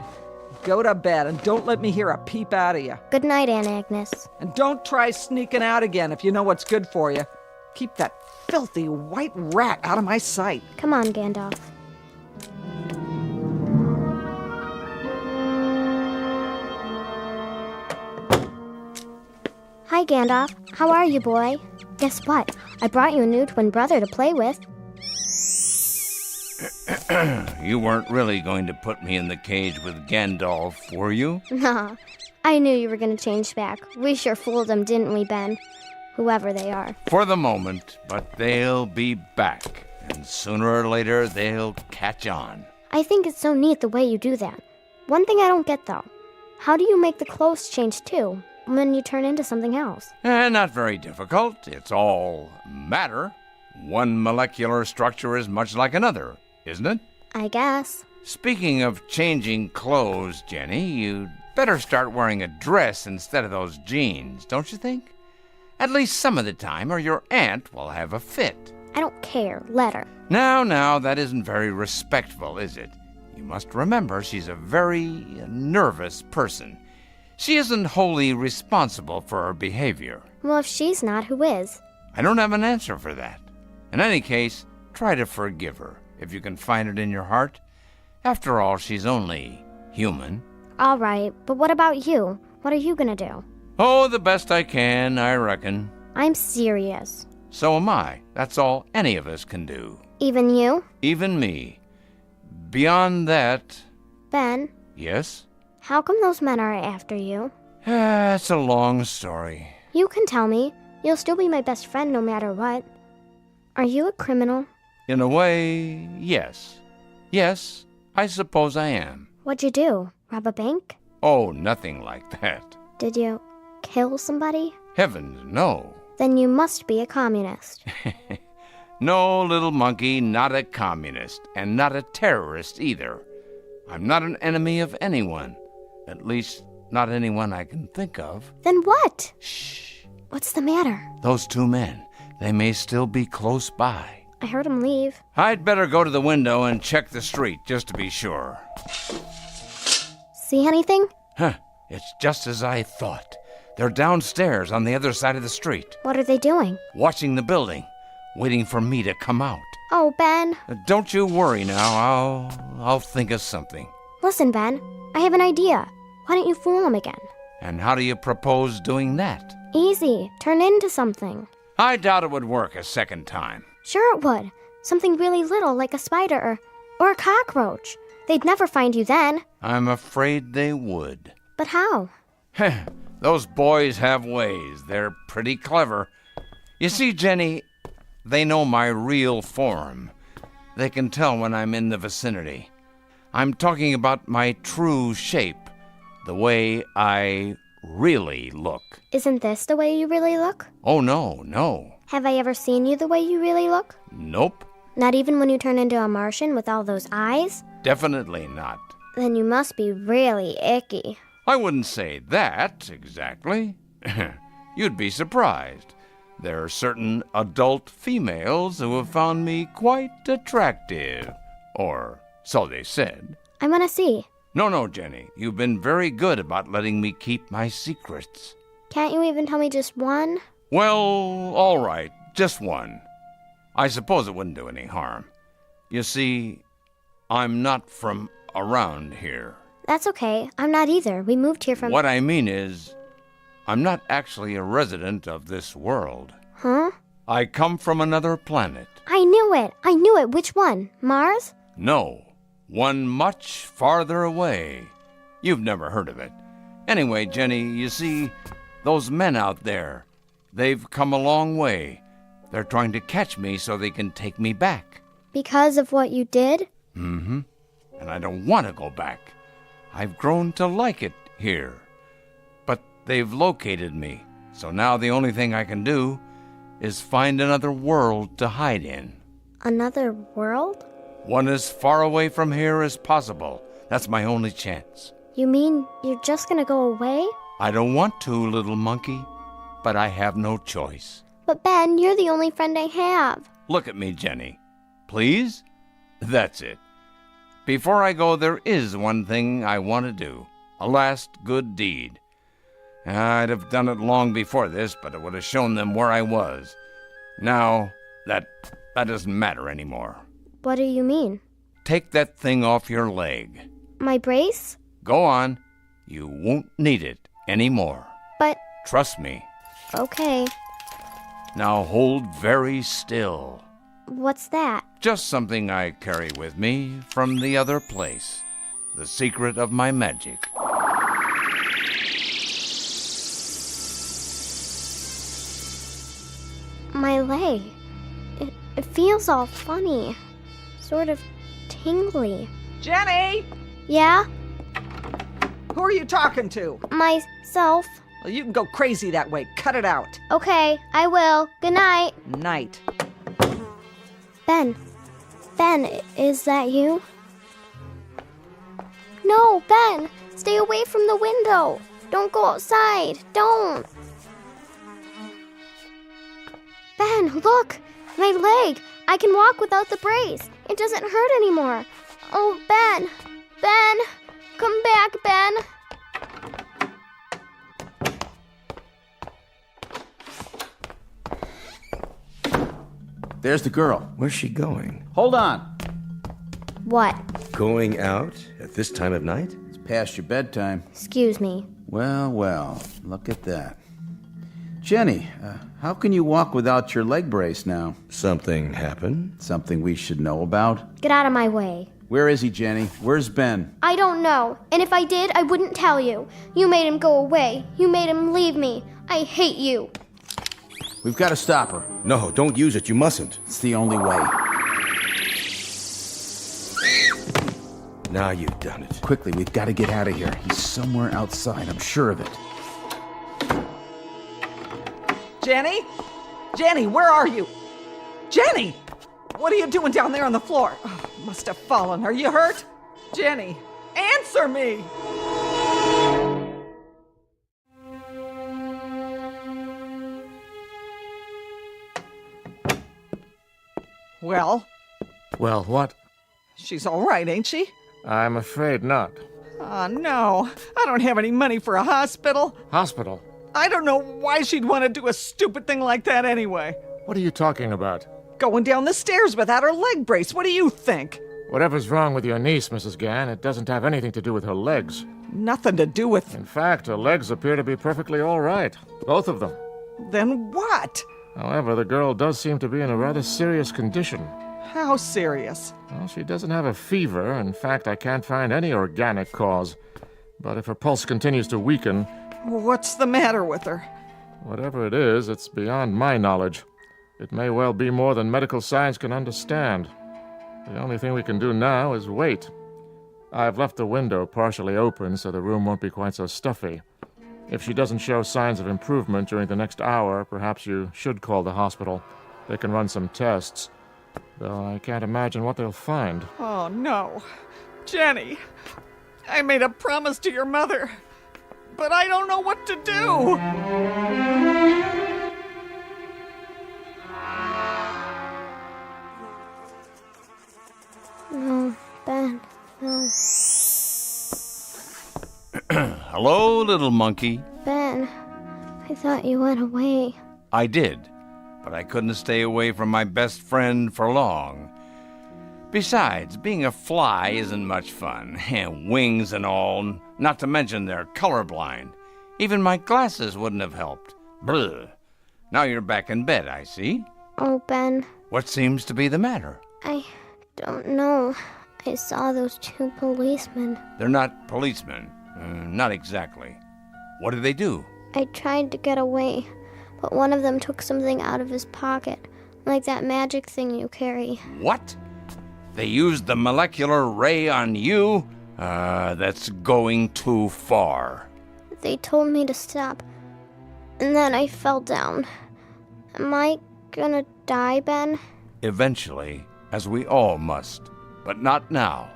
Go to bed and don't let me hear a peep out of you.
Good night, Aunt Agnes.
And don't try sneaking out again if you know what's good for you. Keep that filthy white rat out of my sight.
Come on, Gandalf. Hi, Gandalf. How are you, boy? Guess what? I brought you a new twin brother to play with.
You weren't really going to put me in the cage with Gandalf, were you?
Nah, I knew you were going to change back. We sure fooled them, didn't we, Ben? Whoever they are.
For the moment, but they'll be back. And sooner or later, they'll catch on.
I think it's so neat the way you do that. One thing I don't get, though. How do you make the clothes change, too, when you turn into something else?
Not very difficult. It's all matter. One molecular structure is much like another, isn't it?
I guess.
Speaking of changing clothes, Jenny, you'd better start wearing a dress instead of those jeans, don't you think? At least some of the time, or your aunt will have a fit.
I don't care. Let her.
Now, that isn't very respectful, is it? You must remember she's a very nervous person. She isn't wholly responsible for her behavior.
Well, if she's not, who is?
I don't have an answer for that. In any case, try to forgive her, if you can find it in your heart. After all, she's only human.
All right, but what about you? What are you gonna do?
Oh, the best I can, I reckon.
I'm serious.
So am I. That's all any of us can do.
Even you?
Even me. Beyond that...
Ben?
Yes?
How come those men are after you?
It's a long story.
You can tell me. You'll still be my best friend no matter what. Are you a criminal?
In a way, yes. Yes, I suppose I am.
What'd you do? Rob a bank?
Oh, nothing like that.
Did you kill somebody?
Heavens, no.
Then you must be a communist.
No, little monkey, not a communist, and not a terrorist either. I'm not an enemy of anyone. At least, not anyone I can think of.
Then what?
Shh.
What's the matter?
Those two men, they may still be close by.
I heard them leave.
I'd better go to the window and check the street, just to be sure.
See anything?
Huh, it's just as I thought. They're downstairs on the other side of the street.
What are they doing?
Watching the building, waiting for me to come out.
Oh, Ben.
Don't you worry now, I'll think of something.
Listen, Ben, I have an idea. Why don't you fool them again?
And how do you propose doing that?
Easy. Turn into something.
I doubt it would work a second time.
Sure it would. Something really little like a spider or a cockroach. They'd never find you then.
I'm afraid they would.
But how?
Those boys have ways. They're pretty clever. You see, Jenny, they know my real form. They can tell when I'm in the vicinity. I'm talking about my true shape, the way I really look.
Isn't this the way you really look?
Oh, no.
Have I ever seen you the way you really look?
Nope.
Not even when you turn into a Martian with all those eyes?
Definitely not.
Then you must be really icky.
I wouldn't say that, exactly. You'd be surprised. There are certain adult females who have found me quite attractive. Or so they said.
I want to see.
No, Jenny. You've been very good about letting me keep my secrets.
Can't you even tell me just one?
Well, all right. Just one. I suppose it wouldn't do any harm. You see, I'm not from around here.
That's okay. I'm not either. We moved here from...
What I mean is, I'm not actually a resident of this world.
Huh?
I come from another planet.
I knew it. Which one? Mars?
No, one much farther away. You've never heard of it. Anyway, Jenny, you see, those men out there, they've come a long way. They're trying to catch me so they can take me back.
Because of what you did?
Mm-hmm. And I don't want to go back. I've grown to like it here. But they've located me, so now the only thing I can do is find another world to hide in.
Another world?
One as far away from here as possible. That's my only chance.
You mean you're just gonna go away?
I don't want to, little monkey, but I have no choice.
But Ben, you're the only friend I have.
Look at me, Jenny. Please? That's it. Before I go, there is one thing I want to do. A last good deed. I'd have done it long before this, but it would have shown them where I was. Now, that doesn't matter anymore.
What do you mean?
Take that thing off your leg.
My brace?
Go on. You won't need it anymore.
But...
Trust me.
Okay.
Now hold very still.
What's that?
Just something I carry with me from the other place. The secret of my magic.
My leg. It feels all funny. Sort of tingly.
Jenny!
Yeah?
Who are you talking to?
Myself.
Well, you can go crazy that way. Cut it out.
Okay, I will. Good night.
Night.
Ben, is that you? No, Ben, stay away from the window. Don't go outside. Don't. Ben, look, my leg. I can walk without the brace. It doesn't hurt anymore. Oh, Ben, come back, Ben.
There's the girl.
Where's she going?
Hold on.
What?
Going out at this time of night?
It's past your bedtime.
Excuse me.
Well, look at that. Jenny, how can you walk without your leg brace now?
Something happened?
Something we should know about?
Get out of my way.
Where is he, Jenny? Where's Ben?
I don't know. And if I did, I wouldn't tell you. You made him go away. You made him leave me. I hate you.
We've got to stop her.
No, don't use it. You mustn't.
It's the only way.
Now you've done it.
Quickly, we've got to get out of here. He's somewhere outside, I'm sure of it.
Jenny? Jenny, where are you? Jenny! What are you doing down there on the floor? Oh, must have fallen. Are you hurt? Jenny, answer me! Well?
Well, what?
She's all right, ain't she?
I'm afraid not.
Oh, no. I don't have any money for a hospital.
Hospital?
I don't know why she'd want to do a stupid thing like that anyway.
What are you talking about?
Going down the stairs without her leg brace. What do you think?
Whatever's wrong with your niece, Mrs. Gann, it doesn't have anything to do with her legs.
Nothing to do with...
In fact, her legs appear to be perfectly all right. Both of them.
Then what?
However, the girl does seem to be in a rather serious condition.
How serious?
Well, she doesn't have a fever. In fact, I can't find any organic cause. But if her pulse continues to weaken...
What's the matter with her?
Whatever it is, it's beyond my knowledge. It may well be more than medical science can understand. The only thing we can do now is wait. I've left the window partially open so the room won't be quite so stuffy. If she doesn't show signs of improvement during the next hour, perhaps you should call the hospital. They can run some tests, though I can't imagine what they'll find.
Oh, no. Jenny, I made a promise to your mother, but I don't know what to do.
No, Ben, no.
Hello, little monkey.
Ben, I thought you went away.
I did, but I couldn't stay away from my best friend for long. Besides, being a fly isn't much fun. Wings and all, not to mention they're colorblind. Even my glasses wouldn't have helped. Bleh. Now you're back in bed, I see.
Oh, Ben.
What seems to be the matter?
I don't know. I saw those two policemen.
They're not policemen. Not exactly. What did they do?
I tried to get away, but one of them took something out of his pocket, like that magic thing you carry.
What? They used the molecular ray on you? That's going too far.
They told me to stop, and then I fell down. Am I gonna die, Ben?
Eventually, as we all must, but not now.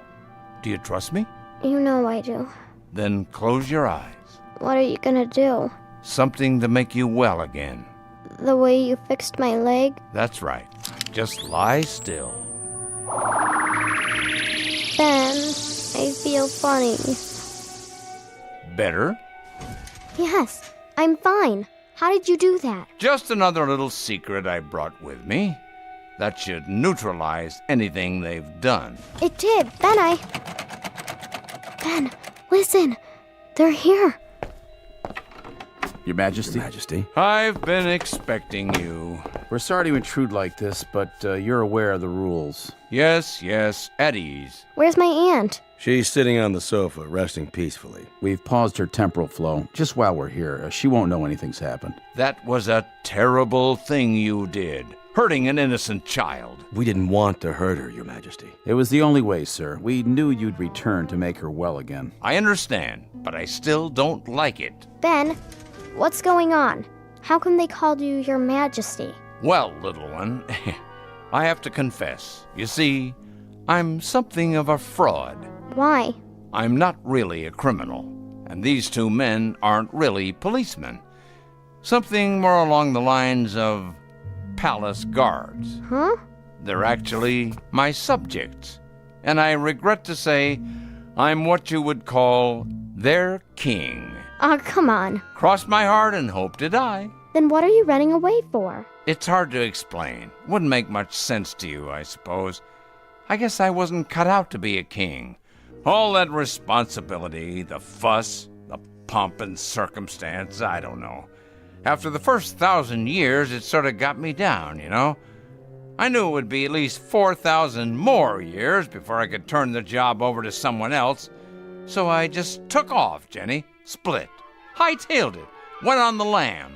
Do you trust me?
You know I do.
Then close your eyes.
What are you gonna do?
Something to make you well again.
The way you fixed my leg?
That's right. Just lie still.
Ben, I feel funny.
Better?
Yes, I'm fine. How did you do that?
Just another little secret I brought with me. That should neutralize anything they've done.
It did. Ben, listen. They're here.
Your Majesty?
Your Majesty.
I've been expecting you.
We're sorry to intrude like this, but you're aware of the rules.
Yes, at ease.
Where's my aunt?
She's sitting on the sofa, resting peacefully.
We've paused her temporal flow, just while we're here. She won't know anything's happened.
That was a terrible thing you did. Hurting an innocent child.
We didn't want to hurt her, Your Majesty.
It was the only way, sir. We knew you'd return to make her well again.
I understand, but I still don't like it.
Ben, what's going on? How come they called you Your Majesty?
Well, little one, I have to confess. You see, I'm something of a fraud.
Why?
I'm not really a criminal, and these two men aren't really policemen. Something more along the lines of palace guards.
Huh?
They're actually my subjects, and I regret to say I'm what you would call their king.
Oh, come on.
Cross my heart and hope to die.
Then what are you running away for?
It's hard to explain. Wouldn't make much sense to you, I suppose. I guess I wasn't cut out to be a king. All that responsibility, the fuss, the pomp and circumstance, I don't know. After the first 1,000 years, it sort of got me down, you know? I knew it would be at least 4,000 more years before I could turn the job over to someone else. So I just took off, Jenny. Split. Hightailed it. Went on the lam.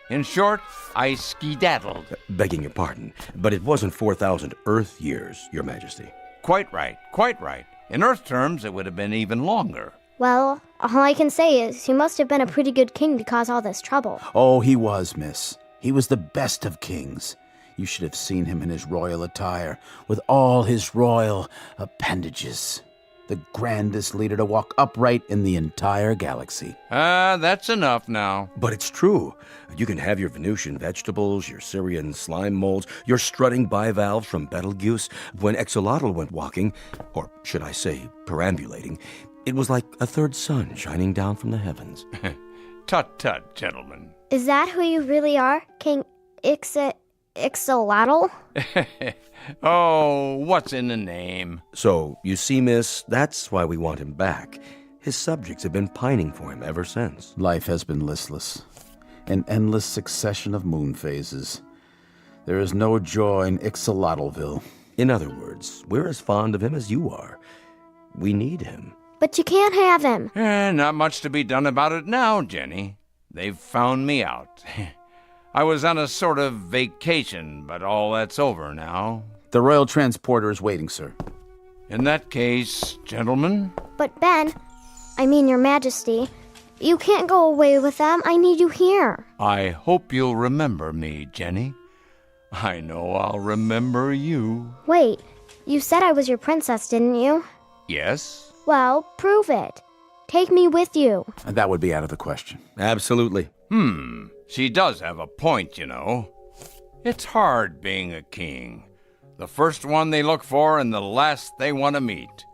In short, I skedaddled.
Begging your pardon, but it wasn't 4,000 Earth years, Your Majesty.
Quite right, quite right. In Earth terms, it would have been even longer.
Well, all I can say is you must have been a pretty good king to cause all this trouble.
Oh, he was, miss. He was the best of kings. You should have seen him in his royal attire, with all his royal appendages. The grandest leader to walk upright in the entire galaxy.
That's enough now.
But it's true. You can have your Venusian vegetables, your Syrian slime molds, your strutting bivalves from Betelgeuse. When Exolotl went walking, or should I say perambulating, it was like a third sun shining down from the heavens.
Tut, gentlemen.
Is that who you really are, King Ixolotl?
Oh, what's in the name?
So, you see, miss, that's why we want him back. His subjects have been pining for him ever since.
Life has been listless. An endless succession of moon phases. There is no joy in Ixolotlville.
In other words, we're as fond of him as you are. We need him.
But you can't have him.
Not much to be done about it now, Jenny. They've found me out. I was on a sort of vacation, but all that's over now.
The royal transporter is waiting, sir.
In that case, gentlemen.
But Ben, I mean Your Majesty, you can't go away with them. I need you here.
I hope you'll remember me, Jenny. I know I'll remember you.
Wait, you said I was your princess, didn't you?
Yes.
Well, prove it. Take me with you.
That would be out of the question.
Absolutely.
She does have a point, you know. It's hard being a king. The first one they look for and the last they want to meet.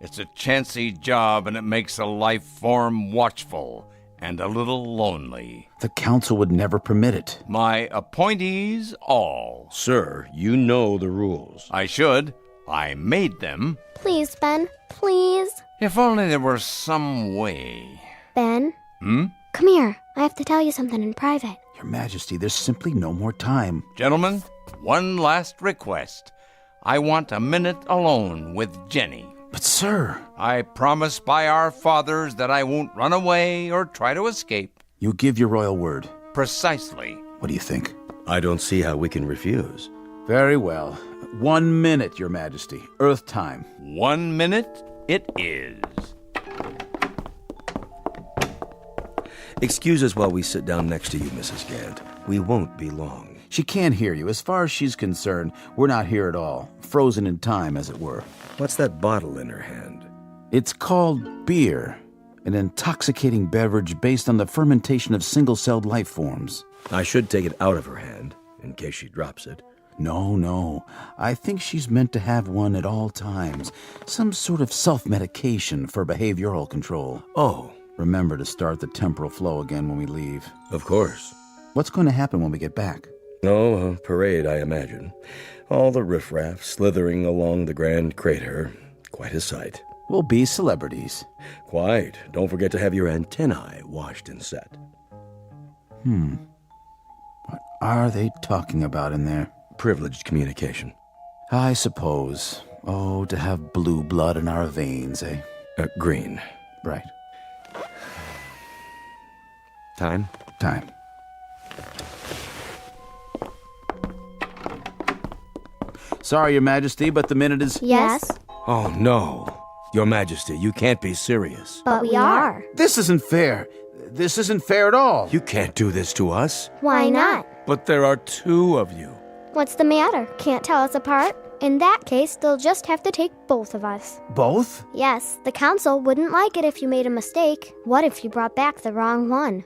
It's a chancy job, and it makes a life form watchful and a little lonely.
The council would never permit it.
My appointees all.
Sir, you know the rules.
I should. I made them.
Please, Ben, please.
If only there were some way.
Ben? Come here. I have to tell you something in private.
Your Majesty, there's simply no more time.
Gentlemen, one last request. I want a minute alone with Jenny.
But, sir...
I promise by our fathers that I won't run away or try to escape.
You give your royal word?
Precisely.
What do you think?
I don't see how we can refuse.
Very well. 1 minute, Your Majesty. Earth time.
1 minute it is.
Excuse us while we sit down next to you, Mrs. Gant. We won't be long.
She can't hear you. As far as she's concerned, we're not here at all. Frozen in time, as it were.
What's that bottle in her hand?
It's called beer, an intoxicating beverage based on the fermentation of single-celled life forms.
I should take it out of her hand, in case she drops it.
No. I think she's meant to have one at all times. Some sort of self-medication for behavioral control.
Oh.
Remember to start the temporal flow again when we leave.
Of course.
What's going to happen when we get back?
Oh, a parade, I imagine. All the riffraff slithering along the Grand Crater. Quite a sight.
We'll be celebrities.
Quite. Don't forget to have your antennae washed and set.
What are they talking about in there?
Privileged communication.
I suppose. Oh, to have blue blood in our veins, eh?
Green.
Right.
Time?
Time. Sorry, Your Majesty, but the minute is...
Yes?
Oh, no. Your Majesty, you can't be serious.
But we are.
This isn't fair. This isn't fair at all.
You can't do this to us.
Why not?
But there are two of you.
What's the matter? Can't tell us apart? In that case, they'll just have to take both of us.
Both?
Yes, the council wouldn't like it if you made a mistake. What if you brought back the wrong one?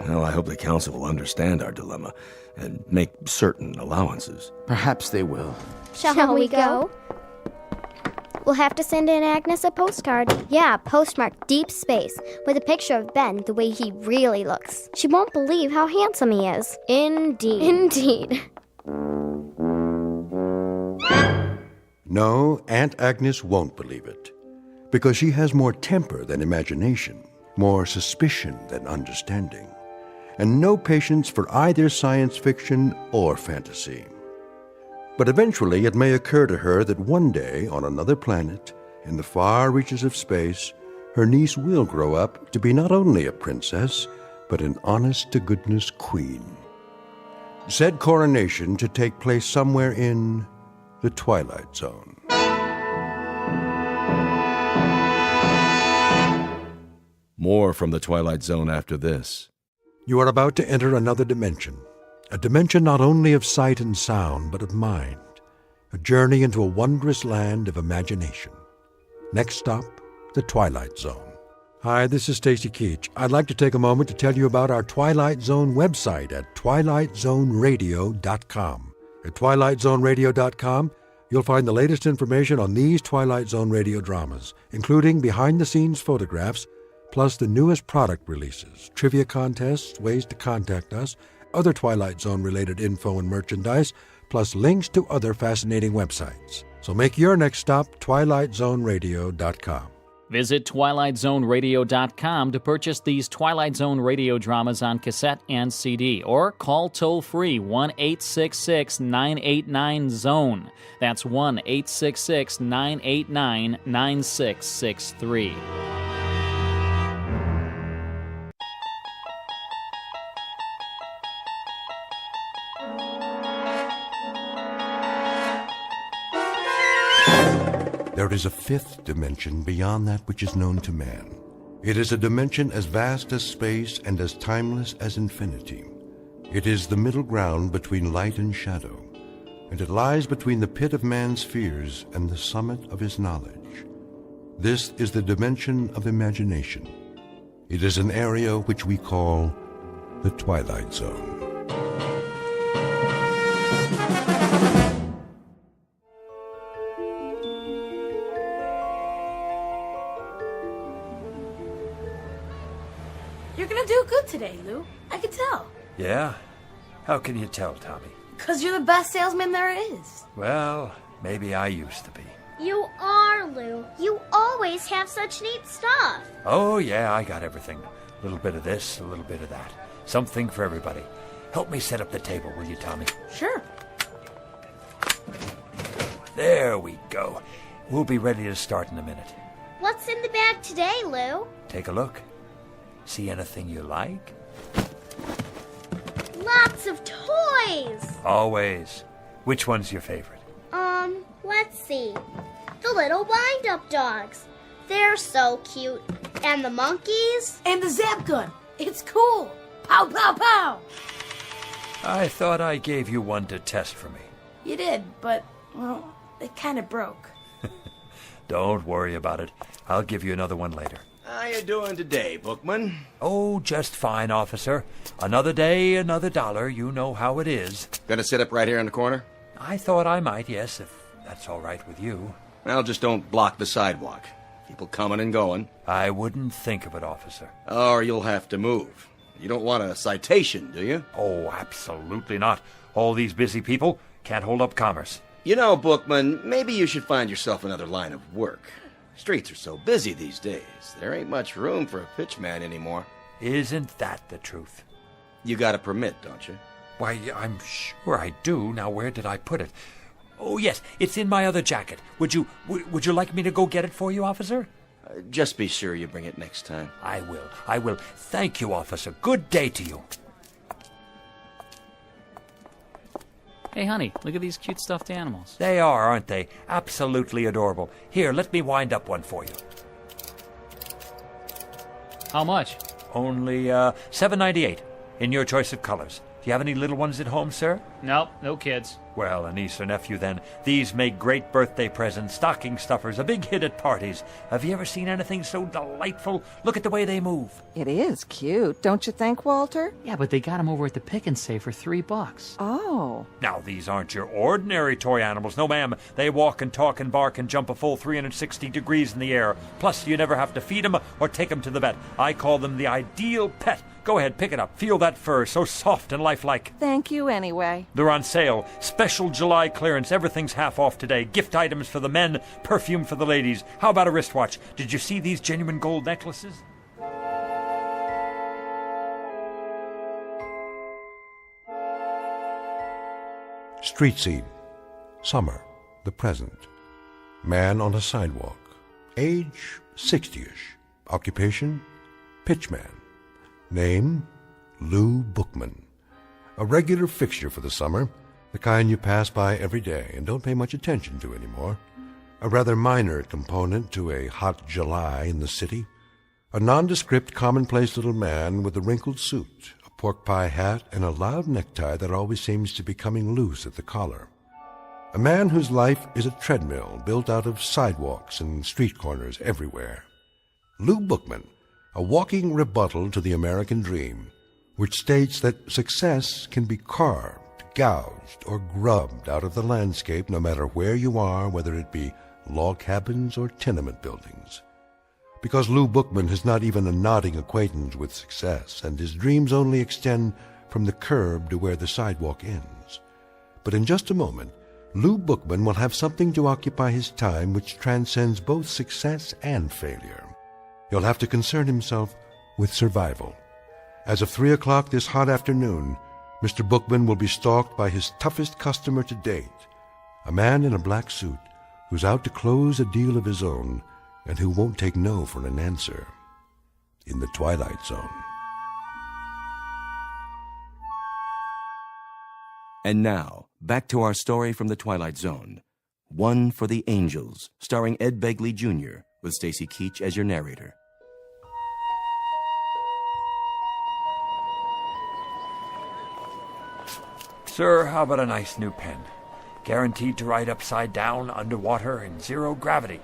Well, I hope the council will understand our dilemma and make certain allowances.
Perhaps they will.
Shall we go? We'll have to send in Agnes a postcard. Yeah, postmarked Deep Space, with a picture of Ben the way he really looks. She won't believe how handsome he is. Indeed.
No, Aunt Agnes won't believe it. Because she has more temper than imagination, more suspicion than understanding, and no patience for either science fiction or fantasy. But eventually it may occur to her that one day, on another planet, in the far reaches of space, her niece will grow up to be not only a princess, but an honest-to-goodness queen. Said coronation to take place somewhere in the Twilight Zone.
More from the Twilight Zone after this.
You are about to enter another dimension. A dimension not only of sight and sound, but of mind. A journey into a wondrous land of imagination. Next stop, the Twilight Zone. Hi, this is Stacy Keach. I'd like to take a moment to tell you about our Twilight Zone website at twilightzoneradio.com. At twilightzoneradio.com, you'll find the latest information on these Twilight Zone radio dramas, including behind-the-scenes photographs, plus the newest product releases, trivia contests, ways to contact us, other Twilight Zone-related info and merchandise, plus links to other fascinating websites. So make your next stop twilightzoneradio.com.
Visit twilightzoneradio.com to purchase these Twilight Zone radio dramas on cassette and CD, or call toll-free 1-866-989-ZONE. That's 1-866-989-9663.
There is a fifth dimension beyond that which is known to man. It is a dimension as vast as space and as timeless as infinity. It is the middle ground between light and shadow, and it lies between the pit of man's fears and the summit of his knowledge. This is the dimension of imagination. It is an area which we call the Twilight Zone.
You're gonna do good today, Lou. I can tell.
Yeah? How can you tell, Tommy?
'Cause you're the best salesman there is.
Well, maybe I used to be.
You are, Lou. You always have such neat stuff.
Oh, yeah, I got everything. A little bit of this, a little bit of that. Something for everybody. Help me set up the table, will you, Tommy?
Sure.
There we go. We'll be ready to start in a minute.
What's in the bag today, Lou?
Take a look. See anything you like?
Lots of toys.
Always. Which one's your favorite?
Let's see. The little wind-up dogs. They're so cute. And the monkeys.
And the zap gun. It's cool. Pow, pow, pow.
I thought I gave you one to test for me.
You did, but, well, it kind of broke.
Don't worry about it. I'll give you another one later.
How you doing today, Bookman?
Oh, just fine, officer. Another day, another dollar. You know how it is.
Gonna sit up right here in the corner?
I thought I might, yes, if that's all right with you.
Well, just don't block the sidewalk. People coming and going.
I wouldn't think of it, officer.
Or you'll have to move. You don't want a citation, do you?
Oh, absolutely not. All these busy people can't hold up commerce.
You know, Bookman, maybe you should find yourself another line of work. Streets are so busy these days. There ain't much room for a pitchman anymore.
Isn't that the truth?
You got a permit, don't you?
Why, I'm sure I do. Now, where did I put it? Oh, yes, it's in my other jacket. Would you like me to go get it for you, officer?
Just be sure you bring it next time.
I will. Thank you, officer. Good day to you.
Hey, honey, look at these cute stuffed animals.
They are, aren't they? Absolutely adorable. Here, let me wind up one for you.
How much?
Only $7.98 in your choice of colors. Do you have any little ones at home, sir?
Nope, no kids.
Well, a niece or nephew, then. These make great birthday presents, stocking stuffers, a big hit at parties. Have you ever seen anything so delightful? Look at the way they move.
It is cute, don't you think, Walter?
Yeah, but they got them over at the Pick and Save for $3.
Oh.
Now, these aren't your ordinary toy animals. No, ma'am. They walk and talk and bark and jump a full 360 degrees in the air. Plus, you never have to feed them or take them to the vet. I call them the ideal pet. Go ahead, pick it up. Feel that fur, so soft and lifelike.
Thank you anyway.
They're on sale. Special July clearance. Everything's half off today. Gift items for the men, perfume for the ladies. How about a wristwatch? Did you see these genuine gold necklaces?
Street scene. Summer. The present. Man on a sidewalk. Age 60-ish. Occupation pitchman. Name, Lou Bookman. A regular fixture for the summer, the kind you pass by every day and don't pay much attention to anymore. A rather minor component to a hot July in the city. A nondescript, commonplace little man with a wrinkled suit, a pork pie hat, and a loud necktie that always seems to be coming loose at the collar. A man whose life is a treadmill built out of sidewalks and street corners everywhere. Lou Bookman, a walking rebuttal to the American dream, which states that success can be carved, gouged, or grubbed out of the landscape no matter where you are, whether it be log cabins or tenement buildings. Because Lou Bookman has not even a nodding acquaintance with success, and his dreams only extend from the curb to where the sidewalk ends. But in just a moment, Lou Bookman will have something to occupy his time which transcends both success and failure. He'll have to concern himself with survival. As of 3 o'clock this hot afternoon, Mr. Bookman will be stalked by his toughest customer to date, a man in a black suit who's out to close a deal of his own and who won't take no for an answer. In the Twilight Zone.
And now, back to our story from the Twilight Zone. One for the Angels, starring Ed Begley Jr., with Stacy Keach as your narrator.
Sir, how about a nice new pen? Guaranteed to write upside down, underwater, in zero gravity.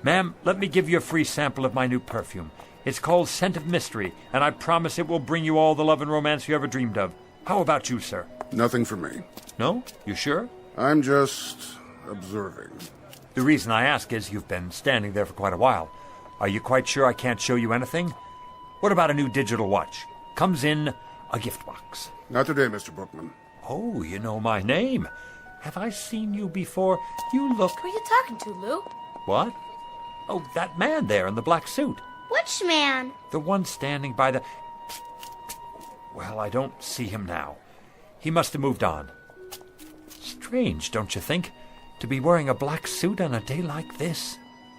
Ma'am, let me give you a free sample of my new perfume. It's called Scent of Mystery, and I promise it will bring you all the love and romance you ever dreamed of. How about you, sir?
Nothing for me.
No? You sure?
I'm just observing.
The reason I ask is you've been standing there for quite a while. Are you quite sure I can't show you anything? What about a new digital watch? Comes in a gift box.
Not today, Mr. Bookman.
Oh, you know my name. Have I seen you before? You look...
Who are you talking to, Lou?
What? Oh, that man there in the black suit.
Which man?
The one standing by the... Well, I don't see him now. He must have moved on. Strange, don't you think? To be wearing a black suit on a day like this?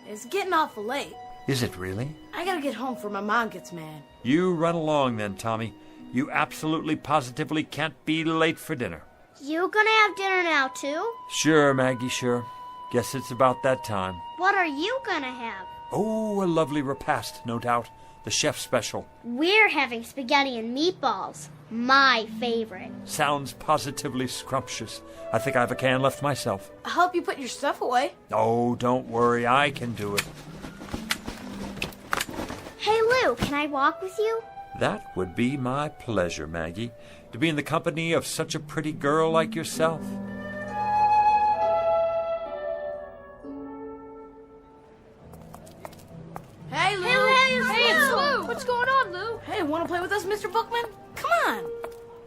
It's getting awful late.
Is it really?
I gotta get home before my mom gets mad.
You run along then, Tommy. You absolutely positively can't be late for dinner.
You gonna have dinner now, too?
Sure, Maggie, sure. Guess it's about that time.
What are you gonna have?
Oh, a lovely repast, no doubt. The chef's special.
We're having spaghetti and meatballs. My favorite.
Sounds positively scrumptious. I think I have a can left myself.
I'll help you put your stuff away.
Oh, don't worry. I can do it.
Hey, Lou, can I walk with you?
That would be my pleasure, Maggie, to be in the company of such a pretty girl like yourself.
Hey, Lou.
Hey, it's Lou. What's going on, Lou?
Hey, want to play with us, Mr. Bookman? Come on.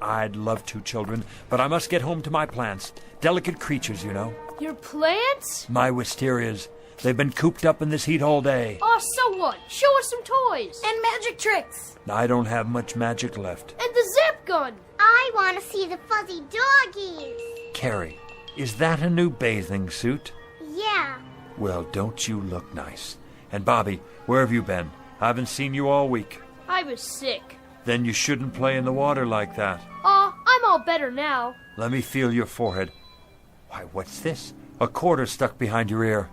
I'd love to, children, but I must get home to my plants. Delicate creatures, you know.
Your plants?
My wisterias. They've been cooped up in this heat all day.
Oh, so what? Show us some toys.
And magic tricks.
I don't have much magic left.
And the zap gun.
I want to see the fuzzy doggies.
Carrie, is that a new bathing suit?
Yeah.
Well, don't you look nice? And Bobby, where have you been? I haven't seen you all week.
I was sick.
Then you shouldn't play in the water like that.
I'm all better now.
Let me feel your forehead. Why, what's this? A quarter stuck behind your ear.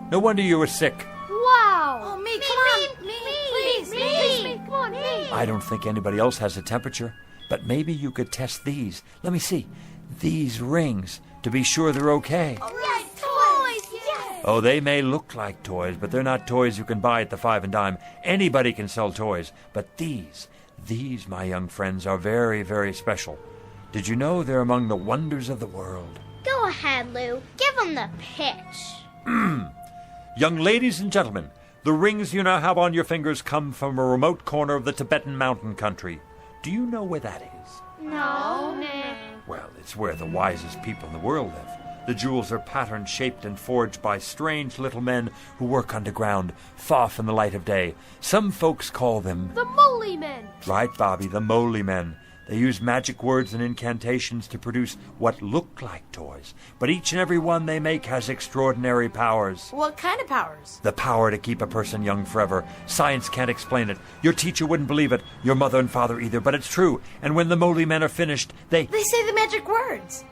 No wonder you were sick.
Wow.
Oh, me, come on. Me.
Come on, me.
I don't think anybody else has a temperature, but maybe you could test these. Let me see. These rings, to be sure they're okay.
Oh, yes, toys. Yes.
Oh, they may look like toys, but they're not toys you can buy at the 5 and dime. Anybody can sell toys, but these, my young friends, are very, very special. Did you know they're among the wonders of the world?
Go ahead, Lou. Give them the pitch.
Young ladies and gentlemen, the rings you now have on your fingers come from a remote corner of the Tibetan mountain country. Do you know where that is?
No.
Well, it's where the wisest people in the world live. The jewels are pattern-shaped and forged by strange little men who work underground, far from the light of day. Some folks call them...
The Moly Men.
Right, Bobby, the Moly Men. They use magic words and incantations to produce what look like toys, but each and every one they make has extraordinary powers.
What kind of powers?
The power to keep a person young forever. Science can't explain it. Your teacher wouldn't believe it, your mother and father either, but it's true. And when the Moly Men are finished, they
say the magic words.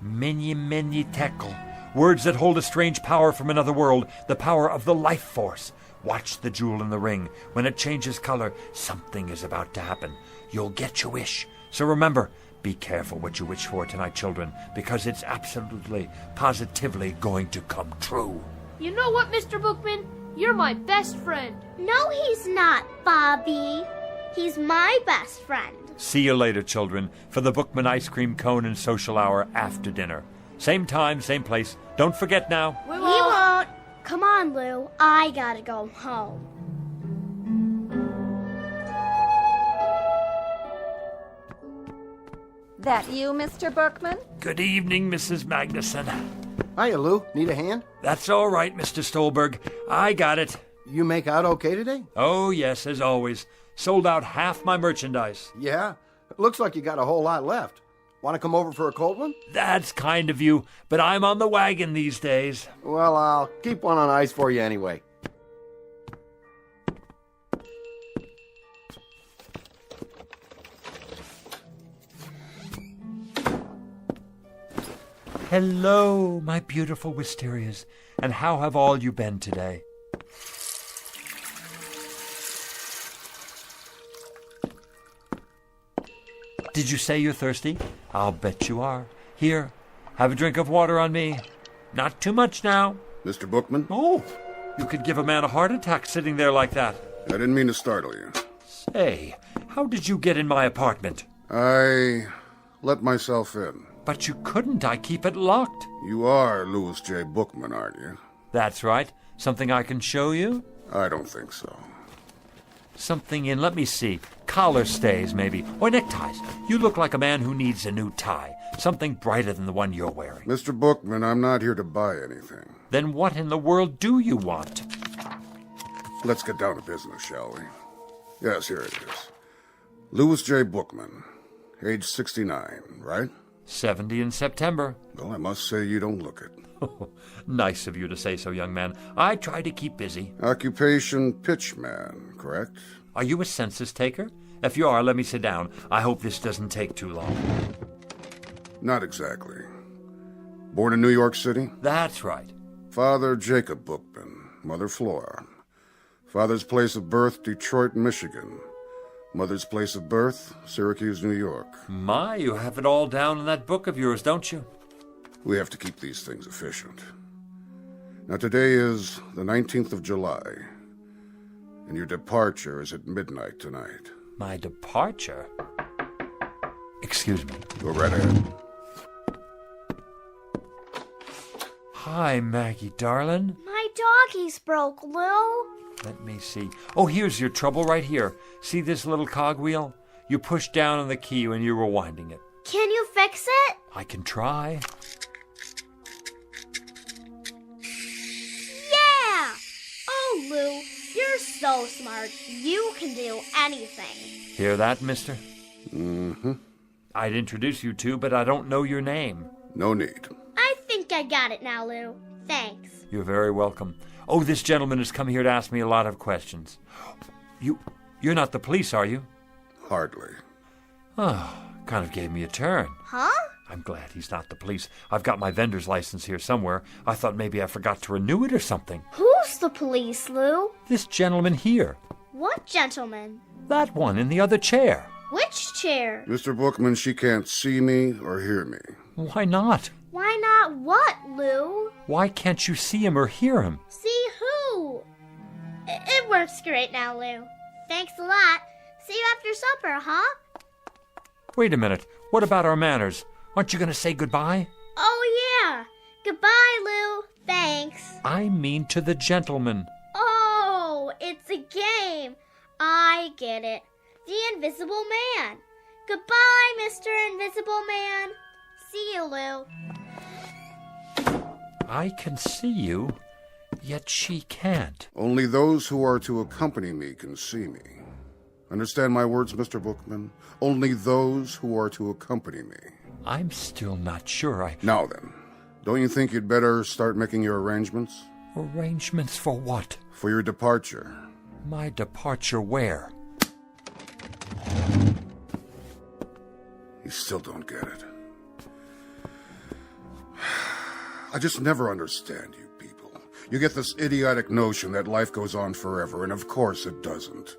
Mini tekel. Words that hold a strange power from another world, the power of the life force. Watch the jewel in the ring. When it changes color, something is about to happen. You'll get your wish. So remember, be careful what you wish for tonight, children, because it's absolutely, positively going to come true.
You know what, Mr. Bookman? You're my best friend.
No, he's not, Bobby. He's my best friend.
See you later, children, for the Bookman ice cream cone and social hour after dinner. Same time, same place. Don't forget now.
We won't. Come on, Lou. I gotta go home.
That you, Mr. Bookman?
Good evening, Mrs. Magnuson.
Hiya, Lou. Need a hand?
That's all right, Mr. Stolberg. I got it.
You make out okay today?
Oh, yes, as always. Sold out half my merchandise.
Yeah? Looks like you got a whole lot left. Want to come over for a cold one?
That's kind of you, but I'm on the wagon these days.
Well, I'll keep one on ice for you anyway.
Hello, my beautiful wisterias, and how have all you been today? Did you say you're thirsty? I'll bet you are. Here, have a drink of water on me. Not too much now.
Mr. Bookman?
Oh, you could give a man a heart attack sitting there like that.
I didn't mean to startle you.
Say, how did you get in my apartment?
I let myself in.
But you couldn't. I keep it locked.
You are Louis J. Bookman, aren't you?
That's right. Something I can show you?
I don't think so.
Something in, let me see, collar stays maybe, or neckties. You look like a man who needs a new tie, something brighter than the one you're wearing.
Mr. Bookman, I'm not here to buy anything.
Then what in the world do you want?
Let's get down to business, shall we? Yes, here it is. Louis J. Bookman, age 69, right?
70 in September.
Well, I must say you don't look it.
Nice of you to say so, young man. I try to keep busy.
Occupation pitchman, correct?
Are you a census taker? If you are, let me sit down. I hope this doesn't take too long.
Not exactly. Born in New York City?
That's right.
Father Jacob Bookman, Mother Flora. Father's place of birth, Detroit, Michigan. Mother's place of birth, Syracuse, New York.
My, you have it all down in that book of yours, don't you?
We have to keep these things efficient. Now, today is the 19th of July, and your departure is at midnight tonight.
My departure? Excuse me.
Go right ahead.
Hi, Maggie, darling.
My doggies broke, Lou.
Let me see. Oh, here's your trouble right here. See this little cogwheel? You push down on the key when you're rewinding it.
Can you fix it?
I can try.
Yeah! Oh, Lou, you're so smart. You can do anything.
Hear that, mister?
Mm-hmm.
I'd introduce you to, but I don't know your name.
No need.
I think I got it now, Lou. Thanks.
You're very welcome. Oh, this gentleman has come here to ask me a lot of questions. You're not the police, are you?
Hardly.
Oh, kind of gave me a turn.
Huh?
I'm glad he's not the police. I've got my vendor's license here somewhere. I thought maybe I forgot to renew it or something.
Who's the police, Lou?
This gentleman here.
What gentleman?
That one in the other chair.
Which chair?
Mr. Bookman, she can't see me or hear me.
Why not?
Why not what, Lou?
Why can't you see him or hear him?
See who? It works great now, Lou. Thanks a lot. See you after supper, huh?
Wait a minute. What about our manners? Aren't you going to say goodbye?
Oh, yeah. Goodbye, Lou. Thanks.
I mean to the gentleman.
Oh, it's a game. I get it. The Invisible Man. Goodbye, Mr. Invisible Man. See you, Lou.
I can see you, yet she can't.
Only those who are to accompany me can see me. Understand my words, Mr. Bookman? Only those who are to accompany me.
I'm still not sure
Now then, don't you think you'd better start making your arrangements?
Arrangements for what?
For your departure.
My departure where?
You still don't get it. I just never understand you people. You get this idiotic notion that life goes on forever, and of course it doesn't.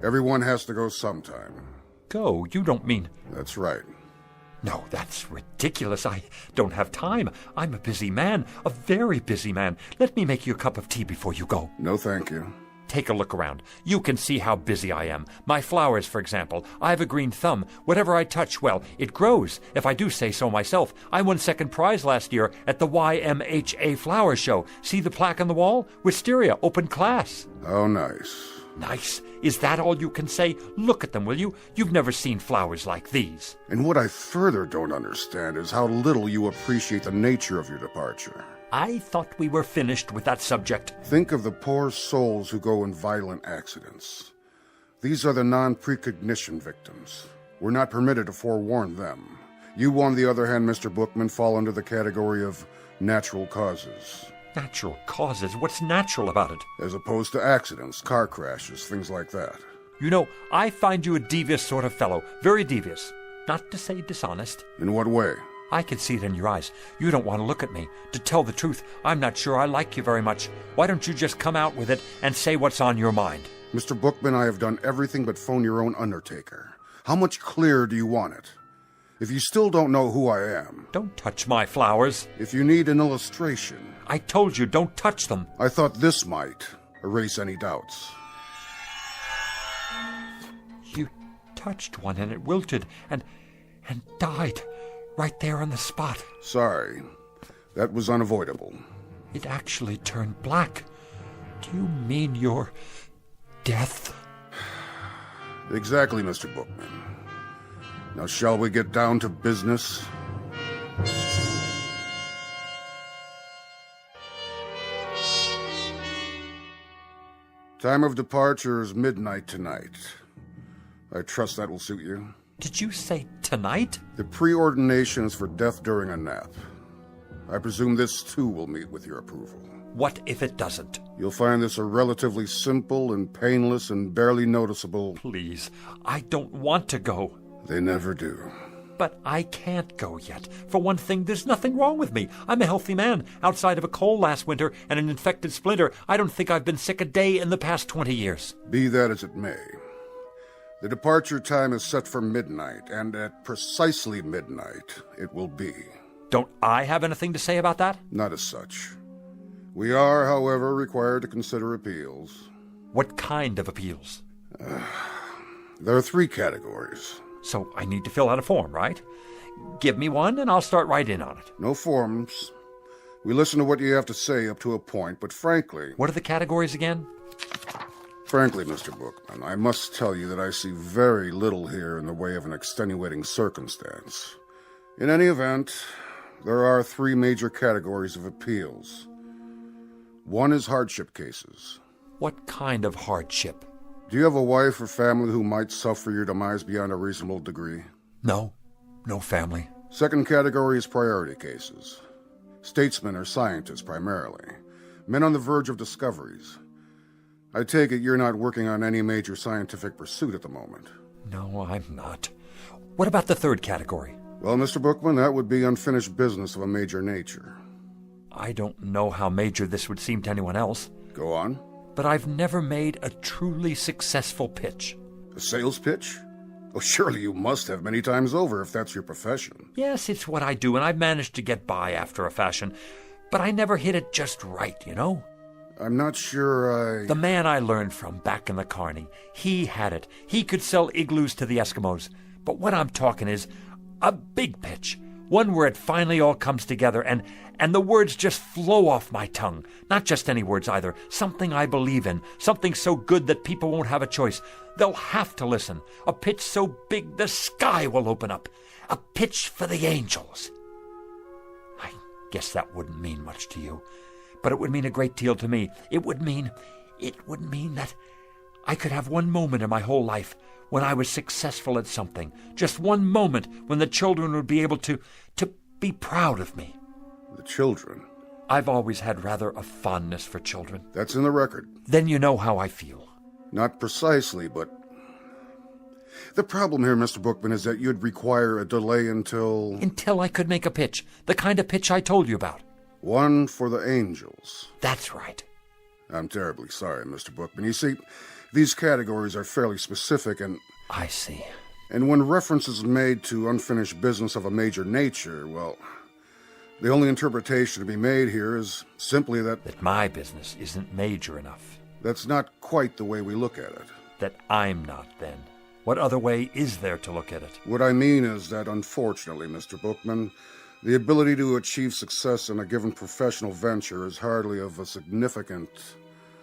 Everyone has to go sometime.
Go? You don't mean...
That's right.
No, that's ridiculous. I don't have time. I'm a busy man, a very busy man. Let me make you a cup of tea before you go.
No, thank you.
Take a look around. You can see how busy I am. My flowers, for example. I have a green thumb. Whatever I touch, well, it grows, if I do say so myself. I won second prize last year at the YMHA Flower Show. See the plaque on the wall? Wisteria, open class.
Oh, nice.
Nice? Is that all you can say? Look at them, will you? You've never seen flowers like these.
And what I further don't understand is how little you appreciate the nature of your departure.
I thought we were finished with that subject.
Think of the poor souls who go in violent accidents. These are the non-precognition victims. We're not permitted to forewarn them. You, on the other hand, Mr. Bookman, fall under the category of natural causes.
Natural causes? What's natural about it?
As opposed to accidents, car crashes, things like that.
You know, I find you a devious sort of fellow. Very devious. Not to say dishonest.
In what way?
I can see it in your eyes. You don't want to look at me. To tell the truth, I'm not sure I like you very much. Why don't you just come out with it and say what's on your mind?
Mr. Bookman, I have done everything but phone your own undertaker. How much clearer do you want it? If you still don't know who I am...
Don't touch my flowers.
If you need an illustration...
I told you, don't touch them.
I thought this might erase any doubts.
You touched one and it wilted and died right there on the spot.
Sorry. That was unavoidable.
It actually turned black. Do you mean your death?
Exactly, Mr. Bookman. Now, shall we get down to business? Time of departure is midnight tonight. I trust that will suit you.
Did you say tonight?
The preordination is for death during a nap. I presume this, too, will meet with your approval.
What if it doesn't?
You'll find this a relatively simple and painless and barely noticeable...
Please, I don't want to go.
They never do.
But I can't go yet. For one thing, there's nothing wrong with me. I'm a healthy man. Outside of a cold last winter and an infected splinter, I don't think I've been sick a day in the past 20 years.
Be that as it may, the departure time is set for midnight, and at precisely midnight it will be.
Don't I have anything to say about that?
Not as such. We are, however, required to consider appeals.
What kind of appeals?
There are 3 categories.
So I need to fill out a form, right? Give me one and I'll start right in on it.
No forms. We listen to what you have to say up to a point, but frankly...
What are the categories again?
Frankly, Mr. Bookman, I must tell you that I see very little here in the way of an extenuating circumstance. In any event, there are 3 major categories of appeals. One is hardship cases.
What kind of hardship?
Do you have a wife or family who might suffer your demise beyond a reasonable degree?
No. No family.
Second category is priority cases. Statesmen or scientists, primarily. Men on the verge of discoveries. I take it you're not working on any major scientific pursuit at the moment.
No, I'm not. What about the third category?
Well, Mr. Bookman, that would be unfinished business of a major nature.
I don't know how major this would seem to anyone else.
Go on.
But I've never made a truly successful pitch.
A sales pitch? Oh, surely you must have many times over if that's your profession.
Yes, it's what I do, and I've managed to get by after a fashion. But I never hit it just right, you know?
I'm not sure
The man I learned from back in the Carney, he had it. He could sell igloos to the Eskimos. But what I'm talking is a big pitch. One where it finally all comes together and the words just flow off my tongue. Not just any words either. Something I believe in. Something so good that people won't have a choice. They'll have to listen. A pitch so big the sky will open up. A pitch for the angels. I guess that wouldn't mean much to you. But it would mean a great deal to me. It would mean that I could have one moment in my whole life when I was successful at something. Just one moment when the children would be able to be proud of me.
The children?
I've always had rather a fondness for children.
That's in the record.
Then you know how I feel.
Not precisely, but... The problem here, Mr. Bookman, is that you'd require a delay until...
Until I could make a pitch. The kind of pitch I told you about.
One for the angels.
That's right.
I'm terribly sorry, Mr. Bookman. You see, these categories are fairly specific and...
I see.
And when reference is made to unfinished business of a major nature, well, the only interpretation to be made here is simply that...
That my business isn't major enough.
That's not quite the way we look at it.
That I'm not, then. What other way is there to look at it?
What I mean is that, unfortunately, Mr. Bookman, the ability to achieve success in a given professional venture is hardly of a significant...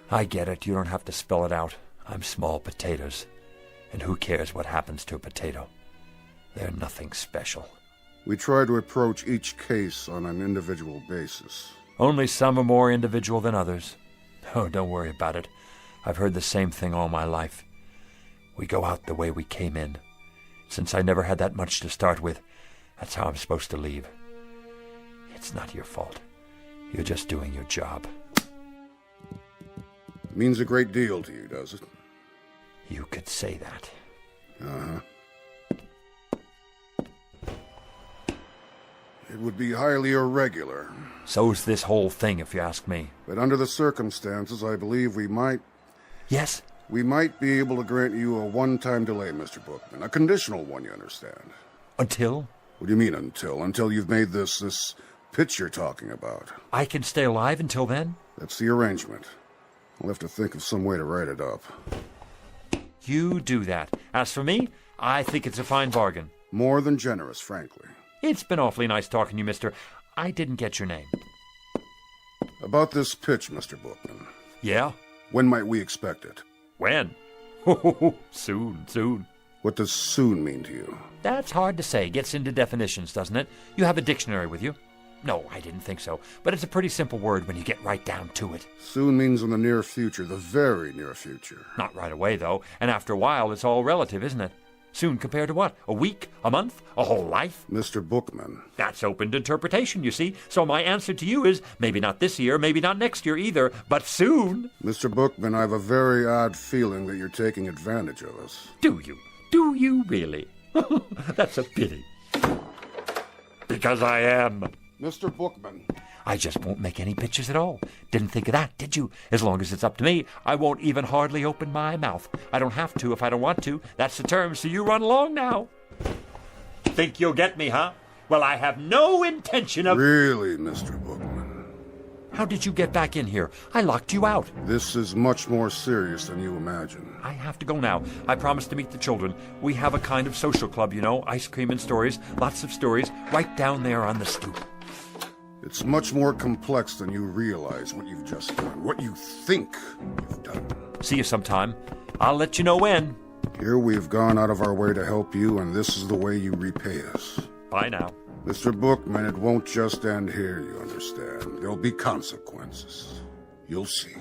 I get it. You don't have to spell it out. I'm small potatoes. And who cares what happens to a potato? They're nothing special.
We try to approach each case on an individual basis.
Only some are more individual than others. Oh, don't worry about it. I've heard the same thing all my life. We go out the way we came in. Since I never had that much to start with, that's how I'm supposed to leave. It's not your fault. You're just doing your job.
Means a great deal to you, does it?
You could say that.
Uh-huh. It would be highly irregular.
So's this whole thing, if you ask me.
But under the circumstances, I believe we might...
Yes?
We might be able to grant you a one-time delay, Mr. Bookman. A conditional one, you understand.
Until?
What do you mean, until? Until you've made this pitch you're talking about.
I can stay alive until then?
That's the arrangement. I'll have to think of some way to write it up.
You do that. As for me, I think it's a fine bargain.
More than generous, frankly.
It's been awfully nice talking to you, mister. I didn't get your name.
About this pitch, Mr. Bookman.
Yeah?
When might we expect it?
When? Soon.
What does soon mean to you?
That's hard to say. Gets into definitions, doesn't it? You have a dictionary with you? No, I didn't think so. But it's a pretty simple word when you get right down to it.
Soon means in the near future, the very near future.
Not right away, though. And after a while, it's all relative, isn't it? Soon compared to what? A week? A month? A whole life?
Mr. Bookman.
That's open to interpretation, you see. So my answer to you is maybe not this year, maybe not next year either, but soon.
Mr. Bookman, I have a very odd feeling that you're taking advantage of us.
Do you? Do you really? That's a pity. Because I am.
Mr. Bookman.
I just won't make any pictures at all. Didn't think of that, did you? As long as it's up to me, I won't even hardly open my mouth. I don't have to if I don't want to. That's the term, so you run along now. Think you'll get me, huh? Well, I have no intention of...
Really, Mr. Bookman?
How did you get back in here? I locked you out.
This is much more serious than you imagine.
I have to go now. I promised to meet the children. We have a kind of social club, you know, ice cream and stories, lots of stories, right down there on the stoop.
It's much more complex than you realize what you've just done, what you think you've done.
See you sometime. I'll let you know when.
Here we've gone out of our way to help you, and this is the way you repay us.
Bye now.
Mr. Bookman, it won't just end here, you understand. There'll be consequences. You'll see.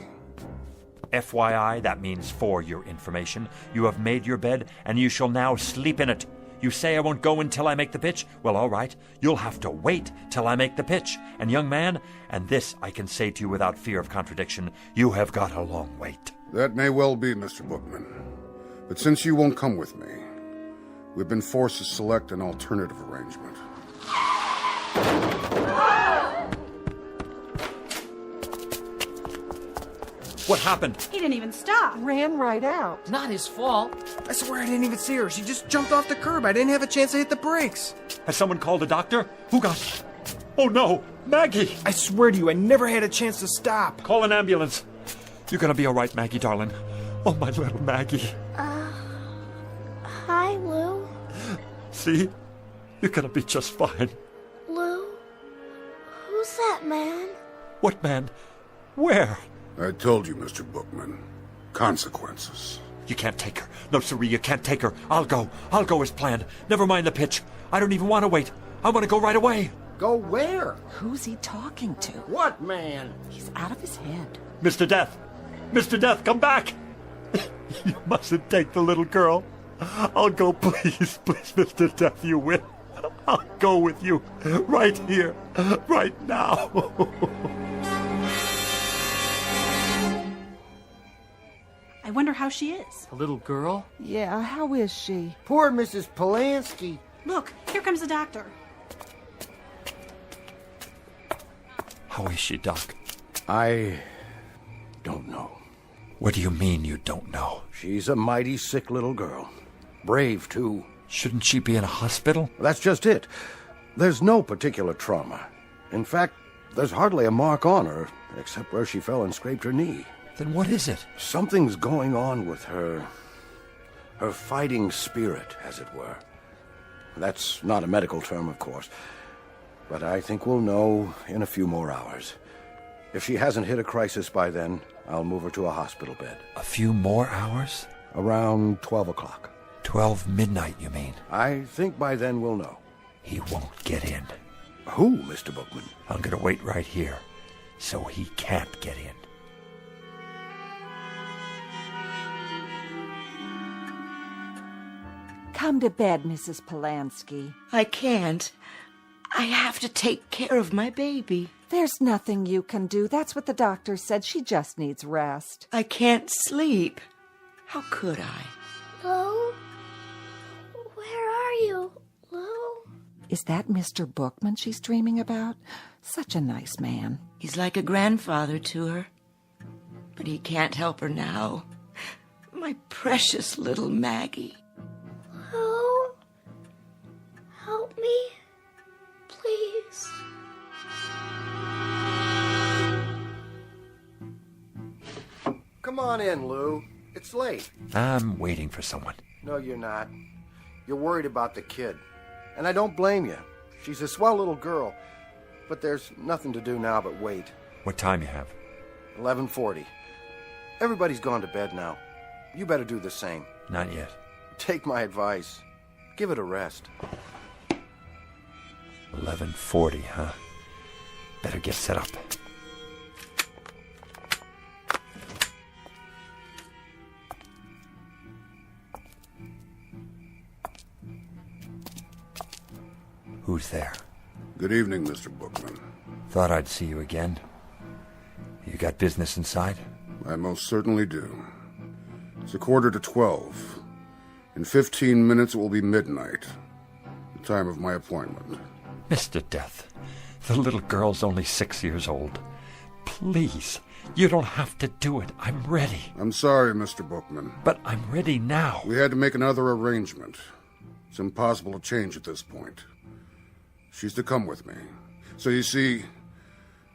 FYI, that means for your information. You have made your bed, and you shall now sleep in it. You say I won't go until I make the pitch? Well, all right. You'll have to wait till I make the pitch. And young man, and this I can say to you without fear of contradiction, you have got a long wait.
That may well be, Mr. Bookman. But since you won't come with me, we've been forced to select an alternative arrangement.
What happened?
He didn't even stop.
Ran right out.
Not his fault.
I swear I didn't even see her. She just jumped off the curb. I didn't have a chance to hit the brakes.
Has someone called a doctor? Who got... Oh, no! Maggie!
I swear to you, I never had a chance to stop.
Call an ambulance. You're gonna be all right, Maggie, darling. Oh, my little Maggie.
Hi, Lou.
See? You're gonna be just fine.
Lou? Who's that man?
What man? Where?
I told you, Mr. Bookman. Consequences.
You can't take her. No, siree, you can't take her. I'll go. I'll go as planned. Never mind the pitch. I don't even want to wait. I want to go right away.
Go where?
Who's he talking to?
What man?
He's out of his head.
Mr. Death! Mr. Death, come back! You mustn't take the little girl. I'll go, please, please, Mr. Death, you will. I'll go with you. Right here. Right now.
I wonder how she is.
A little girl?
Yeah, how is she?
Poor Mrs. Polanski.
Look, here comes the doctor.
How is she, Doc?
I don't know.
What do you mean you don't know?
She's a mighty sick little girl. Brave, too.
Shouldn't she be in a hospital?
That's just it. There's no particular trauma. In fact, there's hardly a mark on her, except where she fell and scraped her knee.
Then what is it?
Something's going on with her. Her fighting spirit, as it were. That's not a medical term, of course. But I think we'll know in a few more hours. If she hasn't hit a crisis by then, I'll move her to a hospital bed.
A few more hours?
Around 12 o'clock.
12 midnight, you mean?
I think by then we'll know.
He won't get in.
Who, Mr. Bookman?
I'm gonna wait right here, so he can't get in.
Come to bed, Mrs. Polanski.
I can't. I have to take care of my baby.
There's nothing you can do. That's what the doctor said. She just needs rest.
I can't sleep. How could I?
Lou? Where are you, Lou?
Is that Mr. Bookman she's dreaming about? Such a nice man.
He's like a grandfather to her. But he can't help her now. My precious little Maggie.
Lou? Help me, please.
Come on in, Lou. It's late.
I'm waiting for someone.
No, you're not. You're worried about the kid. And I don't blame you. She's a swell little girl. But there's nothing to do now but wait.
What time you have?
11:40. Everybody's gone to bed now. You better do the same.
Not yet.
Take my advice. Give it a rest.
11:40, huh? Better get set up. Who's there?
Good evening, Mr. Bookman.
Thought I'd see you again. You got business inside?
I most certainly do. It's 11:45. In 15 minutes it will be midnight, the time of my appointment.
Mr. Death, the little girl's only 6 years old. Please, you don't have to do it. I'm ready.
I'm sorry, Mr. Bookman.
But I'm ready now.
We had to make another arrangement. It's impossible to change at this point. She's to come with me. So you see,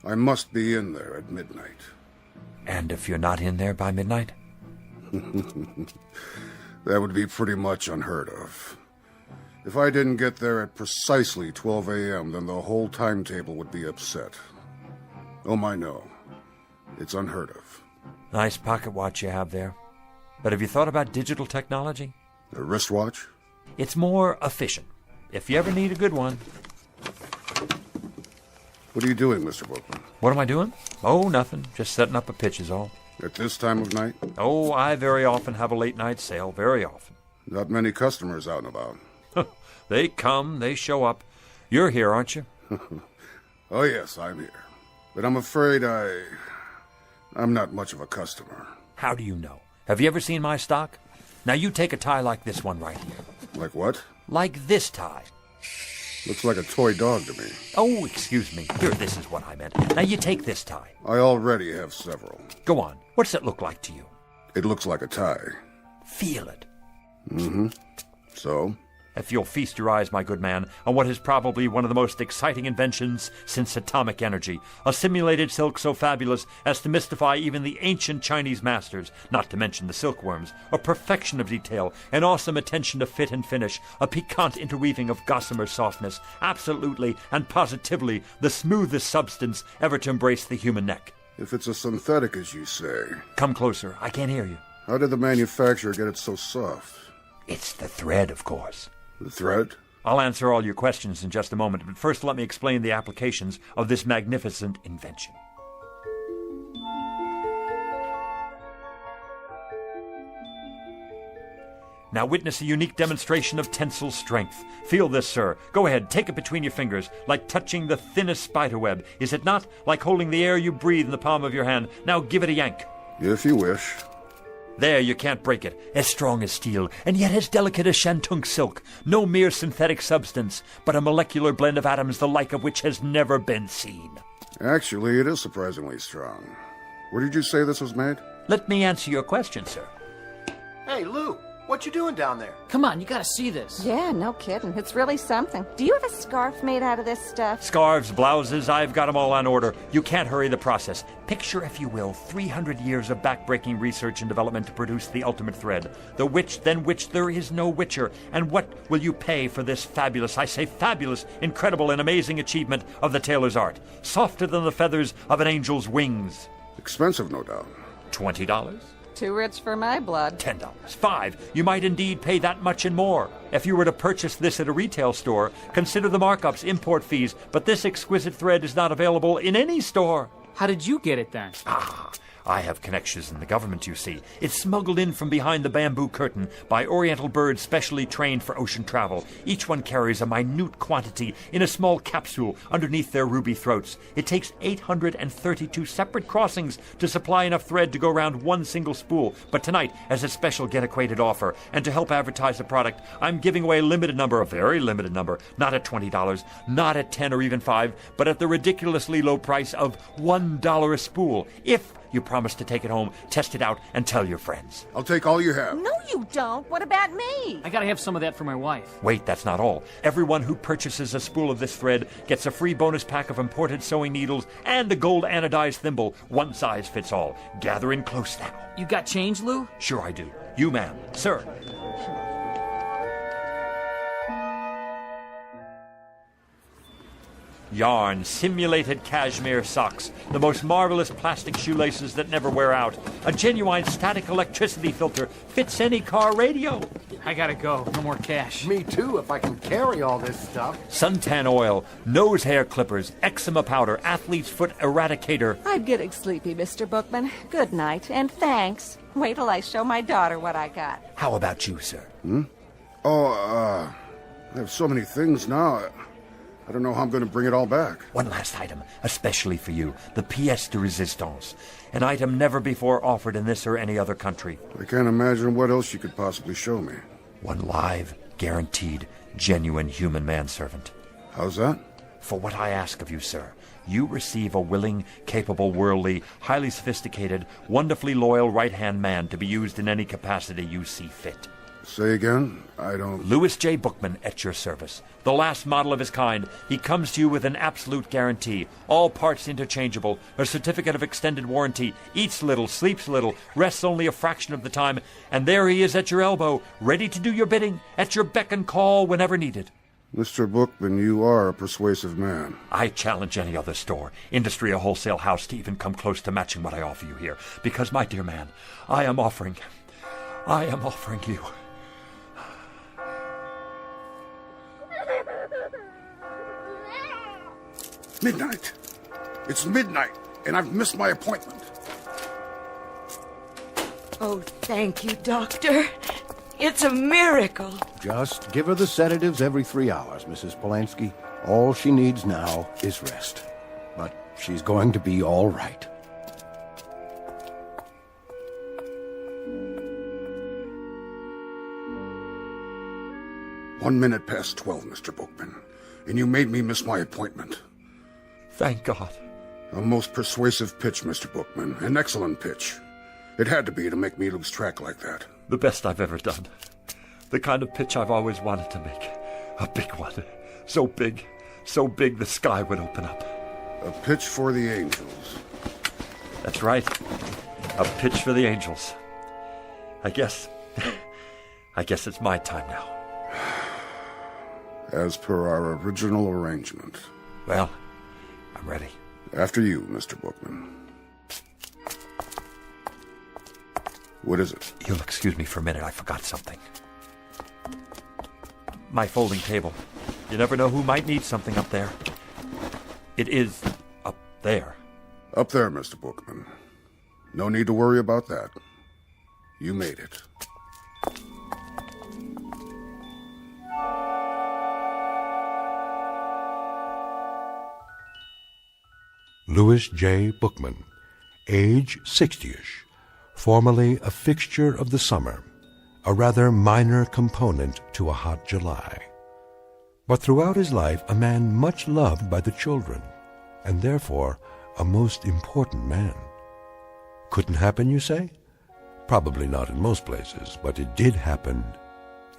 I must be in there at midnight.
And if you're not in there by midnight?
That would be pretty much unheard of. If I didn't get there at precisely 12 a.m., then the whole timetable would be upset. Oh, my, no. It's unheard of.
Nice pocket watch you have there. But have you thought about digital technology?
A wristwatch?
It's more efficient, if you ever need a good one.
What are you doing, Mr. Bookman?
What am I doing? Oh, nothing. Just setting up a pitch is all.
At this time of night?
Oh, I very often have a late night sale. Very often.
Not many customers out and about.
They come, they show up. You're here, aren't you?
Oh, yes, I'm here. But I'm afraid I'm not much of a customer.
How do you know? Have you ever seen my stock? Now you take a tie like this one right here.
Like what?
Like this tie.
Looks like a toy dog to me.
Oh, excuse me. Here, this is what I meant. Now you take this tie.
I already have several.
Go on. What's it look like to you?
It looks like a tie.
Feel it.
Mm-hmm. So?
If you'll feast your eyes, my good man, on what is probably one of the most exciting inventions since atomic energy, a simulated silk so fabulous as to mystify even the ancient Chinese masters, not to mention the silkworms, a perfection of detail, an awesome attention to fit and finish, a piquant interweaving of gossamer softness, absolutely and positively the smoothest substance ever to embrace the human neck.
If it's a synthetic, as you say...
Come closer. I can't hear you.
How did the manufacturer get it so soft?
It's the thread, of course.
The thread?
I'll answer all your questions in just a moment, but first let me explain the applications of this magnificent invention. Now witness a unique demonstration of tensile strength. Feel this, sir. Go ahead, take it between your fingers, like touching the thinnest spiderweb. Is it not? Like holding the air you breathe in the palm of your hand. Now give it a yank.
If you wish.
There, you can't break it. As strong as steel, and yet as delicate as shantung silk. No mere synthetic substance, but a molecular blend of atoms the like of which has never been seen.
Actually, it is surprisingly strong. Where did you say this was made?
Let me answer your question, sir.
Hey, Lou, what you doing down there?
Come on, you gotta see this.
Yeah, no kidding. It's really something. Do you have a scarf made out of this stuff?
Scarves, blouses, I've got them all on order. You can't hurry the process. Picture, if you will, 300 years of backbreaking research and development to produce the ultimate thread. The which, than which there is no witcher. And what will you pay for this fabulous, I say fabulous, incredible and amazing achievement of the tailor's art? Softer than the feathers of an angel's wings.
Expensive, no doubt.
$20?
Too rich for my blood.
$10. $5. You might indeed pay that much and more. If you were to purchase this at a retail store, consider the markups, import fees, but this exquisite thread is not available in any store.
How did you get it then?
I have connections in the government, you see. It's smuggled in from behind the bamboo curtain by Oriental birds specially trained for ocean travel. Each one carries a minute quantity in a small capsule underneath their ruby throats. It takes 832 separate crossings to supply enough thread to go around one single spool. But tonight, as a special get-acquainted offer, and to help advertise the product, I'm giving away a limited number, a very limited number, not at $20, not at $10 or even $5, but at the ridiculously low price of $1 a spool. If you promise to take it home, test it out, and tell your friends.
I'll take all you have.
No, you don't. What about me?
I gotta have some of that for my wife.
Wait, that's not all. Everyone who purchases a spool of this thread gets a free bonus pack of imported sewing needles and a gold anodized thimble. One size fits all. Gather in close now.
You got change, Lou?
Sure I do. You, ma'am. Sir. Yarn, simulated cashmere socks, the most marvelous plastic shoelaces that never wear out, a genuine static electricity filter, fits any car radio.
I gotta go. No more cash.
Me too, if I can carry all this stuff.
Suntan oil, nose hair clippers, eczema powder, athlete's foot eradicator.
I'm getting sleepy, Mr. Bookman. Good night, and thanks. Wait till I show my daughter what I got.
How about you, sir?
Oh, I have so many things now. I don't know how I'm going to bring it all back.
One last item, especially for you. The pièce de résistance. An item never before offered in this or any other country.
I can't imagine what else you could possibly show me.
One live, guaranteed, genuine human manservant.
How's that?
For what I ask of you, sir, you receive a willing, capable, worldly, highly sophisticated, wonderfully loyal right-hand man to be used in any capacity you see fit.
Say again? I don't...
Louis J. Bookman at your service. The last model of his kind. He comes to you with an absolute guarantee. All parts interchangeable. A certificate of extended warranty. Eats little, sleeps little, rests only a fraction of the time. And there he is at your elbow, ready to do your bidding, at your beck and call whenever needed.
Mr. Bookman, you are a persuasive man.
I challenge any other store, industry or wholesale house to even come close to matching what I offer you here. Because, my dear man, I am offering you...
Midnight. It's midnight, and I've missed my appointment.
Oh, thank you, Doctor. It's a miracle.
Just give her the sedatives every 3 hours, Mrs. Polanski. All she needs now is rest. But she's going to be all right.
One minute past 12, Mr. Bookman, and you made me miss my appointment.
Thank God.
A most persuasive pitch, Mr. Bookman. An excellent pitch. It had to be to make me lose track like that.
The best I've ever done. The kind of pitch I've always wanted to make. A big one. So big the sky would open up.
A pitch for the angels.
That's right. A pitch for the angels. I guess it's my time now.
As per our original arrangement.
Well, I'm ready.
After you, Mr. Bookman. What is it?
You'll excuse me for a minute. I forgot something. My folding table. You never know who might need something up there. It is up there.
Up there, Mr. Bookman. No need to worry about that. You made it.
Louis J. Bookman, age 60ish, formerly a fixture of the summer, a rather minor component to a hot July. But throughout his life, a man much loved by the children, and therefore a most important man. Couldn't happen, you say? Probably not in most places, but it did happen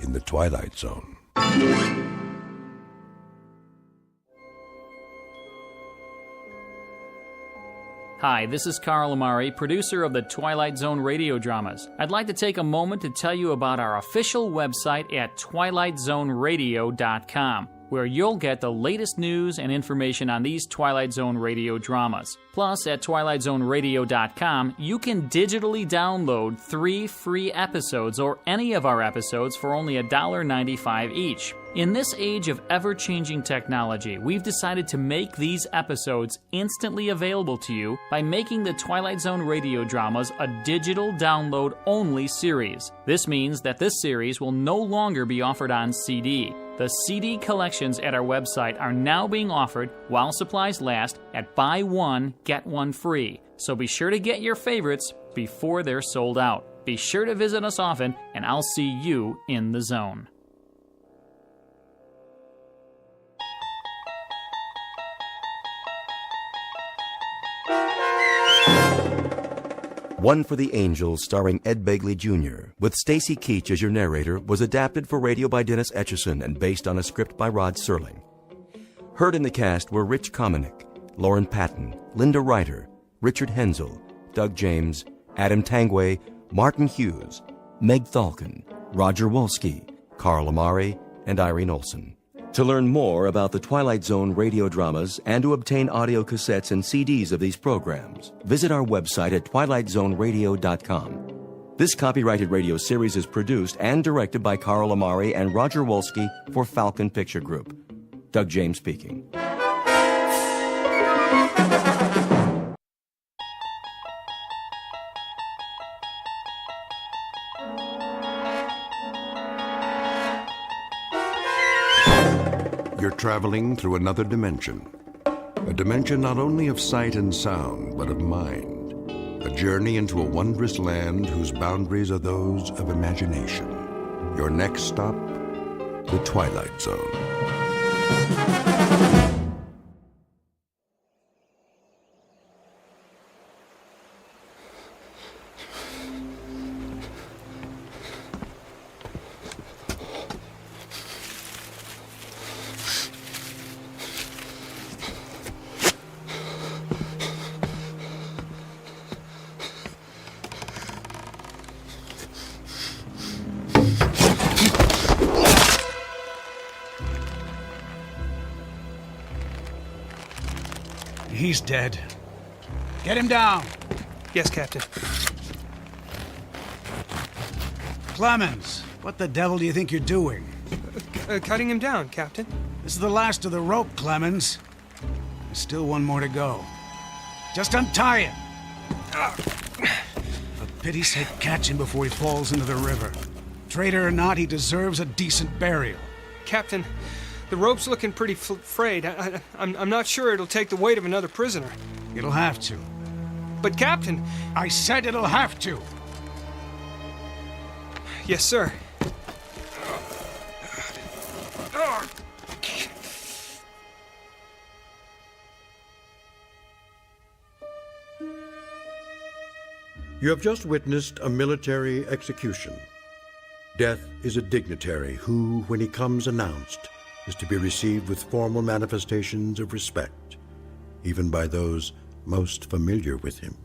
in the Twilight Zone.
Hi, this is Carl Amari, producer of the Twilight Zone radio dramas. I'd like to take a moment to tell you about our official website at twilightzoneradio.com, where you'll get the latest news and information on these Twilight Zone radio dramas. Plus, at twilightzoneradio.com, you can digitally download 3 free episodes or any of our episodes for only $1.95 each. In this age of ever-changing technology, we've decided to make these episodes instantly available to you by making the Twilight Zone radio dramas a digital download-only series. This means that this series will no longer be offered on CD. The CD collections at our website are now being offered while supplies last at buy one, get one free. So be sure to get your favorites before they're sold out. Be sure to visit us often, and I'll see you in the zone.
One for the Angels, starring Ed Begley Jr., with Stacy Keach as your narrator, was adapted for radio by Dennis Etchison and based on a script by Rod Serling. Heard in the cast were Rich Kominick, Lauren Patton, Linda Ryder, Richard Hensel, Doug James, Adam Tangway, Martin Hughes, Meg Thalken, Roger Wolski, Carl Amari, and Irene Olson. To learn more about the Twilight Zone radio dramas and to obtain audio cassettes and CDs of these programs, visit our website at twilightzoneradio.com. This copyrighted radio series is produced and directed by Carl Amari and Roger Wolski for Falcon Picture Group. Doug James speaking.
Your traveling through another dimension. A dimension not only of sight and sound, but of mind. A journey into a wondrous land whose boundaries are those of imagination. Your next stop, the Twilight Zone.
He's dead. Get him down.
Yes, Captain.
Clemens, what the devil do you think you're doing?
Cutting him down, Captain.
This is the last of the rope, Clemens. There's still one more to go. Just untie it. For pity's sake, catch him before he falls into the river. Traitor or not, he deserves a decent burial.
Captain, the rope's looking pretty frayed. I'm not sure it'll take the weight of another prisoner.
It'll have to.
But, Captain...
I said it'll have to.
Yes, sir.
You have just witnessed a military execution. Death is a dignitary who, when he comes announced, is to be received with formal manifestations of respect, even by those most familiar with him.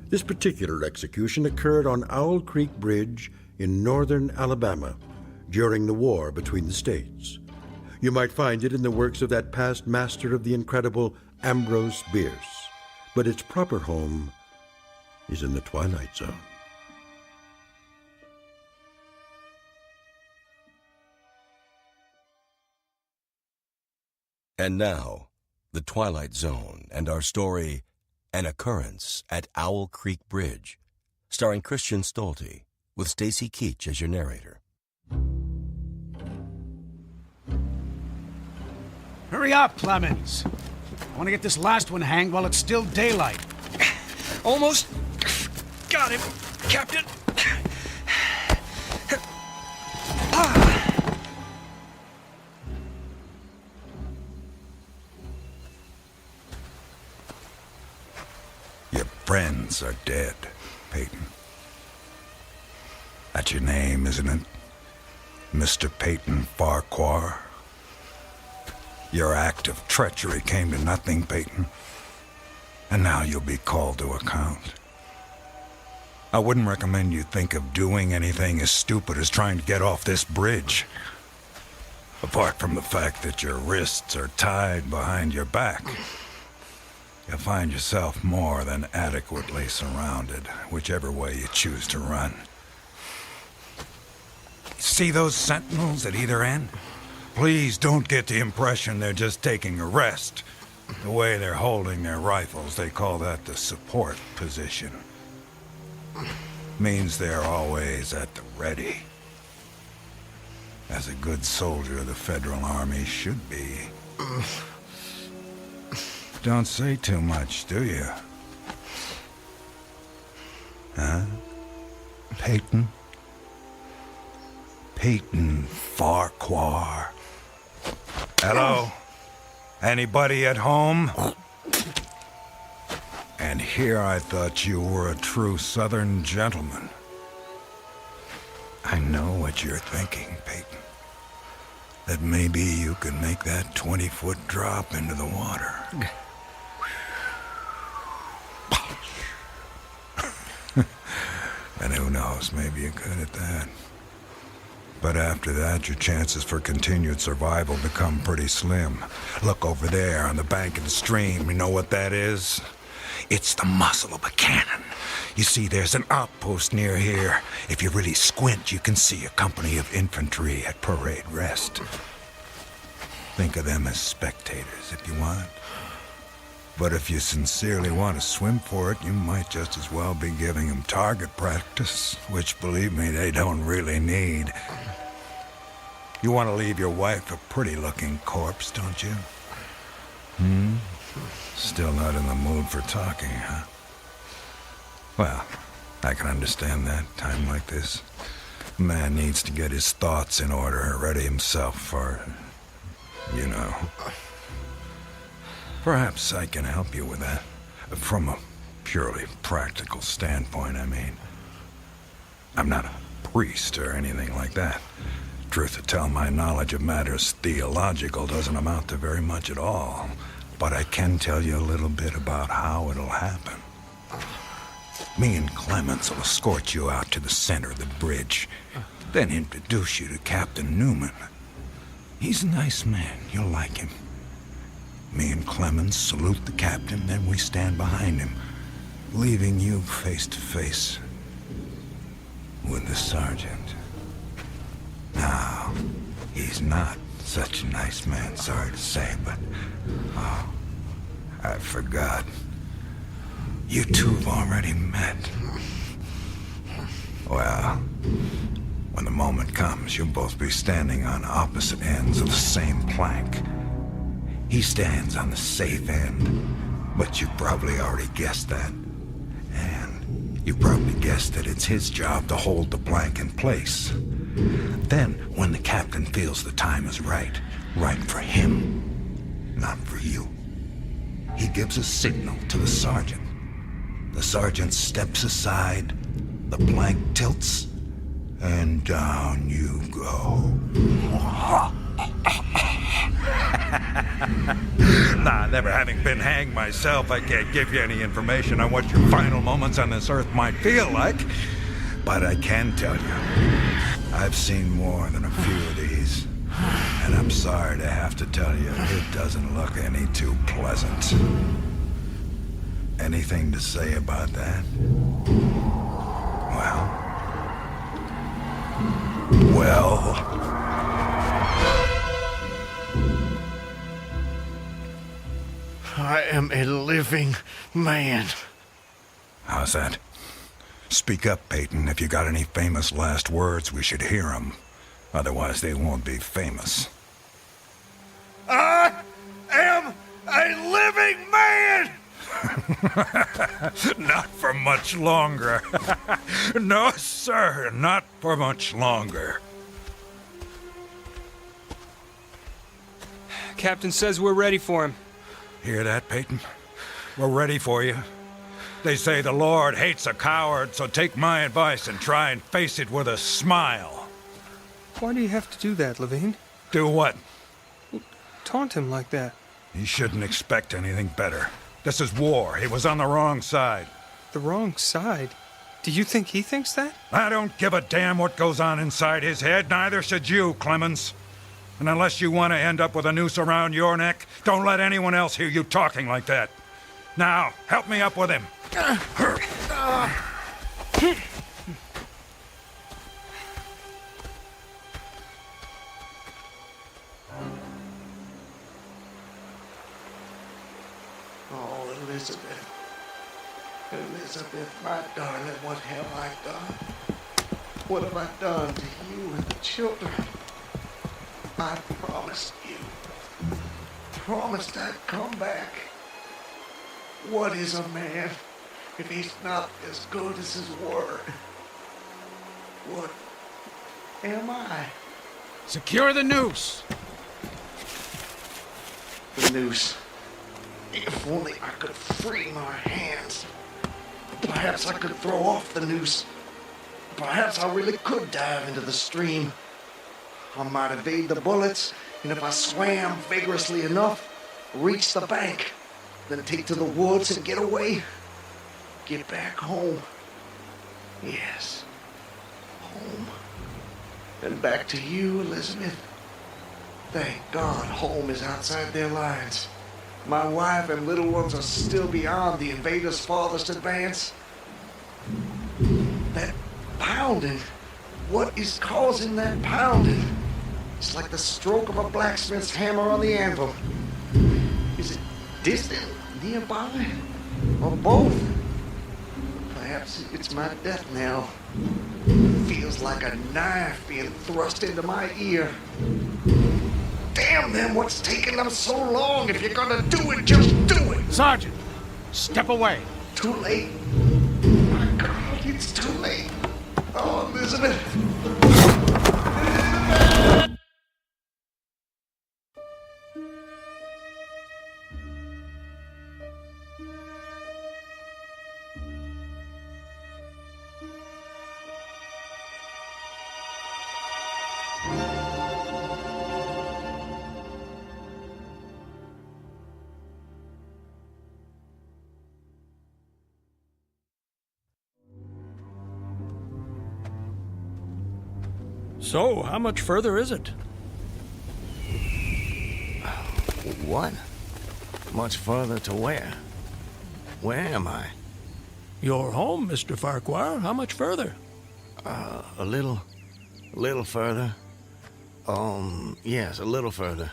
This particular execution occurred on Owl Creek Bridge in northern Alabama during the war between the states. You might find it in the works of that past master of the incredible Ambrose Bierce, but its proper home is in the Twilight Zone.
And now, the Twilight Zone and our story, An Occurrence at Owl Creek Bridge, starring Christian Stolte, with Stacy Keach as your narrator.
Hurry up, Clemens. I want to get this last one hanged while it's still daylight.
Almost got him, Captain.
Your friends are dead, Peyton. That's your name, isn't it? Mr. Peyton Farquhar. Your act of treachery came to nothing, Peyton. And now you'll be called to account. I wouldn't recommend you think of doing anything as stupid as trying to get off this bridge. Apart from the fact that your wrists are tied behind your back, you'll find yourself more than adequately surrounded, whichever way you choose to run. See those sentinels at either end? Please don't get the impression they're just taking a rest. The way they're holding their rifles, they call that the support position. Means they're always at the ready. As a good soldier of the Federal Army should be. Don't say too much, do you? Huh? Peyton? Peyton Farquhar. Hello? Anybody at home? And here I thought you were a true Southern gentleman. I know what you're thinking, Peyton. That maybe you can make that 20-foot drop into the water. And who knows, maybe you're good at that. But after that, your chances for continued survival become pretty slim. Look over there on the bank of the stream. You know what that is? It's the muzzle of a cannon. You see, there's an outpost near here. If you really squint, you can see a company of infantry at parade rest. Think of them as spectators if you want. But if you sincerely want to swim for it, you might just as well be giving them target practice, which, believe me, they don't really need. You want to leave your wife a pretty-looking corpse, don't you? Still not in the mood for talking, huh? Well, I can understand that, time like this. A man needs to get his thoughts in order, ready himself for, you know. Perhaps I can help you with that. From a purely practical standpoint, I mean. I'm not a priest or anything like that. Truth to tell, my knowledge of matters theological doesn't amount to very much at all. But I can tell you a little bit about how it'll happen. Me and Clemens will escort you out to the center of the bridge, then introduce you to Captain Newman. He's a nice man. You'll like him. Me and Clemens salute the captain, then we stand behind him, leaving you face to face with the sergeant. Now, he's not such a nice man, sorry to say, but... Oh, I forgot. You two have already met. Well, when the moment comes, you'll both be standing on opposite ends of the same plank. He stands on the safe end, but you probably already guessed that. And you probably guessed that it's his job to hold the plank in place. Then, when the captain feels the time is right for him, not for you, he gives a signal to the sergeant. The sergeant steps aside, the plank tilts, and down you go. Nah, never having been hanged myself, I can't give you any information on what your final moments on this earth might feel like. But I can tell you, I've seen more than a few of these. And I'm sorry to have to tell you, it doesn't look any too pleasant. Anything to say about that? Well...
I am a living man.
How's that? Speak up, Peyton. If you got any famous last words, we should hear them. Otherwise, they won't be famous.
I am a living man!
Not for much longer. No, sir, not for much longer.
Captain says we're ready for him.
Hear that, Peyton? We're ready for you. They say the Lord hates a coward, so take my advice and try and face it with a smile.
Why do you have to do that, Levine?
Do what?
Taunt him like that.
He shouldn't expect anything better. This is war. He was on the wrong side.
The wrong side? Do you think he thinks that?
I don't give a damn what goes on inside his head. Neither should you, Clemens. And unless you want to end up with a noose around your neck, don't let anyone else hear you talking like that. Now, help me up with him.
Oh, Elizabeth. Elizabeth, my darling, what have I done? What have I done to you and the children? I promised you. Promised I'd come back. What is a man if he's not as good as his word? What am I?
Secure the noose.
The noose. If only I could free my hands. Perhaps I could throw off the noose. Perhaps I really could dive into the stream. I might evade the bullets, and if I swam vigorously enough, reach the bank, then take to the woods and get away. Get back home. Yes, home. And back to you, Elizabeth. Thank God home is outside their lines. My wife and little ones are still beyond the invaders' farthest advance. That pounding. What is causing that pounding? It's like the stroke of a blacksmith's hammer on the anvil. Is it distant, nearby, or both? Perhaps it's my death knell. feels like a knife being thrust into my ear. Damn them, what's taking them so long? If you're gonna do it, just do it!
Sergeant, step away.
Too late. My God, it's too late. Oh, Elizabeth.
So, how much further is it?
What? Much further to where? Where am I?
You're home, Mr. Farquhar. How much further?
A little further. Yes, a little further.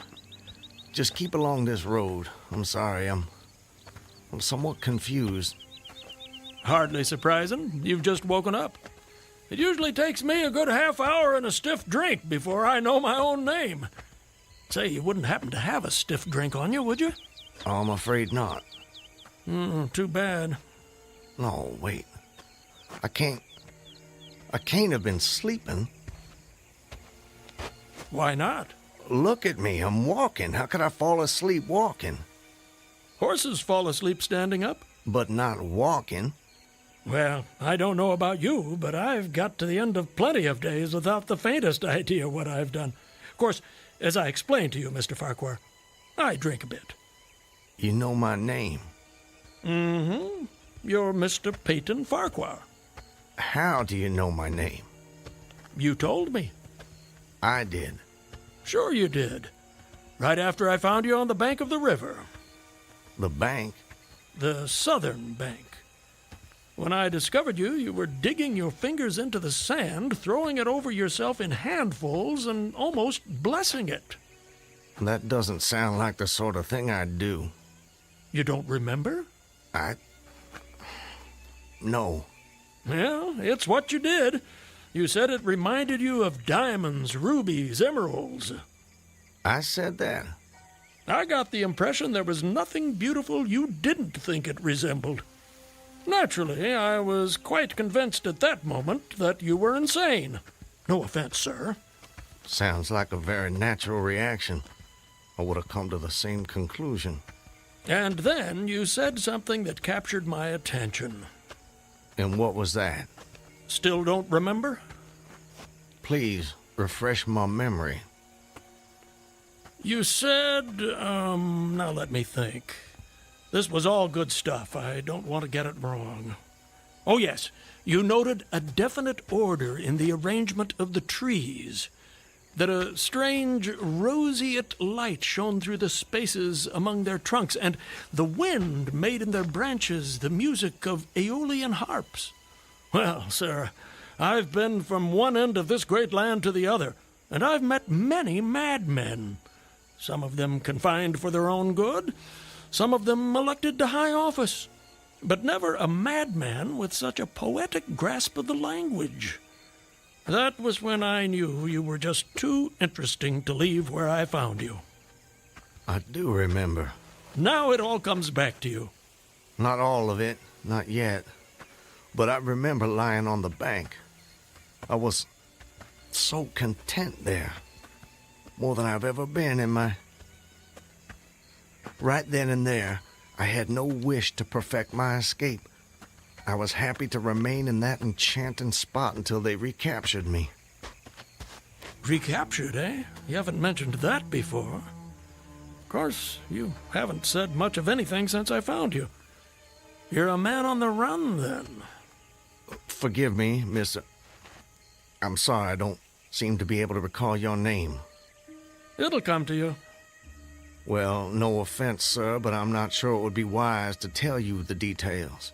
Just keep along this road. I'm sorry, I'm somewhat confused.
Hardly surprising. You've just woken up. It usually takes me a good half hour and a stiff drink before I know my own name. Say, you wouldn't happen to have a stiff drink on you, would you?
I'm afraid not.
Too bad.
No, wait. I can't have been sleeping.
Why not?
Look at me, I'm walking. How could I fall asleep walking?
Horses fall asleep standing up.
But not walking.
Well, I don't know about you, but I've got to the end of plenty of days without the faintest idea what I've done. Of course, as I explained to you, Mr. Farquhar, I drink a bit.
You know my name?
Mm-hmm. You're Mr. Peyton Farquhar.
How do you know my name?
You told me.
I did.
Sure you did. Right after I found you on the bank of the river.
The bank?
The southern bank. When I discovered you, you were digging your fingers into the sand, throwing it over yourself in handfuls, and almost blessing it.
That doesn't sound like the sort of thing I'd do.
You don't remember?
No.
Well, it's what you did. You said it reminded you of diamonds, rubies, emeralds.
I said that?
I got the impression there was nothing beautiful you didn't think it resembled. Naturally, I was quite convinced at that moment that you were insane. No offense, sir.
Sounds like a very natural reaction. I would have come to the same conclusion.
And then you said something that captured my attention.
And what was that?
Still don't remember?
Please, refresh my memory.
You said, now let me think. This was all good stuff. I don't want to get it wrong. Oh, yes. You noted a definite order in the arrangement of the trees. That a strange roseate light shone through the spaces among their trunks, and the wind made in their branches the music of aeolian harps. Well, sir, I've been from one end of this great land to the other, and I've met many madmen. Some of them confined for their own good, some of them elected to high office, but never a madman with such a poetic grasp of the language. That was when I knew you were just too interesting to leave where I found you.
I do remember.
Now it all comes back to you.
Not all of it, not yet. But I remember lying on the bank. I was so content there. More than I've ever been in my... Right then and there, I had no wish to perfect my escape. I was happy to remain in that enchanting spot until they recaptured me.
Recaptured, eh? You haven't mentioned that before. Of course, you haven't said much of anything since I found you. You're a man on the run, then.
Forgive me, Miss... I'm sorry I don't seem to be able to recall your name.
It'll come to you.
Well, no offense, sir, but I'm not sure it would be wise to tell you the details.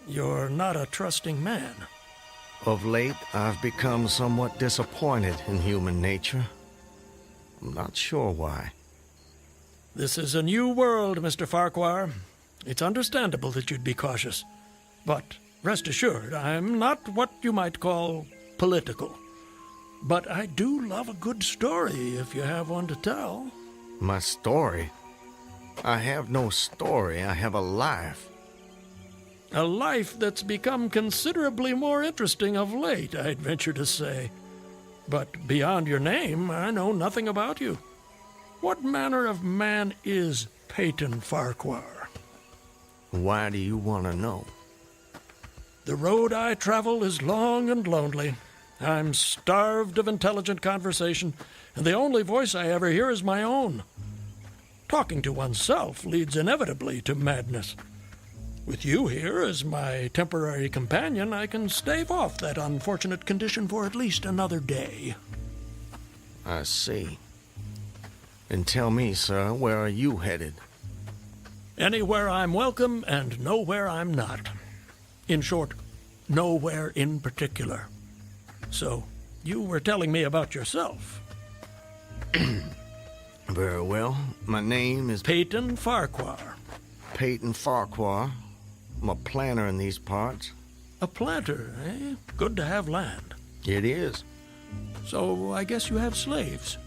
You're not a trusting man.
Of late, I've become somewhat disappointed in human nature. I'm not sure why.
This is a new world, Mr. Farquhar. It's understandable that you'd be cautious. But rest assured, I'm not what you might call political. But I do love a good story if you have one to tell.
My story? I have no story. I have a life.
A life that's become considerably more interesting of late, I'd venture to say. But beyond your name, I know nothing about you. What manner of man is Peyton Farquhar?
Why do you want to know?
The road I travel is long and lonely. I'm starved of intelligent conversation, and the only voice I ever hear is my own. Talking to oneself leads inevitably to madness. With you here as my temporary companion, I can stave off that unfortunate condition for at least another day.
I see. And tell me, sir, where are you headed?
Anywhere I'm welcome and nowhere I'm not. In short, nowhere in particular. So, you were telling me about yourself.
Very well. My name is
Peyton Farquhar.
Peyton Farquhar. I'm a planter in these parts.
A planter, eh? Good to have land.
It is.
So, I guess you have slaves.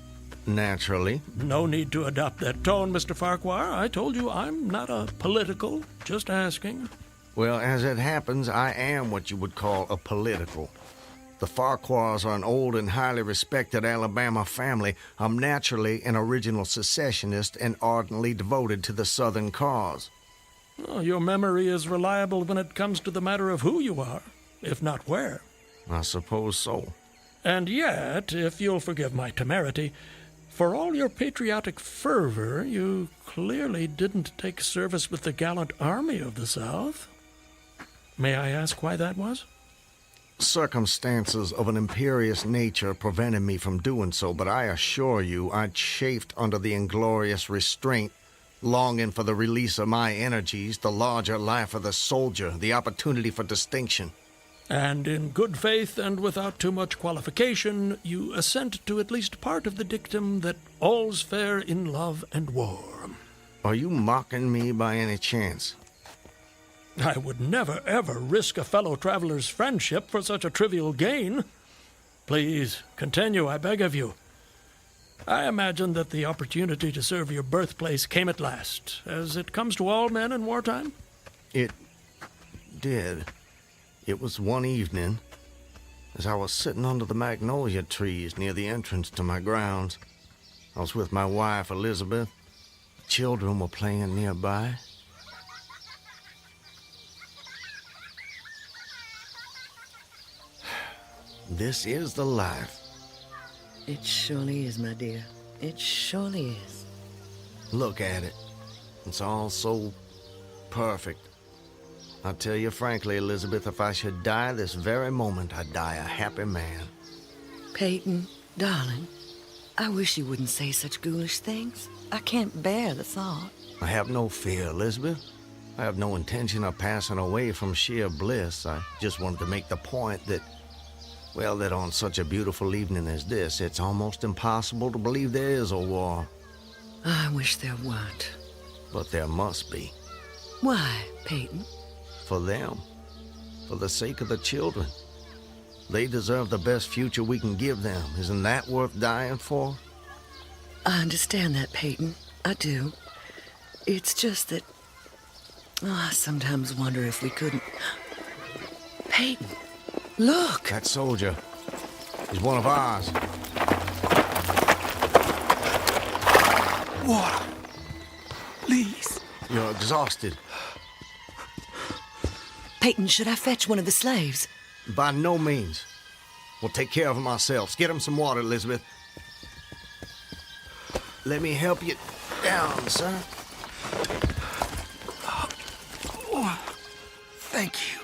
Naturally.
No need to adopt that tone, Mr. Farquhar. I told you I'm not a political, just asking.
Well, as it happens, I am what you would call a political. The Farquhars are an old and highly respected Alabama family. I'm naturally an original secessionist and ardently devoted to the Southern cause.
Oh, your memory is reliable when it comes to the matter of who you are, if not where.
I suppose so.
And yet, if you'll forgive my temerity, for all your patriotic fervor, you clearly didn't take service with the gallant army of the South. May I ask why that was?
Circumstances of an imperious nature prevented me from doing so, but I assure you I chafed under the inglorious restraint, longing for the release of my energies, the larger life of the soldier, the opportunity for distinction.
And in good faith and without too much qualification, you assent to at least part of the dictum that all's fair in love and war.
Are you mocking me by any chance?
I would never, ever risk a fellow traveler's friendship for such a trivial gain. Please, continue, I beg of you. I imagine that the opportunity to serve your birthplace came at last, as it comes to all men in wartime?
It did. It was one evening, as I was sitting under the magnolia trees near the entrance to my grounds. I was with my wife, Elizabeth. Children were playing nearby. This is the life.
It surely is, my dear. It surely is.
Look at it. It's all so perfect. I'll tell you frankly, Elizabeth, if I should die this very moment, I'd die a happy man.
Peyton, darling, I wish you wouldn't say such ghoulish things. I can't bear the thought.
I have no fear, Elizabeth. I have no intention of passing away from sheer bliss. I just wanted to make the point that, well, that on such a beautiful evening as this, it's almost impossible to believe there is a war.
I wish there weren't.
But there must be.
Why, Peyton?
For them. For the sake of the children. They deserve the best future we can give them. Isn't that worth dying for?
I understand that, Peyton. I do. It's just that... I sometimes wonder if we couldn't... Peyton, look!
That soldier is one of ours.
Water. Please.
You're exhausted.
Peyton, should I fetch one of the slaves?
By no means. We'll take care of them ourselves. Get him some water, Elizabeth. Let me help you down, sir.
Oh, thank you.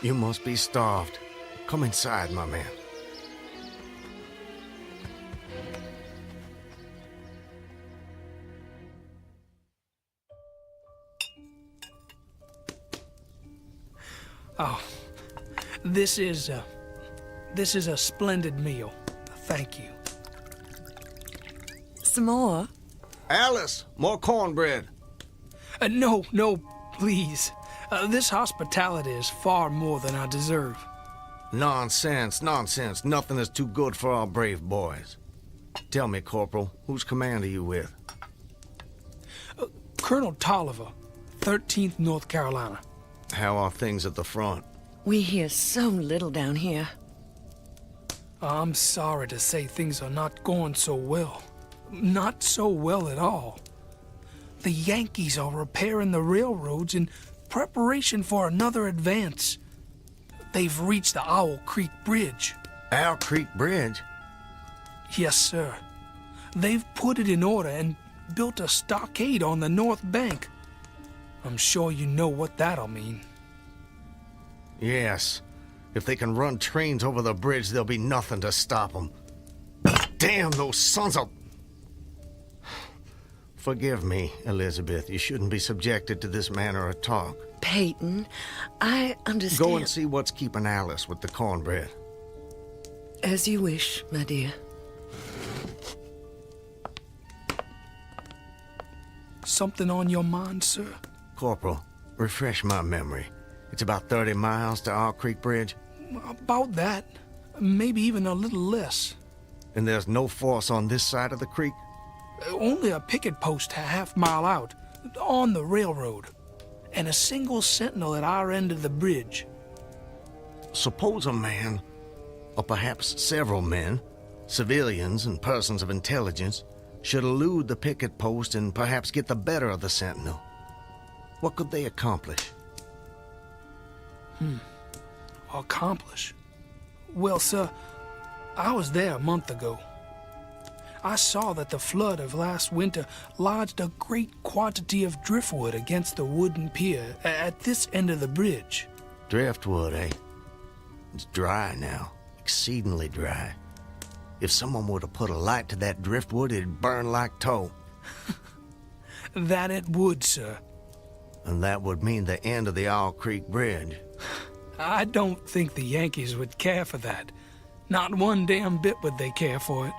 You must be starved. Come inside, my man.
Oh, this is a splendid meal. Thank you.
Some more?
Alice, more cornbread.
No, please. This hospitality is far more than I deserve.
Nonsense, nonsense. Nothing is too good for our brave boys. Tell me, Corporal, whose command are you with?
Colonel Tolliver, 13th North Carolina.
How are things at the front?
We hear so little down here.
I'm sorry to say things are not going so well. Not so well at all. The Yankees are repairing the railroads in preparation for another advance. They've reached the Owl Creek Bridge.
Owl Creek Bridge?
Yes, sir. They've put it in order and built a stockade on the north bank. I'm sure you know what that'll mean.
Yes. If they can run trains over the bridge, there'll be nothing to stop them. Damn those sons of... Forgive me, Elizabeth. You shouldn't be subjected to this manner of talk.
Peyton, I understand...
Go and see what's keeping Alice with the cornbread.
As you wish, my dear.
Something on your mind, sir?
Corporal, refresh my memory. It's about 30 miles to Owl Creek Bridge?
About that. Maybe even a little less.
And there's no force on this side of the creek?
Only a picket post a half-mile out, on the railroad, and a single sentinel at our end of the bridge.
Suppose a man, or perhaps several men, civilians and persons of intelligence, should elude the picket post and perhaps get the better of the sentinel. What could they accomplish?
Accomplish? Well, sir, I was there a month ago. I saw that the flood of last winter lodged a great quantity of driftwood against the wooden pier at this end of the bridge.
Driftwood, eh? It's dry now, exceedingly dry. If someone were to put a light to that driftwood, it'd burn like tow.
That it would, sir.
And that would mean the end of the Owl Creek Bridge.
I don't think the Yankees would care for that. Not one damn bit would they care for it.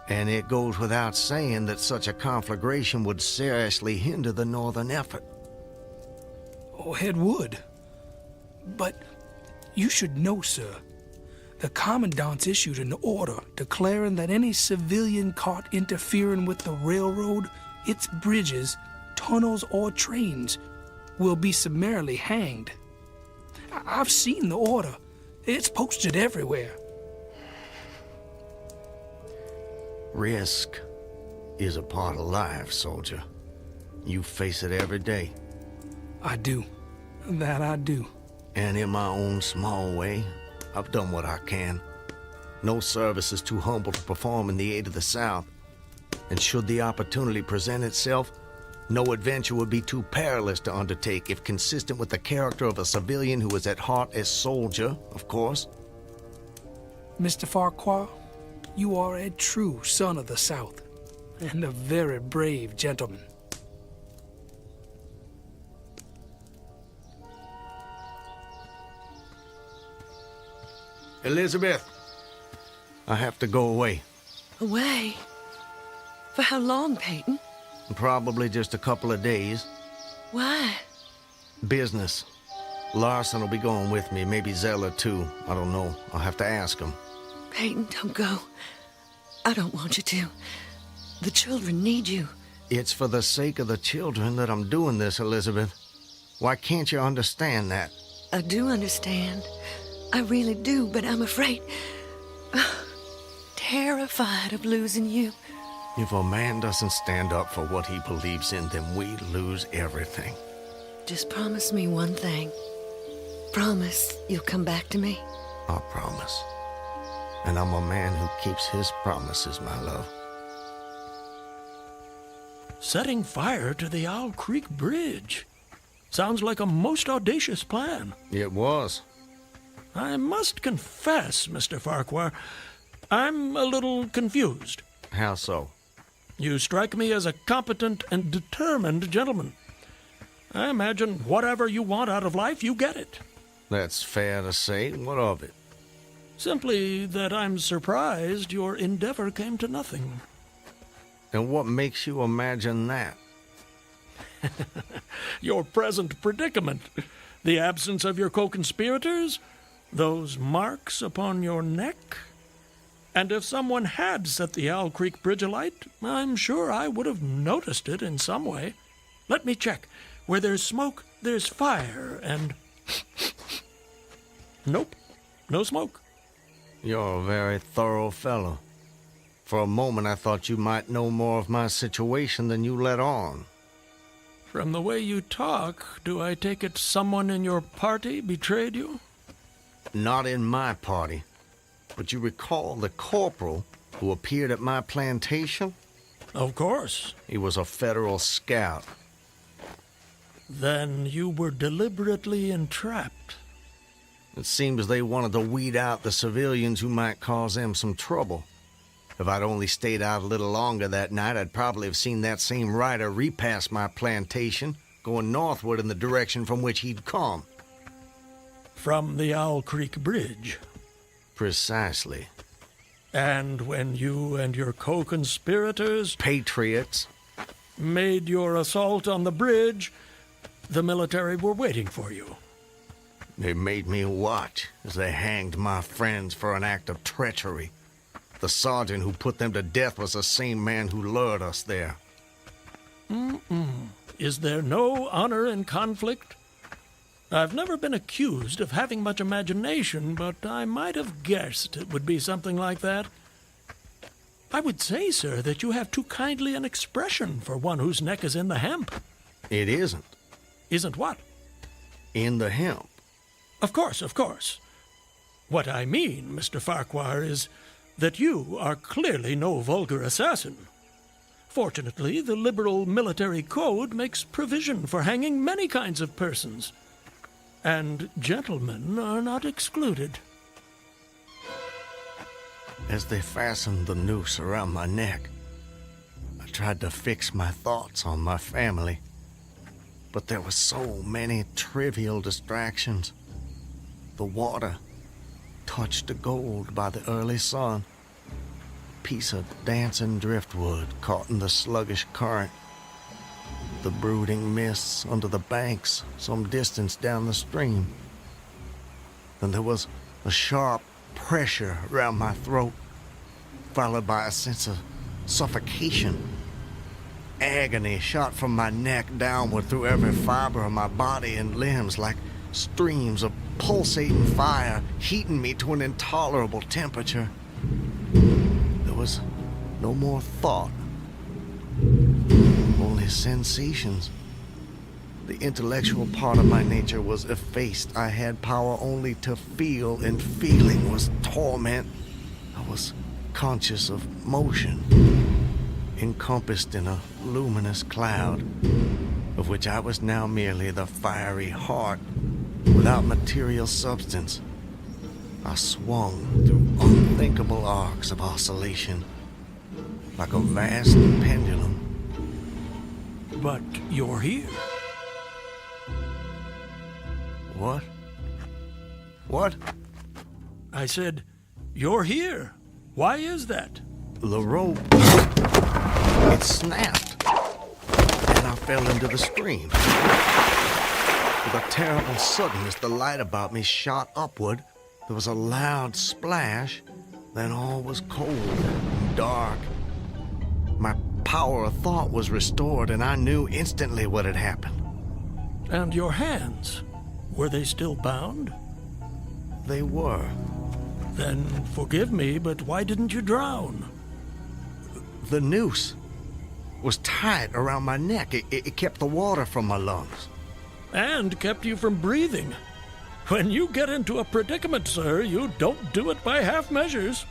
And it goes without saying that such a conflagration would seriously hinder the northern effort.
Oh, it would. But you should know, sir, the Commandant's issued an order declaring that any civilian caught interfering with the railroad, its bridges, tunnels, or trains will be summarily hanged. I've seen the order. It's posted everywhere.
Risk is a part of life, soldier. You face it every day.
I do. That I do.
And in my own small way, I've done what I can. No service is too humble to perform in the aid of the South. And should the opportunity present itself, no adventure would be too perilous to undertake if consistent with the character of a civilian who is at heart a soldier, of course.
Mr. Farquhar, you are a true son of the South, and a very brave gentleman.
Elizabeth, I have to go away.
Away? For how long, Peyton?
Probably just a couple of days.
Why?
Business. Larson will be going with me, maybe Zeller too. I don't know. I'll have to ask him.
Peyton, don't go. I don't want you to. The children need you.
It's for the sake of the children that I'm doing this, Elizabeth. Why can't you understand that?
I do understand. I really do, but I'm afraid... terrified of losing you.
If a man doesn't stand up for what he believes in, then we lose everything.
Just promise me one thing. Promise you'll come back to me.
I promise. And I'm a man who keeps his promises, my love.
Setting fire to the Owl Creek Bridge. Sounds like a most audacious plan.
It was.
I must confess, Mr. Farquhar, I'm a little confused.
How so?
You strike me as a competent and determined gentleman. I imagine whatever you want out of life, you get it.
That's fair to say. What of it?
Simply that I'm surprised your endeavor came to nothing.
And what makes you imagine that?
Your present predicament. The absence of your co-conspirators, Those marks upon your neck? And if someone had set the Owl Creek Bridge alight, I'm sure I would have noticed it in some way. Let me check. Where there's smoke, there's fire, and... Nope, no smoke.
You're a very thorough fellow. For a moment I thought you might know more of my situation than you let on.
From the way you talk, do I take it someone in your party betrayed you?
Not in my party. But you recall the corporal who appeared at my plantation?
Of course.
He was a federal scout.
Then you were deliberately entrapped.
It seems they wanted to weed out the civilians who might cause them some trouble. If I'd only stayed out a little longer that night, I'd probably have seen that same rider repass my plantation, going northward in the direction from which he'd come.
From the Owl Creek Bridge.
Precisely.
And when you and your co-conspirators...
Patriots.
...made your assault on the bridge, the military were waiting for you.
They made me watch as they hanged my friends for an act of treachery. The sergeant who put them to death was the same man who lured us there.
Is there no honor in conflict? I've never been accused of having much imagination, but I might have guessed it would be something like that. I would say, sir, that you have too kindly an expression for one whose neck is in the hemp.
It isn't.
Isn't what?
In the hemp.
Of course, of course. What I mean, Mr. Farquhar, is that you are clearly no vulgar assassin. Fortunately, the liberal military code makes provision for hanging many kinds of persons. And gentlemen are not excluded.
As they fastened the noose around my neck, I tried to fix my thoughts on my family. But there were so many trivial distractions. The water, touched to gold by the early sun. Piece of dancing driftwood caught in the sluggish current. The brooding mists under the banks some distance down the stream. Then there was a sharp pressure around my throat, followed by a sense of suffocation. Agony shot from my neck downward through every fiber of my body and limbs like streams of pulsating fire, heating me to an intolerable temperature. There was no more thought, only sensations. The intellectual part of my nature was effaced. I had power only to feel, and feeling was torment. I was conscious of motion, encompassed in a luminous cloud, of which I was now merely the fiery heart, without material substance. I swung through unthinkable arcs of oscillation, like a vast pendulum.
But you're here.
What? What?
I said, you're here. Why is that?
The rope, it snapped, and I fell into the stream. With a terrible suddenness, the light about me shot upward. There was a loud splash, then all was cold and dark. My power of thought was restored, and I knew instantly what had happened.
And your hands, were they still bound?
They were.
Then forgive me, but why didn't you drown?
The noose was tight around my neck. It kept the water from my lungs.
And kept you from breathing. When you get into a predicament, sir, you don't do it by half measures.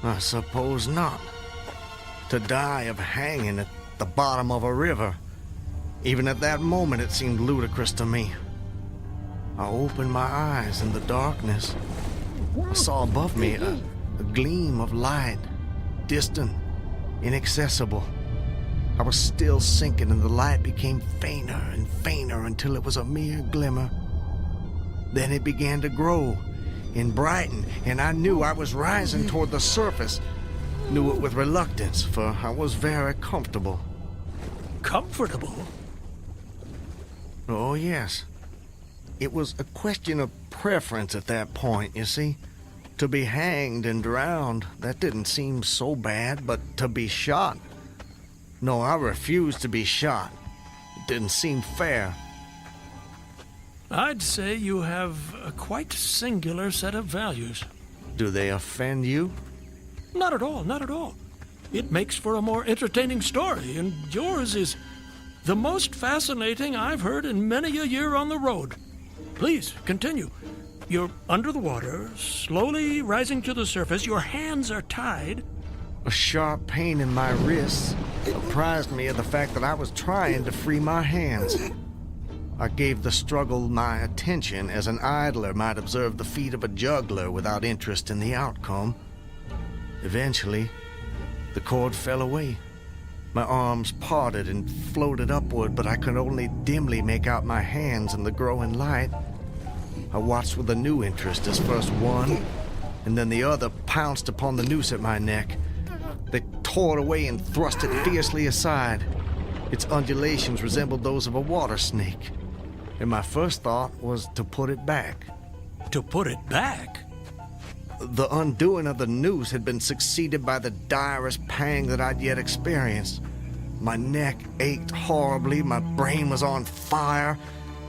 I suppose not. To die of hanging at the bottom of a river. Even at that moment, it seemed ludicrous to me. I opened my eyes in the darkness. I saw above me a gleam of light, distant, inaccessible. I was still sinking, and the light became fainter and fainter until it was a mere glimmer. Then it began to grow and brighten, and I knew I was rising toward the surface. Knew it with reluctance, for I was very comfortable.
Comfortable?
Oh, yes. It was a question of preference at that point, you see. To be hanged and drowned, that didn't seem so bad, but to be shot? No, I refused to be shot. It didn't seem fair.
I'd say you have a quite singular set of values.
Do they offend you?
Not at all, not at all. It makes for a more entertaining story, and yours is the most fascinating I've heard in many a year on the road. Please, continue. You're under the water, slowly rising to the surface. Your hands are tied.
A sharp pain in my wrists apprised me of the fact that I was trying to free my hands. I gave the struggle my attention as an idler might observe the feat of a juggler without interest in the outcome. Eventually, the cord fell away. My arms parted and floated upward, but I could only dimly make out my hands in the growing light. I watched with a new interest as first one and then the other pounced upon the noose at my neck. They tore it away and thrust it fiercely aside. Its undulations resembled those of a water snake, and my first thought was to put it back.
To put it back?
The undoing of the noose had been succeeded by the direst pang that I'd yet experienced. My neck ached horribly, my brain was on fire,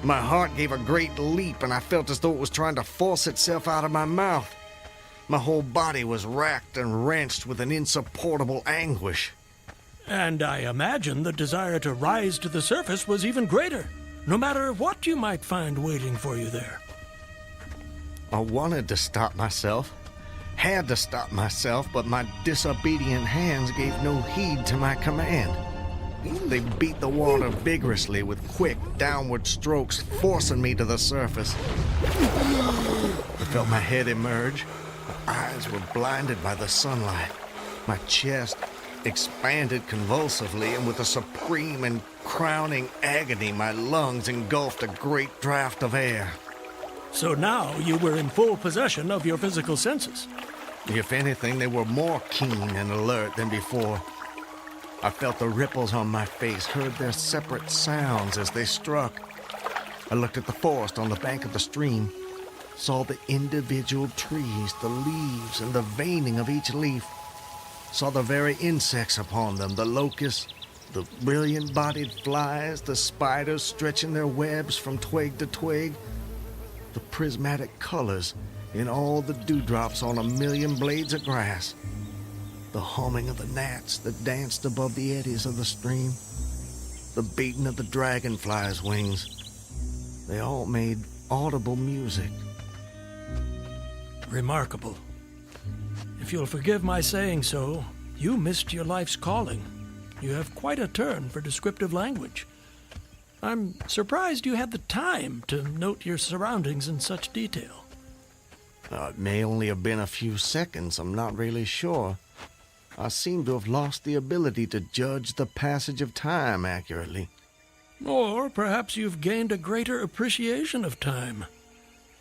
my heart gave a great leap, and I felt as though it was trying to force itself out of my mouth. My whole body was racked and wrenched with an insupportable anguish.
And I imagine the desire to rise to the surface was even greater, no matter what you might find waiting for you there.
I wanted to stop myself, had to stop myself, but my disobedient hands gave no heed to my command. They beat the water vigorously with quick downward strokes, forcing me to the surface. I felt my head emerge. My eyes were blinded by the sunlight. My chest expanded convulsively, and with a supreme and crowning agony, my lungs engulfed a great draught of air.
So now you were in full possession of your physical senses.
If anything, they were more keen and alert than before. I felt the ripples on my face, heard their separate sounds as they struck. I looked at the forest on the bank of the stream, saw the individual trees, the leaves, and the veining of each leaf, saw the very insects upon them, the locusts, the brilliant-bodied flies, the spiders stretching their webs from twig to twig, the prismatic colors in all the dewdrops on a million blades of grass, the humming of the gnats that danced above the eddies of the stream, the beating of the dragonflies' wings. They all made audible music.
Remarkable. If you'll forgive my saying so, you missed your life's calling. You have quite a turn for descriptive language. I'm surprised you had the time to note your surroundings in such detail.
It may only have been a few seconds, I'm not really sure. I seem to have lost the ability to judge the passage of time accurately.
Or perhaps you've gained a greater appreciation of time.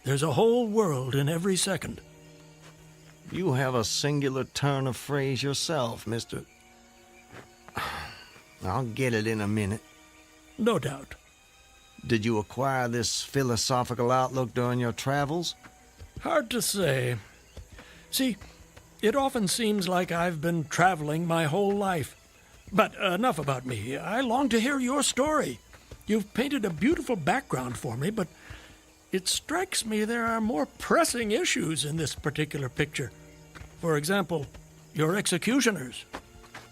There's a whole world in every second.
You have a singular turn of phrase yourself, Mr. I'll get it in a minute.
No doubt.
Did you acquire this philosophical outlook during your travels?
Hard to say. See, it often seems like I've been traveling my whole life. But enough about me. I long to hear your story. You've painted a beautiful background for me, but it strikes me there are more pressing issues in this particular picture. For example, your executioners.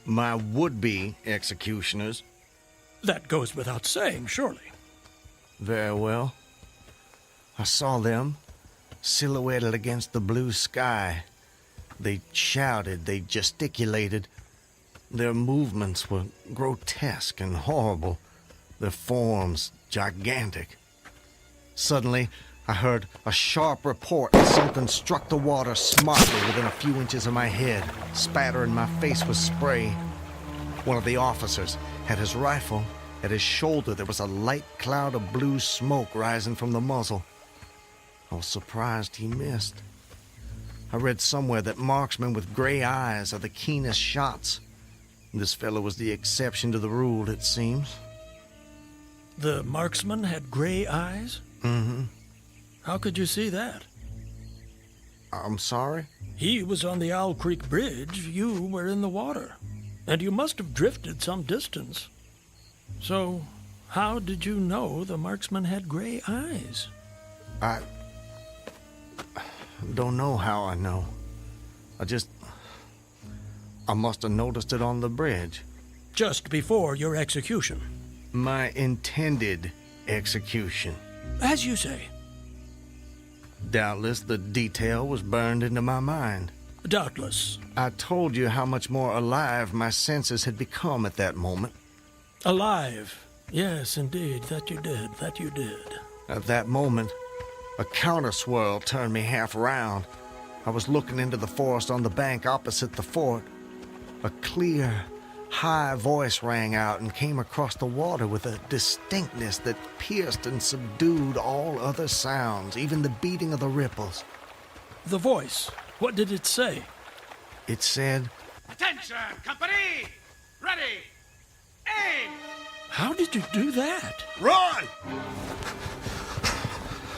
My would-be executioners?
That goes without saying, surely.
Very well. I saw them, silhouetted against the blue sky. They shouted, they gesticulated. Their movements were grotesque and horrible, their forms gigantic. Suddenly, I heard a sharp report as something struck the water smartly within a few inches of my head, spattering my face with spray. One of the officers had his rifle. At his shoulder, there was a light cloud of blue smoke rising from the muzzle. I was surprised he missed. I read somewhere that marksmen with gray eyes are the keenest shots. This fellow was the exception to the rule, it seems.
The marksman had gray eyes?
Mm-hmm.
How could you see that?
I'm sorry?
He was on the Owl Creek Bridge. You were in the water. And you must have drifted some distance. So, how did you know the marksman had gray eyes?
I don't know how I know. I must have noticed it on the bridge.
Just before your execution.
My intended execution.
As you say.
Doubtless the detail was burned into my mind.
Doubtless.
I told you how much more alive my senses had become at that moment.
Alive. Yes, indeed. That you did.
At that moment, a counter-swirl turned me half around. I was looking into the forest on the bank opposite the fort. A clear, high voice rang out and came across the water with a distinctness that pierced and subdued all other sounds, even the beating of the ripples.
The voice, what did it say?
It said,
"Attention, company! Ready! Aim!"
How did you do that?
Run!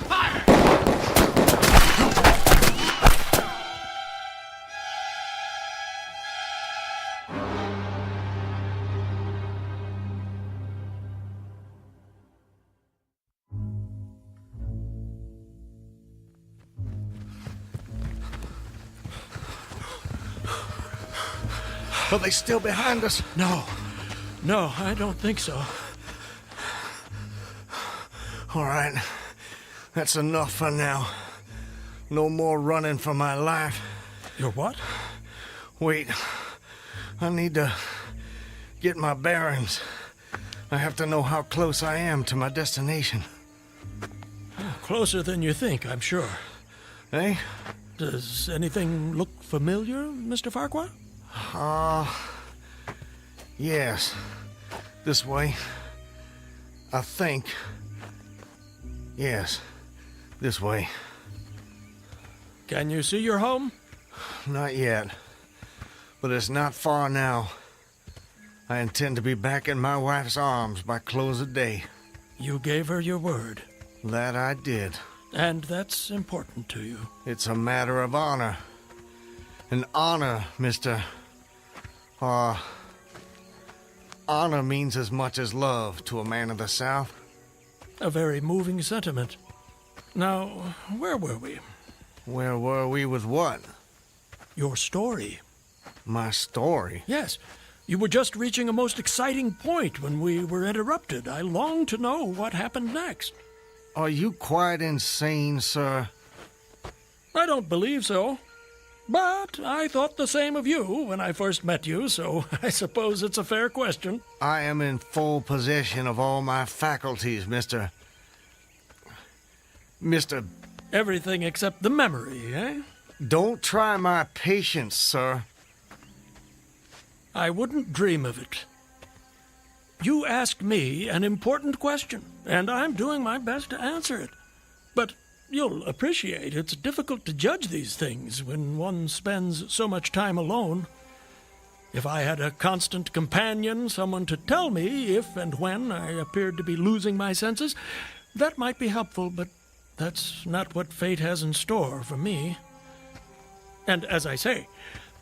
Fire!
Are they still behind us?
No, I don't think so.
All right, that's enough for now. No more running for my life.
Your what?
Wait, I need to get my bearings. I have to know how close I am to my destination.
Closer than you think, I'm sure.
Eh?
Does anything look familiar, Mr. Farquhar?
Yes. This way. I think. Yes, this way.
Can you see your home?
Not yet. But it's not far now. I intend to be back in my wife's arms by close of day.
You gave her your word.
That I did.
And that's important to you.
It's a matter of honor. And honor, Mr. Honor means as much as love to a man of the South.
A very moving sentiment. Now, where were we?
Where were we with what?
Your story.
My story?
Yes. You were just reaching a most exciting point when we were interrupted. I long to know what happened next.
Are you quite insane, sir?
I don't believe so. But I thought the same of you when I first met you, so I suppose it's a fair question.
I am in full possession of all my faculties, Mr.
Everything except the memory, eh?
Don't try my patience, sir.
I wouldn't dream of it. You asked me an important question, and I'm doing my best to answer it. But you'll appreciate it's difficult to judge these things when one spends so much time alone. If I had a constant companion, someone to tell me if and when I appeared to be losing my senses, that might be helpful, but that's not what fate has in store for me. And as I say,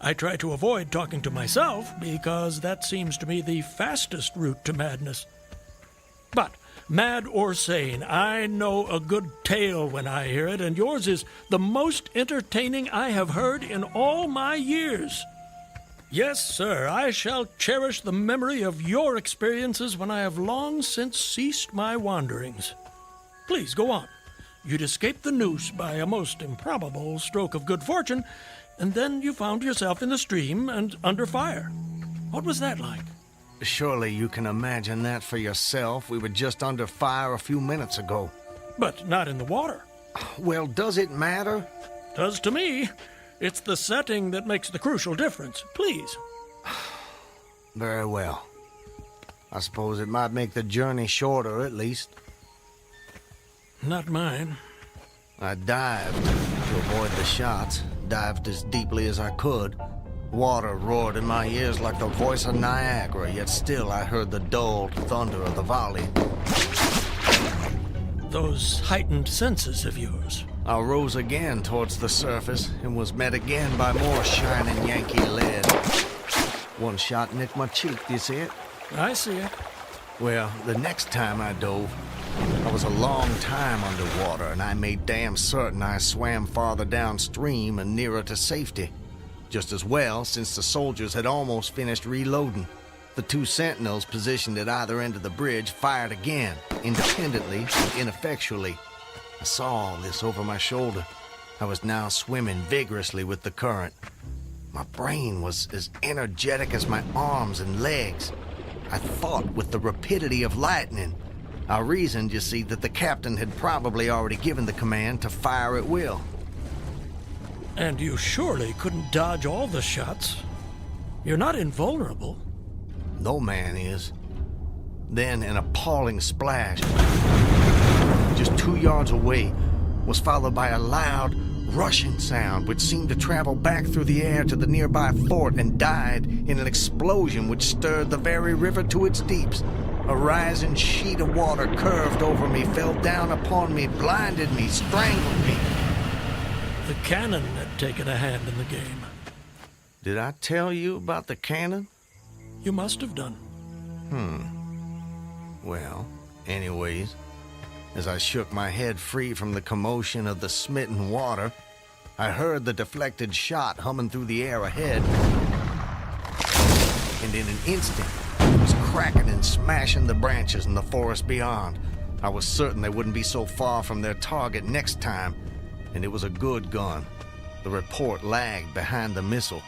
I try to avoid talking to myself because that seems to me the fastest route to madness. But mad or sane, I know a good tale when I hear it, and yours is the most entertaining I have heard in all my years. Yes, sir, I shall cherish the memory of your experiences when I have long since ceased my wanderings. Please, go on. You'd escaped the noose by a most improbable stroke of good fortune, and then you found yourself in the stream and under fire. What was that like?
Surely you can imagine that for yourself. We were just under fire a few minutes ago.
But not in the water.
Well, does it matter?
Does to me. It's the setting that makes the crucial difference. Please.
Very well. I suppose it might make the journey shorter, at least.
Not mine.
I dived to avoid the shots, dived as deeply as I could. Water roared in my ears like the voice of Niagara, yet still I heard the dulled thunder of the volley.
those heightened senses of yours?
I rose again towards the surface and was met again by more shining Yankee lead. One shot nicked my cheek, do you see it?
I see it.
Well, the next time I dove, I was a long time underwater, and I made damn certain I swam farther downstream and nearer to safety. Just as well, since the soldiers had almost finished reloading. The two sentinels positioned at either end of the bridge fired again, independently and ineffectually. I saw all this over my shoulder. I was now swimming vigorously with the current. My brain was as energetic as my arms and legs. I thought with the rapidity of lightning. I reasoned, you see, that the captain had probably already given the command to fire at will.
And you surely couldn't dodge all the shots. You're not invulnerable.
No man is. Then an appalling splash, just 2 yards away, was followed by a loud, rushing sound which seemed to travel back through the air to the nearby fort and died in an explosion which stirred the very river to its deeps. A rising sheet of water curved over me, fell down upon me, blinded me, strangled me.
The cannon had taken a hand in the game.
Did I tell you about the cannon?
You must have done.
Well, anyways, as I shook my head free from the commotion of the smitten water, I heard the deflected shot humming through the air ahead. And in an instant, it was cracking and smashing the branches in the forest beyond. I was certain they wouldn't be so far from their target next time, and it was a good gun. The report lagged behind the missile.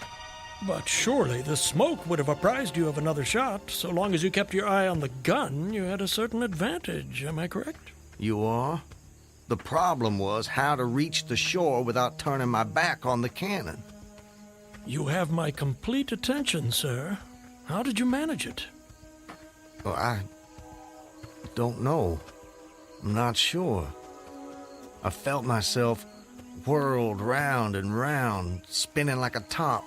But surely the smoke would have apprised you of another shot. So long as you kept your eye on the gun, you had a certain advantage. Am I correct?
You are? The problem was how to reach the shore without turning my back on the cannon.
You have my complete attention, sir. How did you manage it?
Well, I don't know. I'm not sure. I felt myself whirled round and round, spinning like a top.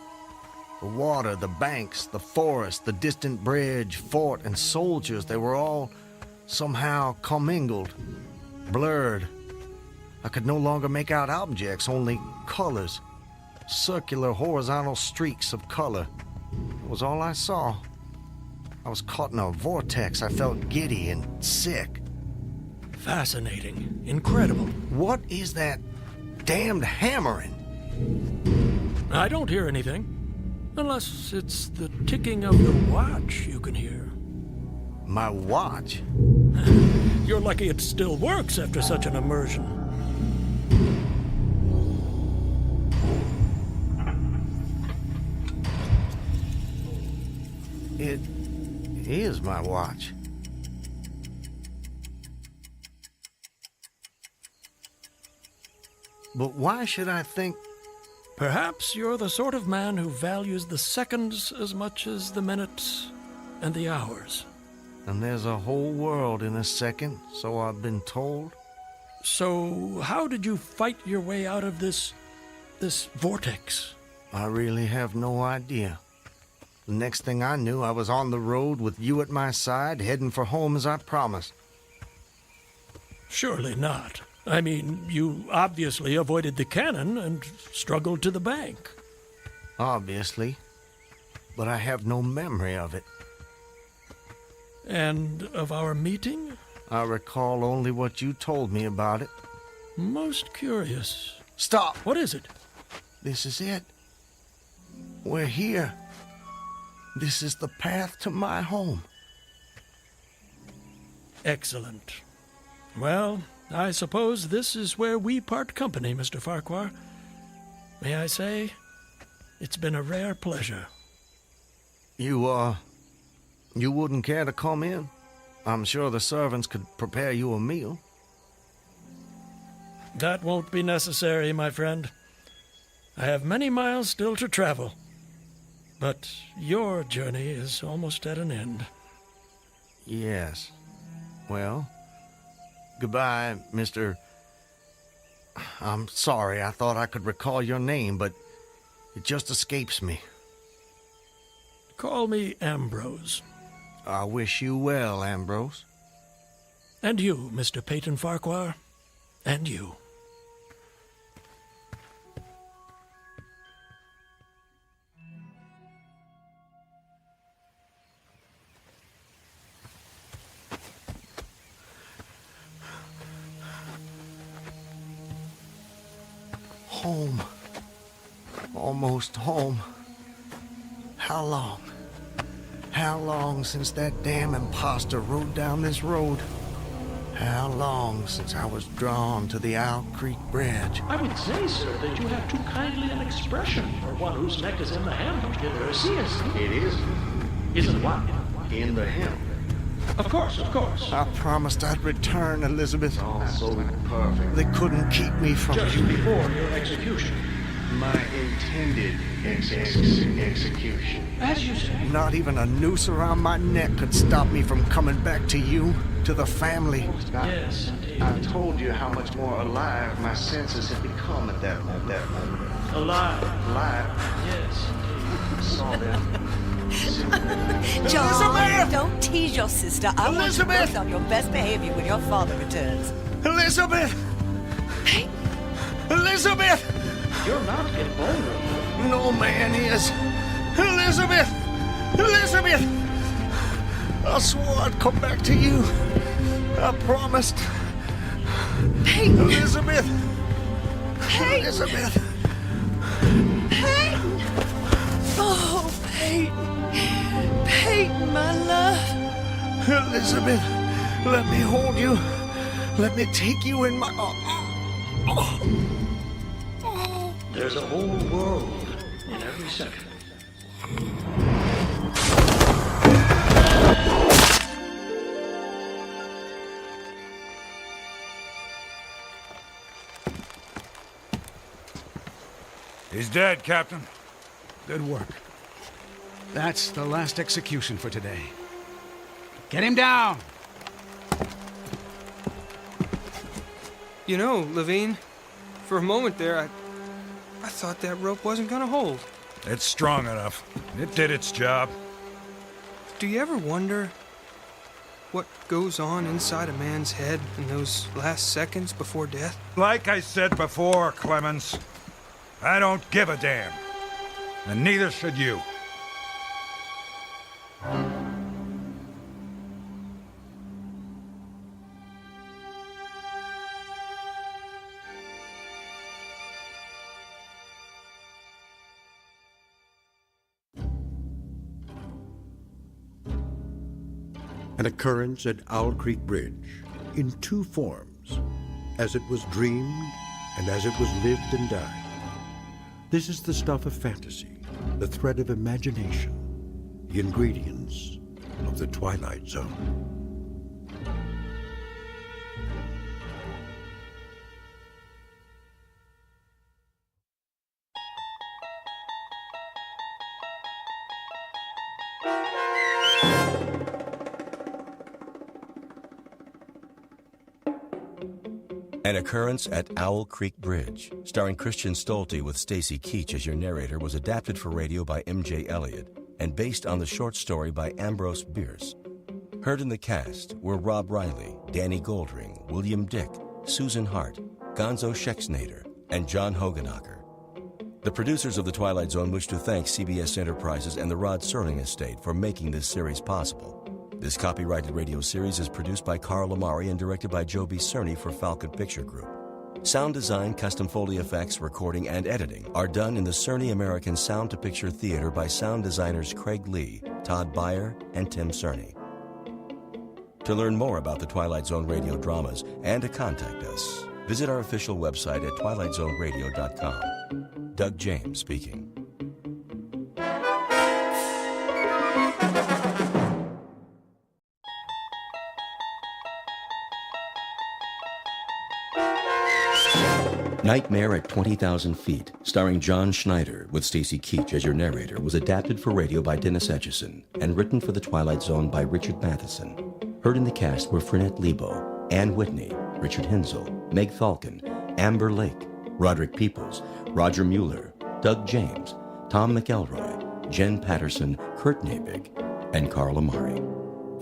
The water, the banks, the forest, the distant bridge, fort, and soldiers, they were all somehow commingled, blurred. I could no longer make out objects, only colors. Circular, horizontal streaks of color. It was all I saw. I was caught in a vortex. I felt giddy and sick.
Fascinating. Incredible.
What is that damned hammering?
I don't hear anything. Unless it's the ticking of your watch you can hear.
My watch?
You're lucky it still works after such an immersion.
It is my watch. But why should I think...
Perhaps you're the sort of man who values the seconds as much as the minutes and the hours.
And there's a whole world in a second, so I've been told.
So how did you fight your way out of this vortex?
I really have no idea. The next thing I knew, I was on the road with you at my side, heading for home as I promised.
Surely not. I mean, you obviously avoided the cannon and struggled to the bank.
Obviously. But I have no memory of it.
And of our meeting?
I recall only what you told me about it.
Most curious.
Stop!
What is it?
This is it. We're here. This is the path to my home.
Excellent. Well, I suppose this is where we part company, Mr. Farquhar. May I say, it's been a rare pleasure.
You wouldn't care to come in? I'm sure the servants could prepare you a meal.
That won't be necessary, my friend. I have many miles still to travel. But your journey is almost at an end.
Yes. Well, goodbye, Mr. I'm sorry, I thought I could recall your name, but it just escapes me.
Call me Ambrose.
I wish you well, Ambrose.
And you, Mr. Peyton Farquhar. And you.
Home. Almost home. How long? How long since that damn imposter rode down this road? How long since I was drawn to the Owl Creek Bridge?
I would say, sir, that you have too kindly an expression for one whose neck is in the hem. Seriously.
It is.
Isn't what?
In the hem.
Of course, of course.
I promised I'd return, Elizabeth.
All so perfect.
They couldn't keep me from
Just
you.
before your execution.
My intended execution.
As you say.
Not even a noose around my neck could stop me from coming back to you, to the family.
Yes.
I told you how much more alive my senses had become at that moment.
Alive.
Alive.
Yes.
I saw them.
John,
Elizabeth!
don't tease your sister. I want you
Elizabeth!
both on your best behavior when your father returns.
Elizabeth!
Hey.
Elizabeth!
You're not invulnerable.
No man is. Elizabeth! Elizabeth! I swore I'd come back to you. I promised.
Peyton!
Elizabeth!
Peyton!
Elizabeth!
Peyton! Oh, Peyton! Peyton, my love!
Elizabeth, let me hold you. Let me take you in my...
There's a whole world in every second.
He's dead, Captain.
Good work. That's the last execution for today. Get him down!
You know, Levine, for a moment there, I thought that rope wasn't gonna hold.
It's strong enough. It did its job.
Do you ever wonder what goes on inside a man's head in those last seconds before death?
Like I said before, Clemens, I don't give a damn. And neither should you.
An occurrence at Owl Creek Bridge in two forms, as it was dreamed and as it was lived and died. This is the stuff of fantasy, the thread of imagination, the ingredients of the Twilight Zone.
An Occurrence at Owl Creek Bridge, starring Christian Stolte with Stacy Keach as your narrator, was adapted for radio by M.J. Elliott and based on the short story by Ambrose Bierce. Heard in the cast were Rob Riley, Danny Goldring, William Dick, Susan Hart, Gonzo Schexnader, and John Hoganacher. The producers of The Twilight Zone wish to thank CBS Enterprises and the Rod Serling Estate for making this series possible. This copyrighted radio series is produced by Carl Amari and directed by Joe B. Cerny for Falcon Picture Group. Sound design, custom Foley effects, recording, and editing are done in the Cerny American Sound to Picture Theater by sound designers Craig Lee, Todd Beyer, and Tim Cerny. To learn more about the Twilight Zone radio dramas and to contact us, visit our official website at twilightzoneradio.com. Doug James speaking. Nightmare at 20,000 Feet, starring John Schneider with Stacy Keach as your narrator, was adapted for radio by Dennis Etchison and written for The Twilight Zone by Richard Matheson. Heard in the cast were Frenette Lebo, Ann Whitney, Richard Hensel, Meg Falcon, Amber Lake, Roderick Peoples, Roger Mueller, Doug James, Tom McElroy, Jen Patterson, Kurt Nabig, and Carl Amari.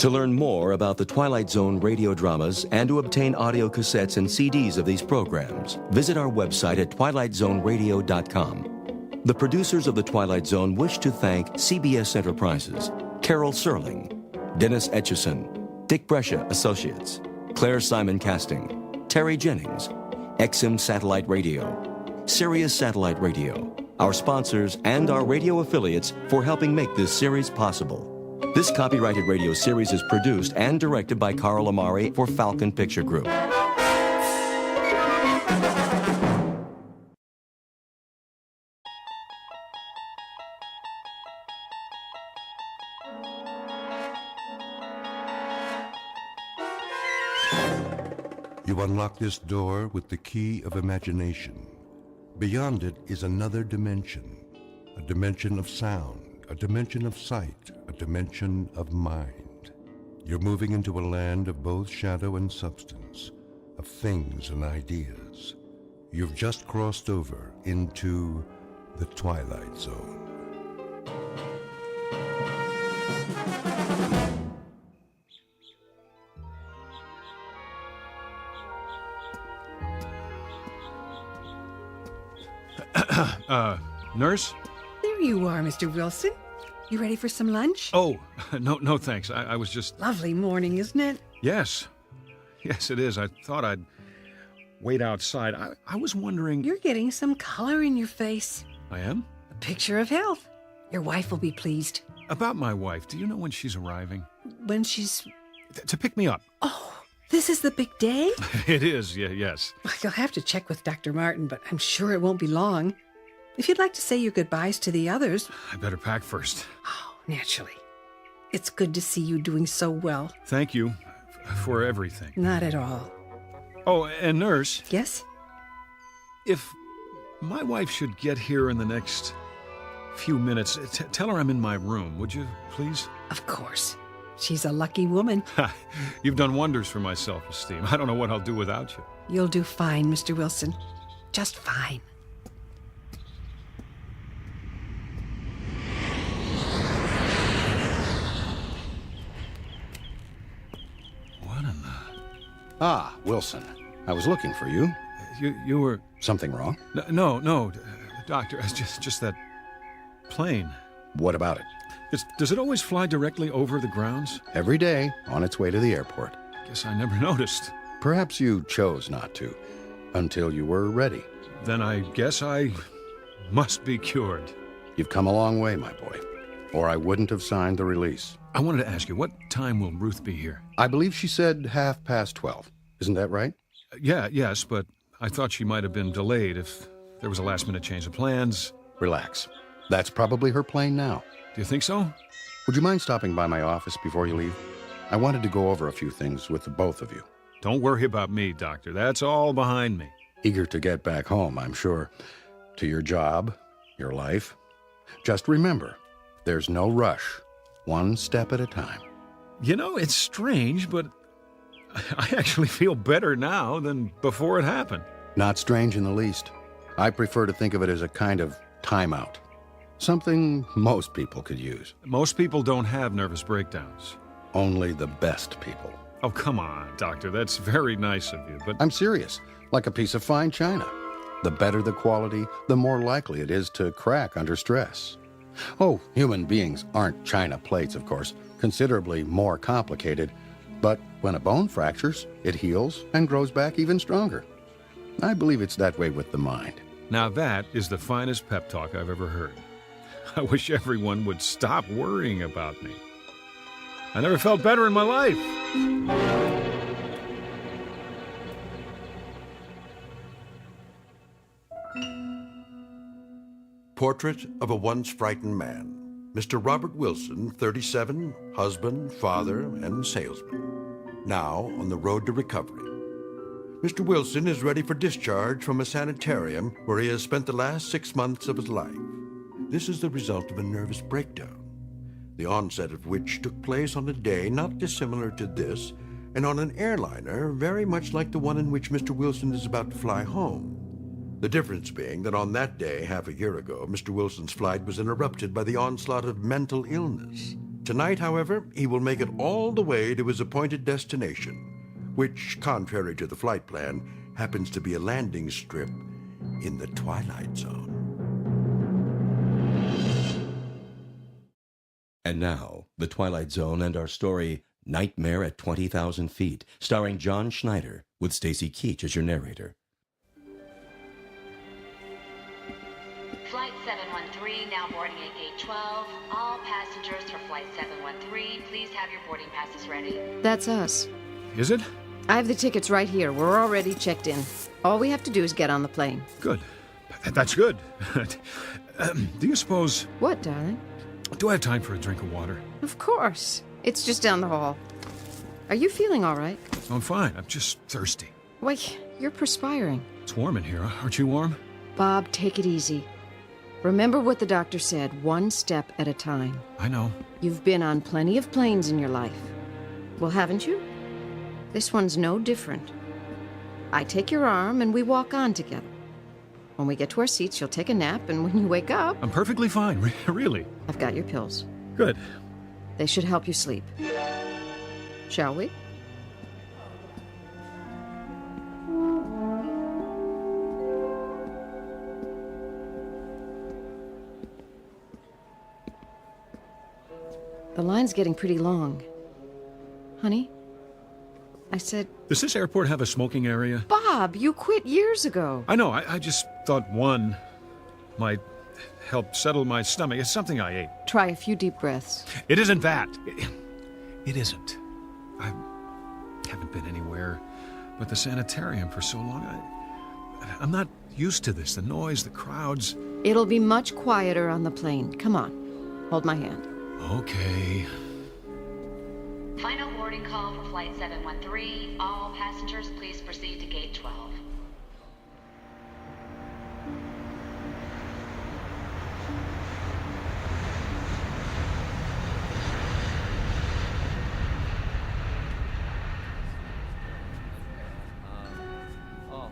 To learn more about the Twilight Zone radio dramas and to obtain audio cassettes and CDs of these programs, visit our website at twilightzoneradio.com. The producers of The Twilight Zone wish to thank CBS Enterprises, Carol Serling, Dennis Etchison, Dick Brescia Associates, Claire Simon Casting, Terry Jennings, XM Satellite Radio, Sirius Satellite Radio, our sponsors, and our radio affiliates for helping make this series possible. This copyrighted radio series is produced and directed by Carl Amari for Falcon Picture Group.
You unlock this door with the key of imagination. Beyond it is another dimension, a dimension of sound, a dimension of sight, a dimension of mind. You're moving into a land of both shadow and substance, of things and ideas. You've just crossed over into the Twilight Zone.
Nurse?
There you are, Mr. Wilson. You ready for some lunch?
Oh, no, thanks. I was just...
Lovely morning, isn't it?
Yes. Yes, it is. I thought I'd wait outside. I was wondering...
You're getting some color in your face.
I am?
A picture of health. Your wife will be pleased.
About my wife, do you know when she's arriving?
When she's...
To pick me up.
Oh, this is the big day?
It is, yes.
You'll have to check with Dr. Martin, but I'm sure it won't be long. If you'd like to say your goodbyes to the others...
I better pack first.
Oh, naturally. It's good to see you doing so well.
Thank you for everything.
Not at all.
Oh, and nurse...
Yes?
If my wife should get here in the next few minutes, tell her I'm in my room, would you, please?
Of course. She's a lucky woman.
You've done wonders for my self-esteem. I don't know what I'll do without you.
You'll do fine, Mr. Wilson. Just fine.
Ah, Wilson. I was looking for you.
You were...
Something wrong?
No, Doctor. It's just that plane.
What about it?
Does it always fly directly over the grounds?
Every day, on its way to the airport.
Guess I never noticed.
Perhaps you chose not to, until you were ready.
Then I guess I must be cured.
You've come a long way, my boy, or I wouldn't have signed the release.
I wanted to ask you, what time will Ruth be here?
I believe she said 12:30. Isn't that right?
Yes, but I thought she might have been delayed if there was a last-minute change of plans.
Relax. That's probably her plane now.
Do you think so?
Would you mind stopping by my office before you leave? I wanted to go over a few things with the both of you.
Don't worry about me, Doctor. That's all behind me.
Eager to get back home, I'm sure. To your job, your life. Just remember, there's no rush. One step at a time.
You know, it's strange, but I actually feel better now than before it happened.
Not strange in the least. I prefer to think of it as a kind of timeout. Something most people could use.
Most people don't have nervous breakdowns.
Only the best people.
Oh, come on, Doctor. That's very nice of you, but...
I'm serious. Like a piece of fine china. The better the quality, the more likely it is to crack under stress. Oh, human beings aren't china plates, of course. Considerably more complicated. But when a bone fractures, it heals and grows back even stronger. I believe it's that way with the mind.
Now that is the finest pep talk I've ever heard. I wish everyone would stop worrying about me. I never felt better in my life.
Portrait of a once frightened man. Mr. Robert Wilson, 37, husband, father, and salesman. Now on the road to recovery. Mr. Wilson is ready for discharge from a sanitarium where he has spent the last 6 months of his life. This is the result of a nervous breakdown, the onset of which took place on a day not dissimilar to this, and on an airliner very much like the one in which Mr. Wilson is about to fly home. The difference being that on that day, half a year ago, Mr. Wilson's flight was interrupted by the onslaught of mental illness. Tonight, however, he will make it all the way to his appointed destination, which, contrary to the flight plan, happens to be a landing strip in the Twilight Zone.
And now, The Twilight Zone and our story, Nightmare at 20,000 Feet, starring John Schneider, with Stacy Keach as your narrator.
Flight 713 now boarding at gate 12. All passengers for Flight 713, please have your boarding passes ready.
That's us.
Is it?
I have the tickets right here. We're already checked in. All we have to do is get on the plane.
Good. That's good. Do you suppose...
What, darling?
Do I have time for a drink of water?
Of course. It's just down the hall. Are you feeling all right?
I'm fine. I'm just thirsty.
Why, you're perspiring.
It's warm in here. Aren't you warm?
Bob, take it easy. Remember what the doctor said, one step at a time.
I know.
You've been on plenty of planes in your life. Well, haven't you? This one's no different. I take your arm and we walk on together. When we get to our seats, you'll take a nap, and when you wake up...
I'm perfectly fine, really.
I've got your pills.
Good.
They should help you sleep. Shall we? The line's getting pretty long. Honey? I said...
Does this airport have a smoking area?
Bob, you quit years ago.
I know. I just thought one might help settle my stomach. It's something I ate.
Try a few deep breaths.
It isn't that. It isn't. I haven't been anywhere but the sanitarium for so long. I'm not used to this. The noise, the crowds.
It'll be much quieter on the plane. Come on. Hold my hand.
Okay.
Final boarding call for Flight 713. All passengers, please proceed to gate 12.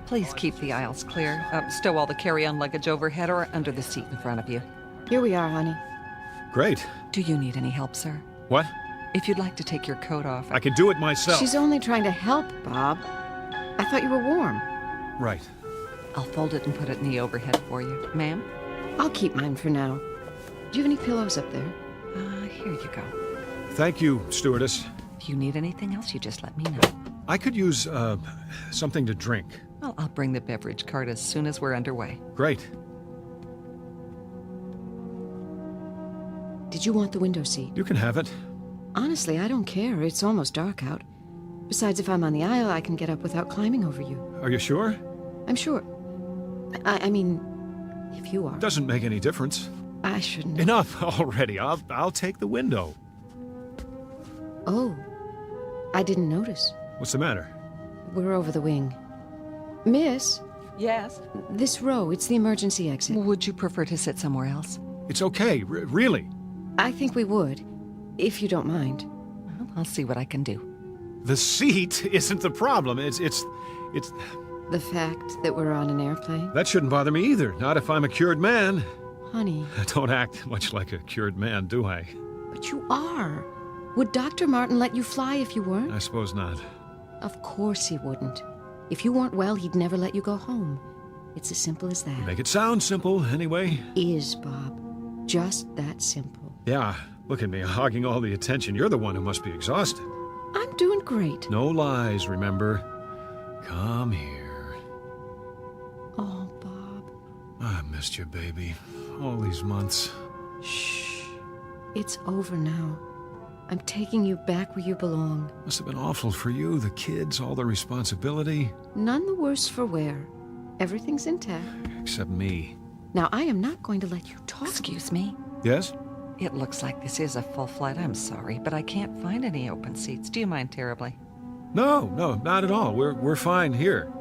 Please keep the aisles clear. Stow all the carry-on luggage overhead or under the seat in front of you.
Here we are, honey.
Great.
Do you need any help, sir?
What?
If you'd like to take your coat off...
I can do it myself.
She's only trying to help, Bob. I thought you were warm.
Right.
I'll fold it and put it in the overhead for you. Ma'am?
I'll keep mine for now. Do you have any pillows up there?
Here you go.
Thank you, stewardess.
If you need anything else, you just let me know.
I could use, something to drink.
Well, I'll bring the beverage cart as soon as we're underway.
Great.
Did you want the window seat?
You can have it.
Honestly, I don't care. It's almost dark out. Besides, if I'm on the aisle, I can get up without climbing over you.
Are you sure?
I'm sure. I mean, if you are.
Doesn't make any difference.
I shouldn't.
Enough already. I'll take the window.
Oh, I didn't notice.
What's the matter?
We're over the wing. Miss?
Yes?
This row, it's the emergency exit.
Would you prefer to sit somewhere else?
It's okay, really.
I think we would, if you don't mind.
Well, I'll see what I can do.
The seat isn't the problem. It's...
The fact that we're on an airplane?
That shouldn't bother me either. Not if I'm a cured man.
Honey.
I don't act much like a cured man, do I?
But you are. Would Dr. Martin let you fly if you weren't?
I suppose not.
Of course he wouldn't. If you weren't well, he'd never let you go home. It's as simple as that.
You make it sound simple, anyway.
Is, Bob. Just that simple.
Yeah, look at me, hogging all the attention. You're the one who must be exhausted.
I'm doing great.
No lies, remember. Come here.
Oh, Bob.
I missed you, baby. All these months.
Shh. It's over now. I'm taking you back where you belong.
Must have been awful for you, the kids, all the responsibility.
None the worse for wear. Everything's intact.
Except me.
Now, I am not going to let you talk.
Excuse me?
Yes?
It looks like this is a full flight. I'm sorry, but I can't find any open seats. Do you mind terribly?
No, not at all. We're fine here.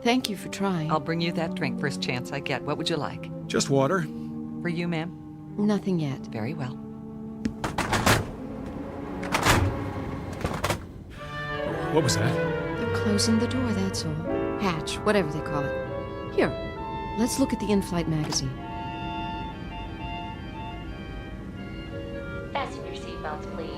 Thank you for trying.
I'll bring you that drink first chance I get. What would you like?
Just water.
For you, ma'am?
Nothing yet.
Very well.
What was that?
They're closing the door, that's all. Hatch, whatever they call it. Here, let's look at the in-flight magazine.
Fasten your seatbelts, please.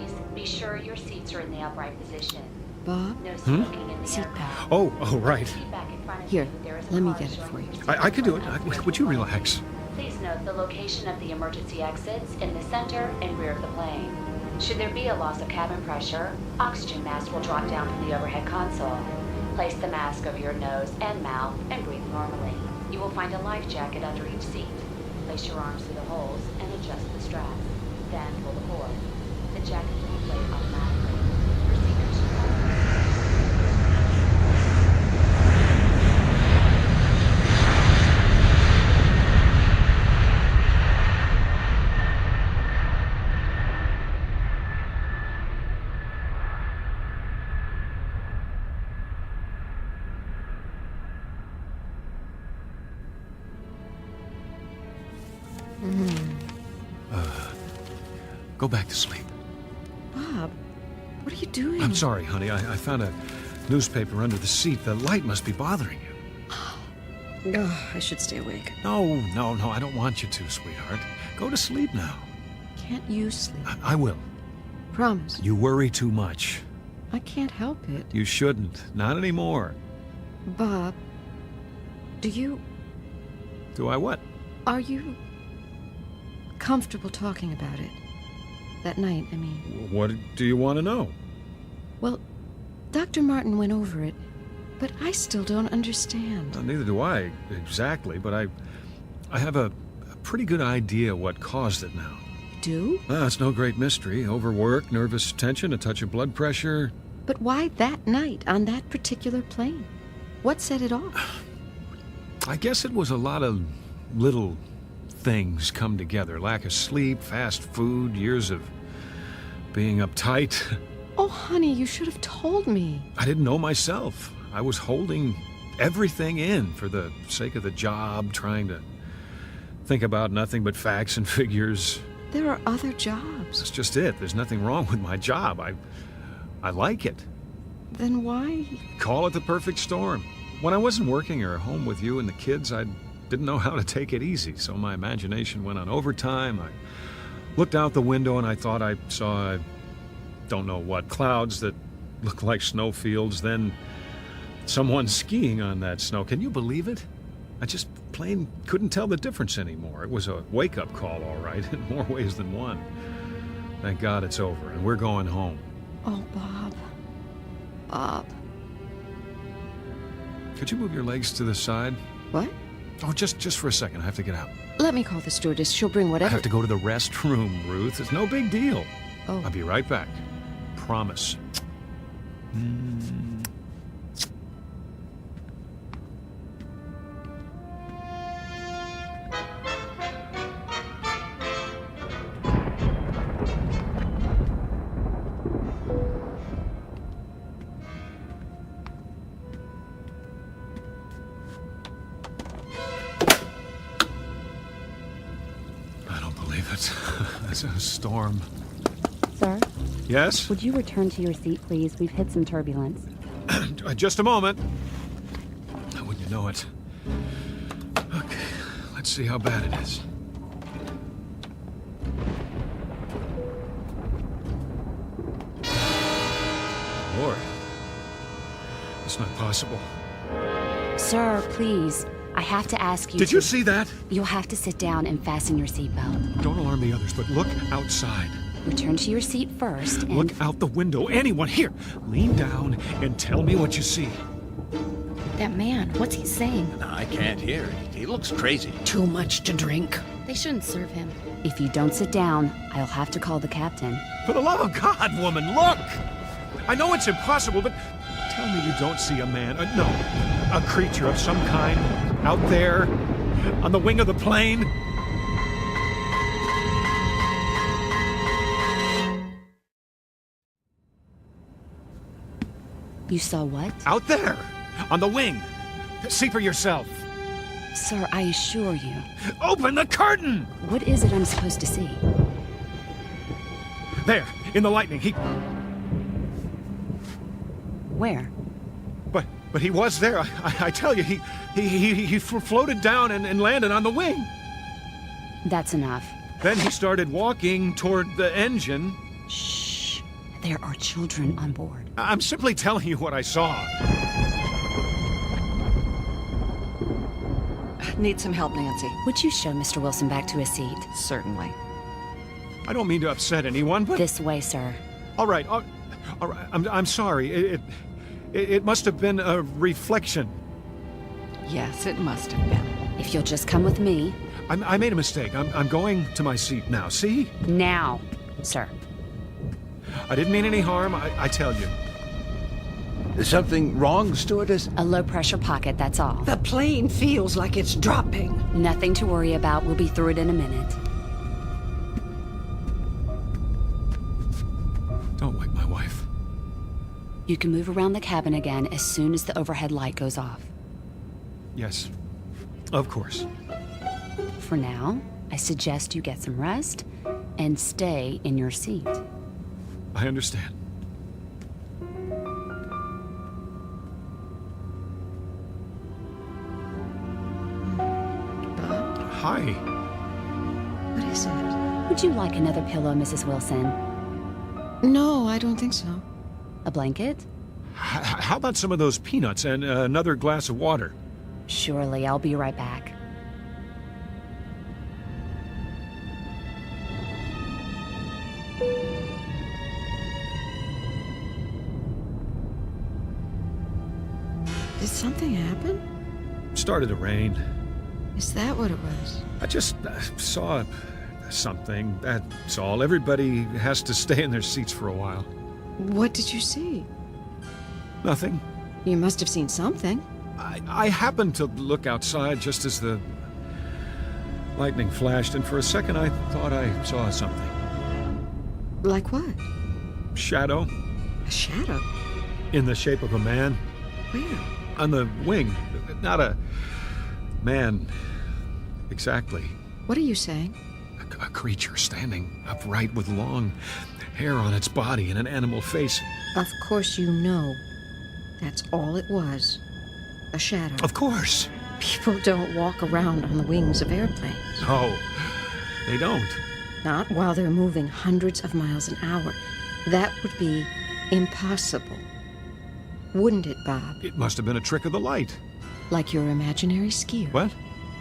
sure your seats are in the upright position.
Bob?
No smoking in the aircraft.
Oh, right.
Seat back in front of
Here,
you, there is a
let me
car
get it
showing
for you.
your seat
I could do it.
number.
Would you relax?
Please note the location of the emergency exits in the center and rear of the plane. Should there be a loss of cabin pressure, oxygen mask will drop down from the overhead console. Place the mask over your nose and mouth and breathe normally. You will find a life jacket under each seat. Place your arms through the holes and adjust the strap. Then pull the cord. The jacket will inflate automatically. Procedures should
Go back to sleep.
Bob, what are you doing?
I'm sorry, honey. I found a newspaper under the seat. The light must be bothering you.
Oh, I should stay awake.
No, I don't want you to, sweetheart. Go to sleep now.
Can't you sleep?
I will.
Promise.
You worry too much.
I can't help it.
You shouldn't. Not anymore.
Bob, do
I what?
are you comfortable talking about it? That night, I mean.
What do you want to know?
Well, Dr. Martin went over it, but I still don't understand.
Well, neither do I, exactly, but I have a pretty good idea what caused it now.
Do?
It's no great mystery. Overwork, nervous tension, a touch of blood pressure.
But why that night, on that particular plane? What set it off?
I guess it was a lot of little things come together. Lack of sleep, fast food, years of being uptight.
Oh, honey, you should have told me.
I didn't know myself. I was holding everything in for the sake of the job, trying to think about nothing but facts and figures.
There are other jobs.
That's just it. There's nothing wrong with my job. I like it.
Then why?
Call it the perfect storm. When I wasn't working or home with you and the kids, I didn't know how to take it easy, so my imagination went on overtime. I looked out the window and I thought I saw, I don't know what, clouds that looked like snowfields, then someone skiing on that snow. Can you believe it? I just plain couldn't tell the difference anymore. It was a wake-up call, all right, in more ways than one. Thank God it's over, and we're going home.
Oh, Bob. Bob.
Could you move your legs to the side?
What?
Oh, just for a second. I have to get out.
Let me call the stewardess. She'll bring
I
whatever.
have to go to the restroom, Ruth. It's no big deal.
Oh.
I'll be right back. Promise. It's a storm.
Sir?
Yes?
Would you return to your seat, please? We've hit some turbulence.
Just a moment. Wouldn't you know it? Okay, let's see how bad it is. Lord. It's not possible.
Sir, please. I have to ask you.
Did you see that?
You'll have to sit down and fasten your seatbelt.
Don't alarm the others, but look outside.
Return to your seat first and...
Look out the window. Anyone here, lean down and tell me what you see.
That man, what's he saying?
I can't hear. He looks crazy.
Too much to drink.
They shouldn't serve him. If you don't sit down, I'll have to call the captain.
For the love of God, woman, look! I know it's impossible, but tell me you don't see a man, no, a creature of some kind out there on the wing of the plane.
You saw what?
Out there, on the wing. See for yourself.
Sir, I assure you.
Open the curtain!
What is it I'm supposed to see?
There, in the lightning, he...
Where?
But he was there. I tell you, he floated down and landed on the wing.
That's enough.
Then he started walking toward the engine.
Shh. There are children on board.
I'm simply telling you what I saw.
Need some help, Nancy.
Would you show Mr. Wilson back to his seat?
Certainly.
I don't mean to upset anyone, but...
This way, sir.
All right. I'm sorry. It must have been a reflection.
Yes, it must have been.
If you'll just come with me.
I made a mistake. I'm going to my seat now. See?
Now, sir.
I didn't mean any harm, I tell you.
Is something wrong, stewardess?
A low-pressure pocket, that's all.
The plane feels like it's dropping.
Nothing to worry about. We'll be through it in a minute.
Don't wake my wife.
You can move around the cabin again as soon as the overhead light goes off.
Yes, of course.
For now, I suggest you get some rest and stay in your seat.
I understand. Hi.
What is it?
Would you like another pillow, Mrs. Wilson?
No, I don't think so.
A blanket?
How about some of those peanuts and another glass of water?
Surely, I'll be right back.
Did something happen?
Started to rain.
Is that what it was?
I just saw something, that's all. Everybody has to stay in their seats for a while.
What did you see?
Nothing.
You must have seen something.
I happened to look outside just as the lightning flashed, and for a second I thought I saw something.
Like what?
Shadow.
A shadow?
In the shape of a man.
Where?
On the wing. Not a man exactly.
What are you saying?
A creature standing upright with long hair on its body and an animal face.
Of course you know. That's all it was. A shadow.
Of course.
People don't walk around on the wings of airplanes.
No, they don't.
Not while they're moving hundreds of miles an hour. That would be impossible. Wouldn't it, Bob?
It must have been a trick of the light.
Like your imaginary skier.
What?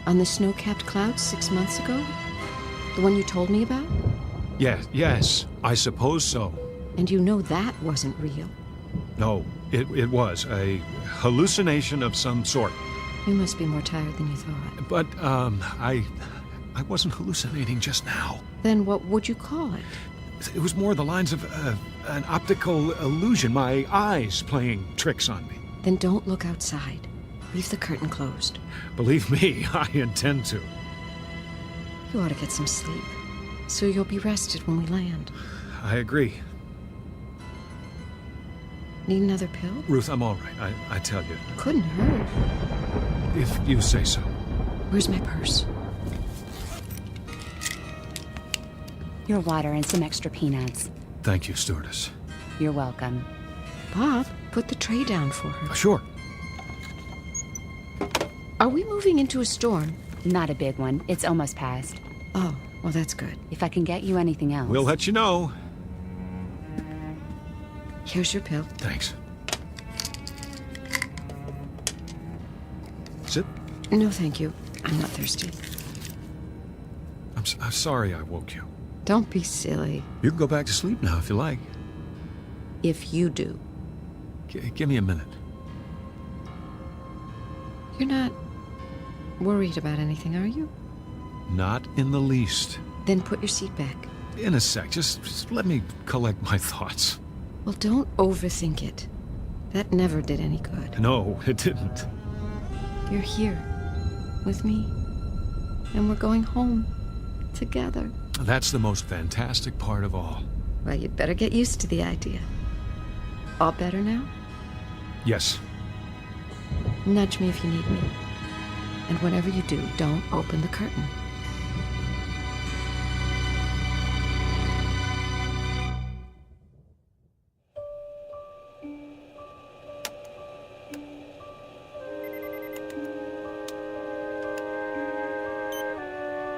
On the snow-capped clouds 6 months ago? The one you told me about?
Yes, I suppose so.
And you know that wasn't real.
No, it was a hallucination of some sort.
You must be more tired than you thought.
But, I wasn't hallucinating just now.
Then what would you call it?
It was more the lines of an optical illusion, my eyes playing tricks on me.
Then don't look outside. Leave the curtain closed.
Believe me, I intend to.
You ought to get some sleep, so you'll be rested when we land.
I agree.
Need another pill?
Ruth, I'm all right, I tell you.
Couldn't hurt.
If you say so.
Where's my purse?
Your water and some extra peanuts.
Thank you, stewardess.
You're welcome.
Bob, put the tray down for her.
Sure.
Are we moving into a storm?
Not a big one. It's almost past.
Oh, well, that's good.
If I can get you anything else.
We'll let you know.
Here's your pill.
Thanks. Sit.
No, thank you. I'm not thirsty.
I'm sorry I woke you.
Don't be silly.
You can go back to sleep now if you like.
If you do.
Give me a minute.
You're not worried about anything, are you?
Not in the least.
Then put your seat back.
In a sec. Just let me collect my thoughts.
Well, don't overthink it. That never did any good.
No, it didn't.
You're here with me, and we're going home together.
That's the most fantastic part of all.
Well, you'd better get used to the idea. All better now?
Yes.
Nudge me if you need me. And whenever you do, don't open the curtain.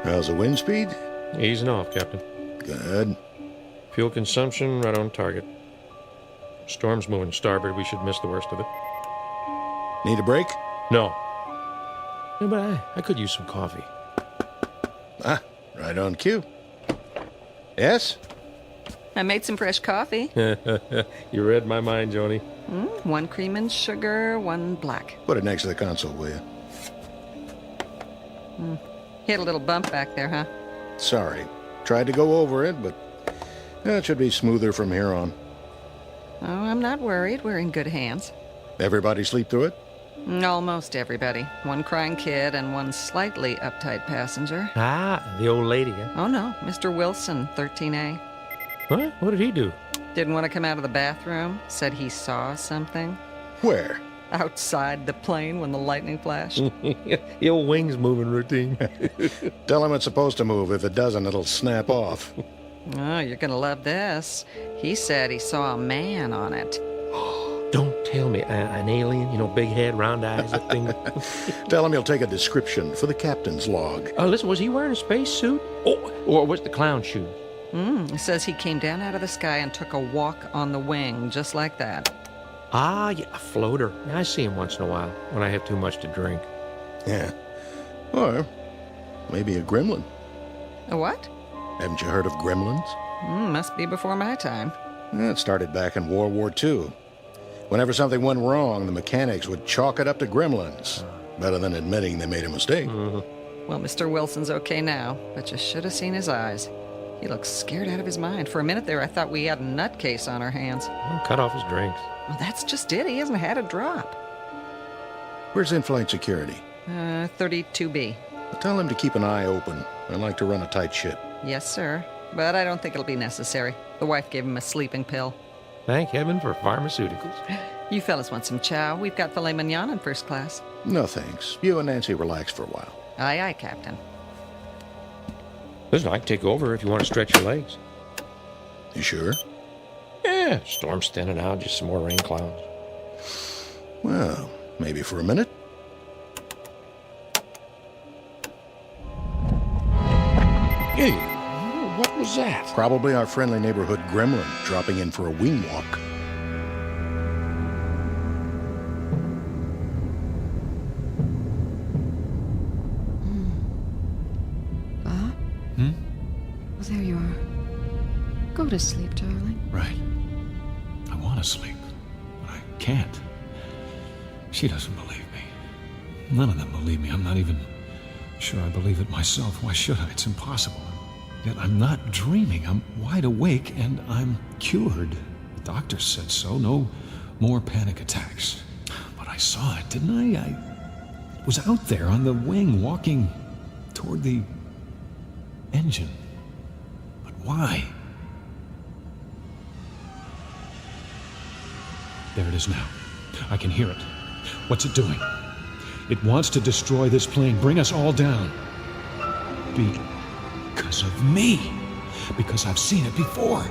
How's the wind speed?
Easing off, Captain.
Good.
Fuel consumption right on target. Storm's moving starboard. We should miss the worst of it.
Need a break?
No. Yeah, but I could use some coffee.
Ah, right on cue. Yes?
I made some fresh coffee.
You read my mind, Joni.
1 cream and sugar, 1 black.
Put it next to the console, will you?
Hit a little bump back there, huh?
Sorry. Tried to go over it, but it should be smoother from here on.
Oh, I'm not worried. We're in good hands.
Everybody sleep through it?
Almost everybody. 1 crying kid and 1 slightly uptight passenger.
Ah, the old lady, huh?
Oh, no. Mr. Wilson, 13A.
What? What did he do?
Didn't want to come out of the bathroom. Said he saw something.
Where?
Outside the plane when the lightning flashed.
The old wings moving routine.
Tell him it's supposed to move. If it doesn't, it'll snap off.
Oh, you're going to love this. He said he saw a man on it.
Don't tell me. An alien, big head, round eyes, that thing.
Tell him he'll take a description for the captain's log.
Listen, was he wearing a spacesuit? Oh, or was it the clown shoes?
It says he came down out of the sky and took a walk on the wing, just like that.
Ah, yeah, a floater. I see him once in a while when I have too much to drink.
Yeah. Or maybe a gremlin.
A what?
Haven't you heard of gremlins?
Must be before my time.
It started back in World War II. Whenever something went wrong, the mechanics would chalk it up to gremlins. Better than admitting they made a mistake.
Well, Mr. Wilson's okay now, but you should have seen his eyes. He looks scared out of his mind. For a minute there, I thought we had a nutcase on our hands.
Cut off his drinks.
Well, that's just it. He hasn't had a drop.
Where's in-flight security?
32B.
Tell him to keep an eye open. I like to run a tight ship.
Yes, sir. But I don't think it'll be necessary. The wife gave him a sleeping pill.
Thank heaven for pharmaceuticals.
You fellas want some chow? We've got filet mignon in first class.
No, thanks. You and Nancy relax for a while.
Aye, aye, Captain.
Listen, I can take over if you want to stretch your legs.
You sure?
Yeah, storm's thinning out, just some more rain clouds.
Well, maybe for a minute.
Hey, what was that?
Probably our friendly neighborhood gremlin dropping in for a wing walk.
Bob? Well, there you are. Go to sleep, darling.
Right. I want to sleep, but I can't. She doesn't believe me. None of them believe me. I'm not even sure I believe it myself. Why should I? It's impossible. Yet I'm not dreaming. I'm wide awake and I'm cured. The doctor said so. No more panic attacks. But I saw it, didn't I? I was out there on the wing walking toward the engine. But why? There it is now. I can hear it. What's it doing? It wants to destroy this plane, bring us all down. Because of me. Because I've seen it before.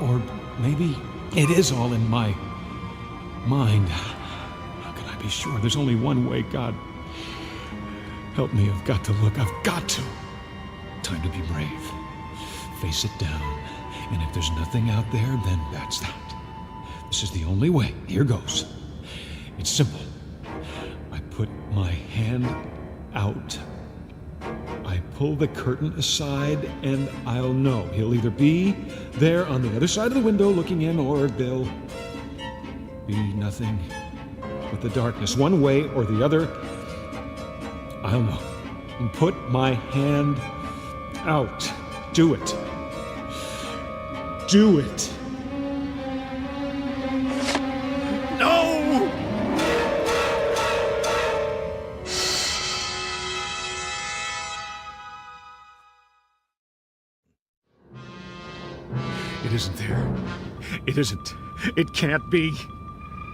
Or maybe it is all in my mind. How can I be sure? There's only one way. God, help me. I've got to look. I've got to. Time to be brave. Face it down. And if there's nothing out there, then that's that. This is the only way. Here goes. It's simple. I put my hand out. I pull the curtain aside, and I'll know. He'll either be there on the other side of the window looking in, or there'll be nothing but the darkness. One way or the other, I'll know. And put my hand out. Do it. Do it. It isn't there. It isn't. It can't be.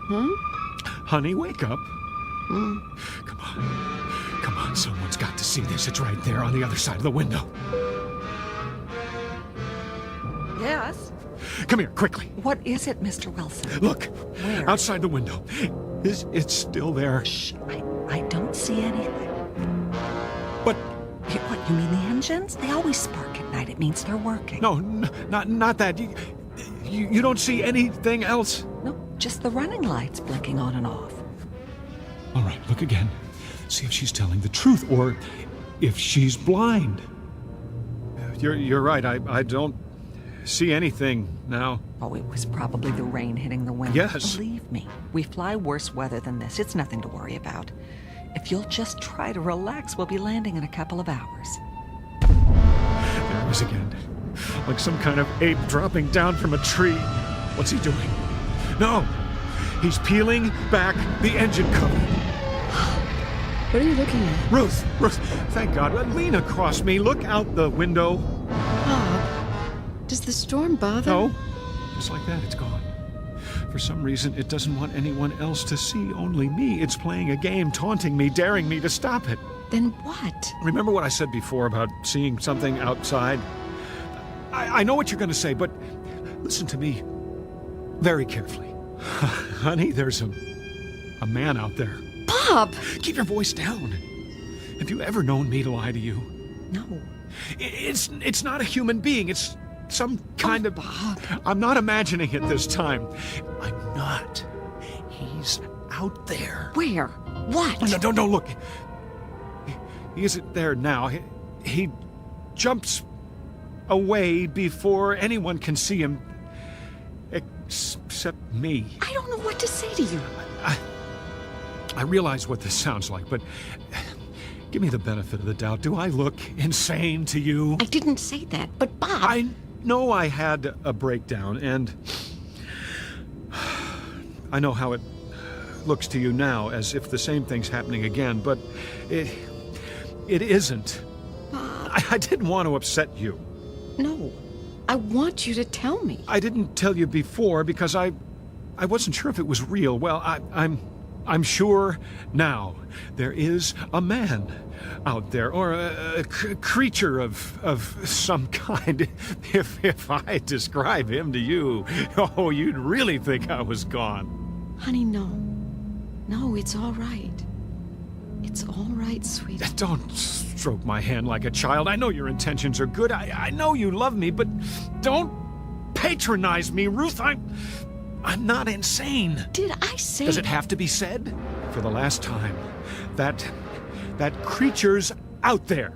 Honey, wake up. Come on. Come on, someone's got to see this. It's right there on the other side of the window.
Yes?
Come here, quickly.
What is it, Mr. Wilson?
Look.
Where?
Outside the window. It's still there.
Shh. I don't see anything.
But...
What, you mean the engines? They always spark at night. It means they're working.
No, not that. You don't see anything else?
No, just the running lights blinking on and off.
All right, look again. See if she's telling the truth, or if she's blind. You're right, I don't see anything now.
Oh, it was probably the rain hitting the window.
Yes.
Believe me, we fly worse weather than this. It's nothing to worry about. If you'll just try to relax, we'll be landing in a couple of hours.
There he is again. Like some kind of ape dropping down from a tree. What's he doing? No! He's peeling back the engine cover.
What are you looking at?
Ruth, thank God. Lean across me. Look out the window.
Bob, does the storm bother?
No. Just like that, it's gone. For some reason, it doesn't want anyone else to see, only me. It's playing a game, taunting me, daring me to stop it.
Then what?
Remember what I said before about seeing something outside? I know what you're going to say, but listen to me very carefully. Honey, there's a man out there.
Bob!
Keep your voice down. Have you ever known me to lie to you?
No.
It's not a human being. It's some kind of... Bob. I'm not imagining it this time. I'm not. He's out there.
Where? What?
No, look. He isn't there now. He jumps away before anyone can see him. Except me.
I don't know what to say to you.
I realize what this sounds like, but give me the benefit of the doubt. Do I look insane to you?
I didn't say that, but Bob...
I know I had a breakdown, and I know how it looks to you now, as if the same thing's happening again, but it isn't.
Bob...
I didn't want to upset you.
No. I want you to tell me.
I didn't tell you before because I wasn't sure if it was real. Well, I'm sure now. There is a man out there, or a creature of some kind. If I describe him to you, oh, you'd really think I was gone.
Honey, no. No, it's all right. It's all right, sweetie.
Don't stroke my hand like a child. I know your intentions are good. I know you love me, but don't patronize me, Ruth. I'm not insane.
Did I say...
Does it have to be said? For the last time, that creature's out there.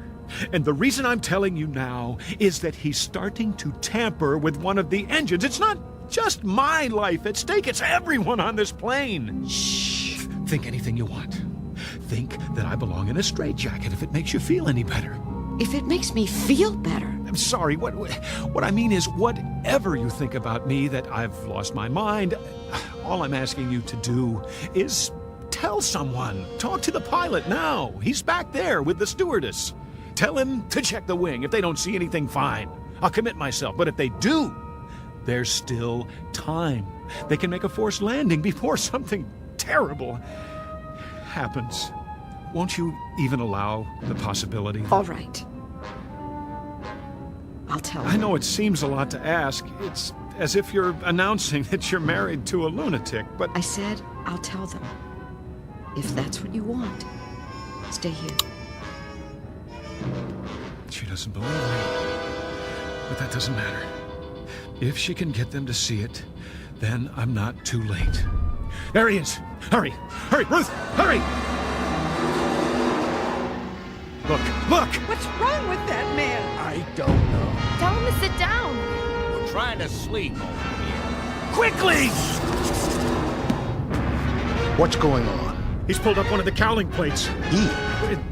And the reason I'm telling you now is that he's starting to tamper with one of the engines. It's not just my life at stake. It's everyone on this plane. Shh. Think anything you want. Think that I belong in a straitjacket if it makes you feel any better.
If it makes me feel better.
I'm sorry. What I mean is, whatever you think about me, that I've lost my mind, all I'm asking you to do is tell someone. Talk to the pilot now. He's back there with the stewardess. Tell him to check the wing. If they don't see anything, fine. I'll commit myself. But if they do, there's still time. They can make a forced landing before something terrible happens. Won't you even allow the possibility?
All right. I'll tell you.
I know it seems a lot to ask. It's as if you're announcing that you're married to a lunatic, but...
I said I'll tell them. If that's what you want, stay here.
She doesn't believe me. But that doesn't matter. If she can get them to see it, then I'm not too late. There he is! Hurry! Hurry, Ruth! Hurry! Look!
What's wrong with that man?
I don't know.
Tell him to sit down.
We're trying to sleep over here.
Quickly!
What's going on?
He's pulled up one of the cowling plates.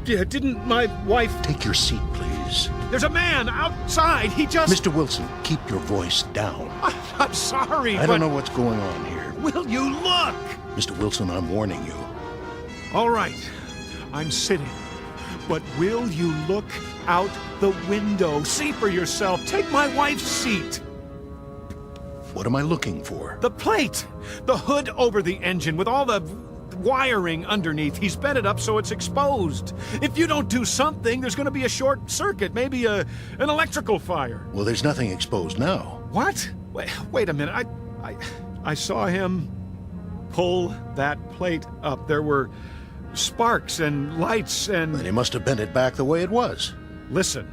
Didn't my wife...
Take your seat, please.
There's a man outside. He just...
Mr. Wilson, keep your voice down.
I'm sorry,
I don't know what's going on here.
Will you look?
Mr. Wilson, I'm warning you.
All right. I'm sitting. But will you look out the window? See for yourself. Take my wife's seat.
What am I looking for?
The plate. The hood over the engine with all the wiring underneath. He's bent it up so it's exposed. If you don't do something, there's going to be a short circuit, maybe an electrical fire.
Well, there's nothing exposed now.
What? Wait a minute. I saw him pull that plate up. There were sparks and lights and...
Then he must have bent it back the way it was.
Listen,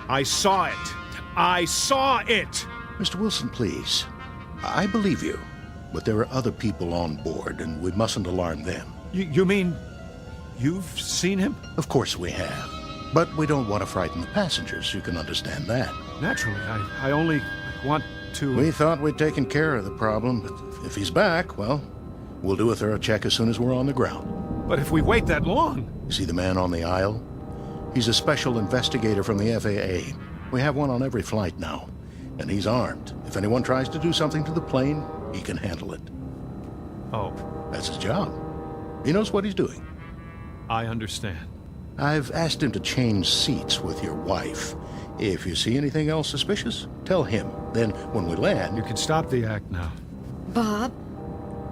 I saw it. I saw it!
Mr. Wilson, please. I believe you, but there are other people on board, and we mustn't alarm them.
You mean you've seen him?
Of course we have. But we don't want to frighten the passengers. You can understand that.
Naturally, I only want to...
We thought we'd taken care of the problem, but if he's back, well, we'll do a thorough check as soon as we're on the ground.
But if we wait that long...
See the man on the aisle? He's a special investigator from the FAA. We have one on every flight now, and he's armed. If anyone tries to do something to the plane, he can handle it.
Oh.
That's his job. He knows what he's doing.
I understand.
I've asked him to change seats with your wife. If you see anything else suspicious, tell him. Then, when we land...
You can stop the act now.
Bob,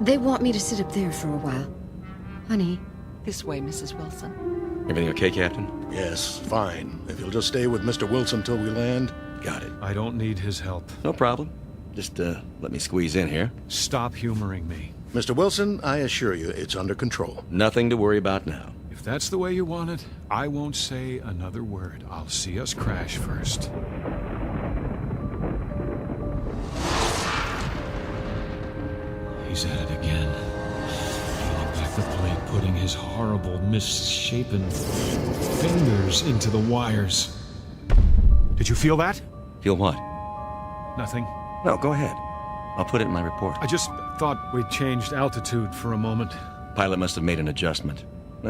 they want me to sit up there for a while. Honey.
This way, Mrs. Wilson.
Everything okay, Captain?
Yes, fine. If you'll just stay with Mr. Wilson till we land, got it.
I don't need his help.
No problem. Just, let me squeeze in here.
Stop humoring me.
Mr. Wilson, I assure you, it's under control.
Nothing to worry about now.
If that's the way you want it, I won't say another word. I'll see us crash first. He's at it again. Peeling back the plate, putting his horrible, misshapen fingers into the wires. Did you feel that?
Feel what?
Nothing.
No, go ahead. I'll put it in my report.
I just thought we'd changed altitude for a moment.
Pilot must have made an adjustment.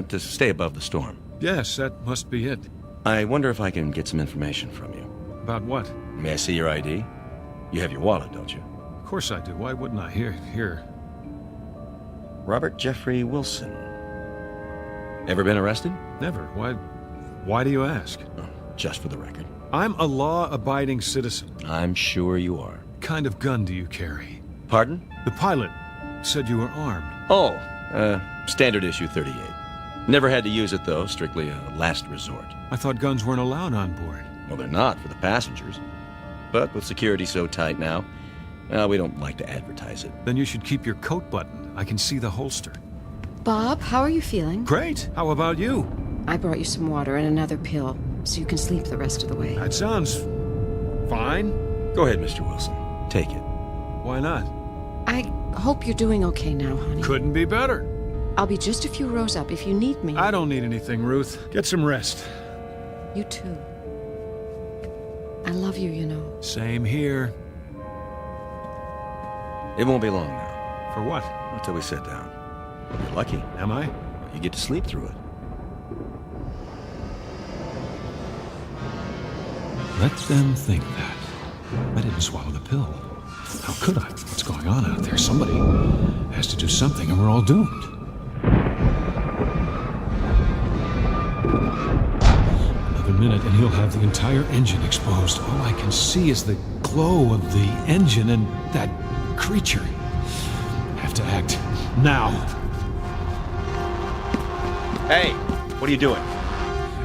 To stay above the storm.
Yes, that must be it.
I wonder if I can get some information from you.
About what?
May I see your ID? You have your wallet, don't you?
Of course I do. Why wouldn't I? Here.
Robert Jeffrey Wilson. Ever been arrested?
Never. Why do you ask?
Oh, just for the record.
I'm a law-abiding citizen.
I'm sure you are.
What kind of gun do you carry?
Pardon?
The pilot said you were armed.
Oh, standard issue 38. Never had to use it, though. Strictly a last resort.
I thought guns weren't allowed on board.
Well, they're not for the passengers. But with security so tight now, we don't like to advertise it.
Then you should keep your coat buttoned. I can see the holster.
Bob, how are you feeling?
Great. How about you?
I brought you some water and another pill, so you can sleep the rest of the way.
That sounds fine.
Go ahead, Mr. Wilson. Take it.
Why not?
I hope you're doing okay now, honey.
Couldn't be better.
I'll be just a few rows up if you need me.
I don't need anything, Ruth. Get some rest.
You too. I love you, you know.
Same here.
It won't be long now.
For what?
Until we sit down. You're lucky.
Am I?
You get to sleep through it.
Let them think that. I didn't swallow the pill. How could I? What's going on out there? Somebody has to do something and we're all doomed. Another minute and he'll have the entire engine exposed. All I can see is the glow of the engine and that creature. I have to act now.
Hey, what are you doing?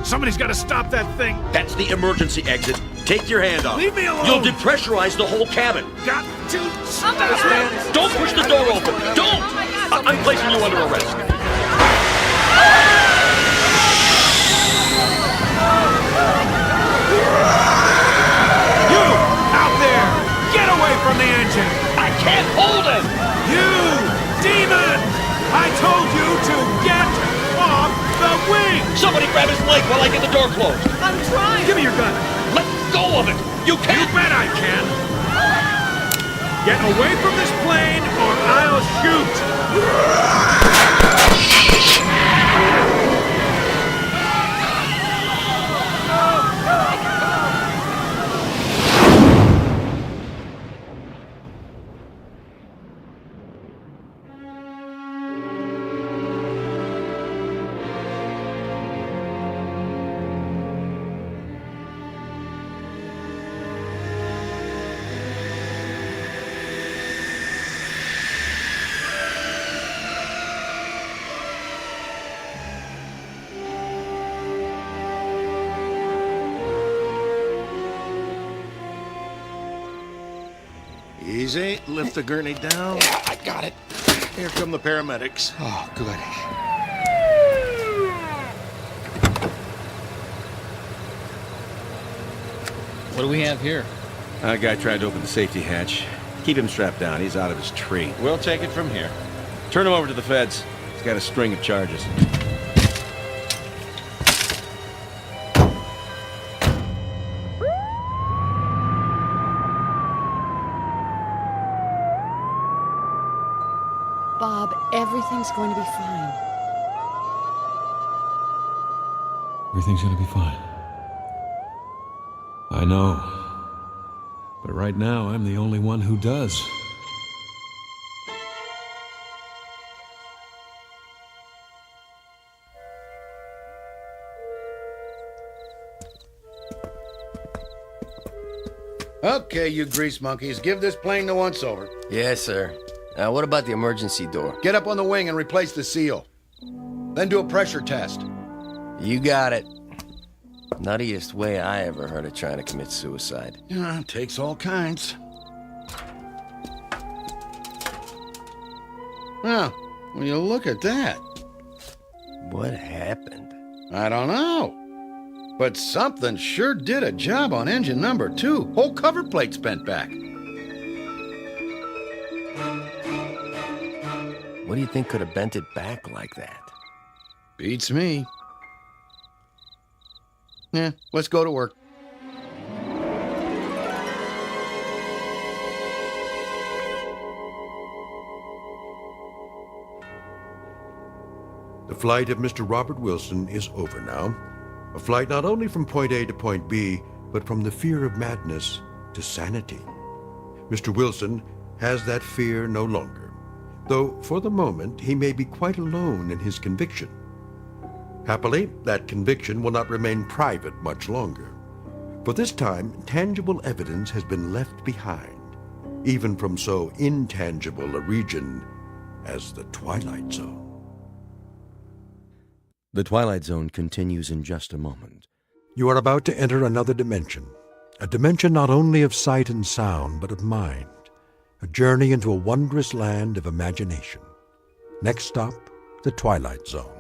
Somebody's got to stop that thing.
That's the emergency exit. Take your hand off.
Leave me alone.
You'll depressurize the whole cabin.
Got to stop it.
Don't push the door open. Don't! I'm placing you under arrest.
You! Out there! Get away from the engine!
I can't hold it!
You! Demon! I told you to get off the wing!
Somebody grab his leg while I get the door closed.
I'm trying!
Give me your gun!
Let go of it! You can't!
You bet I can! Get away from this plane or I'll shoot!
Easy. Lift the gurney down.
Yeah, I got it.
Here come the paramedics.
Oh, good.
What do we have here?
A guy tried to open the safety hatch. Keep him strapped down. He's out of his tree. We'll take it from here. Turn him over to the feds. He's got a string of charges.
Bob, everything's going to be fine.
Everything's gonna be fine. I know. But right now, I'm the only one who does.
Okay, you grease monkeys, give this plane the once-over.
Yes, sir. Now, what about the emergency door?
Get up on the wing and replace the seal. Then do a pressure test.
You got it. Nuttiest way I ever heard of trying to commit suicide.
Yeah, takes all kinds. Well, when you look at that.
What happened?
I don't know. But something sure did a job on engine number 2. Whole cover plate's bent back.
What do you think could have bent it back like that?
Beats me. Yeah, let's go to work.
The flight of Mr. Robert Wilson is over now. A flight not only from point A to point B, but from the fear of madness to sanity. Mr. Wilson has that fear no longer, though for the moment he may be quite alone in his conviction. Happily, that conviction will not remain private much longer. For this time, tangible evidence has been left behind, even from so intangible a region as the Twilight Zone.
The Twilight Zone continues in just a moment.
You are about to enter another dimension, a dimension not only of sight and sound, but of mind, a journey into a wondrous land of imagination. Next stop, the Twilight Zone.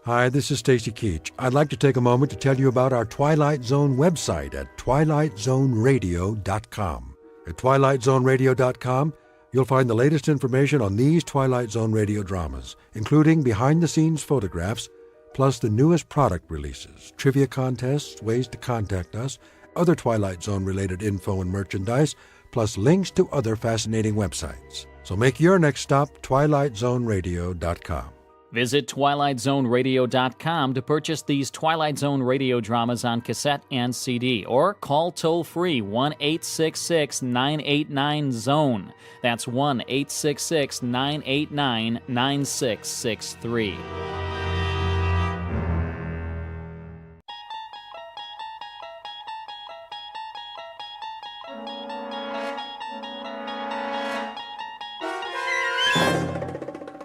Hi, this is Stacy Keach. I'd like to take a moment to tell you about our Twilight Zone website at twilightzoneradio.com. At twilightzoneradio.com, you'll find the latest information on these Twilight Zone radio dramas, including behind-the-scenes photographs, plus the newest product releases, trivia contests, ways to contact us, other Twilight Zone-related info and merchandise, plus links to other fascinating websites. So make your next stop twilightzoneradio.com.
Visit twilightzoneradio.com to purchase these Twilight Zone radio dramas on cassette and CD, or call toll-free 1-866-989-ZONE. That's 1-866-989-9663.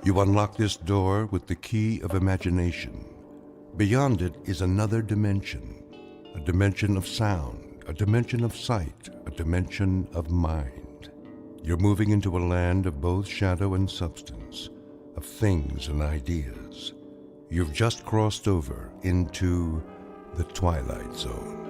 You unlock this door with the key of imagination. Beyond it is another dimension, a dimension of sound, a dimension of sight, a dimension of mind. You're moving into a land of both shadow and substance, of things and ideas. You've just crossed over into the Twilight Zone.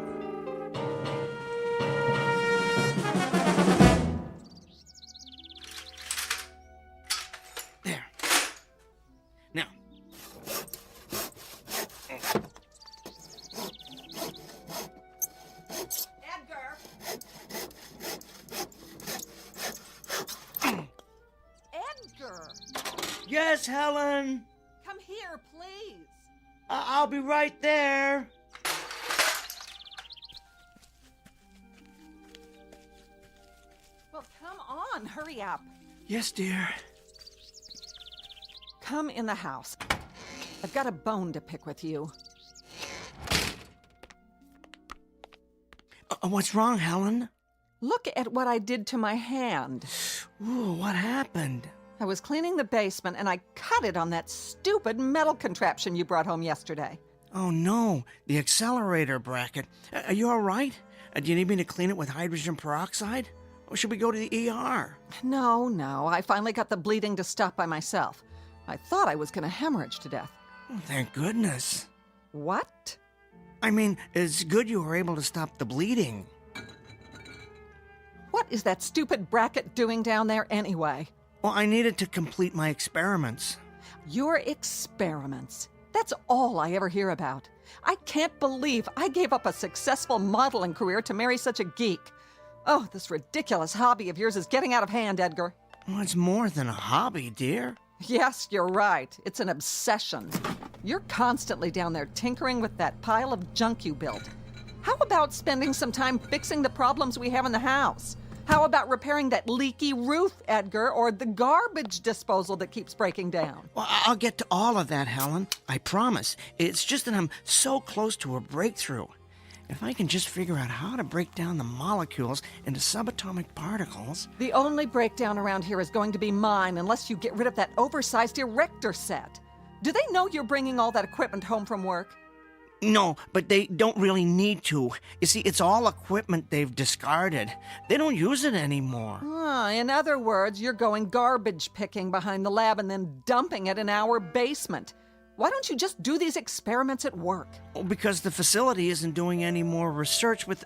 Yes, Helen?
Come here, please.
I'll be right there.
Well, come on, hurry up.
Yes, dear.
Come in the house. I've got a bone to pick with you.
What's wrong, Helen?
Look at what I did to my hand.
Ooh, what happened?
I was cleaning the basement and I cut it on that stupid metal contraption you brought home yesterday.
Oh, no. The accelerator bracket. Are you all right? Do you need me to clean it with hydrogen peroxide? Or should we go to the ER?
No. I finally got the bleeding to stop by myself. I thought I was going to hemorrhage to death.
Oh, thank goodness.
What?
I mean, it's good you were able to stop the bleeding.
What What is that stupid bracket doing down there anyway?
Well, I needed to complete my experiments.
Your experiments. That's all I ever hear about. I can't believe I gave up a successful modeling career to marry such a geek. Oh, this ridiculous hobby of yours is getting out of hand, Edgar.
Well, it's more than a hobby, dear.
Yes, you're right. It's an obsession. You're constantly down there tinkering with that pile of junk you built. How about spending some time fixing the problems we have in the house? How about repairing that leaky roof, Edgar, or the garbage disposal that keeps breaking down?
Well, I'll get to all of that, Helen. I promise. It's just that I'm so close to a breakthrough. If I can just figure out how to break down the molecules into subatomic particles...
The only breakdown around here is going to be mine unless you get rid of that oversized erector set. Do they know you're bringing all that equipment home from work?
No, but they don't really need to. You see, it's all equipment they've discarded. They don't use it anymore.
In other words, you're going garbage picking behind the lab and then dumping it in our basement. Why don't you just do these experiments at work?
Because the facility isn't doing any more research with...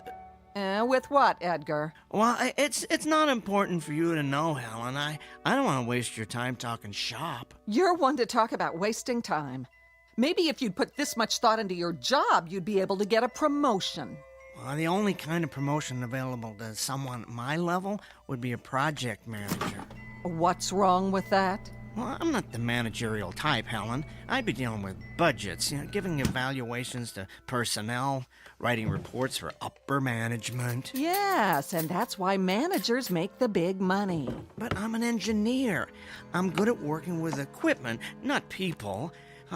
With what, Edgar?
Well, it's not important for you to know, Helen. I don't want to waste your time talking shop.
You're one to talk about wasting time. Maybe if you'd put this much thought into your job, you'd be able to get a promotion.
Well, the only kind of promotion available to someone at my level would be a project manager.
What's wrong with that?
Well, I'm not the managerial type, Helen. I'd be dealing with budgets, giving evaluations to personnel, writing reports for upper management.
Yes, and that's why managers make the big money.
But I'm an engineer. I'm good at working with equipment, not people.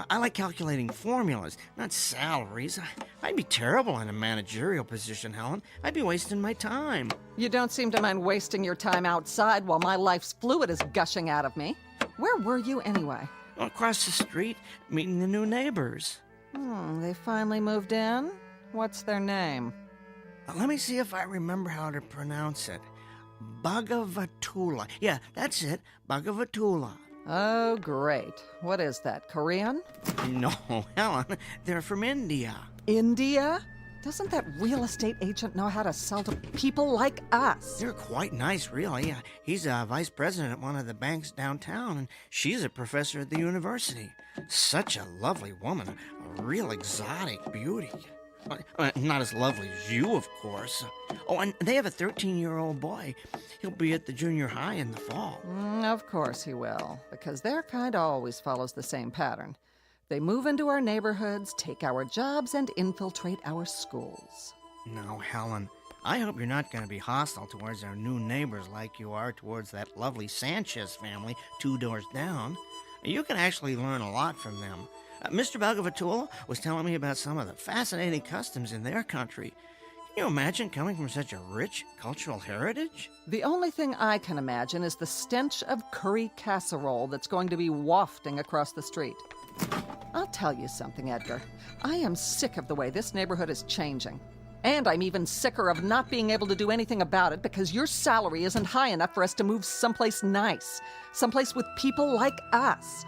I like calculating formulas, not salaries. I'd be terrible in a managerial position, Helen. I'd be wasting my time.
You don't seem to mind wasting your time outside while my life's fluid is gushing out of me. Where were you anyway?
Across the street, meeting the new neighbors.
They finally moved in? What's their name?
Let me see if I remember how to pronounce it. Bhagavatula. Yeah, that's it. Bhagavatula.
Oh, great. What is that, Korean?
No, Helen. They're from India.
India? Doesn't that real estate agent know how to sell to people like us?
They're quite nice, really. He's a vice president at one of the banks downtown, and she's a professor at the university. Such a lovely woman, a real exotic beauty. Not as lovely as you, of course. Oh, and they have a 13-year-old boy. He'll be at the junior high in the fall.
Of course he will, because their kind always follows the same pattern. They move into our neighborhoods, take our jobs, and infiltrate our schools.
Now, Helen, I hope you're not going to be hostile towards our new neighbors like you are towards that lovely Sanchez family 2 doors down. You can actually learn a lot from them. Mr. Bhagavatula was telling me about some of the fascinating customs in their country. Can you imagine coming from such a rich cultural heritage?
The only thing I can imagine is the stench of curry casserole that's going to be wafting across the street. I'll tell you something, Edgar. I am sick of the way this neighborhood is changing. And I'm even sicker of not being able to do anything about it because your salary isn't high enough for us to move someplace nice. Someplace with people like us.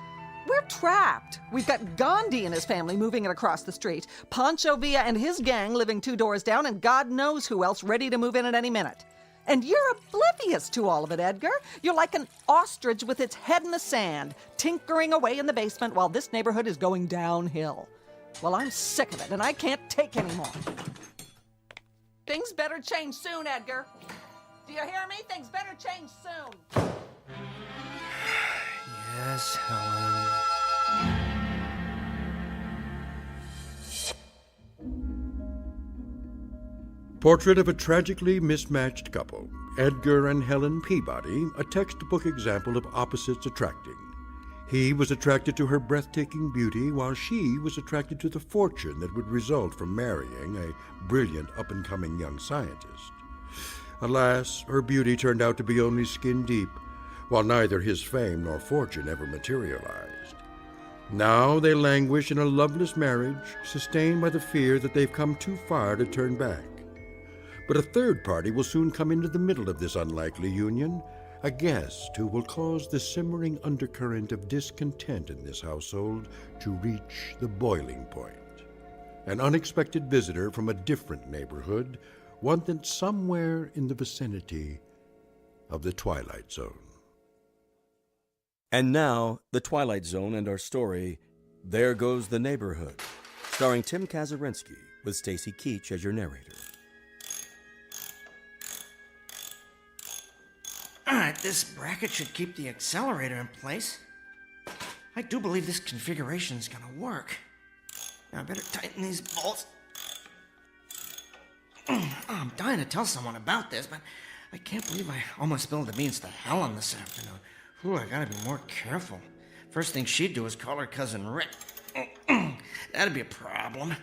We're trapped. We've got Gandhi and his family moving it across the street, Pancho Villa and his gang living 2 doors down, and God knows who else ready to move in at any minute. And you're oblivious to all of it, Edgar. You're like an ostrich with its head in the sand, tinkering away in the basement while this neighborhood is going downhill. Well, I'm sick of it, and I can't take any more. Things better change soon, Edgar. Do you hear me? Things better change soon.
Yes, Helen.
Portrait of a tragically mismatched couple, Edgar and Helen Peabody, a textbook example of opposites attracting. He was attracted to her breathtaking beauty, while she was attracted to the fortune that would result from marrying a brilliant up-and-coming young scientist. Alas, her beauty turned out to be only skin deep, while neither his fame nor fortune ever materialized. Now they languish in a loveless marriage, sustained by the fear that they've come too far to turn back. But a third party will soon come into the middle of this unlikely union, a guest who will cause the simmering undercurrent of discontent in this household to reach the boiling point. An unexpected visitor from a different neighborhood, one that somewhere in the vicinity of the Twilight Zone.
And now, The Twilight Zone and our story, There Goes the Neighborhood, starring Tim Kazurinsky with Stacy Keach as your narrator.
All right, this bracket should keep the accelerator in place. I do believe this configuration is gonna work. Now I better tighten these bolts. I'm dying to tell someone about this, but I can't believe I almost spilled the beans to Helen this afternoon. Ooh, I gotta be more careful. First thing she'd do is call her cousin Rick. That'd be a problem.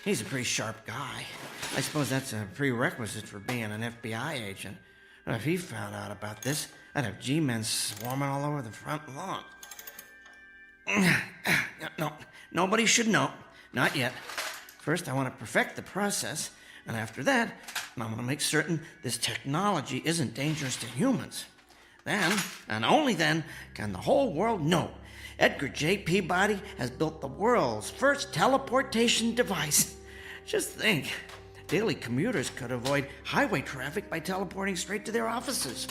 He's a pretty sharp guy. I suppose that's a prerequisite for being an FBI agent. If he found out about this, I'd have G-men swarming all over the front lawn. No, nobody should know. Not yet. First, I want to perfect the process, and after that, I'm going to make certain this technology isn't dangerous to humans. Then, and only then, can the whole world know Edgar J. Peabody has built the world's first teleportation device. Just think, daily commuters could avoid highway traffic by teleporting straight to their offices.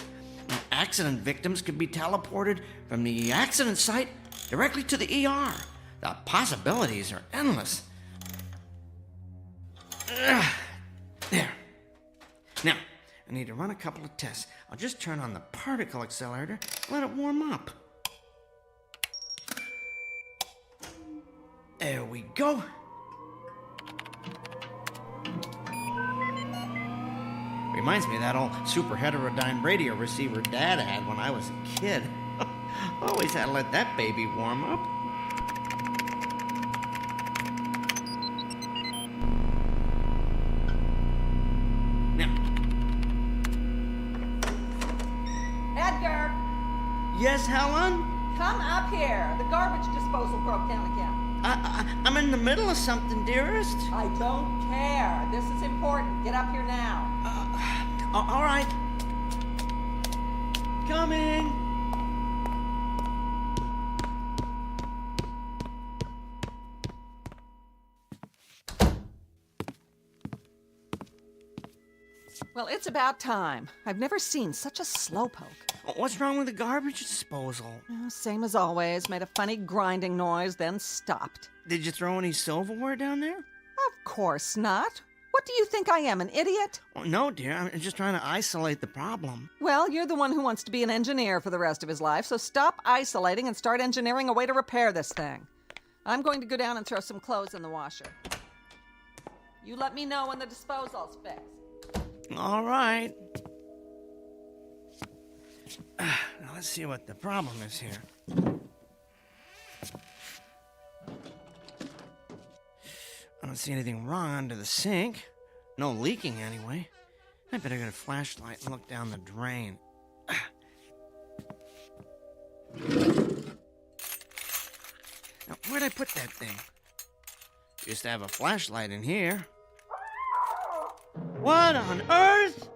And accident victims could be teleported from the accident site directly to the ER. The possibilities are endless. There. Now, I need to run a couple of tests. I'll just turn on the particle accelerator and let it warm up. There we go. Reminds me of that old super heterodyne radio receiver Dad had when I was a kid. Always had to let that baby warm up.
Edgar!
Yes, Helen?
Come up here. The garbage disposal broke down again.
I'm in the middle of something, dearest.
I don't care. This is important. Get up here now.
All right. Coming.
Well, it's about time. I've never seen such a slowpoke.
What's wrong with the garbage disposal?
Same as always. Made a funny grinding noise, then stopped.
Did you throw any silverware down there?
Of course not. What do you think I am, an idiot?
Oh, no, dear. I'm just trying to isolate the problem.
Well, you're the one who wants to be an engineer for the rest of his life, so stop isolating and start engineering a way to repair this thing. I'm going to go down and throw some clothes in the washer. You let me know when the disposal's fixed.
All right. Now let's see what the problem is here. I don't see anything wrong under the sink. No leaking anyway. I better get a flashlight and look down the drain. Now, where'd I put that thing? Used to have a flashlight in here. What on earth?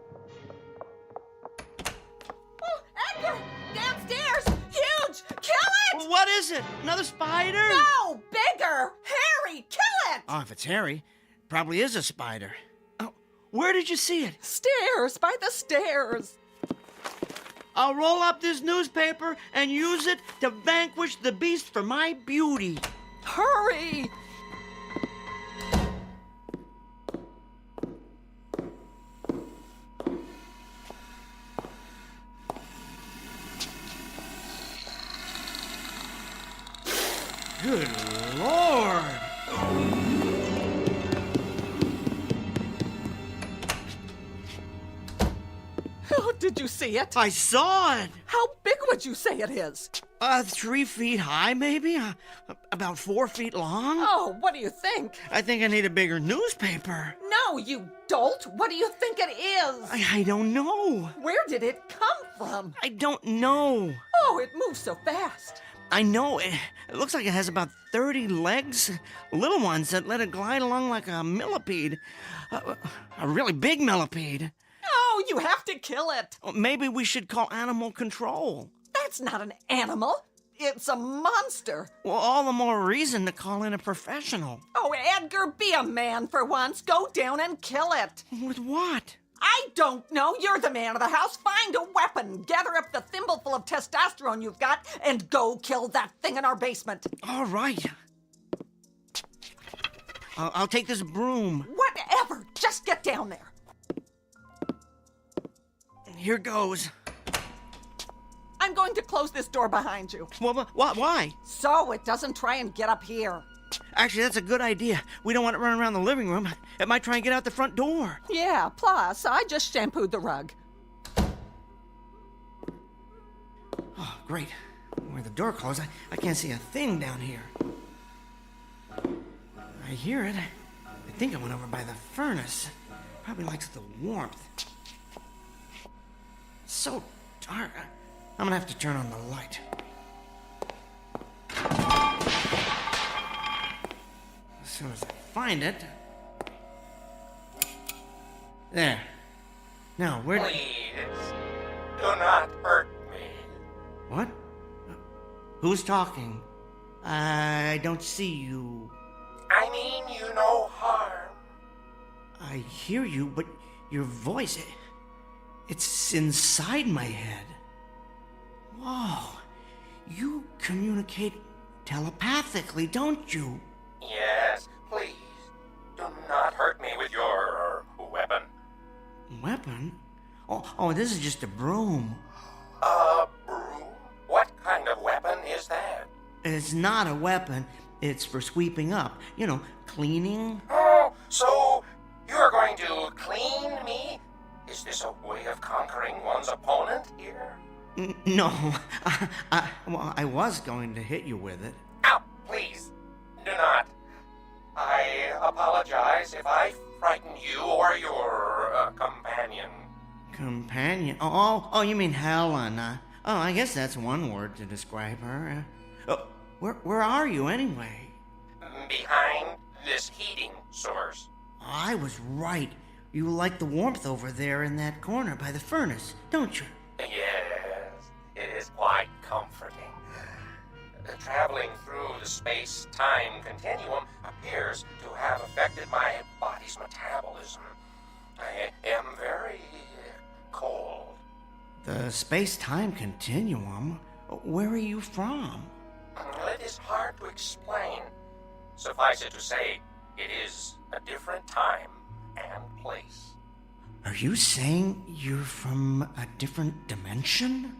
Oh, Edgar! Downstairs! Huge! Kill it!
What is it? Another spider?
No! Bigger! Harry! Kill it!
Oh, if it's hairy, it probably is a spider. Oh, where did you see it?
Stairs! By the stairs!
I'll roll up this newspaper and use it to vanquish the beast for my beauty.
Hurry!
Good Lord!
Oh, did you see it?
I saw it!
How big would you say it is?
3 feet high, maybe? About 4 feet long?
Oh, what do you think?
I think I need a bigger newspaper.
No, you dolt! What do you think it is?
I don't know.
Where did it come from?
I don't know.
Oh, it moves so fast.
I know. It looks like it has about 30 legs. Little ones that let it glide along like a millipede. A really big millipede.
Oh, you have to kill it.
Maybe we should call animal control.
That's not an animal. It's a monster.
Well, all the more reason to call in a professional.
Oh, Edgar, be a man for once. Go down and kill it.
With what?
I don't know. You're the man of the house. Find a weapon. Gather up the thimbleful of testosterone you've got and go kill that thing in our basement.
All right. I'll take this broom.
Whatever. Just get down there.
Here goes.
I'm going to close this door behind you.
Why?
So it doesn't try and get up here.
Actually, that's a good idea. We don't want it running around the living room. It might try and get out the front door.
Yeah, plus, I just shampooed the rug.
Oh, great. Where the door closed, I can't see a thing down here. I hear it. I think it went over by the furnace. Probably likes the warmth. It's so dark. I'm gonna have to turn on the light. As soon as I find it. There. Now, where...
Please, do not hurt me.
What? Who's talking? I don't see you.
I mean you no harm.
I hear you, but your voice, it's inside my head. Whoa. You communicate telepathically, don't you?
Yes, please, do not hurt me with your weapon.
Weapon? Oh, this is just a broom.
A broom? What kind of weapon is that?
It's not a weapon. It's for sweeping up. You know, cleaning.
Oh, so you're going to clean me? Is this a way of conquering one's opponent here?
No. I was going to hit you with it.
Ow, please, do not. I apologize if I frighten you or your companion.
Companion? Oh, you mean Helen. I guess that's one word to describe her. Where are you, anyway?
Behind this heating source.
I was right. You like the warmth over there in that corner by the furnace, don't you?
Yes, it is quite comforting. Traveling through the space-time continuum appears to have affected my body's metabolism. I am very cold.
The space-time continuum? Where are you from?
It is hard to explain. Suffice it to say, it is a different time and place.
Are you saying you're from a different dimension?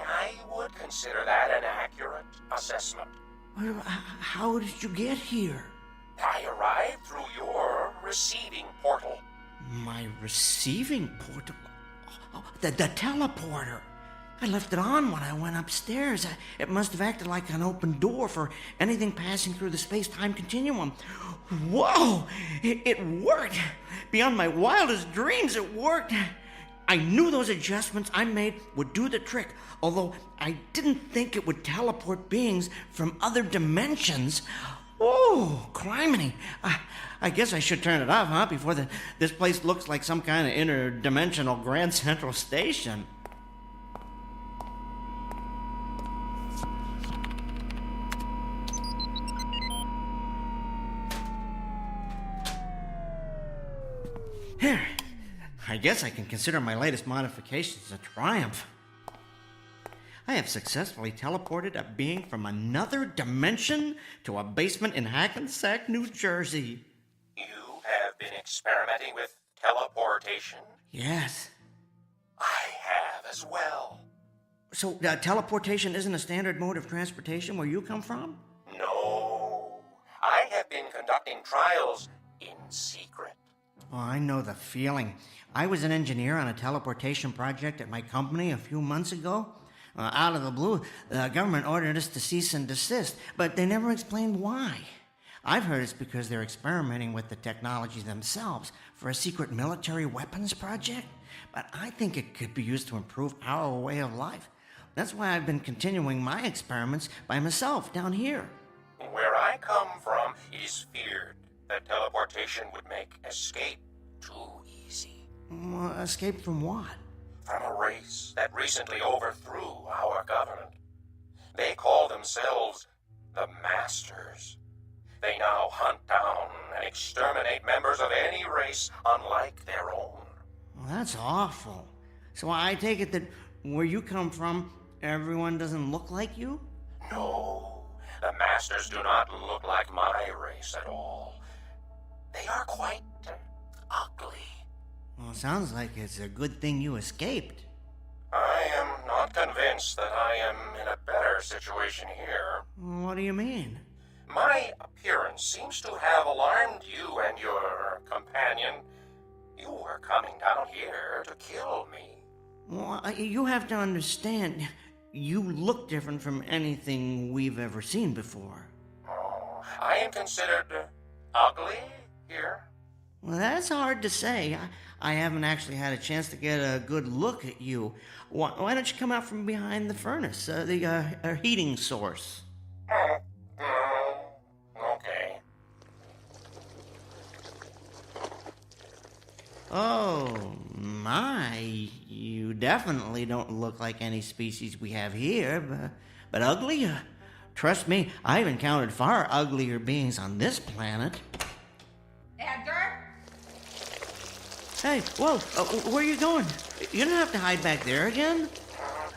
I would consider that an accurate assessment.
How did you get here?
I arrived through your receiving portal.
My receiving portal? Oh, the teleporter. I left it on when I went upstairs. It must have acted like an open door for anything passing through the space-time continuum. Whoa! It worked! Beyond my wildest dreams, it worked! I knew those adjustments I made would do the trick, although I didn't think it would teleport beings from other dimensions. Oh, criminy. I guess I should turn it off, huh? Before this place looks like some kind of interdimensional Grand Central Station. Here. I guess I can consider my latest modifications a triumph. I have successfully teleported a being from another dimension to a basement in Hackensack, New Jersey.
You have been experimenting with teleportation?
Yes.
I have as well.
So, teleportation isn't a standard mode of transportation where you come from?
No. I have been conducting trials in secret.
Oh, I know the feeling. I was an engineer on a teleportation project at my company a few months ago. Out of the blue, the government ordered us to cease and desist, but they never explained why. I've heard it's because they're experimenting with the technology themselves for a secret military weapons project, but I think it could be used to improve our way of life. That's why I've been continuing my experiments by myself down here.
Where I come from, it is feared that teleportation would make escape too easy.
Escape from what?
From a race that recently overthrew our government. They call themselves the Masters. They now hunt down and exterminate members of any race unlike their own.
Well, that's awful. So I take it that where you come from, everyone doesn't look like you?
No, the masters do not look like my race at all. They are quite ugly.
Well, it sounds like it's a good thing you escaped.
I am not convinced that I am in a better situation here.
What do you mean?
My appearance seems to have alarmed you and your companion. You were coming down here to kill me.
Well, you have to understand, you look different from anything we've ever seen before.
Oh, I am considered ugly here?
Well, that's hard to say. I haven't actually had a chance to get a good look at you. Why don't you come out from behind the furnace, the heating source?
Okay.
Oh, my. You definitely don't look like any species we have here, but ugly? Trust me, I've encountered far uglier beings on this planet.
Edgar?
Hey, whoa, where are you going? You don't have to hide back there again.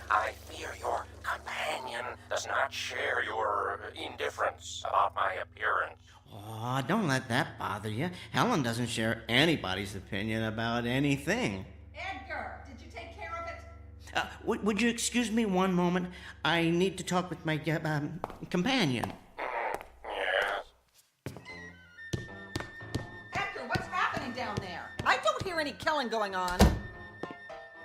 I fear your companion does not share your indifference about my appearance.
Oh, don't let that bother you. Helen doesn't share anybody's opinion about anything.
Edgar, did you take care of it?
Would you excuse me one moment? I need to talk with my companion.
Yes.
Edgar, what's happening down there? I don't hear any killing going on.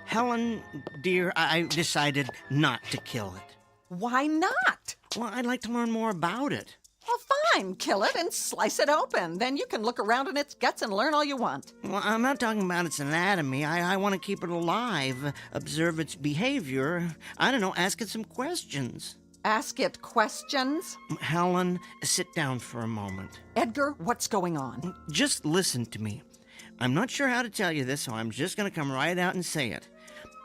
Helen, dear, I decided not to kill it.
Why not?
Well, I'd like to learn more about it.
Well, fine. Kill it and slice it open. Then you can look around in its guts and learn all you want.
Well, I'm not talking about its anatomy. I want to keep it alive, observe its behavior. I don't know, ask it some questions.
Ask it questions?
Helen, sit down for a moment.
Edgar, what's going on?
Just listen to me. I'm not sure how to tell you this, so I'm just going to come right out and say it.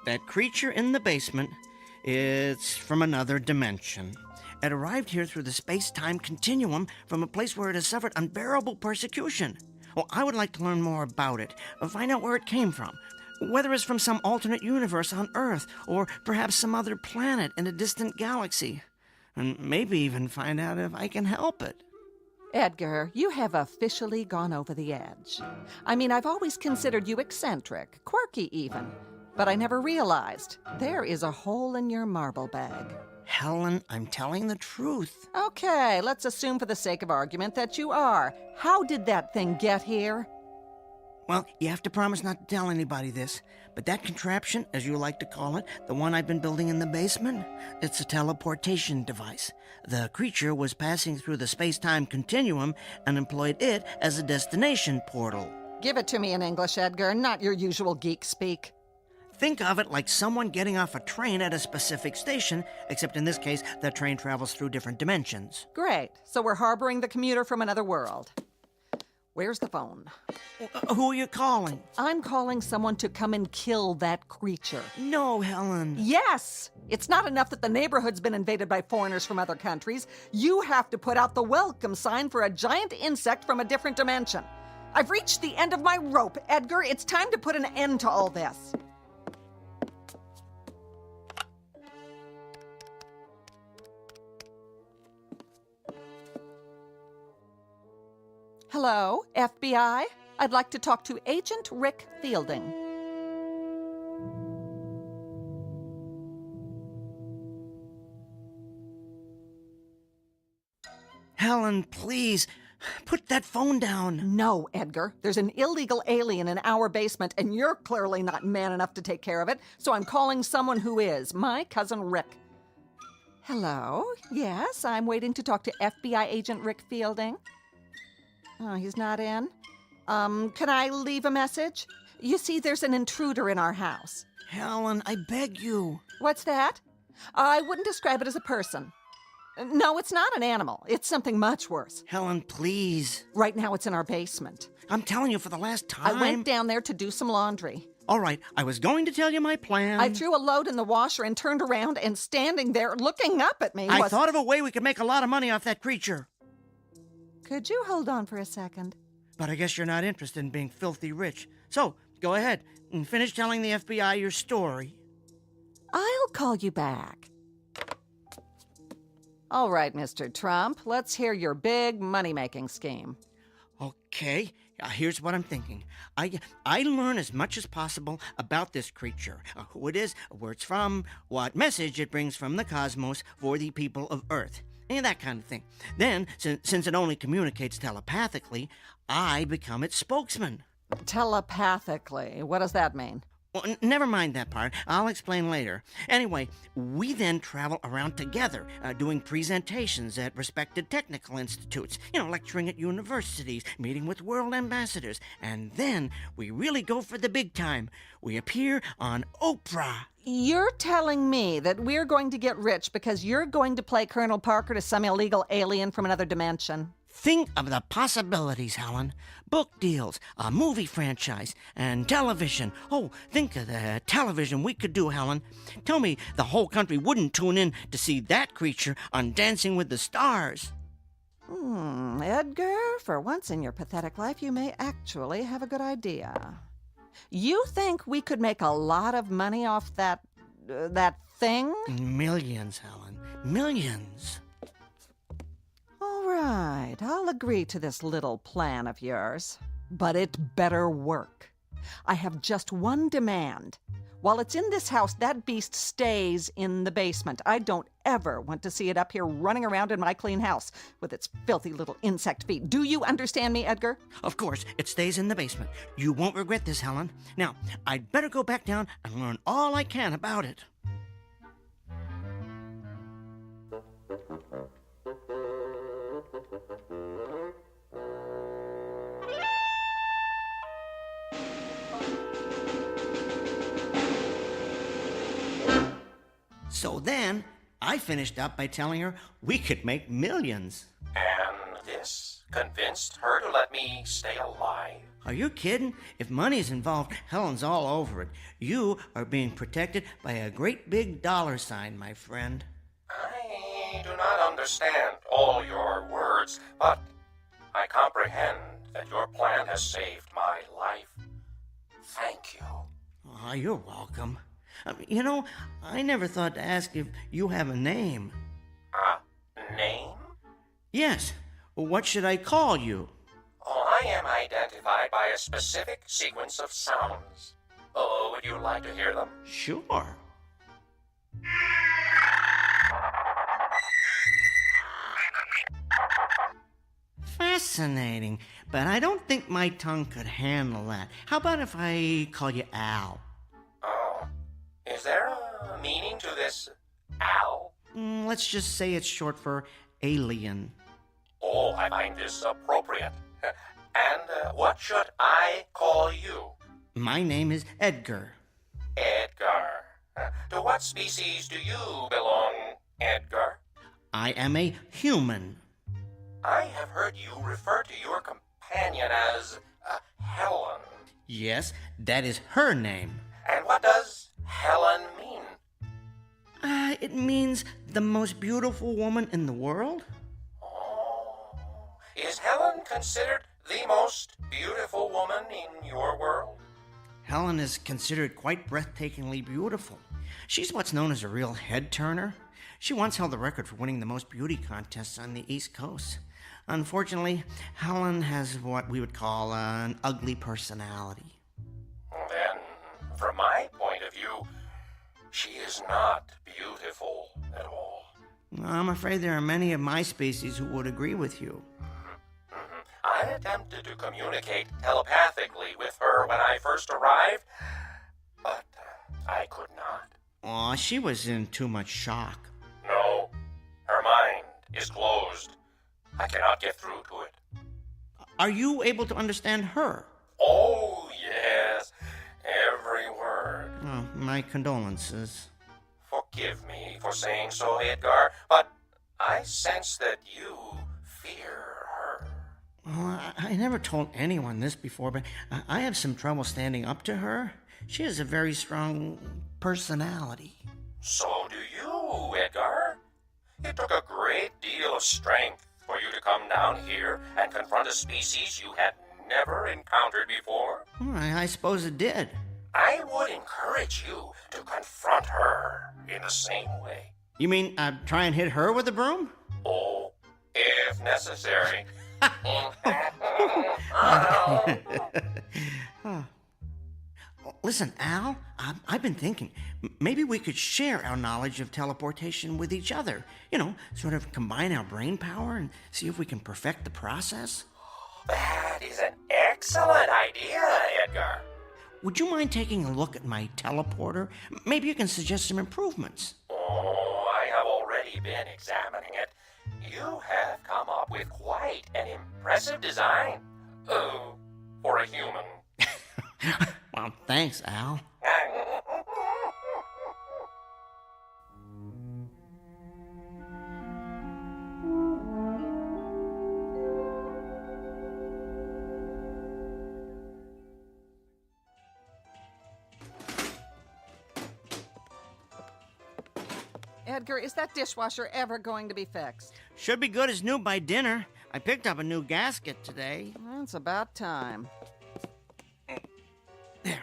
That creature in the basement, it's from another dimension. It arrived here through the space-time continuum from a place where it has suffered unbearable persecution. Well, I would like to learn more about it, find out where it came from, whether it's from some alternate universe on Earth, or perhaps some other planet in a distant galaxy, and maybe even find out if I can help it.
Edgar, you have officially gone over the edge. I mean, I've always considered you eccentric, quirky even, but I never realized there is a hole in your marble bag.
Helen, I'm telling the truth.
Okay, let's assume for the sake of argument that you are. How did that thing get here?
Well, you have to promise not to tell anybody this, but that contraption, as you like to call it, the one I've been building in the basement, it's a teleportation device. The creature was passing through the space-time continuum and employed it as a destination portal.
Give it to me in English, Edgar, not your usual geek speak.
Think of it like someone getting off a train at a specific station, except in this case, the train travels through different dimensions.
Great. So we're harboring the commuter from another world. Where's the phone?
Who are you calling?
I'm calling someone to come and kill that creature.
No, Helen.
Yes! It's not enough that the neighborhood's been invaded by foreigners from other countries. You have to put out the welcome sign for a giant insect from a different dimension. I've reached the end of my rope, Edgar. It's time to put an end to all this. Hello, FBI? I'd like to talk to Agent Rick Fielding.
Helen, please, put that phone down.
No, Edgar. There's an illegal alien in our basement, and you're clearly not man enough to take care of it, so I'm calling someone who is, my cousin Rick. Hello? Yes, I'm waiting to talk to FBI Agent Rick Fielding. Oh, he's not in? Can I leave a message? You see, there's an intruder in our house.
Helen, I beg you.
What's that? I wouldn't describe it as a person. No, it's not an animal. It's something much worse.
Helen, please.
Right now it's in our basement.
I'm telling you for the last time.
I went down there to do some laundry.
All right, I was going to tell you my plan.
I threw a load in the washer and turned around, and standing there looking up at me was...
I thought of a way we could make a lot of money off that creature.
Could you hold on for a second?
But I guess you're not interested in being filthy rich. So, Go ahead and finish telling the FBI your story.
I'll call you back. All right, Mr. Trump, let's hear your big money-making scheme.
Okay, here's what I'm thinking. I learn as much as possible about this creature, who it is, where it's from, what message it brings from the cosmos for the people of Earth, and that kind of thing. Then, since it only communicates telepathically, I become its spokesman.
Telepathically? What does that mean?
Well, never mind that part. I'll explain later. Anyway, we then travel around together, doing presentations at respected technical institutes, lecturing at universities, meeting with world ambassadors, and then we really go for the big time. We appear on Oprah.
You're telling me that we're going to get rich because you're going to play Colonel Parker to some illegal alien from another dimension?
Think of the possibilities, Helen. Book deals, a movie franchise, and television. Oh, think of the television we could do, Helen. Tell me the whole country wouldn't tune in to see that creature on Dancing with the Stars.
Edgar, for once in your pathetic life, you may actually have a good idea. You think we could make a lot of money off that thing?
Millions, Helen. Millions.
All right, I'll agree to this little plan of yours, but it better work. I have just one demand. While it's in this house, that beast stays in the basement. I don't ever want to see it up here running around in my clean house with its filthy little insect feet. Do you understand me, Edgar?
Of course, it stays in the basement. You won't regret this, Helen. Now, I'd better go back down and learn all I can about it. So then, I finished up by telling her we could make millions.
And this convinced her to let me stay alive?
Are you kidding? If money's involved, Helen's all over it. You are being protected by a great big dollar sign, my friend.
I do not understand all your words, but I comprehend that your plan has saved my life. Thank you.
Oh, you're welcome. I never thought to ask if you have a name.
A name?
Yes. What should I call you?
Oh, I am identified by a specific sequence of sounds. Oh, would you like to hear them?
Sure. Fascinating, but I don't think my tongue could handle that. How about if I call you Al?
Oh, is there a meaning to this Al?
Let's just say it's short for alien.
Oh, I find this appropriate. And what should I call you?
My name is Edgar.
Edgar. To what species do you belong, Edgar?
I am a human.
I have heard you refer to your companion as Helen.
Yes, that is her name.
And what does Helen mean?
It means the most beautiful woman in the world.
Oh, is Helen considered the most beautiful woman in your world?
Helen is considered quite breathtakingly beautiful. She's what's known as a real head-turner. She once held the record for winning the most beauty contests on the East Coast. Unfortunately, Helen has what we would call an ugly personality.
Then, from my point of view, she is not beautiful at all.
I'm afraid there are many of my species who would agree with you.
I attempted to communicate telepathically with her when I first arrived, but I could not.
Aw, she was in too much shock.
No, her mind is closed. I cannot get through to it.
Are you able to understand her?
Oh, yes, every word.
Oh, my condolences.
Forgive me for saying so, Edgar, but I sense that you fear her.
Well, I never told anyone this before, but I have some trouble standing up to her. She has a very strong personality.
So do you, Edgar. It took a great deal of strength for you to come down here and confront a species you had never encountered before.
I suppose it did.
I would encourage you to confront her in the same way.
You mean try and hit her with a broom?
Oh, if necessary.
Listen, Al, I've been thinking, maybe we could share our knowledge of teleportation with each other. You know, sort of combine our brain power and see if we can perfect the process.
That is an excellent idea, Edgar.
Would you mind taking a look at my teleporter? Maybe you can suggest some improvements.
Oh, I have already been examining it. You have come up with quite an impressive design. Oh, for a human.
Well, thanks, Al.
Edgar, is that dishwasher ever going to be fixed?
Should be good as new by dinner. I picked up a new gasket today.
Well, it's about time.
There.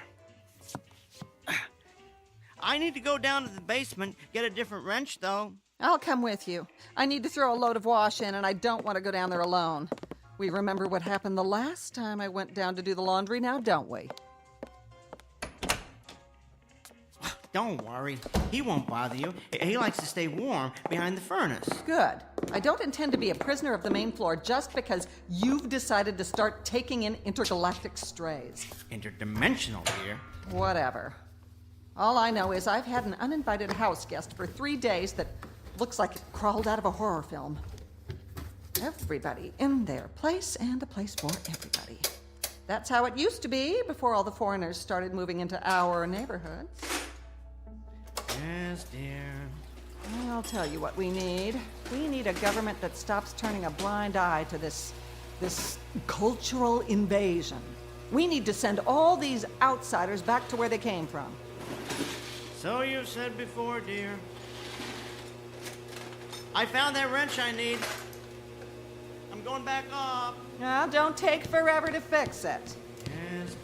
I need to go down to the basement, get a different wrench, though.
I'll come with you. I need to throw a load of wash in, and I don't want to go down there alone. We remember what happened the last time I went down to do the laundry now, don't we?
Don't worry. He won't bother you. He likes to stay warm behind the furnace.
Good. I don't intend to be a prisoner of the main floor just because you've decided to start taking in intergalactic strays.
Interdimensional, dear.
Whatever. All I know is I've had an uninvited house guest for 3 days that looks like it crawled out of a horror film. Everybody in their place, and a place for everybody. That's how it used to be before all the foreigners started moving into our neighborhoods.
Yes, dear.
I'll tell you what we need. We need a government that stops turning a blind eye to this cultural invasion. We need to send all these outsiders back to where they came from.
So you've said before, dear. I found that wrench I need. I'm going back up.
Now, don't take forever to fix it.
Yes, dear.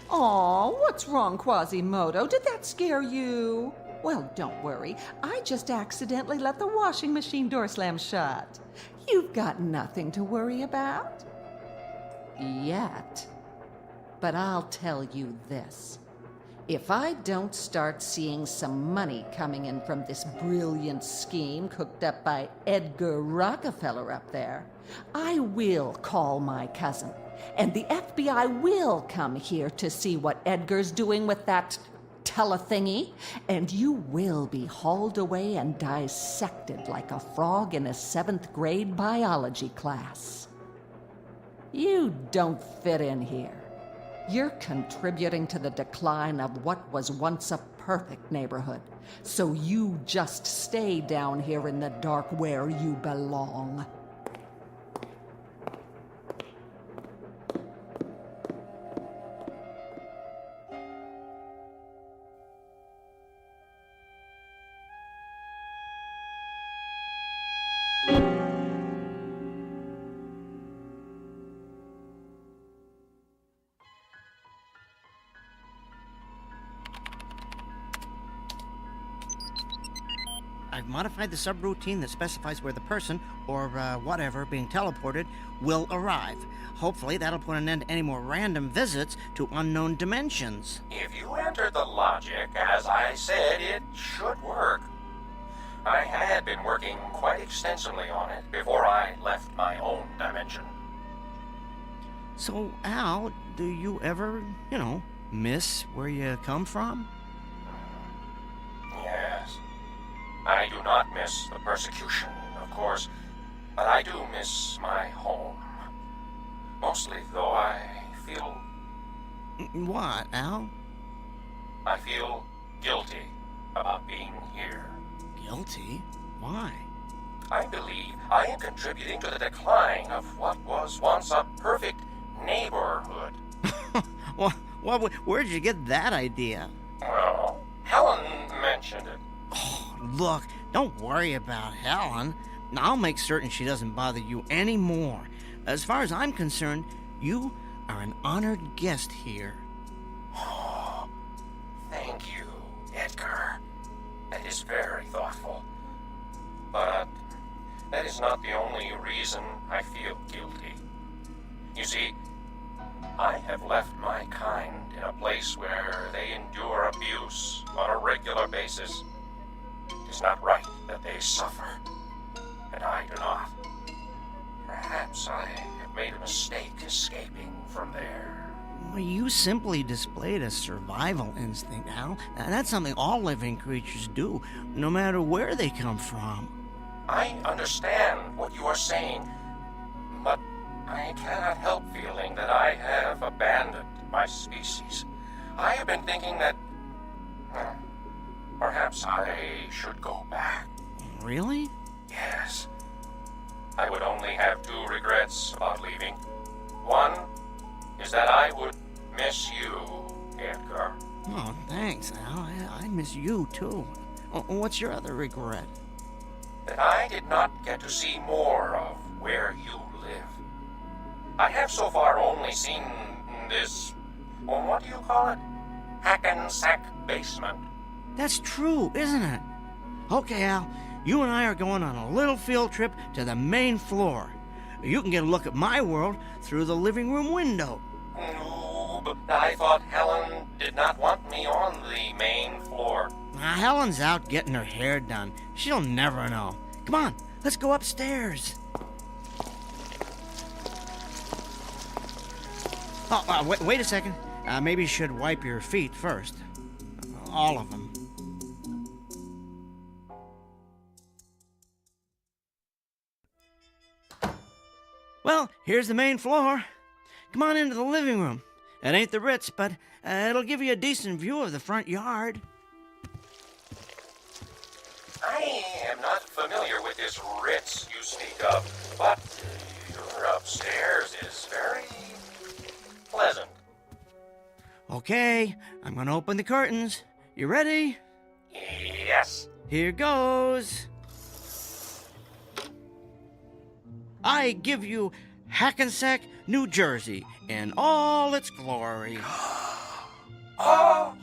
Aw, what's wrong, Quasimodo? Did that scare you? Well, don't worry. I just accidentally let the washing machine door slam shut. You've got nothing to worry about. Yet. But I'll tell you this. If I don't start seeing some money coming in from this brilliant scheme cooked up by Edgar Rockefeller up there, I will call my cousin. And the FBI will come here to see what Edgar's doing with that telethingy, and you will be hauled away and dissected like a frog in a 7th grade biology class. You don't fit in here. You're contributing to the decline of what was once a perfect neighborhood. So you just stay down here in the dark where you belong.
I've modified the subroutine that specifies where the person, or whatever, being teleported, will arrive. Hopefully that'll put an end to any more random visits to unknown dimensions.
If you enter the logic, as I said, it should work. I had been working quite extensively on it before I left my own dimension.
So, Al, do you ever, miss where you come from?
Yes. I do not miss the persecution, of course, but I do miss my home. Mostly, though, I feel...
What, Al?
I feel guilty about being here.
Guilty? Why?
I believe I am contributing to the decline of what was once a perfect neighborhood.
Where'd you get that idea?
Well,
Look, don't worry about Helen. I'll make certain she doesn't bother you anymore. As far as I'm concerned, you are an honored guest here.
Oh, thank you, Edgar. That is very thoughtful. But that is not the only reason I feel guilty. You see, I have left my kind in a place where they endure abuse on a regular basis. It is not right that they suffer, and I do not. Perhaps I have made a mistake escaping from there.
Well, you simply displayed a survival instinct, Al. That's something all living creatures do, no matter where they come from.
I understand what you are saying, but I cannot help feeling that I have abandoned my species. I have been thinking that perhaps I should go back.
Really?
Yes. I would only have two regrets about leaving. One is that I would miss you, Edgar.
Oh, thanks, Al. I miss you, too. What's your other regret?
That I did not get to see more of where you live. I have so far only seen this, what do you call it? Hackensack basement.
That's true, isn't it? Okay, Al, you and I are going on a little field trip to the main floor. You can get a look at my world through the living room window.
No, but I thought Helen did not want me on the main floor.
Helen's out getting her hair done. She'll never know. Come on, let's go upstairs. Oh, wait a second. Maybe you should wipe your feet first. All of them. Well, here's the main floor. Come on into the living room. It ain't the Ritz, but it'll give you a decent view of the front yard.
I am not familiar with this Ritz you speak of, but your upstairs is very pleasant.
Okay, I'm gonna open the curtains. You ready?
Yes.
Here goes. I give you Hackensack, New Jersey, in all its glory.
Oh,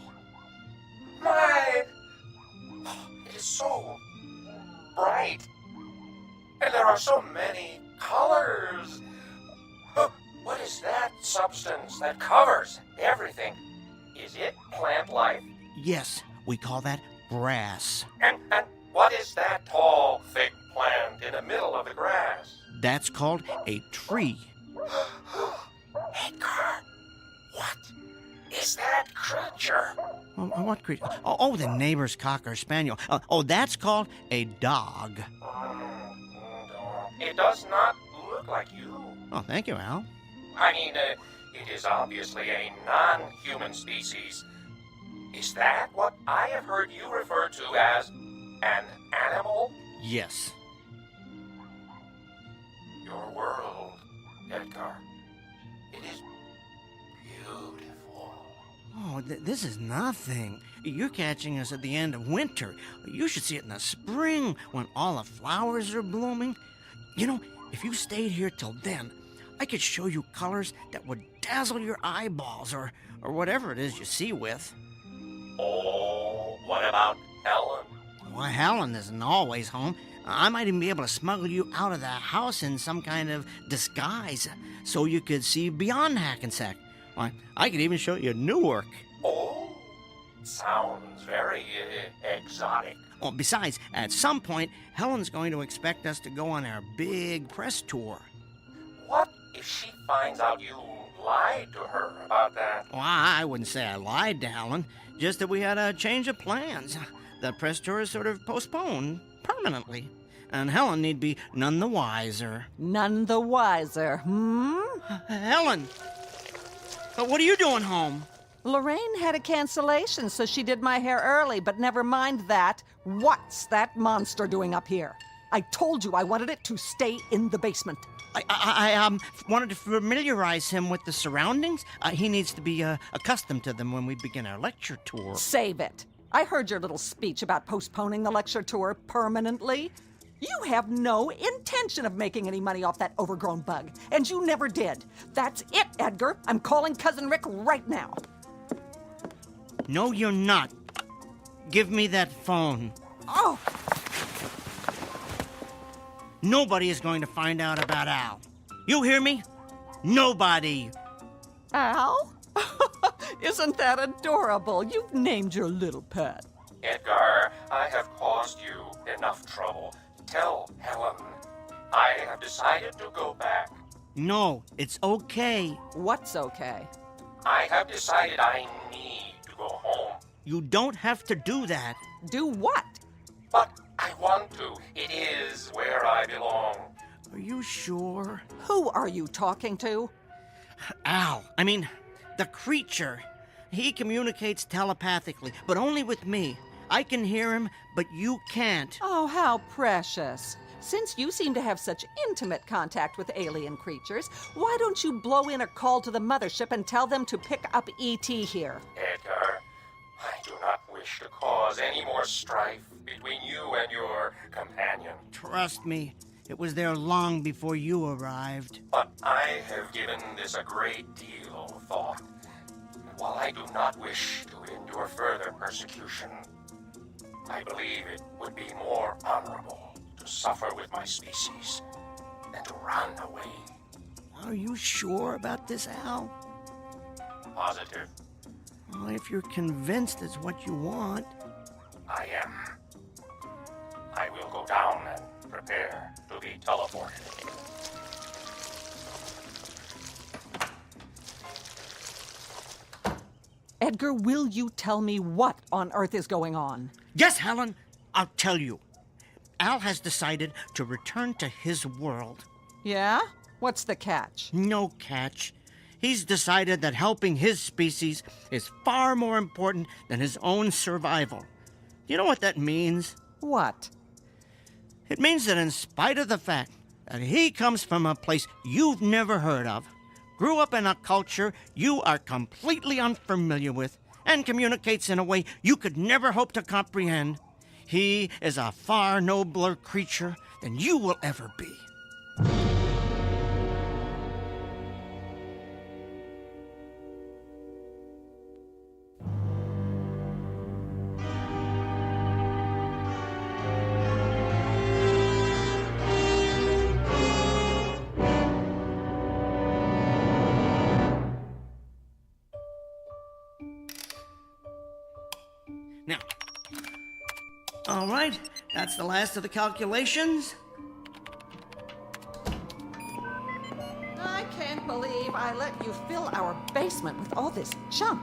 my! It is so bright, and there are so many colors. What is that substance that covers everything? Is it plant life?
Yes, we call that grass.
And what is that tall, thick plant in the middle of the grass?
That's called a tree.
Edgar, what is that creature?
What creature? Oh, the neighbor's cocker spaniel. That's called a dog.
It does not look like you.
Oh, thank you, Al.
I mean, it is obviously a non-human species. Is that what I have heard you refer to as an animal?
Yes.
Your world, Edgar. It is beautiful.
Oh, this is nothing. You're catching us at the end of winter. You should see it in the spring when all the flowers are blooming. You know, if you stayed here till then, I could show you colors that would dazzle your eyeballs or whatever it is you see with.
Oh, what about Helen?
Well, Helen isn't always home. I might even be able to smuggle you out of the house in some kind of disguise so you could see beyond Hackensack. I could even show you Newark.
Oh, sounds very exotic.
Well, besides, at some point, Helen's going to expect us to go on our big press tour.
What if she finds out you lied to her about that?
Well, I wouldn't say I lied to Helen, just that we had a change of plans. The press tour is sort of postponed permanently, and Helen need be none the wiser.
None the wiser,
Helen! What are you doing home?
Lorraine had a cancellation, so she did my hair early, but never mind that. What's that monster doing up here? I told you I wanted it to stay in the basement.
I wanted to familiarize him with the surroundings. He needs to be accustomed to them when we begin our lecture tour.
Save it. I heard your little speech about postponing the lecture tour permanently. You have no intention of making any money off that overgrown bug, and you never did. That's it, Edgar. I'm calling Cousin Rick right now.
No, you're not. Give me that phone.
Oh!
Nobody is going to find out about Al. You hear me? Nobody.
Al? Isn't that adorable? You've named your little pet.
Edgar, I have caused you enough trouble. Tell Helen. I have decided to go back.
No, it's okay.
What's okay?
I have decided I need to go home.
You don't have to do that.
Do what?
But I want to. It is where I belong.
Are you sure?
Who are you talking to?
Al. I mean, the creature. He communicates telepathically, but only with me. I can hear him, but you can't.
Oh, how precious. Since you seem to have such intimate contact with alien creatures, why don't you blow in a call to the mothership and tell them to pick up E.T. here?
Edgar, I do not wish to cause any more strife between you and your companion.
Trust me, it was there long before you arrived.
But I have given this a great deal of thought. While I do not wish to endure further persecution, I believe it would be more honorable to suffer with my species than to run away.
Are you sure about this, Al?
Positive.
Well, if you're convinced it's what you want.
I am. I will go down and prepare to be teleported.
Edgar, will you tell me what on earth is going on?
Yes, Helen, I'll tell you. Al has decided to return to his world.
Yeah? What's the catch?
No catch. He's decided that helping his species is far more important than his own survival. You know what that means?
What?
It means that in spite of the fact that he comes from a place you've never heard of, grew up in a culture you are completely unfamiliar with, and communicates in a way you could never hope to comprehend, he is a far nobler creature than you will ever be. Now, all right, that's the last of the calculations.
I can't believe I let you fill our basement with all this junk.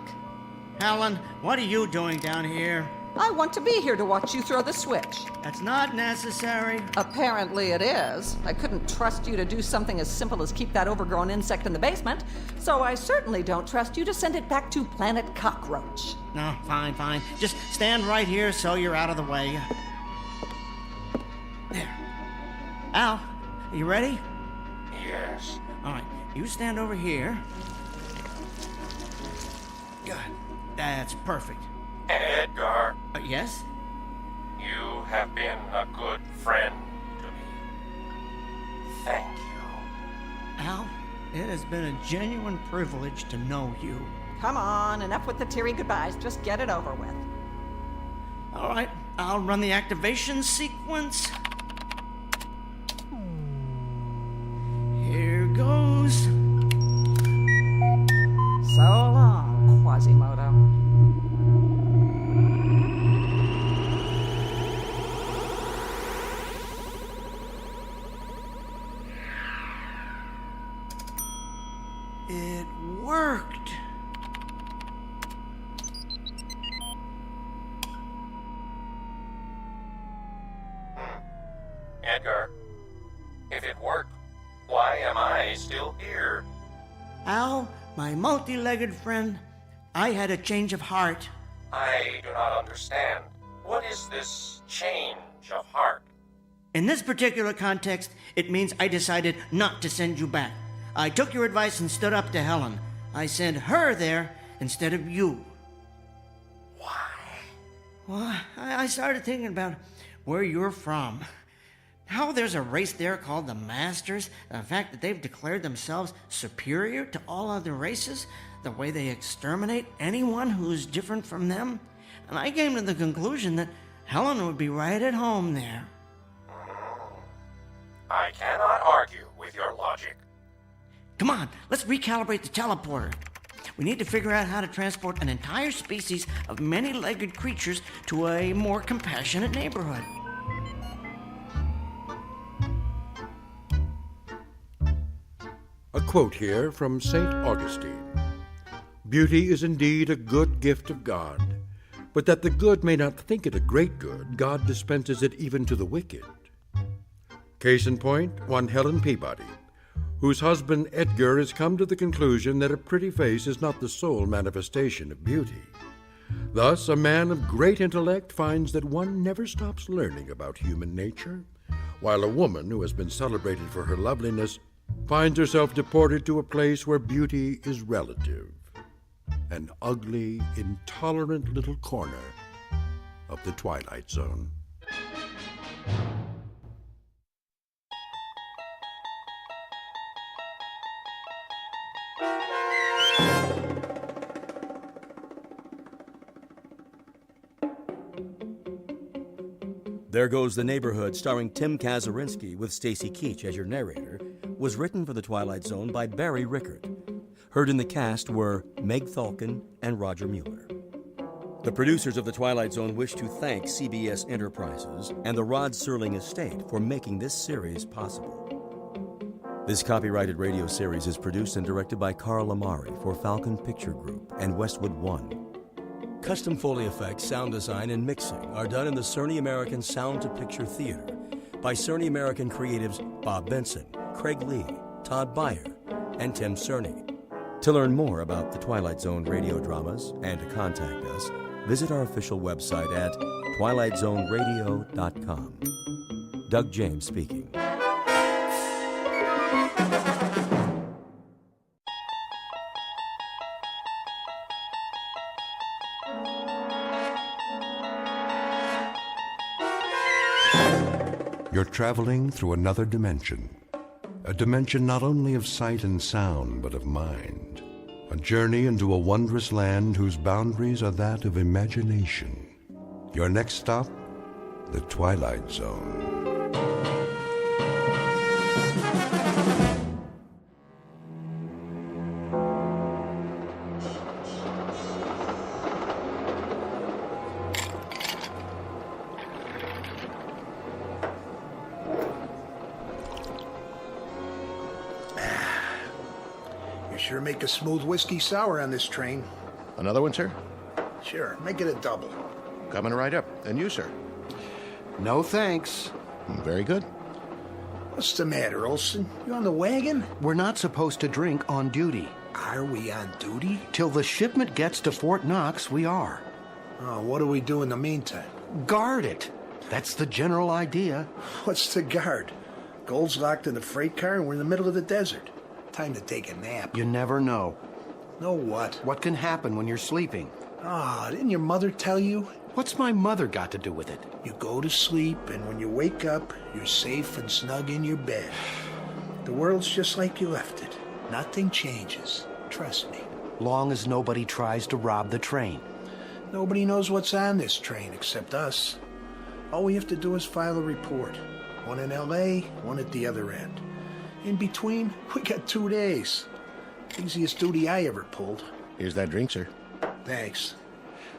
Helen, what are you doing down here?
I want to be here to watch you throw the switch.
That's not necessary.
Apparently it is. I couldn't trust you to do something as simple as keep that overgrown insect in the basement, so I certainly don't trust you to send it back to Planet Cockroach.
No, fine. Just stand right here so you're out of the way. There. Al, are you ready?
Yes.
All right, you stand over here. Good. That's perfect.
Edgar.
Yes?
You have been a good friend to me. Thank you.
Al, it has been a genuine privilege to know you.
Come on, enough with the teary goodbyes. Just get it over with.
All right, I'll run the activation sequence. Here goes.
So long, Quasimodo.
It worked.
Edgar, if it worked, why am I still here?
Al, my multi-legged friend, I had a change of heart.
I do not understand. What is this change of heart?
In this particular context, it means I decided not to send you back. I took your advice and stood up to Helen. I sent her there instead of you.
Why?
Well, I started thinking about where you're from. How there's a race there called the Masters, the fact that they've declared themselves superior to all other races, the way they exterminate anyone who's different from them. And I came to the conclusion that Helen would be right at home there.
I cannot argue with your logic.
Come on, let's recalibrate the teleporter. We need to figure out how to transport an entire species of many-legged creatures to a more compassionate neighborhood.
A quote here from St. Augustine. Beauty is indeed a good gift of God, but that the good may not think it a great good, God dispenses it even to the wicked. Case in point, one Helen Peabody, whose husband Edgar has come to the conclusion that a pretty face is not the sole manifestation of beauty. Thus, a man of great intellect finds that one never stops learning about human nature, while a woman who has been celebrated for her loveliness finds herself deported to a place where beauty is relative, an ugly, intolerant little corner of the Twilight Zone.
There Goes the Neighborhood, starring Tim Kazurinsky with Stacy Keach as your narrator, was written for The Twilight Zone by Barry Rickard. Heard in the cast were Meg Thalkin and Roger Mueller. The producers of The Twilight Zone wish to thank CBS Enterprises and the Rod Serling Estate for making this series possible. This copyrighted radio series is produced and directed by Carl Amari for Falcon Picture Group and Westwood One. Custom Foley effects, sound design, and mixing are done in the Cerny American Sound to Picture Theater by Cerny American creatives Bob Benson, Craig Lee, Todd Beyer, and Tim Cerny. To learn more about the Twilight Zone radio dramas and to contact us, visit our official website at twilightzoneradio.com. Doug James speaking.
You're traveling through another dimension. A dimension not only of sight and sound, but of mind. A journey into a wondrous land whose boundaries are that of imagination. Your next stop, the Twilight Zone.
Sure make a smooth whiskey sour on this train.
Another one, sir?
Sure, make it a double.
Coming right up. And you, sir?
No thanks.
Very good.
What's the matter, Olson? You on the wagon?
We're not supposed to drink on duty.
Are we on duty?
Till the shipment gets to Fort Knox, we are.
Oh, what do we do in the meantime?
Guard it. That's the general idea.
What's the guard? Gold's locked in the freight car and we're in the middle of the desert. Time to take a nap.
You never know.
Know what?
What can happen when you're sleeping?
Ah, didn't your mother tell you?
What's my mother got to do with it?
You go to sleep, and when you wake up, you're safe and snug in your bed. The world's just like you left it. Nothing changes. Trust me.
Long as nobody tries to rob the train.
Nobody knows what's on this train except us. All we have to do is file a report. One in L.A., one at the other end. In between, we got 2 days. Easiest duty I ever pulled.
Here's that drink, sir.
Thanks.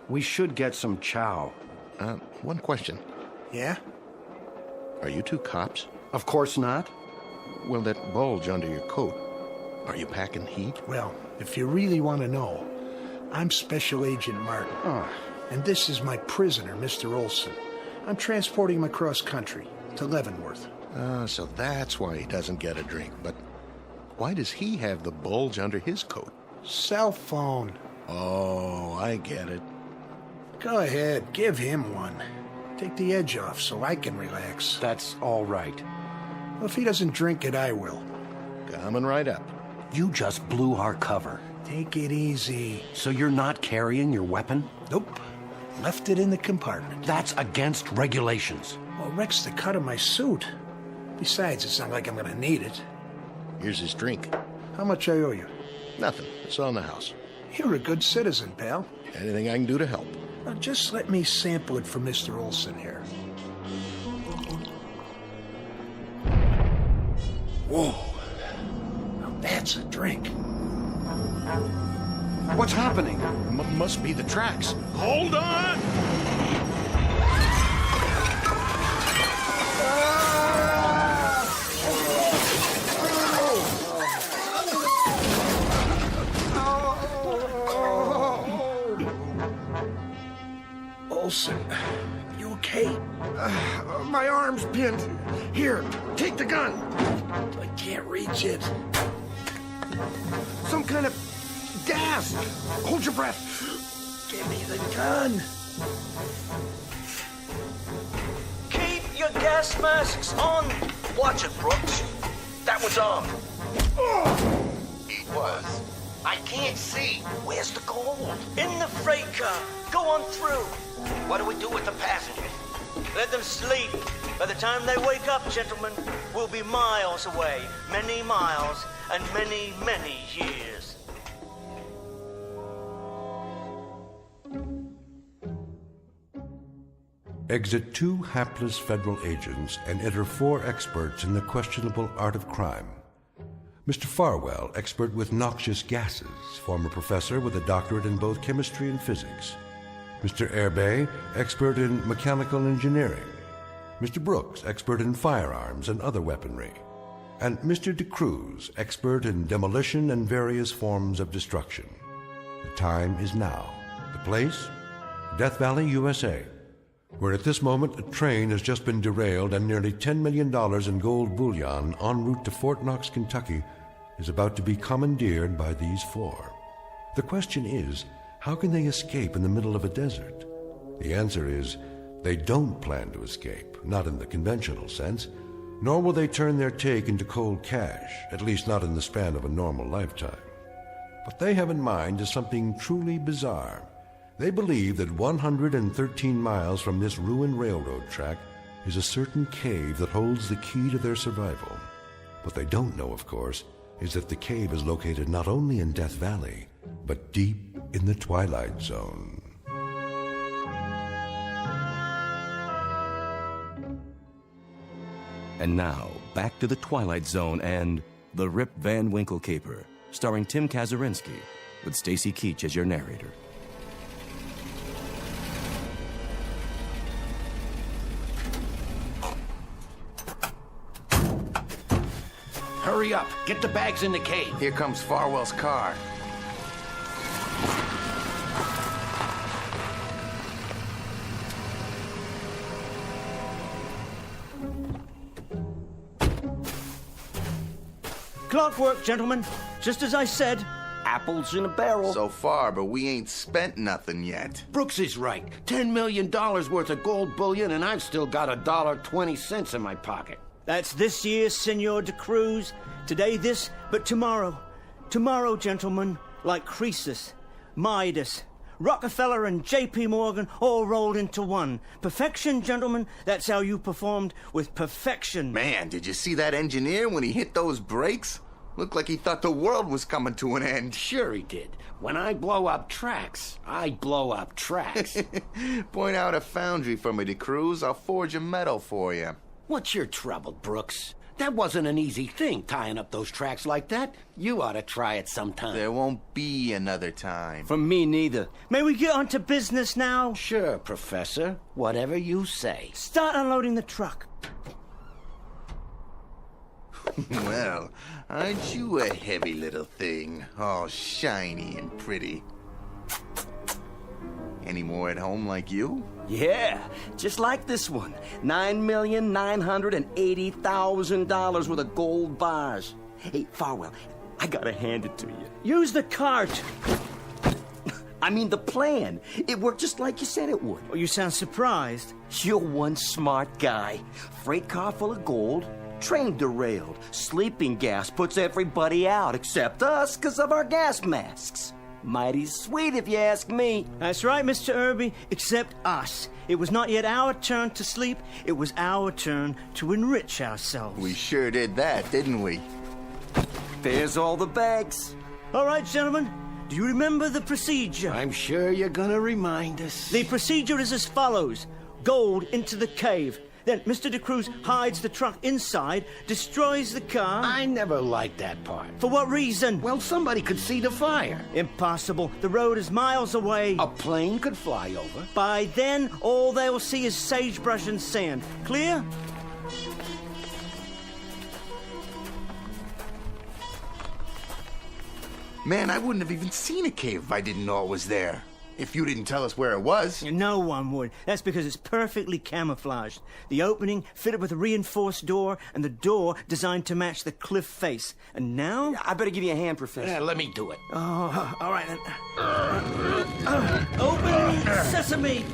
We should get some chow.
One question.
Yeah?
Are you two cops?
Of course not.
Well, that bulge under your coat, are you packing heat?
Well, if you really want to know, I'm Special Agent Martin.
Oh.
And this is my prisoner, Mr. Olson. I'm transporting him across country to Leavenworth.
So that's why he doesn't get a drink. But why does he have the bulge under his coat?
Cell phone.
Oh, I get it.
Go ahead, give him one. Take the edge off so I can relax.
That's all right.
Well, if he doesn't drink it, I will.
Coming right up.
You just blew our cover.
Take it easy.
So you're not carrying your weapon?
Nope. Left it in the compartment.
That's against regulations.
Well, wrecks the cut of my suit. Besides, it's not like I'm gonna need it.
Here's his drink.
How much I owe you?
Nothing. It's on the house.
You're a good citizen, pal.
Anything I can do to help.
Now, just let me sample it for Mr. Olson here. Whoa. Now that's a drink.
What's happening?
Must be the tracks. Hold on!
Olson, you okay?
My arm's pinned. Here, take the gun.
I can't reach it.
Some kind of gas. Hold your breath.
Give me the gun.
Keep your gas masks on. Watch it, Brooks. That was on. It was. I can't see. Where's the gold? In the freight car. Go on through. What do we do with the passengers? Let them sleep. By the time they wake up, gentlemen, we'll be miles away. Many miles and many, many years.
Exit 2 hapless federal agents and enter 4 experts in the questionable art of crime. Mr. Farwell, expert with noxious gases, former professor with a doctorate in both chemistry and physics. Mr. Airbay, expert in mechanical engineering. Mr. Brooks, expert in firearms and other weaponry. And Mr. DeCruz, expert in demolition and various forms of destruction. The time is now. The place? Death Valley, USA, where at this moment a train has just been derailed and nearly $10 million in gold bullion en route to Fort Knox, Kentucky, is about to be commandeered by these 4. The question is, how can they escape in the middle of a desert? The answer is, they don't plan to escape, not in the conventional sense, nor will they turn their take into cold cash, at least not in the span of a normal lifetime. What they have in mind is something truly bizarre. They believe that 113 miles from this ruined railroad track is a certain cave that holds the key to their survival. What they don't know, of course, is that the cave is located not only in Death Valley, but deep in the Twilight Zone.
And now, back to the Twilight Zone and The Rip Van Winkle Caper, starring Tim Kazurinsky, with Stacy Keach as your narrator.
Hurry up. Get the bags in the cave.
Here comes Farwell's car.
Clockwork, gentlemen. Just as I said. Apples in a barrel.
So far, but we ain't spent nothing yet.
Brooks is right. $10 million worth of gold bullion, and I've still got $1.20 in my pocket.
That's this year, Senor de Cruz. Today this, but tomorrow. Tomorrow, gentlemen, like Croesus, Midas, Rockefeller, and J.P. Morgan all rolled into one. Perfection, gentlemen, that's how you performed with perfection.
Man, did you see that engineer when he hit those brakes? Looked like he thought the world was coming to an end.
Sure he did. When I blow up tracks, I blow up tracks.
Point out a foundry for me, de Cruz. I'll forge a metal for you.
What's your trouble, Brooks? That wasn't an easy thing, tying up those tracks like that. You ought to try it sometime.
There won't be another time.
For me, neither.
May we get on to business now?
Sure, Professor. Whatever you say.
Start unloading the truck.
Well, aren't you a heavy little thing? All shiny and pretty. Any more at home like you?
Yeah, just like this one. $9,980,000 worth of gold bars. Hey, Farwell, I gotta hand it to you.
Use the cart.
I mean the plan. It worked just like you said it would.
Oh, you sound surprised.
You're one smart guy. Freight car full of gold, train derailed, sleeping gas puts everybody out except us because of our gas masks. Mighty sweet, if you ask me.
That's right, Mr. Irby, except us. It was not yet our turn to sleep. It was our turn to enrich ourselves.
We sure did that, didn't we?
There's all the bags.
All right, gentlemen. Do you remember the procedure?
I'm sure you're gonna remind us.
The procedure is as follows. Gold into the cave. Then Mr. De Cruz hides the truck inside, destroys the car.
I never liked that part.
For what reason?
Well, somebody could see the fire.
Impossible. The road is miles away.
A plane could fly over.
By then, all they will see is sagebrush and sand. Clear?
Man, I wouldn't have even seen a cave if I didn't know it was there. If you didn't tell us where it was.
No one would. That's because it's perfectly camouflaged. The opening fitted with a reinforced door, and the door designed to match the cliff face. And now?
I better give you a hand, Professor.
Yeah, let me do it.
Oh, all right. Open sesame!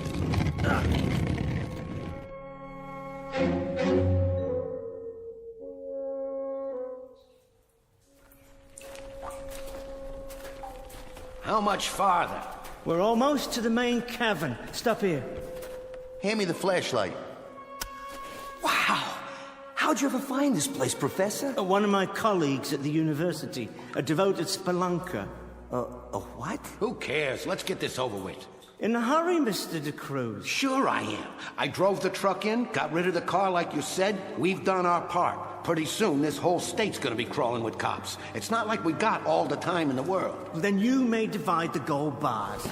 How much farther?
We're almost to the main cavern. Stop here.
Hand me the flashlight.
Wow. How'd you ever find this place, Professor?
One of my colleagues at the university, a devoted spelunker.
A what?
Who cares? Let's get this over with.
In a hurry, Mr. De Cruz.
Sure I am. I drove the truck in, got rid of the car like you said. We've done our part. Pretty soon, this whole state's gonna be crawling with cops. It's not like we got all the time in the world.
Then you may divide the gold bars.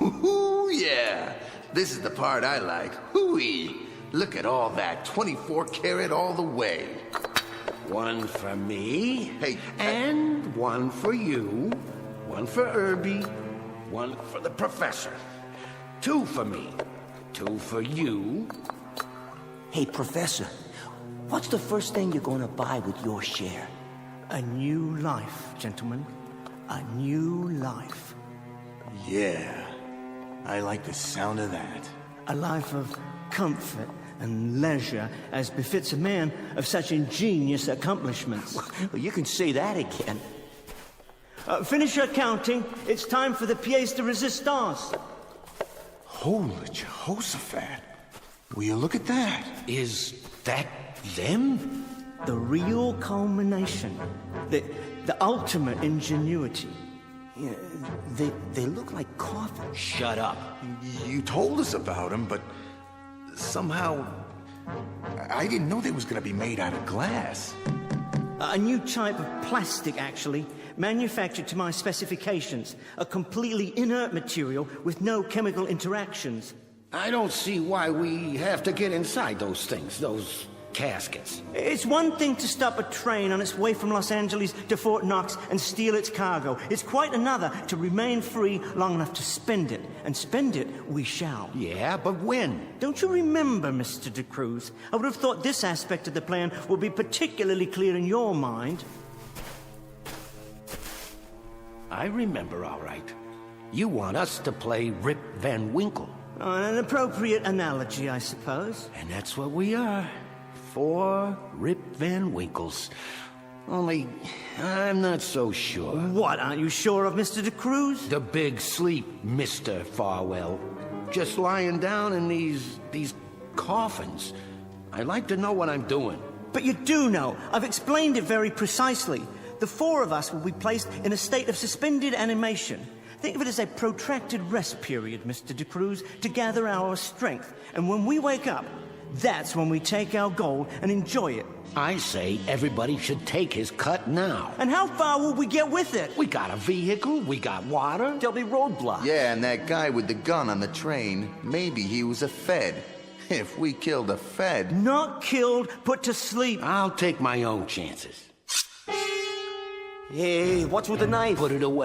Ooh, yeah. This is the part I like. Hooey. Look at all that. 24 karat all the way.
One for me.
Hey.
And one for you. One for Irby. One for the professor. Two for me. Two for you.
Hey, Professor, what's the first thing you're gonna buy with your share?
A new life, gentlemen. A new life.
Yeah. I like the sound of that.
A life of comfort and leisure as befits a man of such ingenious accomplishments.
Well, you can say that again.
Finish your counting. It's time for the pièce de résistance.
Holy Jehoshaphat. Will you look at that?
Is that them?
The real culmination. The ultimate ingenuity.
Yeah, they look like coffins.
Shut up.
You told us about them, but somehow I didn't know they was gonna be made out of glass.
A new type of plastic, actually, manufactured to my specifications. A completely inert material with no chemical interactions.
I don't see why we have to get inside those things, those caskets.
It's one thing to stop a train on its way from Los Angeles to Fort Knox and steal its cargo. It's quite another to remain free long enough to spend it. And spend it we shall.
Yeah, but when?
Don't you remember, Mr. De Cruz? I would have thought this aspect of the plan would be particularly clear in your mind.
I remember, all right. You want us to play Rip Van Winkle.
An appropriate analogy, I suppose.
And that's what we are. 4 Rip Van Winkles. Only, I'm not so sure.
What, aren't you sure of, Mr. De Cruz?
The big sleep, Mr. Farwell. Just lying down in these coffins. I like to know what I'm doing.
But you do know. I've explained it very precisely. The 4 of us will be placed in a state of suspended animation. Think of it as a protracted rest period, Mr. De Cruz, to gather our strength. And when we wake up, that's when we take our gold and enjoy it.
I say everybody should take his cut now.
And how far will we get with it?
We got a vehicle, we got water.
There'll be roadblocks.
Yeah, and that guy with the gun on the train, maybe he was a Fed. If we killed a Fed...
Not killed, put to sleep.
I'll take my own chances.
Hey, what's with the knife?
Put it away.